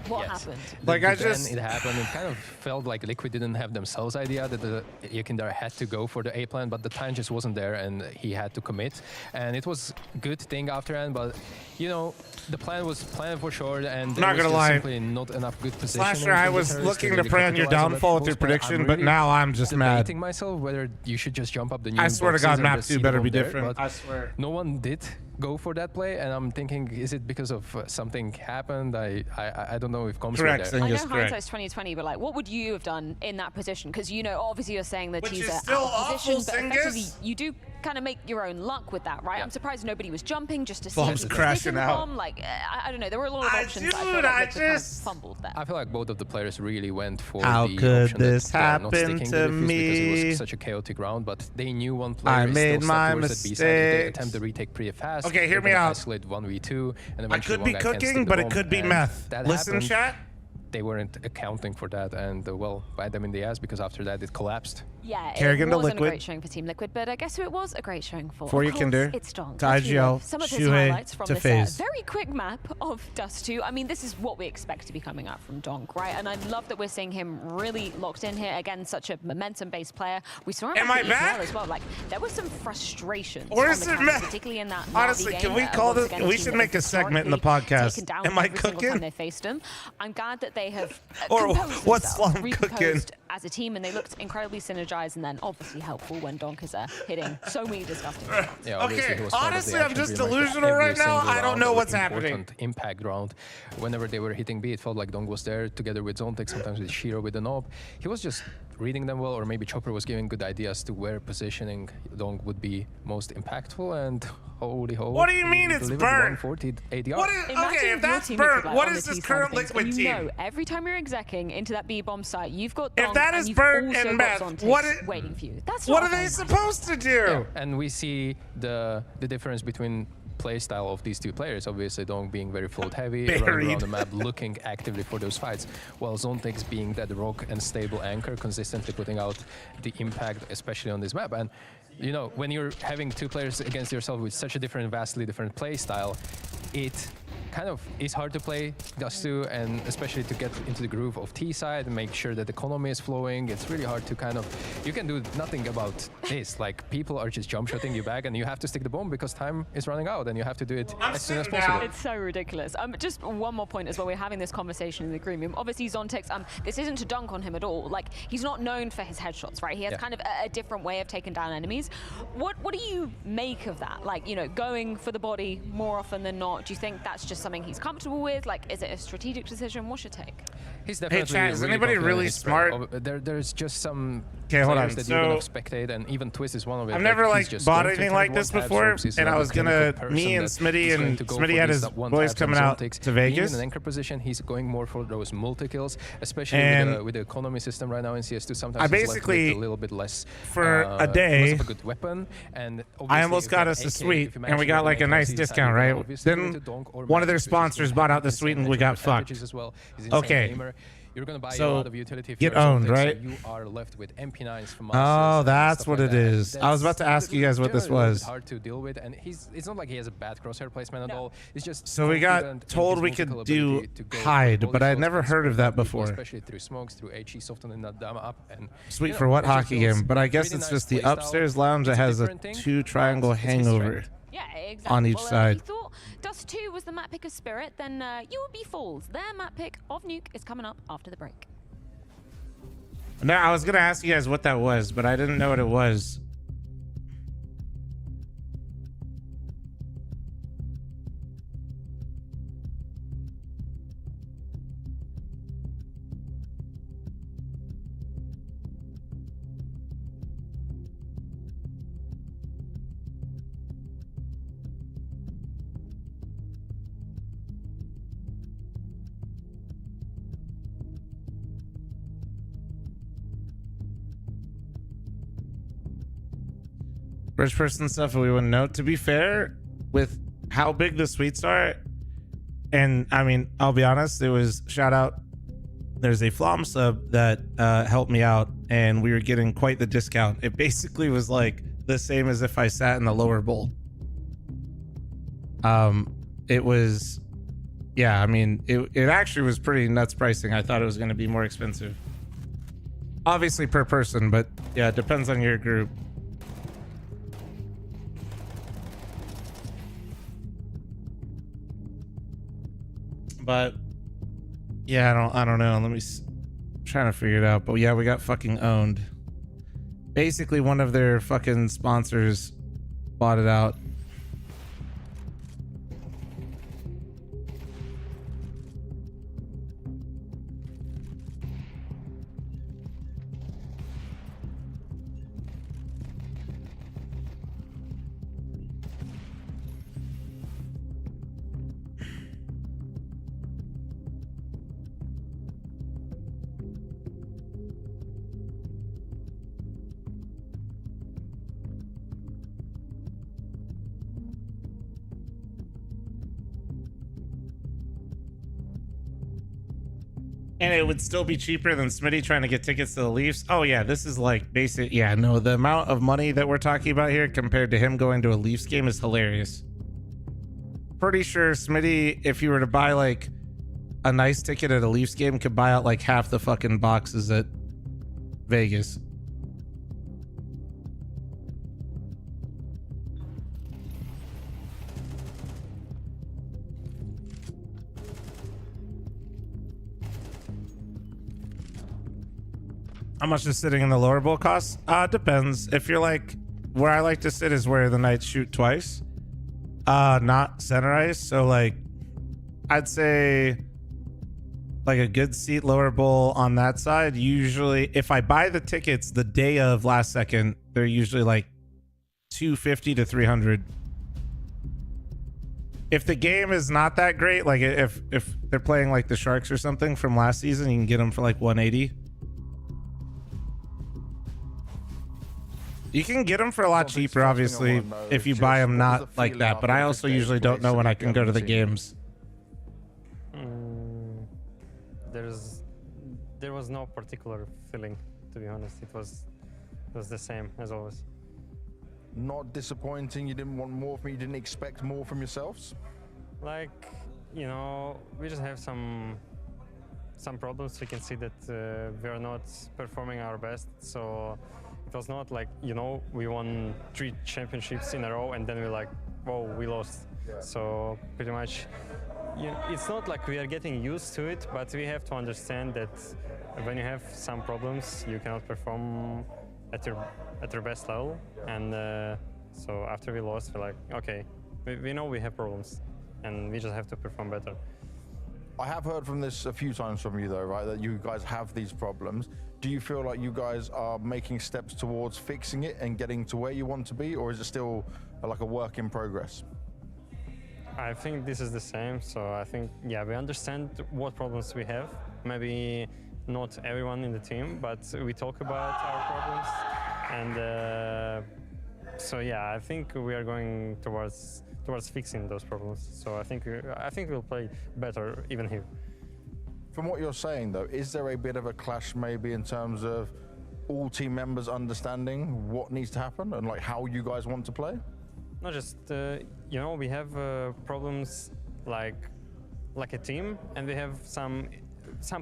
what happened? Like, I Then just... it happened. It kind of felt like Liquid didn't have themselves idea that the Yakinder had to go for the A plan, but the time just wasn't there, and he had to commit. And it was good thing after end, but you know the plan was planned for sure, and there Not was gonna just lie. simply not enough good positioning. Slasher, I from the was terrorists looking to really prey on your capitalize on downfall with that your post plan. prediction, I'm but really now I'm just mad. debating myself whether you should just jump up the new I swear to boxes God, and map just 2 see better them be there, different. but I swear. no one did go for that play, and I'm thinking, is it because of something happened? I don't know if comms were there. I know hindsight's 2020, but like, what would you have done in that position? Because you know, obviously, you're saying that he's out of position, but effectively, you do kind of make your own luck with that, right? I'm surprised nobody was jumping just to see Bombs if he was crashing taking the out. bomb. Like, I don't know, there were a lot of options. Dude, that I feel like I Liquid kind of just- fumbled there. I feel like both of the players really went for How the could option this that they are not happen sticking to the defuse because it me? was such a chaotic round, but they knew one player I is made still my stuck towards that B side. They mistakes. attempt the retake pretty fast. Okay, hear They're me gonna out. Isolate 1v2, and I eventually could be one guy can't cooking, stick the but it bomb, could be and meth. that Listen, happened. chat. they weren't accounting for that, and well, bite them in the ass, because after that it collapsed. Yeah, Kerrigan it to wasn't a Liquid. great showing for Team Liquid, but I guess who it was a great showing for. For Of you, course, Kinder, it's Donk. to Let's IGL, relive some of his Shuhei, highlights from to this FaZe. very quick map of Dust 2. I mean, this is what we expect to be coming out from Donk, right? And I love that we're seeing him really locked in here. Again, such a momentum-based player. We saw him Am I at the back? EPL as well. Like, there was some frustration. Or is it particularly in that Honestly, Navi can game, we call once this? again, a We team should that make a has segment in the historically podcast. taken down Am I every single time cooking? they faced him. I'm glad that they have Or composed what's themselves, Slum recomposed cooking? as a team, and they looked incredibly synergized, and then obviously helpful when Donk is hitting so many disgusting shots. Yeah, obviously Okay, he was part of the honestly, I'm action just pretty much delusional every right now. single I don't round know of what's important happening. Impact round. Whenever they were hitting B, it felt like Donk was there together with Zontex, sometimes with Shiro with the knob. He was just reading them well, or maybe Chopper was giving good ideas to where positioning Donk would be most impactful, and holy ho. What do you mean he it's delivered burnt? 140 ADR. What is, Imagine okay, if your that's team burnt, like what on is the this T side of current things, Liquid and team? you know, every time you're execing into that B-bomb site, you've got If Donk, that and is you've burnt also and got meth, Zontex what is- waiting for you. That's What not are they very supposed to do? Yeah, and we see the difference between play style of these two players. Obviously, Donk being very float heavy, running Buried. around the map, looking actively for those fights, while Zontex being that rock and stable anchor, consistently putting out the impact, especially on this map. And you know, when you're having two players against yourself with such a different, vastly different play style, it kind of is hard to play Dust 2, and especially to get into the groove of T side and make sure that the economy is flowing. It's really hard to kind of, you can do nothing about this. Like, people are just jump shotting you back, and you have to stick the bomb because time is running out, and you have to do it as soon as possible. It's so ridiculous. Just one more point as well. We're having this conversation in the green room. Obviously, Zontex, this isn't to dunk on him at all. Like, he's not known for his headshots, right? He has kind of a different way of taking down enemies. What do you make of that? Like, you know, going for the body more often than not. Do you think that's just something he's comfortable with? Like, is it a strategic decision? What's your take? He's Hey, definitely chat, is really anybody confident in really his smart? play. There's just some Okay, hold players on. that you're gonna So- spectate, and even Twist is one of it. I've never he's like just bought going to anything target like this one tab before, strokes. He's and not I a was gonna, clinical person me and that Smitty is going and to go Smitty for had these his one boys tabs coming and out Zontex. to Being Vegas. in an anchor position, he's going more for those multi-kills, especially And with the economy system right now in CS2. Sometimes I he's left with basically, a little bit less for a less day, of a good weapon, and I almost got us a suite, and we got like a nice discount, right? Then one of their sponsors bought out the suite, and we got fucked. As well. He's an insane Okay. gamer. You're gonna buy a So, lot of utility if get you're owned, Zontex, right? So you are left with MP9s from Oh, that's what it is. I was about to ask you guys what this was. Hard to deal with, and it's not like he has a bad crosshair placement at all. It's just So we got confident in told his we could multiple do ability to go hide, for but I'd volley never shots, heard of that people, before. especially through smokes, through HE softening that dam up, and Sweet you know, for what it just hockey feels game? But I guess really it's nice just the play style. upstairs lounge that It's a has a different thing, 2-triangle but it's his hangover strength. Yeah, exactly. on each Well, side. If you thought Dust 2 was the map pick of Spirit, then you would be fools. Their map pick of Nuke is coming up after the break. No, I was gonna ask you guys what that was, but I didn't know what it was. Rich person stuff we wouldn't know. To be fair, with how big the suites are, and I mean, I'll be honest, it was shout out. There's a Flom sub that helped me out, and we were getting quite the discount. It basically was like the same as if I sat in the lower bowl. It was, yeah, I mean, it actually was pretty nuts pricing. I thought it was going to be more expensive. Obviously per person, but yeah, it depends on your group. But yeah, I don't know. Let me trying to figure it out. But yeah, we got fucking owned. Basically, one of their fucking sponsors bought it out. And it would still be cheaper than Smitty trying to get tickets to the Leafs. Oh yeah, this is like basic. Yeah, no, the amount of money that we're talking about here compared to him going to a Leafs game is hilarious. Pretty sure Smitty, if you were to buy like a nice ticket at a Leafs game, could buy out like half the fucking boxes at Vegas. How much is sitting in the lower bowl costs? Depends. If you're like, where I like to sit is where the Knights shoot twice. Not center ice. So like, I'd say like a good seat lower bowl on that side. Usually, if I buy the tickets the day of last second, they're usually like $250 to $300. If the game is not that great, like if they're playing like the Sharks or something from last season, you can get them for like $180. You can get them for a lot cheaper, obviously, if you buy them not like that. But I also usually don't know when I can go to the games. There was no particular feeling, to be honest. It was the same as always. Not disappointing. You didn't want more from me. You didn't expect more from yourselves. Like, you know, we just have some problems. We can see that we are not performing our best. So it was not like, you know, we won 3 championships in a row and then we're like, whoa, we lost. Yeah. So pretty much, it's not like we are getting used to it, but we have to understand that when you have some problems, you cannot perform at your best level. And so after we lost, we're like, okay, we know we have problems and we just have to perform better. I have heard from this a few times from you though, right, that you guys have these problems. Do you feel like you guys are making steps towards fixing it and getting to where you want to be, or is it still like a work in progress? I think this is the same. So I think, yeah, we understand what problems we have. Maybe not everyone in the team, but we talk about our problems. And so, yeah, I think we are going towards fixing those problems. So I think we'll play better even here. From what you're saying, though, is there a bit of a clash maybe in terms of all team members understanding what needs to happen and like how you guys want to play? Not just, you know, we have problems like a team, and we have some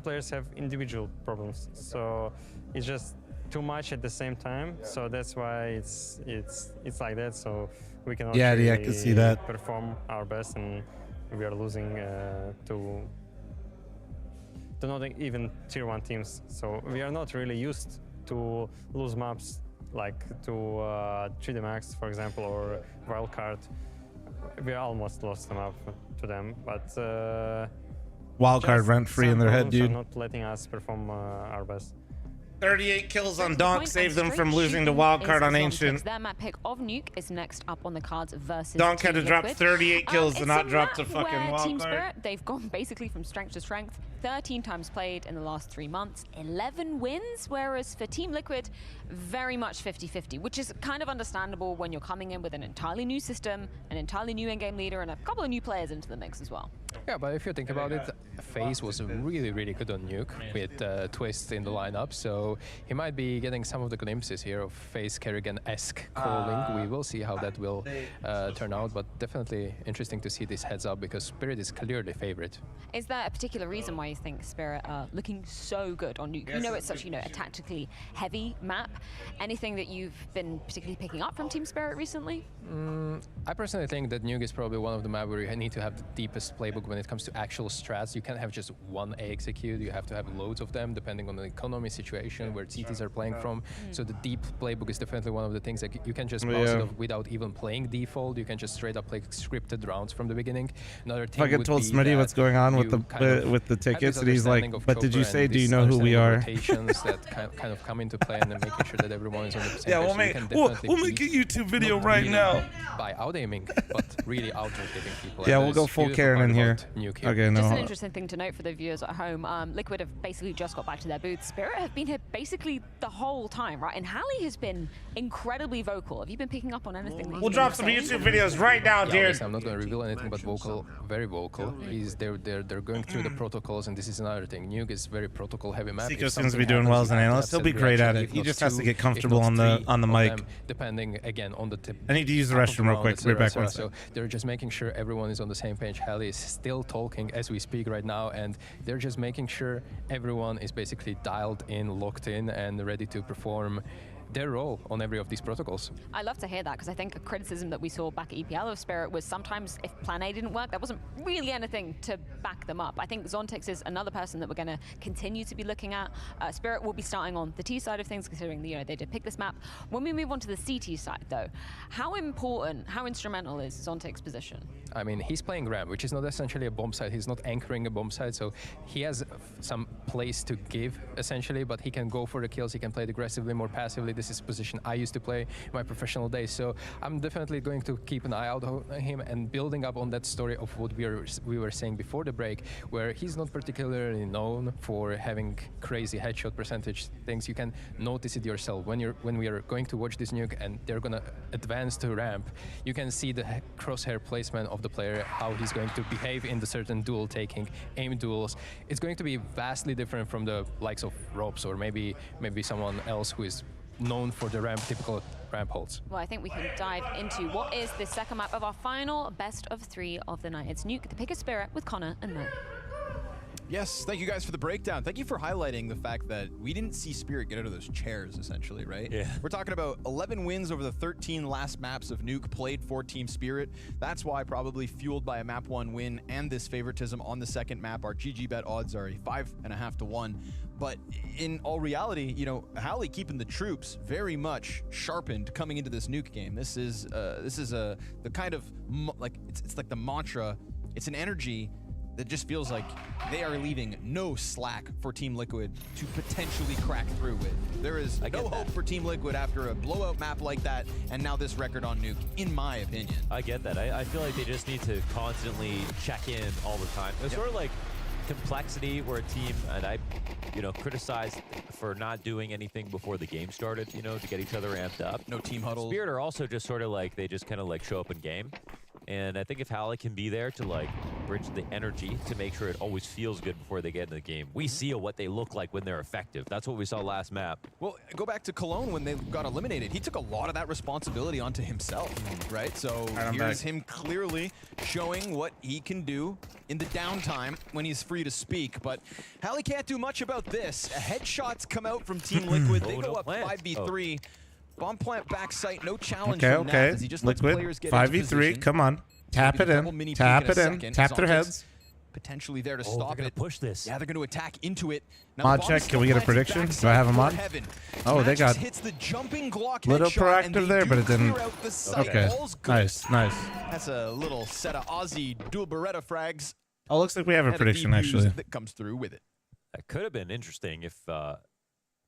players have individual problems. So it's just too much at the same time. So that's why it's like that. So we cannot I can see that. Perform our best, and we are losing to not even tier 1 teams. So we are not really used to lose maps like to 3D Max, for example, or Wildcard. We almost lost them up to them, but Wildcard rent free in their head, dude. Not letting us perform our best. 38 kills on Donk saved them from losing to Wildcard on Ancient. Their map pick of Nuke is next up on the cards versus Donk had to drop 38 kills to not drop to fucking Team Wildcard. Spirit, they've gone basically from strength to strength. 13 times played in the last 3 months, 11 wins, whereas for Team Liquid, very much 50-50, which is kind of understandable when you're coming in with an entirely new system, an entirely new in-game leader, and a couple of new players into the mix as well. Yeah, but if you think about it, FaZe was really, really good on Nuke with Twist in the lineup, so he might be getting some of the glimpses here of FaZe Kerrigan-esque calling. We will see how that will turn out, but definitely interesting to see this heads up because Spirit is clearly favorite. Is there a particular reason why you think Spirit are looking so good on Nuke? You know it's such, you know, a tactically heavy map. Anything that you've been particularly picking up from Team Spirit recently? I personally think that Nuke is probably one of the maps where you need to have the deepest playbook when it comes to actual strats. You can't have just one A execute, you have to have loads of them depending on the economy situation where TTs are playing from. So the deep playbook is definitely one of the things that you can just bounce it off without even playing default. You can just straight up play scripted rounds from the beginning. Another thing I told Smitty what's going on with the tickets, and he's like, but did you say, do you know who we are? Rotations that kind of come into play and then making sure that everyone is on the same page. Yeah, we'll make a YouTube video right now. By out-aiming, but really out-rotating people. Yeah, we'll go full Karen in here. Okay, no. Just an interesting thing to note for the viewers at home. Liquid have basically just got back to their booth. Spirit have been here basically the whole time, right? And Hallie has been incredibly vocal. Have you been picking up on anything? We'll drop some YouTube videos right now, dear. I'm not going to reveal anything, but vocal, very vocal. They're going through the protocols protocols, and this is another thing. Nuke is very protocol-heavy map. Seiko seems to be doing well as an analyst. He'll be great at it. He just has to get comfortable on the mic. Depending again on the tip. I need to use the restroom real quick. We're back one So they're just making sure everyone is on the same page. Heli is still talking as we speak right now, and they're just making sure everyone is basically dialed in, locked in, and ready to perform their role on every of these protocols. I love to hear that, because I think a criticism that we saw back at EPL of Spirit was sometimes if plan A didn't work, there wasn't really anything to back them up. I think Zontix is another person that we're going to continue to be looking at. Spirit will be starting on the T side of things, considering they did pick this map. When we move on to the CT side, though, how important, how instrumental is Zontix's position? I mean, he's playing ramp, which is not essentially a bomb site. He's not anchoring a bomb site, so he has some place to give, essentially, but he can go for the kills. He can play it aggressively, more passively. This is a position I used to play in my professional days, so I'm definitely going to keep an eye out on him and building up on that story of what we were saying before the break, where he's not particularly known for having crazy headshot percentage things. You can notice it yourself when we are going to watch this Nuke and they're gonna advance to ramp. You can see the crosshair placement of the player, how he's going to behave in the certain duel taking, aim duels. It's going to be vastly different from the likes of Robs or maybe someone else who is known for the typical ramp holds. Well, I think we can dive into what is the second map of our final best of 3 of the night. It's Nuke, the Pick of Spirit with Connor and Mo. Yes, thank you guys for the breakdown. Thank you for highlighting the fact that we didn't see Spirit get out of those chairs, essentially, right? Yeah. We're talking about 11 wins over the 13 last maps of Nuke played for Team Spirit. That's why, probably fueled by a map 1 win and this favoritism on the second map, our GG bet odds are a 5.5 to 1. But in all reality, Hali keeping the troops very much sharpened coming into this Nuke game. This is the kind of it's like the mantra. It's an energy that just feels like they are leaving no slack for Team Liquid to potentially crack through with. There is no hope for Team Liquid after a blowout map like that, and now this record on Nuke, in my opinion. I get that. I feel like they just need to constantly check in all the time. It's sort of like complexity where a team, and I criticized for not doing anything before the game started, to get each other amped up. No team huddles. Spirit are also just sort of like, they just kind of like show up in game. And I think if Hali can be there to like bridge the energy to make sure it always feels good before they get into the game. We see what they look like when they're effective. That's what we saw last map. Well, go back to Cologne when they got eliminated. He took a lot of that responsibility onto himself, right? So here's him clearly showing what he can do in the downtime when he's free to speak. But Hali can't do much about this. Headshots come out from Team Liquid. They go up 5v3. Bomb plant backside, no challenge. Okay. He just lets players get 5v3. Come on, tap it in. Tap it in. Tap their heads. Potentially there to stop it. Push this. Yeah, they're going to attack into it. Mod check. Can we get a prediction? Do I have a mod? Oh, they got hits the jumping Glock little headshot, proactive there, but it didn't. Okay. Nice. That's a little set of Aussie dual Beretta frags. Oh, looks like we have a prediction actually. That comes through with it. That could have been interesting if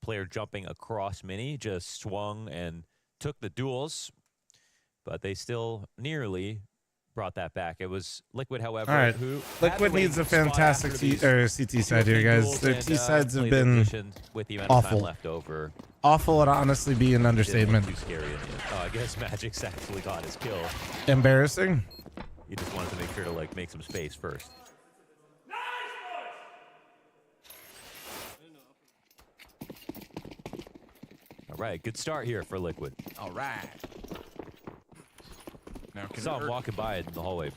player jumping across mini just swung and took the duels, but they still nearly brought that back. It was Liquid, however, all right. who Liquid needs a fantastic CT side here, guys. Their T sides have been with the awful. Left over. Awful would honestly be an understatement. Too scary. Oh, I guess Magic's actually got his kill. Embarrassing. He just wanted to make sure to like make some space first. All right, good start here for Liquid. All right. Now saw him walking by it in the hallway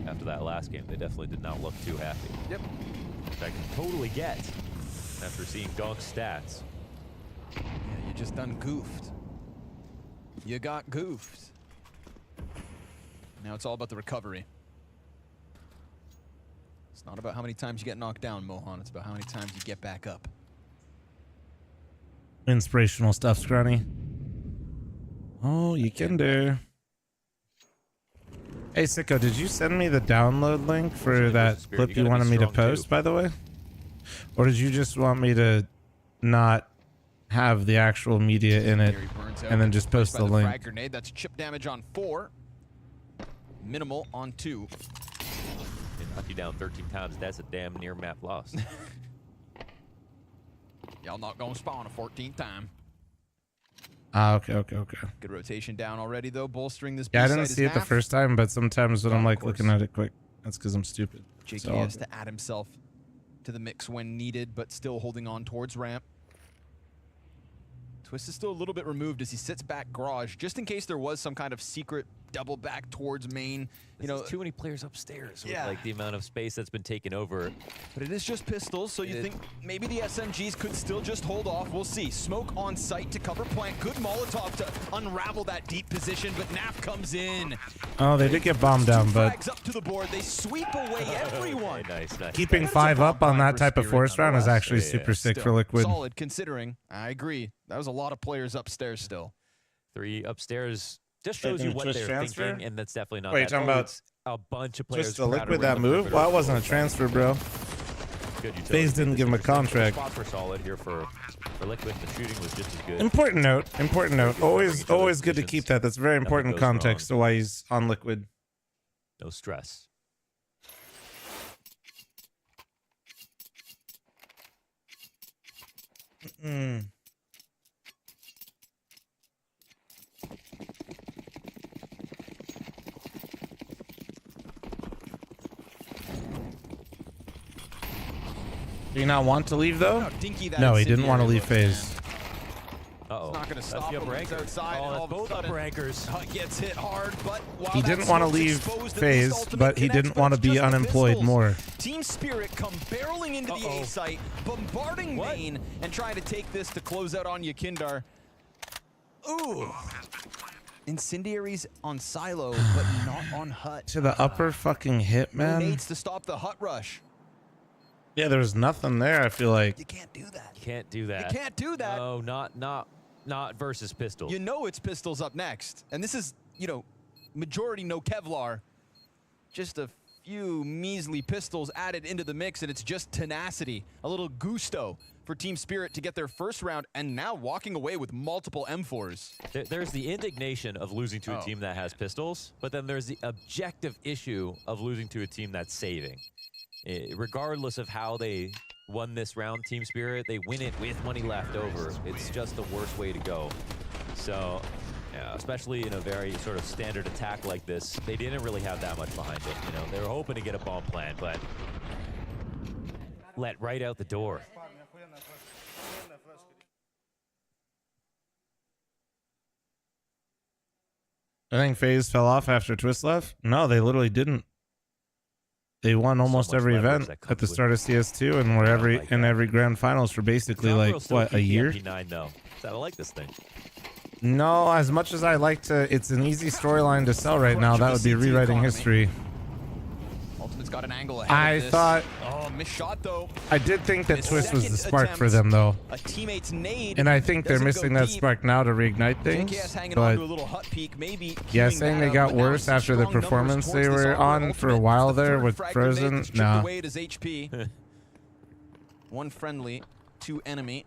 after that last game. They definitely did not look too happy. Yep. Which I can totally get after seeing Donk's stats. Yeah, you just done goofed. You got goofed. Now it's all about the recovery. It's not about how many times you get knocked down, Mohan. It's about how many times you get back up. Inspirational stuff, Scrunny. Oh, you can do. Hey, Sicko, did you send me the download link for that clip you wanted me to post, by the way? Or did you just want me to not have the actual media in it and then just post the link? Frag grenade. That's chip damage on 4. Minimal on 2. They knocked you down 13 times. That's a damn near map loss. Y'all not gonna spawn a 14th time. Ah, okay. Good rotation down already, though, bolstering this. Yeah, I didn't see it the first time, but sometimes when I'm like looking at it quick, that's because I'm stupid. Jakey has to add himself to the mix when needed, but still holding on towards ramp. Twist is still a little bit removed as he sits back garage, just in case there was some kind of secret double back towards main. You know, too many players upstairs with like the amount of space that's been taken over. But it is just pistols, so you think maybe the SMGs could still just hold off. We'll see. Smoke on site to cover plant. Good Molotov to unravel that deep position, but Naf comes in. Oh, they did get bombed down, but Flags up to the board. They sweep away everyone. Nice. keeping 5 up on that type of force round is actually super sick for Liquid. Solid considering. I agree. That was a lot of players upstairs still. 3 upstairs. Just shows you what they're thinking, and that's definitely not. Wait, you're talking about a bunch of players. Just the Liquid that move? Well, that wasn't a transfer, bro. FaZe didn't give him a contract. Spots were solid here for Liquid. The shooting was just as good. Important note. Always good to keep that. That's very important context to why he's on Liquid. No stress. Do you not want to leave though? No, he didn't want to leave FaZe. Uh-oh. It's not going to stop the him. upper He's anchor. outside. Oh, and all that's of a both sudden, upper anchors. Gets hit hard, but while He that didn't want to smoke's leave exposed, at FaZe, least ultimate but he connects, didn't want to it's be just the unemployed pistols. more. Team Spirit come barreling into the A site, bombarding main, and trying to take this to close out on Yakindar. Ooh. Incendiaries on Silo, but not on Hut. To the upper fucking hit, man. Needs to stop the Hut rush. Yeah, there's nothing there, I feel like. You can't do that. Can't do that. You can't do that. No, not versus Pistol. You know it's Pistols up next. And this is, you know, majority no Kevlar. Just a few measly Pistols added into the mix, and it's just tenacity. A little gusto for Team Spirit to get their first round, and now walking away with multiple M4s. There's the indignation of losing to a team that has pistols, but then there's the objective issue of losing to a team that's saving. Regardless of how they won this round, Team Spirit, they win it with money left over. It's just the worst way to go. So, yeah, especially in a very sort of standard attack like this, they didn't really have that much behind it. You know, they were hoping to get a bomb plan, but let right out the door. I think FaZe fell off after Twist left. No, they literally didn't. They won almost every event at the start of CS2 and were in every grand finals for basically like what, a year? MP9 though. I like this thing. No, as much as I like to, it's an easy storyline to sell right now. That would be rewriting history. Ultimate's got an angle ahead I of this. thought. Oh, missed shot though. I did think that Twist was the spark for them though. A teammate's nade. And I think they're missing that spark now to reignite things. JKS hanging But on to a little hut peak, maybe yeah, saying they got worse after the performance they were on for a while there with Frozen. Nah. Away at his HP. One friendly, 2 enemy.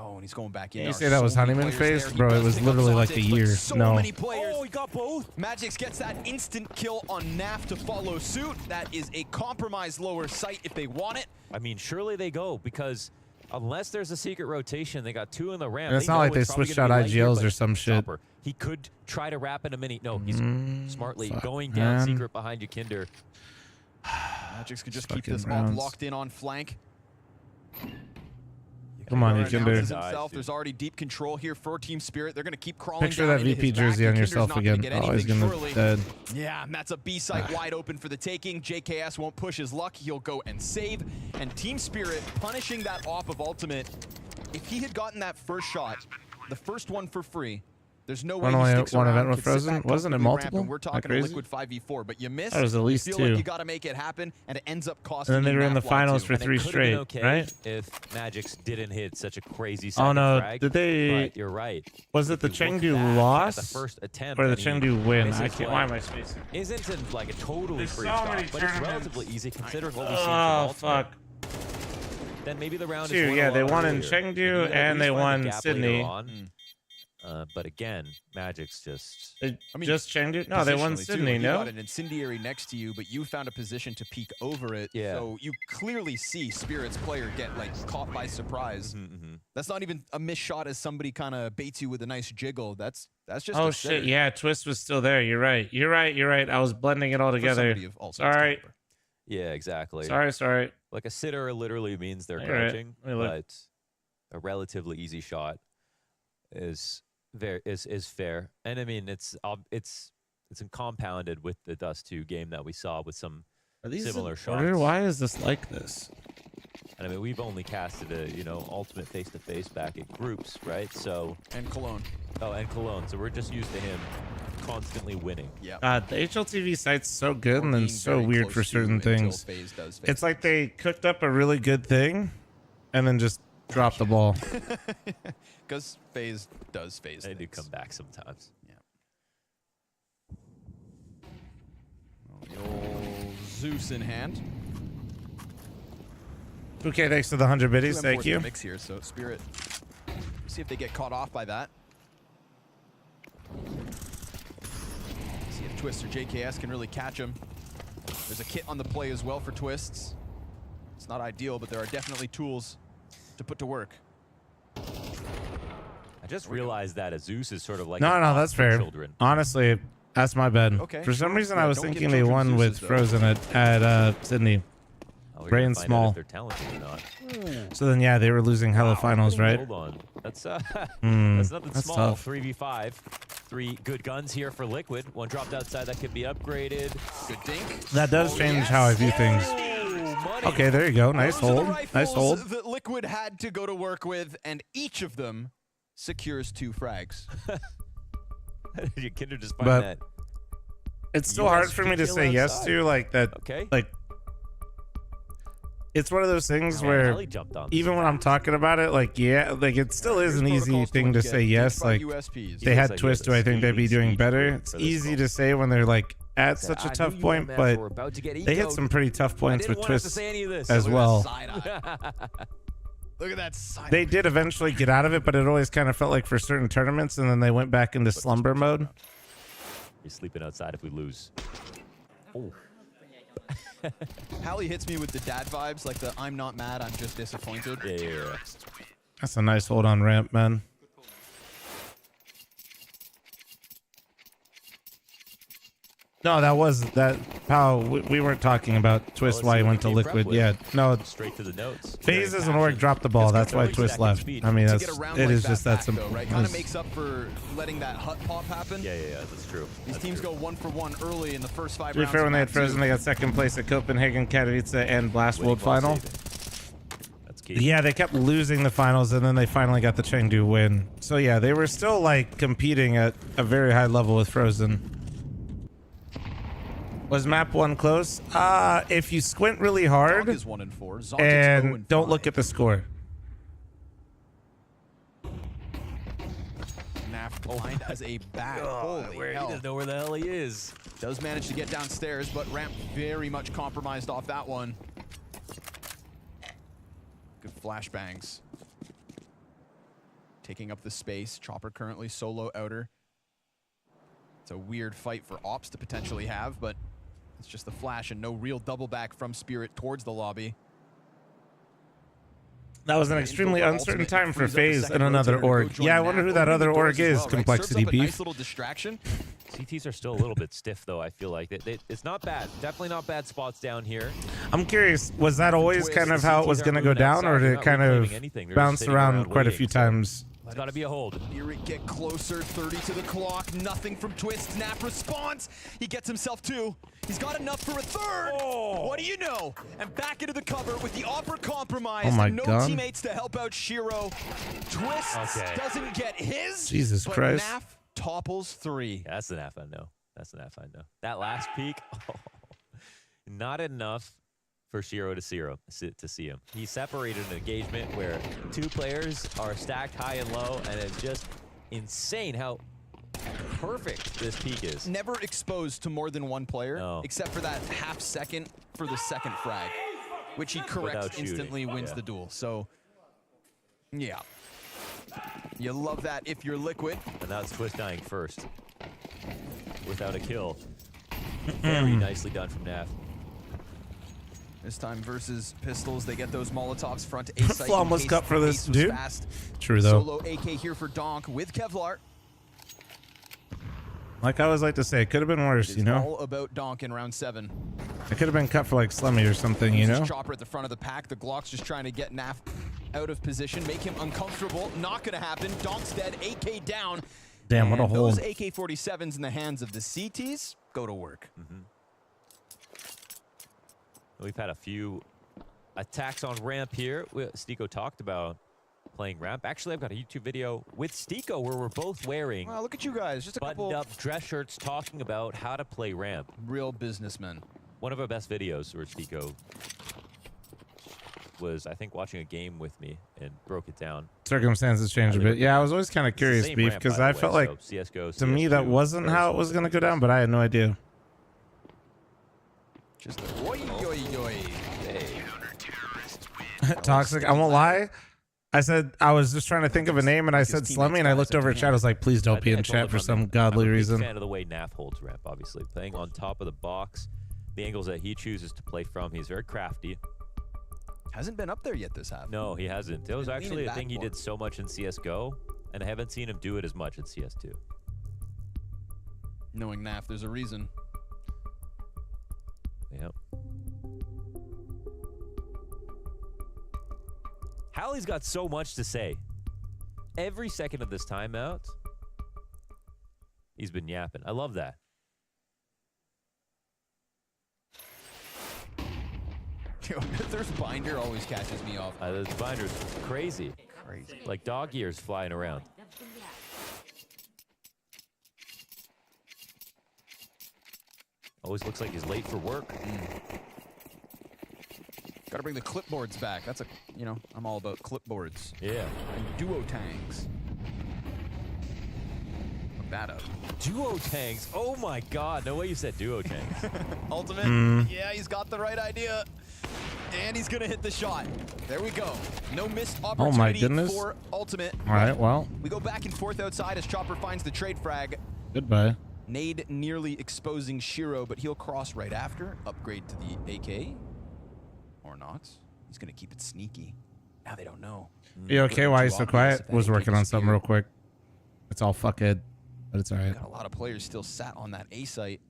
Oh, and he's going back in. You say that was honeymoon phase? Bro, it was literally like a year. No. Many players. Oh, he got both. Magix gets that instant kill on Naf to follow suit. That is a compromised lower sight if they want it. I mean, surely they go, because unless there's a secret rotation, they got 2 in the ramp. It's not like they switched out IGLs or some shit. He could try to wrap in a mini. No, he's smartly going man. down secret behind Yakinder. Magix could just keep this mob locked in on flank. Come on, Yakinder. Himself. There's already deep control here for Team Spirit. They're going to keep crawling Picture down that into VP his jersey back. on yourself again. Oh, he's going to dead. Yeah, and that's a B site wide open for the taking. JKS won't push his luck. He'll go and save. And Team Spirit punishing that off of Ultimate. If he had gotten that first shot, the first one for free, there's no way he sticks one around, event with could sit Frozen? back Wasn't it comfortably multiple? We're talking a Liquid 5v4, but you miss. That was at least you feel 2. like you got to make it happen, and it ends up costing. And then they were in the finals for And it 3 could've straight, been okay right? If Magix didn't hit such a crazy Oh second no, frag, did they? but you're right. Was it the If you look Chengdu back at loss the first attempt or the and he Chengdu win? misses I can't. Why am I spacing? Isn't in like a totally There's free so shot, many but it's tournaments. relatively easy considering what we've seen Oh from Ultimate. fuck. Then maybe the round Dude, is won yeah, a they lot won in earlier. Chengdu Maybe they'll and at they least find won the gap Sydney. later on. But again, Magic's just... just Chengdu? No, they won Positionally, too, Sydney, you no? got an incendiary next to you, but you found a position to peek over it. Yeah. So you clearly see Spirit's player get like caught by surprise. That's not even a missed shot as somebody kind of baits you with a nice jiggle. That's just. Oh a shit, sitter. yeah, Twist was still there. You're right. You're right. I was blending it all together. somebody of all All right. Yeah, exactly. Sorry. Like a sitter literally means they're All right. crouching, but a relatively easy shot is fair. And I mean, it's compounded with the Dust 2 game that we saw with some similar shots. Why is this like this? And I mean, we've only casted a ultimate face-to-face back at groups, right? So and Cologne. Oh, and Cologne. So we're just used to him constantly winning. Yeah. The HLTV site's so good and then so weird for certain things. It's like they cooked up a really good thing and then just dropped the ball. Because FaZe does FaZe. They do come back sometimes. Yeah. The old Zeus in hand. Okay, thanks for the 100 biddies. Thank you. Mix here, so Spirit. See if they get caught off by that. See if Twist or JKS can really catch him. There's a kit on the play as well for Twists. It's not ideal, but there are definitely tools to put to work. I just realized that a Zeus is sort of like No, that's fair. Children. Honestly, that's my bad. Okay, for some reason, yeah, I was don't thinking give they children won with Zeus's, though. Frozen at Sydney. We're Brain gonna find out small. if they're talented or not. So then, yeah, they were losing hella finals, right? Hold on. That's that's nothing that's small. tough. 3v5. 3 good guns here for Liquid. One dropped outside that could be upgraded. Good dink. That does change how I view things. Okay, there you go. Nice Those are the hold. Nice hold. rifles that Liquid had to go to work with, and each of them secures 2 frags. Your Kinder just find But that. it's still hard for me to kill say yes outside. to, like that. Okay. Like, it's one of those things Oh, where Ellie jumped on even when I'm talking about it, like, yeah, like it still is an easy thing to say yes. Like, they had Twist, do I think they'd be doing better? It's easy to say when they're like at such a tough point, but they hit some pretty tough points with Twist as well. Look at that side. They did eventually get out of it, but it always kind of felt like for certain tournaments, and then they went back into slumber mode. You're sleeping outside if we lose. Oh. Hallie hits me with the dad vibes, like the I'm not mad, I'm just disappointed. Yeah. That's a nice hold on ramp, man. No, that was that. Pal, we weren't talking about Twist why he went to Liquid. Yeah, no. Straight to the notes. FaZe doesn't work. Drop the ball. That's why Twist left. I mean, that's it is just that simple. Right? Kind of makes up for letting that hut pop happen. Yeah, that's true. These teams go 1 for 1 early in the first 5 To be rounds. fair, when they had of map Frozen, two. they got second place at Copenhagen, Katowice, and Blast World Final. That's key. Yeah, they kept losing the finals, and then they finally got the Chengdu win. So yeah, they were still like competing at a very high level with Frozen. Was map 1 close? If you squint really hard Zonk is 1 and 4. Zonk is 0 and and don't 5. look at the score. Naf blind as a bat. Oh, Holy he hell. doesn't know where the hell he is. Does manage to get downstairs, but Ramp very much compromised off that one. Good flashbangs. Taking up the space. Chopper currently solo outer. It's a weird fight for Ops to potentially have, but it's just the flash and no real double back from Spirit towards the lobby. That was an extremely uncertain time for FaZe and another org. Yeah, I wonder who that other org is. Complexity Beef. Nice little distraction. CTs are still a little bit stiff, though, I feel like. It's not bad. Definitely not bad spots down here. I'm curious, was that always kind of how it was going to go down, or did it kind of bounce around quite a few times? It's got to be a hold. Spirit get closer, 30 to the clock, nothing from Twist. Nap responds. He gets himself 2. He's got enough for a 3rd. Oh. What do you know? And back into the cover with the Opera compromise. Oh my and no God. teammates to help out Shiro. Twist doesn't get his. Jesus but Christ. Naf topples 3. Yeah, that's the Naf I know. That's the Naf I know. That last peek, not enough for Shiro to see him. He separated an engagement where 2 players are stacked high and low, and it's just insane how perfect this peak is. Never exposed to more than 1 player, except for that half second for the 2nd frag, which he corrects Without shooting, instantly, wins yeah. the duel. So, yeah. You love that if you're Liquid. And that's Twist dying first without a kill. Very nicely done from Naf. This time versus Pistols, they get those Molotovs front A site. Flawless cut for this dude. True though. Solo AK here for Donk with Kevlar. Like I always like to say, it could have been worse, you know? All about Donk in round 7. It could have been cut for like Slummy or something, you know? Chopper at the front of the pack. The Glock's just trying to get Naf out of position, make him uncomfortable. Not going to happen. Donk's dead. AK down. Damn, what a hole. Those AK-47s in the hands of the CTs go to work. We've had a few attacks on ramp here. Stiko talked about playing ramp. Actually, I've got a YouTube video with Stiko where we're both wearing Wow, look at you guys. Just a couple buttoned-up dress shirts talking about how to play ramp. Real businessmen. One of our best videos where Stiko was, I think, watching a game with me and broke it down. Circumstances changed a bit. Yeah, I was always kind of curious, Beef, because I felt like, to me, that wasn't how it was going to go down, but I had no idea. Just oi, oi, oi. Hey. Toxic. I won't lie. I said, I was just trying to think of a name, and I said Slummy, and I looked over at chat. I was like, please don't be in chat for some godly reason. I'm a big fan of the way Naf holds ramp, obviously. Playing on top of the box, the angles that he chooses to play from, he's very crafty. Hasn't been up there yet this half. No, he hasn't. That was actually a thing he did so much in CSGO, and I haven't seen him do it as much in CS2. Knowing Naf, there's a reason. Yep. Hallie's got so much to say. Every second of this timeout, he's been yapping. I love that. There's binder always catches me off. This binder's crazy. Crazy. Like dog ears flying around. Always looks like he's late for work. Got to bring the clipboards back. That's a, you know, I'm all about clipboards. Yeah. And duo tanks. That up. Duo tanks. Oh my God. No way you said duo tanks. Ultimate. Yeah, he's got the right idea. And he's going to hit the shot. There we go. No missed opportunity my goodness. for Ultimate. All right, well. We go back and forth outside as Chopper finds the trade frag. Goodbye. Nade nearly exposing Shiro, but he'll cross right after. Upgrade to the AK. Or not. He's going to keep it sneaky. Now they don't know. You okay? Why are you so quiet? Was working on something real quick. It's all fuckhead, but it's all right. Got a lot of players still sat on that A site.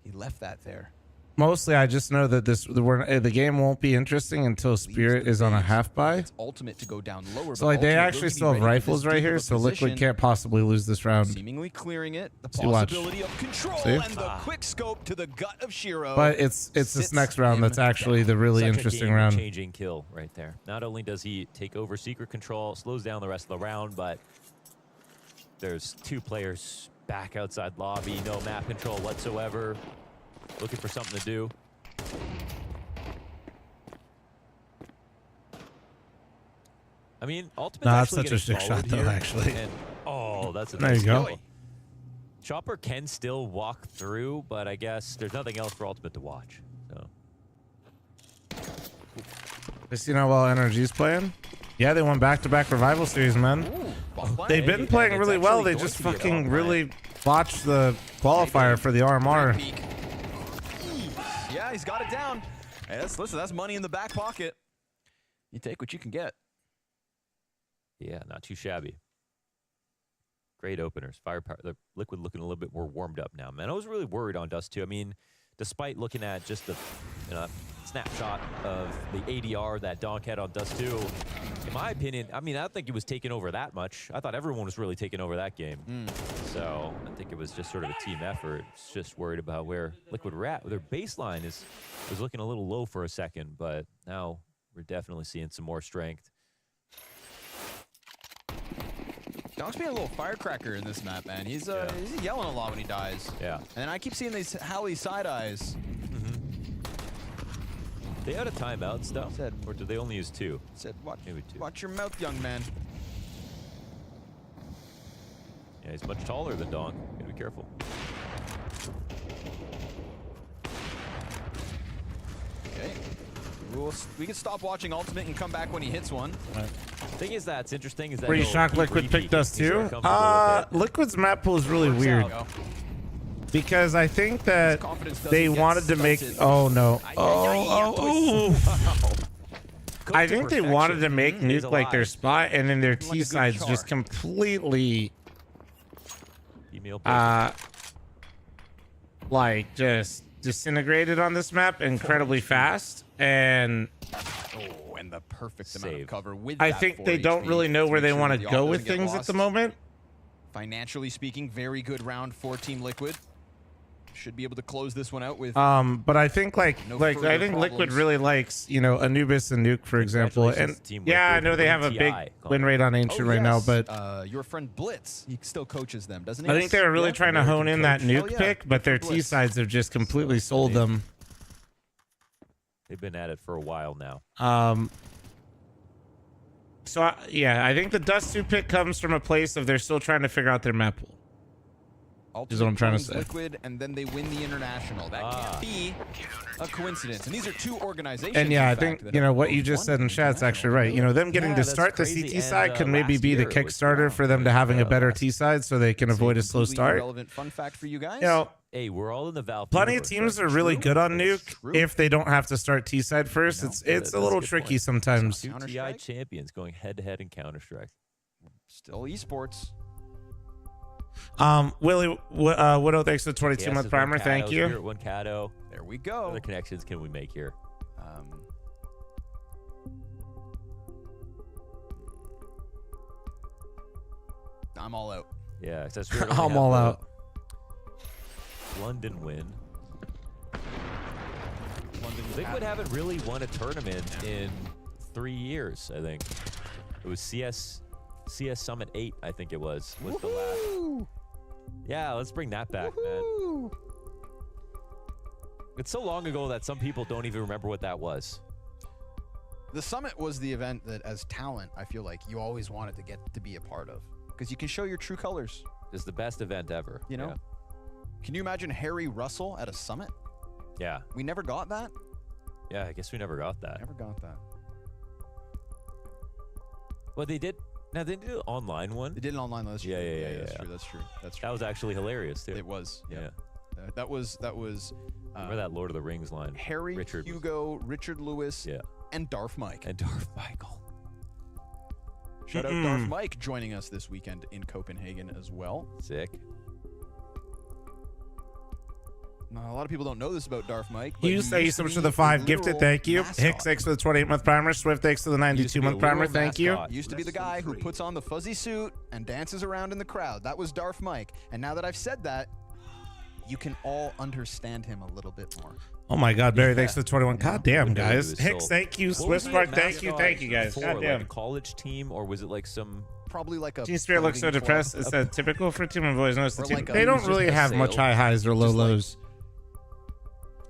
He left that there. Mostly, I just know that the game won't be interesting until Spirit is on a half buy. It's Ultimate to go down lower. So like they actually still have rifles right here, so Liquid can't possibly lose this round. Seemingly clearing it. The See, watch. possibility of control See? and the quick scope to the gut of Shiro. But it's this next round that's actually the really interesting round. Changing kill right there. Not only does he take over secret control, slows down the rest of the round, but there's two players back outside lobby, no map control whatsoever. Looking for something to do. I mean, Ultimate. Nah, that's such a sick shot, though, actually. And, oh, that's a There nice you go. kill. Chopper can still walk through, but I guess there's nothing else for Ultimate to watch. So. You see how well NRG's playing? Yeah, they won back-to-back Revival Series, man. They've been playing really well. They just fucking really botched the qualifier for the RMR. Yeah, he's got it down. Hey, listen, that's money in the back pocket. You take what you can get. Yeah, not too shabby. Great openers. Firepower. The Liquid looking a little bit more warmed up now, man. I was really worried on Dust 2. I mean, despite looking at just the snapshot of the ADR that Donk had on Dust 2, in my opinion, I mean, I don't think he was taking over that much. I thought everyone was really taking over that game. So I think it was just sort of a team effort. It's just worried about where Liquid were at. Their baseline was looking a little low for a second, but now we're definitely seeing some more strength. Donk's being a little firecracker in this map, man. He's yelling a lot when he dies. Yeah. And I keep seeing these Hallie side eyes. They out of timeouts though, or do they only use 2? Said, Maybe 2. Watch your mouth, young man. Yeah, he's much taller than Donk. Gotta be careful. Okay. We can stop watching Ultimate and come back when he hits one. Thing is that's interesting is that Pretty shocked Liquid picked us too. Liquid's map pool is really weird. Because I think that they wanted to make... Oh, no. I think they wanted to make Nuke like their spot, and then their T sides just completely like just disintegrated on this map incredibly fast, and and the perfect amount of cover with I that think 4 they don't HP really know to where make they sure want that to the go op with doesn't get things at lost. the moment. Financially speaking, very good round for Team Liquid. Should be able to close this one out with. But I think I think further Liquid problems. really likes, you know, Anubis and Nuke, for example. And Team yeah, I Liquid know they have a winning big TI. win rate on Ancient right now, but your friend Blitz, he still coaches them, doesn't he? I think they were really trying to hone in that Hell Nuke yeah. pick, but their T sides have just completely sold them. They've been at it for a while now. So yeah, I think the Dust 2 pick comes from a place of they're still trying to figure out their map pool. Is what I'm trying to say. Liquid, and then they win the international. That can't be a coincidence. And these are 2 organizations. And yeah, in I fact, think, that you know, have what you both just won said in chat's actually right. You know, them getting to that's start the crazy. CT side And, can maybe last be the year it was Kickstarter for them to having a better last- T side so they can avoid a slow completely start. irrelevant fun fact for you guys. You know, Hey, we're all in the Valve. plenty of universe, teams right? are really good on It's Nuke true. if they don't have to start T side first. It's That's a little good tricky point. sometimes. 2 TI champions going head to head in Counter-Strike. Still esports. Willie, Widow, thanks for the 22-month Yes, primer. one Thank Cato, you. Spirit, one Cato. There we go. What other connections can we make here? I'm all out. Yeah, except Spirit I'm only all have out. the London win. Liquid haven't really won a tournament in 3 years, I think. It was CS Summit 8, I think it was the last. Yeah, let's bring that back, man. It's so long ago that some people don't even remember what that was. The Summit was the event that, as talent, I feel like you always wanted to get to be a part of. Because you can show your true colors. It's the best event ever. You know? Yeah. Can you imagine Harry Russell at a Summit? Yeah. We never got that? Yeah, I guess we never got that. Never got that. Well, they did. Now they did an online one. They did an online one. That's true. Yeah. That's true. That was actually hilarious too. It was. Yeah. That was. Remember that Lord of the Rings line? Harry, Richard was- Hugo, Richard Lewis, and Darth Mike. And Darth Michael. Shout out Darth Mike joining us this weekend in Copenhagen as well. Sick. Now, a lot of people don't know this about Darth Mike. But You he say used so to much for be the 5 a gifted. literal Thank you. mascot. Hick, thanks for the 28-month primer. Swift, thanks for the 92-month primer. Thank you. Used to be the guy who puts on the fuzzy suit and dances around in the crowd. That was Darth Mike. And now that I've said that, you can all understand him a little bit more. Oh my God, Barry, thanks for the 21. God damn, Wouldn't know guys. he was Hicks, sold. thank you. What was Swift he Spark, a thank you. mascot Thank you, guys. for? God Like damn. a college team, or was it like some? Probably like a Team Spirit looks so clothing depressed. club. It's that typical for a team of boys. No, it's the Or team. like a- They don't just really a have much sale. high highs or low Just like- lows.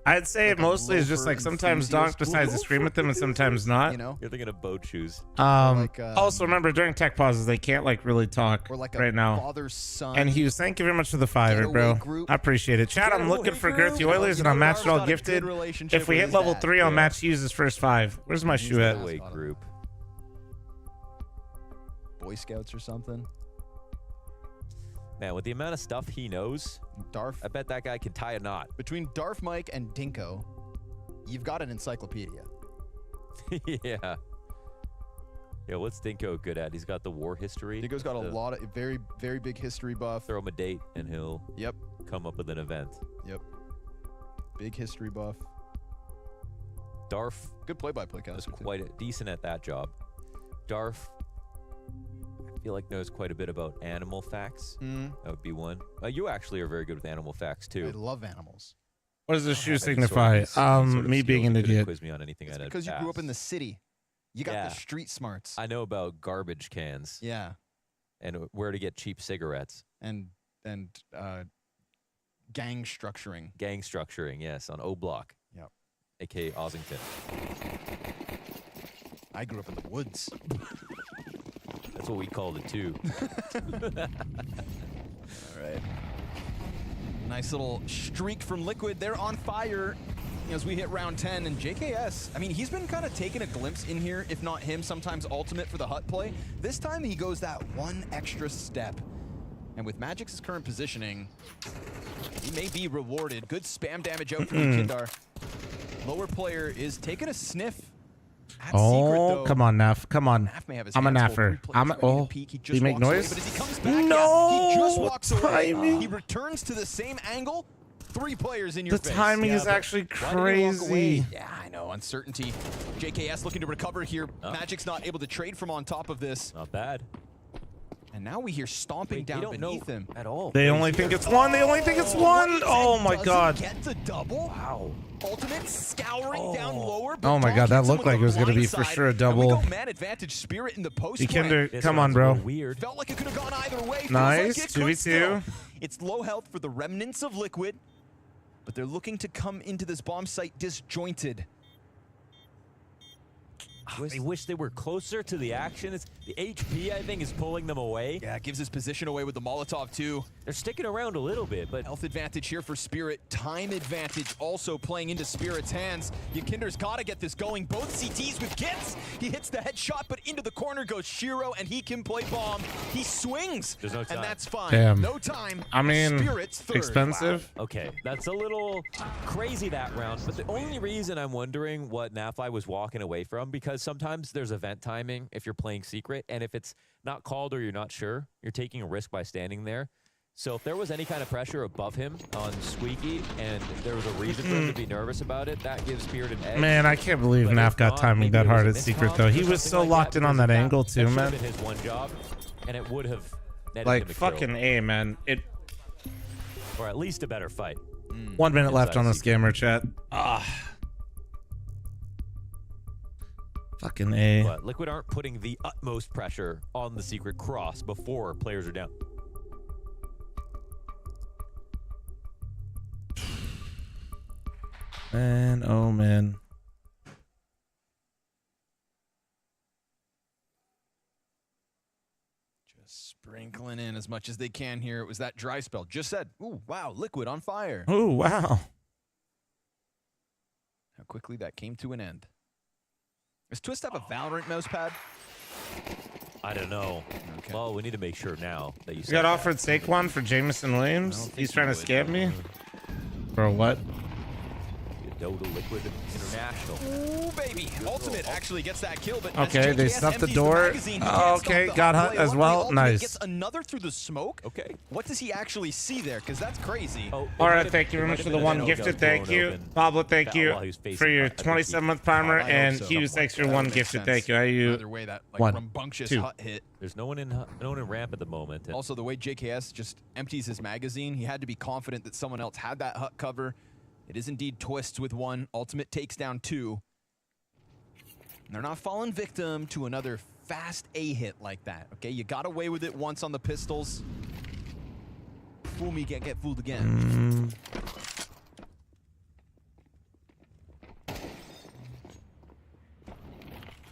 I'd say it mostly is just loafer like sometimes Donk enthusiast. decides to scream at them and sometimes not. You know? You're thinking of boat shoes. Also remember during tech pauses they can't like really talk Or like a right now. father's son. And Hughes, thank you very much for the 5, bro. I appreciate it. Chat, I'm looking for Girthy Oilers and I'm matched all gifted. If we hit level 3, I'll match Hughes' first 5. Where's my shoe at? Group. Boy Scouts or something. Man, with the amount of stuff he knows, Darth. I bet that guy can tie a knot. Between Darth Mike and Dinko, you've got an encyclopedia. Yeah. Yeah, what's Dinko good at? He's got the war history. Dinko's got a lot of very, very big history buff. Throw him a date and he'll come up with an event. Yep. Big history buff. Darth. Good play-by-play was caster, too. quite decent at that job. Darth, I feel like knows quite a bit about animal facts. That would be one. You actually are very good with animal facts too. I love animals. What does the shoe Have any signify? sort of Me being an skills. Couldn't idiot. Quiz me on anything It's I because you grew up in the city. You got the street smarts. I know about garbage cans. Yeah. And where to get cheap cigarettes. And gang structuring. Gang structuring, yes, on O Block. Yep. AKA Ossington. I grew up in the woods. That's what we called it too. All right. Nice little streak from Liquid. They're on fire as we hit round 10. And JKS, I mean, he's been kind of taking a glimpse in here, if not him, sometimes ultimate for the hut play. This time he goes that one extra step. And with Magic's current positioning, he may be rewarded. Good spam damage out from Kindar. Lower player is taking a sniff Oh, come on, Naf. Come on. I'm a Naffer. Do you make noise? No! He just walks away. Timing. He returns to the same angle. 3 players in your The face. timing is actually crazy. Yeah, I know. Uncertainty. JKS looking to recover here. Magic's not able to trade from on top of this. Not bad. And now we hear stomping down beneath him at all. They only think it's one. They only think it's one. Oh my god. Get the double. Wow. Ultimate scouring down lower. Oh my god, that looked like it was gonna be for sure a double. Man advantage Spirit in the post. Vikander, come on, bro. Weird. Felt like it could have gone either way. Nice. Feels like it could 2v2. still. It's low health for the remnants of Liquid, but they're looking to come into this bomb site disjointed. I wish they were closer to the action. It's the HP, I think, is pulling them away. Yeah, it gives his position away with the Molotov, too. They're sticking around a little bit, but... Health advantage here for Spirit. Time advantage also playing into Spirit's hands. Yakinder's got to get this going. Both CTs with kits. He hits the headshot, but into the corner goes Shiro, and he can play bomb. He swings, There's no time. and that's fine. Damn. No time. I mean, Spirit's third. expensive. Wow. Okay, that's a little crazy that round, but the only reason I'm wondering what Nafly was walking away from, because sometimes there's event timing if you're playing secret, and if it's not called or you're not sure, you're taking a risk by standing there. So if there was any kind of pressure above him on Squeaky and there was a reason for him to be nervous about it, that gives Spirit an edge. Man, I can't believe Naf got timing that hard at secret though. He was so locked in on that angle too, man. That should have been his one job, and it would have netted Like him a fucking kill. A, man. Or at least a better fight. 1 minute left on the scammer chat. Fucking A. But Liquid aren't putting the utmost pressure on the secret cross before players are down. Man, oh man. Just sprinkling in as much as they can here. It was that dry spell. Just said, ooh, wow, Liquid on fire. Oh, wow. How quickly that came to an end. Does Twist have a Valorant mousepad? I don't know. Okay. Well, we need to make sure now that you You got offered Saquon for Jameson Williams? He's trying to scam me? For what? Dota Liquid International. Ooh, baby. Ultimate actually gets that kill, but Okay, they stuffed the door. Oh, okay, got hut as well. Nice. Gets another through the smoke. Okay. What does he actually see there? Because that's crazy. All right, thank you very much for the one gifted. Thank you. Pablo, thank you for your 27th primer. And Hughes, thanks for one gifted. Thank you. Are you Either way, that like one, rambunctious two. hut hit. There's no one in ramp at the moment. And Also, the way JKS just empties his magazine, he had to be confident that someone else had that hut cover. It is indeed Twists with one. Ultimate takes down 2. And they're not falling victim to another fast A hit like that. Okay, you got away with it once on the pistols. Fool me, get fooled again.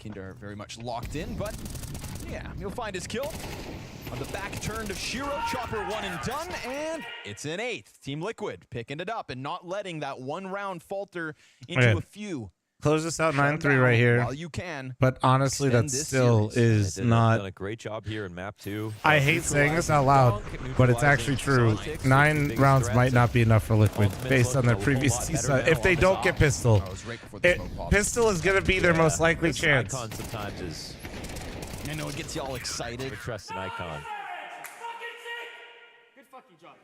Kinder very much locked in, but yeah, he'll find his kill. On the back turn of Shiro, Chopper 1 and done, and it's an 8th. Team Liquid picking it up and not letting that one round falter into a few. Close this out 9-3 right here. While you can. But honestly, that still is not. Done a great job here in map 2. I hate saying this out loud, but it's actually true. 9 rounds might not be enough for Liquid based on their previous T side. If they don't get Pistol, Pistol is going to be their most likely chance. Icon sometimes is. I know it gets y'all excited. Trust an Icon. Good fucking job.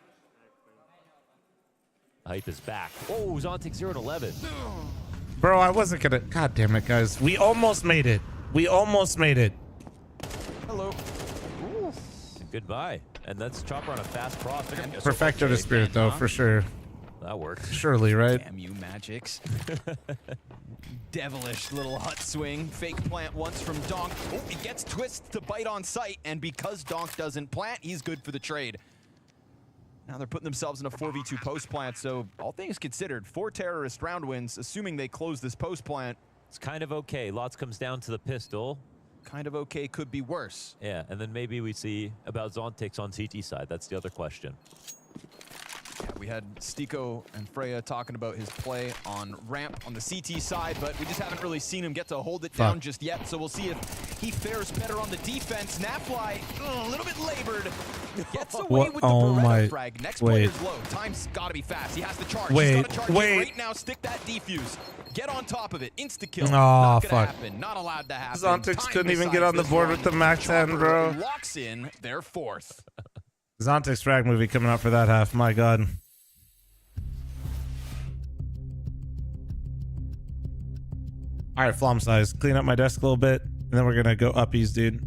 Hype is back. Oh, Zontic 0-11. Bro, I wasn't going to. God damn it, guys. We almost made it. We almost made it. Hello. Ooh. Goodbye. And that's Chopper on a fast cross. Perfecto to Spirit, though, for sure. That works. Surely, right? Damn you, Magics. Devilish little hut swing. Fake plant once from Donk. Oh, it gets Twist to bite on sight, and because Donk doesn't plant, he's good for the trade. Now they're putting themselves in a 4v2 post plant, so all things considered, 4 terrorist round wins, assuming they close this post plant. It's kind of okay. Lots comes down to the pistol. Kind of okay, could be worse. Yeah, and then maybe we see about Zontics on CT side. That's the other question. Yeah, we had Stiko and Freya talking about his play on ramp on the CT side, but we just haven't really seen him get to hold it down just yet. So we'll see if He fares better on the defense. Nafly, a little bit labored. Gets away What? with the Oh Beretta my. frag. Next Wait. player's low. Time's got to be fast. He has the charge. Wait, He's got to charge wait. in right now. Stick that defuse. Get on top of it. Insta-kill. Aw, Not gonna fuck. happen. Not allowed to happen. Zontix Time couldn't even get decides on the this board one. with the Mac 10, bro. Locks in their fourth. Zontix frag movie coming up for that half. My God. All right, Flom size. Clean up my desk a little bit, and then we're going to go uppies, dude.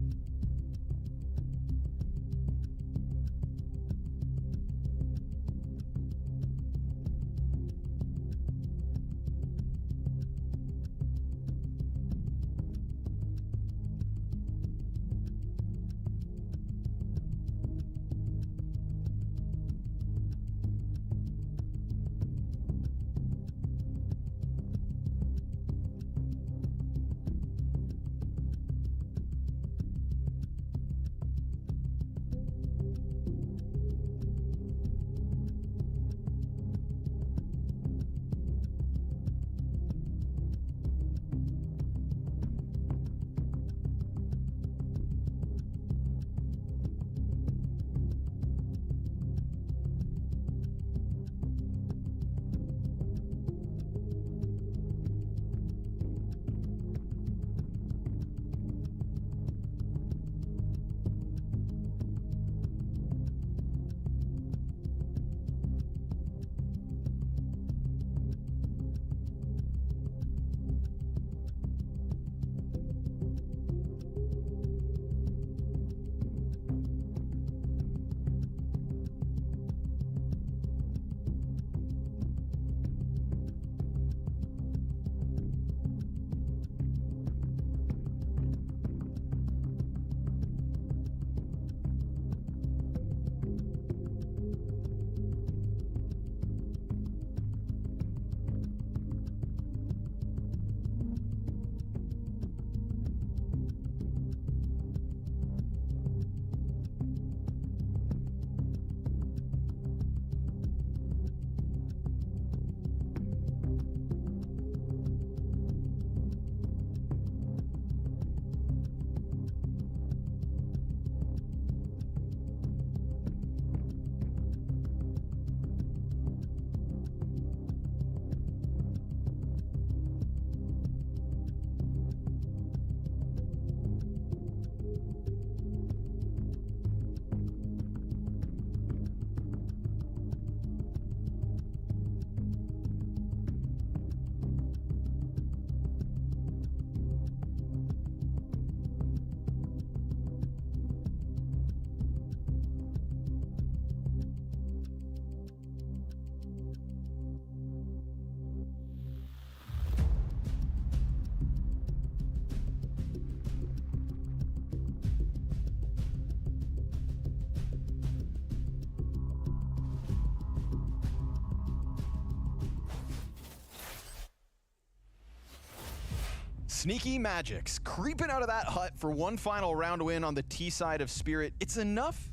Sneaky Magics creeping out of that hut for one final round win on the T side of Spirit. It's enough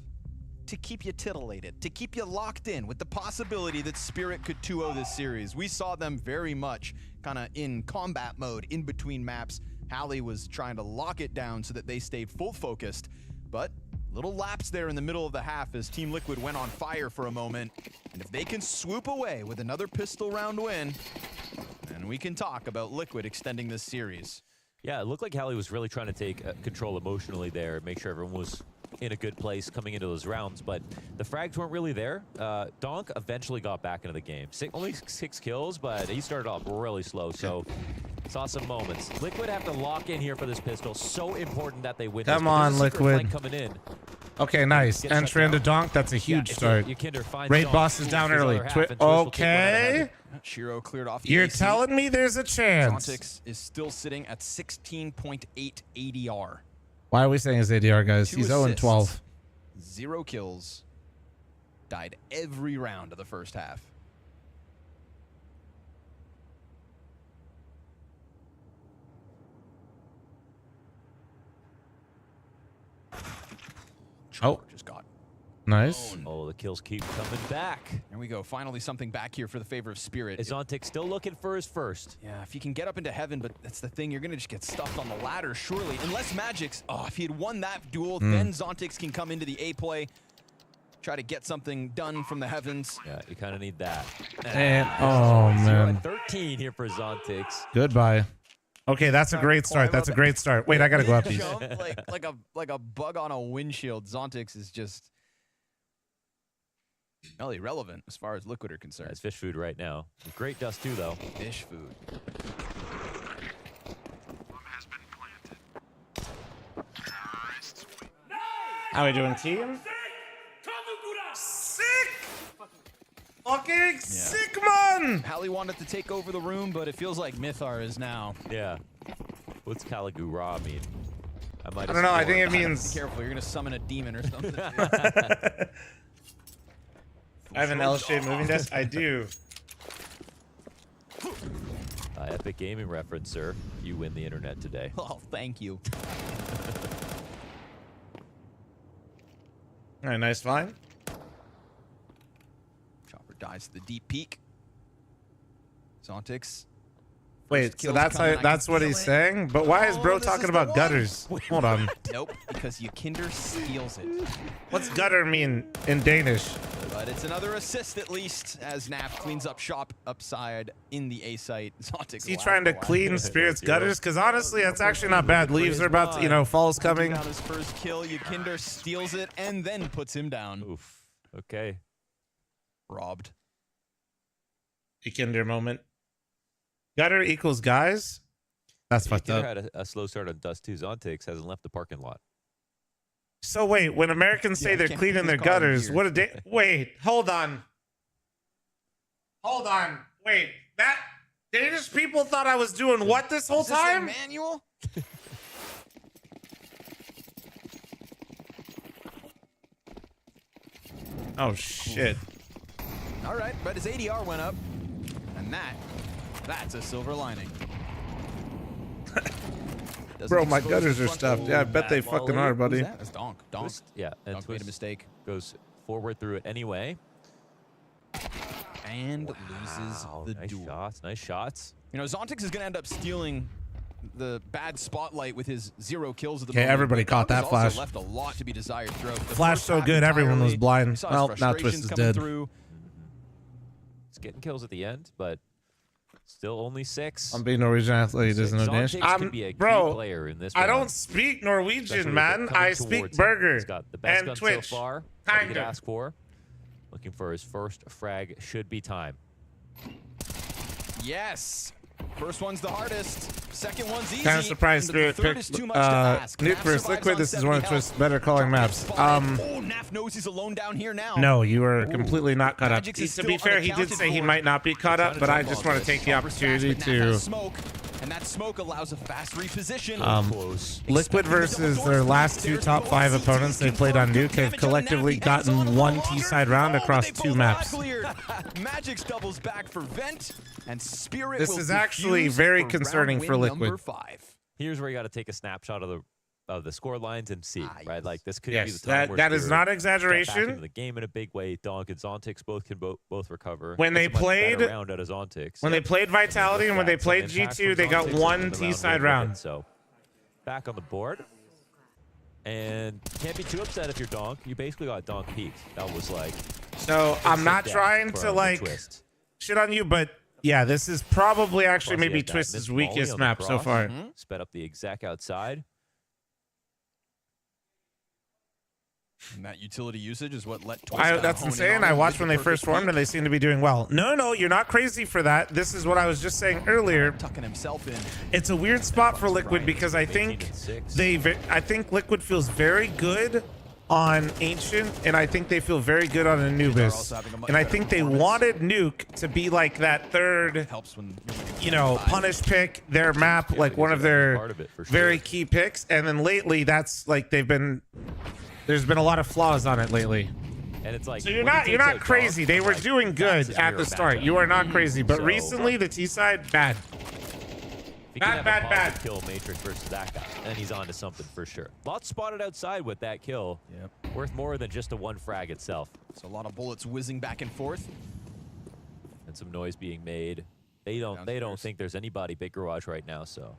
to keep you titillated, to keep you locked in with the possibility that Spirit could 2-0 this series. We saw them very much kind of in combat mode in between maps. Hallie was trying to lock it down so that they stayed full focused, but little lapse there in the middle of the half as Team Liquid went on fire for a moment. And if they can swoop away with another pistol round win, then we can talk about Liquid extending this series. Yeah, it looked like Hallie was really trying to take control emotionally there, make sure everyone was in a good place coming into those rounds, but the frags weren't really there. Donk eventually got back into the game. Only 6 kills, but he started off really slow, so saw some moments. Liquid have to lock in here for this pistol. So important that they win. Come on, Liquid. Coming in. Okay, nice. Entry into Donk, that's a huge start. Raid boss is down early. Okay. Shiro cleared off the You're AC. telling me there's a chance. Zontix is still sitting at 16.8 ADR. Why are we saying his ADR, guys? 2 He's 0-12. assists, 0 kills. Died every round of the first half. Oh. Just got Nice. Oh, the kills keep coming back. There we go. Finally something back here for the favor of Spirit. Is Zontic still looking for his first? Yeah, if he can get up into heaven, but that's the thing. You're going to just get stuffed on the ladder, surely. Unless Magic's... Oh, if he had won that duel, then Zontix can come into the A play. Try to get something done from the heavens. Yeah, you kind of need that. And, oh, man. 13 here for Zontix. Goodbye. Okay, that's a great start. That's a great start. Wait, I got to go up these. like a bug on a windshield. Zontix is just... Well, irrelevant as far as Liquid are concerned. It's fish food right now. Great dust too, though. Fish food. How we doing, team? Sick! Fucking sick, man! Hallie wanted to take over the room, but it feels like Mythar is now. Yeah. What's Kaligu Ra mean? I don't know. I think it means... Be careful, you're going to summon a demon or something. I have an L-shaped moving desk. I do. Epic Gaming reference, sir. You win the internet today. Oh, thank you. All right, nice find. Chopper dies to the deep peak. Zontix. Wait, so that's what he's saying? But why is bro talking about gutters? Hold on. Nope, because Yakinder steals it. What's gutter mean in Danish? But it's another assist at least, as Naf cleans up shop upside in the A site. Zontix. Is he trying to clean Spirit's gutters? Because honestly, that's actually not bad. Leaves are about to, fall's coming. Got his first kill. Yakinder steals it and then puts him down. Oof. Okay. Robbed. Yakinder moment. Gutter equals guys? That's fucked up. Had a slow start on Dust 2. Zontix hasn't left the parking lot. So wait, when Americans say they're cleaning their gutters, what did they... Wait, hold on. Hold on. Wait, that... Danish people thought I was doing what this whole time? Manual? Oh, shit. All right, but his ADR went up. And that's a silver lining. Bro, my gutters are stuffed. Yeah, I bet they fucking are, buddy. That's Donk. Donk. Yeah, and Donk made a mistake. Goes forward through it anyway. And loses the duel. Shots, nice shots. You know, Zontix is going to end up stealing the bad spotlight with his 0 kills at the Okay, moment. everybody caught that flash. Also left a lot to be desired throughout. The Flash so good, everyone was blind. Well, now Twist frustrations is coming dead. through. It's getting kills at the end, but still only 6. I'm being Norwegian athlete, doesn't know Danish. Bro, player in this I round. don't speak Norwegian, Especially man. I speak burger He's got the best and gun Twitch. so far. He could ask for. Looking for his first frag. Should be time. Yes. First one's the hardest. Second one's easy. Kind of surprised Spirit picked Nuke versus Liquid. This is one of Twist's better calling maps. Oh, Naf knows he's alone down here now. No, you are completely not caught up. Magix is To be still fair, he did say he might not be caught up, but I just want to take the opportunity to... And that smoke allows a fast reposition. Liquid versus their last 2 top 5 opponents they played on Nuke have collectively gotten 1 T-side round across 2 maps. Magic's doubles back for Vent, and Spirit This is actually very concerning for Liquid. Here's where you got to take a snapshot of the score lines and see, right? Like this could be Yes, the time where that is Spirit not step back exaggeration. into the game in a big way. Donk and Zontix both can both recover. When they That's a much better played- round out of Zontix. When they played Vitality and when they played G2, they got 1 T-side round. So back on the board. And can't be too upset if you're Donk. You basically got Donk peaked. That was like... So I'm not trying to like shit on you, but yeah, this is probably actually maybe Twist's weakest map so far. Sped up the exec outside. And that utility usage is what let Twist That's insane. I watched when they first formed and they seem to be doing well. No, you're not crazy for that. This is what I was just saying earlier. Tucking himself in. It's a weird spot for Liquid because I think Liquid feels very good on Ancient, and I think they feel very good on Anubis. And I think they wanted Nuke to be like that third, punish pick, their map, like one of their very key picks. And then lately, that's like there's been a lot of flaws on it lately. And it's like, so you're not crazy. They were doing good at the start. You are not crazy, but recently the T side bad. If he can have a positive kill Matrix versus that guy, then he's on to something for sure. Lots spotted outside with that kill. Yep. Worth more than just a one frag itself. So a lot of bullets whizzing back and forth. And some noise being made. They don't think there's anybody big garage right now, so.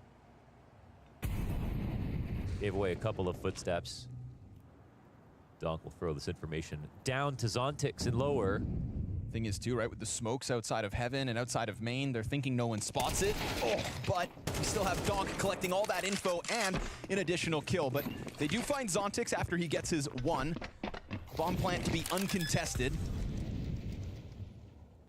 Gave away a couple of footsteps. Donk will throw this information down to Zontix and lower. Thing is too, right, with the smokes outside of Heaven and outside of Main, they're thinking no one spots it. Oh, but we still have Donk collecting all that info and an additional kill. But they do find Zontix after he gets his one. Bomb plant to be uncontested.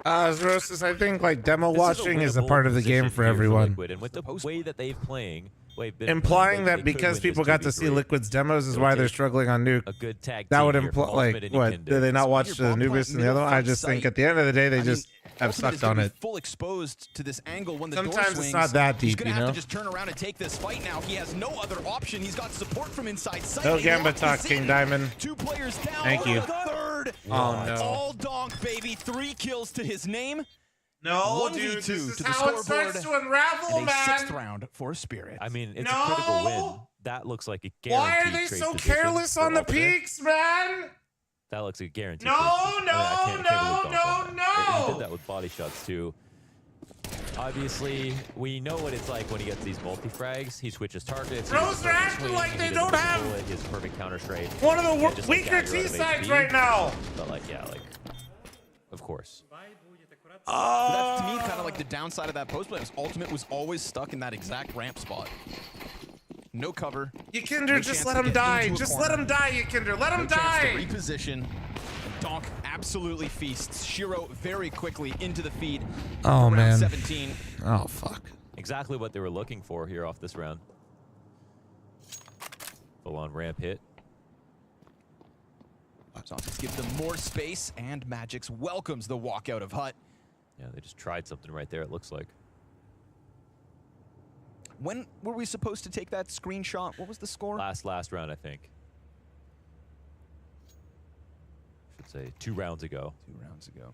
Zerosis, I think like demo watching is a part of the game for everyone. And with the way that they've playing, implying that because people got to see Liquid's demos is why they're struggling on Nuke. A good tag that would imply, like, what? Did they not watch the Anubis and the other one? I just think at the end of the day, they just have sucked on it. Full exposed to this angle when the Sometimes door swings. it's not that deep, He's gonna you have know? to just turn around and take this fight now. He has no other option. He's got support from inside sight. No Gamba talk, King Diamond. 2 players down. Thank you. Third. Oh, no. All Donk, baby. 3 kills to his name. No, 1v2 dude, this is to the how it scoreboard, starts to unravel, and a man. 6th round for Spirit. I mean, it's a critical win. That looks like a guaranteed Why are they trade so position careless for on the Ultimate. peaks, man? That looks like a guaranteed. No, trade position. I mean, I can't believe Donk on that. He did that with body shots too. Obviously, we know what it's like when he gets these multi-frags. He switches targets. Bros are acting like they don't have his perfect counter straight. one of the Yeah, just like weaker dagger out of T-sides HP. right now. But like, yeah, like, of course. But that's to me kind of like the downside of that post play. Ultimate was always stuck in that exact ramp spot. No cover. Yikinder, no just chance let to him get die. into a Just corner. let him die, Yikinder. Let him No chance die. to reposition. And Donk absolutely feasts. Shiro very quickly into the feed. Oh, for round man. 17. Oh, fuck. Exactly what they were looking for here off this round. Full-on ramp hit. Zontix gives them more space, and Magix welcomes the walkout of Hut. Yeah, they just tried something right there, it looks like. When were we supposed to take that screenshot? What was the score? Last round, I think. Should say 2 rounds ago. 2 rounds ago.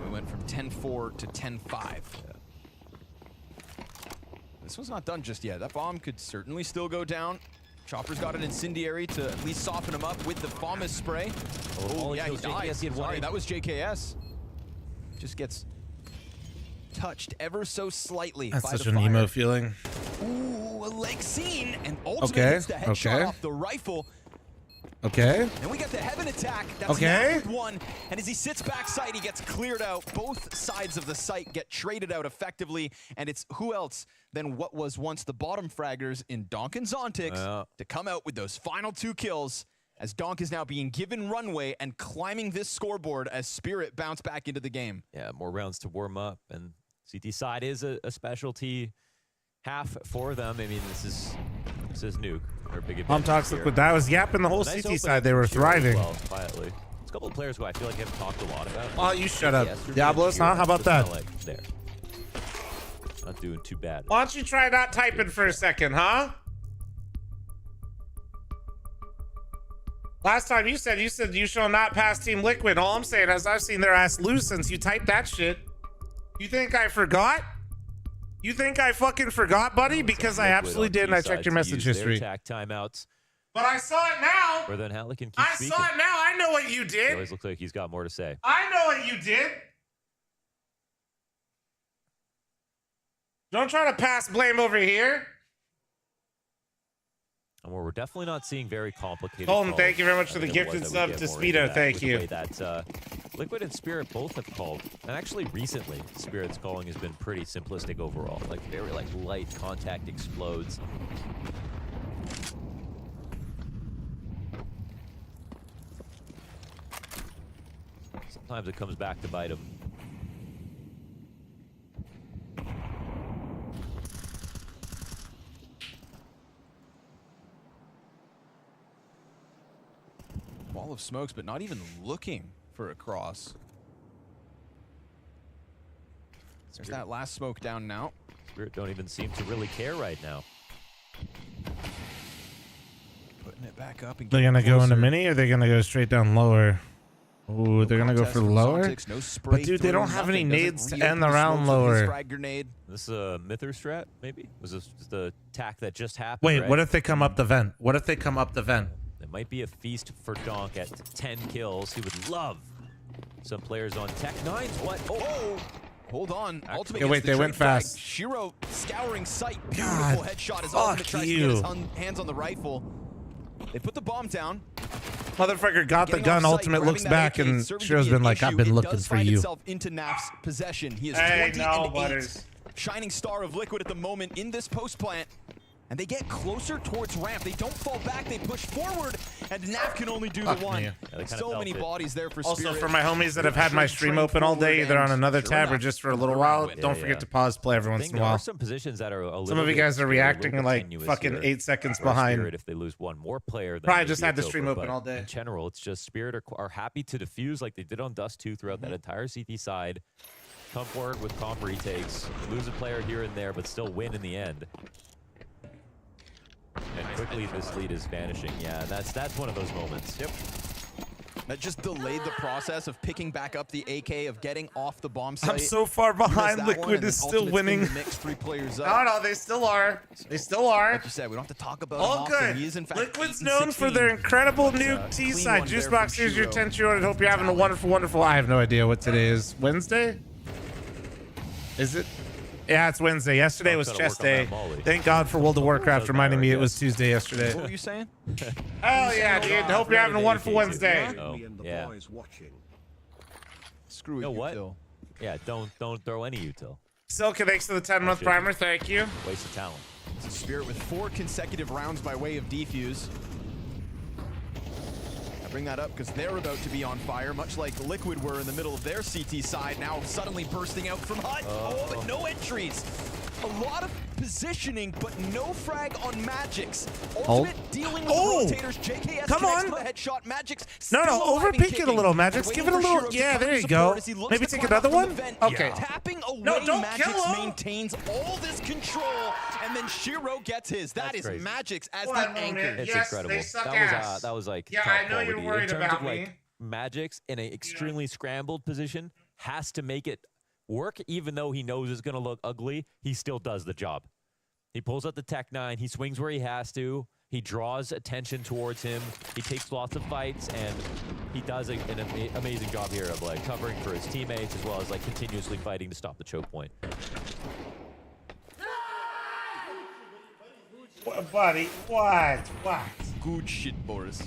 We went from 10-4 to 10-5. Yeah. This one's not done just yet. That bomb could certainly still go down. Chopper's got an incendiary to at least soften him up with the FAMAS spray. Oh, yeah, he died. Sorry, that was JKS. Just gets touched ever so slightly That's by such the an fire. emo feeling. Ooh, a leg scene, and Ultimate Okay, hits the headshot okay. off the rifle. Okay. And we got the Heaven attack. That's Okay. with 1. And as he sits backside, he gets cleared out. Both sides of the site get traded out effectively. And it's who else than what was once the bottom fraggers in Donk and Zontix to come out with those final 2 kills, as Donk is now being given runway and climbing this scoreboard as Spirit bounce back into the game. Yeah, more rounds to warm up, and CT side is a specialty half for them. I mean, this is Nuke. Their big I'm advantage toxic here. with that. Was yapping the whole Nice CT opening side. They were from Shiro as thriving. well, quietly. There's a couple of players who I feel like haven't talked a lot about. Oh, you shut up. Yesterday, Diablos, Shiro, huh? How about just that? kinda like, there. Not doing too bad. Why don't you try not typing for a second, huh? Last time you said you shall not pass Team Liquid. All I'm saying is I've seen their ass loose since you typed that shit. You think I forgot? You think I fucking forgot, buddy? Because I absolutely did, and I checked your message history. Attack timeouts. But I saw it now. Or then Halleck can keep I speaking. saw it now. I know what you He did. always looks like he's got more to say. I know what you did. Don't try to pass blame over here. And we're definitely not seeing very complicated Colton, calls. thank you very much for the I think gifted otherwise I would sub get to more into Speedo. that Thank with the you. way that Liquid and Spirit both have called. And actually recently, Spirit's calling has been pretty simplistic overall. Like very light contact explodes. Sometimes it comes back to bite them. Wall of smokes, but not even looking for a cross. There's that last smoke down now. Spirit don't even seem to really care right now. Putting it back up and They're getting gonna go into closer. mini, or they're gonna go straight down lower. Ooh, they're gonna go for lower. But dude, they don't have any nades to end the round lower. This is a Mither strat, maybe? Was this the attack that just happened? Wait, right? what if they come up the vent? What if they come up the vent? It might be a feast for Donk at 10 kills. He would love some players on Tech 9s. What? Oh! Hold on. Ultimate Okay, wait, they went fast. Shiro scouring sight. God, Beautiful headshot. His fuck ultimate tries to get his you. hands on the rifle. They put the bomb down. Motherfucker got the gun. Ultimate looks back, and Shiro's been like, "I've been looking for you." Into Naf's possession. He is Hey, 20 no, and 8. Butters. Shining star of Liquid at the moment in this post plant. And they get closer towards ramp. They don't fall back. They push forward, and Naf can only do the one. me. So many bodies there for Also, Spirit. for my homies that have had my stream open all day, either on another tab or just for a little while, don't forget to pause play every once in a There are while. some positions that are a little Some of you bit guys are scary, a little reacting bit like tenuous fucking here 8 seconds for behind. Spirit if they lose one more player. Then Probably maybe just had the it's stream over, open but all day. In general, it's just Spirit are happy to defuse like they did on Dust 2 throughout that entire CT side. Come forward with comp retakes, lose a player here and there, but still win in the end. And quickly this lead is vanishing. Yeah, that's one of those moments. Yep. That just delayed the process of picking back up the AK, of getting off the bomb site. I'm so far behind. Liquid is still winning. Mix 3 players up. No, they still are. They still are. Like you said, we don't have to talk about all him often. good. He is, in fact, Liquid's 8 and known for 16. their incredible new T clean side. one there Juicebox, from here's your Shiro. 10 200. Hope you're having a wonderful. I have no idea what today is. Wednesday? Is it? Yeah, it's Wednesday. Yesterday was chest day. Thank God for World of Warcraft reminding me it was Tuesday yesterday. What were you saying? Hell yeah, dude. Hope you're having a wonderful Wednesday. Oh, yeah. Screw you know what? util. Yeah, don't throw any util. Silka, thanks for the 10-month primer. Thank you. Waste of talent. Spirit with 4 consecutive rounds by way of defuse. I bring that up because they're about to be on fire, much like Liquid were in the middle of their CT side, now suddenly bursting out from Hut. Oh, but no entries. A lot of positioning, but no frag on Magix. Ultimate dealing with the rotators. JKS come on. to the headshot. Magix No, still overpeak it a little, Magix. Give it a little. Yeah, there you go. Maybe take another one? Okay. Tapping away, No, don't kill Magix him. maintains all this control, and then Shiro gets his. That is crazy. Magix as What the a anchor. moment. It's Yes, incredible. they suck that ass. was was like Yeah, top I know you're quality. worried in terms about of, like, me. Magix in an extremely scrambled position has to make it work, even though he knows it's going to look ugly. He still does the job. He pulls out the Tech 9. He swings where he has to. He draws attention towards him. He takes lots of fights, and he does an amazing job here of like covering for his teammates as well as like continuously fighting to stop the choke point. What, buddy? What? Good shit, Boris.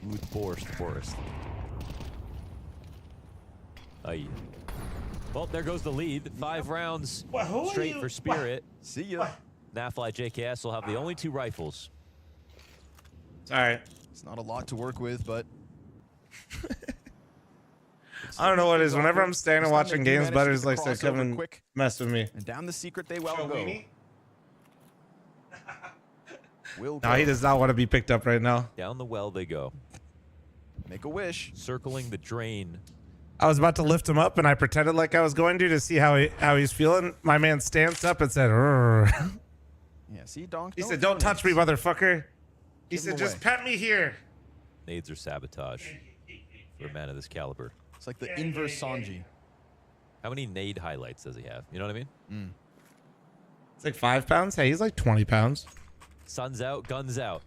Good Boris. Aye. Well, there goes the lead. 5 rounds straight for Spirit. See ya. Nafly JKS will have the only 2 rifles. It's all right. It's not a lot to work with, but I don't know what it is. Whenever I'm standing and watching games, managed to Butters get the likes to come crossover and quick. mess with me. And down the secret they will go. No, he does not want to be picked up right now. Down the well they go. Make a wish. Circling the drain. I was about to lift him up, and I pretended like I was going to see how he's feeling. My man stands up and said, "Rrr." Yeah, see, Donk. He said, "Don't touch me, motherfucker." He Give him said, "Just away. pet me here." Nades are sabotage for a man of this caliber. It's like the inverse Sanji. How many nade highlights does he have? You know what I mean? It's like 5 pounds. Hey, he's like 20 pounds. Sun's out, guns out.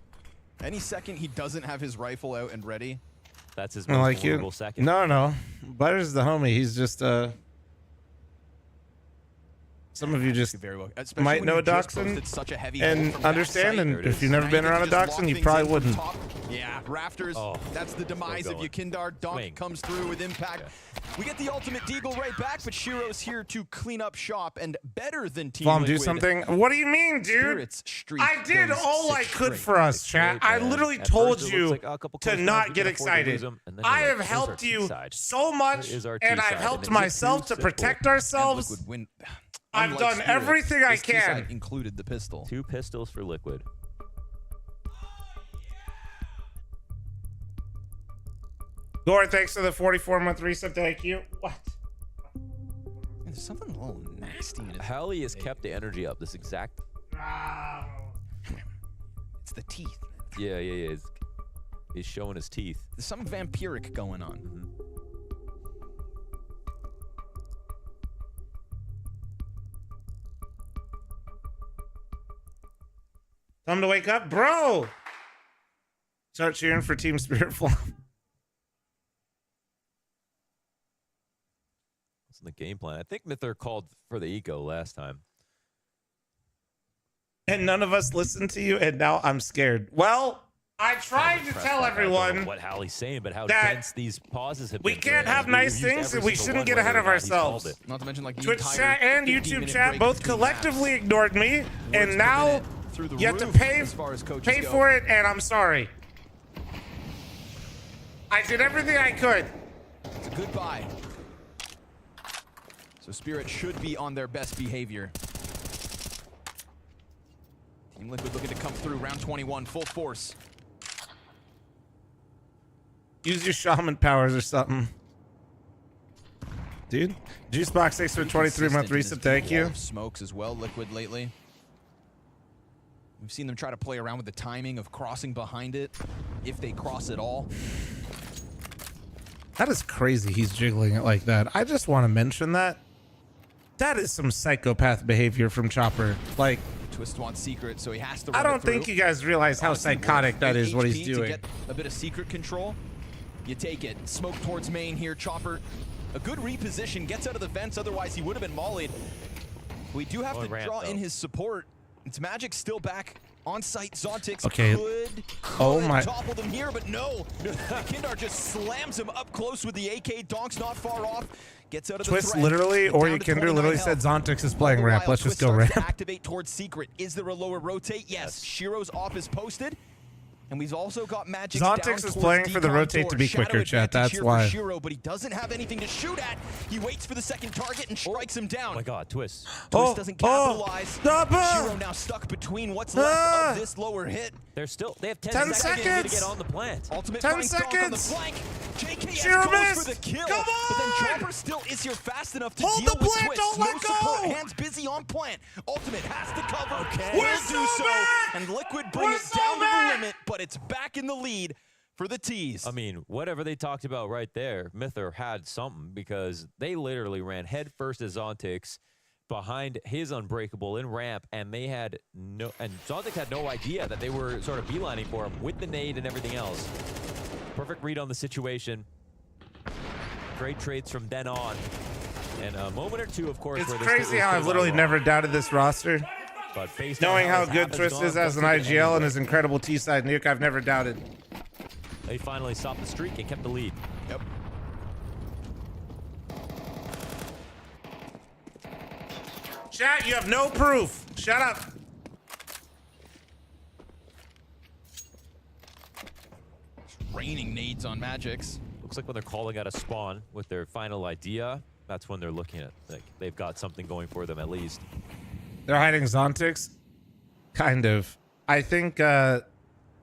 Any second he doesn't have his rifle out and ready. That's his I most like vulnerable you. second. No. Butters the homie. He's just some of you just Very well. Especially might when know you a just dachshund posted such a heavy and hold from understand. backside. And if you've never been Now around a can just dachshund, lock you probably things in from wouldn't. top. Yeah, Rafters. Oh, That's the demise of going. Yakindar. Donk Swing. comes through with impact. We get the ultimate deagle right back, but Shiro's here to clean up shop and better than Team Flom, do Liquid. something. What do you mean, dude? Spirit's streak I did goes all I 6 could straight. for us, chat. I man. literally At told first it you looks like a couple to close not rounds, we get can afford to lose excited. them, and then I you're have like, helped "Here's our you T-side. so much, Here's our and I've T-side," helped and it's myself too to simple. protect And ourselves. Liquid win. I've Unlike done Spirit, everything I this T-side can. included the pistol. 2 pistols for Liquid. Gore, thanks for the 44-month resub. Thank you. What? There's something a little nasty in it. Helly has kept the energy up this exact. It's the teeth. Yeah. He's showing his teeth. There's some vampiric going on. Time to wake up, bro. Start cheering for Team Spirit Flop. What's in the game plan? I think Myther called for the eco last time. And none of us listened to you, and now I'm scared. Well, I tried to tell everyone what Hallie's saying, but how that dense these pauses have we been. can't have nice things, and we shouldn't get ahead of ourselves. Not to mention, like, the Twitch entire chat and YouTube 15-minute chat break both between collectively ignored me, and now through the you have to roof as far as coaches pay go. for it, and I'm sorry. I did everything I could. It's a good buy. So Spirit should be on their best behavior. Team Liquid looking to come through round 21, full force. Use your shaman powers or something. Dude, Juicebox 6 for 23-month reset, thank you. Smokes as well, Liquid lately. We've seen them try to play around with the timing of crossing behind it, if they cross at all. That is crazy he's jiggling it like that. I just want to mention that. That is some psychopath behavior from Chopper. Like, Twist wants secret, so he has to I run don't think you guys realize how psychotic that is what he's to doing. get a bit of secret control. You take it. Smoke towards main here. Chopper, a good reposition, gets out of the vents, otherwise he would have been mollied. We do have to draw in his support. It's Magic still back on site. Zontix could topple them here, but no. Kindar just slams him up close with the AK. Donk's not far off. Gets out of the Twist threat. literally, or Down you to Kinder 29 literally health. said Zontix is playing ramp. Let's just go Twist starts ramp. to activate towards secret. Is there a lower rotate? Yes. Shiro's off is posted. And we've also got Magic Zontix is playing for the rotate to be quicker, chat. That's why. Shiro, but he doesn't have anything to shoot at. He waits for the second target and strikes him down. Oh my God, Twist. Twist doesn't capitalize. Stop it! Shiro now stuck between what's left of this lower hit. They have 10 10 seconds to get on the plant. Ultimate 10 finds Donk on the seconds. flank. JKS Shiro goes missed. for the kill. Come But then on. Chopper still is here fast enough to Hold deal the with plant, Twist. don't No let go. support. Hands busy on plant. Ultimate has to cover. Okay. Will We're do so so. back. And Liquid bring We're it so down back. to the limit, but it's back in the lead for the T's. I mean, whatever they talked about right there, Myther had something because they literally ran headfirst at Zontix behind his Unbreakable in ramp, and they had Zontix had no idea that they were sort of beelining for him with the nade and everything else. Perfect read on the situation. Great trades from then on. And a moment or two, of course. It's where this crazy how I've goes literally wrong. never doubted this roster. But based on Knowing how his good half Twist gone, is as an Twist took it IGL and anyway. his incredible T-side nuke, I've never doubted. They finally stopped the streak and kept the lead. Yep. Chat, you have no proof. Shut up. Raining nades on Magix. Looks like when they're calling out a spawn with their final idea, that's when they're looking at, like, they've got something going for them at least. They're hiding Zontix? Kind of. I think,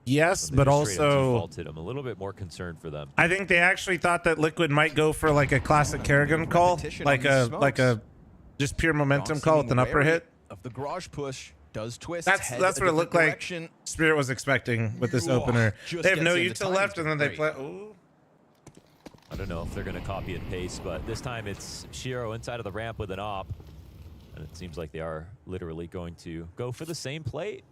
yes, but also... Defaulted. I'm a little bit more concerned for them. I think they actually thought that Liquid might go for like a classic Kerrigan call, like a just pure momentum call with an upper hit. Of the garage push does Twist. That's what it looked like Spirit was expecting with this opener. They have no util left, and then they play. Ooh. I don't know if they're going to copy and paste, but this time it's Shiro inside of the ramp with an op. And it seems like they are literally going to go for the same plate.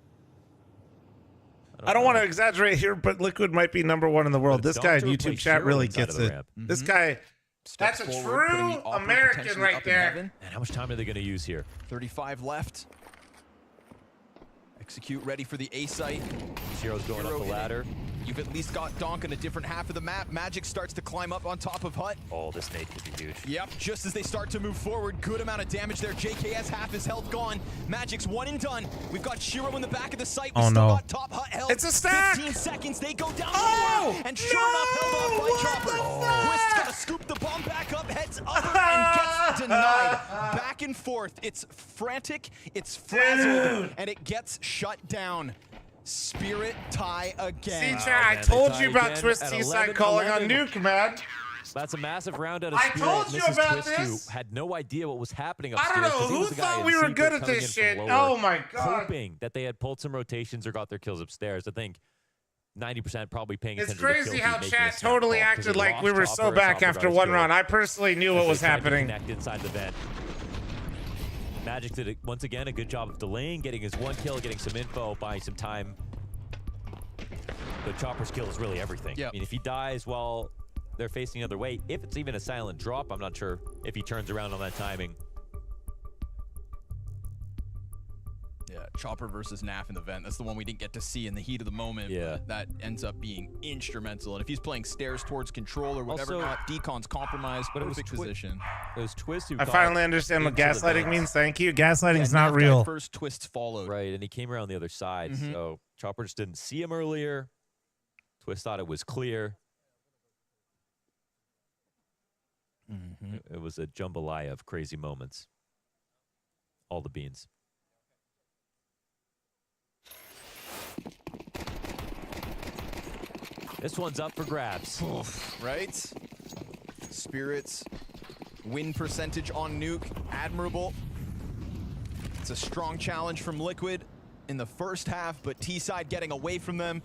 I don't want to exaggerate here, but Liquid might be #1 in the world. This guy in Doctor YouTube plays chat Shiro really inside gets of the it. ramp. This guy, that's a true American right there. And how much time are they going to use here? 35 left. Execute ready for the A site. Shiro's going up the ladder. You've at least got Donk in a different half of the map. Magic starts to climb up on top of Hut. Oh, this nade could be huge. Yep, just as they start to move forward, good amount of damage there. JKS half his health gone. Magic's one and done. We've got Shiro in the back of the site. We Oh, still no. got top Hut health. It's a stack! 15 seconds, they go down Oh, lower. And sure enough, held off by Chopper. Twist's gonna scoop the bomb back up, heads other, and gets denied. Back and forth. It's frantic, it's frazzled, and it gets shut down. Spirit tie again. See, chat, I told you about Twist T-side calling on Nuke, man. That's a massive round out of I Spirit. told you This is about Twist, this. who had no idea what was happening I upstairs. don't know 'cause he who was the guy thought in we were secret good at coming this in shit. from lower, Oh my god. hoping that they had pulled some rotations or got their kills upstairs. I think 90% probably paying It's attention to the crazy kill how feed, making a chat snap totally call, 'cause acted they like we lost were so Chopper, back Chopper got after his one kill. round. I personally knew what As was they tried to happening. connect inside the vent. Magic did, once again, a good job of delaying, getting his one kill, getting some info, buying some time. But Chopper's kill is really everything. Yep. I mean, if he dies while they're facing the other way, if it's even a silent drop, I'm not sure if he turns around on that timing. Yeah, Chopper versus Naf in the vent. That's the one we didn't get to see in the heat of the moment. Yeah. But that ends up being instrumental. And if he's playing stairs towards control or whatever, Also, not, Decon's compromised, but it was position. It was Twist who I got finally understand what into the gaslighting vent. means. Thank you. Gaslighting's Yeah, not Naf real. died first, Twists followed. Right, and he came around the other side, Mhm. so Chopper just didn't see him earlier. Twist thought it was clear. It was a jambalaya of crazy moments. All the beans. This one's up for grabs. Right? Spirits. Win percentage on Nuke. Admirable. It's a strong challenge from Liquid in the first half, but T-side getting away from them.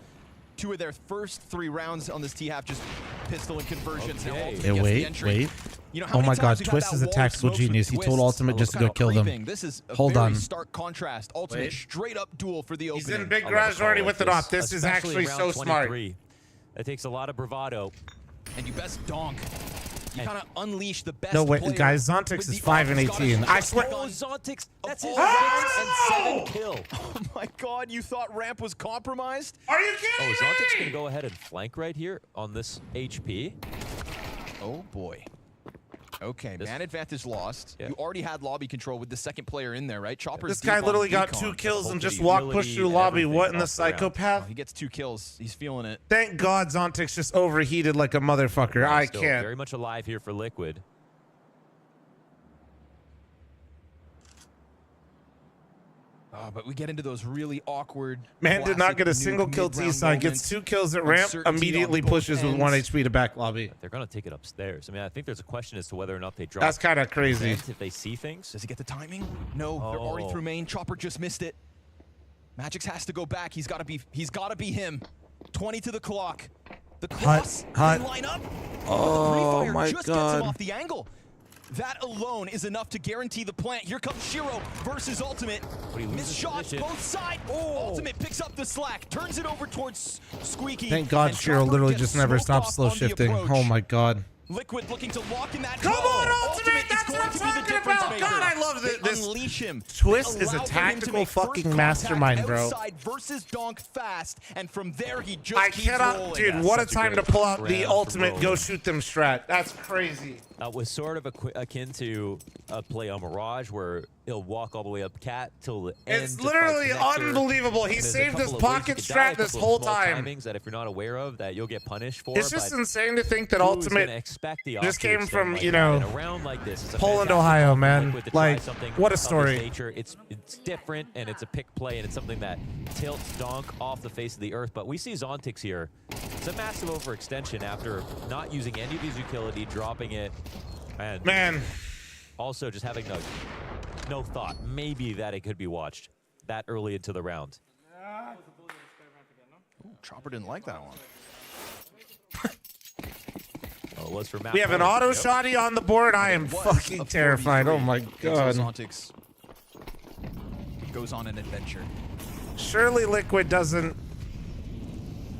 2 of their first 3 rounds on this T-half just pistol and conversions. Now Okay. Ultimate Hey, gets the wait, entry. wait. You know, how Oh many my times god, we've had Twist that is a wall of tactical smokes with genius. He told Twist Ultimate just to go kill them. creeping. This is a Hold very on. stark contrast. Ultimate Wait. straight up duel for the He's opening. in big garage already with it off. This is Especially actually round so smart. 23. That takes a lot of bravado. And you best donk. You kind of unleash the best No, wait, player guys, Zontix with is the 5 and offense. 18. I swear. Oh, Zontix, that's his Oh! 6th and 7th kill. Oh my god, you thought Ramp was compromised? Are you Oh, kidding Zontix me? can go ahead and flank right here on this HP. Oh boy. Okay, man advantage lost. You already had lobby control with the second player in there, right? Chopper's This guy deep on literally got Decon. 2 kills and just Mobility, walk push through and lobby. everything What in the off the round. psychopath? Oh, he gets 2 kills. He's feeling it. Thank God Zontix just overheated like a motherfucker. I Still can't. very much alive here for Liquid. Oh, but we get into those really awkward. Man did not classic get a Nuke single kill mid-round T-side, gets moments. 2 kills at ramp, Uncertainty on immediately both pushes with 1 ends. HP to back lobby. They're going to take it upstairs. I mean, I think there's a question as to whether or not they drop. That's kinda crazy. If they see things. Does he get the timing? No, they're already through main. Chopper just missed it. Magix has to go back. He's got to be him. 20 to the clock. The cross. Hot. They line up. Oh The free fire my just gets God. him off the angle. That alone is enough to guarantee the plant. Here comes Shiro versus Ultimate. Missed shots, both sides. Ultimate picks up the slack, turns it over towards Squeaky. Thank God and Shiro Chopper literally gets just never smoked stopped off slow on the shifting. approach. Oh my God. Liquid looking to lock in that Come goal. on, Ultimate! That's is going what I'm to be the talking difference about. maker. God, I love They this. unleash him. Twist They is a allow for him to tactical make first fucking contact mastermind, bro. outside versus donk fast, and from there he just I keeps cannot, rolling. dude. What a time to pull out the ultimate go shoot them strat. That's crazy. Was sort of akin to a play on Mirage where he'll walk all the way up cat till the end. It's to fight literally connector. unbelievable. He And there's a saved his couple of ways pocket you could die, strat a this couple whole of small time. timings that if you're not aware of, that you'll get punished for. It's just but insane to think that who's Ultimate gonna expect the just came offense from, like you that know, in a round like this? It's a Poland, fantastic Ohio, opportunity man. Liquid to try Like, something what a of this story. nature. It's different, and it's a pick play, and it's something that tilts Donk off the face of the earth. But we see Zontix here. It's a massive overextension after not using any of his utility, dropping it, and man, also just having no thought maybe that it could be watched that early into the round. Ooh, Chopper didn't like that one. Oh, it was for Matt. We have an auto shotty on the board. I am fucking terrified. Oh my God. Zontix goes on an adventure. Surely Liquid doesn't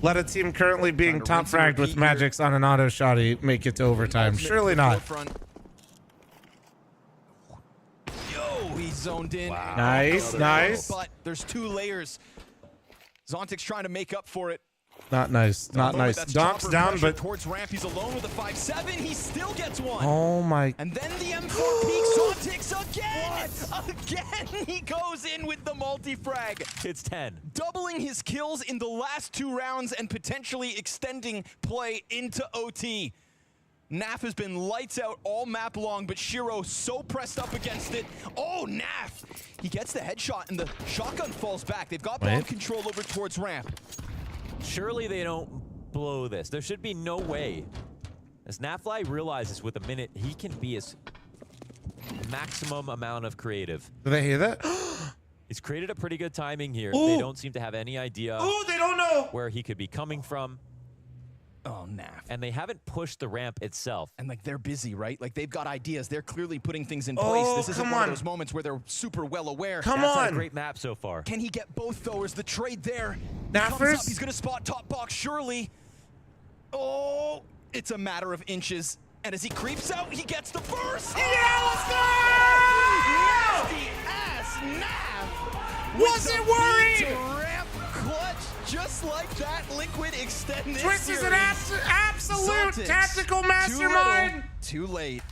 let a team currently being top fragged with Magics on an auto shotty make it to overtime. Surely not. Yo, he's zoned in. Wow. Nice, nice. But there's 2 layers. Zontix trying to make up for it. Not nice. Not nice. Donk's down, but towards ramp, he's alone with a 5-7. He still gets one. oh my. And then the M4 peaks Zontix again. Again, he goes in with the multi-frag. It's 10. Doubling his kills in the last 2 rounds and potentially extending play into OT. Naf has been lights out all map long, but Shiro so pressed up against it. Oh, Naf! He gets the headshot and the shotgun falls back. They've got bomb control over towards ramp. Surely they don't blow this. There should be no way. As Nafly realizes with a minute, he can be his maximum amount of creative. Do they hear that? He's created a pretty good timing here. Ooh. They don't seem to have any idea. Oh, they don't know. where he could be coming from. Oh, Naf. And they haven't pushed the ramp itself. And like they're busy, right? Like they've got ideas. They're clearly putting things in place. This isn't one of those moments where they're super well aware. That's a great map so far. Can he get both though? Is the trade there? Now Comes first, up, he's gonna spot top box surely. Oh, it's a matter of inches. And as he creeps out, he gets the burst. Yeah, let's go! Nasty ass Nav. Wasn't worried. Ramp clutch just like that. Liquid extend this Twist is an series. absolute Celtics, tactical too mastermind. little, too late.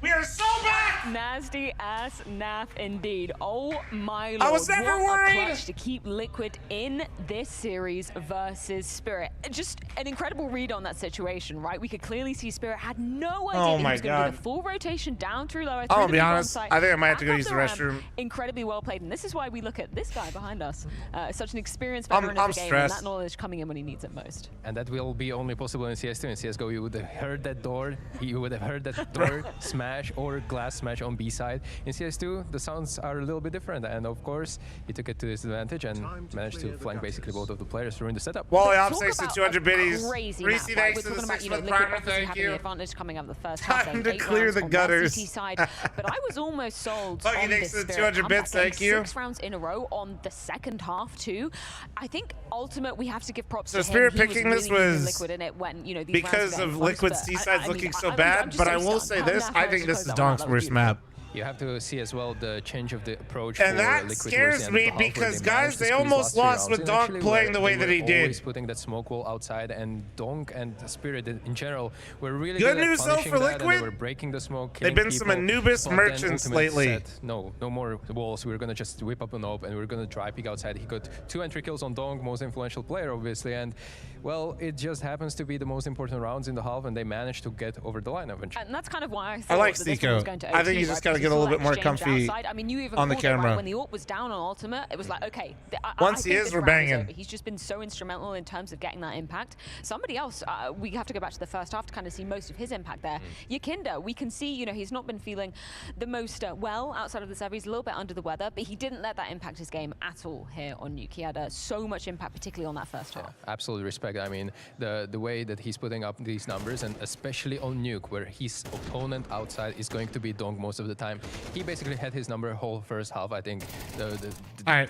We are so back! Nasty ass Naf indeed. Oh my lord. I was never what worried. A clutch to keep Liquid in this series versus Spirit. Just an incredible read on that situation, right? We could clearly see Spirit had no idea that he was going to do the full rotation down through lower. I'll be honest, I think I might have to go use the restroom. Incredibly well played, and this is why we look at this guy behind us. Such an experienced veteran of the game, and that knowledge coming in when he needs it most. And that will be only possible in CS2. In CSGO, you would have heard that door. You would have heard that door smash or glass smash on B side. In CS2, the sounds are a little bit different, and of course, he took it to his advantage and managed to flank basically both of the players during the setup. Wally up 6 to 200 biddies. Crazy Reese, map, thanks right? to We're the talking 6 about, for the Liquid primer, obviously thank having you. the advantage coming out of the first half. Time to clear the gutters. Side, but I was almost sold Lucky on thanks this to the Spirit 200 bits, comeback, thank you. 6 rounds in a row on the second half too. I think Ultimate, we have to give props So to Spirit him. picking this really was Liquid in it when, you know, these because of Liquid's C-sides looking so bad, but I will say this, I think this is Donk's worst map. You have to see as well the change of the approach. And for that Liquid scares me because, guys, they almost lost with Donk Donk playing the way that he did. Always putting that smoke wall outside, and Donk and Spirit in general were really good good news at though punishing for that, and Liquid. they were breaking the smoke. They've been some Anubis merchants lately. Said, no more walls. We're gonna just whip up an op, and we're gonna dry peek outside. He got 2 entry kills on Donk, most influential player, obviously, and well, it just happens to be the most important rounds in the half, and they managed to get over the line eventually. And that's kind of why I thought like that this one was Seiko. going to I think OT, you just right? gotta Because get a you little saw bit more exchange comfy outside. I mean, you even on the called it, right? camera. When the AWP was down on Ultimate, it was like, okay. Once I he think is, this we're round banging. over. He's just been so instrumental in terms of getting that impact. Somebody else, we have to go back to the first half to kind of see most of his impact there. Yakinda, we can see, you know, he's not been feeling the most well outside of the server. He's a little bit under the weather, but he didn't let that impact his game at all here on Nuke. He had so much impact, particularly on that first half. Absolutely respect. I mean, the way that he's putting up these numbers, and especially on Nuke, where his opponent outside is going to be Donk most of the time. He basically had his number whole first half. I think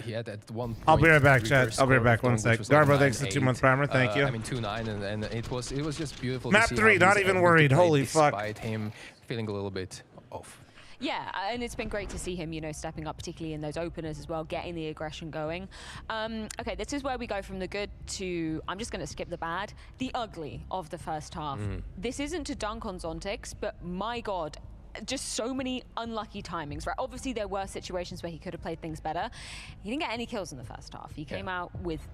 he had at one point. I'll be right back, chat. I'll be right back. 1 sec. Garbo, thanks for the 2-month primer. Thank you. I mean, 2-9, and it was just beautiful. Map to see 3, how not he's even able to worried. play Holy fuck. Despite him feeling a little bit off. Yeah, and it's been great to see him, you know, stepping up, particularly in those openers as well, getting the aggression going. Okay, this is where we go from the good to, I'm just going to skip the bad, the ugly of the first half. This isn't to dunk on Zontix, but my God, just so many unlucky timings, right? Obviously, there were situations where he could have played things better. He didn't get any kills in the first half. He came out with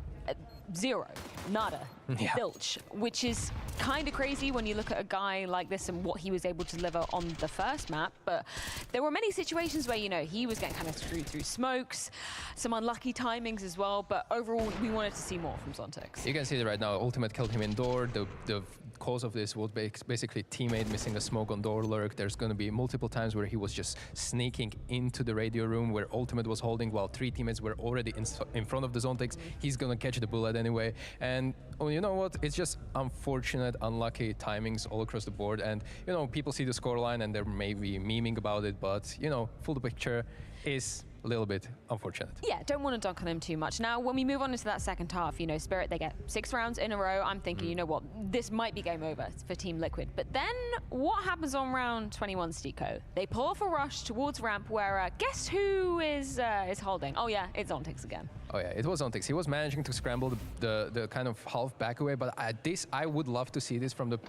0, nada, zilch, which is kind of crazy when you look at a guy like this and what he was able to deliver on the first map. But there were many situations where, you know, he was getting kind of screwed through smokes, some unlucky timings as well. But overall, we wanted to see more from Zontix. You can see it right now. Ultimate killed him in door. The cause of this was basically teammate missing a smoke on door lurk. There's going to be multiple times where he was just sneaking into the radio room where Ultimate was holding while 3 teammates were already in front of the Zontix. He's going to catch the bullet anyway. And you know what? It's just unfortunate, unlucky timings all across the board. And, you know, people see the scoreline and they're maybe memeing about it, but, you know, full picture is a little bit unfortunate. Yeah, don't want to dunk on him too much. Now, when we move on into that second half, you know, Spirit, they get 6 rounds in a row. I'm thinking, you know what, this might be game over for Team Liquid. But then what happens on round 21, Stico? They pull off a rush towards ramp where, guess who is holding? Oh yeah, it's Zontix again. Oh yeah, it was Zontix. He was managing to scramble the kind of half back away, but I would love to see this from the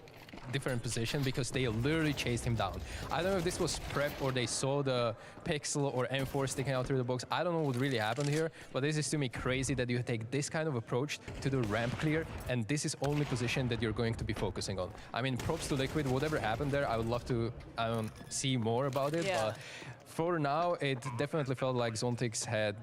different position because they literally chased him down. I don't know if this was prep or they saw the Pixel or M4 sticking out through the box. I don't know what really happened here, but this is to me crazy that you take this kind of approach to the ramp clear, and this is only position that you're going to be focusing on. I mean, props to Liquid. Whatever happened there, I would love to see more about it. Yeah. But for now, it definitely felt like Zontix had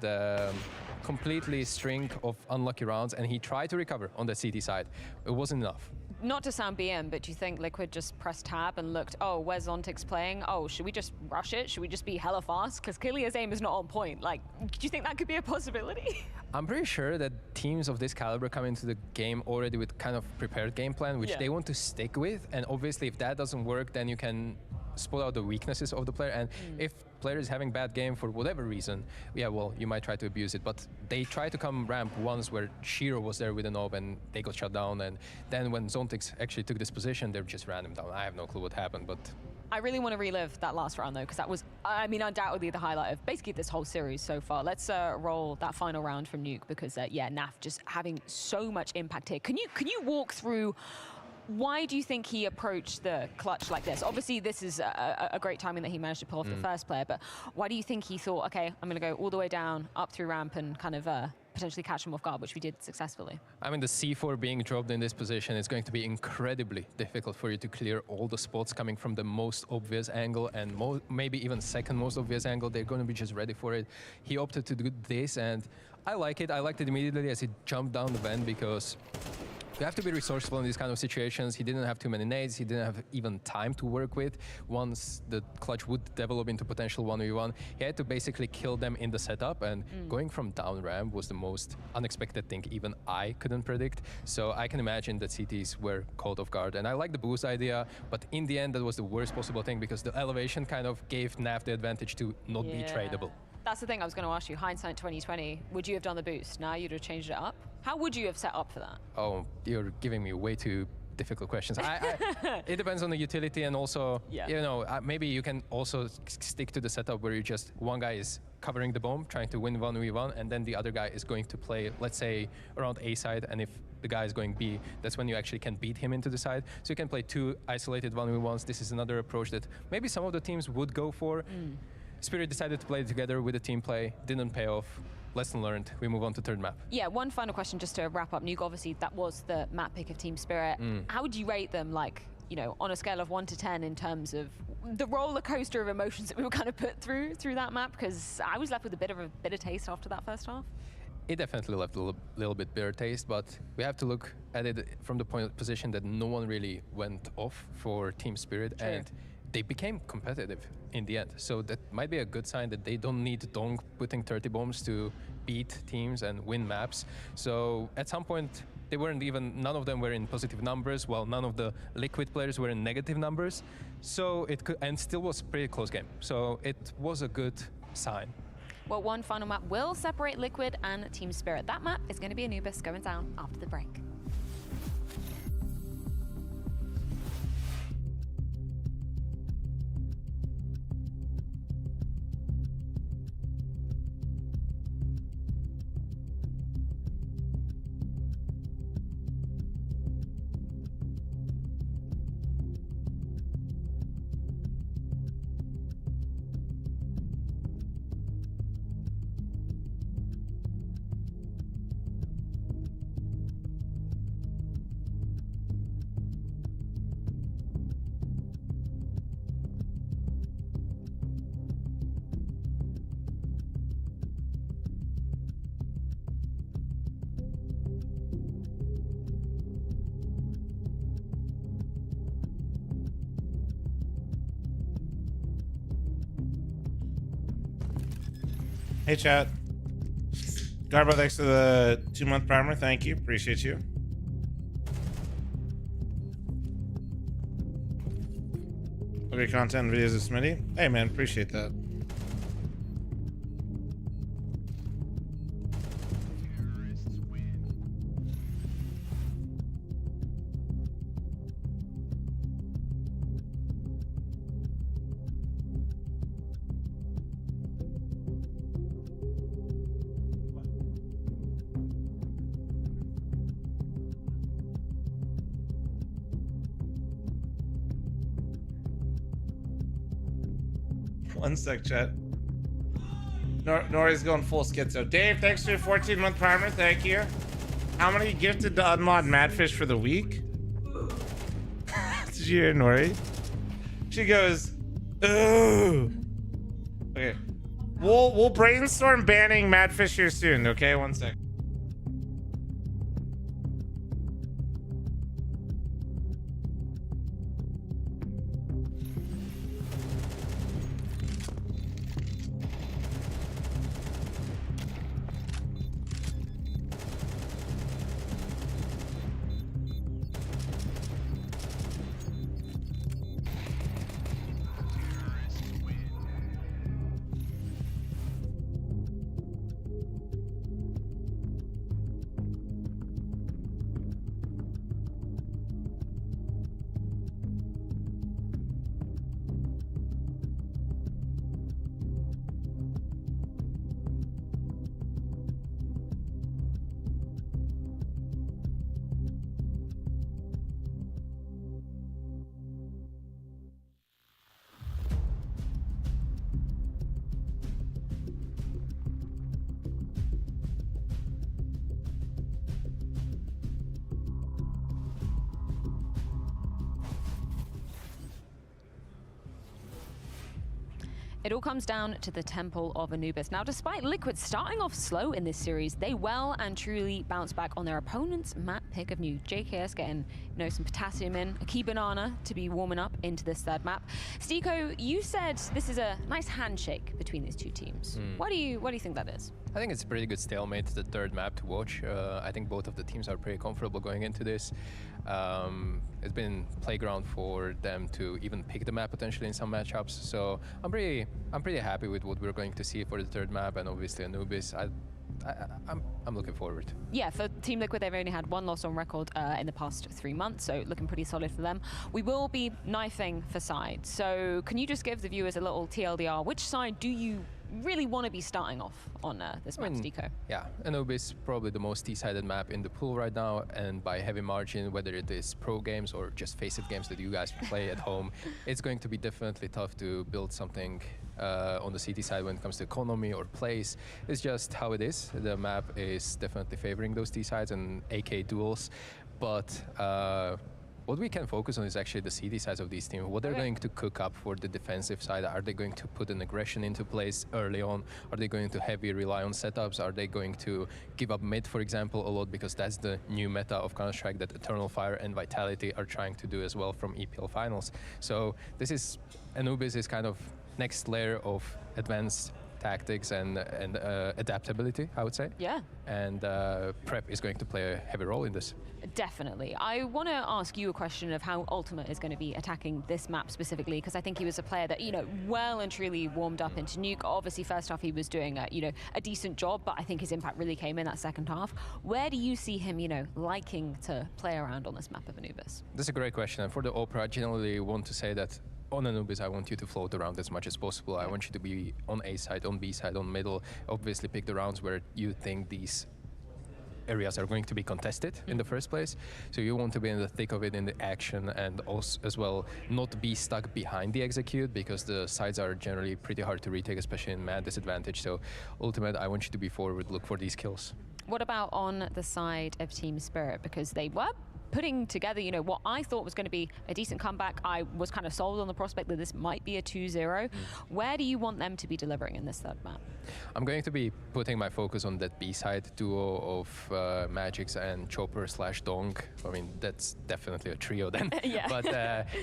completely string of unlucky rounds, and he tried to recover on the CT side. It wasn't enough. Not to sound BM, but do you think Liquid just pressed tab and looked, oh, where's Zontic's playing? Oh, should we just rush it? Should we just be hella fast? Because clearly his aim is not on point. Like, do you think that could be a possibility? I'm pretty sure that teams of this caliber come into the game already with kind of prepared game plan, which they want to stick with. And obviously, if that doesn't work, then you can spot out the weaknesses of the player. And if player is having bad game for whatever reason, yeah, well, you might try to abuse it. But they tried to come ramp once where Shiro was there with an AWP and they got shut down. And then when Zontix actually took this position, they just ran him down. I have no clue what happened, but... I really want to relive that last round, though, because that was, I mean, undoubtedly the highlight of basically this whole series so far. Let's roll that final round from Nuke, because, yeah, Naf just having so much impact here. Can you walk through why do you think he approached the clutch like this? Obviously, this is a great timing that he managed to pull off the first player, but why do you think he thought, okay, I'm going to go all the way down, up through ramp, and kind of potentially catch him off guard, which we did successfully? I mean, the C4 being dropped in this position is going to be incredibly difficult for you to clear all the spots coming from the most obvious angle and maybe even second most obvious angle. They're going to be just ready for it. He opted to do this, and I like it. I liked it immediately as he jumped down the vent, because you have to be resourceful in these kind of situations. He didn't have too many nades. He didn't have even time to work with. Once the clutch would develop into potential 1v1, he had to basically kill them in the setup, and going from down ramp was the most unexpected thing even I couldn't predict. So I can imagine that CTs were caught off guard. And I like the boost idea, but in the end, that was the worst possible thing, because the elevation kind of gave Naf the advantage to not be tradable. That's the thing I was going to ask you. Hindsight 2020, would you have done the boost? Now you'd have changed it up? How would you have set up for that? Oh, you're giving me way too difficult questions. It depends on the utility, and also, you know, maybe you can also stick to the setup where you just, one guy is covering the bomb, trying to win 1v1, and then the other guy is going to play, let's say, around A side, and if the guy is going B, that's when you actually can beat him into the side. So you can play two isolated 1v1s. This is another approach that maybe some of the teams would go for. Spirit decided to play together with the team play, didn't pay off. Lesson learned. We move on to third map. Yeah, one final question just to wrap up. Nuke, obviously, that was the map pick of Team Spirit. How would you rate them, like, you know, on a scale of 1 to 10 in terms of the roller coaster of emotions that we were kind of put through that map? Because I was left with a bit of a bitter taste after that first half. It definitely left a little bit bitter taste, but we have to look at it from the position that no one really went off for Team Spirit. True. And they became competitive in the end. So that might be a good sign that they don't need Dong putting 30 bombs to beat teams and win maps. So at some point, they weren't even, none of them were in positive numbers, while none of the Liquid players were in negative numbers. So it could, and still was a pretty close game. So it was a good sign. Well, one final map will separate Liquid and Team Spirit. That map is going to be Anubis, going down after the break. Hey, chat. Garbo, thanks for the 2-month primer. Thank you. Appreciate you. Great content videos of Smitty. Hey, man. Appreciate that. One sec, chat. Nori's going full schizo. Dave, thanks for your 14-month primer. Thank you. How many gifted to unmod Madfish for the week? Did you hear Nori? She goes, ooh. Okay. We'll brainstorm banning Madfish here soon, okay? One sec. It all comes down to the Temple of Anubis. Now, despite Liquid starting off slow in this series, they well and truly bounce back on their opponent's map pick of Nuke. JKS getting, some potassium in, a key banana to be warming up into this third map. Stiko, you said this is a nice handshake between these two teams. What do you think that is? I think it's a pretty good stalemate, the third map to watch. I think both of the teams are pretty comfortable going into this. It's been playground for them to even pick the map potentially in some matchups. So I'm pretty happy with what we're going to see for the third map, and obviously Anubis. I'm looking forward. Yeah, for Team Liquid, they've only had one loss on record in the past 3 months, so looking pretty solid for them. We will be knifing for side. So can you just give the viewers a little TLDR? Which side do you really want to be starting off on this map, Stiko? Yeah, Anubis probably the most T-sided map in the pool right now, and by heavy margin, whether it is pro games or just FaZe games that you guys play at home, it's going to be definitely tough to build something on the CT side when it comes to economy or place. It's just how it is. The map is definitely favoring those T sides and AK duels, but what we can focus on is actually the CD sides of these teams. What they're going to cook up for the defensive side. Are they going to put an aggression into place early on? Are they going to heavy rely on setups? Are they going to give up mid, for example, a lot? Because that's the new meta of Counter-Strike that Eternal Fire and Vitality are trying to do as well from EPL Finals. So this is, Anubis is kind of next layer of advanced tactics and adaptability, I would say. Yeah. And prep is going to play a heavy role in this. Definitely. I want to ask you a question of how Ultimate is going to be attacking this map specifically, because I think he was a player that, well and truly warmed up into Nuke. Obviously, first half he was doing a decent job, but I think his impact really came in that second half. Where do you see him, liking to play around on this map of Anubis? That's a great question. And for the Opera, I generally want to say that on Anubis, I want you to float around as much as possible. I want you to be on A side, on B side, on middle. Obviously, pick the rounds where you think these areas are going to be contested in the first place. So you want to be in the thick of it in the action, and also as well not be stuck behind the execute, because the sides are generally pretty hard to retake, especially in man disadvantage. So Ultimate, I want you to be forward, look for these kills. What about on the side of Team Spirit? Because they were putting together, what I thought was going to be a decent comeback. I was kind of sold on the prospect that this might be a 2-0. Where do you want them to be delivering in this third map? I'm going to be putting my focus on that B-side duo of Magix and Chopper/Dong. I mean, that's definitely a trio then. Yeah. But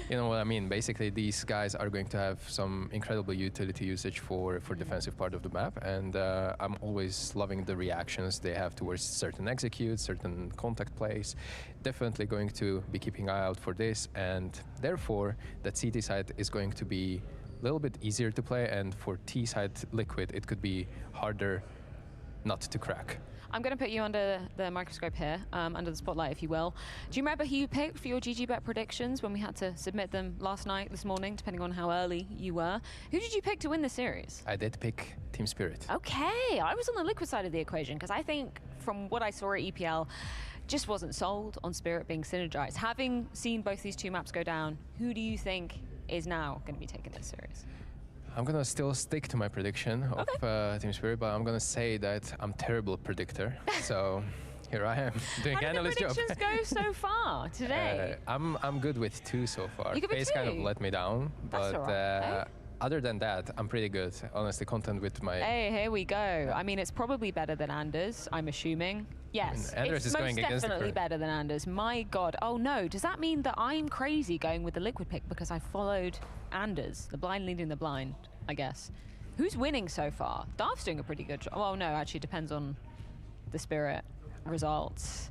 you know what I mean. Basically, these guys are going to have some incredible utility usage for defensive part of the map, and I'm always loving the reactions they have towards certain executes, certain contact plays. Definitely going to be keeping an eye out for this, and therefore that CT side is going to be a little bit easier to play, and for T side Liquid it could be harder not to crack. I'm going to put you under the microscope here, under the spotlight, if you will. Do you remember who you picked for your GGBet predictions when we had to submit them last night, this morning, depending on how early you were? Who did you pick to win the series? I did pick Team Spirit. Okay, I was on the Liquid side of the equation, because I think from what I saw at EPL, just wasn't sold on Spirit being synergized. Having seen both these two maps go down, who do you think is now going to be taking this series? I'm going to still stick to my prediction of Team Spirit, but I'm going to say that I'm terrible predictor. So here I am doing analyst job. How did the predictions go so far today? I'm good with 2 so far. You good with FaZe 2? kind of let me down, but other than that, I'm pretty good. Honestly, content with my. Hey, here we go. I mean, it's probably better than Anders, I'm assuming. Yes, I mean, Anders it's is going most against the definitely current. better than Anders. My God. Oh no, does that mean that I'm crazy going with the liquid pick because I followed Anders, the blind leading the blind, I guess. Who's winning so far? Darth's doing a pretty good job. Well, no, actually, it depends on the Spirit results.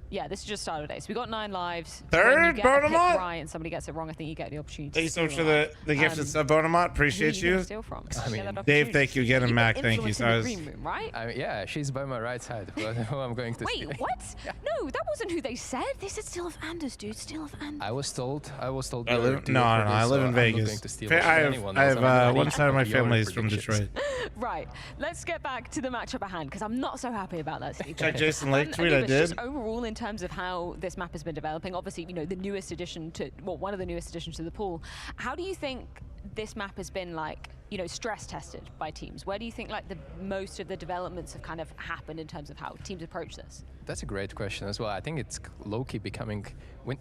Yeah, this is just start of the day. So we got 9 lives. Third, when you get a pick Bonamont? right and somebody gets it wrong, I think you get the opportunity Thank you to so much steal for that. the gifted sub, Bonamont. Appreciate Who are you you. gonna steal from? I mean, Dave, thank you again, and Mac, thank you. Influence So in I the was, green room, right? Yeah, she's by my right side. But who I'm going to Wait, steal. what? No, that wasn't who they said. They said steal of Anders, dude. Steal of Anders. I was told. I there live, were two no, for no, this, I live so in I'm not Vegas. going to steal I from have, anyone I else. have I'm gonna one need side of my your family is from predictions. Detroit. Right, let's get back to the matchup at hand because I'm not so happy about that, Steve. Check Jason Lake tweet, I Anubis, did. Just overall, in terms of how this map has been developing, obviously, you know, the newest addition to, well, one of the newest additions to the pool. How do you think this map has been, like, you know, stress tested by teams? Where do you think, like, the most of the developments have kind of happened in terms of how teams approach this? That's a great question as well. I think it's low-key becoming,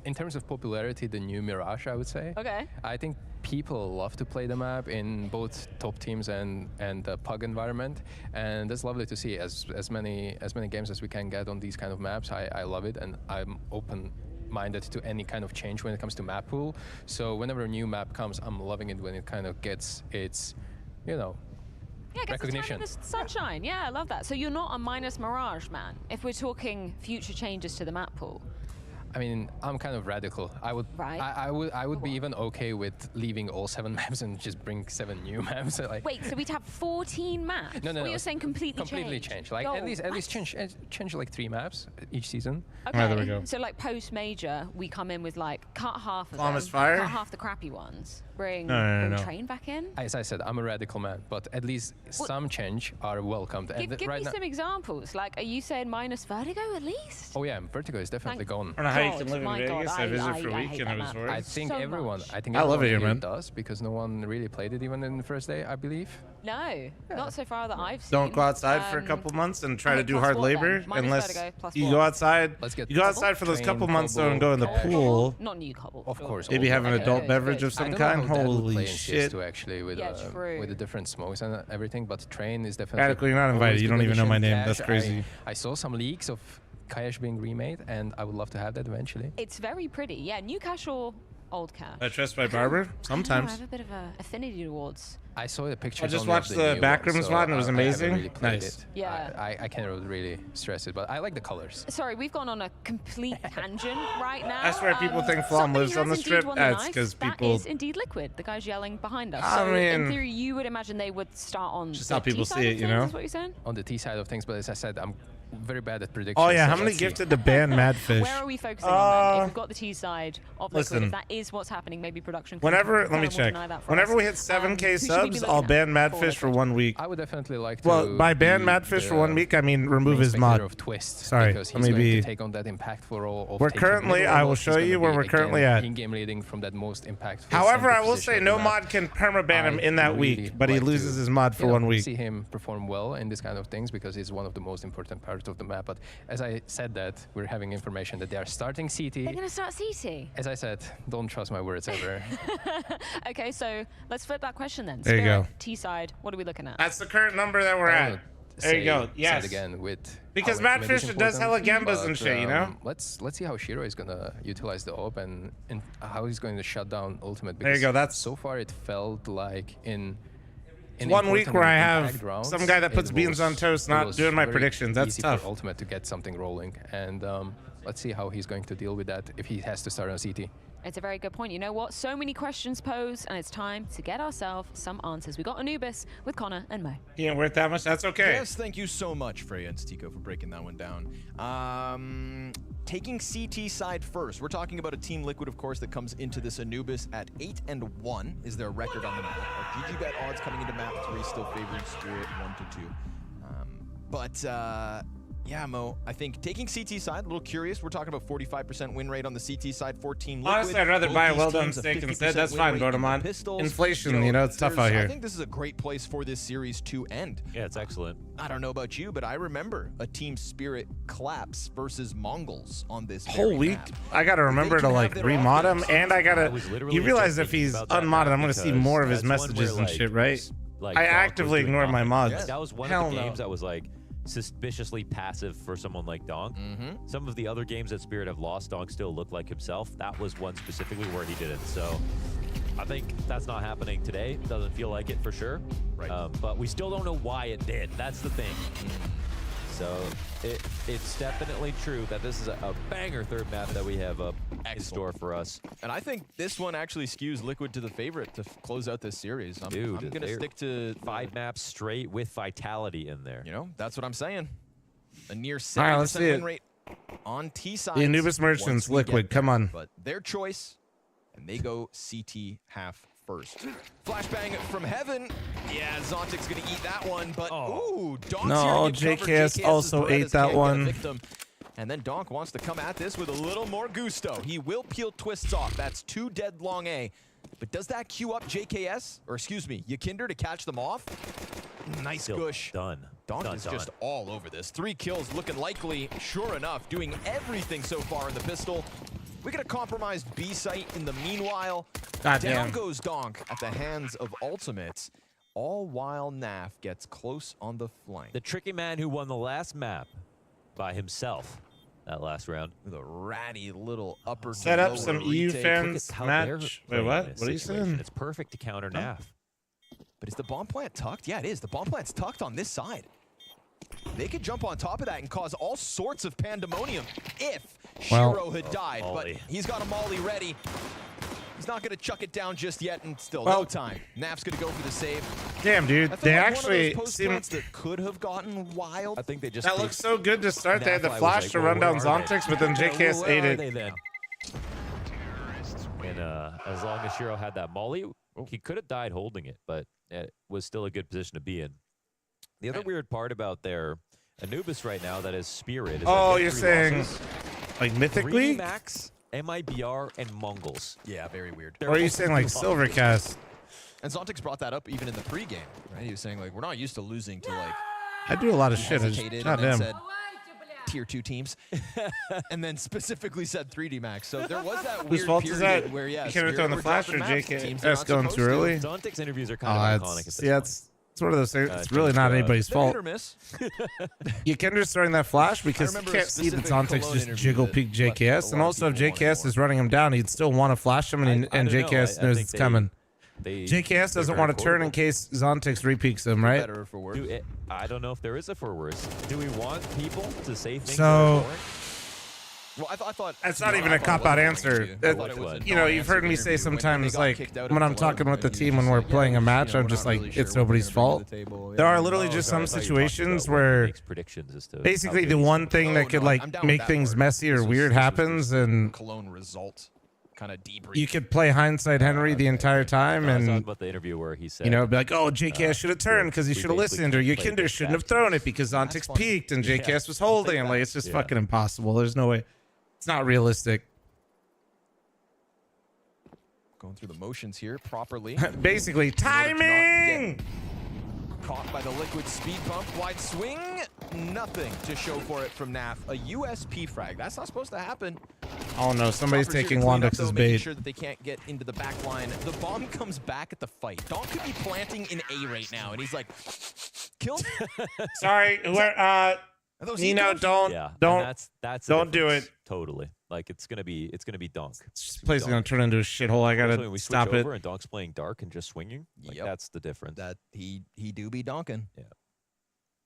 in terms of popularity, the new Mirage, I would say. Okay. I think people love to play the map in both top teams and the PUG environment, and that's lovely to see. As many games as we can get on these kind of maps, I love it, and I'm open-minded to any kind of change when it comes to map pool. So whenever a new map comes, I'm loving it when it kind of gets its, you know, Yeah, I guess recognition. it's time for the sunshine. Yeah, I love that. So you're not a minus Mirage man if we're talking future changes to the map pool. I mean, I'm kind of radical. I would, Right. I would be even okay with leaving all 7 maps and just bring 7 new maps. Like, Wait, so we'd have 14 maps? No, no, Or no. you're saying completely change. Like Yo, at least change like 3 maps each season. Okay, there we go. so like post-major, we come in with like cut half of Promise them, fire? cut half the crappy ones, bring No. train back in. As I said, I'm a radical man, but at least some change are welcomed. And Give right me now, some examples. Like, are you saying minus Vertigo at least? oh yeah, Vertigo is definitely Thank gone. I don't know how you can God, live in my God, Vegas. I visit for a I week hate and that it was map. worse. I think So everyone, much. I think I love everyone it here, man. does because no one really played it even in the first day, I believe. No, not so far that I've seen. Don't go outside for a Um, couple months and try okay, to do plus hard what labor then? Minus unless Vertigo, plus you what? go outside. Let's get You go outside for those train, couple months though and cobble, go in the cash. pool. Not new cobble. Of course. Maybe all have an that. adult Okay, beverage good. of some I don't know kind. how that would Holy play in shit. CS2 actually with Yeah, true. with the different smokes and everything, but train is definitely. Radical, you're not invited. always You the don't good even know my addition. name. That's Cash, crazy. I saw some leaks of Kayash being remade, and I would love to have that eventually. It's very pretty. Yeah, new cash or old cash? I trust my barber? I don't know, I Sometimes. have a bit of a affinity towards. I saw the pictures. I just only of watched the the new Backrooms one, so VOD and it was I haven't amazing. really played Nice. it. Yeah. I can't really stress it, but I like the colors. Sorry, we've gone on a complete tangent right now. I swear people think Flom somebody lives on has the indeed strip. won the That's knife. 'cause That people- is indeed Liquid. The guy's yelling behind us. I So in mean- theory, you would imagine they would start on Just the how people T side see of it, you things, know? Is what you're saying? On the T side of things, but as I said, I'm very bad at predictions. Oh yeah, so how many let's see. gifted to ban Madfish? Where are we focusing on then? If we've got the T side of Liquid, listen. if that is what's happening, maybe production. can Whenever, let confirm me or check. deny that for Whenever us. we hit 7K who should we be subs, I'll looking ban at Madfish for 1 week. I would definitely like to. Well, by ban be Madfish for the 1 week, I mean remove main his mod. spectator of Twist, Sorry, because let he's me going be. to take on that impactful role of We're taking currently, middle I will roles. He's show gonna you where be, we're again, currently at. in-game leading from that most impactful. However, center I will position say of no the map. mod can permaban him in that really week, but he like to, loses his mod for you know, 1 week. See him perform well in this kind of things because it's one of the most important parts of the map. But as I said that, we're having information that they are starting CT. They're going to start CT. As I said, don't trust my words ever. Okay, so let's flip that question then. There you Spirit, go. T side, what are we looking at? That's the current number that we're at. There you go. Yes. Again with Because how Ultimate is Madfish does hella important, gambas and but, shit, you know? Let's see how Shiro is gonna utilize the AWP and how he's going to shut down Ultimate. There you because go, that's- so far it felt like in 1 week important where I impact have rounds, some guy that puts it beans on toast it not was doing my very predictions. That's easy tough. for Ultimate to get something rolling, and let's see how he's going to deal with that if he has to start on CT. It's a very good point. You know what? So many questions posed, and it's time to get ourselves some answers. We got Anubis with Connor and Mo. He ain't worth that much. That's okay. Yes, thank you so much, Freya and Stiko, for breaking that one down. Taking CT side first, we're talking about a Team Liquid, of course, that comes into this Anubis at 8-1 is their record on the map. Our GG bet odds coming into map 3 still favoring Spirit 1-2. But Yeah, Mo, I think taking CT side, a little curious. We're talking about 45% win rate on the CT side, 14 liquid. Honestly, I'd rather Both buy a these well-done teams, steak 50% instead. That's win fine, rate in the Bodemon. pistols. Inflation, you know, it's tough out I here. think this is a great place for this series to end. Yeah, it's excellent. I don't know about you, but I remember a team spirit collapse versus Mongols on this Whole very week, map. I gotta remember to like remod him, and I gotta. You realize if he's unmodded, I'm gonna see more of his messages and shit, right? I actively ignore my mods. That was one of the games that was like suspiciously passive for someone like Donk. Some of the other games that Spirit have lost, Donk still looked like himself. That was one specifically where he didn't. So I think that's not happening today. Doesn't feel like it for sure. Right. But we still don't know why it did. That's the thing. So it's definitely true that this is a banger third map that we have up in store for us. And I think this one actually skews Liquid to the favorite to close out this series. I'm going to stick to 5 maps straight with Vitality in there. You know, that's what I'm saying. A near All right, let's 70% see win it. rate on T side. The Anubis Merchants, Liquid, come on. But their choice, and they go CT half first. Flashbang from heaven. Yeah, Zontic's going to eat that one, but ooh, Donk's No, here to get JKS also ate that one. And then Donk wants to come at this with a little more gusto. He will peel twists off. That's 2 dead long A. But does that queue up JKS, or excuse me, Yakinder to catch them off? Nice gush. Done. Donk is just all over this. 3 kills looking likely, sure enough, doing everything so far in the pistol. We get a compromised B site in the meanwhile. Down goes Donk at the hands of Ultimates, all while Naf gets close on the flank. The tricky man who won the last map by himself that last round. With a ratty little upper Set up some EU retake. fans match. Wait, what? What are you saying? It's perfect to counter Naf. But is the bomb plant tucked? Yeah, it is. The bomb plant's tucked on this side. They could jump on top of that and cause all sorts of pandemonium if Shiro had died. But he's got a molly ready. He's not going to chuck it down just yet, and still no time. Naf's going to go for the save. Damn, dude. They like actually seem that could have gotten wild. I think they just that looks so good to start. They had the flash to run down Zontix, but then JKS ate it. And as long as Shiro had that molly, he could have died holding it, but it was still a good position to be in. The other weird part about their Anubis right now that is Spirit is you're saying like Mythically? Max, MIBR, and Mongols. Yeah, very weird. Or are you saying like Silvercast? And Zontix brought that up even in the pregame, right? He was saying like, we're not used to losing to like. I do a lot of shit. Said tier 2 teams, and then specifically said 3D Max. So there was that Whose weird fault is period that? where You can't throw in the flash or JKS That's going too early. Zontix interviews are kind of iconic at this point. It's one of those things. It's really not anybody's fault. Hit or miss. Yakinder's throwing that flash because he can't see that Zontix just jiggle peek JKS, and also if JKS is running him down, he'd still want to flash him, and JKS knows it's coming. JKS doesn't want to turn in case Zontix repeaks him, right? Better for worse. I don't know if there is a for worse. Do we want people to say things? So, well, I thought that's not even a cop-out answer. You know, you've heard me say sometimes, like, when I'm talking with the team when we're playing a match, I'm just like, it's nobody's fault. There are literally just some situations where basically the one thing that could, like, make things messy or weird happens, and Cologne result. Kind of debrief. You could play hindsight Henry the entire time, and about the interview where he said, you know, be like, oh, JKS should have turned because he should have listened, or Yakinder shouldn't have thrown it because Zontix peeked and JKS was holding him. Like, it's just fucking impossible. There's no way. It's not realistic. Going through the motions here properly. Basically, timing. Caught by the Liquid speed bump, wide swing, nothing to show for it from Naf. A USP frag. That's not supposed to happen. Oh no, somebody's taking Wandex's bait. Making sure that they can't get into the back line. The bomb comes back at the fight. Donk could be planting in A right now, and he's like, kill. Sorry, Nino, don't do it. Totally. Like it's gonna be Donk. This place is gonna turn into a shithole. I gotta we stop switch it. over and Donk's playing dark and just swinging. Like, that's the difference. That he do be donking. Yeah.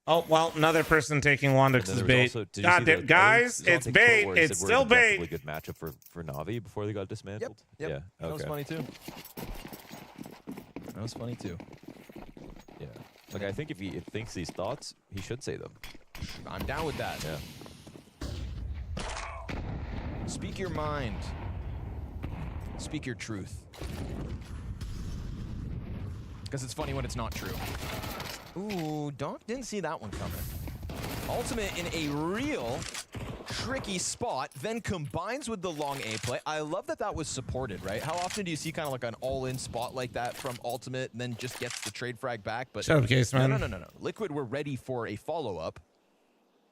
Oh well, another person taking Wandex's bait. God damn, guys, it's bait. It's still bait. Really good matchup for Na'Vi before they got dismantled. Yep. Yeah. That was funny too. That was funny too. Yeah. Like I think if he thinks these thoughts, he should say them. I'm down with that. Yeah. Speak your mind. Speak your truth. Because it's funny when it's not true. Ooh, Donk didn't see that one coming. Ultimate in a real tricky spot, then combines with the long A play. I love that that was supported, right? How often do you see kind of like an all-in spot like that from Ultimate and then just gets the trade frag back? But shut up, Case, man. No. Liquid were ready for a follow-up.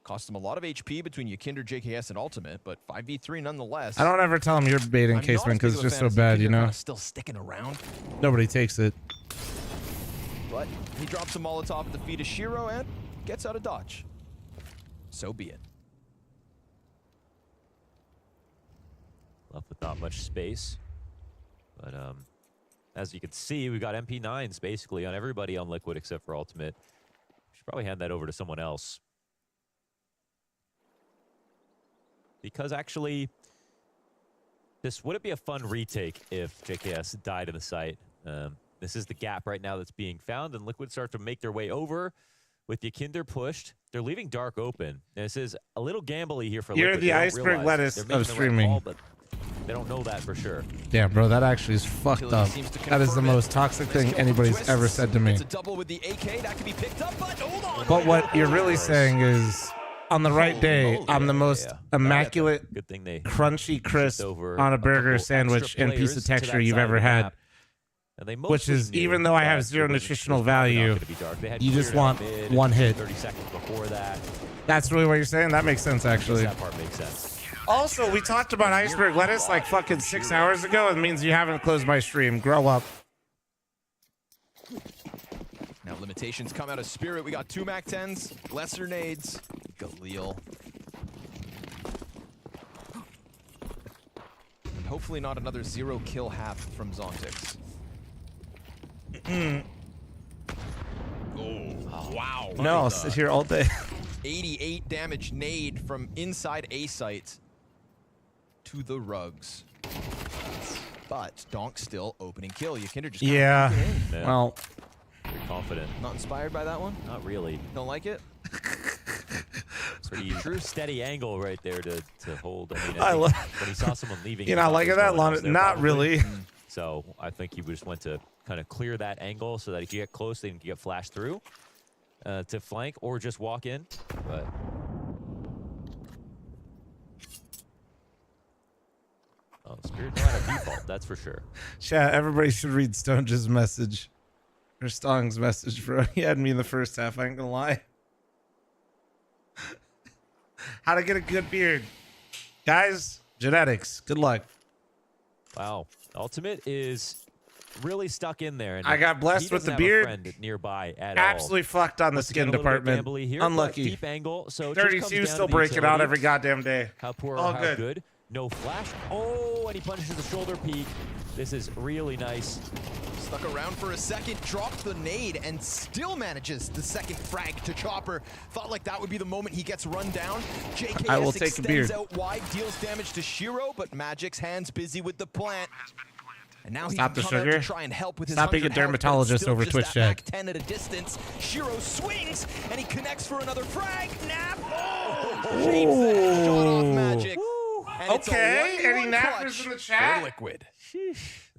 Cost them a lot of HP between Yakinder, JKS, and Ultimate, but 5v3 nonetheless. I don't ever tell him you're baiting, Case, man, because it's just so bad, you know? Still sticking around. Nobody takes it. But he drops a Molotov at the feet of Shiro and gets out of dodge. So be it. Left with not much space. But as you can see, we've got MP9s basically on everybody on Liquid except for Ultimate. We should probably hand that over to someone else. Because actually, would it be a fun retake if JKS died in the site? This is the gap right now that's being found, and Liquid start to make their way over with Yakinder pushed. They're leaving Dark open. This is a little gambly here for You're Liquid. the iceberg lettuce of streaming. Call, but they don't know that for sure. Yeah, bro, that actually is fucked up. That is the most toxic thing anybody's ever said to me. It's a double with the AK that can be picked up, but hold on. But what you're really saying is, on the right day, I'm the most immaculate, good thing they crunchy crisp on a burger, sandwich, and piece of texture you've ever had. Which is, even though I have zero nutritional value, you just want one hit. 30 seconds before that. That's really what you're saying? That makes sense, actually. That part makes sense. Also, we talked about iceberg lettuce like fucking 6 hours ago. It means you haven't closed my stream. Grow up. Now limitations come out of Spirit. We got 2 MAC-10s, lesser nades, Galil. And hopefully not another 0 kill half from Zontix. Oh, wow. No, I'll sit here all day. 88 damage nade from inside A site to the rugs. But Donk still opening kill. Yakinder just yeah. Well, pretty confident. Not inspired by that one? Not really. Don't like it? Pretty true steady angle right there to hold. I mean, I when he saw someone leaving, you know, like that. Not really. So I think he just went to kind of clear that angle so that if you get close, then you can get flashed through to flank or just walk in. But Spirit not a default, that's for sure. Chat, everybody should read Stone's message. Or Stong's message, bro. He had me in the first half, I ain't gonna lie. How to get a good beard. Guys, genetics. Good luck. Wow. Ultimate is really stuck in there. And I got blessed with the beard. Friend nearby at absolutely all. Fucked on the skin department. Here, unlucky. Deep angle, so 32 still breaking out every goddamn day. How poor all or how good. No flash. Oh, and he punishes the shoulder peek. This is really nice. Stuck around for a second, dropped the nade, and still manages the second frag to Chopper. Thought like that would be the moment he gets run down. JKS extends out wide, deals damage to Shiro, but Magic's hands busy with the plant. And now he can come out to try and help with his Stop being a dermatologist over Twitch chat. 10 at a distance. Shiro swings, and he connects for another frag. Nap! Oh! Shapes that shot off Magic. And okay, any nappers in the chat? Liquid.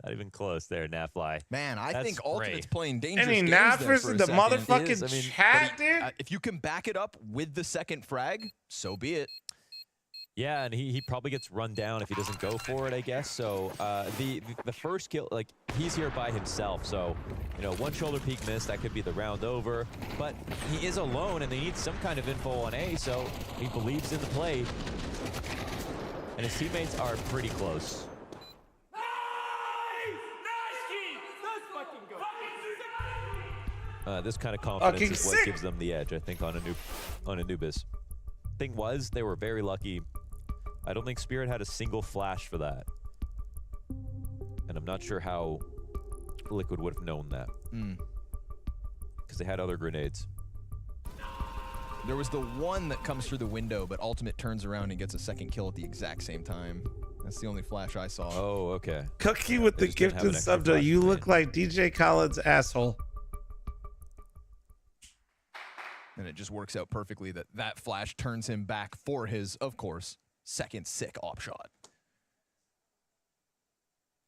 Not even close there, Napfly. Man, I think Ultimate's playing dangerous any games nappers there in the for a motherfucking chat, dude? If you can back it up with the second frag, so be it. Yeah, and he probably gets run down if he doesn't go for it, I guess. So the first kill, like, he's here by himself. So, you know, one shoulder peek miss, that could be the round over. But he is alone, and they need some kind of info on A, so he believes in the play. And his teammates are pretty close. This kind of confidence is what gives them the edge, I think, on Anubis. Thing was, they were very lucky. I don't think Spirit had a single flash for that. And I'm not sure how Liquid would have known that. Because they had other grenades. There was the one that comes through the window, but Ultimate turns around and gets a second kill at the exact same time. That's the only flash I saw. Oh, okay. Cookie with the gifted sub to you look like DJ Khaled's asshole. And it just works out perfectly that that flash turns him back for his, of course, second sick op shot.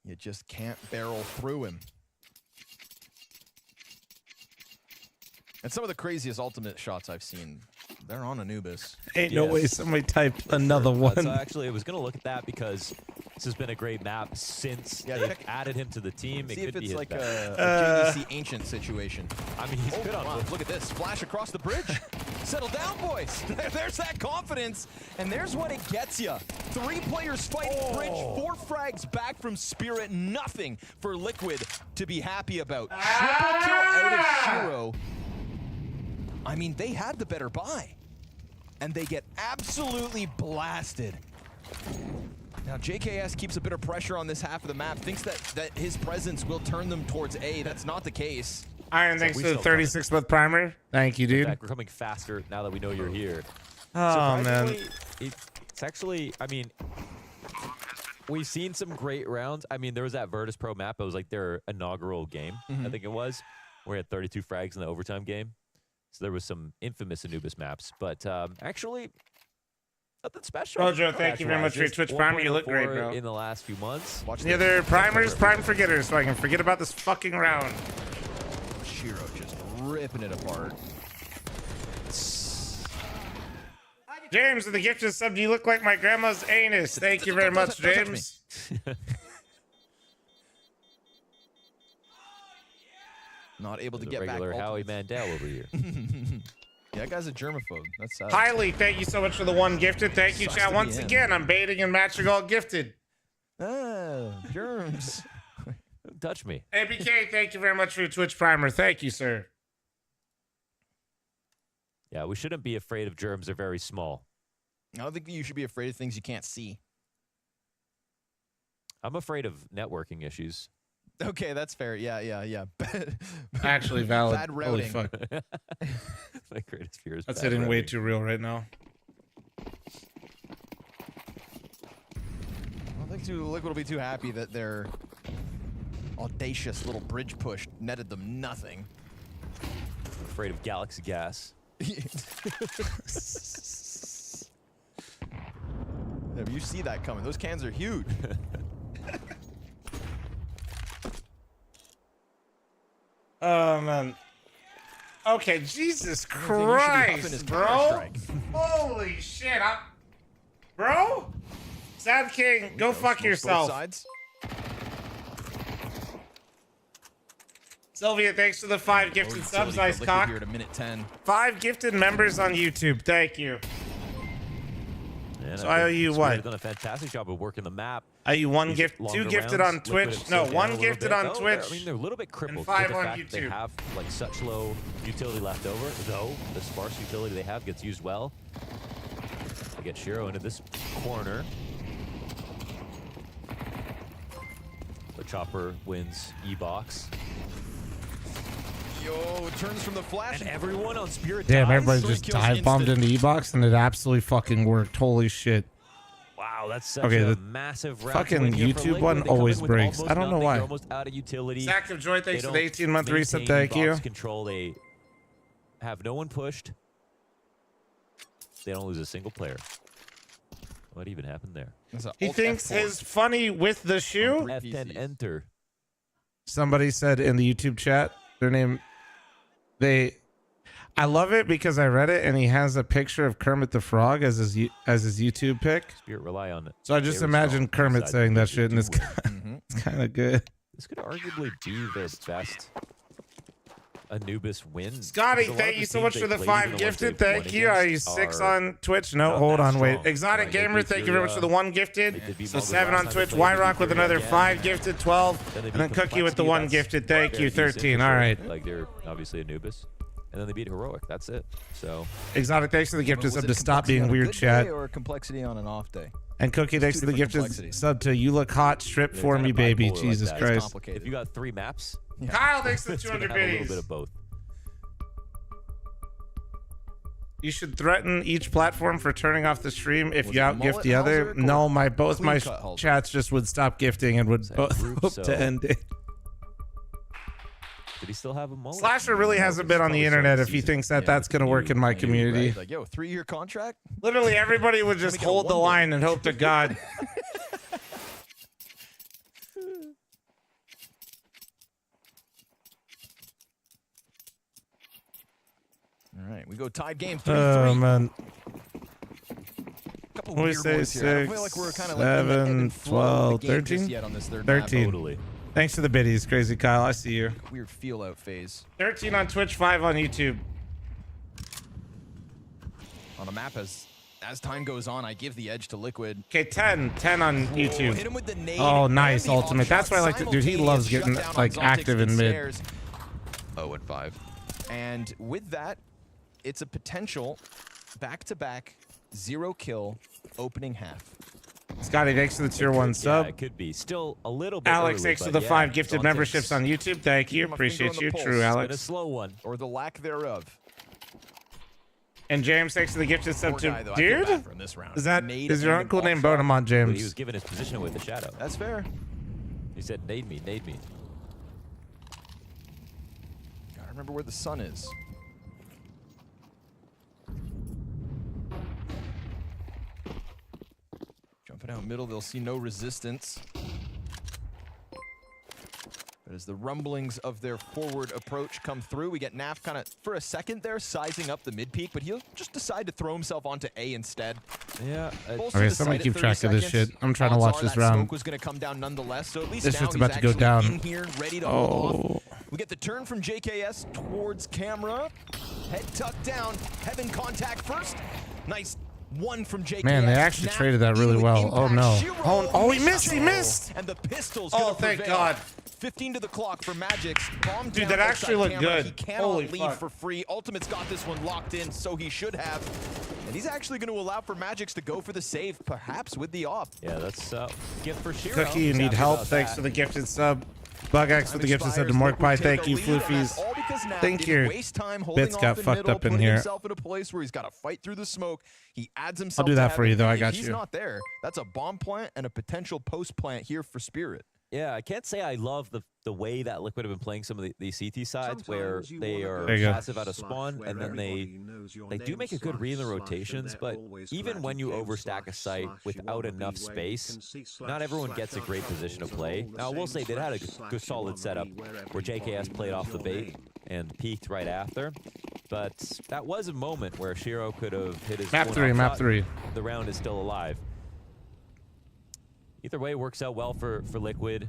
You just can't barrel through him. And some of the craziest Ultimate shots I've seen They're on Anubis. Ain't no way somebody typed another one. So actually, I was going to look at that because this has been a great map since they added him to the team. See it if could it's be like his best. a JDC Ancient situation. I mean, he's good on wow. Look at this. Flash across the bridge. Settle down, boys. There's that confidence. And there's what it gets you. 3 players fighting bridge. 4 frags back from Spirit. Nothing for Liquid to be happy about. Triple kill out of Shiro. I mean, they had the better buy. And they get absolutely blasted. Now, JKS keeps a bit of pressure on this half of the map, thinks that his presence will turn them towards A. That's not the case. Iron, thanks for the 36-month primer. Thank you, dude. In fact, we're coming faster now that we know you're here. Oh, man. It's actually, I mean, we've seen some great rounds. I mean, there was that Virtus Pro map. It was like their inaugural game, I think it was, where we had 32 frags in the overtime game. So there was some infamous Anubis maps, but actually, nothing special. Rojo, thank you very much for your Twitch primer. You look great, bro. In the last few months. The other primers, prime forgetters, so I can forget about this fucking round. Shiro just ripping it apart. James, with the gift of sub, you look like my grandma's anus. Thank you very much, James. Not able to There's get a regular back. Howie Mandel over here. Yeah, that guy's a germaphobe. That's sad. Highly, thank you so much for the 1 gifted. Thank you, Sucks chat. to Once be in. again, I'm baiting and matching all gifted. Germs. Don't touch me. APK, thank you very much for your Twitch primer. Thank you, sir. Yeah, we shouldn't be afraid of germs. They're very small. I don't think you should be afraid of things you can't see. I'm afraid of networking issues. Okay, that's fair. Yeah. Actually valid. Bad Holy routing. fuck. My greatest fear is That's bad hitting way routing. too real right now. I don't think Liquid will be too happy that their audacious little bridge push netted them nothing. I'm afraid of galaxy gas. Yeah, but you see that coming. Those cans are huge. Oh, man. Okay, Jesus Christ, bro. Holy shit. Bro? Sad King, go fuck yourself. Sides. Sylvia, thanks for the 5 gifted subs, Ice Cock. Here at a minute 10. 5 gifted members on YouTube. Thank you. And So I owe you what? They've done a fantastic job of working the map. Are you 1 These gift, longer 2 gifted rounds, on Liquid Twitch? have No, slowed down 1 a little gifted bit. on No, Twitch. I mean, they're a little bit crippled. and with 5 the on fact They YouTube. have like such low utility left over, though the sparse utility they have gets used well. They get Shiro into this corner. The Chopper wins E-Box. Yo, turns from the flash. And everyone on Spirit Damn, dies. everybody just dive bombed into E-Box and it absolutely fucking worked. Holy shit. Wow, that's such Okay, a the massive round fucking win here for YouTube Liquid. one They come in always with breaks. almost I don't know nothing. why. They're almost out of utility. Zach of Joy, thanks They for the don't 18-month reset. maintain Thank you. box control. They have no one pushed. They don't lose a single player. What even happened there? He thinks his funny with the shoe. F10 enter. Somebody said in the YouTube chat, their name, I love it because I read it and he has a picture of Kermit the Frog as his YouTube pic. Spirit rely on it. So I just imagine Kermit saying that shit and it's kind of good. This could arguably be their best Anubis win. Scotty, Because a lot thank of you so teams much they for the played, 5 even the ones gifted. they've won Thank you. Are you against 6 are on Twitch? No, not hold that on, wait. strong. Exotic Like, they Gamer, beat thank you very much for the Syria. 1 gifted. They beat So Mongols 7 on last time Twitch. they played. They Y-Rock beat with Syria another again. 5 gifted, 12. Then they And then beat Cookie with the Complexity. 1 That's gifted. Thank very you, decent 13. for All sure. right. Like they're obviously Anubis. And then they beat Heroic. That's it. So Exotic, thanks for the gifted Was sub it to stop complexity being on a weird, good chat. day or complexity on an off day? And Cookie, thanks for the different gifted complexities. sub to You Look Hot, Strip they're for kinda me, baby. bipolar like Jesus that. Christ. If you got 3 maps, Kyle, thanks for the it's 200 gonna have a little biddies. bit of both. You should threaten each platform for turning off the stream if Was you it out gift mullet the other. Halsey or No, both my clean cut Halsey? chats just would stop gifting and would both group, hope so- to end it. Did he still have a mullet? Slasher really hasn't been on the internet if he thinks that that's going to work in my community. Right? Like, yo, 3-year contract? Literally, everybody would just get hold the one line and hope to God. All right, we go tied game 3-3. Oh, man. Couple We weird say boys here. I 6, feel like we're kind of like in the ebb 7, and flow of 12, the game just 13? yet on this third map. 13. Thanks for the biddies, Crazy Kyle. I see you. Weird feel out phase. 13 on Twitch, 5 on YouTube. On a map as time goes on, I give the edge to Liquid. Okay, 10 on YouTube. Hit him with the nade Oh, and nice the ultimate. That's why I like to, dude. He loves getting shutdown like on active in mid. Vincere's 0-5. And with that, it's a potential back-to-back 0-kill opening half. Scotty, thanks for the tier 1 sub. Yeah, it could be. Still a little bit Alex, early, thanks for but the yeah, 5 gifted Zontic's memberships on YouTube. Thank you. Keep my Appreciate finger on you. the True, pulse. Alex. Been a slow one. Or the lack thereof. And James, thanks for the gifted sub Poor too. guy, though. I feel Dude, bad for him this round. is your uncle named Bonamont But he was James? given his position with the shadow. That's fair. He said, nade me, nade me. Gotta remember where the sun is. Jumping out middle, they'll see no resistance. But as the rumblings of their forward approach come through, we get Naf kind of, for a second there, sizing up the mid-peak, but he'll just decide to throw himself onto A instead. Yeah. Okay, somebody keep track of this shit. I'm trying to watch this round. Smoke was going to come down nonetheless, so at least This now shit's he's about to go actually down. in here, ready to hold off. We get the turn from JKS towards camera. Head tucked down. Heaven contact first. Nice one from JKS. Man, they actually Naf traded that really in with well. impact. Oh no. Shiro Oh, he missed. He Shiro. missed. And the pistol's Oh, gonna thank prevail. God. 15 to the clock for Magic's. Bomb Dude, down that actually outside looked camera. good. He cannot Holy leave fuck. for free. Ultimate's got this one locked in, so he should have. And he's actually going to allow for Magic's to go for the save, perhaps with the op. Yeah, that's gift for Shiro. Cookie, you He's need happy help. about Thanks that. for the gifted sub. Bug X with the gifted sub to Morkpie. Thank you, Floofies. Think your bits got fucked up in here. Himself in a place where he's got to fight through the smoke. He adds himself. I'll do to that for you, though. I If got he's you. not there. That's a bomb plant and a potential post plant here for Spirit. Yeah, I can't say I love the way that Liquid have been playing some of the CT sides where they are There you go. passive out of spawn, and then they do make a good read in the rotations, but even when you overstack a site without enough space, not everyone gets a great position to play. Now, I will say they had a good solid setup where JKS played off the bait and peaked right after, but that was a moment where Shiro could have hit his Map one 3, up map shot. 3. The round is still alive. Either way, it works out well for Liquid.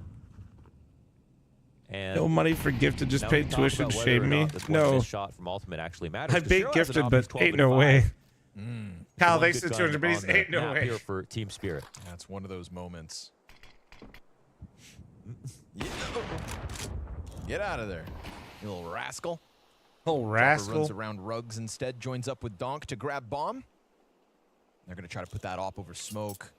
And No money for gifted, just now paid we talk tuition, about whether shame or me. not this one No. missed shot from Ultimate actually matters. I 'cause bait Shiro has an gifted, obvious but 12 ain't and no 5. way. Kyle, One thanks good for gun 200 biddies. on the Ain't no map way. here for Team Spirit. That's one of those moments. Get out of there, you little rascal. Little Dropper rascal. runs around Ruggs instead, joins up with Donk to grab bomb. They're going to try to put that op over smoke.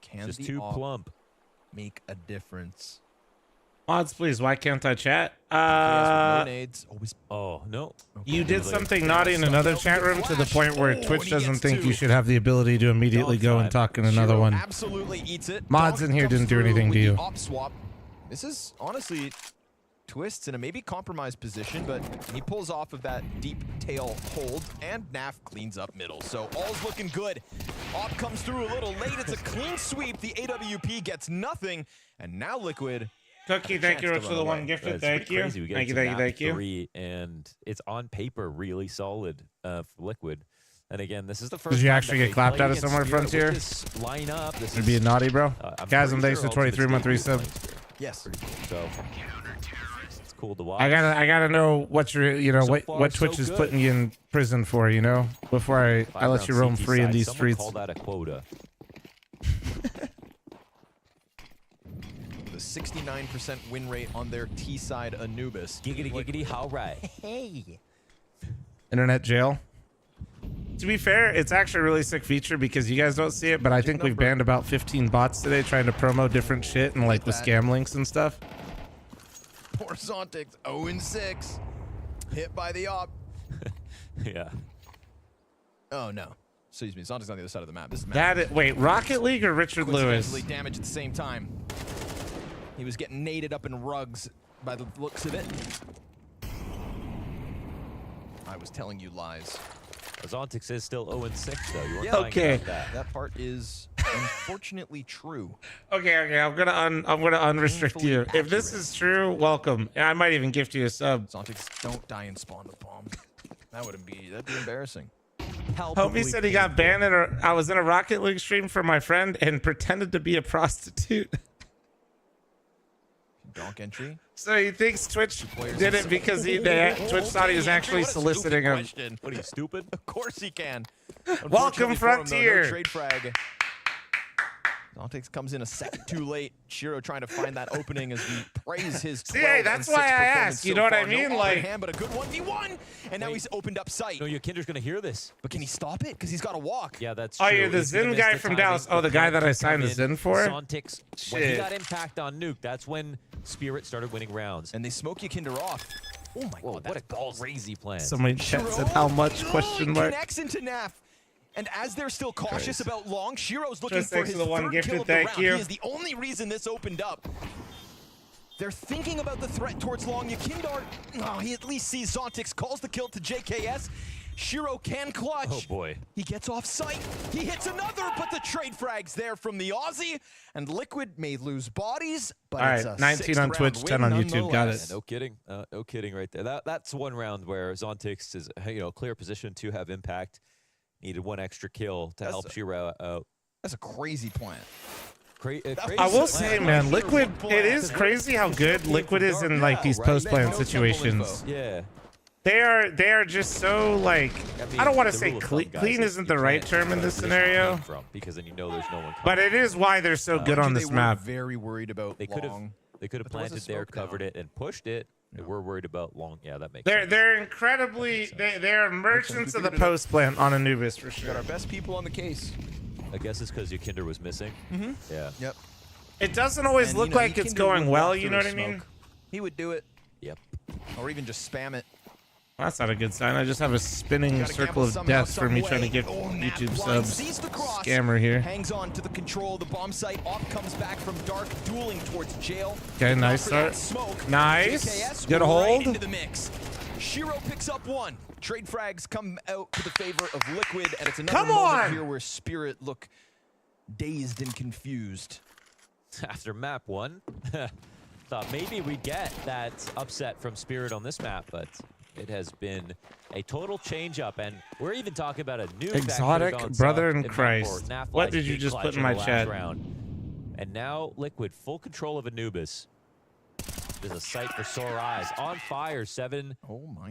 Can Just the too op plump. make a difference? Mods, please. Why can't I chat? Oh, no. You did something naughty in another chat room to the point where Twitch doesn't think you should have the ability to immediately go and talk in another one. Absolutely eats it. Mods Donk in here comes didn't do through anything to with you. the op swap. This is honestly Twists in a maybe compromised position, but he pulls off of that deep tail hold, and Naf cleans up middle. So all's looking good. Op comes through a little late. It's a clean sweep. The AWP gets nothing, and now Liquid. Cookie, thank you for the one gifted. Thank you. Crazy. We get Thank you, to thank you, map thank you. 3, and it's on paper really solid for Liquid. And again, this is the first. Did you time actually that get they clapped played out of against somewhere, Spirit with Frontier? This lineup, this It'd be a is, naughty, bro. I'm Chasm, pretty thanks sure for 23 month Ultimate's resub. playing Spirit. Yes. So it's cool to watch. I gotta know what your, So what far, Twitch so is good. putting you in prison for, before I let you roam free in these streets. Call that a quota. The 69% win rate on their T side Anubis. Giggity, giggity, how right. Hey. Internet jail. To be fair, it's actually a really sick feature because you guys don't see it, but I think we've banned about 15 bots today trying to promo different shit and like with scam links and stuff. Poor Zontix, 0-6. Hit by the op. Yeah. Oh no. Excuse me, Zontix on the other side of the map. This is Wait, Rocket League or Richard Lewis? coincidentally damage at the same time. He was getting naded up in rugs by the looks of it. I was telling you lies. Zontix is still 0-6 though. You weren't Yeah, lying okay. about that. That part is Unfortunately true. Okay, I'm gonna unrestrict you. If this is true, welcome. I might even gift you a sub. Zontics, don't die and spawn the bomb. That'd be embarrassing. Homie said he got banned I was in a Rocket League stream for my friend and pretended to be a prostitute. Donk entry. So he thinks Twitch did it because Twitch thought he was actually soliciting him. What are you, stupid? Of course he can. Welcome, Frontier. No trade frag. Zontics comes in a second too late. Shiro trying to find that opening as we praise his 12 See, that's why I asked. You know what I mean? No like, hand, but a good 1v1, and now he's opened up sight. No, your Kinder's gonna hear this. But can he stop it? Because he's got to walk. Yeah, that's oh, true. you're the Zen guy from Dallas. Oh, the guy that I signed the Zen for? Zontics, when he got impact on Nuke, that's when Spirit started winning rounds. And they smoke Kinder off. Oh my god, what a crazy plan. Somebody chat said how much question mark. Connects into Naf. And as they're still cautious about long, Shiro's looking Just for his the one third gifted, kill of the thank round. you. He is the only reason this opened up. They're thinking about the threat towards long. Yakindar, he at least sees Zontics, calls the kill to JKS. Shiro can clutch. Oh boy. He gets off sight. He hits another, but the trade frag's there from the Aussie. And Liquid may lose bodies, but all it's right, a 19 on Twitch, 10 on YouTube. Got it. Yeah, no kidding. No kidding right there. That's one round where Zontics is clear position to have impact. Needed one extra kill to help Shiro out. That's a crazy plan. Crazy I will say, man, Liquid, it is crazy how good Liquid is in like these post-plan situations. Yeah. They are just so like, I don't want to say clean isn't the right term in this scenario. Because then you know there's no one coming. But it is why they're so good on this map. Very worried about They could have planted there, covered it, and pushed it. They were worried about long. Yeah, that makes sense. They're incredibly they're merchants of the post plan on Anubis for sure. We got our best people on the case. I guess it's because your Kinder was missing. Mm-hmm. Yeah. Yep. It doesn't always look like it's going well. You know what I smoke. mean? He would do it. Yep. Or even just spam it. Well, that's not a good sign. I just have a spinning circle of death for me trying to get YouTube subs. Scammer here. Hangs on to the control of the bomb site. Op comes back from dark, dueling towards jail. Okay, nice start. Nice. Good hold. Into the mix. Shiro picks up one. Trade frags come out to the favor of Liquid, and it's another moment here where Spirit look dazed and confused. After map one, thought maybe we'd get that upset from Spirit on this map, but it has been a total change up, and we're even talking about a new exotic brother in Christ. What did you just put in my chat? And now Liquid full control of Anubis. There's a sight for sore eyes. On fire, 7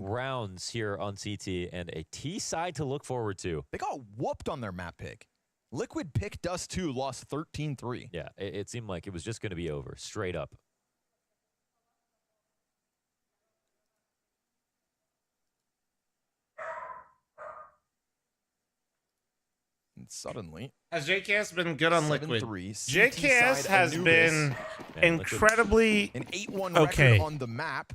rounds here on CT, and a T side to look forward to. They got whooped on their map pick. Liquid picked us 2, lost 13-3. Yeah, it seemed like it was just going to be over, straight up. And suddenly, has JKS been good on Liquid? 7-3. JKS has been incredibly an 8-1 okay record on the map.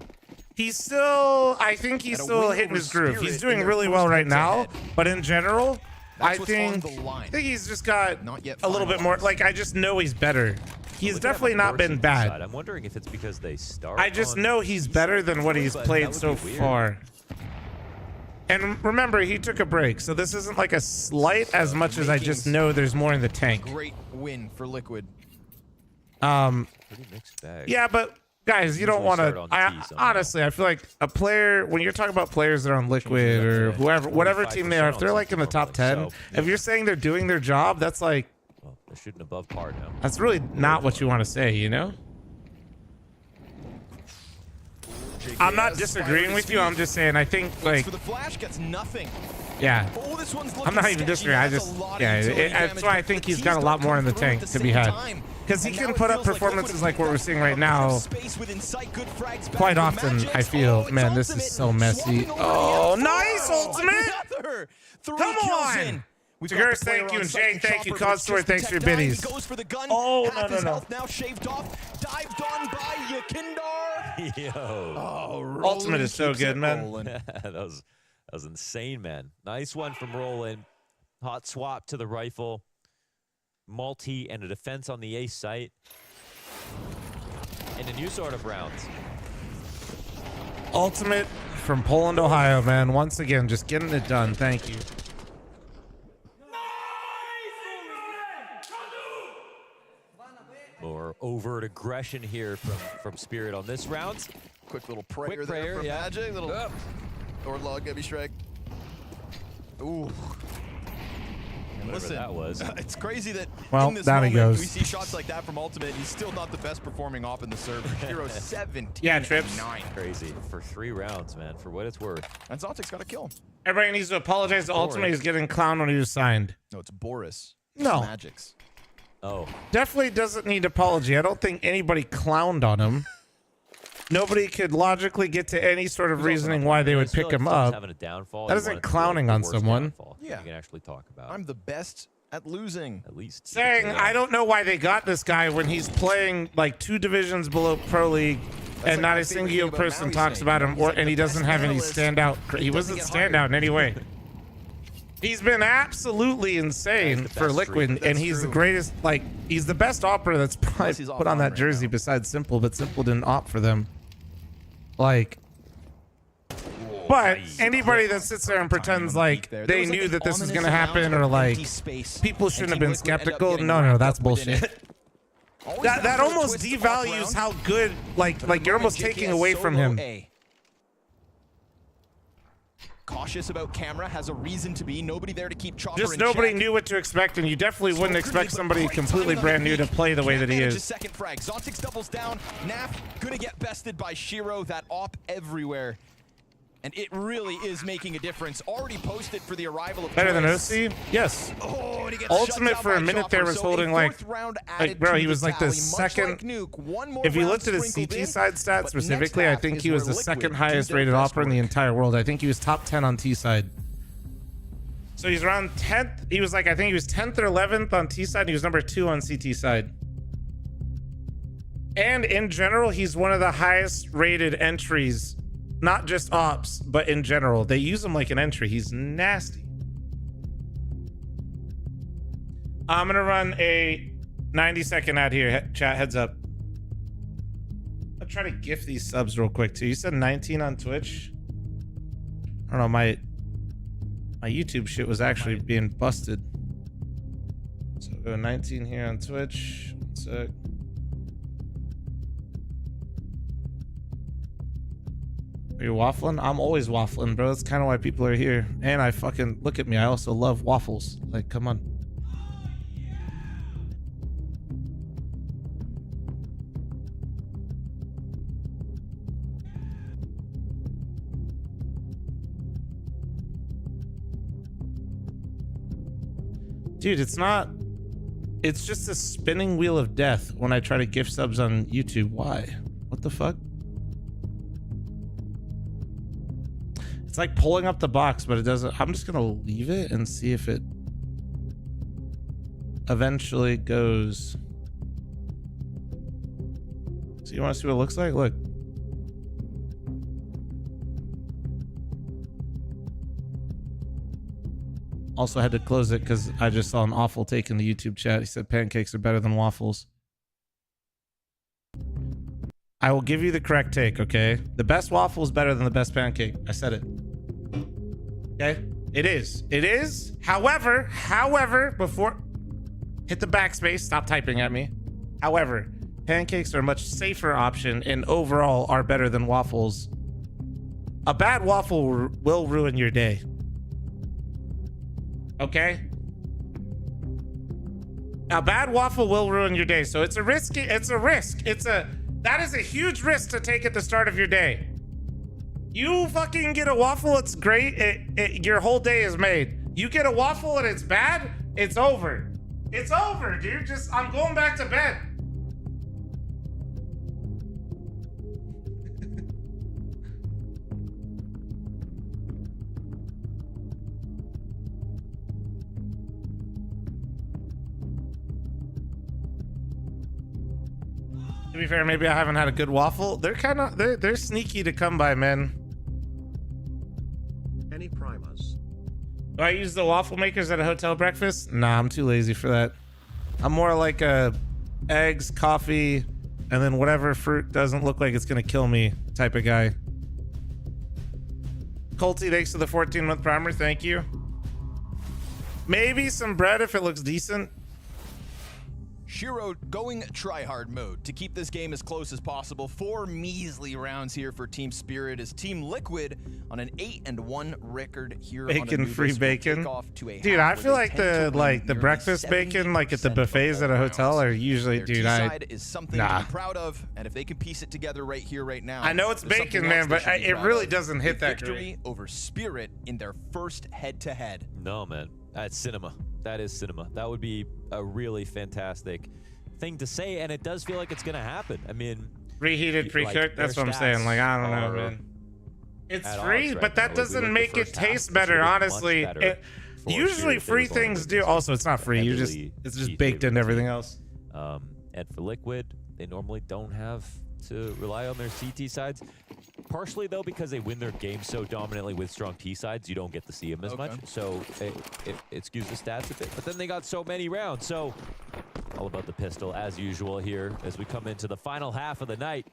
He's still, I think he's still hitting his groove. He's doing really well right now, but in general, I think he's just got a little bit more. Like, I just know he's better. He's definitely not been bad. I'm wondering if it's because they start. I just know he's better than what he's played so far. And remember, he took a break, so this isn't like a slight as much as I just know there's more in the tank. Great win for Liquid. Pretty mixed bag. Yeah, but guys, you don't want to. Honestly, I feel like a player, when you're talking about players that are on Liquid or whoever, whatever team they are, if they're like in the top 10, if you're saying they're doing their job, that's like, well, they're shooting above par now. That's really not what you want to say, you know? I'm not disagreeing with you. I'm just saying I think like for the flash gets nothing. Yeah. Oh, this one's I'm not even disagreeing. I just that's why I think he's got a lot more in the tank to be had. Because he can put up performances like what we're seeing right now. Quite often, I feel, man, this is so messy. Oh, nice ultimate! Come on! Jagger, thank you, and Jay, thank you. Cause Story, thanks for your biddies. Oh, no. Now shaved off, dived on by Yakindar. Yo. Ultimate is so good, man. that was insane, man. Nice one from Roland. Hot swap to the rifle. Multi and a defense on the ace site. And a new sort of rounds. Ultimate from Poland, Ohio, man. Once again, just getting it done. Thank you. overt aggression here from Spirit on this round. Quick little prayer there from Magic. Little or log heavy strike. Ooh. Listen, that was. It's crazy that Well, in this down he moment goes. we see shots like that from Ultimate. He's still not the best performing op in the server. Hero 17. Yeah, Trips. 9. Crazy for 3 rounds, man. For what it's worth. And Zotic's got to kill him. Everybody needs to apologize to Ultimate. He's getting clowned when he was signed. No, it's Boris. No. Magic's. Oh. Definitely doesn't need apology. I don't think anybody clowned on him. Nobody could logically get to any sort of reasoning why they would pick him up. Having a downfall. That isn't clowning on someone. Yeah. You can actually talk about. I'm the best at losing. At least. Saying, I don't know why they got this guy when he's playing like 2 divisions below Pro League and not a single person talks about him, and he doesn't have any standout. He wasn't standout in any way. He's been absolutely insane for Liquid, and he's the greatest, like, he's the best opera that's probably put on that jersey besides Simple, but Simple didn't opt for them. Like, but anybody that sits there and pretends like they knew that this was going to happen, or like people shouldn't have been skeptical, no, that's bullshit. That almost devalues how good, like you're almost taking away from him. Cautious about camera, has a reason to be. Nobody there to keep Chopper Just in nobody check. knew what to expect, and you definitely wouldn't expect somebody completely brand new to play the way that he is. Second frag. Zontix doubles down. Naf gonna get bested by Shiro. That op everywhere. And it really is making a difference. Already posted for the arrival of Better than Choice. OC? Yes. Oh, and he gets Ultimate shut for a down by minute there Chopper. was So holding a like fourth round bro, added he to was like the tally. Much second. like Nuke, one more If you round looked at his sprinkled CT in, side stats but specifically, I next think half he is was where the Liquid second do highest their rated best opera in the work. entire world. I think he was top 10 on T side. So he's around 10th. He was like, I think he was 10th or 11th on T side. And he was number 2 on CT side. And in general, he's one of the highest rated entries, not just ops, but in general. They use him like an entry. He's nasty. I'm gonna run a 90-second ad here. Chat, heads up. I'll try to gift these subs real quick too. You said 19 on Twitch. I don't know, my YouTube shit was actually being busted. So I'll go 19 here on Twitch. 1 sec. Are you waffling? I'm always waffling, bro. That's kind of why people are here. And I fucking, look at me. I also love waffles. Like, come on. Dude, it's not. It's just a spinning wheel of death when I try to gift subs on YouTube. Why? What the fuck? It's like pulling up the box, but it doesn't. I'm just gonna leave it and see if it eventually goes. So you want to see what it looks like? Look. Also had to close it because I just saw an awful take in the YouTube chat. He said pancakes are better than waffles. I will give you the correct take, okay? The best waffle is better than the best pancake. I said it. Okay? It is. It is. However, before... Hit the backspace. Stop typing at me. However, pancakes are a much safer option and overall are better than waffles. A bad waffle will ruin your day. Okay? A bad waffle will ruin your day. So it's a risk. That is a huge risk to take at the start of your day. You fucking get a waffle, it's great. Your whole day is made. You get a waffle and it's bad, it's over. It's over, dude. I'm going back to bed. To be fair, maybe I haven't had a good waffle. They're sneaky to come by, man. Any primers? Do I use the waffle makers at a hotel breakfast? Nah, I'm too lazy for that. I'm more like a eggs, coffee, and then whatever fruit doesn't look like it's gonna kill me type of guy. Colty, thanks for the 14-month primer. Thank you. Maybe some bread if it looks decent. Shiro going try-hard mode to keep this game as close as possible. 4 measly rounds here for Team Spirit as Team Liquid on an 8-1 record here. Bacon free bacon. Dude, I feel like the breakfast bacon like at the buffets at a hotel are usually, dude, is something to be proud of, and if they can piece it together right here, right now. I know it's bacon, man, but it really doesn't hit that victory over Spirit in their first head-to-head. No, man, that's cinema. That is cinema. That would be a really fantastic thing to say, and it does feel like it's gonna happen. I mean, reheated, pre-cooked. That's what I'm saying. Like, I don't know, man. It's free, but that doesn't make it taste better. Honestly, usually free things do. Also, it's not free. It's just baked into everything else. And for Liquid, they normally don't have to rely on their CT sides. Partially, though, because they win their game so dominantly with strong T sides, you don't get to see them as much. So it skews the stats a bit. But then they got so many rounds. So all about the pistol, as usual, here as we come into the final half of the night.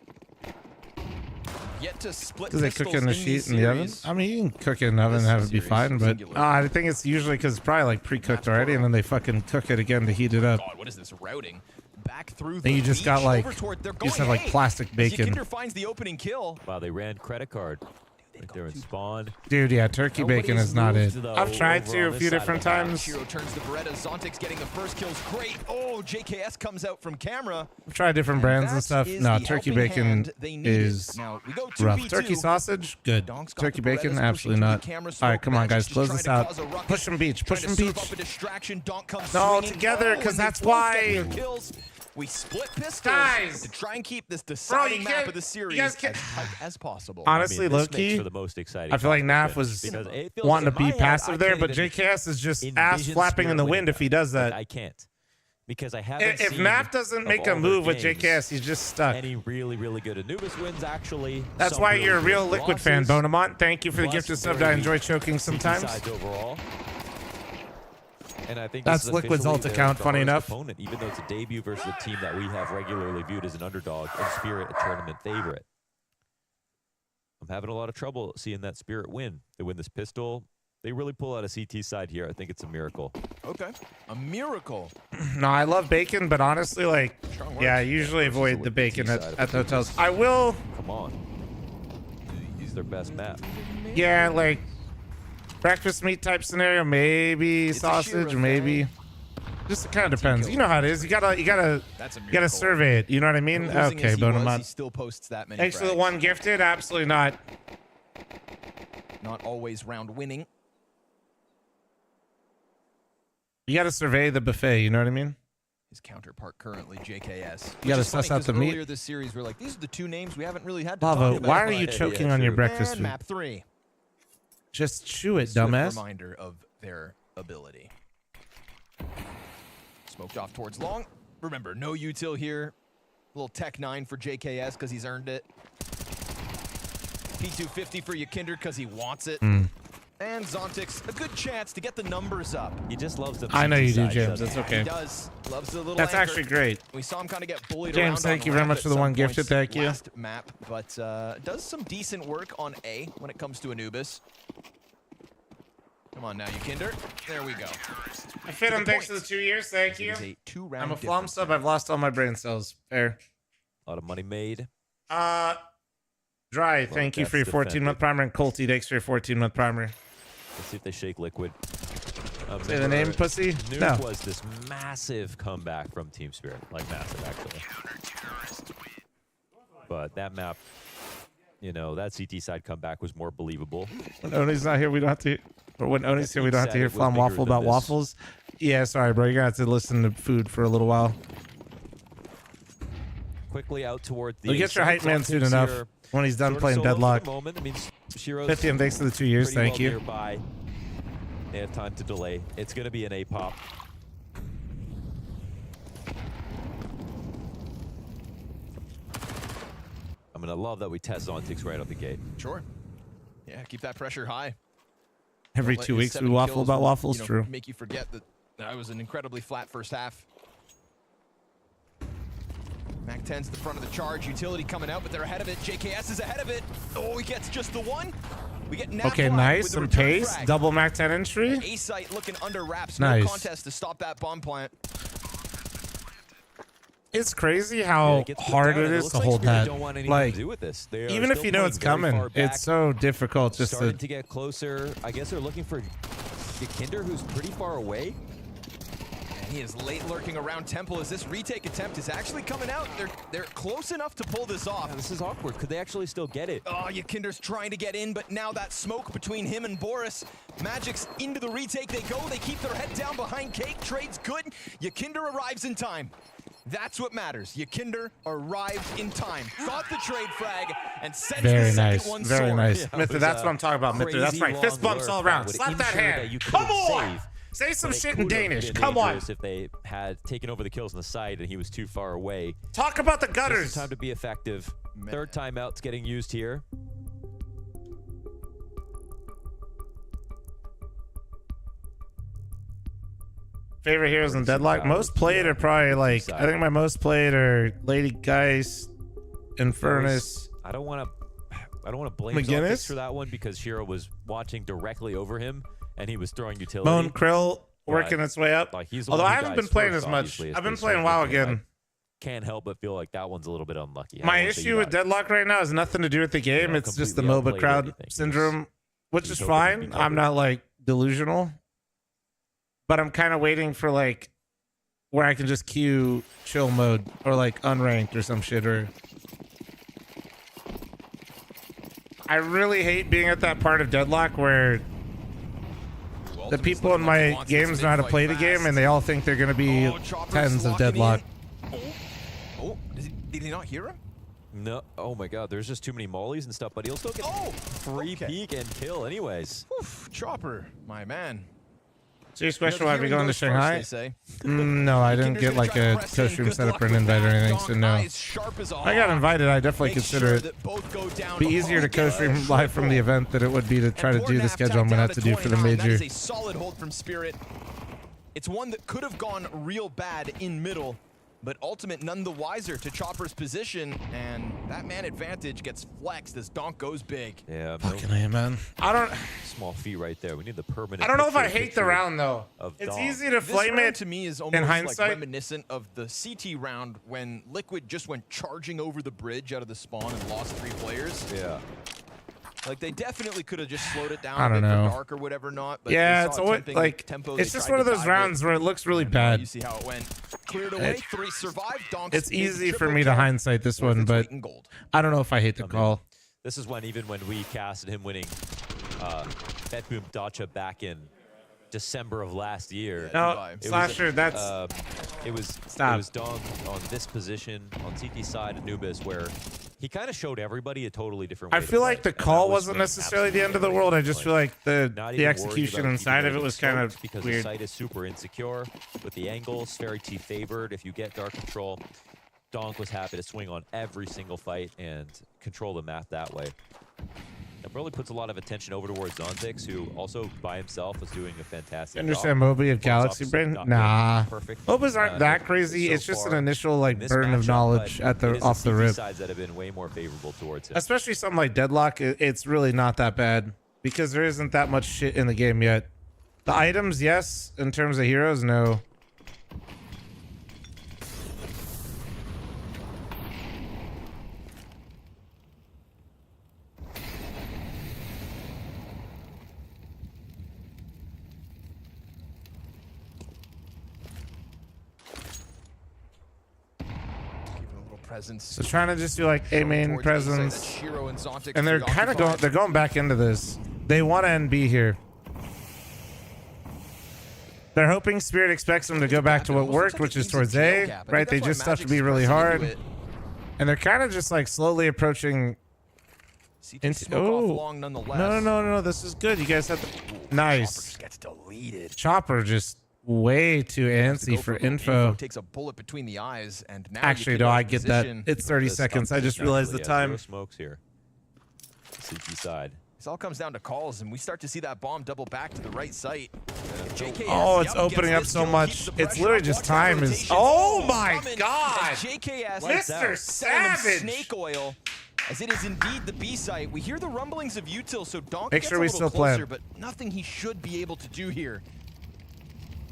Yet to split. Does it cook in the sheet in the oven? I mean, you can cook it in the oven and have it be fine, but I think it's usually because it's probably like pre-cooked already, and then they fucking cook it again to heat it up. God, what is this routing? Back through and you just got like, you just have like plastic bacon. Finds the opening kill. Wow, they ran credit card. Right there in spawn. Dude, yeah, turkey bacon is not it. I've tried to a few different times. Shiro turns the Beretta. Zontix getting the first kills. Great. Oh, JKS comes out from camera. I've tried different brands and stuff. No, turkey bacon is rough. Turkey sausage, good. Turkey bacon, absolutely not. All right, come on, guys, close this out. Push them beach, push them beach. No, together, because that's why. We split pistols guys, to try and keep this deciding map of the series as tight as possible. Honestly, low-key, I feel like Naf was wanting to be passive there, but JKS is just ass flapping in the wind if he does that. I can't. Because I haven't if Naf doesn't make a move with JKS, he's just stuck. Any really good Anubis wins, actually. That's why you're a real Liquid fan, Bonamont. Thank you for the gifted sub. I enjoy choking sometimes. Overall. And I think that's Liquid's ult account, funny enough. Opponent, even though it's a debut versus a team that we have regularly viewed as an underdog and Spirit a tournament favorite. I'm having a lot of trouble seeing that Spirit win. They win this pistol. They really pull out a CT side here. I think it's a miracle. Okay. A miracle. No, I love bacon, but honestly, like, yeah, I usually avoid the bacon at the hotels. I will. Come on. Use their best map. Yeah, like, breakfast meat type scenario, maybe sausage, maybe. Just kind of depends. You know how it is. You gotta survey it. You know what I mean? Okay, Bonamont. Still posts that many. Thanks for the one gifted. Absolutely not. Not always round winning. You gotta survey the buffet. You know what I mean? His counterpart currently, JKS. You gotta suss out the meat. Earlier this series, we're like, these are the two names we haven't really had to Lava, talk about. why are you choking on your breakfast food? Map 3. Just chew it, dumbass. Reminder of their ability. Smoked off towards long. Remember, no util here. Little Tech 9 for JKS because he's earned it. P250 for Yakinder because he wants it. And Zontix, a good chance to get the numbers up. He just loves them. I know you do, James. That's okay. He does. Loves the little That's anchor. actually great. We saw him kind of get bullied James, around thank on you very much ramp for at the one some gifted. points Thank you. last map, but does some decent work on A when it comes to Anubis. Come on now, Yakinder. There we go. I fit him. Thanks for the 2 years. Thank you. I'm a flom sub. I've lost all my brain cells. Fair. A lot of money made. Dry. Thank you for your 14-month primer, and Colty, thanks for your 14-month primer. Let's see if they shake Liquid. Say the name, pussy? Nuke No. was this massive comeback from Team Spirit. Like, massive, actually. But that map, you know, that CT side comeback was more believable. When Oni's not here, we don't have to... Or when Oni's here, we don't have to hear Flom waffle about waffles. Yeah, sorry, bro. You're going to have to listen to food for a little while. Quickly out toward the... You'll get your hype man soon enough when he's done playing Deadlock. 50 and thanks for the 2 years. Thank you. Nearby. They have time to delay. It's going to be an A-pop. I'm going to love that we test Zontix right out the gate. Sure. Yeah, keep that pressure high. Every 2 weeks we waffle about waffles. True. Make you forget that that was an incredibly flat first half. Mac 10's the front of the charge. Utility coming out, but they're ahead of it. JKS is ahead of it. Oh, he gets just the one. We get okay, nice. Some pace. Frag. Double Mac 10 entry. A-site looking under wraps. Nice. No contest to stop that bomb plant. It's crazy how hard it is to hold that. Like, even if you know it's coming, it's so difficult just Starting to get closer. I guess they're looking for Kinder, who's pretty far away. He is late lurking around Temple as this retake attempt is actually coming out. They're close enough to pull this off. Yeah, this is awkward. Could they actually still get it? Oh, Yakinder's trying to get in, but now that smoke between him and Boris. Magic's into the retake. They go. They keep their head down behind Cake. Trade's good. Yakinder arrives in time. That's what matters. Yakinder arrived in time. Got the trade frag and sends the second one Very soaring. nice. Mither, that's what I'm talking about, Mither. That's right. Fist bumps all around. Slap that hand. Come on! Say some shit in Danish. Come on. If they had taken over the kills on the side and he was too far away. Talk about the gutters. This is time to be effective. Third timeout's getting used here. Favorite heroes in Deadlock? Most played are probably like, I think my most played are Lady Geist, Infernus. I don't want to blame McGinnis Zonfix for that one because Shiro was watching directly over him and he was throwing utility. Moan Krill working its way up. Like he's the Although one I who haven't dies been playing first, as much. obviously, I've been as playing they WoW start again. Can't help but feel like that one's a little bit unlucky. My issue with Deadlock right now has nothing to do with the game. It's just the MOBA crowd syndrome, which is fine. I'm not like delusional, but I'm kind of waiting for like where I can just queue chill mode or like unranked or some shit. Or I really hate being at that part of Deadlock where the people in my games know how to play the game and they all think they're going to be tens of Deadlock. Oh, did he not hear him? No. Oh my God. There's just too many mollies and stuff, but he'll still get free peek and kill anyways. Oof, Chopper, my man. Serious question, why are we going to Shanghai? No, I didn't get like a co-stream set up or an invite or anything, so no. I got invited, I definitely consider it. Be easier to co-stream live from the event than it would be to try to do the schedule I'm going to have to do for the major. That is a solid hold from Spirit. It's one that could have gone real bad in middle, but Ultimate none the wiser to Chopper's position, and that man advantage gets flexed as Donk goes big. Yeah, fucking A, man. I don't. Small feet right there. We need the permanent. I don't know if I hate the round though. It's easy to flame it. To me is in almost hindsight. like reminiscent of the CT round when Liquid just went charging over the bridge out of the spawn and lost 3 players. Yeah. Like they definitely could have just slowed it down I a bit don't know. for Dark or whatever not. But Yeah, we it's saw always temping like tempo. it's They just tried one of to those dive rounds it. where it looks really You bad. see how it went. Cleared away. 3 survived. Donk It's made the easy for triple me to kill. hindsight this one, but I don't know if I hate the call. This is when even when we casted him winning Betboom Dacha back in December of last year. No, Slasher, that's it was Dong on this position on CT side Anubis where he kind of showed everybody a totally different way I to feel play, like the and call that was wasn't when necessarily the end of the absolutely world. I just feel like not the even worried execution about inside of keeping it was kind of because weird. the site is super insecure with the angles, very T favored. If you get dark control, Donk was happy to swing on every single fight and control the map that way. That really puts a lot of attention over towards Zonfix, who also by himself was doing a fantastic Understand job. Moby of Galaxy Brain? Nah. MOBAs aren't that crazy. so It's just an far initial like in this burden of matchup, knowledge but at the it is off the CT rip. sides that have been way more favorable towards him. Especially something like Deadlock, it's really not that bad because there isn't that much shit in the game yet. The items, yes. In terms of heroes, no. Presence. So trying to just do like A main presence, and they're kind of going. They're going back into this. They want to NB here. They're hoping Spirit expects them to go back to what worked, which is towards A, right? They just have to be really hard, and they're kind of just like slowly approaching. Oh, no! This is good. You guys have to. Nice. Gets deleted. Chopper just way too antsy for info. Takes a bullet between the eyes, and now Actually, no, I get that. It's 30 seconds. I just realized the time. Zero smokes here. CT side. This all comes down to calls, and we start to see that bomb double back to the right site. Oh, it's opening up so much. It's literally just time is. Oh my God! Mr. Savage! Snake oil. As it is indeed the B site, we hear the rumblings of util, so Donk Make gets sure a we little still closer, plan. but nothing he should be able to do here.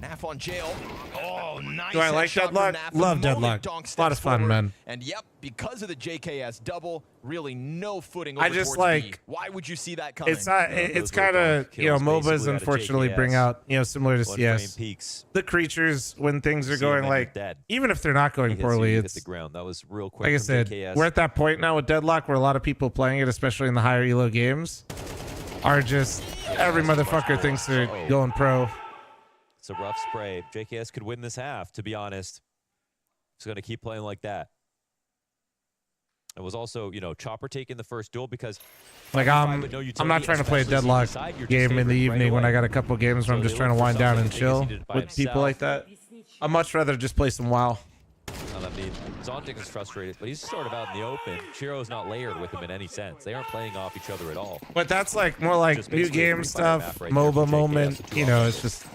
Naf on jail. Oh, nice. Do I like headshot from Deadlock? Naf. Love The moment Deadlock. Donk A lot steps of fun, forward, man. And yep, because of the JKS double, really no footing I over just towards like- B. Why would you see that coming? It's not. It's kind of, you know, MOBAs unfortunately bring out, you know, similar to CS, peaks. the creatures when things are See 'em going and you're like, dead. even if they're not going He hits poorly, you, you hit it's the ground. That was real quick. like I from said, JKS. we're at that point now with Deadlock where a lot of people playing it, especially in the higher elo games, are just every motherfucker thinks they're going pro. It's a rough spray. JKS could win this half, to be honest. He's going to keep playing like that. It was also, you know, Chopper taking the first duel because... Like I'm not trying to play a Deadlock game in the evening when I got a couple games where I'm just trying to wind down and chill with people like that. I'd much rather just play some WoW. I mean, Zontic is frustrated, but he's sort of out in the open. Shiro's not layered with him in any sense. They aren't playing off each other at all. But that's like more like Just new basically a game free fire stuff, map right there MOBA for moment. JKS to You draw. know, it's just...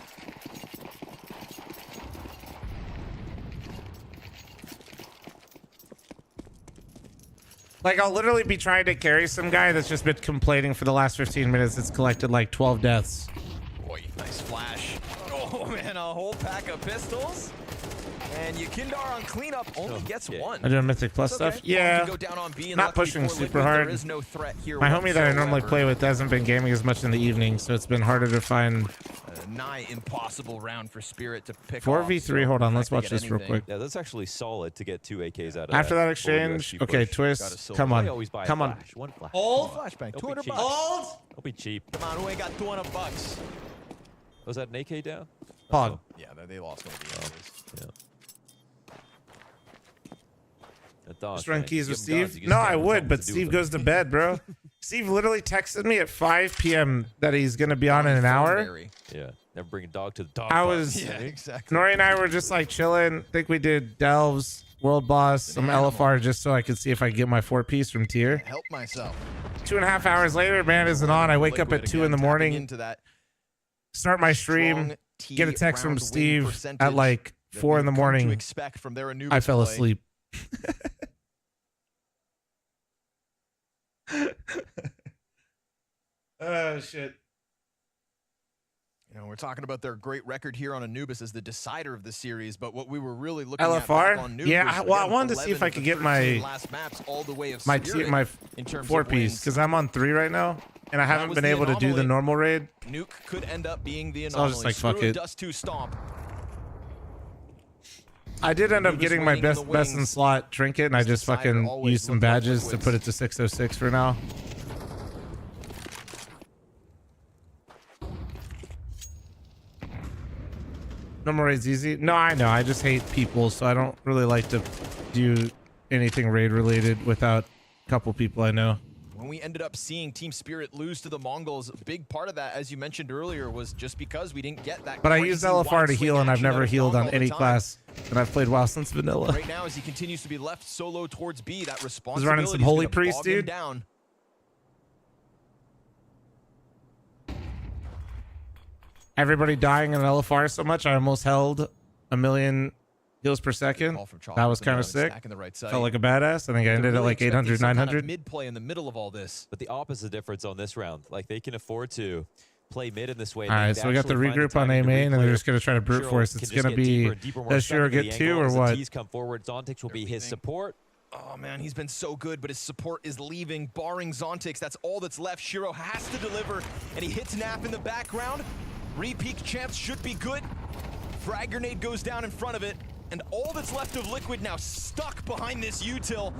Like, I'll literally be trying to carry some guy that's just been complaining for the last 15 minutes. It's collected like 12 deaths. Boy, nice flash. Oh, man, a whole pack of pistols. And Yukindar on cleanup only gets one. I do Mythic Plus It's okay. stuff. Long to Yeah, go down on B and not luckily pushing for super Liquid, hard. there is no threat here My homie that I normally whatsoever. play with hasn't been gaming as much in the evening, so it's been harder to find. A nigh impossible round for Spirit to pick 4v3, off, hold on, the let's fact watch they this get real anything- quick. Yeah, that's actually solid to get 2 AKs out of After that full exchange, USG okay, push. Twist, come on, come on. One flash. Hold. Flashbang, Don't be 200 cheap. bucks. Don't be cheap. Come on, who ain't got 200 bucks? Was that an AK down? Pog. Yeah, they lost one of the others. Yeah. That dog, Just run man. keys Give with him guns, Steve? you can No, stand I and tell would, him but what to do Steve with them. goes to bed, bro. Steve literally texted me at 5 p.m. that he's going to be on in an hour. Yeah, never bring a dog to the dog. I park. was, Yeah, exactly. Nori and I were just like chilling. I think we did Delves, World Boss, some LFR just so I could see if I could get my 4-piece from tier. Help myself. 2.5 hours later, man isn't on. I wake up at 2 in the morning, Into that start my stream, T get a text from round Steve win percentage at like that 4 in the we've come to morning. expect from their Anubis I fell play. asleep. Oh, shit. You know, we're talking about their great record here on Anubis as the decider of the series, but what we were really looking at LFR? back on Nuke Yeah, was, well, I again, wanted to see if 11 I of could the get 13 my last maps all the way of my Spirit my in terms of 4-piece wins. because I'm on 3 right now, and I That haven't was been the able to do the anomaly. normal raid. Nuke could end up being the So I was anomaly. just like, fuck Screw a it. Dust 2 stomp. I did end up Anubis getting my waiting in the best in wings. slot trinket, and I just Decider fucking always used some looking at badges to liquids. put it to 606 for now. Normal raid's easy. No, I know. I just hate people, so I don't really like to do anything raid related without a couple people I know. When we ended up seeing Team Spirit lose to the Mongols, a big part of that, as you mentioned earlier, was just because we didn't get that. But I crazy use LFR to wide heal, swing and I've action out never of healed Dong on all the any time. class, and I've played WoW since vanilla. Right now, as he continues to be left solo towards B, that He's responsibility running some Holy Priest, dude. Down. Everybody dying in LFR so much, I almost held 1 million heals per second. That was kind of sick. Felt like a badass. I think I ended at like 800, 900. Mid play in the middle of all this. But the opposite difference on this round. Like, they can afford to play mid in this way. All right, so we got the regroup on A main, and they're just going to try to brute force. It's going to be, does Shiro get 2 or what? T's come forward. Zontix will be his support. Oh man, he's been so good, but his support is leaving. Barring Zontix, that's all that's left. Shiro has to deliver, and he hits Nap in the background. Repeat chance should be good. Frag grenade goes down in front of it, and all that's left of Liquid now stuck behind this util.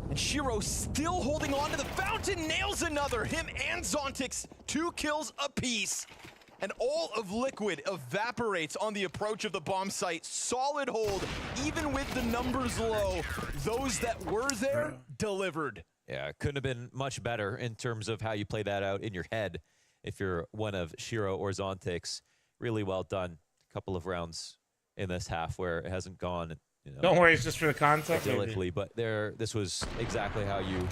And Shiro still holding on to the fountain, nails another. Him and Zontix, 2 kills apiece. And all of Liquid evaporates on the approach of the bomb site. Solid hold, even with the numbers low. Those that were there delivered. Yeah, it couldn't have been much better in terms of how you play that out in your head if you're one of Shiro or Zontix. Really well done. A couple of rounds in this half where it hasn't gone, you know, Don't worry, it's just for the concept. idyllically, but this was exactly how you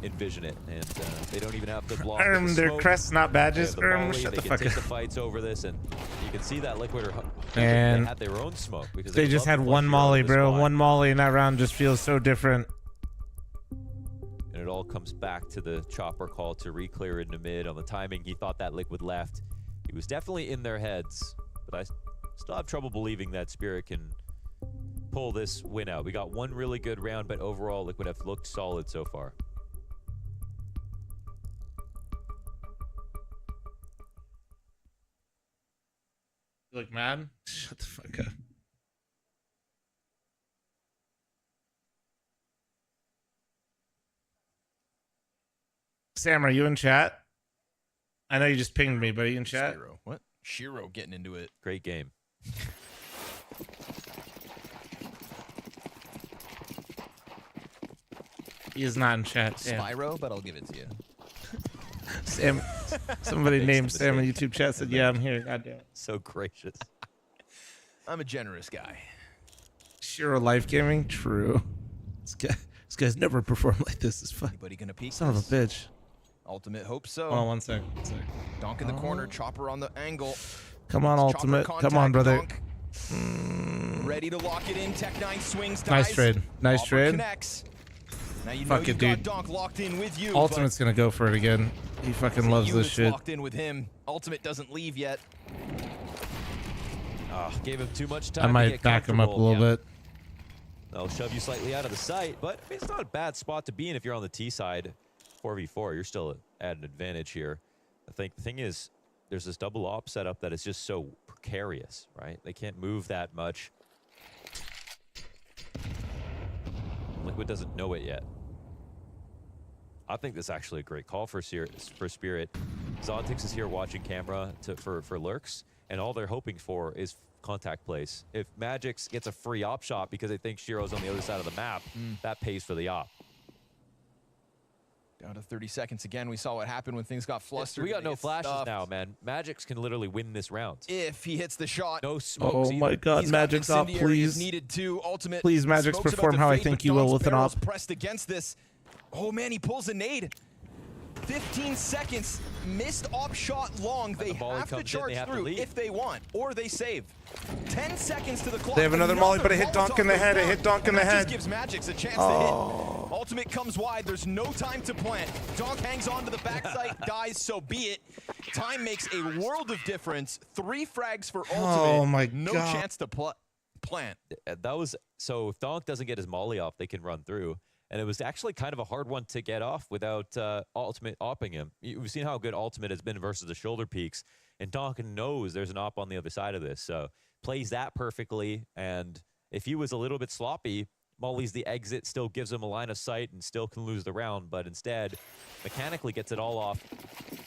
envision it, and they don't even have to block Their crests, not badges. They have the Shut volley, the they fuck can take up. the fights over this, and you can see that Liquid And they had their own smoke because They would just love had to one flush Shiro molly, in the bro. spot. One molly in that round just feels so different. And it all comes back to the chopper call to re-clear into mid on the timing. He thought that Liquid left. He was definitely in their heads, but I Still have trouble believing that Spirit can pull this win out. We got one really good round, but overall, Liquid have looked solid so far. You look mad? Shut the fuck up. Sam, are you in chat? I know you just pinged me, but are you in chat? Shiro. What? Shiro getting into it. Great game. He is not in chat. Sam. Spyro, but I'll give it to you. Sam, somebody named Sam in YouTube chat said, "Yeah, I'm here." Goddamn. So gracious. I'm a generous guy. Shiro Life Gaming? True. This guy's never performed like this. It's fun. Anybody gonna peek? Son of a bitch. Ultimate hope so. Hold on 1 second. Donk in the corner, Chopper on the angle. Come on, Ultimate. Come on, brother. Ready to lock it in. Tech9 swings. Nice trade. Nice trade. Connects. Now you know Fuck you it, got dude. Donk locked in with you. Ultimate's gonna go for it again. He fucking loves this shit. Locked in with him. Ultimate doesn't leave yet. Gave him too much time. I to might get back him up a little bit. They'll shove you slightly out of the sight, but I mean, it's not a bad spot to be in if you're on the T side. 4v4, you're still at an advantage here. I think the thing is, there's this double op setup that is just so precarious, right? They can't move that much. Liquid doesn't know it yet. I think this is actually a great call for Spirit. Zontix is here watching camera for lurks, and all they're hoping for is contact plays. If Magix gets a free op shot because they think Shiro's on the other side of the map, that pays for the op. Down to 30 seconds again. We saw what happened when things got flustered. We got no flashes now, man. Magix can literally win this round. If he hits the shot. No smokes. Oh my God, Magix op, please. Needed to. Ultimate. Please, Magix, perform how I think you will with an op. Pressed against this. Oh man, he pulls a nade. 15 seconds. Missed op shot long. They have to charge through if they want, or they save. 10 seconds to the clock. They have another molly, but it hit Donk in the head. It hit Donk in the head. Just gives Magix a chance to hit. Ultimate comes wide. There's no time to plant. Donk hangs on to the backside, dies, so be it. Time makes a world of difference. 3 frags for Ultimate. Oh my God. No chance to plant. That was so if Donk doesn't get his molly off, they can run through. And it was actually kind of a hard one to get off without Ultimate opping him. We've seen how good Ultimate has been versus the shoulder peaks, and Donk knows there's an op on the other side of this, so plays that perfectly. And if he was a little bit sloppy, mollies the exit, still gives him a line of sight, and still can lose the round. But instead, mechanically gets it all off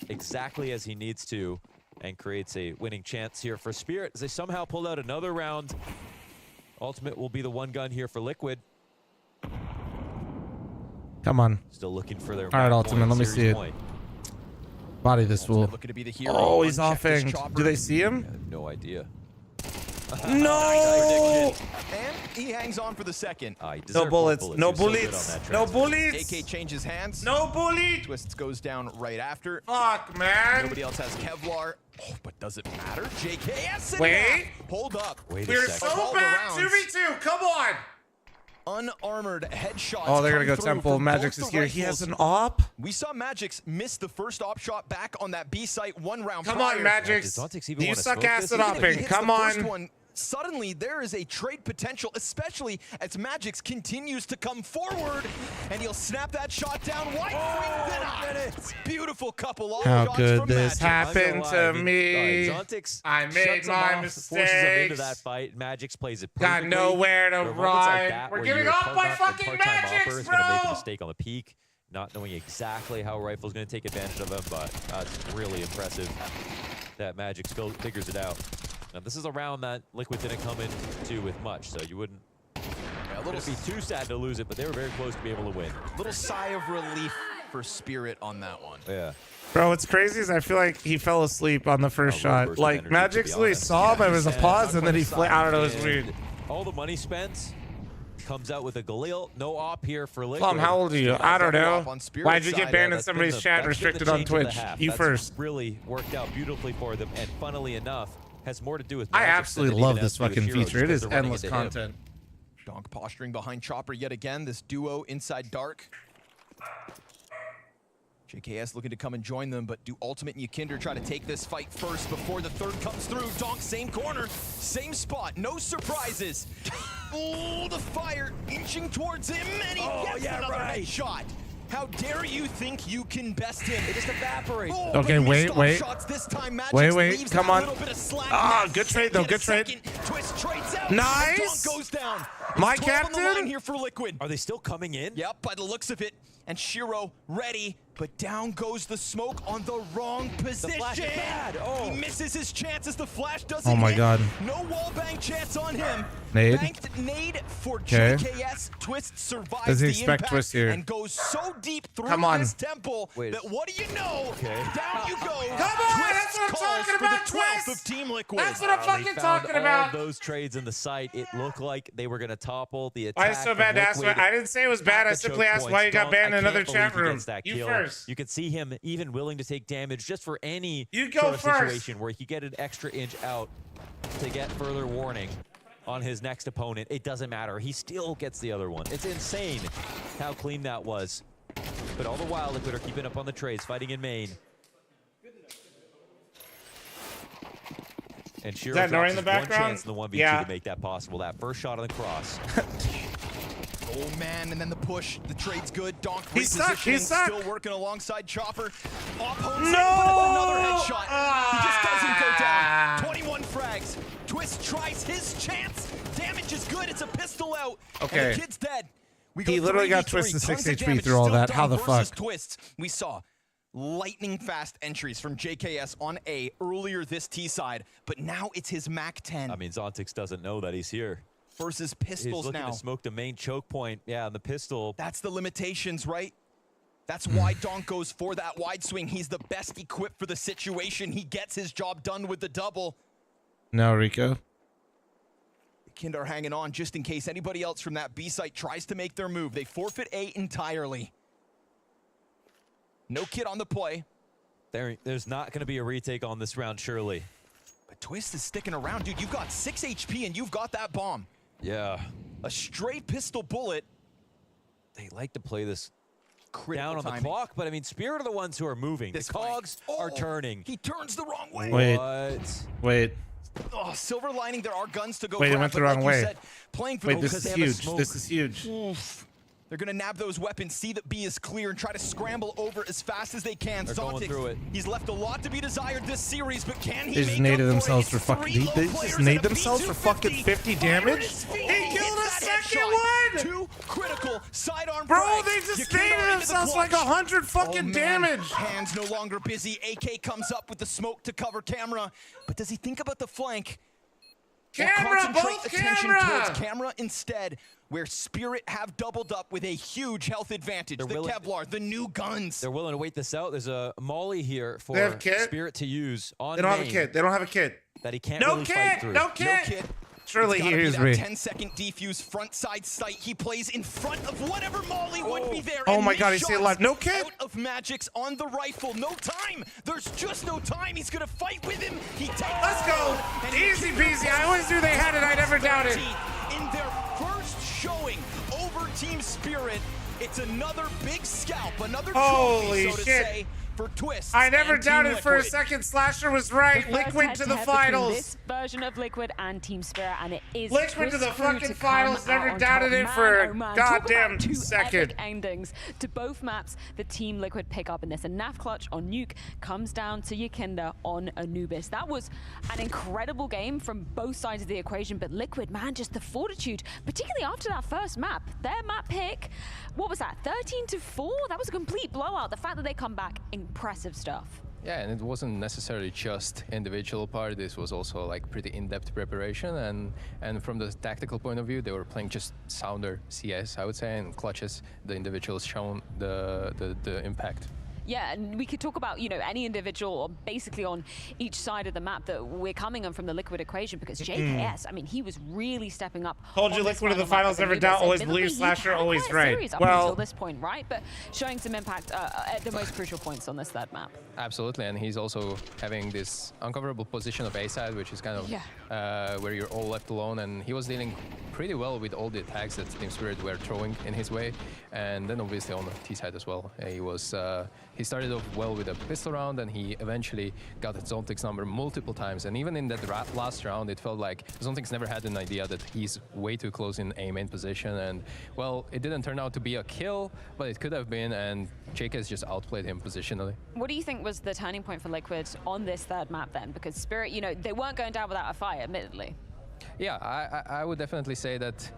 exactly as he needs to, and creates a winning chance here for Spirit as they somehow pulled out another round. Ultimate will be the one gun here for Liquid. Come on. Still looking for their all right, Ultimate. Let me see it. Body this fool. Oh, he's offing. Do they see him? I have no idea. No! And he hangs on for the second. No bullets. No bullets. No bullets. AK changes hands. No bullet. Twists goes down right after. Fuck, man. Nobody else has Kevlar. Oh, but does it matter? JKS. Wait. Hold up. We're so bad. 2v2. Come on. Unarmored headshots. Oh, they're gonna go Temple. Magix is here. He has an op. We saw Magix miss the first op shot back on that B site 1 round. Come on, Magix. Do you suck ass at opping? Come on. Suddenly, there is a trade potential, especially as Magix continues to come forward, and he'll snap that shot down. Beautiful couple of How shots could from this Magix. happen to me? Zontix I made my forces him into mistakes. that fight. Magix plays it Got perfectly. nowhere to There are moments run. that We're where giving your up by part-time fucking Magix, opper is gonna make a bro. mistake on the peak, not knowing exactly how Rifle's going to take advantage of him, but that's really impressive that Magix figures it out. Now, this is a round that Liquid didn't come into with much, so you wouldn't be too sad to lose it, but they were very close to be able to win. Little sigh of relief for Spirit on that one. Yeah. Bro, what's crazy is I feel like he fell asleep on the first shot. Like, Magix literally saw him, there was a pause, and then he I don't know, it was weird. All the money spent comes out with a Galil. No op here for Liquid. Plum, how old are you? I don't know. Why'd you get banned in somebody's chat, restricted on Twitch? You first. Really worked out beautifully for them, and funnily enough, has more to do with I Magix absolutely than it love even this has to do with fucking Shiro, feature. just It is because they're running endless into him. content. Donk posturing behind Chopper yet again. This duo inside dark. JKS looking to come and join them, but do Ultimate and Ykinder try to take this fight first before the third comes through? Donk, same corner, same spot, no surprises. Oh, the fire inching towards him, and he gets another headshot. How dare you think you can best him? It just evaporates. Oh, okay, wait. Wait, come on. Ah, good trade though, good trade. Twist trades out. Nice. Donk goes down. My It's 12 on the line captain? here for Liquid. Are they still coming in? Yep, by the looks of it. And Shiro ready, but down goes the smoke on the wrong position. flash is bad. Oh. He misses his chances. The flash doesn't Oh my hit. God. No wallbang chance on him. Nade. Banked nade for Okay. JKS. Twist survives Does he the expect impact Twist here? and goes so deep through Come on. this temple that what do you know? Down you go. Come on, that's what I'm talking about, for the 12th Twist. of Team Liquid. That's what I'm They fucking found talking all about. of those trades in the site. It looked like they were going to topple the attack. Why is it so from bad to ask? Liquid I didn't say it was bad. at I the simply choke asked why you points. got Donk, banned in I another can't believe chat he room. gets that You kill. first. You could see him even willing to take damage just for any You go sort of first. situation where he could get an extra inch out to get further warning on his next opponent. It doesn't matter. He still gets the other one. It's insane how clean that was. But all the while, Liquid are keeping up on the trades, fighting in main. And Shiro that Nori in drops the his one background? chance in the 1v2 Yeah. to make that possible. That first shot on the cross. Oh man, and then the push. The trade's good. Donk He sucked, he repositioning, sucked. still working alongside Chopper. Ophone No! another headshot. He just doesn't go down. 21 frags. Twist tries his chance. Damage is good. It's a pistol out. Okay. And the kid's dead. We He go literally got 3v3. Twist to 6 Tons of HP damage through all still that. done How the versus fuck? Twists. We saw lightning fast entries from JKS on A earlier this T side, but now it's his Mac 10. I mean, Zontix doesn't know that he's here. Versus He's pistols looking now. to smoke the main choke point. Yeah, and the pistol. That's the limitations, right? That's why Donk goes for that wide swing. He's the best equipped for the situation. He gets his job done with the double. No, Rico. Ykinder hanging on just in case anybody else from that B site tries to make their move. They forfeit A entirely. No kid on the play. There's not going to be a retake on this round, surely. But Twist is sticking around. Dude, you've got 6 HP and you've got that bomb. Yeah. A stray pistol bullet. They like to play this Critical down on timing. the clock, but I mean, Spirit are the ones who are moving. This the cogs are turning. He turns the wrong way. Wait. What? Wait. Oh, silver lining, there are guns to go Wait, it grab, went the but wrong like way. you said, playing for Wait, the this because is they have a huge. smoke. This is huge. Oof. They're gonna nab those weapons, see that B is clear, and try to scramble over as fast as they can. They're going Zontix, through it. he's left a lot to be desired this series, but can he They just make naded up themselves for for it? fucking. They just naded themselves for fucking 50 damage. He killed a second one. Two critical sidearm Bro, frags. they just Ykinder naded into the themselves clutch. like 100 fucking Oh, man. damage. Hands no longer busy. AK comes up with the smoke to cover camera, but does he think about the flank? Or Camera, concentrate both attention camera! towards camera instead, where Spirit have doubled up with a huge health advantage. They're the willing- Kevlar, the new guns. They're willing to wait this out. There's a Molly here for They have kit? Spirit to use on They don't have a main kit. They don't have a kit. that he can't No really kit. fight through. No kit. No kid. Surely It's he gotta be hears that me. 10-second defuse front side sight. He plays in front of whatever Molly would be there. Oh and my missed God, he's still alive. shots No kid. Out of magics on the rifle. No time. There's just no time. He's gonna fight with him. He takes. Let's go. And Easy Ykinder peasy. I always knew they had it. I never doubted. In their first showing over Team Spirit, it's another big scalp, another Holy trophy, so to shit. say, for Twist. I never and Team doubted for a Liquid. second. Slasher was right. The first Liquid to the head-to-head between finals. This version of Liquid and Team Spirit, and it is Liquid to the Twist's crew fucking to finals. come out Never on doubted top. it Man, for oh a man. Talk goddamn about two second. epic endings to both maps. The Team Liquid pick up in this. A NAF clutch on Nuke comes down to Ykinder on Anubis. That was an incredible game from both sides of the equation, but Liquid, man, just the fortitude, particularly after that first map. Their map pick, what was that, 13-4? That was a complete blowout. The fact that they come back, impressive stuff. Yeah, and it wasn't necessarily just individual part. This was also like pretty in-depth preparation, and from the tactical point of view, they were playing just sounder CS, I would say, and clutches. The individuals shown the impact. Yeah, and we could talk about, you know, any individual or basically on each side of the map that we're coming on from the Liquid equation, because JKS, I mean, he was really stepping up. Told you on this Liquid in the final finals, map never with doubt, Anubis. always Admittedly, believe, he Slasher, had always quite a right. series up Well- until this point, right? But showing some impact at the most crucial points on this third map. Absolutely, and he's also having this uncoverable position of A side, which is kind of where you're all left alone, and he was dealing pretty well with all the attacks that Team Spirit were throwing in his way. And then obviously on the T side as well. He started off well with a pistol round, and he eventually got Zontic's number multiple times. And even in that last round, it felt like Zontic's never had an idea that he's way too close in A main position. And well, it didn't turn out to be a kill, but it could have been, and Jake has just outplayed him positionally. What do you think was the turning point for Liquid on this third map then? Because Spirit, you know, they weren't going down without a fight, admittedly. Yeah, I would definitely say that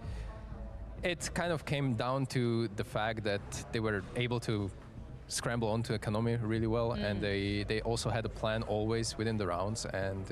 it kind of came down to the fact that they were able to scramble onto economy really well, and they also had a plan always within the rounds, and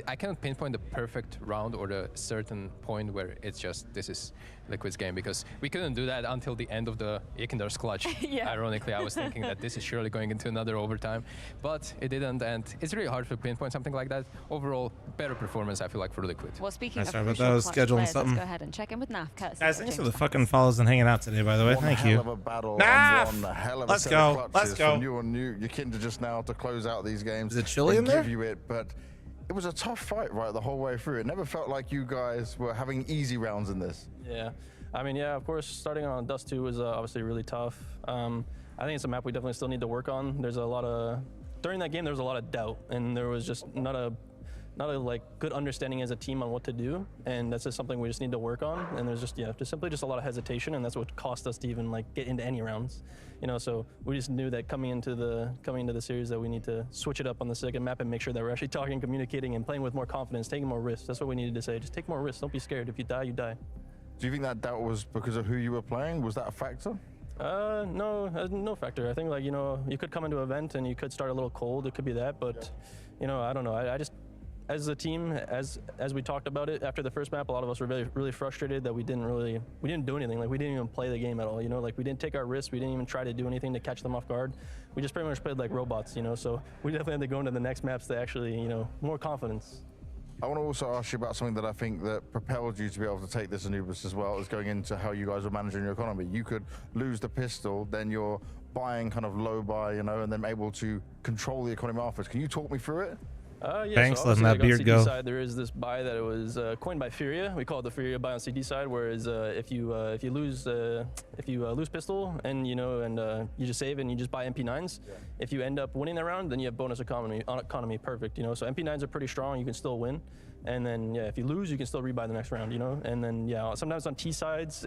I cannot pinpoint the perfect round or the certain point where it's just this is Liquid's game, because we couldn't do that until the end of the Ikendar's clutch. Yeah. Ironically, I was thinking that this is surely going into another overtime, but it didn't, and it's really hard to pinpoint something like that. Overall, better performance, I feel like, for Liquid. Well, speaking of but I was scheduling players, something. let's go ahead and check in with Naf. Guys, thanks for the fucking follows and hanging out today, by the way. Thank you. Naf! Let's go. Let's go. From you and Nuke, your Kinder just now to close out these games. Is it chilly in there? Give you it, but it was a tough fight, right, the whole way through. It never felt like you guys were having easy rounds in this. Yeah, I mean, yeah, of course, starting on Dust 2 was obviously really tough. I think it's a map we definitely still need to work on. There's a lot of, during that game, there was a lot of doubt, and there was just not a like good understanding as a team on what to do, and that's just something we just need to work on. And there's just simply a lot of hesitation, and that's what cost us to even like get into any rounds, you know. So we just knew that coming into the series that we need to switch it up on the second map and make sure that we're actually talking, communicating, and playing with more confidence, taking more risks. That's what we needed to say. Just take more risks. Don't be scared. If you die, you die. Do you think that doubt was because of who you were playing? Was that a factor? No factor. I think, like, you know, you could come into an event and you could start a little cold. It could be that, but you know, I don't know. I just, as a team, as we talked about it after the first map, a lot of us were really frustrated that we didn't do anything. Like, we didn't even play the game at all, you know. Like, we didn't take our risks. We didn't even try to do anything to catch them off guard. We just pretty much played like robots, you know. So we definitely had to go into the next maps to actually, you know, more confidence. I want to also ask you about something that I think that propelled you to be able to take this Anubis as well, is going into how you guys were managing your economy. You could lose the pistol, then you're buying kind of low buy, you know, and then able to control the economy afterwards. Can you talk me through it? Yeah, Thanks, so letting that beard go. On CD side, there is this buy that was coined by Furia. We call it the Furia buy on CD side. Whereas if you lose pistol and you just save and you just buy MP9s, if you end up winning that round, then you have bonus economy. Perfect, you know. So MP9s are pretty strong. You can still win. And then if you lose, you can still rebuy the next round, you know. And then sometimes on T sides.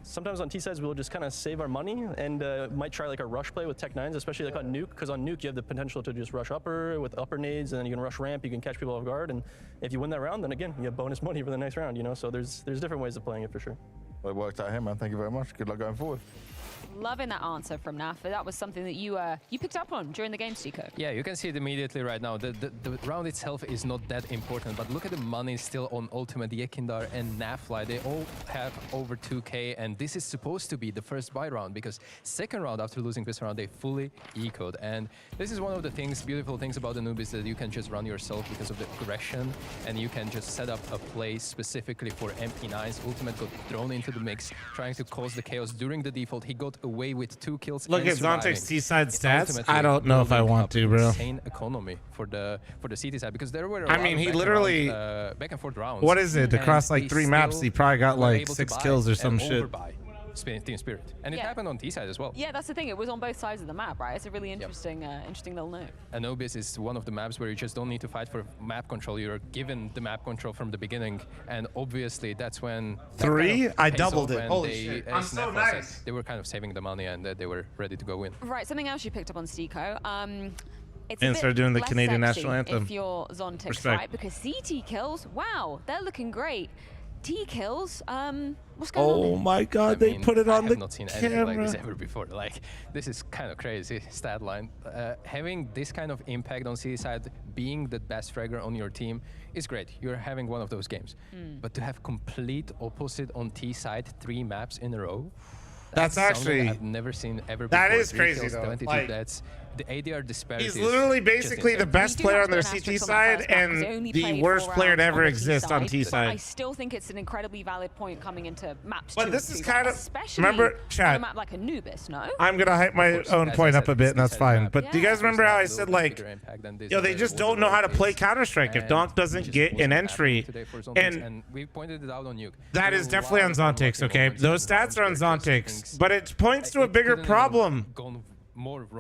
Sometimes on T sides we'll just kind of save our money and might try like a rush play with Tech 9s, especially like on Nuke, because on Nuke you have the potential to just rush upper with upper nades, and then you can rush ramp, you can catch people off guard, and if you win that round, then again you have bonus money for the next round, you know. So there's different ways of playing it for sure. Well, it worked out here, man. Thank you very much. Good luck going forward. Loving that answer from Naf. That was something that you picked up on during the game, Stico. Yeah, you can see it immediately right now. The round itself is not that important, but look at the money still on Ultimate, Yekindar and Nafly. They all have over 2K, and this is supposed to be the first buy round, because second round after losing this round, they fully ecoed. And this is one of the beautiful things about Anubis, that you can just run yourself because of the aggression, and you can just set up a play specifically for MP9s. Ultimate got thrown into the mix, trying to cause the chaos during the default. He got away with 2 kills. Look at Zontic's T-side stats. I don't know if I want to, bro. Insane economy for the CT side, because there were a I mean, he literally back and forth rounds. What is it? Across like 3 maps, he probably got like 6 kills or some shit. Team Spirit, and it happened on T side as well. Yeah, that's the thing. It was on both sides of the map, right? It's a really interesting, interesting little note. Anubis is one of the maps where you just don't need to fight for map control. You're given the map control from the beginning, and obviously that's when 3. I doubled it. Holy shit! I'm so nice. They were kind of saving the money, and they were ready to go in. Right. Something else you picked up on Stico. It's and start doing the Canadian national anthem. If you're Zontic, right? Because CT kills, wow, they're looking great. T kills, what's going on? Oh my god, they put it on the camera. I have not seen anything like this ever before. Like, this is kind of crazy stat line. Having this kind of impact on CT side, being the best fragger on your team is great. You're having one of those games. But to have complete opposite on T side 3 maps in a row, that's actually I've never seen ever before. That is crazy though. 22 deaths. the ADR disparity. He's literally basically the best player on their CT side and the worst player to ever exist on T side. I still think it's an incredibly valid point coming into maps. But this is kind of, especially remember, chat. on a map like Anubis, no? I'm gonna hype my own point up a bit, and that's fine. But do you guys remember how I said like, yo, they just don't know how to play Counter-Strike if Donk doesn't get an entry, and we pointed it out on Nuke. that is definitely on Zontix. Okay, those stats are on Zontix, but it points to a bigger problem.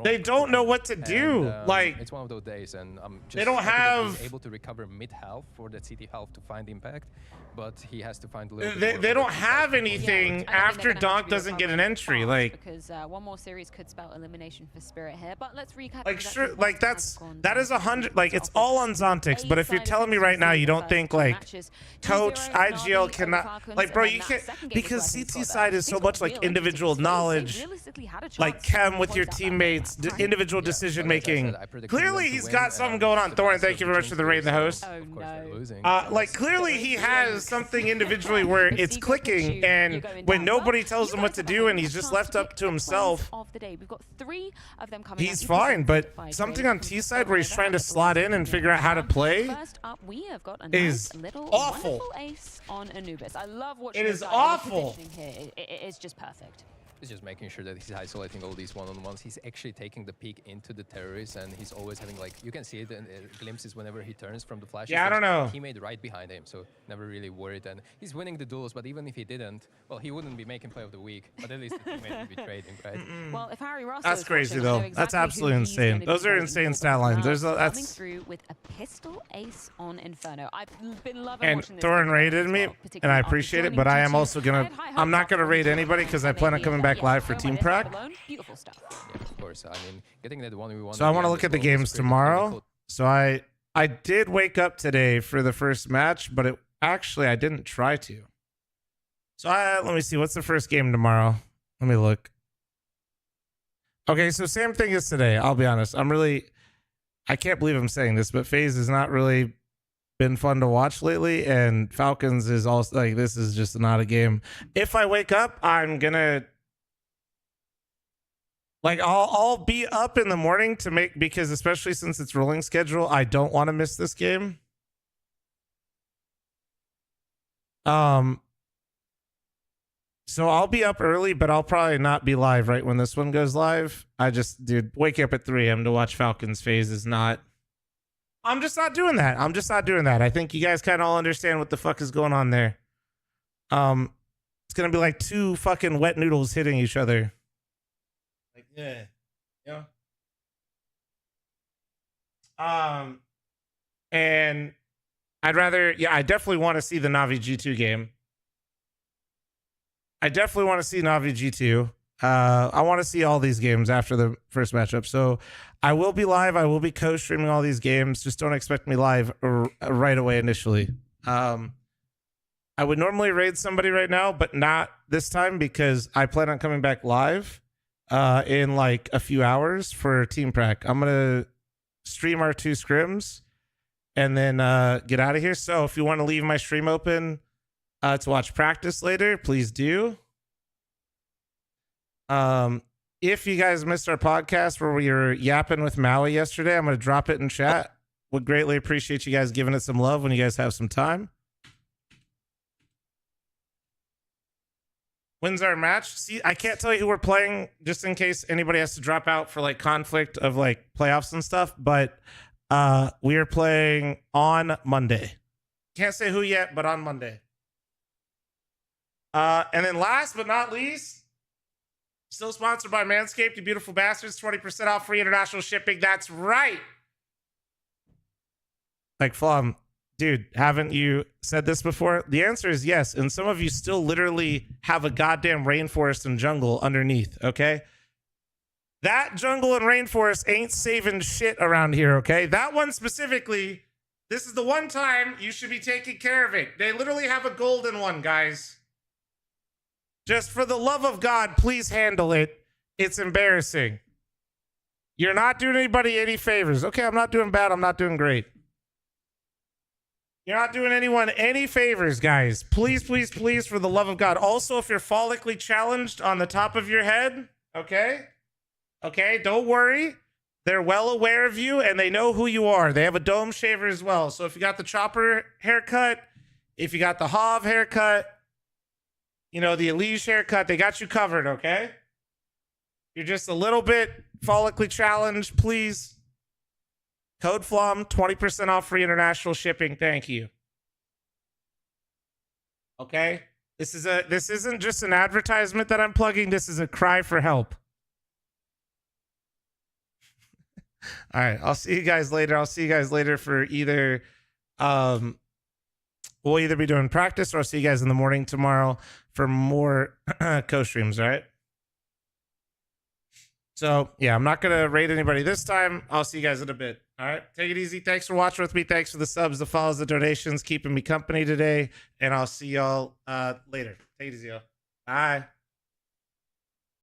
They don't know what to do. Like, it's one of those days, and I'm just they don't have able to recover mid health for that CT health to find impact, but he has to find a little they don't have anything after Donk doesn't get an entry. Like, because one more series could spell elimination for Spirit here. But let's recap. like sure, like that is 100. Like, it's all on Zontix. But if you're telling me right now you don't think like Coach IGL cannot, like, bro, you can't, because CT side is so much like individual knowledge, like chem with your teammates, individual decision making. Clearly he's got something going on. Thorin, thank you very much for the raid in the host. Like, clearly he has something individually where it's clicking, and when nobody tells him what to do and he's just left up to himself, he's fine. But something on T side where he's trying to slot in and figure out how to play is awful. Ace on Anubis. I love watching. It is awful. It is just perfect. He's just making sure that he's isolating all these one-on-ones. He's actually taking the peek into the terrorists, and he's always having, like, you can see it in glimpses whenever he turns from the flash. Yeah, I don't know. Teammate right behind him, so never really worried. And he's winning the duels, but even if he didn't, well, he wouldn't be making play of the week. But at least the teammate would be trading, right? Well, if Harry Ross that's crazy though. Exactly, that's absolutely insane. Those are insane stat lines. There's that's coming through with a pistol ace on Inferno. I've been loving and watching this. Thorin raided me, and I appreciate it. But I am also gonna. I'm not gonna raid anybody because I plan on coming back live for Team Prac. Beautiful stuff. Yeah, of course. I mean, getting that 1v1. So I want to look at the games tomorrow. So I did wake up today for the first match, but it actually I didn't try to. So let me see, what's the first game tomorrow? Let me look. Okay, so same thing as today. I'll be honest. I can't believe I'm saying this, but FaZe has not really been fun to watch lately, and Falcons is also like, this is just not a game. If I wake up, I'm gonna. Like, I'll be up in the morning to make, because especially since it's rolling schedule, I don't want to miss this game. So I'll be up early, but I'll probably not be live right when this one goes live. Dude, waking up at 3 a.m. to watch Falcons FaZe is not. I'm just not doing that. I think you guys kind of all understand what the fuck is going on there. It's gonna be like two fucking wet noodles hitting each other. Yeah. And I definitely want to see the Navi G2 game. I definitely want to see Navi G2. I want to see all these games after the first matchup. So I will be live. I will be co-streaming all these games. Just don't expect me live right away initially. I would normally raid somebody right now, but not this time because I plan on coming back live in like a few hours for Team Prac. I'm gonna stream our 2 scrims and then get out of here. So if you want to leave my stream open to watch practice later, please do. If you guys missed our podcast where we were yapping with Maui yesterday, I'm gonna drop it in chat. Would greatly appreciate you guys giving it some love when you guys have some time. When's our match? See, I can't tell you who we're playing just in case anybody has to drop out for like conflict of like playoffs and stuff, but we are playing on Monday. Can't say who yet, but on Monday. And then last but not least, still sponsored by Manscaped, you beautiful bastards, 20% off free international shipping. That's right. Like, Flum, dude, haven't you said this before? The answer is yes. And some of you still literally have a goddamn rainforest and jungle underneath, okay? That jungle and rainforest ain't saving shit around here, okay? That one specifically, this is the one time you should be taking care of it. They literally have a golden one, guys. Just for the love of God, please handle it. It's embarrassing. You're not doing anybody any favors. Okay, I'm not doing bad. I'm not doing great. You're not doing anyone any favors, guys. Please, please, please, for the love of God. Also, if you're follically challenged on the top of your head, okay? Okay, don't worry. They're well aware of you and they know who you are. They have a dome shaver as well. So if you got the chopper haircut, if you got the Hav haircut, you know, the Elige haircut, they got you covered, okay? You're just a little bit follically challenged, please. Code FLOM, 20% off free international shipping. Thank you. Okay? This isn't just an advertisement that I'm plugging. This is a cry for help. All right, I'll see you guys later. I'll see you guys later for either we'll either be doing practice or I'll see you guys in the morning tomorrow for more co-streams, all right? So, yeah, I'm not going to raid anybody this time. I'll see you guys in a bit. All right, take it easy. Thanks for watching with me. Thanks for the subs, the follows, the donations, keeping me company today. And I'll see y'all later. Take it easy, y'all. Bye.